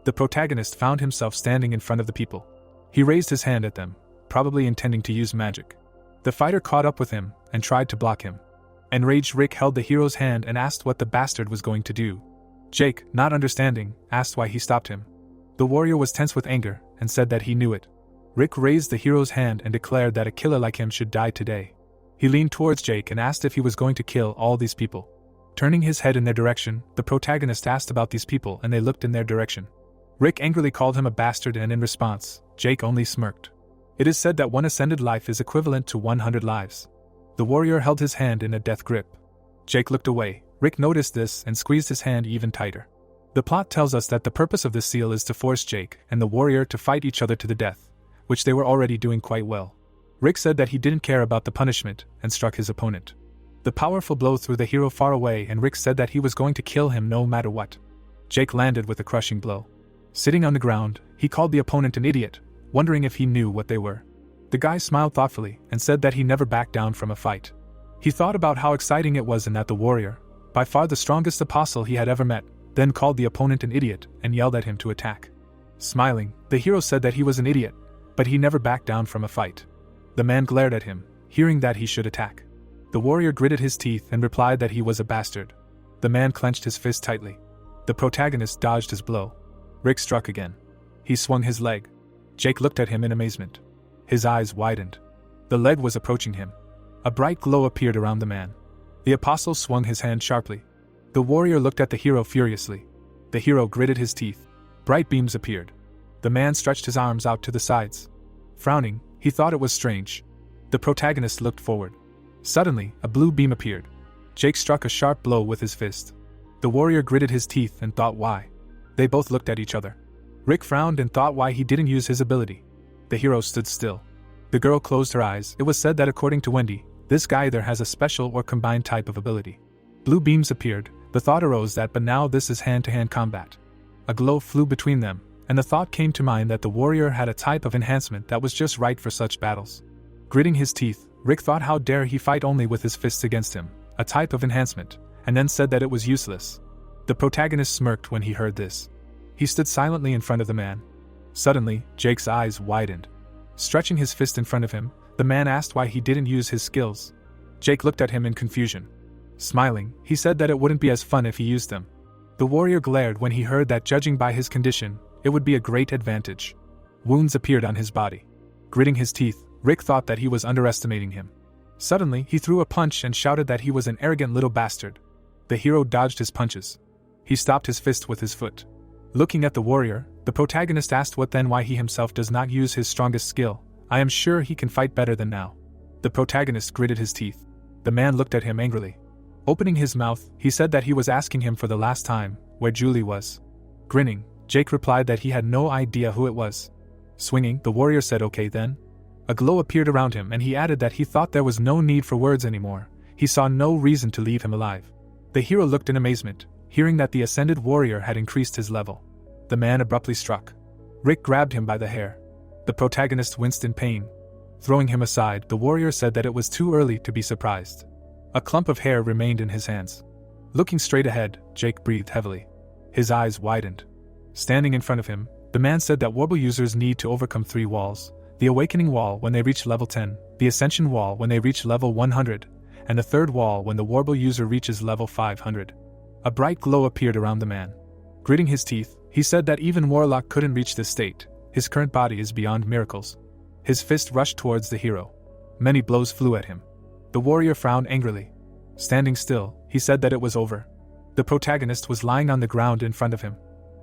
The protagonist found himself standing in front of the people. He raised his hand at them, probably intending to use magic. The fighter caught up with him and tried to block him. Enraged Rick held the hero's hand and asked what the bastard was going to do. Jake, not understanding, asked why he stopped him. The warrior was tense with anger and said that he knew it. Rick raised the hero's hand and declared that a killer like him should die today. He leaned towards Jake and asked if he was going to kill all these people. Turning his head in their direction, the protagonist asked about these people and they looked in their direction. Rick angrily called him a bastard and in response, Jake only smirked. It is said that one ascended life is equivalent to 100 lives. The warrior held his hand in a death grip. Jake looked away. Rick noticed this and squeezed his hand even tighter. The plot tells us that the purpose of this seal is to force Jake and the warrior to fight each other to the death, which they were already doing quite well. Rick said that he didn't care about the punishment and struck his opponent. The powerful blow threw the hero far away and Rick said that he was going to kill him no matter what. Jake landed with a crushing blow. Sitting on the ground, he called the opponent an idiot, wondering if he knew what they were. The guy smiled thoughtfully and said that he never backed down from a fight. He thought about how exciting it was and that the warrior, by far the strongest apostle he had ever met, then called the opponent an idiot and yelled at him to attack. Smiling, the hero said that he was an idiot, but he never backed down from a fight. The man glared at him, hearing that he should attack. The warrior gritted his teeth and replied that he was a bastard. The man clenched his fist tightly. The protagonist dodged his blow. Rick struck again. He swung his leg. Jake looked at him in amazement. His eyes widened. The leg was approaching him. A bright glow appeared around the man. The apostle swung his hand sharply. The warrior looked at the hero furiously. The hero gritted his teeth. Bright beams appeared. The man stretched his arms out to the sides. Frowning, he thought it was strange. The protagonist looked forward. Suddenly, a blue beam appeared. Jake struck a sharp blow with his fist. The warrior gritted his teeth and thought why. They both looked at each other. Rick frowned and thought why he didn't use his ability. The hero stood still. The girl closed her eyes. It was said that according to Wendy, this guy either has a special or combined type of ability. Blue beams appeared. The thought arose that but now this is hand-to-hand combat. A glow flew between them, and the thought came to mind that the warrior had a type of enhancement that was just right for such battles. Gritting his teeth, Rick thought how dare he fight only with his fists against him, a type of enhancement, and then said that it was useless. The protagonist smirked when he heard this. He stood silently in front of the man. Suddenly, Jake's eyes widened. Stretching his fist in front of him, the man asked why he didn't use his skills. Jake looked at him in confusion. Smiling, he said that it wouldn't be as fun if he used them. The warrior glared when he heard that judging by his condition, it would be a great advantage. Wounds appeared on his body. Gritting his teeth, Rick thought that he was underestimating him. Suddenly, he threw a punch and shouted that he was an arrogant little bastard. The hero dodged his punches. He stopped his fist with his foot. Looking at the warrior, the protagonist asked what then why he himself does not use his strongest skill. I am sure he can fight better than now. The protagonist gritted his teeth. The man looked at him angrily. Opening his mouth, he said that he was asking him for the last time, where Julie was. Grinning, Jake replied that he had no idea who it was. Swinging, the warrior said okay then. A glow appeared around him and he added that he thought there was no need for words anymore. He saw no reason to leave him alive. The hero looked in amazement, hearing that the ascended warrior had increased his level. The man abruptly struck. Rick grabbed him by the hair. The protagonist winced in pain. Throwing him aside, the warrior said that it was too early to be surprised. A clump of hair remained in his hands. Looking straight ahead, Jake breathed heavily. His eyes widened. Standing in front of him, the man said that Warble users need to overcome 3 walls: the Awakening Wall when they reach level 10, the Ascension Wall when they reach level 100, and the 3rd wall when the Warble user reaches level 500. A bright glow appeared around the man. Gritting his teeth, he said that even Warlock couldn't reach this state. His current body is beyond miracles. His fist rushed towards the hero. Many blows flew at him. The warrior frowned angrily. Standing still, he said that it was over. The protagonist was lying on the ground in front of him.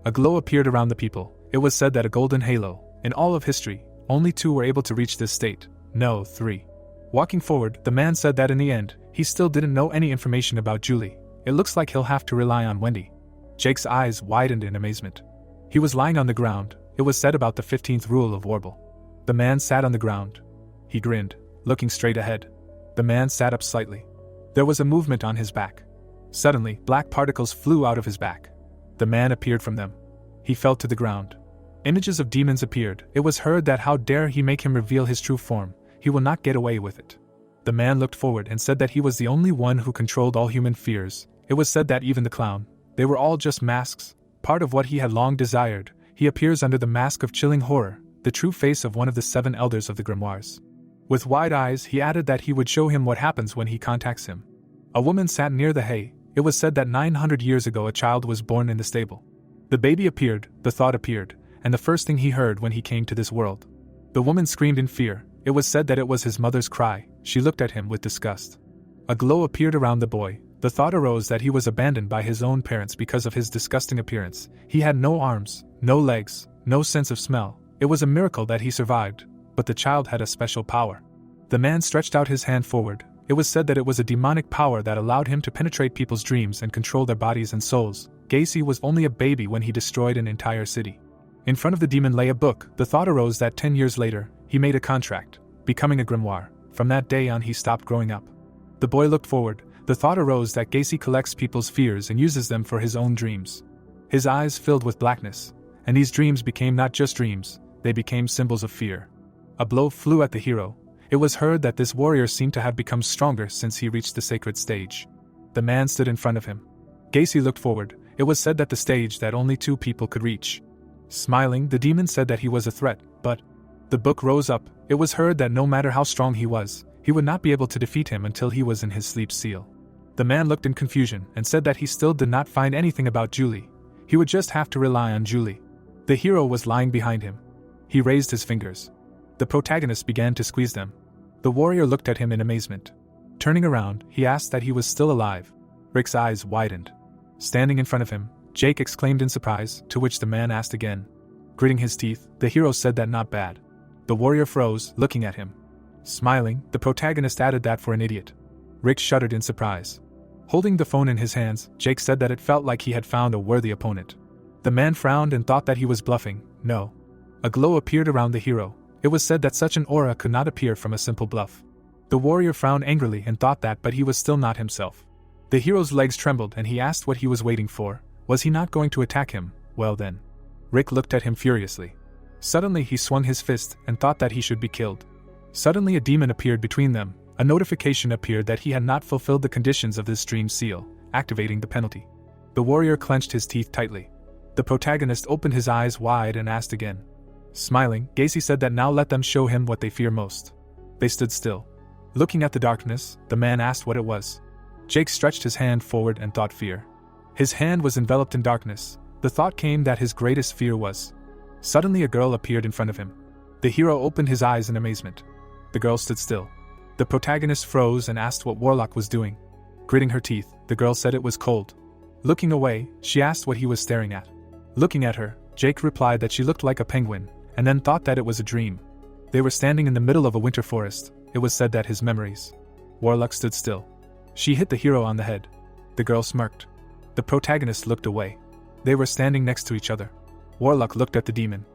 A glow appeared around the people. It was said that a golden halo, in all of history, only 2 were able to reach this state. No, 3. Walking forward, the man said that in the end, he still didn't know any information about Julie. It looks like he'll have to rely on Wendy. Jake's eyes widened in amazement. He was lying on the ground. It was said about the 15th rule of Warble. The man sat on the ground. He grinned, looking straight ahead. The man sat up slightly. There was a movement on his back. Suddenly, black particles flew out of his back. The man appeared from them. He fell to the ground. Images of demons appeared. It was heard that how dare he make him reveal his true form. He will not get away with it. The man looked forward and said that he was the only one who controlled all human fears. It was said that even the clown, they were all just masks, part of what he had long desired. He appears under the mask of chilling horror, the true face of one of the 7 elders of the grimoires. With wide eyes, he added that he would show him what happens when he contacts him. A woman sat near the hay. It was said that 900 years ago a child was born in the stable. The baby appeared, the thought appeared, and the first thing he heard when he came to this world. The woman screamed in fear. It was said that it was his mother's cry. She looked at him with disgust. A glow appeared around the boy. The thought arose that he was abandoned by his own parents because of his disgusting appearance. He had no arms, no legs, no sense of smell. It was a miracle that he survived, but the child had a special power. The man stretched out his hand forward. It was said that it was a demonic power that allowed him to penetrate people's dreams and control their bodies and souls. Gacy was only a baby when he destroyed an entire city. In front of the demon lay a book. The thought arose that 10 years later, he made a contract, becoming a grimoire. From that day on he stopped growing up. The boy looked forward. The thought arose that Gacy collects people's fears and uses them for his own dreams. His eyes filled with blackness, and these dreams became not just dreams, they became symbols of fear. A blow flew at the hero. It was heard that this warrior seemed to have become stronger since he reached the sacred stage. The man stood in front of him. Gacy looked forward. It was said that the stage that only 2 people could reach. Smiling, the demon said that he was a threat, but the book rose up. It was heard that no matter how strong he was, he would not be able to defeat him until he was in his sleep seal. The man looked in confusion and said that he still did not find anything about Julie. He would just have to rely on Julie. The hero was lying behind him. He raised his fingers. The protagonist began to squeeze them. The warrior looked at him in amazement. Turning around, he asked that he was still alive. Rick's eyes widened. Standing in front of him, Jake exclaimed in surprise, to which the man asked again. Gritting his teeth, the hero said that not bad. The warrior froze, looking at him. Smiling, the protagonist added that for an idiot. Rick shuddered in surprise. Holding the phone in his hands, Jake said that it felt like he had found a worthy opponent. The man frowned and thought that he was bluffing. No. A glow appeared around the hero. It was said that such an aura could not appear from a simple bluff. The warrior frowned angrily and thought that, but he was still not himself. The hero's legs trembled and he asked what he was waiting for. Was he not going to attack him? Well then. Rick looked at him furiously. Suddenly he swung his fist and thought that he should be killed. Suddenly a demon appeared between them. A notification appeared that he had not fulfilled the conditions of this dream seal, activating the penalty. The warrior clenched his teeth tightly. The protagonist opened his eyes wide and asked again. Smiling, Gacy said that now let them show him what they fear most. They stood still. Looking at the darkness, the man asked what it was. Jake stretched his hand forward and thought fear. His hand was enveloped in darkness. The thought came that his greatest fear was. Suddenly a girl appeared in front of him. The hero opened his eyes in amazement. The girl stood still. The protagonist froze and asked what Warlock was doing. Gritting her teeth, the girl said it was cold. Looking away, she asked what he was staring at. Looking at her, Jake replied that she looked like a penguin, and then thought that it was a dream. They were standing in the middle of a winter forest. It was said that his memories. Warlock stood still. She hit the hero on the head. The girl smirked. The protagonist looked away. They were standing next to each other. Warlock looked at the demon.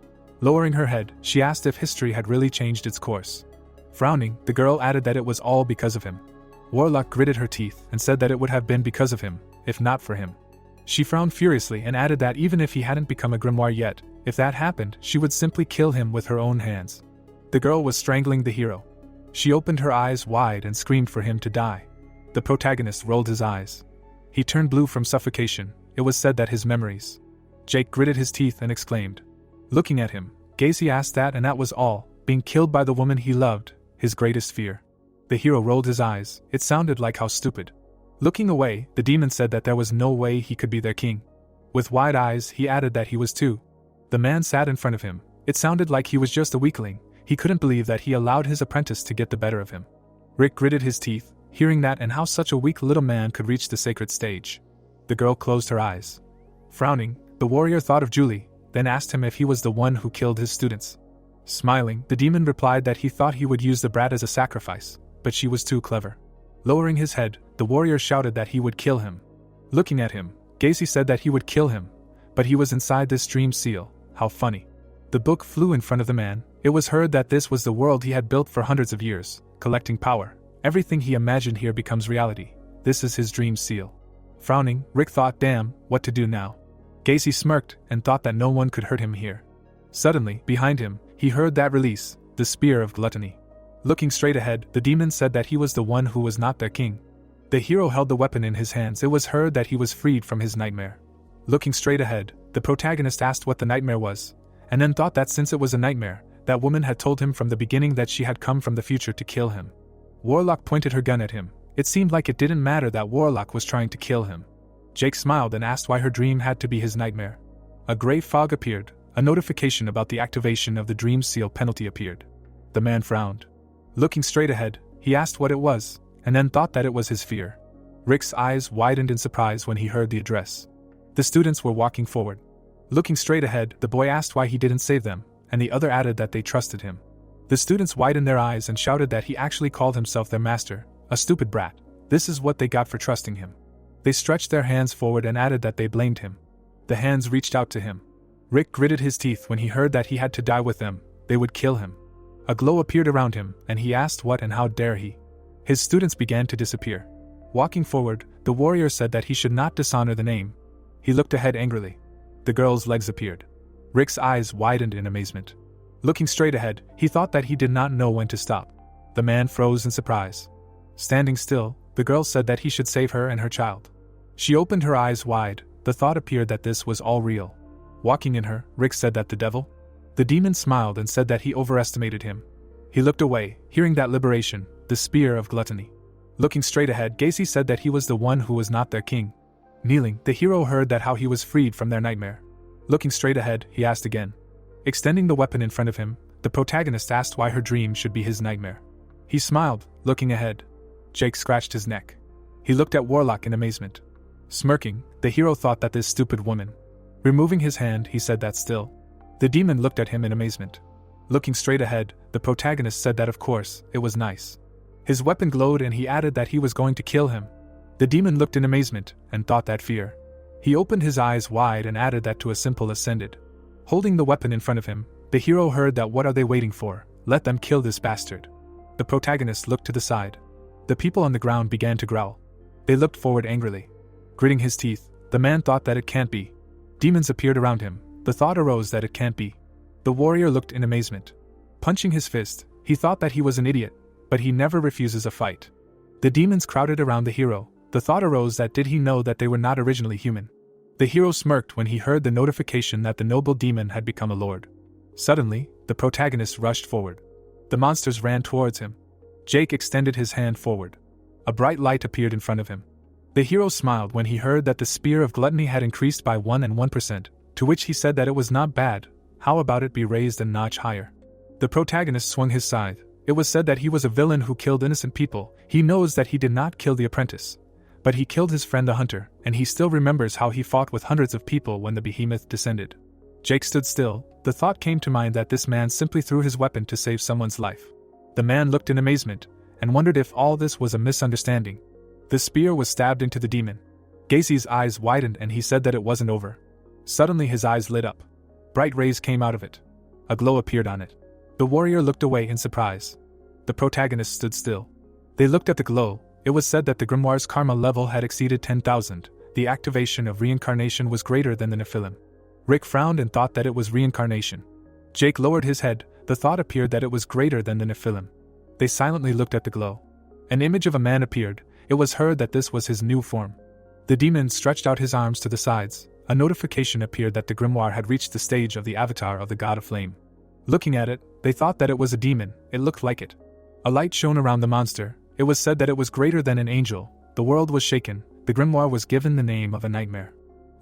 Lowering her head, she asked if history had really changed its course. Frowning, the girl added that it was all because of him. Warlock gritted her teeth and said that it would have been because of him, if not for him. She frowned furiously and added that even if he hadn't become a grimoire yet, if that happened, she would simply kill him with her own hands. The girl was strangling the hero. She opened her eyes wide and screamed for him to die. The protagonist rolled his eyes. He turned blue from suffocation. It was said that his memories. Jake gritted his teeth and exclaimed. Looking at him, Gacy asked that, and that was all, being killed by the woman he loved, his greatest fear. The hero rolled his eyes. It sounded like how stupid. Looking away, the demon said that there was no way he could be their king. With wide eyes, he added that he was too. The man sat in front of him. It sounded like he was just a weakling. He couldn't believe that he allowed his apprentice to get the better of him. Rick gritted his teeth. hearing that and how such a weak little man could reach the sacred stage. The girl closed her eyes. Frowning, the warrior thought of Julie, then asked him if he was the one who killed his students. Smiling, the demon replied that he thought he would use the brat as a sacrifice, but she was too clever. Lowering his head, the warrior shouted that he would kill him. Looking at him, Gacy said that he would kill him, but he was inside this dream seal. How funny. The book flew in front of the man. It was heard that this was the world he had built for hundreds of years, collecting power. Everything he imagined here becomes reality. This is his dream seal. Frowning, Rick thought, damn, what to do now? Gacy smirked and thought that no one could hurt him here. Suddenly, behind him, he heard that release, the spear of gluttony. Looking straight ahead, the demon said that he was the one who was not their king. The hero held the weapon in his hands. It was heard that he was freed from his nightmare. Looking straight ahead, the protagonist asked what the nightmare was, and then thought that since it was a nightmare, that woman had told him from the beginning that she had come from the future to kill him. Warlock pointed her gun at him. It seemed like it didn't matter that Warlock was trying to kill him. Jake smiled and asked why her dream had to be his nightmare. A gray fog appeared. A notification about the activation of the dream seal penalty appeared. The man frowned. Looking straight ahead, he asked what it was, and then thought that it was his fear. Rick's eyes widened in surprise when he heard the address. The students were walking forward. Looking straight ahead, the boy asked why he didn't save them, and the other added that they trusted him. The students widened their eyes and shouted that he actually called himself their master, a stupid brat. This is what they got for trusting him. They stretched their hands forward and added that they blamed him. The hands reached out to him. Rick gritted his teeth when he heard that he had to die with them. They would kill him. A glow appeared around him, and he asked what and how dare he. His students began to disappear. Walking forward, the warrior said that he should not dishonor the name. He looked ahead angrily. The girl's legs appeared. Rick's eyes widened in amazement. Looking straight ahead, he thought that he did not know when to stop. The man froze in surprise. Standing still, the girl said that he should save her and her child. She opened her eyes wide. The thought appeared that this was all real. Walking in her, Rick said that the devil? The demon smiled and said that he overestimated him. He looked away, hearing that liberation, the spear of gluttony. Looking straight ahead, Gacy said that he was the one who was not their king. Kneeling, the hero heard that how he was freed from their nightmare. Looking straight ahead, he asked again. Extending the weapon in front of him, the protagonist asked why her dream should be his nightmare. He smiled, looking ahead. Jake scratched his neck. He looked at Warlock in amazement. Smirking, the hero thought that this stupid woman. Removing his hand, he said that still. The demon looked at him in amazement. Looking straight ahead, the protagonist said that of course, it was nice. His weapon glowed and he added that he was going to kill him. The demon looked in amazement, and thought that fear. He opened his eyes wide and added that to a simple ascended. Holding the weapon in front of him, the hero heard that what are they waiting for? Let them kill this bastard. The protagonist looked to the side. The people on the ground began to growl. They looked forward angrily. Gritting his teeth, the man thought that it can't be. Demons appeared around him. The thought arose that it can't be. The warrior looked in amazement. Punching his fist, he thought that he was an idiot, but he never refuses a fight. The demons crowded around the hero. The thought arose that did he know that they were not originally human? The hero smirked when he heard the notification that the noble demon had become a lord. Suddenly, the protagonist rushed forward. The monsters ran towards him. Jake extended his hand forward. A bright light appeared in front of him. The hero smiled when he heard that the spear of gluttony had increased by 1%, to which he said that it was not bad. How about it be raised a notch higher? The protagonist swung his scythe. It was said that he was a villain who killed innocent people. He knows that he did not kill the apprentice, but he killed his friend the hunter, and he still remembers how he fought with hundreds of people when the behemoth descended. Jake stood still. The thought came to mind that this man simply threw his weapon to save someone's life. The man looked in amazement, and wondered if all this was a misunderstanding. The spear was stabbed into the demon. Gacy's eyes widened and he said that it wasn't over. Suddenly his eyes lit up. Bright rays came out of it. A glow appeared on it. The warrior looked away in surprise. The protagonist stood still. They looked at the glow. It was said that the grimoire's karma level had exceeded 10,000. The activation of reincarnation was greater than the Nephilim. Rick frowned and thought that it was reincarnation. Jake lowered his head. The thought appeared that it was greater than the Nephilim. They silently looked at the glow. An image of a man appeared. It was heard that this was his new form. The demon stretched out his arms to the sides. A notification appeared that the grimoire had reached the stage of the avatar of the god of flame. Looking at it, they thought that it was a demon. It looked like it. A light shone around the monster. It was said that it was greater than an angel. The world was shaken. The grimoire was given the name of a nightmare.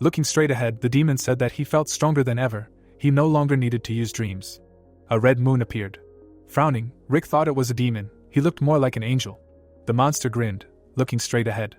Looking straight ahead, the demon said that he felt stronger than ever. He no longer needed to use dreams. A red moon appeared. Frowning, Rick thought it was a demon. He looked more like an angel. The monster grinned, looking straight ahead.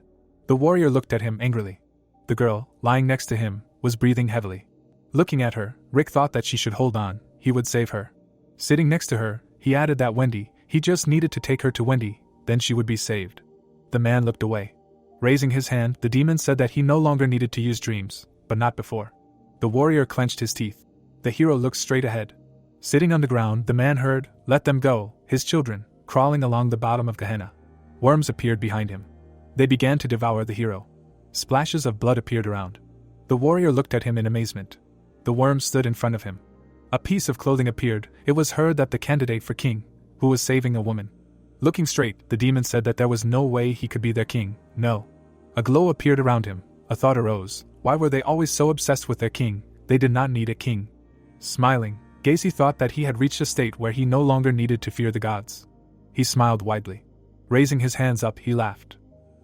The warrior looked at him angrily. The girl, lying next to him, was breathing heavily. Looking at her, Rick thought that she should hold on, he would save her. Sitting next to her, he added that he just needed to take her to Wendy, then she would be saved. The man looked away. Raising his hand, the demon said that he no longer needed to use dreams, but not before. The warrior clenched his teeth. The hero looked straight ahead. Sitting on the ground, the man heard, "Let them go, his children," crawling along the bottom of Gehenna. Worms appeared behind him. They began to devour the hero. Splashes of blood appeared around. The warrior looked at him in amazement. The worms stood in front of him. A piece of clothing appeared. It was heard that the candidate for king, who was saving a woman. Looking straight, the demon said that there was no way he could be their king, no. A glow appeared around him. A thought arose. Why were they always so obsessed with their king? They did not need a king. Smiling, Gacy thought that he had reached a state where he no longer needed to fear the gods. He smiled widely. Raising his hands up, he laughed.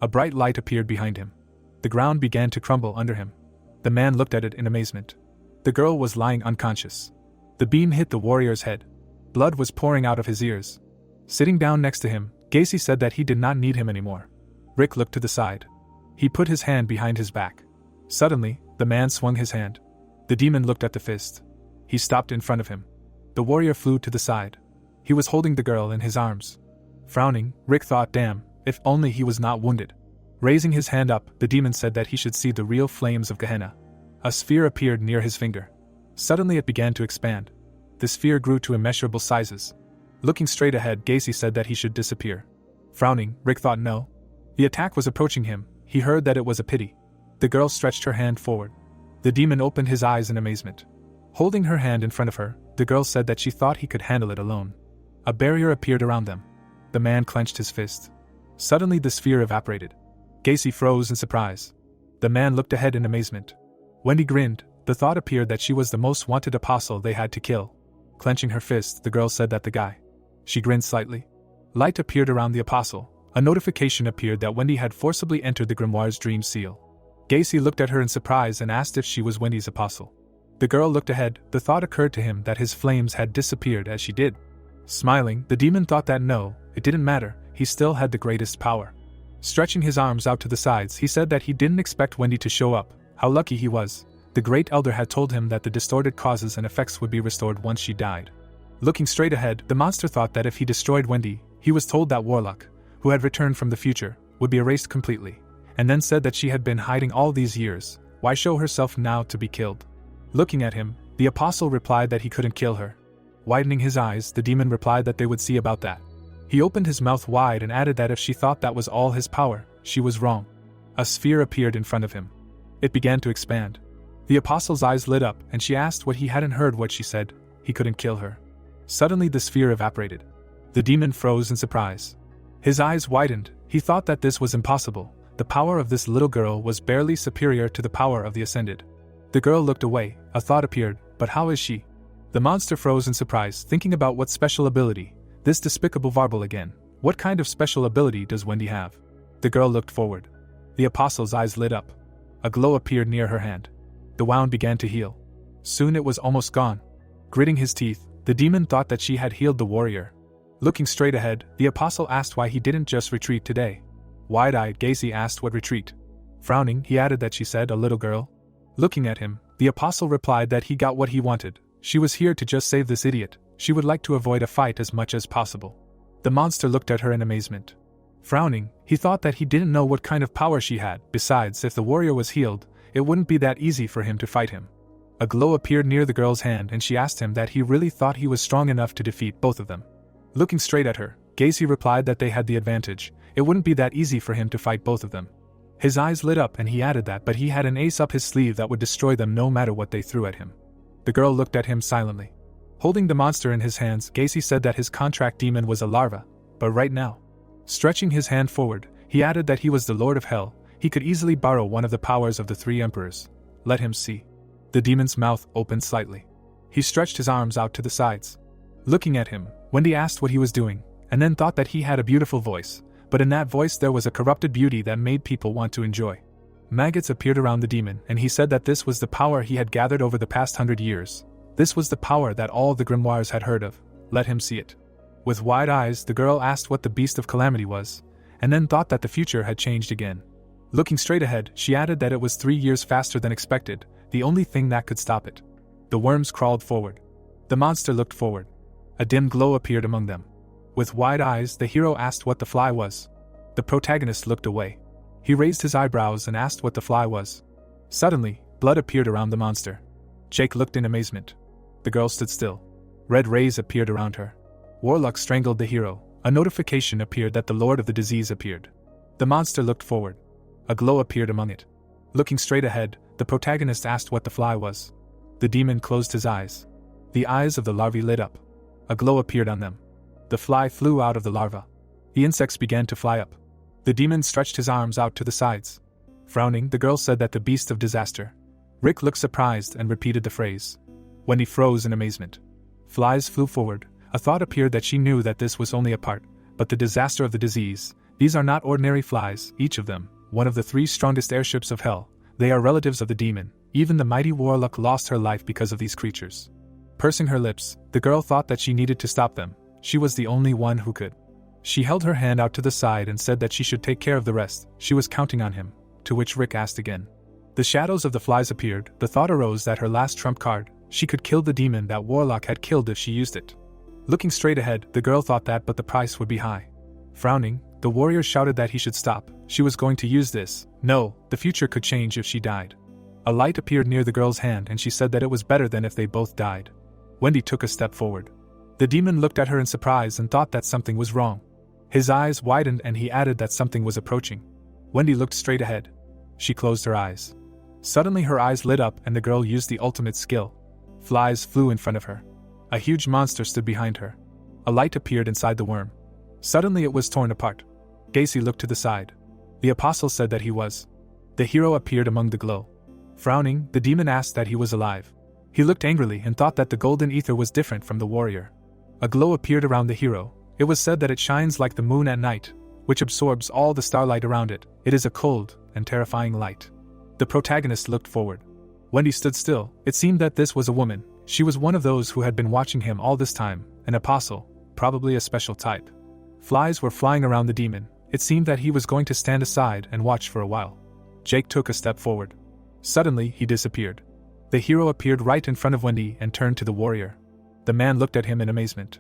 A bright light appeared behind him. The ground began to crumble under him. The man looked at it in amazement. The girl was lying unconscious. The beam hit the warrior's head. Blood was pouring out of his ears. Sitting down next to him, Gacy said that he did not need him anymore. Rick looked to the side. He put his hand behind his back. Suddenly, the man swung his hand. The demon looked at the fist. He stopped in front of him. The warrior flew to the side. He was holding the girl in his arms. Frowning, Rick thought, damn, if only he was not wounded. Raising his hand up, the demon said that he should see the real flames of Gehenna. A sphere appeared near his finger. Suddenly it began to expand. The sphere grew to immeasurable sizes. Looking straight ahead, Gacy said that he should disappear. Frowning, Rick thought no. The attack was approaching him. He heard that it was a pity. The girl stretched her hand forward. The demon opened his eyes in amazement. Holding her hand in front of her, the girl said that she thought he could handle it alone. A barrier appeared around them. The man clenched his fist. Suddenly the sphere evaporated. Gacy froze in surprise. The man looked ahead in amazement. Wendy grinned. The thought appeared that she was the most wanted apostle they had to kill. Clenching her fist, the girl said that the guy. She grinned slightly. Light appeared around the apostle. A notification appeared that Wendy had forcibly entered the grimoire's dream seal. Gacy looked at her in surprise and asked if she was Wendy's apostle. The girl looked ahead. The thought occurred to him that his flames had disappeared as she did. Smiling, the demon thought that no, it didn't matter, he still had the greatest power. Stretching his arms out to the sides, he said that he didn't expect Wendy to show up. How lucky he was. The great elder had told him that the distorted causes and effects would be restored once she died. Looking straight ahead, the monster thought that if he destroyed Wendy, he was told that Warlock, who had returned from the future, would be erased completely, and then said that she had been hiding all these years. Why show herself now to be killed? Looking at him, the apostle replied that he couldn't kill her. Widening his eyes, the demon replied that they would see about that. He opened his mouth wide and added that if she thought that was all his power, she was wrong. A sphere appeared in front of him. It began to expand. The apostle's eyes lit up, and she asked what he hadn't heard what she said. He couldn't kill her. Suddenly the sphere evaporated. The demon froze in surprise. His eyes widened. He thought that this was impossible. The power of this little girl was barely superior to the power of the Ascended. The girl looked away. A thought appeared, but how is she? The monster froze in surprise, thinking about what special ability. This despicable Warble again. What kind of special ability does Wendy have? The girl looked forward. The apostle's eyes lit up. A glow appeared near her hand. The wound began to heal. Soon it was almost gone. Gritting his teeth, the demon thought that she had healed the warrior. Looking straight ahead, the apostle asked why he didn't just retreat today. Wide-eyed, Gacy asked what retreat. Frowning, he added that she said a little girl. Looking at him, the apostle replied that he got what he wanted. She was here to just save this idiot. She would like to avoid a fight as much as possible. The monster looked at her in amazement. Frowning, he thought that he didn't know what kind of power she had. Besides, if the warrior was healed, it wouldn't be that easy for him to fight him. A glow appeared near the girl's hand and she asked him that he really thought he was strong enough to defeat both of them. Looking straight at her, Gacy replied that they had the advantage. It wouldn't be that easy for him to fight both of them. His eyes lit up and he added that but he had an ace up his sleeve that would destroy them no matter what they threw at him. The girl looked at him silently. Holding the monster in his hands, Gacy said that his contract demon was a larva, but right now. Stretching his hand forward, he added that he was the Lord of Hell. He could easily borrow one of the powers of the three emperors. Let him see. The demon's mouth opened slightly. He stretched his arms out to the sides. Looking at him, Wendy asked what he was doing, and then thought that he had a beautiful voice, but in that voice there was a corrupted beauty that made people want to enjoy. Maggots appeared around the demon, and he said that this was the power he had gathered over the past 100 years. This was the power that all the grimoires had heard of. Let him see it. With wide eyes, the girl asked what the Beast of Calamity was, and then thought that the future had changed again. Looking straight ahead, she added that it was 3 years faster than expected, the only thing that could stop it. The worms crawled forward. The monster looked forward. A dim glow appeared among them. With wide eyes, the hero asked what the fly was. The protagonist looked away. He raised his eyebrows and asked what the fly was. Suddenly, blood appeared around the monster. Jake looked in amazement. The girl stood still. Red rays appeared around her. Warlock strangled the hero. A notification appeared that the Lord of the Disease appeared. The monster looked forward. A glow appeared among it. Looking straight ahead, the protagonist asked what the fly was. The demon closed his eyes. The eyes of the larvae lit up. A glow appeared on them. The fly flew out of the larva. The insects began to fly up. The demon stretched his arms out to the sides. Frowning, the girl said that the beast of disaster. Rick looked surprised and repeated the phrase. Wendy froze in amazement. Flies flew forward. A thought appeared that she knew that this was only a part, but the disaster of the disease. These are not ordinary flies, each of them, one of the 3 strongest airships of hell. They are relatives of the demon. Even the mighty warlock lost her life because of these creatures. Pursing her lips, the girl thought that she needed to stop them. She was the only one who could. She held her hand out to the side and said that she should take care of the rest. She was counting on him, to which Rick asked again. The shadows of the flies appeared. The thought arose that her last trump card, she could kill the demon that Warlock had killed if she used it. Looking straight ahead, the girl thought that, but the price would be high. Frowning, the warrior shouted that he should stop. She was going to use this. No, the future could change if she died. A light appeared near the girl's hand and she said that it was better than if they both died. Wendy took a step forward. The demon looked at her in surprise and thought that something was wrong. His eyes widened and he added that something was approaching. Wendy looked straight ahead. She closed her eyes. Suddenly her eyes lit up and the girl used the ultimate skill. Flies flew in front of her. A huge monster stood behind her. A light appeared inside the worm. Suddenly it was torn apart. Gacy looked to the side. The apostle said that he was. The hero appeared among the glow. Frowning, the demon asked that he was alive. He looked angrily and thought that the golden ether was different from the warrior. A glow appeared around the hero. It was said that it shines like the moon at night, which absorbs all the starlight around it. It is a cold and terrifying light. The protagonist looked forward. Wendy stood still. It seemed that this was a woman. She was one of those who had been watching him all this time, an apostle, probably a special type. Flies were flying around the demon. It seemed that he was going to stand aside and watch for a while. Jake took a step forward. Suddenly, he disappeared. The hero appeared right in front of Wendy and turned to the warrior. The man looked at him in amazement.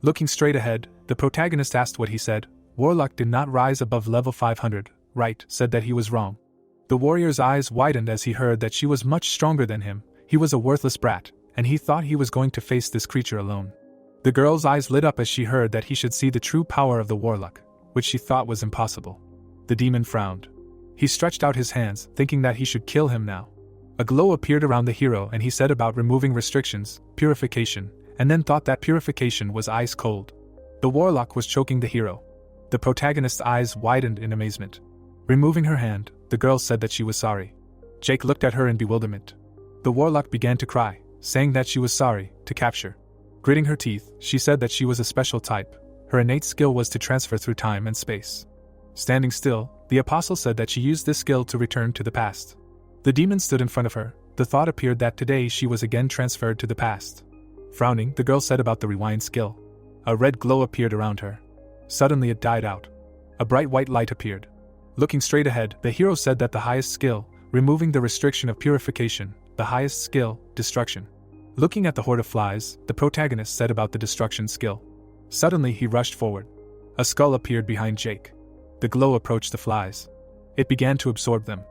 Looking straight ahead, the protagonist asked what he said. Warlock did not rise above level 500, right? Said that he was wrong. The warrior's eyes widened as he heard that she was much stronger than him. He was a worthless brat, and he thought he was going to face this creature alone. The girl's eyes lit up as she heard that he should see the true power of the warlock, which she thought was impossible. The demon frowned. He stretched out his hands, thinking that he should kill him now. A glow appeared around the hero and he said about removing restrictions, purification, and then thought that purification was ice cold. The warlock was choking the hero. The protagonist's eyes widened in amazement. Removing her hand, the girl said that she was sorry. Jake looked at her in bewilderment. The warlock began to cry, saying that she was sorry to capture. Gritting her teeth, she said that she was a special type. Her innate skill was to transfer through time and space. Standing still, the apostle said that she used this skill to return to the past. The demon stood in front of her. The thought appeared that today she was again transferred to the past. Frowning, the girl said about the rewind skill. A red glow appeared around her. Suddenly it died out. A bright white light appeared. Looking straight ahead, the hero said that the highest skill, removing the restriction of purification, the highest skill, destruction. Looking at the horde of flies, the protagonist said about the destruction skill. Suddenly he rushed forward. A skull appeared behind Jake. The glow approached the flies. It began to absorb them.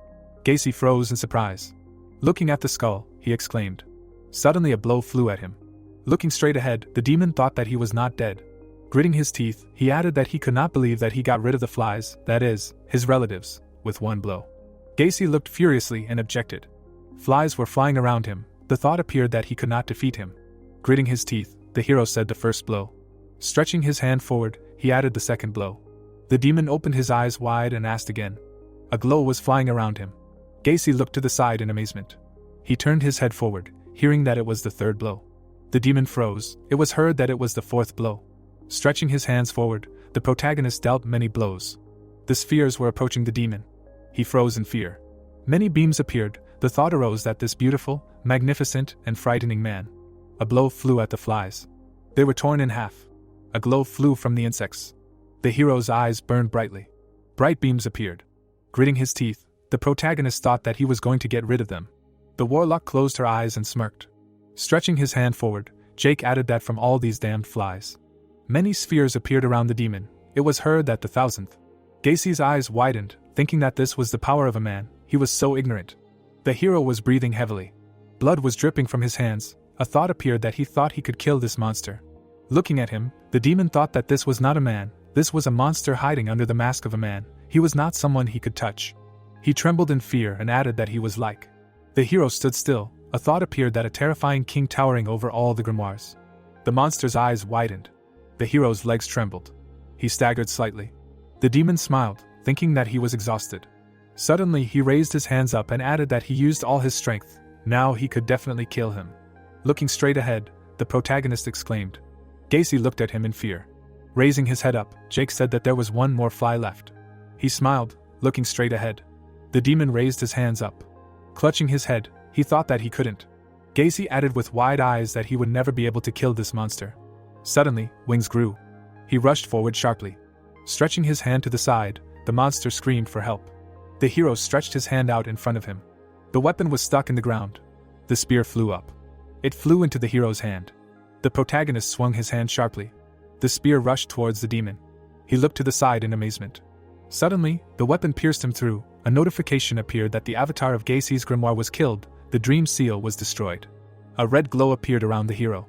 Gacy froze in surprise. Looking at the skull, he exclaimed. Suddenly a blow flew at him. Looking straight ahead, the demon thought that he was not dead. Gritting his teeth, he added that he could not believe that he got rid of the flies, that is, his relatives, with one blow. Gacy looked furiously and objected. Flies were flying around him. The thought appeared that he could not defeat him. Gritting his teeth, the hero said the first blow. Stretching his hand forward, he added the second blow. The demon opened his eyes wide and asked again. A glow was flying around him. Gacy looked to the side in amazement. He turned his head forward, hearing that it was the third blow. The demon froze. It was heard that it was the fourth blow. Stretching his hands forward, the protagonist dealt many blows. The spheres were approaching the demon. He froze in fear. Many beams appeared. The thought arose that this beautiful, magnificent, and frightening man. A blow flew at the flies. They were torn in half. A glow flew from the insects. The hero's eyes burned brightly. Bright beams appeared. Gritting his teeth, the protagonist thought that he was going to get rid of them. The warlock closed her eyes and smirked. Stretching his hand forward, Jake added that from all these damned flies. Many spheres appeared around the demon. It was heard that the 1000th. Gacy's eyes widened, thinking that this was the power of a man. He was so ignorant. The hero was breathing heavily. Blood was dripping from his hands. A thought appeared that he thought he could kill this monster. Looking at him, the demon thought that this was not a man. This was a monster hiding under the mask of a man. He was not someone he could touch. He trembled in fear and added that he was like. The hero stood still. A thought appeared that a terrifying king towering over all the grimoires. The monster's eyes widened. The hero's legs trembled. He staggered slightly. The demon smiled, thinking that he was exhausted. Suddenly he raised his hands up and added that he used all his strength. Now he could definitely kill him. Looking straight ahead, the protagonist exclaimed. Gacy looked at him in fear. Raising his head up, Jake said that there was one more fly left. He smiled, looking straight ahead. The demon raised his hands up. Clutching his head, he thought that he couldn't. Gacy added with wide eyes that he would never be able to kill this monster. Suddenly, wings grew. He rushed forward sharply. Stretching his hand to the side, the monster screamed for help. The hero stretched his hand out in front of him. The weapon was stuck in the ground. The spear flew up. It flew into the hero's hand. The protagonist swung his hand sharply. The spear rushed towards the demon. He looked to the side in amazement. Suddenly, the weapon pierced him through. A notification appeared that the avatar of Gacy's grimoire was killed. The dream seal was destroyed. A red glow appeared around the hero.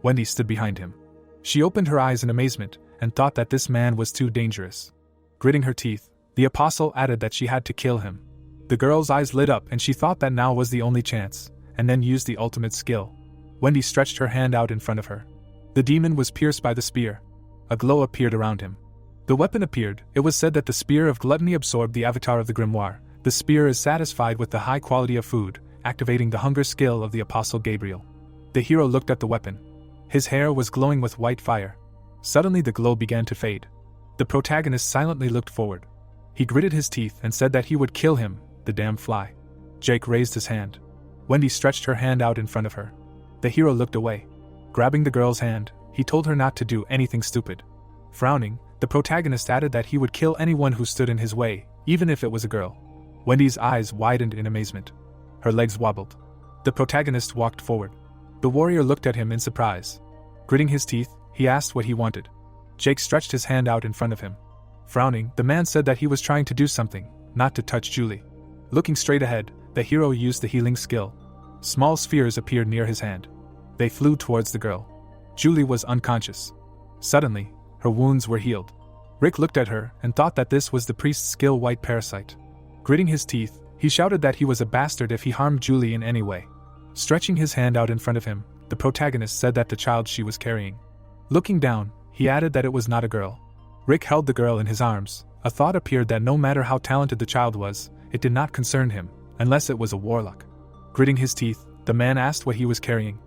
Wendy stood behind him. She opened her eyes in amazement and thought that this man was too dangerous. Gritting her teeth, the apostle added that she had to kill him. The girl's eyes lit up and she thought that now was the only chance, and then used the ultimate skill. Wendy stretched her hand out in front of her. The demon was pierced by the spear. A glow appeared around him. The weapon appeared. It was said that the spear of gluttony absorbed the avatar of the grimoire. The spear is satisfied with the high quality of food, activating the hunger skill of the apostle Gabriel. The hero looked at the weapon. His hair was glowing with white fire. Suddenly the glow began to fade. The protagonist silently looked forward. He gritted his teeth and said that he would kill him, the damn fly. Jake raised his hand. Wendy stretched her hand out in front of her. The hero looked away. Grabbing the girl's hand, he told her not to do anything stupid. Frowning, the protagonist added that he would kill anyone who stood in his way, even if it was a girl. Wendy's eyes widened in amazement. Her legs wobbled. The protagonist walked forward. The warrior looked at him in surprise. Gritting his teeth, he asked what he wanted. Jake stretched his hand out in front of him. Frowning, the man said that he was trying to do something, not to touch Julie. Looking straight ahead, the hero used the healing skill. Small spheres appeared near his hand. They flew towards the girl. Julie was unconscious. Suddenly, her wounds were healed. Rick looked at her and thought that this was the priest's skill white parasite. Gritting his teeth, he shouted that he was a bastard if he harmed Julie in any way. Stretching his hand out in front of him, the protagonist said that the child she was carrying. Looking down, he added that it was not a girl. Rick held the girl in his arms. A thought appeared that no matter how talented the child was, it did not concern him, unless it was a warlock. Gritting his teeth, the man asked what he was carrying.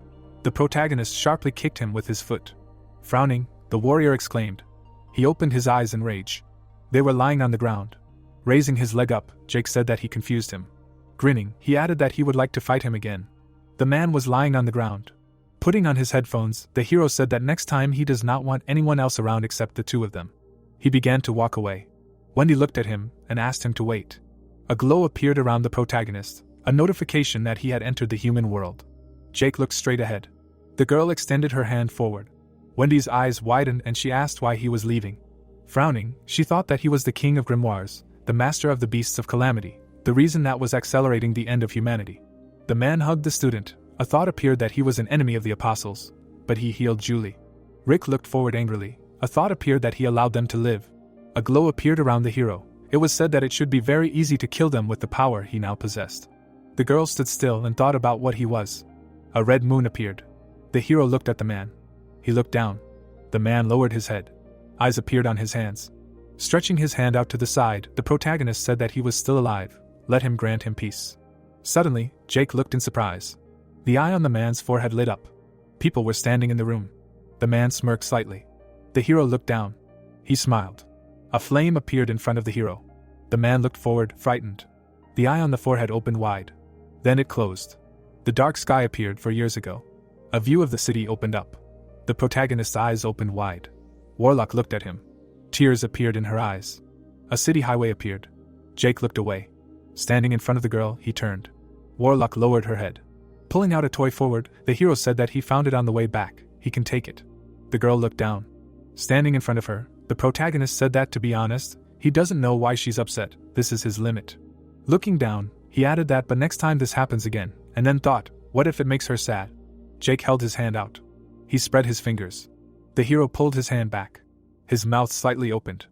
The protagonist sharply kicked him with his foot. Frowning, the warrior exclaimed. He opened his eyes in rage. They were lying on the ground. Raising his leg up, Jake said that he confused him. Grinning, he added that he would like to fight him again. The man was lying on the ground. Putting on his headphones, the hero said that next time he does not want anyone else around except the two of them. He began to walk away. Wendy looked at him and asked him to wait. A glow appeared around the protagonist, a notification that he had entered the human world. Jake looked straight ahead. The girl extended her hand forward. Wendy's eyes widened and she asked why he was leaving. Frowning, she thought that he was the king of grimoires, the master of the beasts of calamity, the reason that was accelerating the end of humanity. The man hugged the student. A thought appeared that he was an enemy of the apostles, but he healed Julie. Rick looked forward angrily. A thought appeared that he allowed them to live. A glow appeared around the hero. It was said that it should be very easy to kill them with the power he now possessed. The girl stood still and thought about what he was. A red moon appeared. The hero looked at the man. He looked down. The man lowered his head. Eyes appeared on his hands. Stretching his hand out to the side, the protagonist said that he was still alive. Let him grant him peace. Suddenly, Jake looked in surprise. The eye on the man's forehead lit up. People were standing in the room. The man smirked slightly. The hero looked down. He smiled. A flame appeared in front of the hero. The man looked forward, frightened. The eye on the forehead opened wide. Then it closed. The dark sky appeared for years ago. A view of the city opened up. The protagonist's eyes opened wide. Warlock looked at him. Tears appeared in her eyes. A city highway appeared. Jake looked away. Standing in front of the girl, he turned. Warlock lowered her head. Pulling out a toy forward, the hero said that he found it on the way back. He can take it. The girl looked down. Standing in front of her, the protagonist said that, to be honest, he doesn't know why she's upset. This is his limit. Looking down, he added that, but next time this happens again, and then thought, what if it makes her sad? Jake held his hand out. He spread his fingers. The hero pulled his hand back. His mouth slightly opened.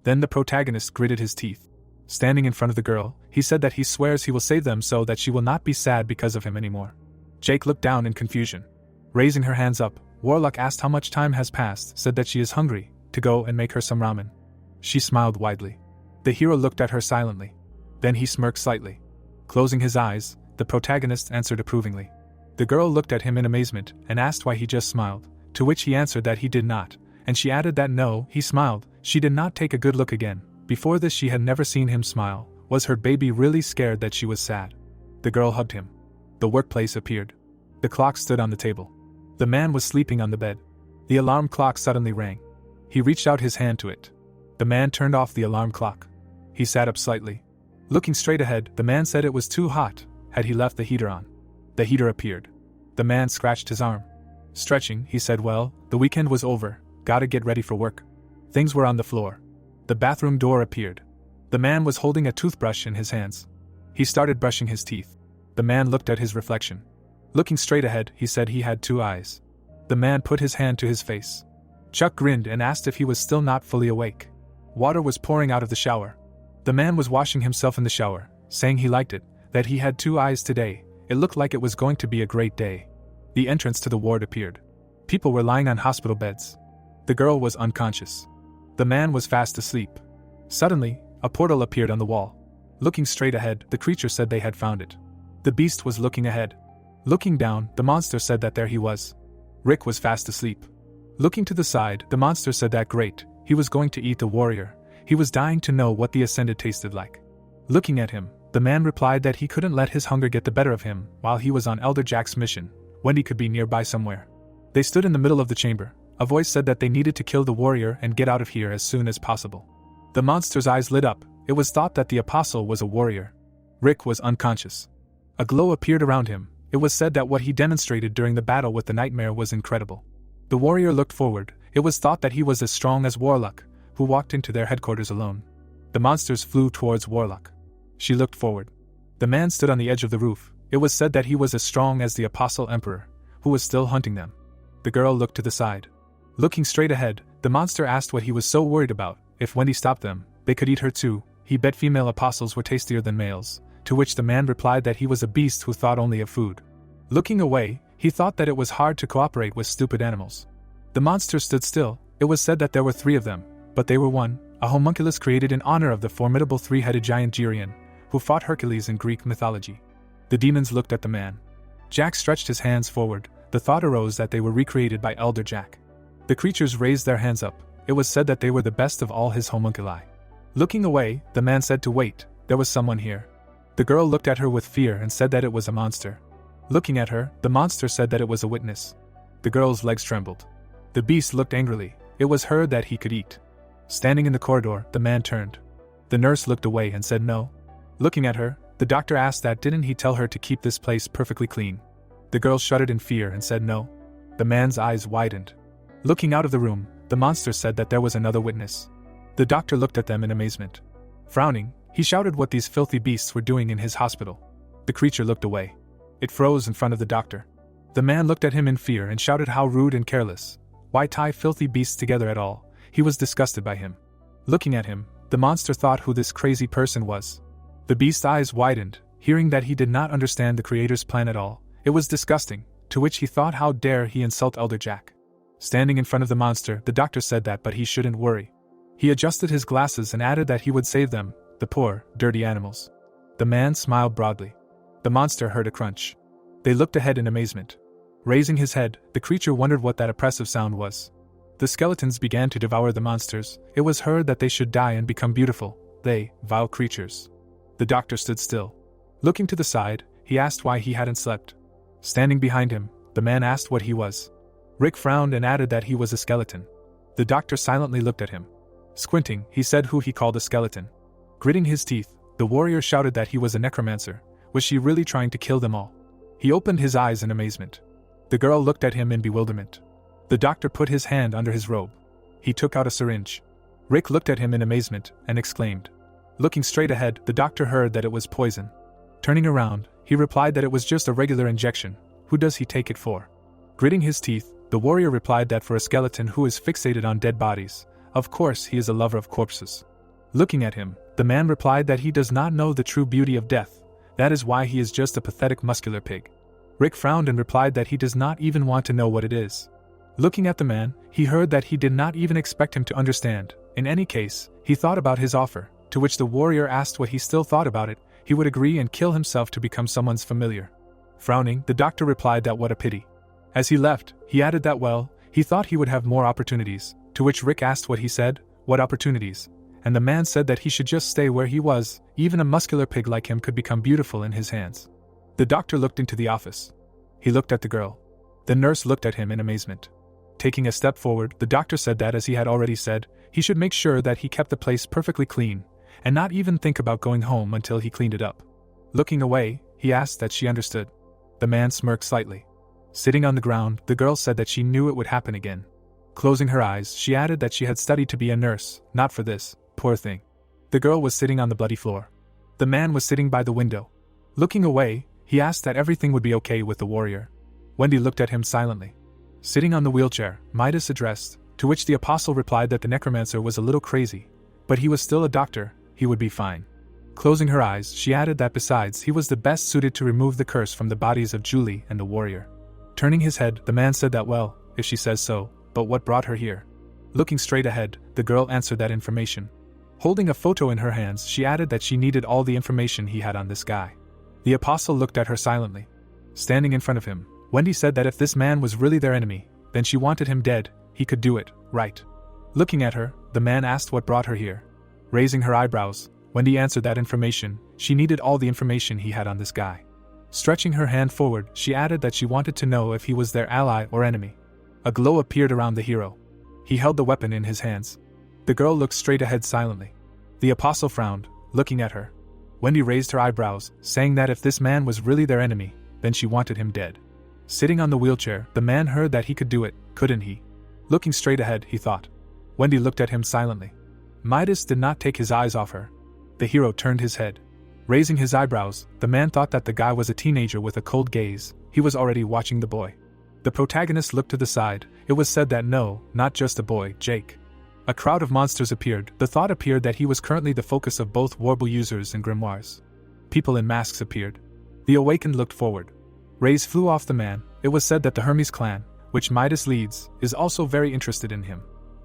Then the protagonist gritted his teeth. Standing in front of the girl, he said that he swears he will save them so that she will not be sad because of him anymore. Jake looked down in confusion. Raising her hands up, Warlock asked how much time has passed, said that she is hungry, to go and make her some ramen. She smiled widely. The hero looked at her silently. Then he smirked slightly. Closing his eyes, the protagonist answered approvingly. The girl looked at him in amazement and asked why he just smiled, to which he answered that he did not, and she added that no, he smiled. She did not take a good look again. Before this she had never seen him smile. Was her baby really scared that she was sad? The girl hugged him. The workplace appeared. The clock stood on the table. The man was sleeping on the bed. The alarm clock suddenly rang. He reached out his hand to it. The man turned off the alarm clock. He sat up slightly. Looking straight ahead, the man said it was too hot. Had he left the heater on? The heater appeared. The man scratched his arm. Stretching, he said, well, the weekend was over. Gotta get ready for work. Things were on the floor. The bathroom door appeared. The man was holding a toothbrush in his hands. He started brushing his teeth. The man looked at his reflection. Looking straight ahead, he said he had 2 eyes. The man put his hand to his face. Chuck grinned and asked if he was still not fully awake. Water was pouring out of the shower. The man was washing himself in the shower, saying he liked it, that he had 2 eyes today. It looked like it was going to be a great day. The entrance to the ward appeared. People were lying on hospital beds. The girl was unconscious. The man was fast asleep. Suddenly, a portal appeared on the wall. Looking straight ahead, the creature said they had found it. The beast was looking ahead. Looking down, the monster said that there he was. Rick was fast asleep. Looking to the side, the monster said that great, he was going to eat the warrior. He was dying to know what the ascended tasted like. Looking at him, the man replied that he couldn't let his hunger get the better of him while he was on Elder Jack's mission. Wendy could be nearby somewhere. They stood in the middle of the chamber. A voice said that they needed to kill the warrior and get out of here as soon as possible. The monster's eyes lit up. It was thought that the apostle was a warrior. Rick was unconscious. A glow appeared around him. It was said that what he demonstrated during the battle with the nightmare was incredible. The warrior looked forward. It was thought that he was as strong as Warlock, who walked into their headquarters alone. The monsters flew towards Warlock. She looked forward. The man stood on the edge of the roof. It was said that he was as strong as the apostle emperor, who was still hunting them. The girl looked to the side. Looking straight ahead, the monster asked what he was so worried about. If Wendy stopped them, they could eat her too. He bet female apostles were tastier than males, to which the man replied that he was a beast who thought only of food. Looking away, he thought that it was hard to cooperate with stupid animals. The monster stood still. It was said that there were 3 of them, but they were one, a homunculus created in honor of the formidable 3-headed giant Geryon, who fought Hercules in Greek mythology. The demons looked at the man. Jack stretched his hands forward. The thought arose that they were recreated by Elder Jack. The creatures raised their hands up. It was said that they were the best of all his homunculi. Looking away, the man said to wait. There was someone here. The girl looked at her with fear and said that it was a monster. Looking at her, the monster said that it was a witness. The girl's legs trembled. The beast looked angrily. It was her that he could eat. Standing in the corridor, the man turned. The nurse looked away and said no. Looking at her, the doctor asked that didn't he tell her to keep this place perfectly clean. The girl shuddered in fear and said no. The man's eyes widened. Looking out of the room, the monster said that there was another witness. The doctor looked at them in amazement. Frowning, he shouted what these filthy beasts were doing in his hospital. The creature looked away. It froze in front of the doctor. The man looked at him in fear and shouted how rude and careless. Why tie filthy beasts together at all? He was disgusted by him. Looking at him, the monster thought who this crazy person was. The beast's eyes widened, hearing that he did not understand the creator's plan at all. It was disgusting, to which he thought how dare he insult Elder Jack. Standing in front of the monster, the doctor said that but he shouldn't worry. He adjusted his glasses and added that he would save them, the poor, dirty animals. The man smiled broadly. The monster heard a crunch. They looked ahead in amazement. Raising his head, the creature wondered what that oppressive sound was. The skeletons began to devour the monsters. It was heard that they should die and become beautiful. They, vile creatures. The doctor stood still. Looking to the side, he asked why he hadn't slept. Standing behind him, the man asked what he was. Rick frowned and added that he was a skeleton. The doctor silently looked at him. Squinting, he said who he called a skeleton. Gritting his teeth, the warrior shouted that he was a necromancer. Was she really trying to kill them all? He opened his eyes in amazement. The girl looked at him in bewilderment. The doctor put his hand under his robe. He took out a syringe. Rick looked at him in amazement and exclaimed. Looking straight ahead, the doctor heard that it was poison. Turning around, he replied that it was just a regular injection. Who does he take it for? Gritting his teeth, the warrior replied that for a skeleton who is fixated on dead bodies, of course he is a lover of corpses. Looking at him, the man replied that he does not know the true beauty of death. That is why he is just a pathetic muscular pig. Rick frowned and replied that he does not even want to know what it is. Looking at the man, he heard that he did not even expect him to understand. In any case, he thought about his offer, to which the warrior asked what he still thought about it. He would agree and kill himself to become someone's familiar. Frowning, the doctor replied that what a pity. As he left, he added that he thought he would have more opportunities, to which Rick asked what he said, what opportunities? And the man said that he should just stay where he was, even a muscular pig like him could become beautiful in his hands. The doctor looked into the office. He looked at the girl. The nurse looked at him in amazement. Taking a step forward, the doctor said that as he had already said, he should make sure that he kept the place perfectly clean, and not even think about going home until he cleaned it up. Looking away, he asked that she understood. The man smirked slightly. Sitting on the ground, the girl said that she knew it would happen again. Closing her eyes, she added that she had studied to be a nurse, not for this, poor thing. The girl was sitting on the bloody floor. The man was sitting by the window. Looking away, he asked that everything would be okay with the warrior. Wendy looked at him silently. Sitting on the wheelchair, Midas addressed, to which the apostle replied that the necromancer was a little crazy, but he was still a doctor, he would be fine. Closing her eyes, she added that besides he was the best suited to remove the curse from the bodies of Julie and the warrior. Turning his head, the man said that if she says so, but what brought her here? Looking straight ahead, the girl answered that information. Holding a photo in her hands, she added that she needed all the information he had on this guy. The apostle looked at her silently. Standing in front of him, Wendy said that if this man was really their enemy, then she wanted him dead, he could do it, right? Looking at her, the man asked what brought her here. Raising her eyebrows, Wendy answered that information, she needed all the information he had on this guy. Stretching her hand forward, she added that she wanted to know if he was their ally or enemy. A glow appeared around the hero. He held the weapon in his hands. The girl looked straight ahead silently. The apostle frowned, looking at her. Wendy raised her eyebrows, saying that if this man was really their enemy, then she wanted him dead. Sitting on the wheelchair, the man heard that he could do it, couldn't he? Looking straight ahead, he thought. Wendy looked at him silently. Midas did not take his eyes off her. The hero turned his head. Raising his eyebrows, the man thought that the guy was a teenager with a cold gaze. He was already watching the boy. The protagonist looked to the side. It was said that no, not just a boy, Jake. A crowd of monsters appeared. The thought appeared that he was currently the focus of both Warble users and grimoires. People in masks appeared. The awakened looked forward. Rays flew off the man. It was said that the Hermes clan, which Midas leads, is also very interested in him.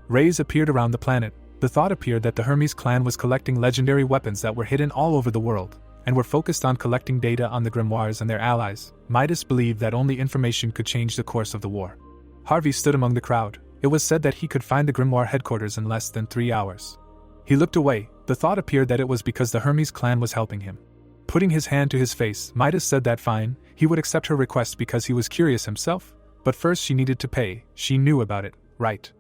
Rays appeared around the planet. The thought appeared that the Hermes clan was collecting legendary weapons that were hidden all over the world, and were focused on collecting data on the grimoires and their allies. Midas believed that only information could change the course of the war. Harvey stood among the crowd. It was said that he could find the grimoire headquarters in less than 3 hours. He looked away. The thought appeared that it was because the Hermes clan was helping him. Putting his hand to his face, Midas said that fine, he would accept her request because he was curious himself, but first she needed to pay. She knew about it, right?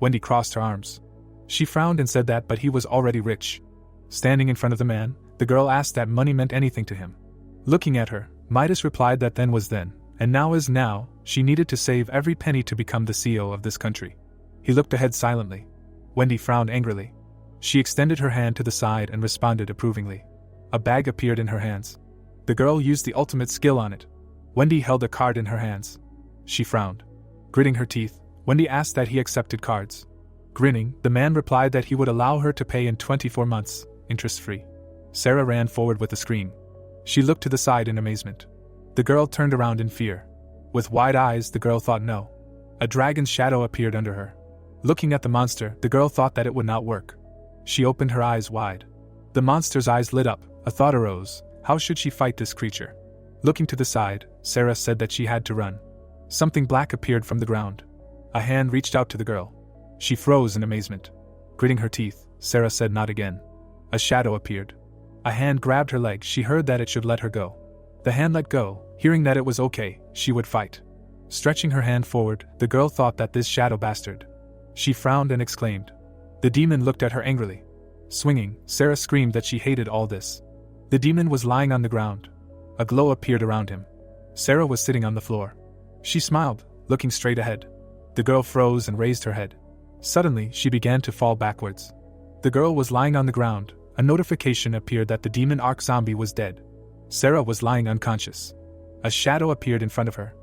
Wendy crossed her arms. She frowned and said that but he was already rich. Standing in front of the man, the girl asked that money meant anything to him. Looking at her, Midas replied that then was then, and now is now. She needed to save every penny to become the CEO of this country. He looked ahead silently. Wendy frowned angrily. She extended her hand to the side and responded approvingly. A bag appeared in her hands. The girl used the ultimate skill on it. Wendy held a card in her hands. She frowned. Gritting her teeth, Wendy asked that he accepted cards. Grinning, the man replied that he would allow her to pay in 24 months, interest-free. Sarah ran forward with a scream. She looked to the side in amazement. The girl turned around in fear. With wide eyes, the girl thought no. A dragon's shadow appeared under her. Looking at the monster, the girl thought that it would not work. She opened her eyes wide. The monster's eyes lit up. A thought arose. How should she fight this creature? Looking to the side, Sarah said that she had to run. Something black appeared from the ground. A hand reached out to the girl. She froze in amazement. Gritting her teeth, Sarah said not again. A shadow appeared. A hand grabbed her leg. She heard that it should let her go. The hand let go. Hearing that it was okay, she would fight. Stretching her hand forward, the girl thought that this shadow bastard. She frowned and exclaimed. The demon looked at her angrily. Swinging, Sarah screamed that she hated all this. The demon was lying on the ground. A glow appeared around him. Sarah was sitting on the floor. She smiled, looking straight ahead. The girl froze and raised her head. Suddenly, she began to fall backwards. The girl was lying on the ground. A notification appeared that the demon arc zombie was dead. Sarah was lying unconscious. A shadow appeared in front of her.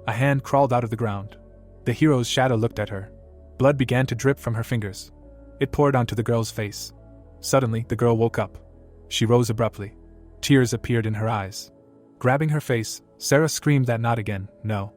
A hand crawled out of the ground. The hero's shadow looked at her. Blood began to drip from her fingers. It poured onto the girl's face. Suddenly, the girl woke up. She rose abruptly. Tears appeared in her eyes. Grabbing her face, Sarah screamed that not again, no.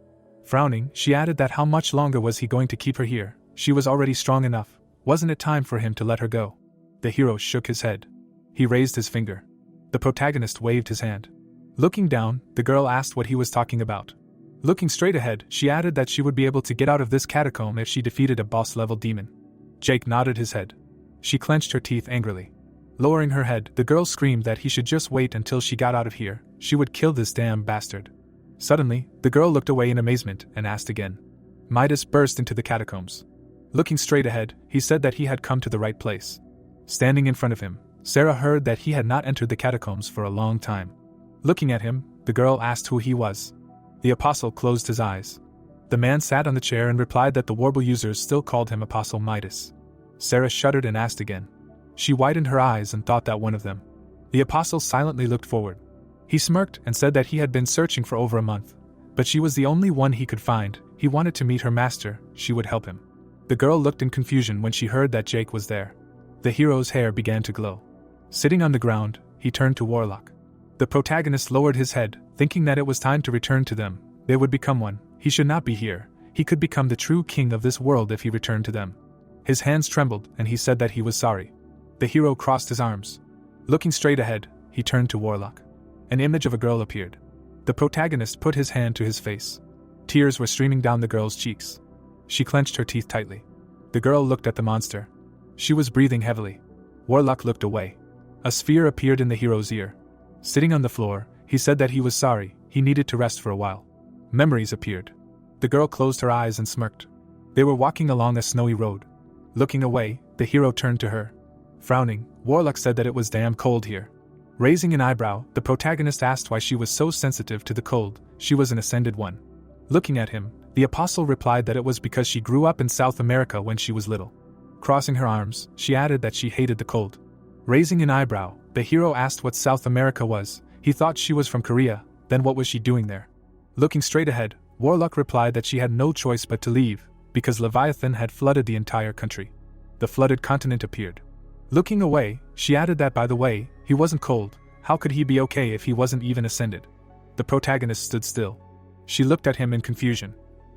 Frowning, she added that how much longer was he going to keep her here? She was already strong enough. Wasn't it time for him to let her go? The hero shook his head. He raised his finger. The protagonist waved his hand. Looking down, the girl asked what he was talking about. Looking straight ahead, she added that she would be able to get out of this catacomb if she defeated a boss-level demon. Jake nodded his head. She clenched her teeth angrily. Lowering her head, the girl screamed that he should just wait until she got out of here. She would kill this damn bastard. Suddenly, the girl looked away in amazement and asked again. Midas burst into the catacombs. Looking straight ahead, he said that he had come to the right place. Standing in front of him, Sarah heard that he had not entered the catacombs for a long time. Looking at him, the girl asked who he was. The apostle closed his eyes. The man sat on the chair and replied that the Warble users still called him Apostle Midas. Sarah shuddered and asked again. She widened her eyes and thought that one of them. The apostle silently looked forward. He smirked and said that he had been searching for over a month, but she was the only one he could find. He wanted to meet her master, she would help him. The girl looked in confusion when she heard that Jake was there. The hero's hair began to glow. Sitting on the ground, he turned to Warlock. The protagonist lowered his head, thinking that it was time to return to them. They would become one. He should not be here. He could become the true king of this world if he returned to them. His hands trembled, and he said that he was sorry. The hero crossed his arms. Looking straight ahead, he turned to Warlock. An image of a girl appeared. The protagonist put his hand to his face. Tears were streaming down the girl's cheeks. She clenched her teeth tightly. The girl looked at the monster. She was breathing heavily. Warlock looked away. A sphere appeared in the hero's ear. Sitting on the floor, he said that he was sorry, he needed to rest for a while. Memories appeared. The girl closed her eyes and smirked. They were walking along a snowy road. Looking away, the hero turned to her. Frowning, Warlock said that it was damn cold here. Raising an eyebrow, the protagonist asked why she was so sensitive to the cold. She was an ascended one. Looking at him, the apostle replied that it was because she grew up in South America when she was little. Crossing her arms, she added that she hated the cold. Raising an eyebrow, the hero asked what South America was. He thought she was from Korea, then what was she doing there? Looking straight ahead, Warlock replied that she had no choice but to leave, because Leviathan had flooded the entire country. The flooded continent appeared. Looking away, she added that by the way, he wasn't cold. How could he be okay if he wasn't even ascended? The protagonist stood still. She looked at him in confusion.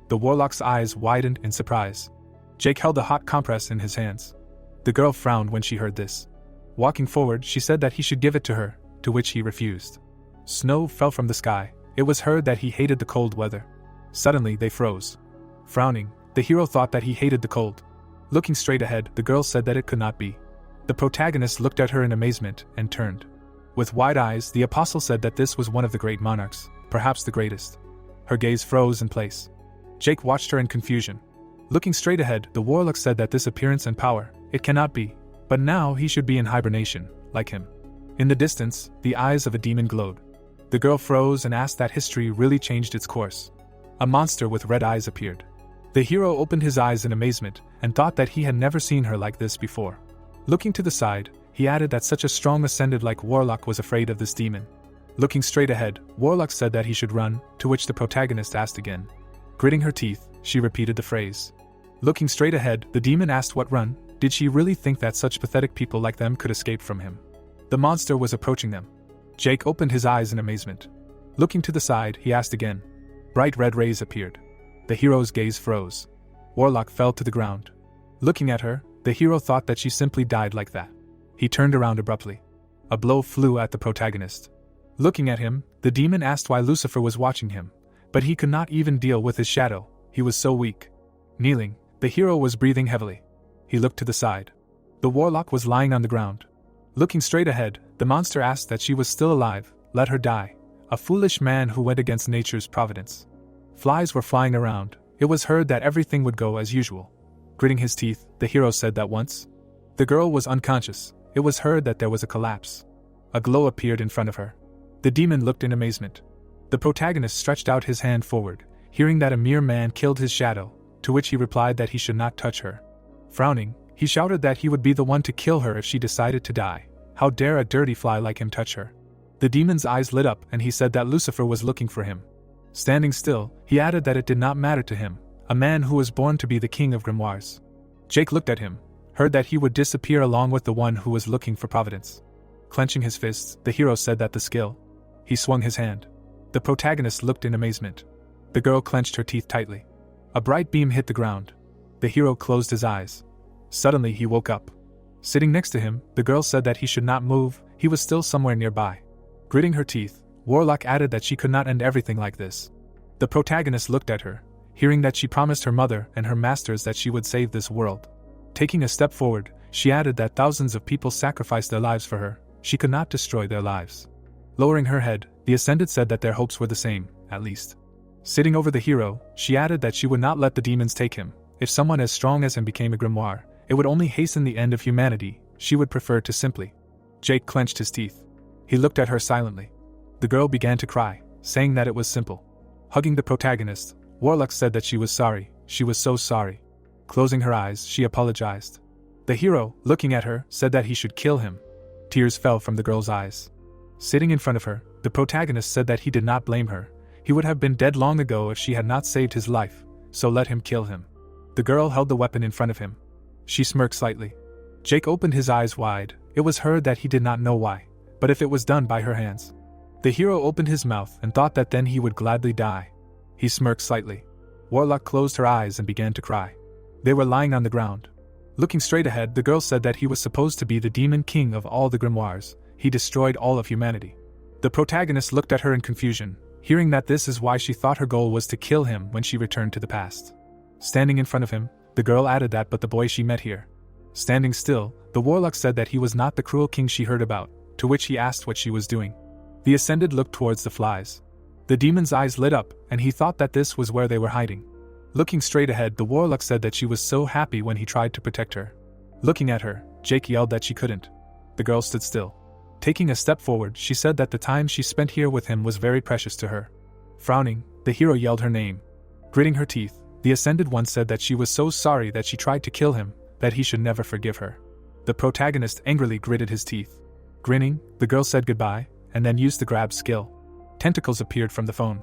The Warlock's eyes widened in surprise. Jake held a hot compress in his hands. The girl frowned when she heard this. Walking forward, she said that he should give it to her, to which he refused. Snow fell from the sky. It was heard that he hated the cold weather. Suddenly, they froze. Frowning, the hero thought that he hated the cold. Looking straight ahead, the girl said that it could not be. The protagonist looked at her in amazement and turned. With wide eyes, the apostle said that this was one of the great monarchs, perhaps the greatest. Her gaze froze in place. Jake watched her in confusion. Looking straight ahead, the warlock said that this appearance and power, it cannot be. But now he should be in hibernation, like him. In the distance, the eyes of a demon glowed. The girl froze and asked that history really changed its course. A monster with red eyes appeared. The hero opened his eyes in amazement and thought that he had never seen her like this before. Looking to the side, he added that such a strong ascended like Warlock was afraid of this demon. Looking straight ahead, Warlock said that he should run, to which the protagonist asked again. Gritting her teeth, she repeated the phrase. Looking straight ahead, the demon asked what run. Did she really think that such pathetic people like them could escape from him? The monster was approaching them. Jake opened his eyes in amazement. Looking to the side, he asked again. Bright red rays appeared. The hero's gaze froze. Warlock fell to the ground. Looking at her, the hero thought that she simply died like that. He turned around abruptly. A blow flew at the protagonist. Looking at him, the demon asked why Lucifer was watching him, but he could not even deal with his shadow, he was so weak. Kneeling, the hero was breathing heavily. He looked to the side. The warlock was lying on the ground. Looking straight ahead, the monster asked that she was still alive, let her die. A foolish man who went against nature's providence. Flies were flying around. It was heard that everything would go as usual. Gritting his teeth, the hero said that once. The girl was unconscious. It was heard that there was a collapse. A glow appeared in front of her. The demon looked in amazement. The protagonist stretched out his hand forward, hearing that a mere man killed his shadow, to which he replied that he should not touch her. Frowning, he shouted that he would be the one to kill her if she decided to die. How dare a dirty fly like him touch her? The demon's eyes lit up and he said that Lucifer was looking for him. Standing still, he added that it did not matter to him, a man who was born to be the king of grimoires. Jake looked at him, heard that he would disappear along with the one who was looking for Providence. Clenching his fists, the hero said that the skill. He swung his hand. The protagonist looked in amazement. The girl clenched her teeth tightly. A bright beam hit the ground. The hero closed his eyes. Suddenly he woke up. Sitting next to him, the girl said that he should not move, he was still somewhere nearby. Gritting her teeth, Warlock added that she could not end everything like this. The protagonist looked at her, hearing that she promised her mother and her masters that she would save this world. Taking a step forward, she added that thousands of people sacrificed their lives for her, she could not destroy their lives. Lowering her head, the Ascended said that their hopes were the same, at least. Sitting over the hero, she added that she would not let the demons take him. If someone as strong as him became a grimoire, it would only hasten the end of humanity, she would prefer to simply. Jake clenched his teeth. He looked at her silently. The girl began to cry, saying that it was simple. Hugging the protagonist, Warlock said that she was sorry, she was so sorry. Closing her eyes, she apologized. The hero, looking at her, said that he should kill him. Tears fell from the girl's eyes. Sitting in front of her, the protagonist said that he did not blame her. He would have been dead long ago if she had not saved his life, so let him kill him. The girl held the weapon in front of him. She smirked slightly. Jake opened his eyes wide. It was heard that he did not know why, but if it was done by her hands. The hero opened his mouth and thought that then he would gladly die. He smirked slightly. Warlock closed her eyes and began to cry. They were lying on the ground. Looking straight ahead, the girl said that he was supposed to be the demon king of all the grimoires. He destroyed all of humanity. The protagonist looked at her in confusion, hearing that this is why she thought her goal was to kill him when she returned to the past. Standing in front of him, the girl added that but the boy she met here. Standing still, the warlock said that he was not the cruel king she heard about, to which he asked what she was doing. The Ascended looked towards the flies. The demon's eyes lit up, and he thought that this was where they were hiding. Looking straight ahead, the warlock said that she was so happy when he tried to protect her. Looking at her, Jake yelled that she couldn't. The girl stood still. Taking a step forward, she said that the time she spent here with him was very precious to her. Frowning, the hero yelled her name. Gritting her teeth, the Ascended one said that she was so sorry that she tried to kill him, that he should never forgive her. The protagonist angrily gritted his teeth. Grinning, the girl said goodbye, and then used the grab skill. Tentacles appeared from the phone.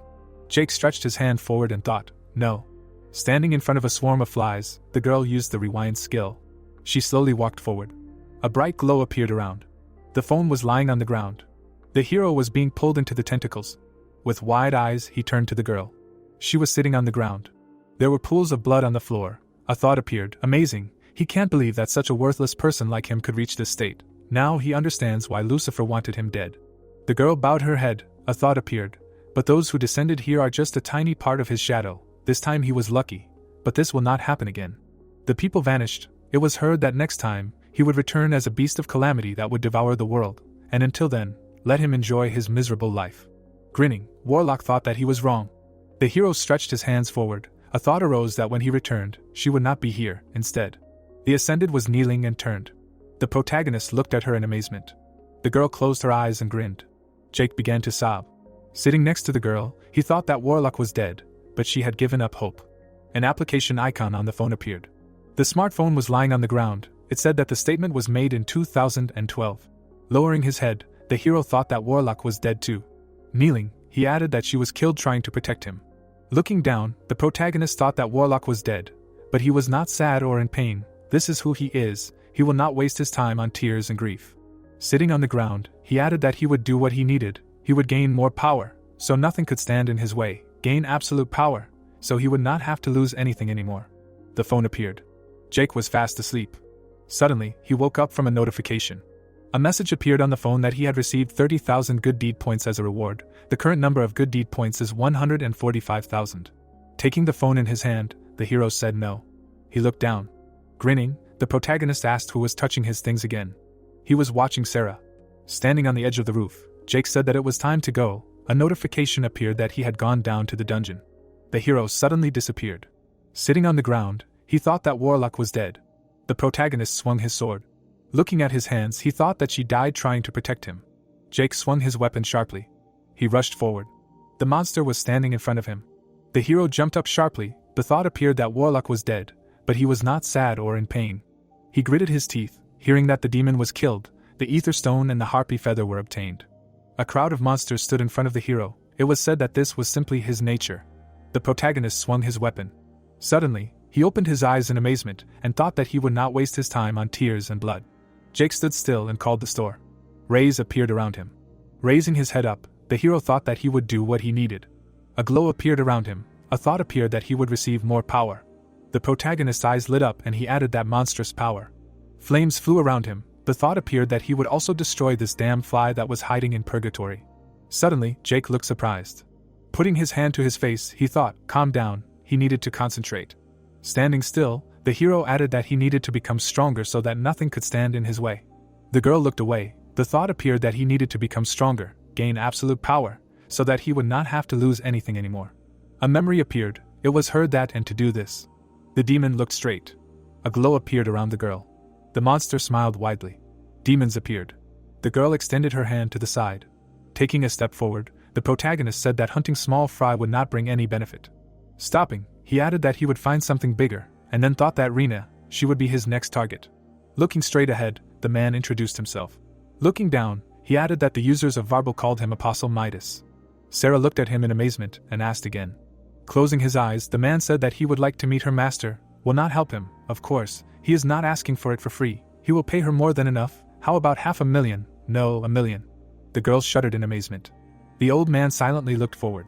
Jake stretched his hand forward and thought, no. Standing in front of a swarm of flies, the girl used the rewind skill. She slowly walked forward. A bright glow appeared around. The phone was lying on the ground. The hero was being pulled into the tentacles. With wide eyes, he turned to the girl. She was sitting on the ground. There were pools of blood on the floor. A thought appeared, amazing, he can't believe that such a worthless person like him could reach this state. Now he understands why Lucifer wanted him dead. The girl bowed her head, a thought appeared, but those who descended here are just a tiny part of his shadow. This time he was lucky, but this will not happen again. The people vanished. It was heard that next time, he would return as a beast of calamity that would devour the world, and until then, let him enjoy his miserable life. Grinning, Warlock thought that he was wrong. The hero stretched his hands forward. A thought arose that when he returned, she would not be here, instead. The Ascended was kneeling and turned. The protagonist looked at her in amazement. The girl closed her eyes and grinned. Jake began to sob. Sitting next to the girl, he thought that Warlock was dead, but she had given up hope. An application icon on the phone appeared. The smartphone was lying on the ground. It said that the statement was made in 2012. Lowering his head, the hero thought that Warlock was dead too. Kneeling, he added that she was killed trying to protect him. Looking down, the protagonist thought that Warlock was dead, but he was not sad or in pain. This is who he is. He will not waste his time on tears and grief. Sitting on the ground, he added that he would do what he needed. He would gain more power, so nothing could stand in his way. Gain absolute power, so he would not have to lose anything anymore. The phone appeared. Jake was fast asleep. Suddenly, he woke up from a notification. A message appeared on the phone that he had received 30,000 good deed points as a reward. The current number of good deed points is 145,000. Taking the phone in his hand, the hero said no. He looked down. Grinning, the protagonist asked who was touching his things again. He was watching Sarah. Standing on the edge of the roof, Jake said that it was time to go. A notification appeared that he had gone down to the dungeon. The hero suddenly disappeared. Sitting on the ground, he thought that Warlock was dead. The protagonist swung his sword. Looking at his hands, he thought that she died trying to protect him. Jake swung his weapon sharply. He rushed forward. The monster was standing in front of him. The hero jumped up sharply. The thought appeared that Warlock was dead, but he was not sad or in pain. He gritted his teeth, hearing that the demon was killed. The ether stone and the harpy feather were obtained. A crowd of monsters stood in front of the hero. It was said that this was simply his nature. The protagonist swung his weapon. Suddenly, he opened his eyes in amazement and thought that he would not waste his time on tears and blood. Jake stood still and called the store. Rays appeared around him. Raising his head up, the hero thought that he would do what he needed. A glow appeared around him. A thought appeared that he would receive more power. The protagonist's eyes lit up and he added that monstrous power. Flames flew around him. The thought appeared that he would also destroy this damn fly that was hiding in purgatory. Suddenly, Jake looked surprised. Putting his hand to his face, he thought, calm down, he needed to concentrate. Standing still, the hero added that he needed to become stronger so that nothing could stand in his way. The girl looked away. The thought appeared that he needed to become stronger, gain absolute power, so that he would not have to lose anything anymore. A memory appeared. It was heard that and to do this. The demon looked straight. A glow appeared around the girl. The monster smiled widely. Demons appeared. The girl extended her hand to the side. Taking a step forward, the protagonist said that hunting small fry would not bring any benefit. Stopping, he added that he would find something bigger, and then thought that Rena, she would be his next target. Looking straight ahead, the man introduced himself. Looking down, he added that the users of Warble called him Apostle Midas. Sarah looked at him in amazement and asked again. Closing his eyes, the man said that he would like to meet her master. Will not help him, of course, he is not asking for it for free. He will pay her more than enough. How about 500,000? No, 1,000,000. The girl shuddered in amazement. The old man silently looked forward.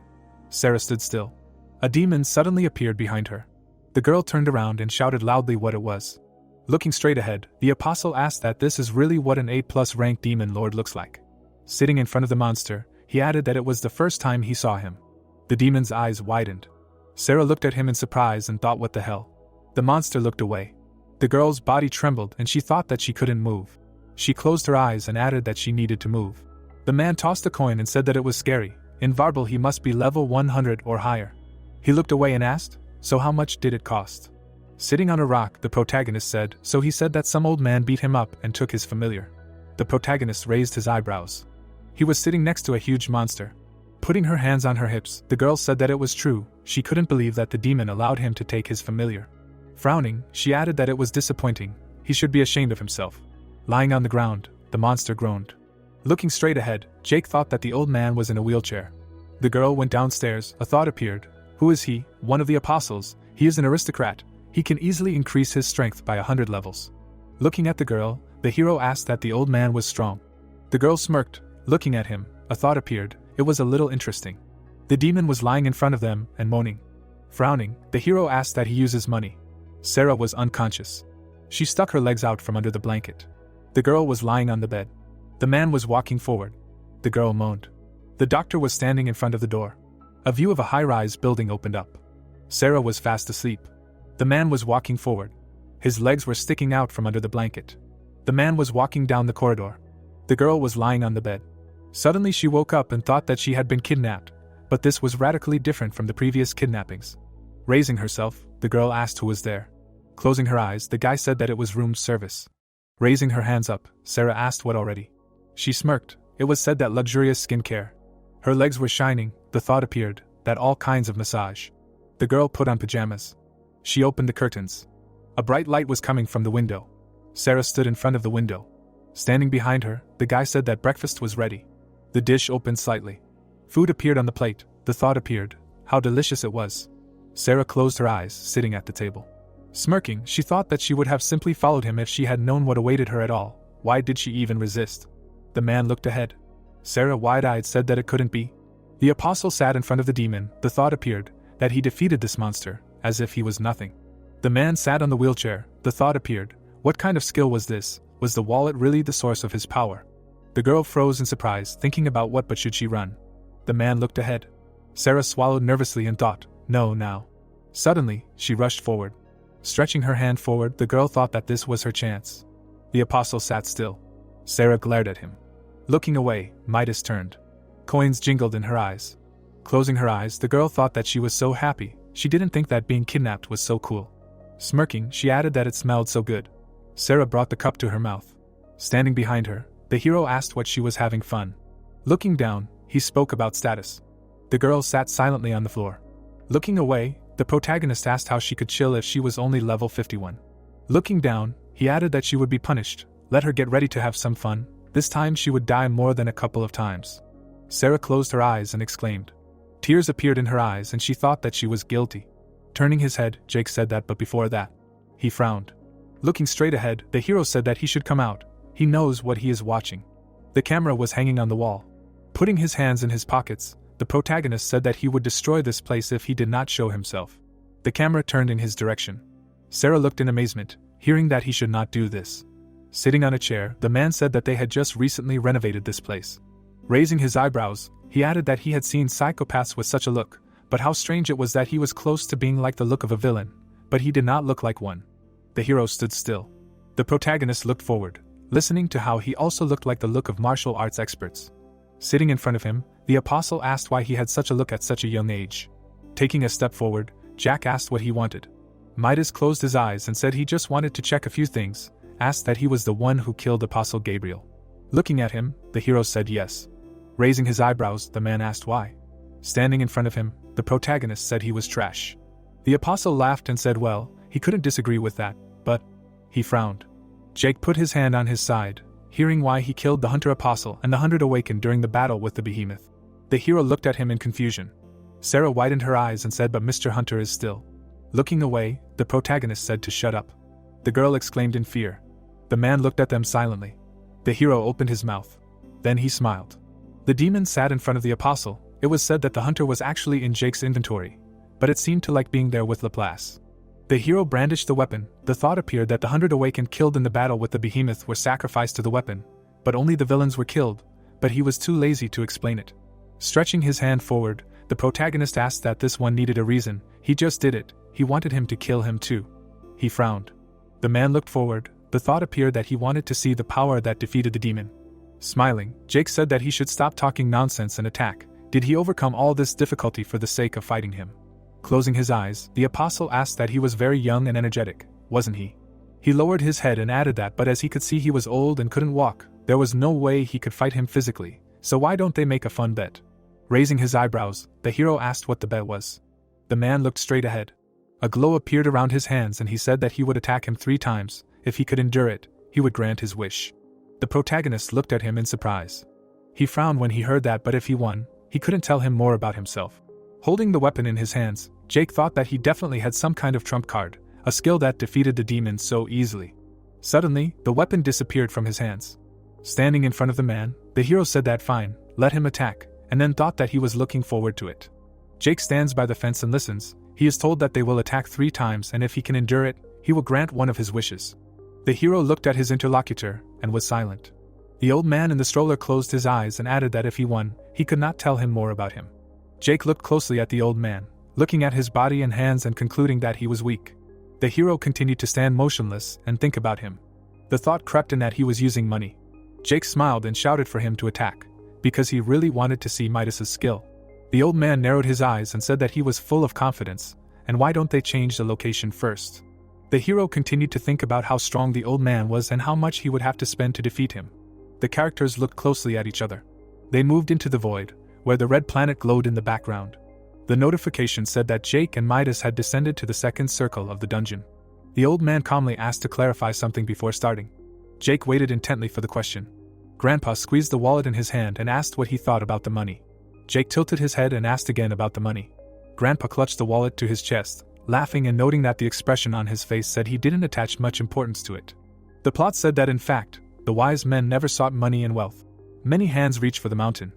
Sarah stood still. A demon suddenly appeared behind her. The girl turned around and shouted loudly what it was. Looking straight ahead, the apostle asked that this is really what an A+ rank demon lord looks like. Sitting in front of the monster, he added that it was the first time he saw him. The demon's eyes widened. Sarah looked at him in surprise and thought, what the hell? The monster looked away. The girl's body trembled and she thought that she couldn't move. She closed her eyes and added that she needed to move. The man tossed a coin and said that it was scary. In Warble he must be level 100 or higher. He looked away and asked, so how much did it cost? Sitting on a rock, the protagonist said, so he said that some old man beat him up and took his familiar. The protagonist raised his eyebrows. He was sitting next to a huge monster. Putting her hands on her hips, the girl said that it was true. She couldn't believe that the demon allowed him to take his familiar. Frowning, she added that it was disappointing. He should be ashamed of himself. Lying on the ground, the monster groaned. Looking straight ahead, Jake thought that the old man was in a wheelchair. The girl went downstairs. A thought appeared. Who is he? One of the apostles. He is an aristocrat. He can easily increase his strength by 100 levels. Looking at the girl, the hero asked that the old man was strong. The girl smirked. Looking at him, a thought appeared. It was a little interesting. The demon was lying in front of them and moaning. Frowning, the hero asked that he uses money. Sarah was unconscious. She stuck her legs out from under the blanket. The girl was lying on the bed. The man was walking forward. The girl moaned. The doctor was standing in front of the door. A view of a high-rise building opened up. Sarah was fast asleep. The man was walking forward. His legs were sticking out from under the blanket. The man was walking down the corridor. The girl was lying on the bed. Suddenly she woke up and thought that she had been kidnapped, but this was radically different from the previous kidnappings. Raising herself, the girl asked who was there. Closing her eyes, the guy said that it was room service. Raising her hands up, Sarah asked what already. She smirked. It was said that luxurious skincare. Her legs were shining. The thought appeared that all kinds of massage. The girl put on pajamas. She opened the curtains. A bright light was coming from the window. Sarah stood in front of the window. Standing behind her, the guy said that breakfast was ready. The dish opened slightly. Food appeared on the plate. The thought appeared. How delicious it was. Sarah closed her eyes, sitting at the table. Smirking, she thought that she would have simply followed him if she had known what awaited her at all. Why did she even resist? The man looked ahead. Sarah, wide-eyed, said that it couldn't be. The apostle sat in front of the demon. The thought appeared that he defeated this monster, as if he was nothing. The man sat on the wheelchair. The thought appeared. What kind of skill was this? Was the wallet really the source of his power? The girl froze in surprise, thinking about what but should she run. The man looked ahead. Sarah swallowed nervously and thought, no, now. Suddenly, she rushed forward. Stretching her hand forward, the girl thought that this was her chance. The apostle sat still. Sarah glared at him. Looking away, Midas turned. Coins jingled in her eyes. Closing her eyes, the girl thought that she was so happy. She didn't think that being kidnapped was so cool. Smirking, she added that it smelled so good. Sarah brought the cup to her mouth. Standing behind her, the hero asked what she was having fun. Looking down, he spoke about status. The girl sat silently on the floor. Looking away, the protagonist asked how she could chill if she was only level 51. Looking down, he added that she would be punished, let her get ready to have some fun, this time she would die more than a couple of times. Sarah closed her eyes and exclaimed. Tears appeared in her eyes and she thought that she was guilty. Turning his head, Jake said that, but before that, he frowned. Looking straight ahead, the hero said that he should come out, he knows what he is watching. The camera was hanging on the wall. Putting his hands in his pockets, the protagonist said that he would destroy this place if he did not show himself. The camera turned in his direction. Sarah looked in amazement, hearing that he should not do this. Sitting on a chair, the man said that they had just recently renovated this place. Raising his eyebrows, he added that he had seen psychopaths with such a look, but how strange it was that he was close to being like the look of a villain, but he did not look like one. The hero stood still. The protagonist looked forward, listening to how he also looked like the look of martial arts experts. Sitting in front of him, the apostle asked why he had such a look at such a young age. Taking a step forward, Jack asked what he wanted. Midas closed his eyes and said he just wanted to check a few things, asked that he was the one who killed Apostle Gabriel. Looking at him, the hero said yes. Raising his eyebrows, the man asked why. Standing in front of him, the protagonist said he was trash. The apostle laughed and said well, he couldn't disagree with that, but he frowned. Jake put his hand on his side, hearing why he killed the hunter apostle and the 100 awakened during the battle with the behemoth. The hero looked at him in confusion. Sarah widened her eyes and said, but Mr. Hunter is still. Looking away, the protagonist said to shut up. The girl exclaimed in fear. The man looked at them silently. The hero opened his mouth. Then he smiled. The demon sat in front of the apostle. It was said that the hunter was actually in Jake's inventory, but it seemed to like being there with Laplace. The hero brandished the weapon. The thought appeared that the 100 awakened killed in the battle with the behemoth were sacrificed to the weapon, but only the villains were killed, but he was too lazy to explain it. Stretching his hand forward, the protagonist asked that this one needed a reason. He just did it. He wanted him to kill him too. He frowned. The man looked forward. The thought appeared that he wanted to see the power that defeated the demon. Smiling, Jake said that he should stop talking nonsense and attack. Did he overcome all this difficulty for the sake of fighting him? Closing his eyes, the apostle asked that he was very young and energetic, wasn't he? He lowered his head and added that, but as he could see he was old and couldn't walk, there was no way he could fight him physically, so why don't they make a fun bet? Raising his eyebrows, the hero asked what the bet was. The man looked straight ahead. A glow appeared around his hands and he said that he would attack him 3 times. If he could endure it, he would grant his wish. The protagonist looked at him in surprise. He frowned when he heard that, but if he won, he couldn't tell him more about himself. Holding the weapon in his hands, Jake thought that he definitely had some kind of trump card, a skill that defeated the demon so easily. Suddenly, the weapon disappeared from his hands. Standing in front of the man, the hero said that fine, let him attack, and then thought that he was looking forward to it. Jake stands by the fence and listens. He is told that they will attack 3 times and if he can endure it, he will grant one of his wishes. The hero looked at his interlocutor and was silent. The old man in the stroller closed his eyes and added that if he won, he could not tell him more about him. Jake looked closely at the old man, looking at his body and hands and concluding that he was weak. The hero continued to stand motionless and think about him. The thought crept in that he was using money. Jake smiled and shouted for him to attack, because he really wanted to see Midas's skill. The old man narrowed his eyes and said that he was full of confidence, and why don't they change the location first? The hero continued to think about how strong the old man was and how much he would have to spend to defeat him. The characters looked closely at each other. They moved into the void, where the red planet glowed in the background. The notification said that Jake and Midas had descended to the 2nd circle of the dungeon. The old man calmly asked to clarify something before starting. Jake waited intently for the question. Grandpa squeezed the wallet in his hand and asked what he thought about the money. Jake tilted his head and asked again about the money. Grandpa clutched the wallet to his chest, laughing and noting that the expression on his face said he didn't attach much importance to it. The plot said that in fact, the wise men never sought money and wealth. Many hands reached for the mountain.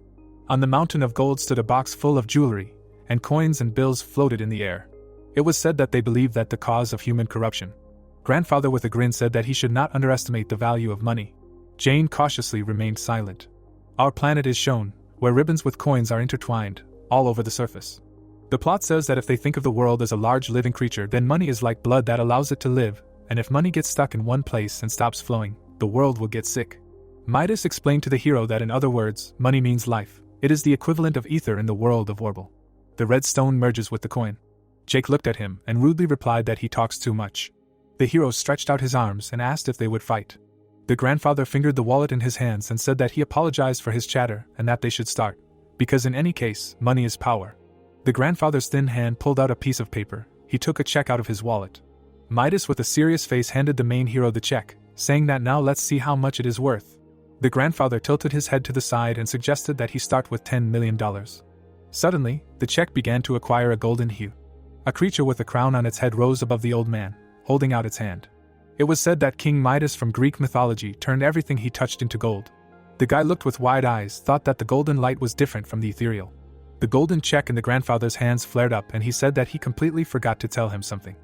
On the mountain of gold stood a box full of jewelry, and coins and bills floated in the air. It was said that they believed that the cause of human corruption. Grandfather with a grin said that he should not underestimate the value of money. Jane cautiously remained silent. Our planet is shown, where ribbons with coins are intertwined, all over the surface. The plot says that if they think of the world as a large living creature, then money is like blood that allows it to live, and if money gets stuck in one place and stops flowing, the world will get sick. Midas explained to the hero that in other words, money means life. It is the equivalent of ether in the world of Warble. The red stone merges with the coin. Jake looked at him and rudely replied that he talks too much. The hero stretched out his arms and asked if they would fight. The grandfather fingered the wallet in his hands and said that he apologized for his chatter and that they should start, because in any case, money is power. The grandfather's thin hand pulled out a piece of paper. He took a check out of his wallet. Midas with a serious face handed the main hero the check, saying that now let's see how much it is worth. The grandfather tilted his head to the side and suggested that he start with $10 million. Suddenly, the check began to acquire a golden hue. A creature with a crown on its head rose above the old man, holding out its hand. It was said that King Midas from Greek mythology turned everything he touched into gold. The guy looked with wide eyes, thought that the golden light was different from the ethereal. The golden check in the grandfather's hands flared up and he said that he completely forgot to tell him something.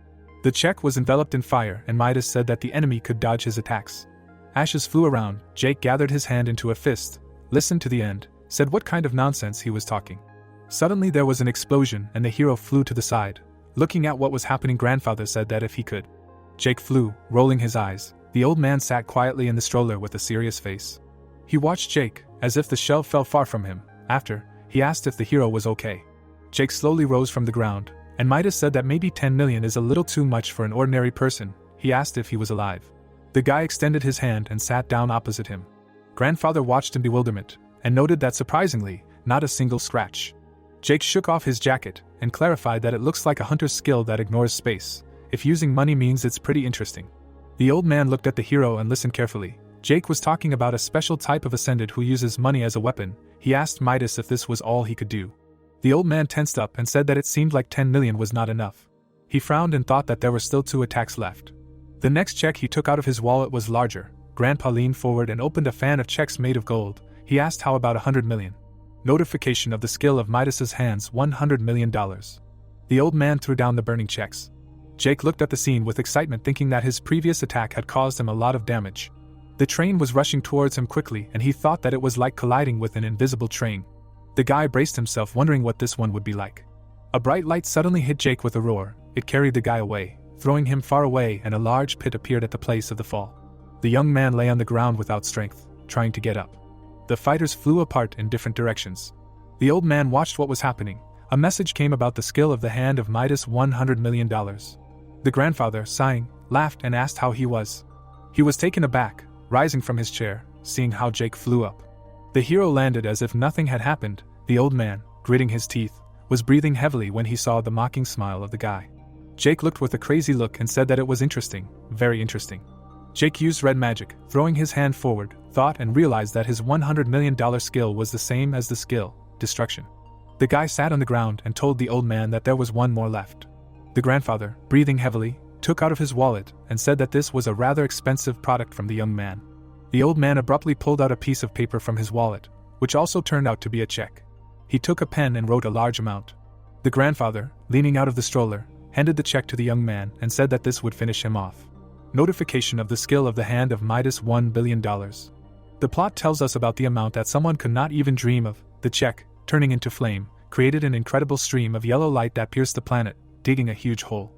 The check was enveloped in fire and Midas said that the enemy could dodge his attacks. Ashes flew around. Jake gathered his hand into a fist, listened to the end, said what kind of nonsense he was talking. Suddenly there was an explosion and the hero flew to the side. Looking at what was happening, grandfather said that if he could. Jake flew, rolling his eyes. The old man sat quietly in the stroller with a serious face. He watched Jake, as if the shell fell far from him. After, he asked if the hero was okay. Jake slowly rose from the ground, and Midas said that maybe 10 million is a little too much for an ordinary person. He asked if he was alive. The guy extended his hand and sat down opposite him. Grandfather watched in bewilderment, and noted that surprisingly, not a single scratch. Jake shook off his jacket, and clarified that it looks like a hunter's skill that ignores space. If using money means it's pretty interesting. The old man looked at the hero and listened carefully. Jake was talking about a special type of ascended who uses money as a weapon. He asked Midas if this was all he could do. The old man tensed up and said that it seemed like 10 million was not enough. He frowned and thought that there were still 2 attacks left. The next check he took out of his wallet was larger. Grandpa leaned forward and opened a fan of checks made of gold. He asked how about 100 million. Notification of the skill of Midas's hands, $100 million. The old man threw down the burning checks. Jake looked at the scene with excitement, thinking that his previous attack had caused him a lot of damage. The train was rushing towards him quickly and he thought that it was like colliding with an invisible train. The guy braced himself, wondering what this one would be like. A bright light suddenly hit Jake with a roar. It carried the guy away, throwing him far away, and a large pit appeared at the place of the fall. The young man lay on the ground without strength, trying to get up. The fighters flew apart in different directions. The old man watched what was happening. A message came about the skill of the hand of Midas, $100 million. The grandfather, sighing, laughed and asked how he was. He was taken aback, rising from his chair, seeing how Jake flew up. The hero landed as if nothing had happened. The old man, gritting his teeth, was breathing heavily when he saw the mocking smile of the guy. Jake looked with a crazy look and said that it was interesting, very interesting. Jake used red magic, throwing his hand forward, thought and realized that his $100 million skill was the same as the skill, destruction. The guy sat on the ground and told the old man that there was one more left. The grandfather, breathing heavily, took out of his wallet and said that this was a rather expensive product from the young man. The old man abruptly pulled out a piece of paper from his wallet, which also turned out to be a check. He took a pen and wrote a large amount. The grandfather, leaning out of the stroller, handed the check to the young man and said that this would finish him off. Notification of the skill of the hand of Midas, $1 billion. The plot tells us about the amount that someone could not even dream of. The check, turning into flame, created an incredible stream of yellow light that pierced the planet, digging a huge hole.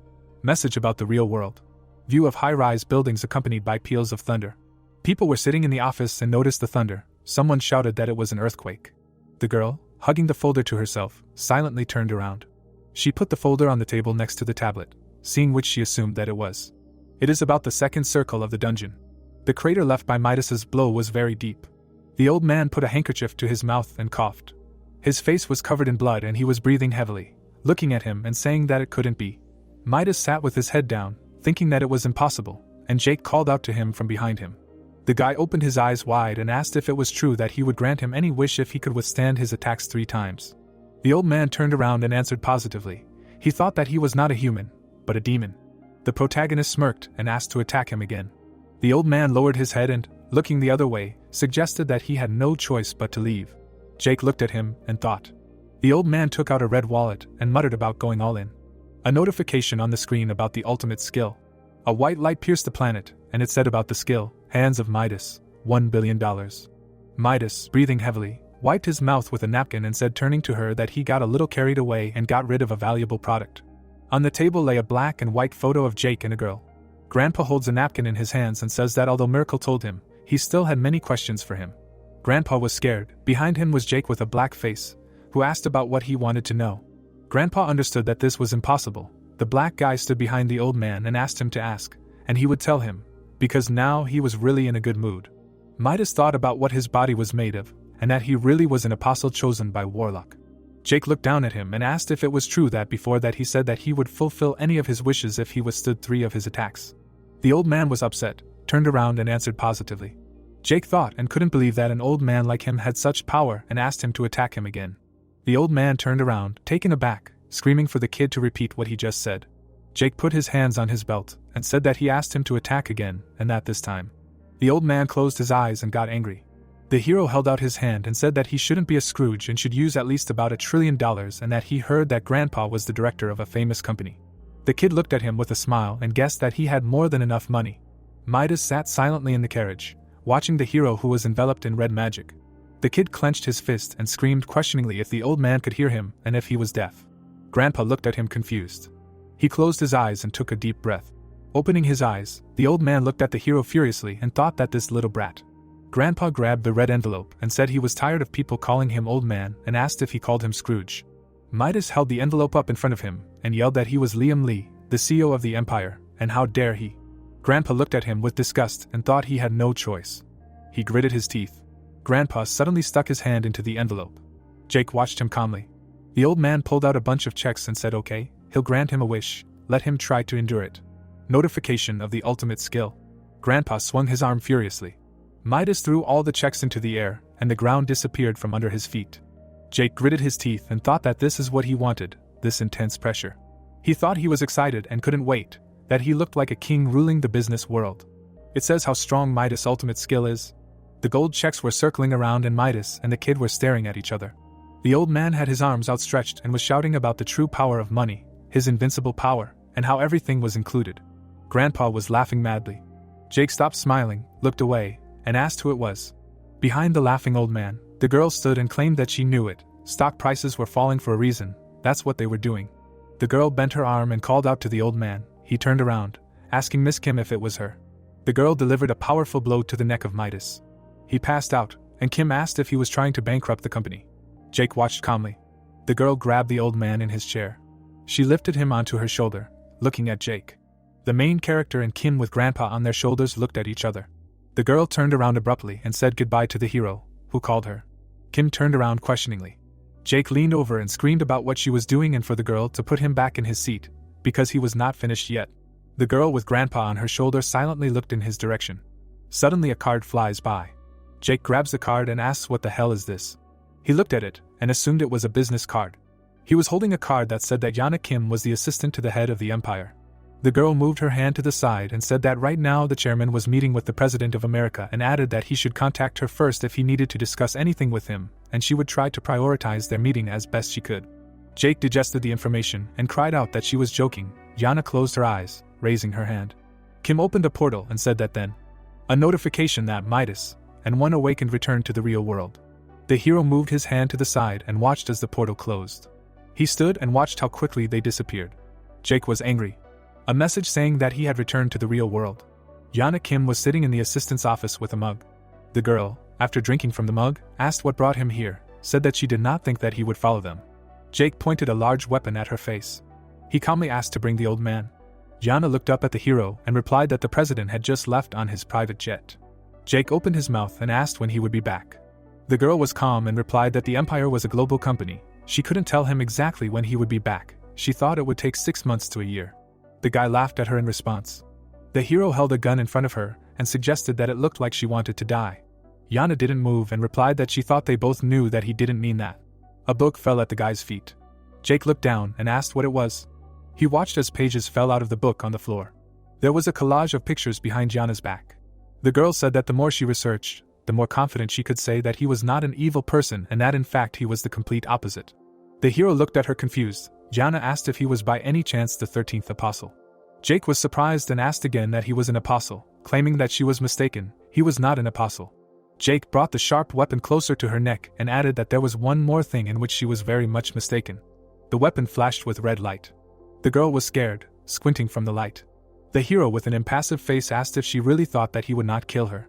Message about the real world. View of high-rise buildings accompanied by peals of thunder. People were sitting in the office and noticed the thunder. Someone shouted that it was an earthquake. The girl, hugging the folder to herself, silently turned around. She put the folder on the table next to the tablet, seeing which she assumed that it was. It is about the second circle of the dungeon. The crater left by Midas's blow was very deep. The old man put a handkerchief to his mouth and coughed. His face was covered in blood and he was breathing heavily, looking at him and saying that it couldn't be. Midas sat with his head down, thinking that it was impossible, and Jake called out to him from behind him. The guy opened his eyes wide and asked if it was true that he would grant him any wish if he could withstand his attacks 3 times. The old man turned around and answered positively. He thought that he was not a human, but a demon. The protagonist smirked and asked to attack him again. The old man lowered his head and, looking the other way, suggested that he had no choice but to leave. Jake looked at him and thought. The old man took out a red wallet and muttered about going all in. A notification on the screen about the ultimate skill. A white light pierced the planet, and it said about the skill, hands of Midas, $1 billion. Midas, breathing heavily, wiped his mouth with a napkin and said, turning to her, that he got a little carried away and got rid of a valuable product. On the table lay a black and white photo of Jake and a girl. Grandpa holds a napkin in his hands and says that although Miracle told him, he still had many questions for him. Grandpa was scared. Behind him was Jake with a black face, who asked about what he wanted to know. Grandpa understood that this was impossible. The black guy stood behind the old man and asked him to ask, and he would tell him. because now he was really in a good mood. Midas thought about what his body was made of, and that he really was an apostle chosen by Warlock. Jake looked down at him and asked if it was true that before that he said that he would fulfill any of his wishes if he withstood 3 of his attacks. The old man was upset, turned around and answered positively. Jake thought and couldn't believe that an old man like him had such power and asked him to attack him again. The old man turned around, taken aback, screaming for the kid to repeat what he just said. Jake put his hands on his belt and said that he asked him to attack again, and that this time. The old man closed his eyes and got angry. The hero held out his hand and said that he shouldn't be a Scrooge and should use at least about $1 trillion, and that he heard that Grandpa was the director of a famous company. The kid looked at him with a smile and guessed that he had more than enough money. Midas sat silently in the carriage, watching the hero who was enveloped in red magic. The kid clenched his fist and screamed questioningly if the old man could hear him and if he was deaf. Grandpa looked at him confused. He closed his eyes and took a deep breath. Opening his eyes, the old man looked at the hero furiously and thought that this little brat. Grandpa grabbed the red envelope and said he was tired of people calling him old man and asked if he called him Scrooge. Midas held the envelope up in front of him and yelled that he was Liam Lee, the CEO of the Empire, and how dare he. Grandpa looked at him with disgust and thought he had no choice. He gritted his teeth. Grandpa suddenly stuck his hand into the envelope. Jake watched him calmly. The old man pulled out a bunch of checks and said okay, he'll grant him a wish, let him try to endure it. Notification of the ultimate skill. Grandpa swung his arm furiously. Midas threw all the checks into the air, and the ground disappeared from under his feet. Jake gritted his teeth and thought that this is what he wanted, this intense pressure. He thought he was excited and couldn't wait, that he looked like a king ruling the business world. It says how strong Midas' ultimate skill is. The gold checks were circling around and Midas and the kid were staring at each other. The old man had his arms outstretched and was shouting about the true power of money, his invincible power, and how everything was included. Grandpa was laughing madly. Jake stopped smiling, looked away, and asked who it was. Behind the laughing old man, the girl stood and claimed that she knew it. Stock prices were falling for a reason, that's what they were doing. The girl bent her arm and called out to the old man. He turned around, asking Miss Kim if it was her. The girl delivered a powerful blow to the neck of Midas. He passed out, and Kim asked if he was trying to bankrupt the company. Jake watched calmly. The girl grabbed the old man in his chair. She lifted him onto her shoulder, looking at Jake. The main character and Kim with Grandpa on their shoulders looked at each other. The girl turned around abruptly and said goodbye to the hero, who called her. Kim turned around questioningly. Jake leaned over and screamed about what she was doing and for the girl to put him back in his seat, because he was not finished yet. The girl with Grandpa on her shoulder silently looked in his direction. Suddenly a card flies by. Jake grabs the card and asks what the hell is this. He looked at it and assumed it was a business card. He was holding a card that said that Yana Kim was the assistant to the head of the empire. The girl moved her hand to the side and said that right now the chairman was meeting with the president of America and added that he should contact her first if he needed to discuss anything with him, and she would try to prioritize their meeting as best she could. Jake digested the information and cried out that she was joking. Yana closed her eyes, raising her hand. Kim opened a portal and said that then. A notification that Midas, and one awakened returned to the real world. The hero moved his hand to the side and watched as the portal closed. He stood and watched how quickly they disappeared. Jake was angry. A message saying that he had returned to the real world. Yana Kim was sitting in the assistant's office with a mug. The girl, after drinking from the mug, asked what brought him here, said that she did not think that he would follow them. Jake pointed a large weapon at her face. He calmly asked to bring the old man. Yana looked up at the hero and replied that the president had just left on his private jet. Jake opened his mouth and asked when he would be back. The girl was calm and replied that the Empire was a global company. She couldn't tell him exactly when he would be back. She thought it would take 6 months to a year. The guy laughed at her in response. The hero held a gun in front of her and suggested that it looked like she wanted to die. Yana didn't move and replied that she thought they both knew that he didn't mean that. A book fell at the guy's feet. Jake looked down and asked what it was. He watched as pages fell out of the book on the floor. There was a collage of pictures behind Yana's back. The girl said that the more she researched, the more confident she could say that he was not an evil person and that in fact he was the complete opposite. The hero looked at her confused. Yana asked if he was by any chance the 13th apostle. Jake was surprised and asked again that he was an apostle, claiming that she was mistaken. He was not an apostle. Jake brought the sharp weapon closer to her neck and added that there was one more thing in which she was very much mistaken. The weapon flashed with red light. The girl was scared, squinting from the light. The hero with an impassive face asked if she really thought that he would not kill her.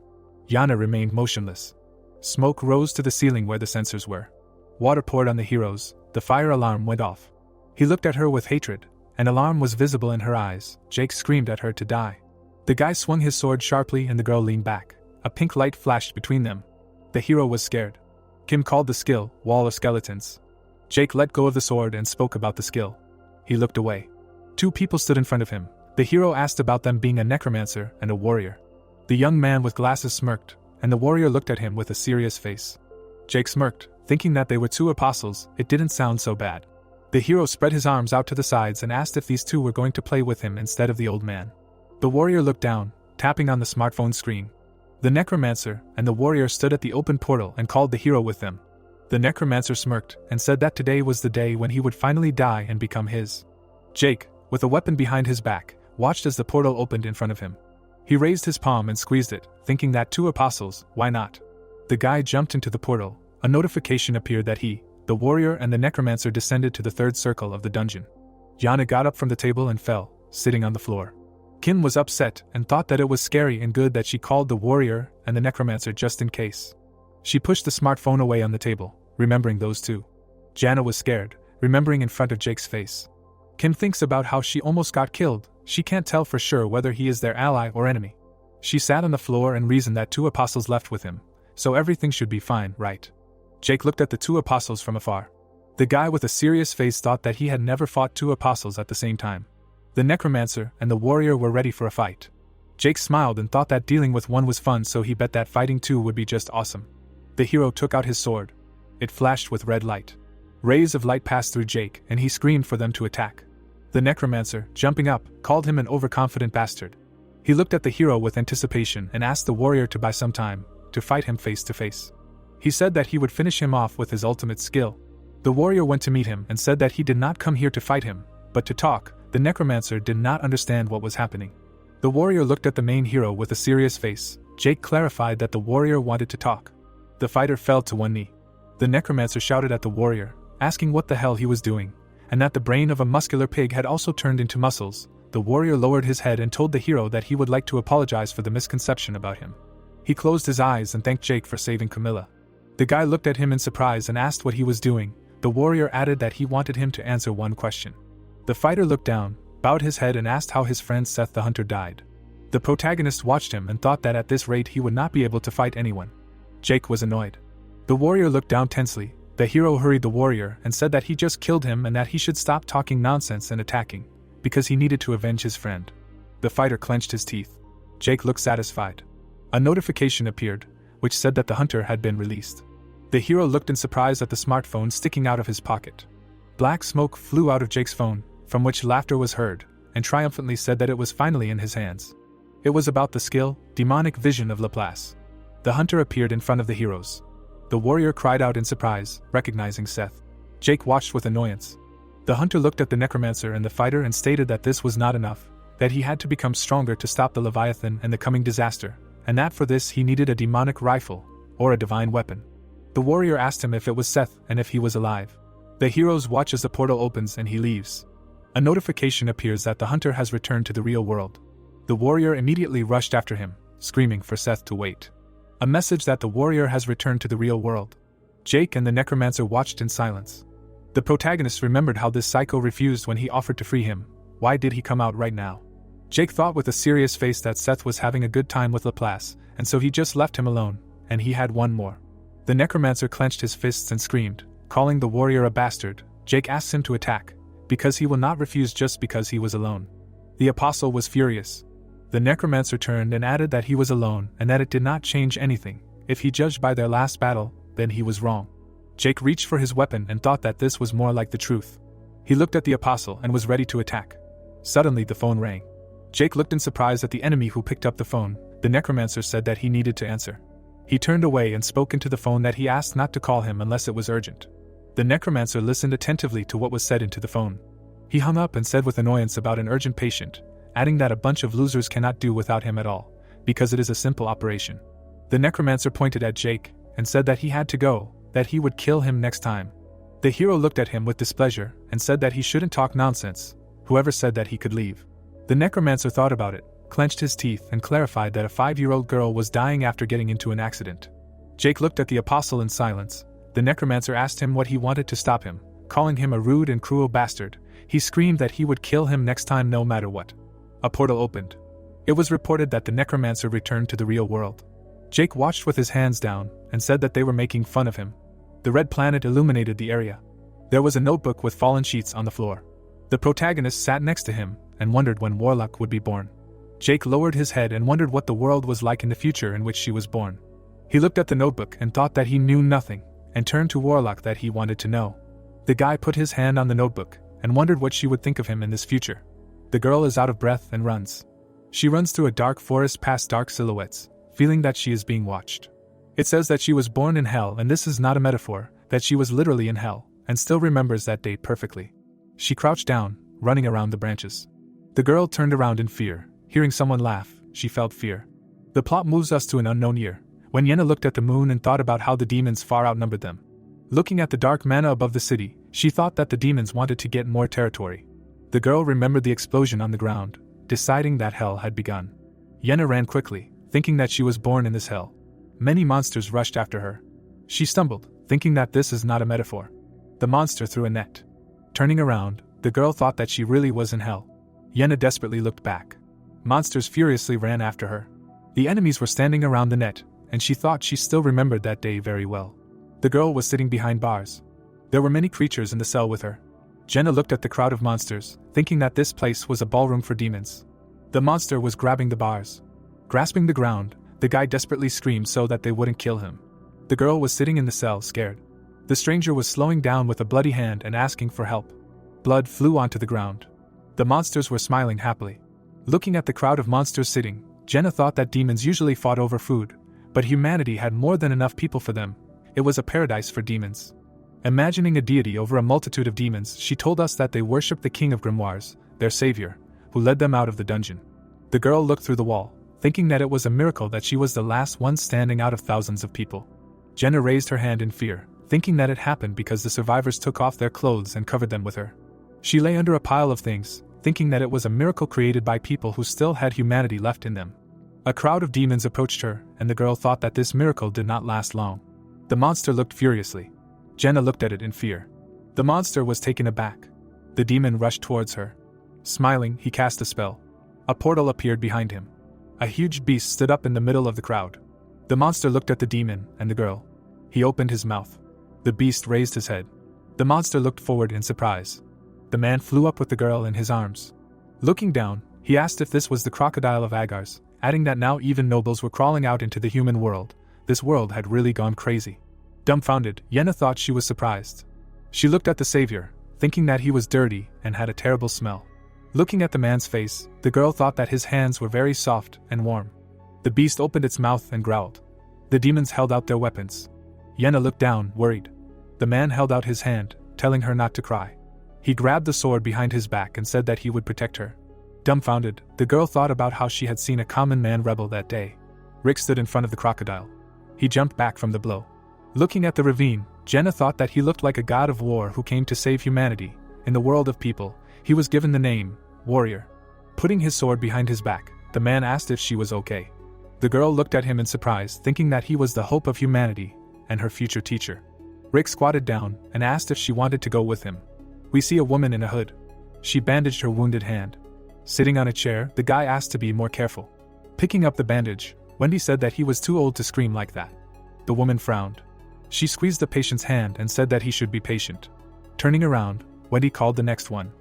Yana remained motionless. Smoke rose to the ceiling where the sensors were. Water poured on the heroes. The fire alarm went off. He looked at her with hatred. An alarm was visible in her eyes. Jake screamed at her to die. The guy swung his sword sharply and the girl leaned back. A pink light flashed between them. The hero was scared. Kim called the skill Wall of Skeletons. Jake let go of the sword and spoke about the skill. He looked away. Two people stood in front of him. The hero asked about them being a necromancer and a warrior. The young man with glasses smirked, and the warrior looked at him with a serious face. Jake smirked, thinking that they were two apostles. It didn't sound so bad. The hero spread his arms out to the sides and asked if these two were going to play with him instead of the old man. The warrior looked down, tapping on the smartphone screen. The necromancer and the warrior stood at the open portal and called the hero with them. The necromancer smirked and said that today was the day when he would finally die and become his. Jake, with a weapon behind his back, watched as the portal opened in front of him. He raised his palm and squeezed it, thinking that two apostles, why not? The guy jumped into the portal. A notification appeared that he, the warrior and the necromancer descended to the third circle of the dungeon. Yana got up from the table and fell, sitting on the floor. Kim was upset and thought that it was scary and good that she called the warrior and the necromancer just in case. She pushed the smartphone away on the table, remembering those two. Jana was scared, remembering in front of Jake's face. Kim thinks about how she almost got killed. She can't tell for sure whether he is their ally or enemy. She sat on the floor and reasoned that two apostles left with him, so everything should be fine, right? Jake looked at the two apostles from afar. The guy with a serious face thought that he had never fought two apostles at the same time. The necromancer and the warrior were ready for a fight. Jake smiled and thought that dealing with one was fun, so he bet that fighting two would be just awesome. The hero took out his sword. It flashed with red light. Rays of light passed through Jake, and he screamed for them to attack. The necromancer, jumping up, called him an overconfident bastard. He looked at the hero with anticipation and asked the warrior to buy some time, to fight him face to face. He said that he would finish him off with his ultimate skill. The warrior went to meet him and said that he did not come here to fight him, but to talk. The necromancer did not understand what was happening. The warrior looked at the main hero with a serious face. Jake clarified that the warrior wanted to talk. The fighter fell to one knee. The necromancer shouted at the warrior, asking what the hell he was doing, and that the brain of a muscular pig had also turned into muscles. The warrior lowered his head and told the hero that he would like to apologize for the misconception about him. He closed his eyes and thanked Jake for saving Camilla. The guy looked at him in surprise and asked what he was doing. The warrior added that he wanted him to answer one question. The fighter looked down, bowed his head and asked how his friend Seth the Hunter died. The protagonist watched him and thought that at this rate he would not be able to fight anyone. Jake was annoyed. The warrior looked down tensely. The hero hurried the warrior and said that he just killed him and that he should stop talking nonsense and attacking, because he needed to avenge his friend. The fighter clenched his teeth. Jake looked satisfied. A notification appeared, which said that the hunter had been released. The hero looked in surprise at the smartphone sticking out of his pocket. Black smoke flew out of Jake's phone, from which laughter was heard, and triumphantly said that it was finally in his hands. It was about the skill, demonic vision of Laplace. The hunter appeared in front of the heroes. The warrior cried out in surprise, recognizing Seth. Jake watched with annoyance. The hunter looked at the necromancer and the fighter and stated that this was not enough, that he had to become stronger to stop the Leviathan and the coming disaster, and that for this he needed a demonic rifle, or a divine weapon. The warrior asked him if it was Seth and if he was alive. The heroes watch as the portal opens and he leaves. A notification appears that the hunter has returned to the real world. The warrior immediately rushed after him, screaming for Seth to wait. A message that the warrior has returned to the real world. Jake and the necromancer watched in silence. The protagonist remembered how this psycho refused when he offered to free him. Why did he come out right now? Jake thought with a serious face that Seth was having a good time with Laplace, and so he just left him alone, and he had one more. The necromancer clenched his fists and screamed, calling the warrior a bastard. Jake asked him to attack, because he will not refuse just because he was alone. The apostle was furious. The necromancer turned and added that he was alone and that it did not change anything. If he judged by their last battle, then he was wrong. Jake reached for his weapon and thought that this was more like the truth. He looked at the apostle and was ready to attack. Suddenly the phone rang. Jake looked in surprise at the enemy who picked up the phone. The necromancer said that he needed to answer. He turned away and spoke into the phone that he asked not to call him unless it was urgent. The necromancer listened attentively to what was said into the phone. He hung up and said with annoyance about an urgent patient, adding that a bunch of losers cannot do without him at all, because it is a simple operation. The necromancer pointed at Jake and said that he had to go, that he would kill him next time. The hero looked at him with displeasure and said that he shouldn't talk nonsense. Whoever said that he could leave. The necromancer thought about it, clenched his teeth and clarified that a 5-year-old girl was dying after getting into an accident. Jake looked at the apostle in silence. The necromancer asked him what he wanted to stop him, calling him a rude and cruel bastard. He screamed that he would kill him next time no matter what. A portal opened. It was reported that the necromancer returned to the real world. Jake watched with his hands down and said that they were making fun of him. The red planet illuminated the area. There was a notebook with fallen sheets on the floor. The protagonist sat next to him and wondered when Warlock would be born. Jake lowered his head and wondered what the world was like in the future in which she was born. He looked at the notebook and thought that he knew nothing, and turned to Warlock that he wanted to know. The guy put his hand on the notebook and wondered what she would think of him in this future. The girl is out of breath and runs. She runs through a dark forest past dark silhouettes, feeling that she is being watched. It says that she was born in hell, and this is not a metaphor, that she was literally in hell, and still remembers that date perfectly. She crouched down, running around the branches. The girl turned around in fear. Hearing someone laugh, she felt fear. The plot moves us to an unknown year, when Yenna looked at the moon and thought about how the demons far outnumbered them. Looking at the dark mana above the city, she thought that the demons wanted to get more territory. The girl remembered the explosion on the ground, deciding that hell had begun. Yenna ran quickly, thinking that she was born in this hell. Many monsters rushed after her. She stumbled, thinking that this is not a metaphor. The monster threw a net. Turning around, the girl thought that she really was in hell. Yenna desperately looked back. Monsters furiously ran after her. The enemies were standing around the net, and she thought she still remembered that day very well. The girl was sitting behind bars. There were many creatures in the cell with her. Jenna looked at the crowd of monsters, thinking that this place was a ballroom for demons. The monster was grabbing the bars. Grasping the ground, the guy desperately screamed so that they wouldn't kill him. The girl was sitting in the cell, scared. The stranger was slowing down with a bloody hand and asking for help. Blood flew onto the ground. The monsters were smiling happily. Looking at the crowd of monsters sitting, Jenna thought that demons usually fought over food, but humanity had more than enough people for them. It was a paradise for demons. Imagining a deity over a multitude of demons, she told us that they worshipped the king of grimoires, their savior, who led them out of the dungeon. The girl looked through the wall, thinking that it was a miracle that she was the last one standing out of thousands of people. Jenna raised her hand in fear, thinking that it happened because the survivors took off their clothes and covered them with her. She lay under a pile of things, thinking that it was a miracle created by people who still had humanity left in them. A crowd of demons approached her, and the girl thought that this miracle did not last long. The monster looked furiously. Jenna looked at it in fear. The monster was taken aback. The demon rushed towards her. Smiling, he cast a spell. A portal appeared behind him. A huge beast stood up in the middle of the crowd. The monster looked at the demon and the girl. He opened his mouth. The beast raised his head. The monster looked forward in surprise. The man flew up with the girl in his arms. Looking down, he asked if this was the crocodile of Agar's, adding that now even nobles were crawling out into the human world. This world had really gone crazy. Dumbfounded, Yenna thought she was surprised. She looked at the savior, thinking that he was dirty and had a terrible smell. Looking at the man's face, the girl thought that his hands were very soft and warm. The beast opened its mouth and growled. The demons held out their weapons. Yenna looked down, worried. The man held out his hand, telling her not to cry. He grabbed the sword behind his back and said that he would protect her. Dumbfounded, the girl thought about how she had seen a common man rebel that day. Rick stood in front of the crocodile. He jumped back from the blow. Looking at the ravine, Jenna thought that he looked like a god of war who came to save humanity. In the world of people, he was given the name, Warrior. Putting his sword behind his back, the man asked if she was okay. The girl looked at him in surprise, thinking that he was the hope of humanity and her future teacher. Rick squatted down and asked if she wanted to go with him. We see a woman in a hood. She bandaged her wounded hand. Sitting on a chair, the guy asked to be more careful. Picking up the bandage, Wendy said that he was too old to scream like that. The woman frowned. She squeezed the patient's hand and said that he should be patient. Turning around, Wendy called the next one.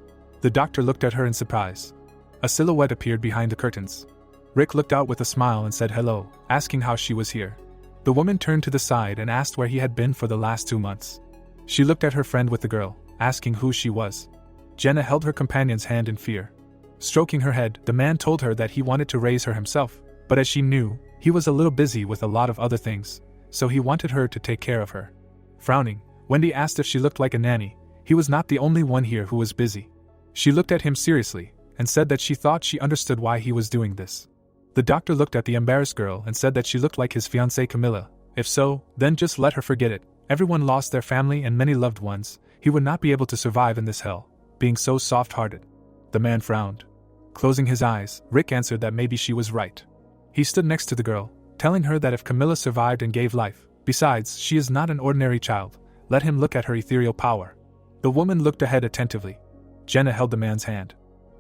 The doctor looked at her in surprise. A silhouette appeared behind the curtains. Rick looked out with a smile and said hello, asking how she was here. The woman turned to the side and asked where he had been for the last 2 months. She looked at her friend with the girl, asking who she was. Jenna held her companion's hand in fear. Stroking her head, the man told her that he wanted to raise her himself, but as she knew, he was a little busy with a lot of other things, so he wanted her to take care of her. Frowning, Wendy asked if she looked like a nanny. He was not the only one here who was busy. She looked at him seriously, and said that she thought she understood why he was doing this. The doctor looked at the embarrassed girl and said that she looked like his fiancée Camilla. If so, then just let her forget it. Everyone lost their family and many loved ones. He would not be able to survive in this hell, being so soft-hearted. The man frowned. Closing his eyes, Rick answered that maybe she was right. He stood next to the girl, telling her that if Camilla survived and gave life, besides, she is not an ordinary child, let him look at her ethereal power. The woman looked ahead attentively. Jenna held the man's hand.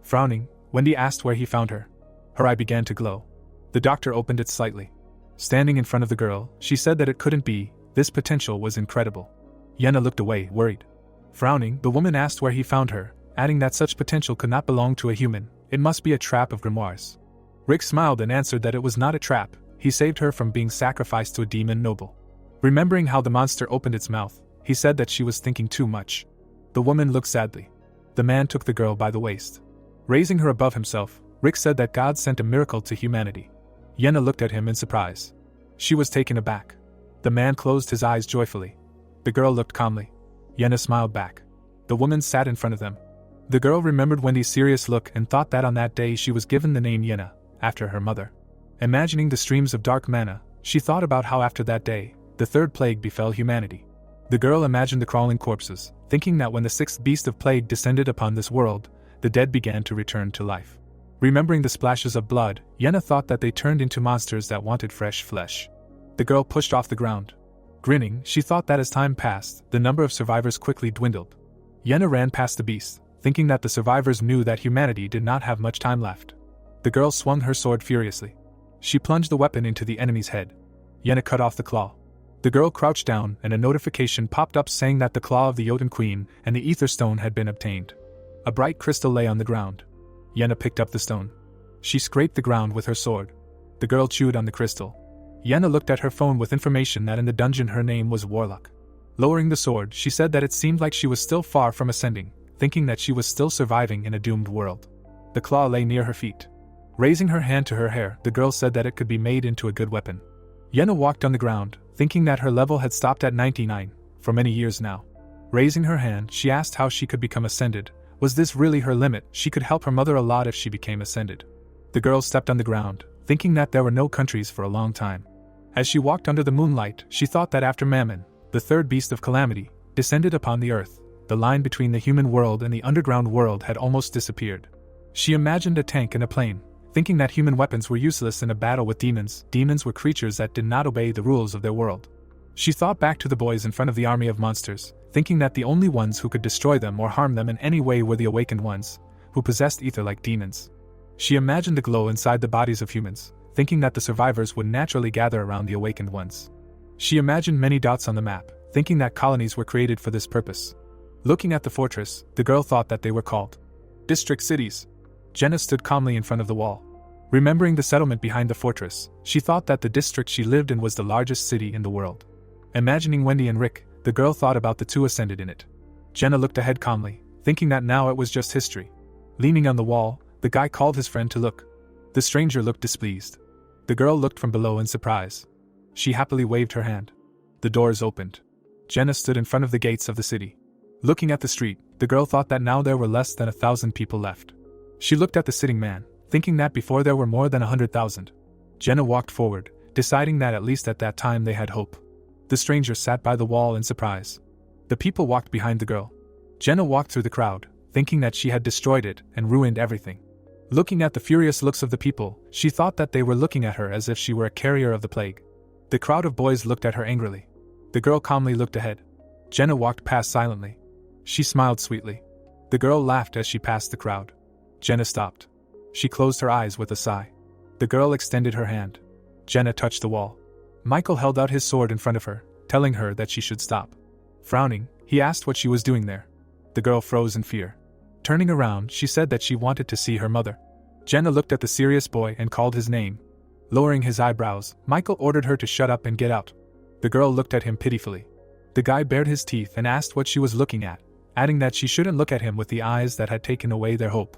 Frowning, Wendy asked where he found her. Her eye began to glow. The doctor opened it slightly. Standing in front of the girl, she said that it couldn't be, this potential was incredible. Yena looked away, worried. Frowning, the woman asked where he found her, adding that such potential could not belong to a human, it must be a trap of grimoires. Rick smiled and answered that it was not a trap, he saved her from being sacrificed to a demon noble. Remembering how the monster opened its mouth, he said that she was thinking too much. The woman looked sadly. The man took the girl by the waist. Raising her above himself, Rick said that God sent a miracle to humanity. Yena looked at him in surprise. She was taken aback. The man closed his eyes joyfully. The girl looked calmly. Yena smiled back. The woman sat in front of them. The girl remembered Wendy's serious look and thought that on that day she was given the name Yena, after her mother. Imagining the streams of dark mana, she thought about how after that day, the third plague befell humanity. The girl imagined the crawling corpses, thinking that when the sixth beast of plague descended upon this world, the dead began to return to life. Remembering the splashes of blood, Yena thought that they turned into monsters that wanted fresh flesh. The girl pushed off the ground. Grinning, she thought that as time passed, the number of survivors quickly dwindled. Yena ran past the beast, thinking that the survivors knew that humanity did not have much time left. The girl swung her sword furiously. She plunged the weapon into the enemy's head. Yena cut off the claw. The girl crouched down and a notification popped up saying that the claw of the Yoten queen and the ether stone had been obtained. A bright crystal lay on the ground. Yena picked up the stone. She scraped the ground with her sword. The girl chewed on the crystal. Yena looked at her phone with information that in the dungeon her name was Warlock. Lowering the sword, she said that it seemed like she was still far from ascending, thinking that she was still surviving in a doomed world. The claw lay near her feet. Raising her hand to her hair, the girl said that it could be made into a good weapon. Yena walked on the ground, thinking that her level had stopped at 99, for many years now. Raising her hand, she asked how she could become ascended. Was this really her limit? She could help her mother a lot if she became ascended. The girl stepped on the ground, thinking that there were no countries for a long time. As she walked under the moonlight, she thought that after Mammon, the third beast of calamity, descended upon the earth, the line between the human world and the underground world had almost disappeared. She imagined a tank and a plane, thinking that human weapons were useless in a battle with demons. Demons were creatures that did not obey the rules of their world. She thought back to the boys in front of the army of monsters, thinking that the only ones who could destroy them or harm them in any way were the awakened ones, who possessed ether like demons. She imagined the glow inside the bodies of humans, thinking that the survivors would naturally gather around the awakened ones. She imagined many dots on the map, thinking that colonies were created for this purpose. Looking at the fortress, the girl thought that they were called district cities. Jenna stood calmly in front of the wall. Remembering the settlement behind the fortress, she thought that the district she lived in was the largest city in the world. Imagining Wendy and Rick, the girl thought about the two ascended in it. Jenna looked ahead calmly, thinking that now it was just history. Leaning on the wall, the guy called his friend to look. The stranger looked displeased. The girl looked from below in surprise. She happily waved her hand. The doors opened. Jenna stood in front of the gates of the city. Looking at the street, the girl thought that now there were less than 1,000 people left. She looked at the sitting man, thinking that before there were more than 100,000. Jenna walked forward, deciding that at least at that time they had hope. The stranger sat by the wall in surprise. The people walked behind the girl. Jenna walked through the crowd, thinking that she had destroyed it and ruined everything. Looking at the furious looks of the people, she thought that they were looking at her as if she were a carrier of the plague. The crowd of boys looked at her angrily. The girl calmly looked ahead. Jenna walked past silently. She smiled sweetly. The girl laughed as she passed the crowd. Jenna stopped. She closed her eyes with a sigh. The girl extended her hand. Jenna touched the wall. Michael held out his sword in front of her, telling her that she should stop. Frowning, he asked what she was doing there. The girl froze in fear. Turning around, she said that she wanted to see her mother. Jenna looked at the serious boy and called his name. Lowering his eyebrows, Michael ordered her to shut up and get out. The girl looked at him pitifully. The guy bared his teeth and asked what she was looking at, adding that she shouldn't look at him with the eyes that had taken away their hope.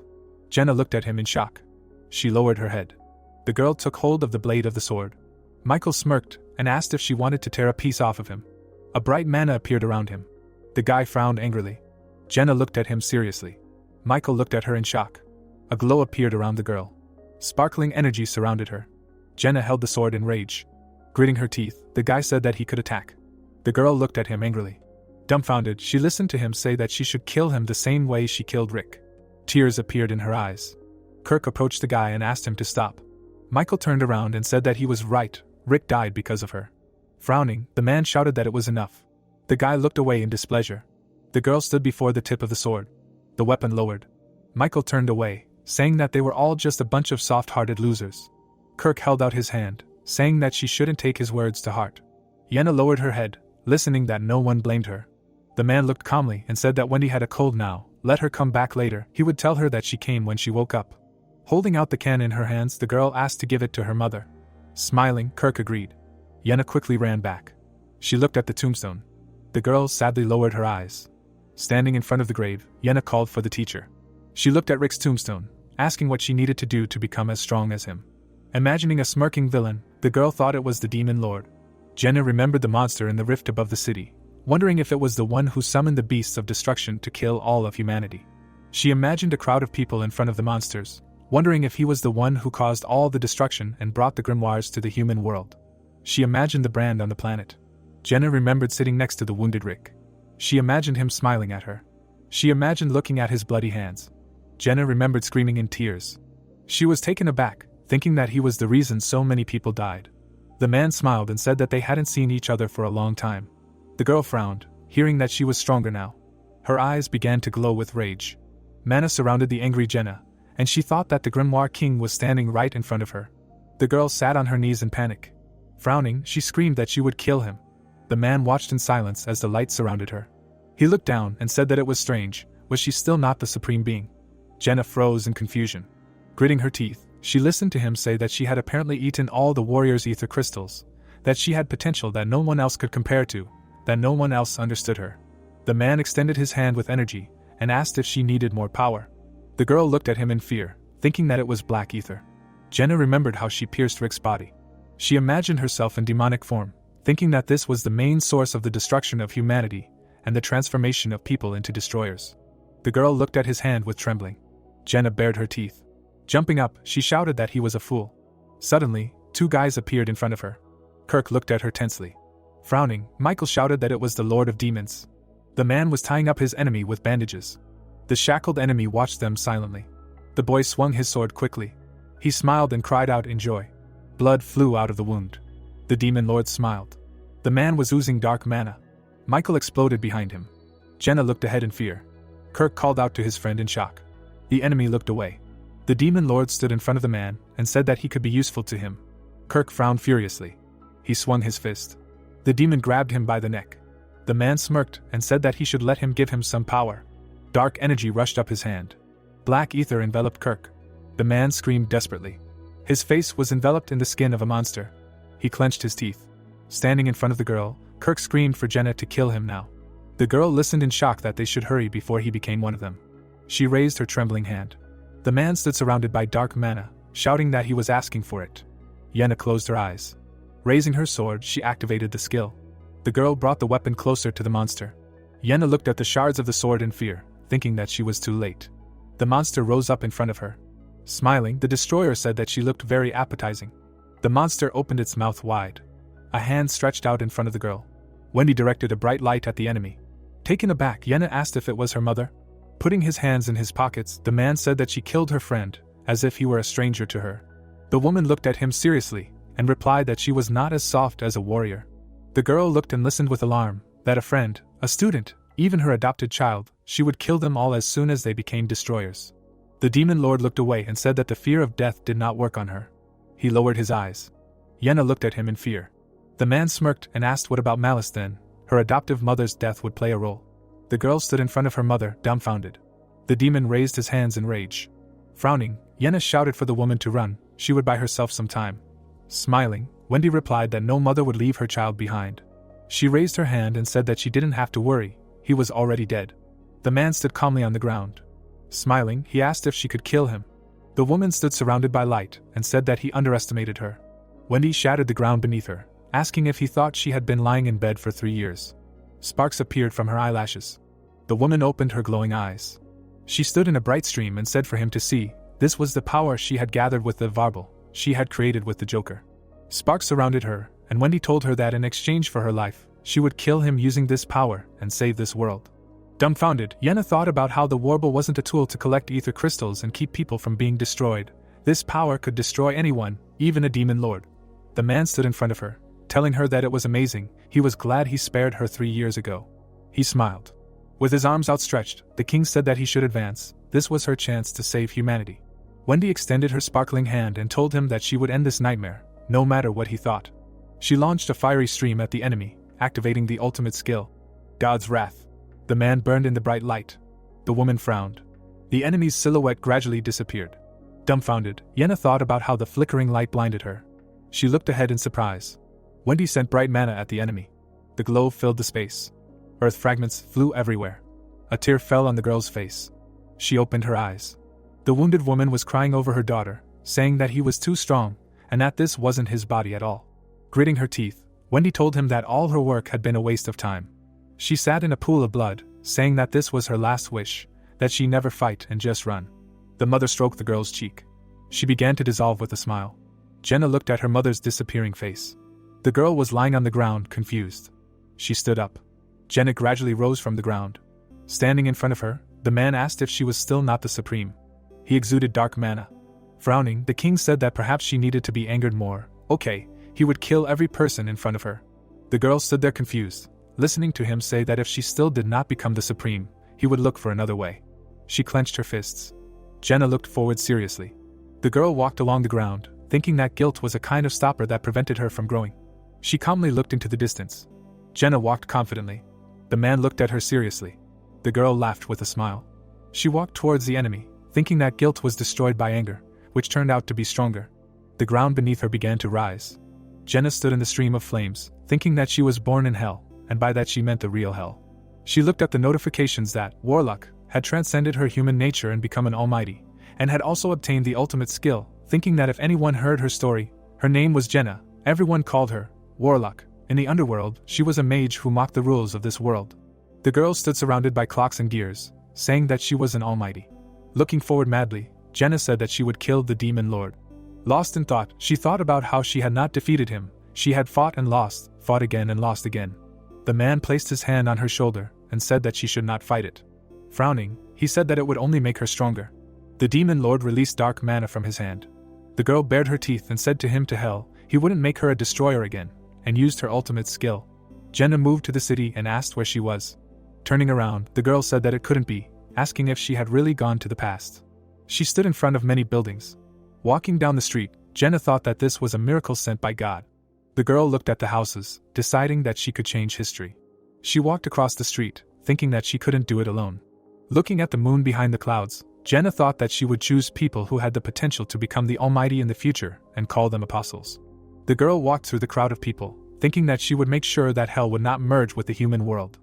Jenna looked at him in shock. She lowered her head. The girl took hold of the blade of the sword. Michael smirked and asked if she wanted to tear a piece off of him. A bright mana appeared around him. The guy frowned angrily. Jenna looked at him seriously. Michael looked at her in shock. A glow appeared around the girl. Sparkling energy surrounded her. Jenna held the sword in rage. Gritting her teeth, the guy said that he could attack. The girl looked at him angrily. Dumbfounded, she listened to him say that she should kill him the same way she killed Rick. Tears appeared in her eyes. Kirk approached the guy and asked him to stop. Michael turned around and said that he was right. Rick died because of her. Frowning, the man shouted that it was enough. The guy looked away in displeasure. The girl stood before the tip of the sword. The weapon lowered. Michael turned away, saying that they were all just a bunch of soft-hearted losers. Kirk held out his hand, saying that she shouldn't take his words to heart. Yenna lowered her head, listening that no one blamed her. The man looked calmly and said that Wendy had a cold now, let her come back later, he would tell her that she came when she woke up. Holding out the can in her hands, the girl asked to give it to her mother. Smiling, Kirk agreed. Yenna quickly ran back. She looked at the tombstone. The girl sadly lowered her eyes. Standing in front of the grave, Yenna called for the teacher. She looked at Rick's tombstone, asking what she needed to do to become as strong as him. Imagining a smirking villain, the girl thought it was the demon lord. Jenna remembered the monster in the rift above the city, wondering if it was the one who summoned the beasts of destruction to kill all of humanity. She imagined a crowd of people in front of the monsters, wondering if he was the one who caused all the destruction and brought the grimoires to the human world. She imagined the brand on the planet. Jenna remembered sitting next to the wounded Rick. She imagined him smiling at her. She imagined looking at his bloody hands. Jenna remembered screaming in tears. She was taken aback, thinking that he was the reason so many people died. The man smiled and said that they hadn't seen each other for a long time. The girl frowned, hearing that she was stronger now. Her eyes began to glow with rage. Mana surrounded the angry Jenna, and she thought that the Grimoire King was standing right in front of her. The girl sat on her knees in panic. Frowning, she screamed that she would kill him. The man watched in silence as the light surrounded her. He looked down and said that it was strange, was she still not the supreme being? Jenna froze in confusion. Gritting her teeth, she listened to him say that she had apparently eaten all the warrior's ether crystals, that she had potential that no one else could compare to, that no one else understood her. The man extended his hand with energy, and asked if she needed more power. The girl looked at him in fear, thinking that it was black ether. Jenna remembered how she pierced Rick's body. She imagined herself in demonic form, thinking that this was the main source of the destruction of humanity, and the transformation of people into destroyers. The girl looked at his hand with trembling. Jenna bared her teeth. Jumping up, she shouted that he was a fool. Suddenly, two guys appeared in front of her. Kirk looked at her tensely. Frowning, Michael shouted that it was the Lord of Demons. The man was tying up his enemy with bandages. The shackled enemy watched them silently. The boy swung his sword quickly. He smiled and cried out in joy. Blood flew out of the wound. The demon lord smiled. The man was oozing dark mana. Michael exploded behind him. Jenna looked ahead in fear. Kirk called out to his friend in shock. The enemy looked away. The demon lord stood in front of the man and said that he could be useful to him. Kirk frowned furiously. He swung his fist. The demon grabbed him by the neck. The man smirked and said that he should let him give him some power. Dark energy rushed up his hand. Black ether enveloped Kirk. The man screamed desperately. His face was enveloped in the skin of a monster. He clenched his teeth. Standing in front of the girl, Kirk screamed for Jenna to kill him now. The girl listened in shock that they should hurry before he became one of them. She raised her trembling hand. The man stood surrounded by dark mana, shouting that he was asking for it. Yenna closed her eyes. Raising her sword, she activated the skill. The girl brought the weapon closer to the monster. Yenna looked at the shards of the sword in fear, thinking that she was too late. The monster rose up in front of her. Smiling, the destroyer said that she looked very appetizing. The monster opened its mouth wide. A hand stretched out in front of the girl. Wendy directed a bright light at the enemy. Taken aback, Yenna asked if it was her mother. Putting his hands in his pockets, the man said that she killed her friend, as if he were a stranger to her. The woman looked at him seriously, and replied that she was not as soft as a warrior. The girl looked and listened with alarm, that a friend, a student, even her adopted child, she would kill them all as soon as they became destroyers. The demon lord looked away and said that the fear of death did not work on her. He lowered his eyes. Yenna looked at him in fear. The man smirked and asked what about Malice then, her adoptive mother's death would play a role. The girl stood in front of her mother, dumbfounded. The demon raised his hands in rage. Frowning, Yenna shouted for the woman to run, she would buy herself some time. Smiling, Wendy replied that no mother would leave her child behind. She raised her hand and said that she didn't have to worry, he was already dead. The man stood calmly on the ground. Smiling, he asked if she could kill him. The woman stood surrounded by light and said that he underestimated her. Wendy shattered the ground beneath her, asking if he thought she had been lying in bed for 3 years. Sparks appeared from her eyelashes. The woman opened her glowing eyes. She stood in a bright stream and said for him to see, this was the power she had gathered with the Warble she had created with the Joker. Sparks surrounded her, and Wendy told her that in exchange for her life, she would kill him using this power and save this world. Dumbfounded, Yenna thought about how the Warble wasn't a tool to collect ether crystals and keep people from being destroyed. This power could destroy anyone, even a demon lord. The man stood in front of her, telling her that it was amazing, he was glad he spared her 3 years ago. He smiled. With his arms outstretched, the king said that he should advance, this was her chance to save humanity. Wendy extended her sparkling hand and told him that she would end this nightmare, no matter what he thought. She launched a fiery stream at the enemy, activating the ultimate skill. God's wrath. The man burned in the bright light. The woman frowned. The enemy's silhouette gradually disappeared. Dumbfounded, Yenna thought about how the flickering light blinded her. She looked ahead in surprise. Wendy sent bright mana at the enemy. The glow filled the space. Earth fragments flew everywhere. A tear fell on the girl's face. She opened her eyes. The wounded woman was crying over her daughter, saying that he was too strong, and that this wasn't his body at all. Gritting her teeth, Wendy told him that all her work had been a waste of time. She sat in a pool of blood, saying that this was her last wish, that she never fight and just run. The mother stroked the girl's cheek. She began to dissolve with a smile. Jenna looked at her mother's disappearing face. The girl was lying on the ground, confused. She stood up. Jenna gradually rose from the ground. Standing in front of her, the man asked if she was still not the supreme. He exuded dark mana. Frowning, the king said that perhaps she needed to be angered more. Okay, he would kill every person in front of her. The girl stood there confused, listening to him say that if she still did not become the supreme, he would look for another way. She clenched her fists. Jenna looked forward seriously. The girl walked along the ground, thinking that guilt was a kind of stopper that prevented her from growing. She calmly looked into the distance. Jenna walked confidently. The man looked at her seriously. The girl laughed with a smile. She walked towards the enemy, thinking that guilt was destroyed by anger, which turned out to be stronger. The ground beneath her began to rise. Jenna stood in the stream of flames, thinking that she was born in hell, and by that she meant the real hell. She looked up the notifications that Warlock had transcended her human nature and become an almighty, and had also obtained the ultimate skill, thinking that if anyone heard her story, her name was Jenna, everyone called her Warlock. In the underworld, she was a mage who mocked the rules of this world. The girl stood surrounded by clocks and gears, saying that she was an almighty. Looking forward madly, Jenna said that she would kill the demon lord. Lost in thought, she thought about how she had not defeated him. She had fought and lost, fought again and lost again. The man placed his hand on her shoulder and said that she should not fight it. Frowning, he said that it would only make her stronger. The demon lord released dark mana from his hand. The girl bared her teeth and said to him to hell, he wouldn't make her a destroyer again, and used her ultimate skill. Jenna moved to the city and asked where she was. Turning around, the girl said that it couldn't be, asking if she had really gone to the past. She stood in front of many buildings. Walking down the street, Jenna thought that this was a miracle sent by God. The girl looked at the houses, deciding that she could change history. She walked across the street, thinking that she couldn't do it alone. Looking at the moon behind the clouds, Jenna thought that she would choose people who had the potential to become the Almighty in the future, and call them apostles. The girl walked through the crowd of people, thinking that she would make sure that hell would not merge with the human world.